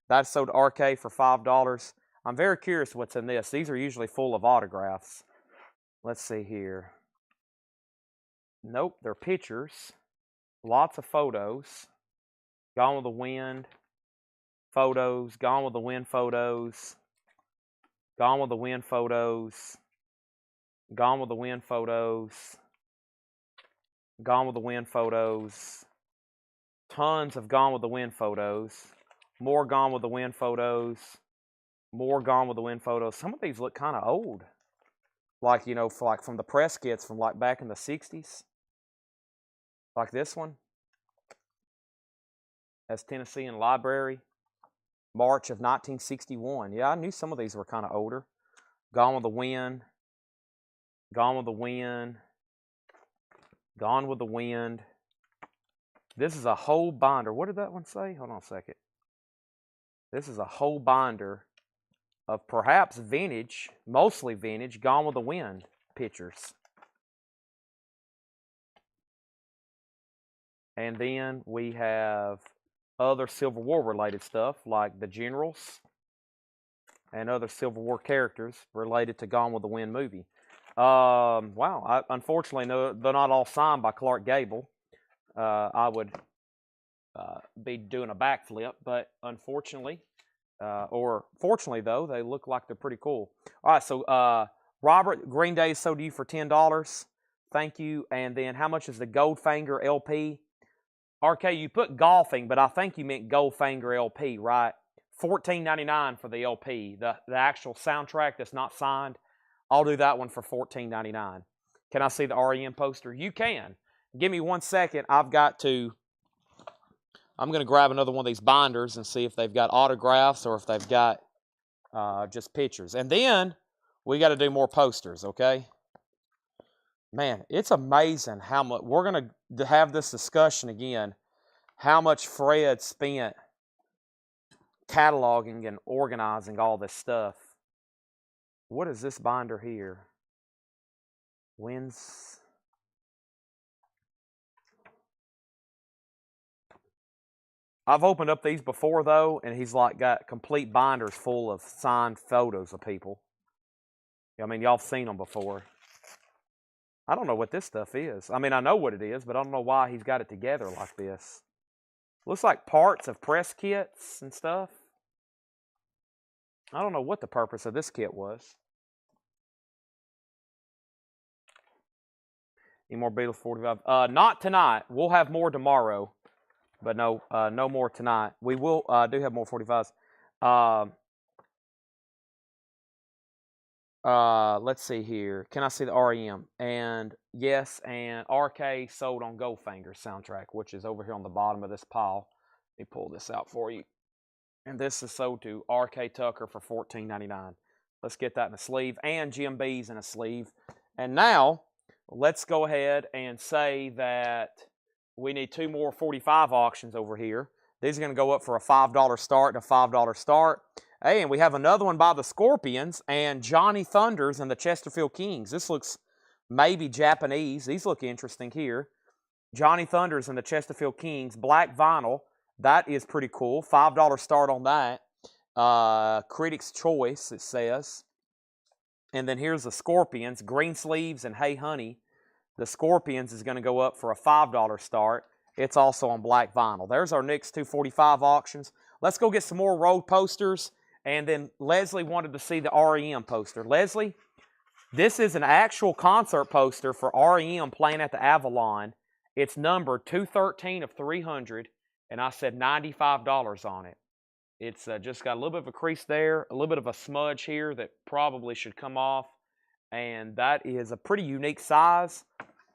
That's sold to RK for $5. I'm very curious what's in this. These are usually full of autographs. Let's see here. Nope, they're pictures. Lots of photos. Gone with the Wind. Photos. Gone with the Wind photos. Gone with the Wind photos. Gone with the Wind photos. Gone with the Wind photos. Tons of Gone with the Wind photos. More Gone with the Wind photos. More Gone with the Wind photos. Some of these look kind of old. Like, you know, like from the press kits from like back in the 60s. Like this one. That's Tennessean Library. March of 1961. Yeah, I knew some of these were kind of older. Gone with the Wind. Gone with the Wind. Gone with the Wind. This is a whole binder. What did that one say? Hold on a second. This is a whole binder of perhaps vintage, mostly vintage, Gone with the Wind pictures. And then we have other Civil War related stuff like the generals and other Civil War characters related to Gone with the Wind movie. Wow, unfortunately, no, they're not all signed by Clark Gable. I would be doing a backflip, but unfortunately, or fortunately though, they look like they're pretty cool. All right, so Robert, Green Day sold to you for $10. Thank you. And then how much is the Goldfinger LP? RK, you put golfing, but I think you meant Goldfinger LP, right? $14.99 for the LP, the actual soundtrack that's not signed. I'll do that one for $14.99. Can I see the REM poster? You can. Give me 1 second. I'm going to grab another one of these binders and see if they've got autographs or if they've got just pictures. And then we got to do more posters, okay? Man, it's amazing how much, we're going to have this discussion again, how much Fred spent cataloging and organizing all this stuff. What is this binder here? Wins. I've opened up these before though, and he's like got complete binders full of signed photos of people. I mean, y'all have seen them before. I don't know what this stuff is. I mean, I know what it is, but I don't know why he's got it together like this. Looks like parts of press kits and stuff. I don't know what the purpose of this kit was. Any more Beatles 45? Not tonight. We'll have more tomorrow. but no, no more tonight. We will do have more 45s. Let's see here. Can I see the REM? And yes, and RK sold on Goldfinger soundtrack, which is over here on the bottom of this pile. Let me pull this out for you. And this is sold to RK Tucker for $14.99. Let's get that in a sleeve, and Jim B's in a sleeve. And now, let's go ahead and say that we need 2 more 45 auctions over here. These are going to go up for a $5 start and a $5 start. Hey, and we have another one by the Scorpions and Johnny Thunders and the Chesterfield Kings. This looks maybe Japanese. These look interesting here. Johnny Thunders and the Chesterfield Kings, black vinyl. That is pretty cool. $5 start on that. Critics' Choice, it says. And then here's the Scorpions, green sleeves and Hey Honey. The Scorpions is going to go up for a $5 start. It's also on black vinyl. There's our next 245 auctions. Let's go get some more road posters. And then Leslie wanted to see the REM poster. Leslie, this is an actual concert poster for REM playing at the Avalon. It's numbered 213 of 300, and I said $95 on it. It's just got a little bit of a crease there, a little bit of a smudge here that probably should come off, and that is a pretty unique size,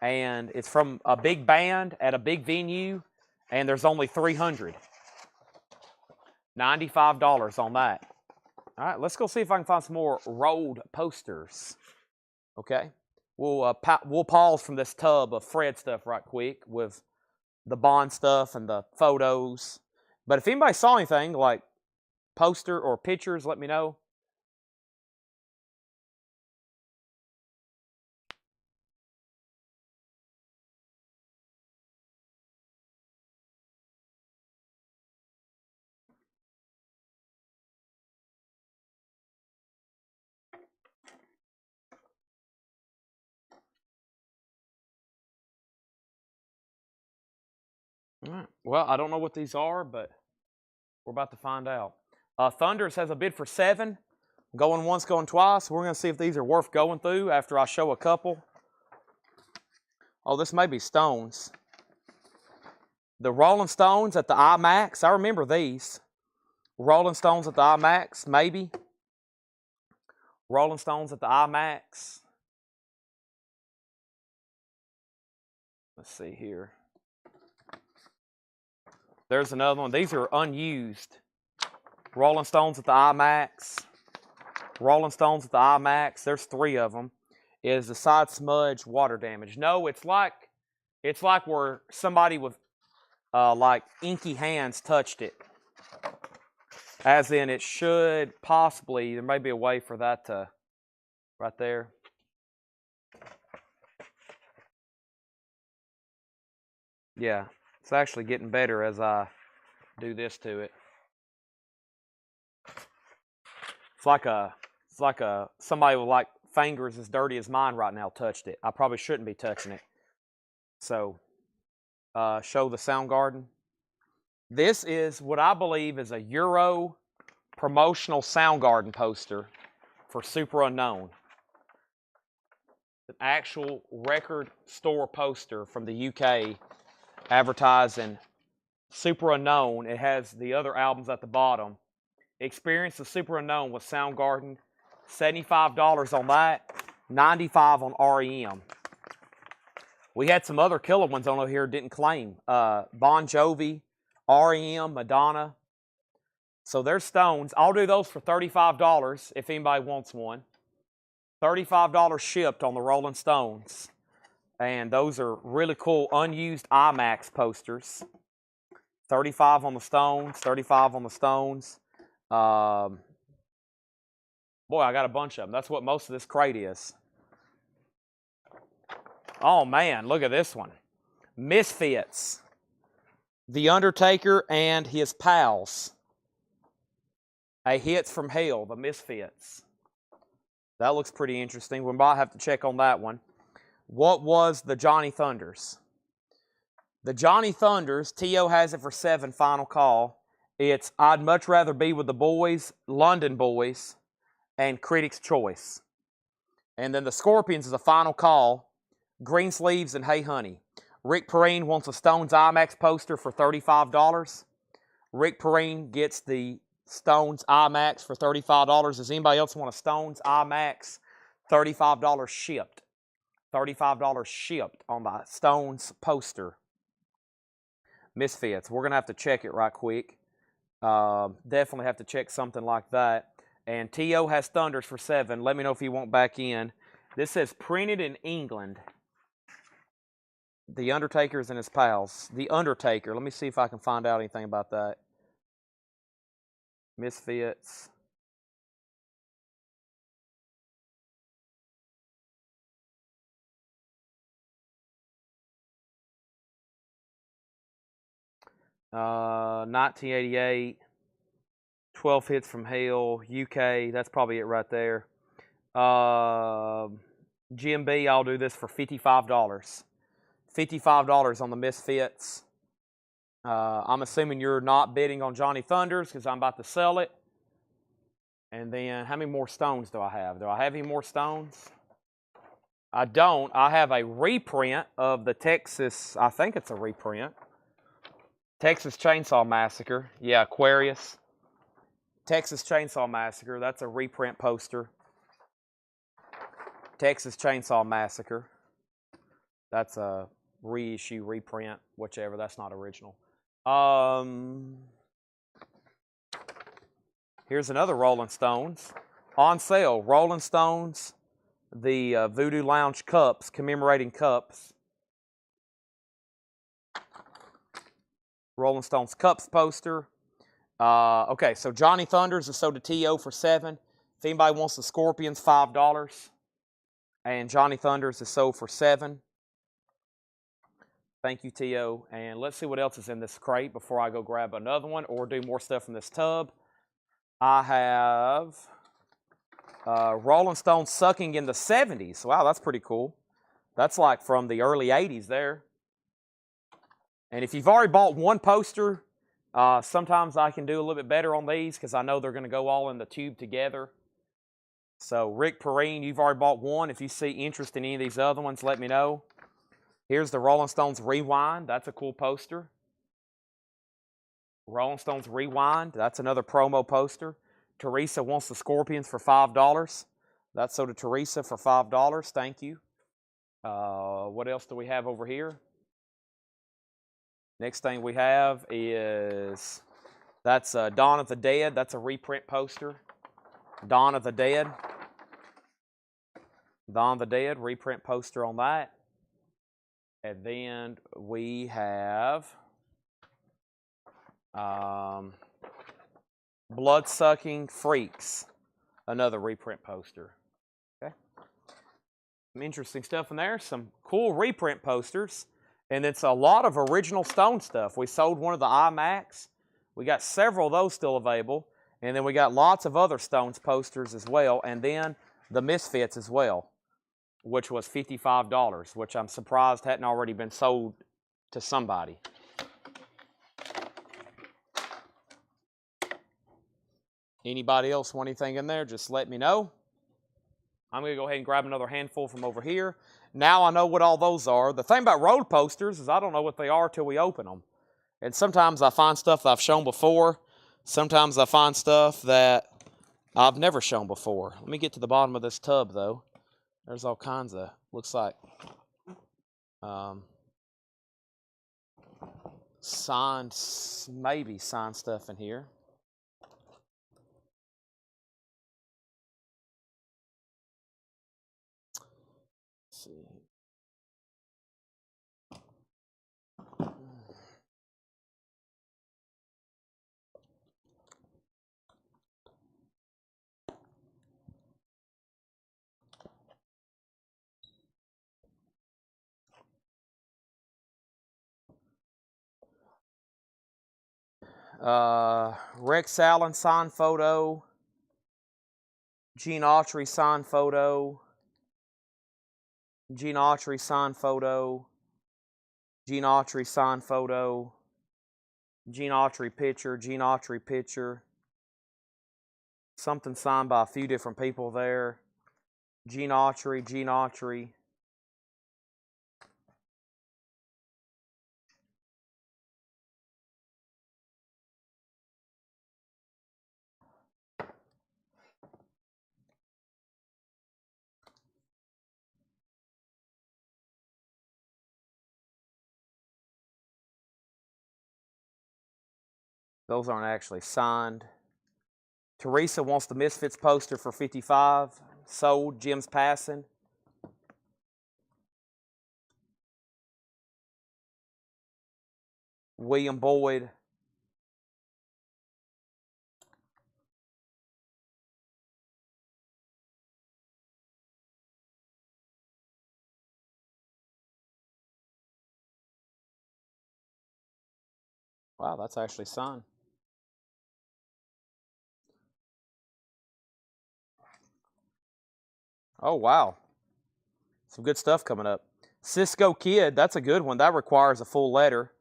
and it's from a big band at a big venue, and there's only 300. $95 on that. All right, let's go see if I can find some more road posters. Okay, we'll pause from this tub of Fred stuff right quick with the Bond stuff and the photos. But if anybody saw anything like poster or pictures, let me know. All right. Well, I don't know what these are, but we're about to find out. Thunders has a bid for 7. Going once, going twice. We're going to see if these are worth going through after I show a couple. Oh, this may be Stones. The Rolling Stones at the IMAX. I remember these. Rolling Stones at the IMAX, maybe. Rolling Stones at the IMAX. Let's see here. There's another one. These are unused. Rolling Stones at the IMAX. Rolling Stones at the IMAX. There's 3 of them. Is the side smudge water damage? No, it's like where somebody with like inky hands touched it. As in, it should possibly, there may be a way for that to, right there. Yeah, it's actually getting better as I do this to it. It's like somebody with like fingers as dirty as mine right now touched it. I probably shouldn't be touching it. So, show the Soundgarden. This is what I believe is a Euro promotional Soundgarden poster for Super Unknown. An actual record store poster from the UK advertising Super Unknown. It has the other albums at the bottom. Experience the Super Unknown with Soundgarden. $75 on that. $95 on REM. We had some other killer ones on over here didn't claim. Bon Jovi, REM, Madonna. So there's Stones. I'll do those for $35 if anybody wants one. $35 shipped on the Rolling Stones. And those are really cool unused IMAX posters. $35 on the Stones, $35 on the Stones. Boy, I got a bunch of them. That's what most of this crate is. Oh, man, look at this one. Misfits. The Undertaker and his pals. A Hits from Hell, the Misfits. That looks pretty interesting. We might have to check on that one. What was the Johnny Thunders? The Johnny Thunders, T.O. has it for 7, final call. It's I'd Much Rather Be With the Boys, London Boys, and Critics' Choice. And then the Scorpions is a final call. Green Sleeves and Hey Honey. Rick Perrine wants a Stones IMAX poster for $35. Rick Perrine gets the Stones IMAX for $35. Does anybody else want a Stones IMAX? $35 shipped. $35 shipped on the Stones poster. Misfits. We're going to have to check it right quick. Definitely have to check something like that. And T.O. has Thunders for $7. Let me know if you want back in. This says printed in England. The Undertaker's and his pals. The Undertaker. Let me see if I can find out anything about that. Misfits. Uh, 1988. 12 Hits from Hell. UK. That's probably it right there. GMB, I'll do this for $55. $55 on the Misfits. I'm assuming you're not bidding on Johnny Thunders because I'm about to sell it. And then, how many more Stones do I have? Do I have any more Stones? I don't. I have a reprint of the Texas, I think it's a reprint. Texas Chainsaw Massacre. Yeah, Aquarius. Texas Chainsaw Massacre. That's a reprint poster. Texas Chainsaw Massacre. That's a reissue, reprint, whichever. That's not original. Here's another Rolling Stones. On sale, Rolling Stones, the Voodoo Lounge cups, commemorating cups. Rolling Stones cups poster. Okay, so Johnny Thunders is sold to T.O. for $7. If anybody wants the Scorpions, $5. And Johnny Thunders is sold for $7. Thank you, T.O. And let's see what else is in this crate before I go grab another one or do more stuff in this tub. I have Rolling Stones Sucking in the 70s. Wow, that's pretty cool. That's like from the early 80s there. And if you've already bought one poster, sometimes I can do a little bit better on these because I know they're going to go all in the tube together. So Rick Perrine, you've already bought one. If you see interest in any of these other ones, let me know. Here's the Rolling Stones Rewind. That's a cool poster. Rolling Stones Rewind. That's another promo poster. Teresa wants the Scorpions for $5. That's sold to Teresa for $5. Thank you. What else do we have over here? Next thing we have is, that's Dawn of the Dead. That's a reprint poster. Dawn of the Dead. Dawn of the Dead, reprint poster on that. And then we have Blood-Sucking Freaks, another reprint poster. Okay. Some interesting stuff in there. Some cool reprint posters. And it's a lot of original Stone stuff. We sold one of the IMAX. We got several of those still available. And then we got lots of other Stones posters as well. And then the Misfits as well, which was $55, which I'm surprised hadn't already been sold to somebody. Anybody else want anything in there, just let me know. I'm going to go ahead and grab another handful from over here. Now I know what all those are. The thing about road posters is I don't know what they are till we open them. And sometimes I find stuff that I've shown before. Sometimes I find stuff that I've never shown before. Let me get to the bottom of this tub, though. There's all kinds of, looks like, signed, maybe signed stuff in here. Let's see. Rex Allen signed photo. Gene Autry signed photo. Gene Autry signed photo. Gene Autry signed photo. Gene Autry picture. Gene Autry picture. Something signed by a few different people there. Gene Autry. Gene Autry. Those aren't actually signed. Teresa wants the Misfits poster for $55. Sold. Jim's passing. William Boyd. Wow, that's actually signed. Oh, wow. Some good stuff coming up. Cisco Kid, that's a good one. That requires a full letter.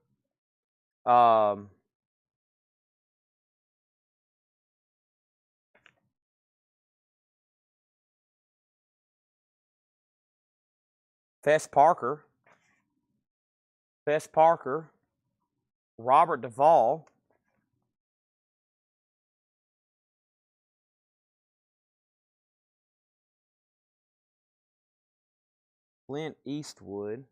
Fess Parker. Robert Duvall. Clint Eastwood.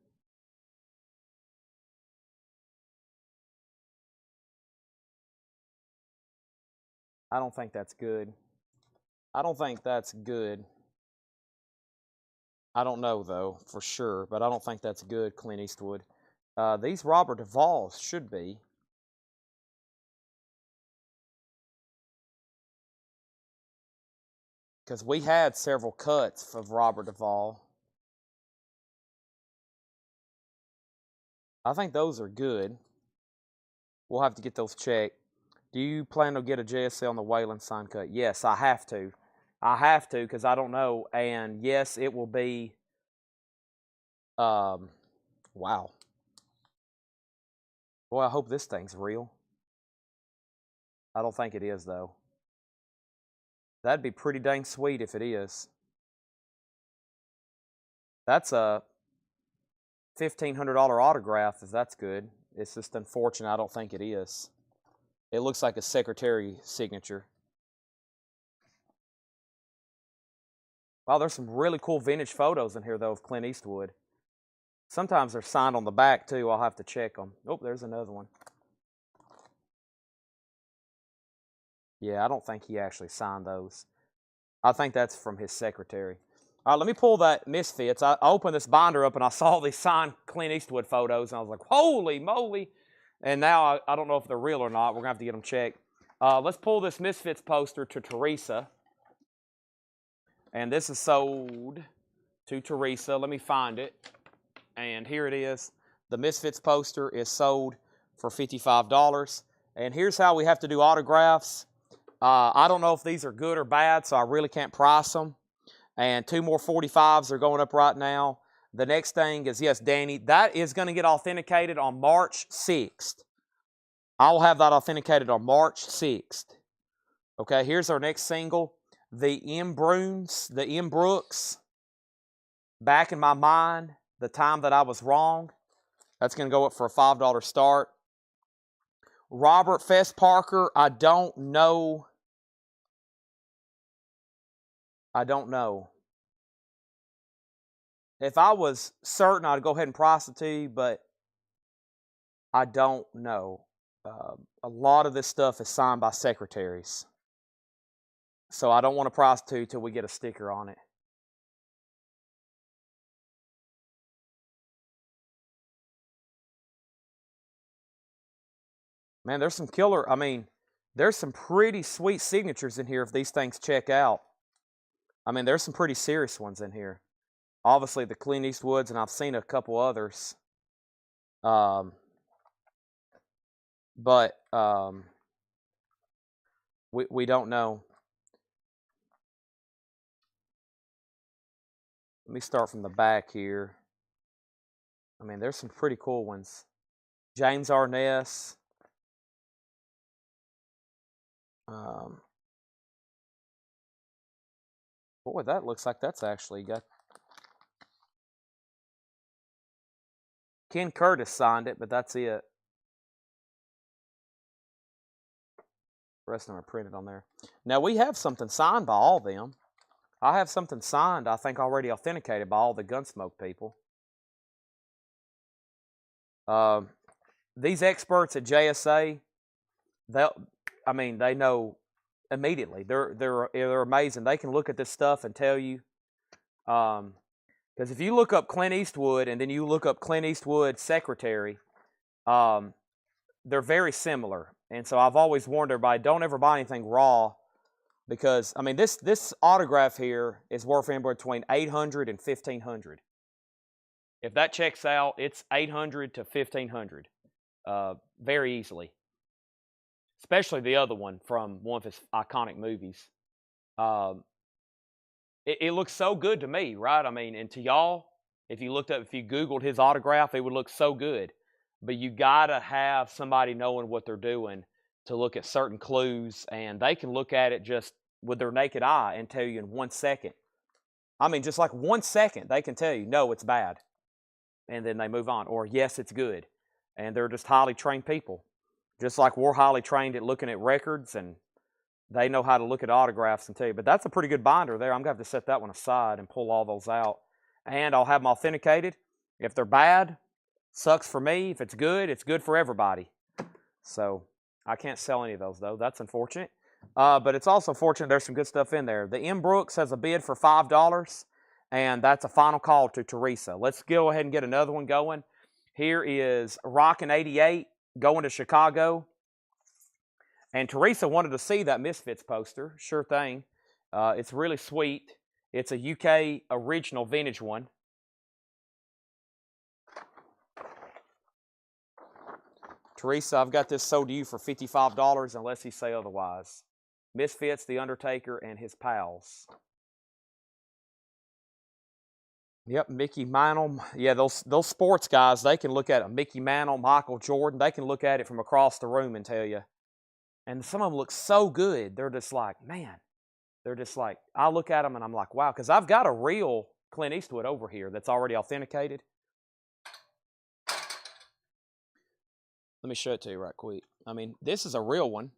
I don't think that's good. I don't know, though, for sure, but I don't think that's good, Clint Eastwood. These Robert Duvalls should be. Because we had several cuts of Robert Duvall. I think those are good. We'll have to get those checked. Do you plan to get a JSL on the Wayland sign cut? Yes, I have to. I have to because I don't know. And yes, it will be. Wow. Boy, I hope this thing's real. I don't think it is, though. That'd be pretty dang sweet if it is. That's a $1,500 autograph, if that's good. It's just unfortunate I don't think it is. It looks like a secretary signature. Wow, there's some really cool vintage photos in here, though, of Clint Eastwood. Sometimes they're signed on the back, too. I'll have to check them. Oh, there's another one. Yeah, I don't think he actually signed those. I think that's from his secretary. All right, let me pull that Misfits. I opened this binder up, and I saw these signed Clint Eastwood photos, and I was like, holy moly. And now I don't know if they're real or not. We're going to have to get them checked. Let's pull this Misfits poster to Teresa. And this is sold to Teresa. Let me find it. And here it is. The Misfits poster is sold for $55. And here's how we have to do autographs. I don't know if these are good or bad, so I really can't price them. And 2 more 45s are going up right now. The next thing is, yes, Danny, that is going to get authenticated on March 6th. I will have that authenticated on March 6th. Okay, here's our next single. The M. Brooks, Back in My Mind, The Time That I Was Wrong. That's going to go up for a $5 start. Robert Fess Parker, I don't know. If I was certain, I'd go ahead and price it to you, but I don't know. A lot of this stuff is signed by secretaries. So I don't want to price it to you till we get a sticker on it. Man, there's some there's some pretty sweet signatures in here if these things check out. I mean, there's some pretty serious ones in here. Obviously, the Clint Eastwoods, and I've seen a couple others. But we don't know. Let me start from the back here. I mean, there's some pretty cool ones. James Arness. Boy, that looks like that's actually got... Ken Curtis signed it, but that's it. The rest of them are printed on there. Now, we have something signed by all of them. I have something signed, I think, already authenticated by all the Gunsmoke people. These experts at JSA, they know immediately. They're amazing. They can look at this stuff and tell you. Because if you look up Clint Eastwood and then you look up Clint Eastwood's secretary, they're very similar. And so I've always warned everybody, don't ever buy anything raw, because this autograph here is worth anywhere between $800 and $1,500. If that checks out, it's $800 to $1,500, very easily. Especially the other one from one of his iconic movies. It looks so good to me, right? And to y'all, if you Googled his autograph, it would look so good. But you gotta have somebody knowing what they're doing to look at certain clues, and they can look at it just with their naked eye and tell you in 1 second. Just like 1 second, they can tell you, no, it's bad. And then they move on. Or, yes, it's good. And they're just highly trained people. Just like we're highly trained at looking at records, and they know how to look at autographs and tell you. But that's a pretty good binder there. I'm going to have to set that one aside and pull all those out. And I'll have them authenticated. If they're bad, sucks for me. If it's good for everybody. So I can't sell any of those, though. That's unfortunate. But it's also fortunate there's some good stuff in there. The M. Brooks has a bid for $5, and that's a final call to Teresa. Let's go ahead and get another one going. Here is Rockin' 88 going to Chicago. And Teresa wanted to see that Misfits poster. Sure thing. It's really sweet. It's a UK original vintage one. Teresa, I've got this sold to you for $55 unless he say otherwise. Misfits, The Undertaker, and his pals. Yep, Mickey Mantle. Yeah, those sports guys, they can look at it. Mickey Mantle, Michael Jordan, they can look at it from across the room and tell you. And some of them look so good. They're just like, man. They're just like, I look at them and I'm like, wow. Because I've got a real Clint Eastwood over here that's already authenticated. Let me show it to you right quick. This is a real one.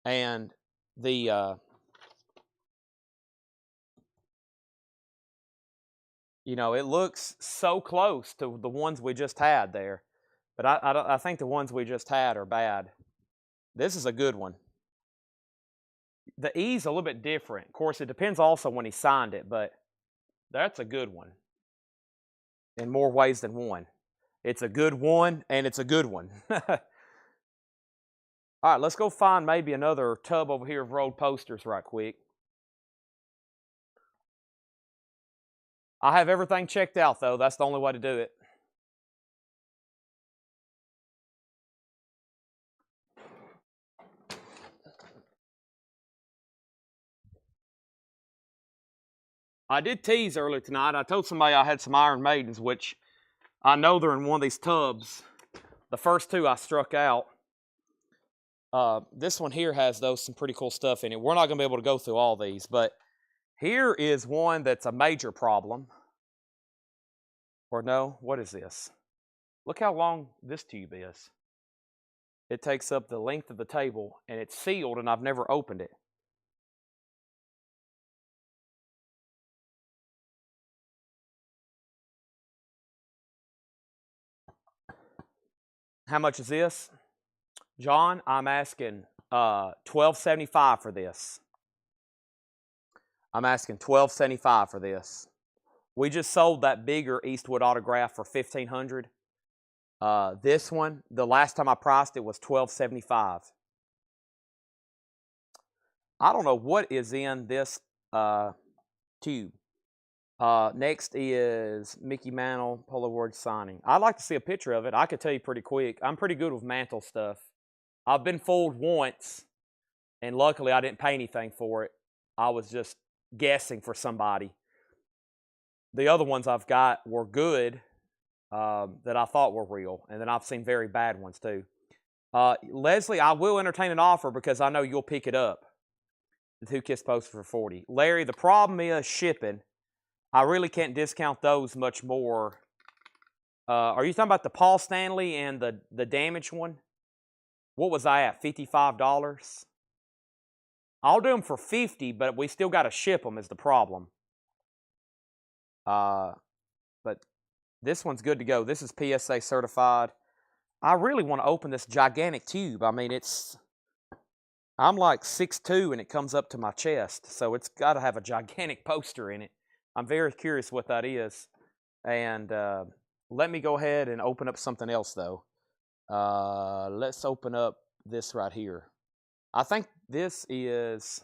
And the... it looks so close to the ones we just had there. But I think the ones we just had are bad. This is a good one. The E's a little bit different. Of course, it depends also when he signed it, but that's a good one. In more ways than one. It's a good one, and it's a good one. All right, let's go find maybe another tub over here of rolled posters right quick. I have everything checked out, though. That's the only way to do it. I did tease earlier tonight. I told somebody I had some Iron Maidens, which I know they're in one of these tubs. The first two I struck out. This one here has, though, some pretty cool stuff in it. We're not going to be able to go through all these, but here is one that's a major problem. Or no, what is this? Look how long this tube is. It takes up the length of the table, and it's sealed, and I've never opened it. How much is this? John, I'm asking $12.75 for this. I'm asking $12.75 for this. We just sold that bigger Eastwood autograph for $1,500. This one, the last time I priced it was $12.75. I don't know what is in this tube. Next is Mickey Mantle Polo Word signing. I'd like to see a picture of it. I could tell you pretty quick. I'm pretty good with Mantle stuff. I've been fooled once, and luckily I didn't pay anything for it. I was just guessing for somebody. The other ones I've got were good that I thought were real, and then I've seen very bad ones too. Leslie, I will entertain an offer because I know you'll pick it up. The Two Kiss poster for $40. Larry, the problem is shipping. I really can't discount those much more. Are you talking about the Paul Stanley and the damaged one? What was I at, $55? I'll do them for $50, but we still got to ship them is the problem. But this one's good to go. This is PSA certified. I really want to open this gigantic tube. I mean, I'm like 6'2", and it comes up to my chest, so it's got to have a gigantic poster in it. I'm very curious what that is. And let me go ahead and open up something else, though. Let's open up this right here. I think this is...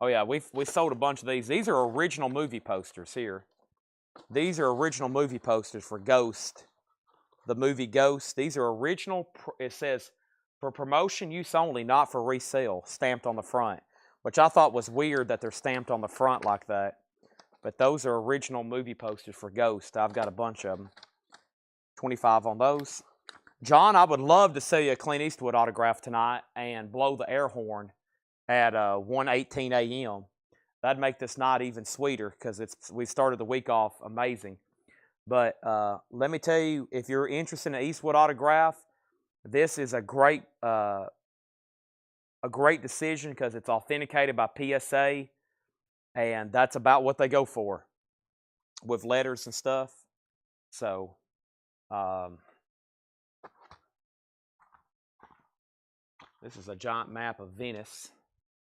Oh, yeah, we sold a bunch of these. These are original movie posters here. These are original movie posters for Ghost, the movie Ghost. These are original. It says, for promotion use only, not for resale, stamped on the front, which I thought was weird that they're stamped on the front like that. But those are original movie posters for Ghost. I've got a bunch of them. 25 on those. John, I would love to sell you a Clint Eastwood autograph tonight and blow the air horn at 1:18 a.m. That'd make this night even sweeter because we started the week off amazing. But let me tell you, if you're interested in an Eastwood autograph, this is a great decision because it's authenticated by PSA, and that's about what they go for with letters and stuff. So this is a giant map of Venice.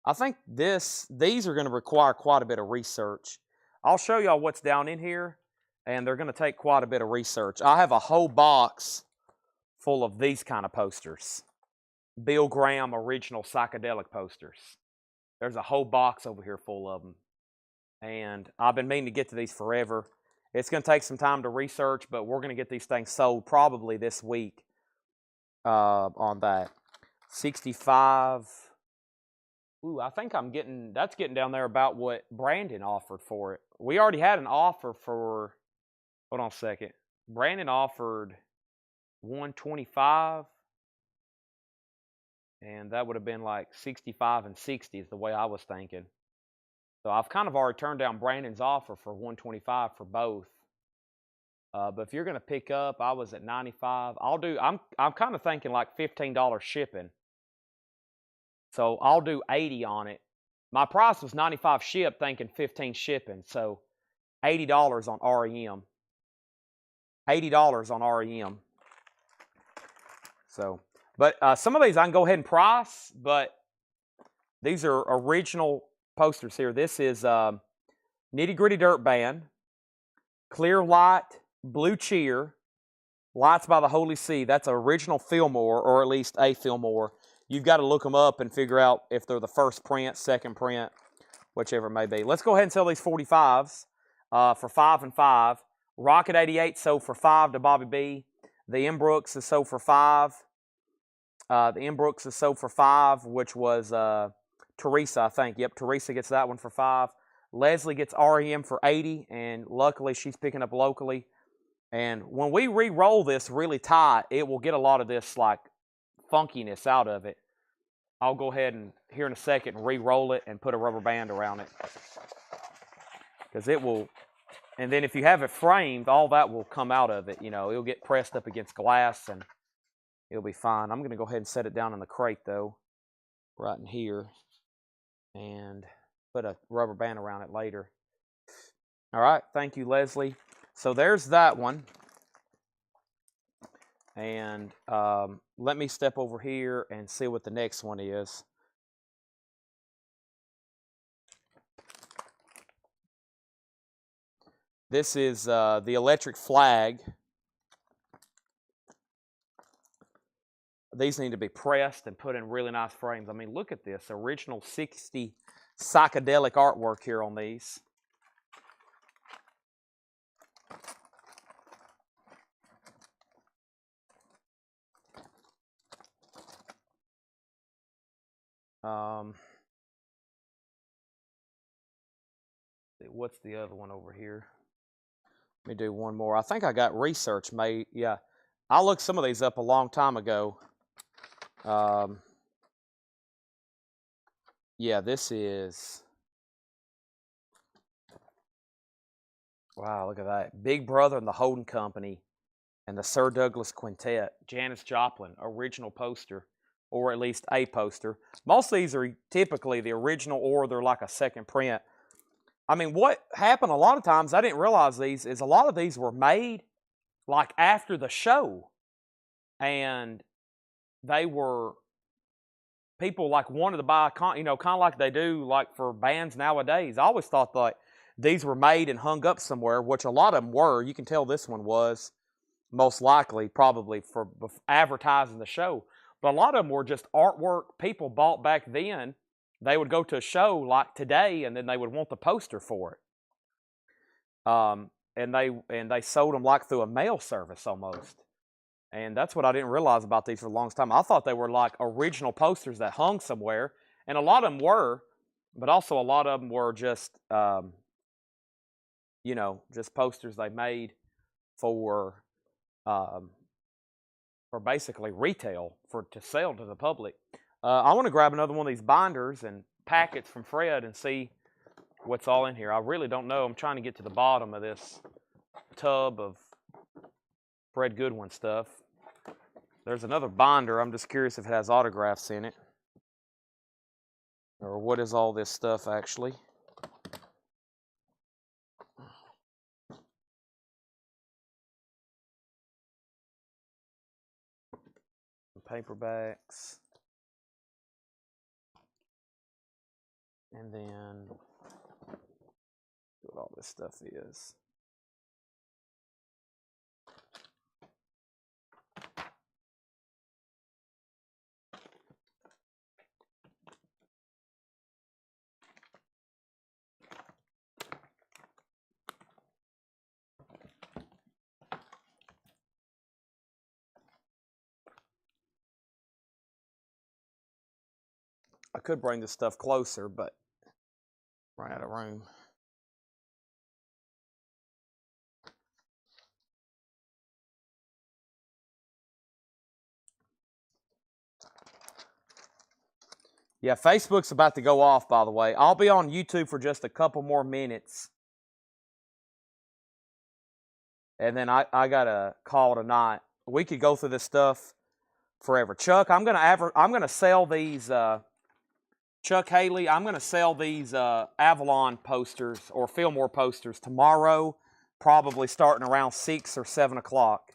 I think these are going to require quite a bit of research. I'll show y'all what's down in here, and they're going to take quite a bit of research. I have a whole box full of these kind of posters. Bill Graham original psychedelic posters. There's a whole box over here full of them. And I've been meaning to get to these forever. It's going to take some time to research, but we're going to get these things sold probably this week on that. 65. Ooh, I think that's getting down there about what Brandon offered for it. We already had an offer for, hold on a second. Brandon offered 125, and that would have been like 65 and 60 is the way I was thinking. So I've kind of already turned down Brandon's offer for 125 for both. But if you're going to pick up, I was at 95. I'm kind of thinking like $15 shipping. So I'll do 80 on it. My price was 95 shipped, thinking 15 shipping. So $80 on REM. $80 on REM. So, but some of these I can go ahead and price, but these are original posters here. This is Nitty Gritty Dirt Band, Clear Light, Blue Cheer, Lights by the Holy See. That's an original Fillmore, or at least a Fillmore. You've got to look them up and figure out if they're the first print, second print, whichever it may be. Let's go ahead and sell these 45s for 5 and 5. Rocket 88 sold for 5 to Bobby B. The M. Brooks is sold for 5. The M. Brooks is sold for 5, which was Teresa, I think. Yep, Teresa gets that one for 5. Leslie gets REM for 80, and luckily she's picking up locally. And when we re-roll this really tight, it will get a lot of this like funkiness out of it. I'll go ahead and here in a second re-roll it and put a rubber band around it, because it will. And then if you have it framed, all that will come out of it. You know, it'll get pressed up against glass and it'll be fine. I'm going to go ahead and set it down in the crate though, right in here, and put a rubber band around it later. All right, thank you, Leslie. So there's that one. And let me step over here and see what the next one is. This is the electric flag. These need to be pressed and put in really nice frames. I mean, look at this original 60 psychedelic artwork here on these. What's the other one over here? Let me do one more. I think I got research made. Yeah, I looked some of these up a long time ago. Yeah, this is... Wow, look at that. Big Brother and the Holding Company and the Sir Douglas Quintet. Janis Joplin, original poster, or at least a poster. Most of these are typically the original, or they're like a second print. I mean, what happened a lot of times, I didn't realize these, is a lot of these were made like after the show. And they were, people like wanted to buy, you know, kind of like they do like for bands nowadays. I always thought that these were made and hung up somewhere, which a lot of them were. You can tell this one was most likely probably for advertising the show. But a lot of them were just artwork people bought back then. They would go to a show like today, and then they would want the poster for it. And they sold them like through a mail service almost. And that's what I didn't realize about these for the longest time. I thought they were like original posters that hung somewhere, and a lot of them were, but also a lot of them were just, you know, just posters they made for basically retail to sell to the public. I want to grab another one of these binders and packets from Fred and see what's all in here. I really don't know. I'm trying to get to the bottom of this tub of Fred Goodwin stuff. There's another binder. I'm just curious if it has autographs in it. Or what is all this stuff actually? Paperbacks. And then what all this stuff is. I could bring this stuff closer, but ran out of room. Yeah, Facebook's about to go off, by the way. I'll be on YouTube for just a couple more minutes. And then I got a call tonight. We could go through this stuff forever. Chuck, I'm gonna sell these Chuck Haley, I'm gonna sell these Avalon posters or Fillmore posters tomorrow, probably starting around 6 or 7 o'clock.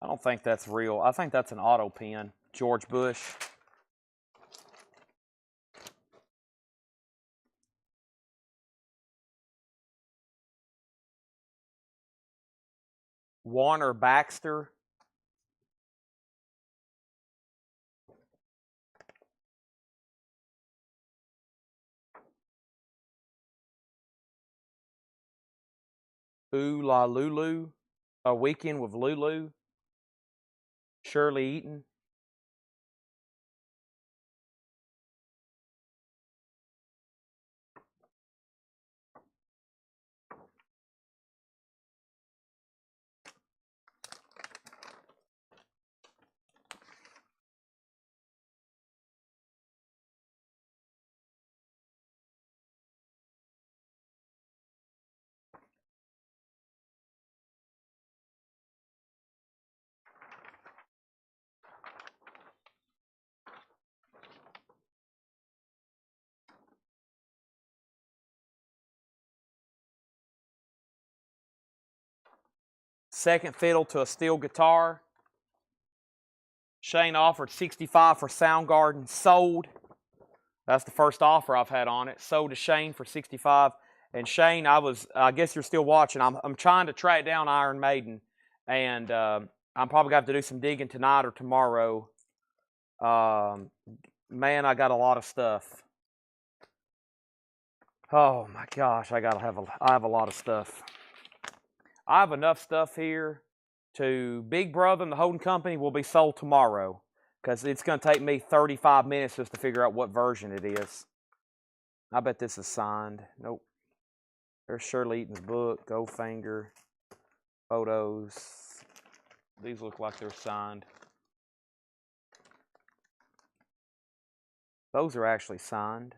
I don't think that's real. I think that's an auto pen. George Bush. Warner Baxter. Ooh La Lulu. A Weekend with Lulu. Shirley Eaton. Second fiddle to a steel guitar. Shane offered $65 for Soundgarden. Sold. That's the first offer I've had on it. Sold to Shane for $65. And Shane, I guess you're still watching. I'm trying to track down Iron Maiden, and I'm probably going to have to do some digging tonight or tomorrow. Man, I got a lot of stuff. Oh my gosh, I have a lot of stuff. I have enough stuff here to Big Brother and the Holding Company will be sold tomorrow, because it's going to take me 35 minutes just to figure out what version it is. I bet this is signed. Nope. There's Shirley Eaton's book, Goldfinger, photos. These look like they're signed. Those are actually signed.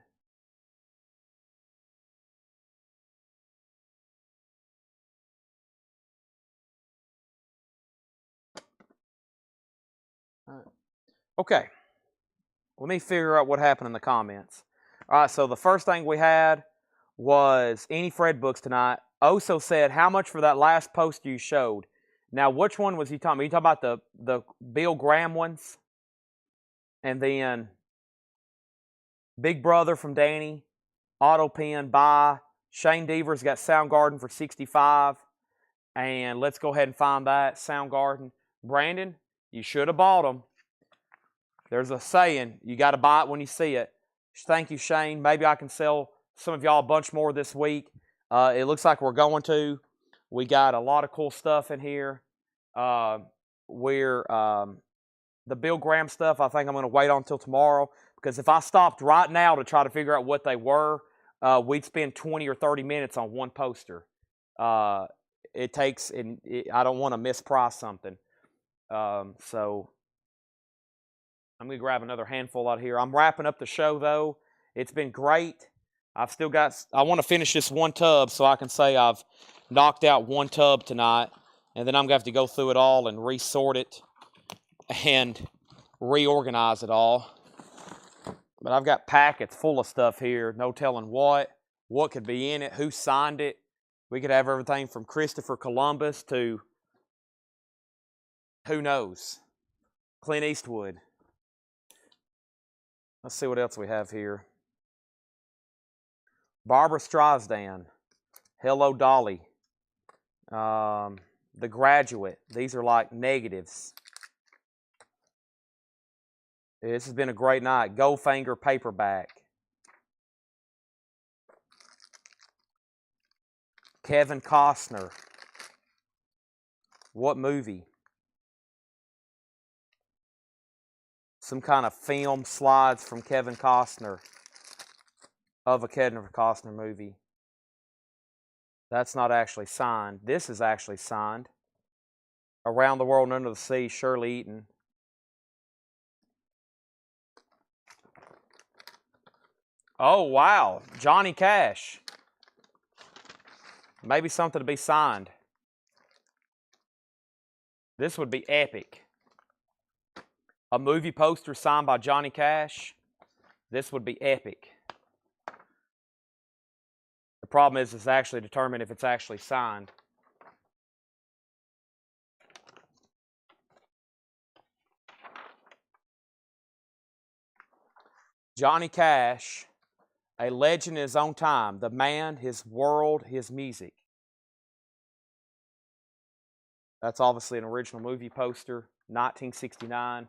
All right. Okay. Let me figure out what happened in the comments. All right, so the first thing we had was any Fred books tonight. Oso said, how much for that last post you showed? Now, which one was he talking about? You talking about the Bill Graham ones? And then Big Brother from Danny, Auto Pen, buy. Shane Deaver's got Soundgarden for $65. And let's go ahead and find that, Soundgarden. Brandon, you should have bought them. There's a saying, you got to buy it when you see it. Thank you, Shane. Maybe I can sell some of y'all a bunch more this week. It looks like we're going to. We got a lot of cool stuff in here. The Bill Graham stuff, I think I'm going to wait on until tomorrow, because if I stopped right now to try to figure out what they were, we'd spend 20 or 30 minutes on one poster. It takes, and I don't want to misprice something. So I'm going to grab another handful out here. I'm wrapping up the show, though. It's been great. I want to finish this one tub so I can say I've knocked out one tub tonight, and then I'm going to have to go through it all and resort it and reorganize it all. But I've got packets full of stuff here, no telling what could be in it, who signed it. We could have everything from Christopher Columbus to, who knows, Clint Eastwood. Let's see what else we have here. Barbara Streisand, Hello Dolly, The Graduate. These are like negatives. This has been a great night. Goldfinger paperback. Kevin Costner. What movie? Some kind of film slides from Kevin Costner. Of a Kevin Costner movie. That's not actually signed. This is actually signed. Around the World and Under the Sea, Shirley Eaton. Oh, wow. Johnny Cash. Maybe something to be signed. This would be epic. A movie poster signed by Johnny Cash. This would be epic. The problem is it's actually determined if it's actually signed. Johnny Cash, a legend in his own time. The man, his world, his music. That's obviously an original movie poster, 1969.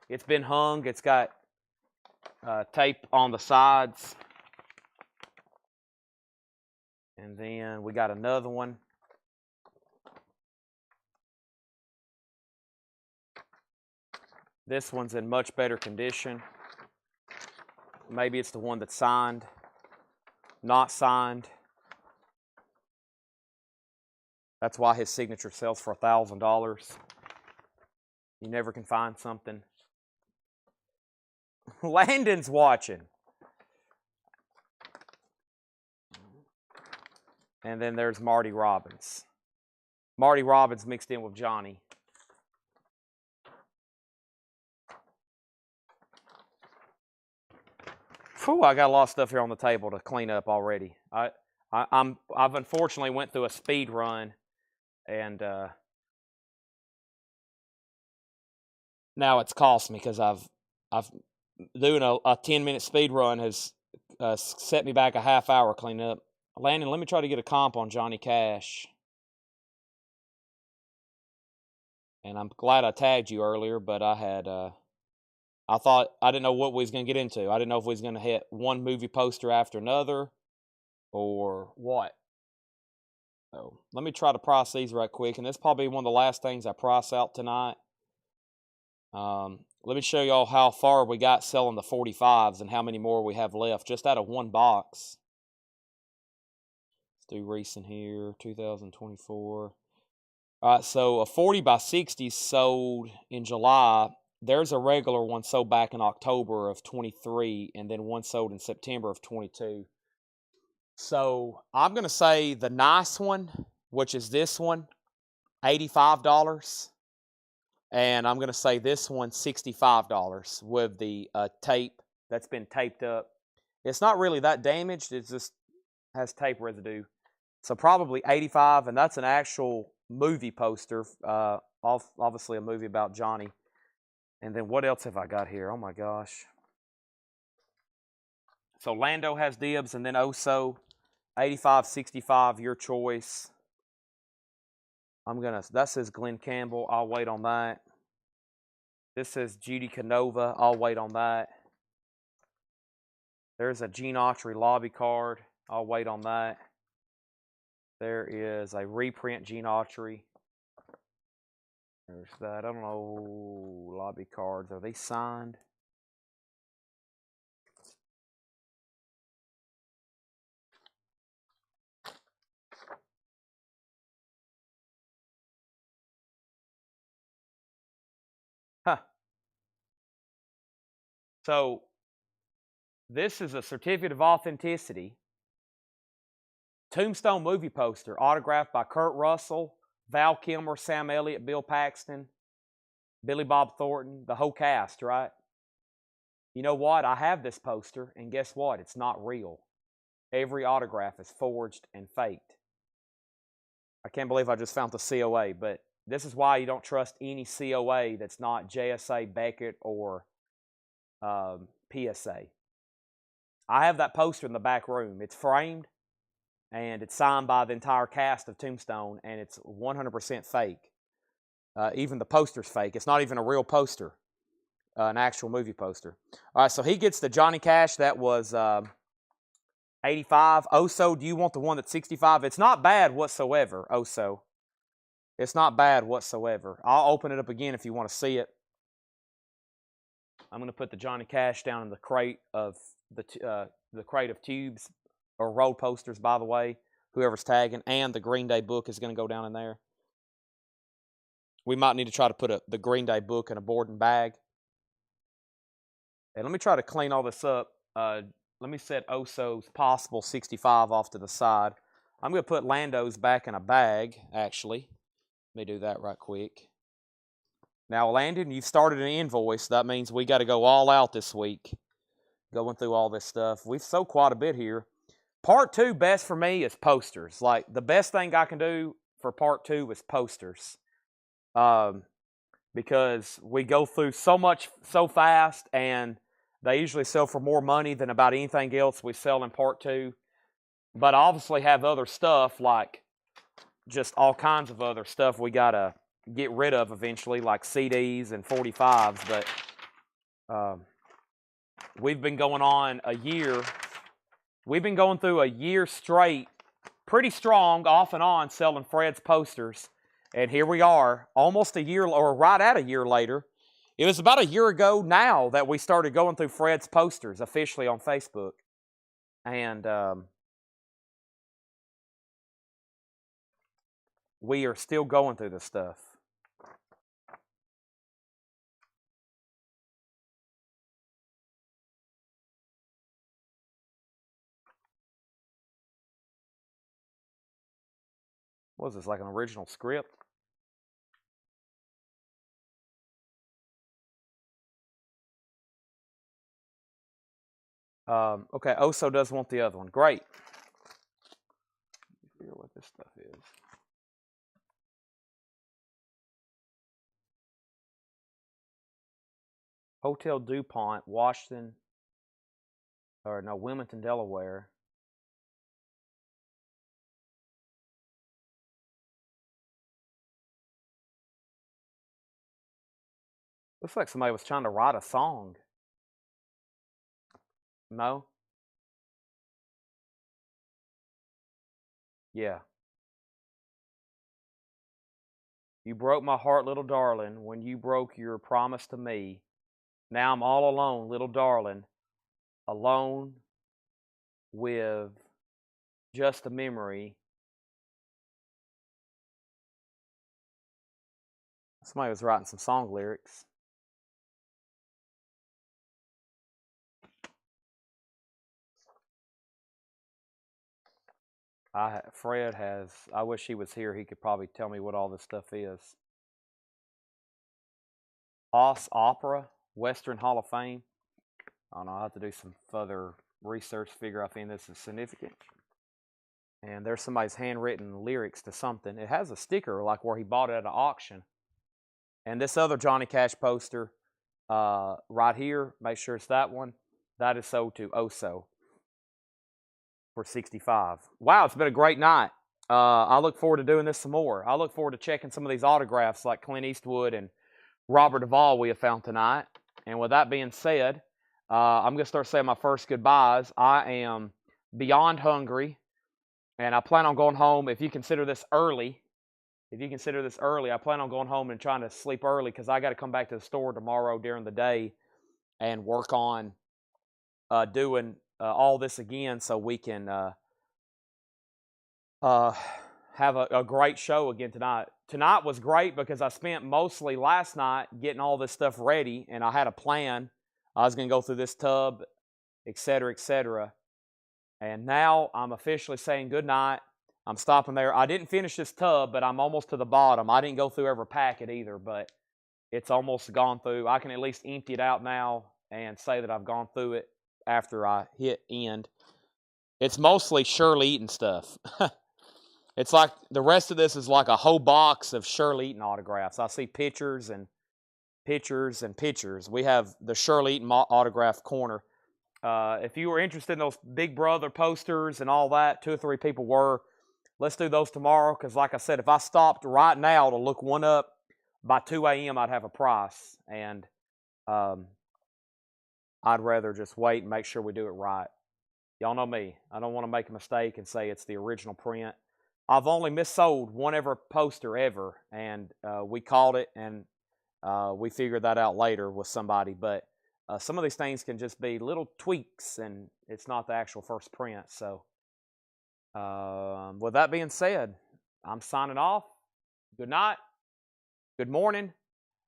It's been hung. It's got tape on the sides. And then we got another one. This one's in much better condition. Maybe it's the one that's signed. Not signed. That's why his signature sells for $1,000. You never can find something. Landon's watching. And then there's Marty Robbins. Marty Robbins mixed in with Johnny. Phew, I got a lot of stuff here on the table to clean up already. I've unfortunately went through a speed run, and now it's cost me because I've doing a 10-minute speed run has set me back a half hour cleaning up. Landon, let me try to get a comp on Johnny Cash. And I'm glad I tagged you earlier, but I had I didn't know what we was going to get into. I didn't know if we was going to hit one movie poster after another or what. So let me try to price these right quick. And this is probably one of the last things I price out tonight. Let me show y'all how far we got selling the 45s and how many more we have left just out of one box. Let's do recent here, 2024. All right, so a 40 by 60 sold in July. There's a regular one sold back in October of 23, and then one sold in September of 22. So I'm going to say the nice one, which is this one, $85. And I'm going to say this one, $65 with the tape that's been taped up. It's not really that damaged. It just has tape residue. So probably 85, and that's an actual movie poster, obviously a movie about Johnny. And then what else have I got here? Oh my gosh. So Lando has dibs, and then Oso, 85, 65, your choice. That says Glenn Campbell. I'll wait on that. This says Judy Canova. I'll wait on that. There's a Gene Autry lobby card. I'll wait on that. There is a reprint Gene Autry. There's that. I don't know. Lobby cards. Are they signed? Huh. So this is a certificate of authenticity. Tombstone movie poster, autographed by Kurt Russell, Val Kilmer, Sam Elliott, Bill Paxton, Billy Bob Thornton, the whole cast, right? You know what? I have this poster, and guess what? It's not real. Every autograph is forged and faked. I can't believe I just found the COA, but this is why you don't trust any COA that's not JSA, Beckett, or PSA. I have that poster in the back room. It's framed, and it's signed by the entire cast of Tombstone, and it's 100% fake. Even the poster's fake. It's not even a real poster, an actual movie poster. All right, so he gets the Johnny Cash. That was 85. Oso, do you want the one that's 65? It's not bad whatsoever, Oso. It's not bad whatsoever. I'll open it up again if you want to see it. I'm going to put the Johnny Cash down in the crate of the crate of tubes, or rolled posters, by the way, whoever's tagging, and the Green Day book is going to go down in there. We might need to try to put the Green Day book in a boarding bag. And let me try to clean all this up. Let me set Oso's possible 65 off to the side. I'm going to put Lando's back in a bag, actually. Let me do that right quick. Now, Landon, you've started an invoice. That means we got to go all out this week, going through all this stuff. We've sold quite a bit here. Part 2, best for me, is posters. Like, the best thing I can do for part 2 is posters. Because we go through so much so fast, and they usually sell for more money than about anything else we sell in part 2. But I obviously have other stuff, like just all kinds of other stuff we got to get rid of eventually, like CDs and 45s. But we've been going on a year. We've been going through a year straight, pretty strong, off and on, selling Fred's posters. And here we are, almost a year, or right at a year later. It was about a year ago now that we started going through Fred's posters officially on Facebook. And we are still going through this stuff. What was this, like an original script? Okay, Oso does want the other one. Great. Let me figure what this stuff is. Hotel DuPont, Washington, or no, Wilmington, Delaware. Looks like somebody was trying to write a song. No? Yeah. You broke my heart, little darling, when you broke your promise to me. Now I'm all alone, little darling, alone with just a memory Somebody was writing some song lyrics. Fred has, I wish he was here. He could probably tell me what all this stuff is. Haas Opera, Western Hall of Fame. I don't know, I'll have to do some further research to figure out if any of this is significant. And there's somebody's handwritten lyrics to something. It has a sticker like where he bought it at an auction. And this other Johnny Cash poster right here, make sure it's that one. That is sold to Oso for $65. Wow, it's been a great night. I look forward to doing this some more. I look forward to checking some of these autographs like Clint Eastwood and Robert Duvall we have found tonight. And with that being said, I'm going to start saying my first goodbyes. I am beyond hungry, and I plan on going home. If you consider this early, I plan on going home and trying to sleep early because I got to come back to the store tomorrow during the day and work on doing all this again so we can have a great show again tonight. Tonight was great because I spent mostly last night getting all this stuff ready, and I had a plan. I was going to go through this tub, etc., etc. And now I'm officially saying goodnight. I'm stopping there. I didn't finish this tub, but I'm almost to the bottom. I didn't go through every packet either, but it's almost gone through. I can at least empty it out now and say that I've gone through it after I hit end. It's mostly Shirley Eaton stuff. It's like the rest of this is like a whole box of Shirley Eaton autographs. I see pictures and pictures and pictures. We have the Shirley Eaton autograph corner. If you were interested in those Big Brother posters and all that, 2 or 3 people were. Let's do those tomorrow because, like I said, if I stopped right now to look one up, by 2 a.m. I'd have a price. And I'd rather just wait and make sure we do it right. Y'all know me. I don't want to make a mistake and say it's the original print. I've only missold one ever poster ever, and we called it, and we figured that out later with somebody. But some of these things can just be little tweaks, and it's not the actual first print. So with that being said, I'm signing off. Good night. Good morning.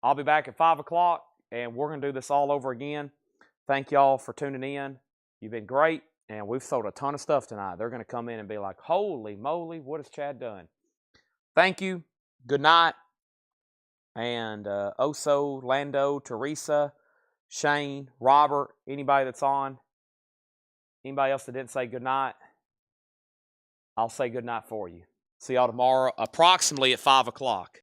I'll be back at 5 o'clock, and we're going to do this all over again. Thank y'all for tuning in. You've been great. And we've sold a ton of stuff tonight. They're going to come in and be like, holy moly, what has Chad done? Thank you. Good night. And Oso, Lando, Teresa, Shane, Robert, anybody that's on, anybody else that didn't say good night, I'll say good night for you. See y'all tomorrow, approximately at 5 o'clock.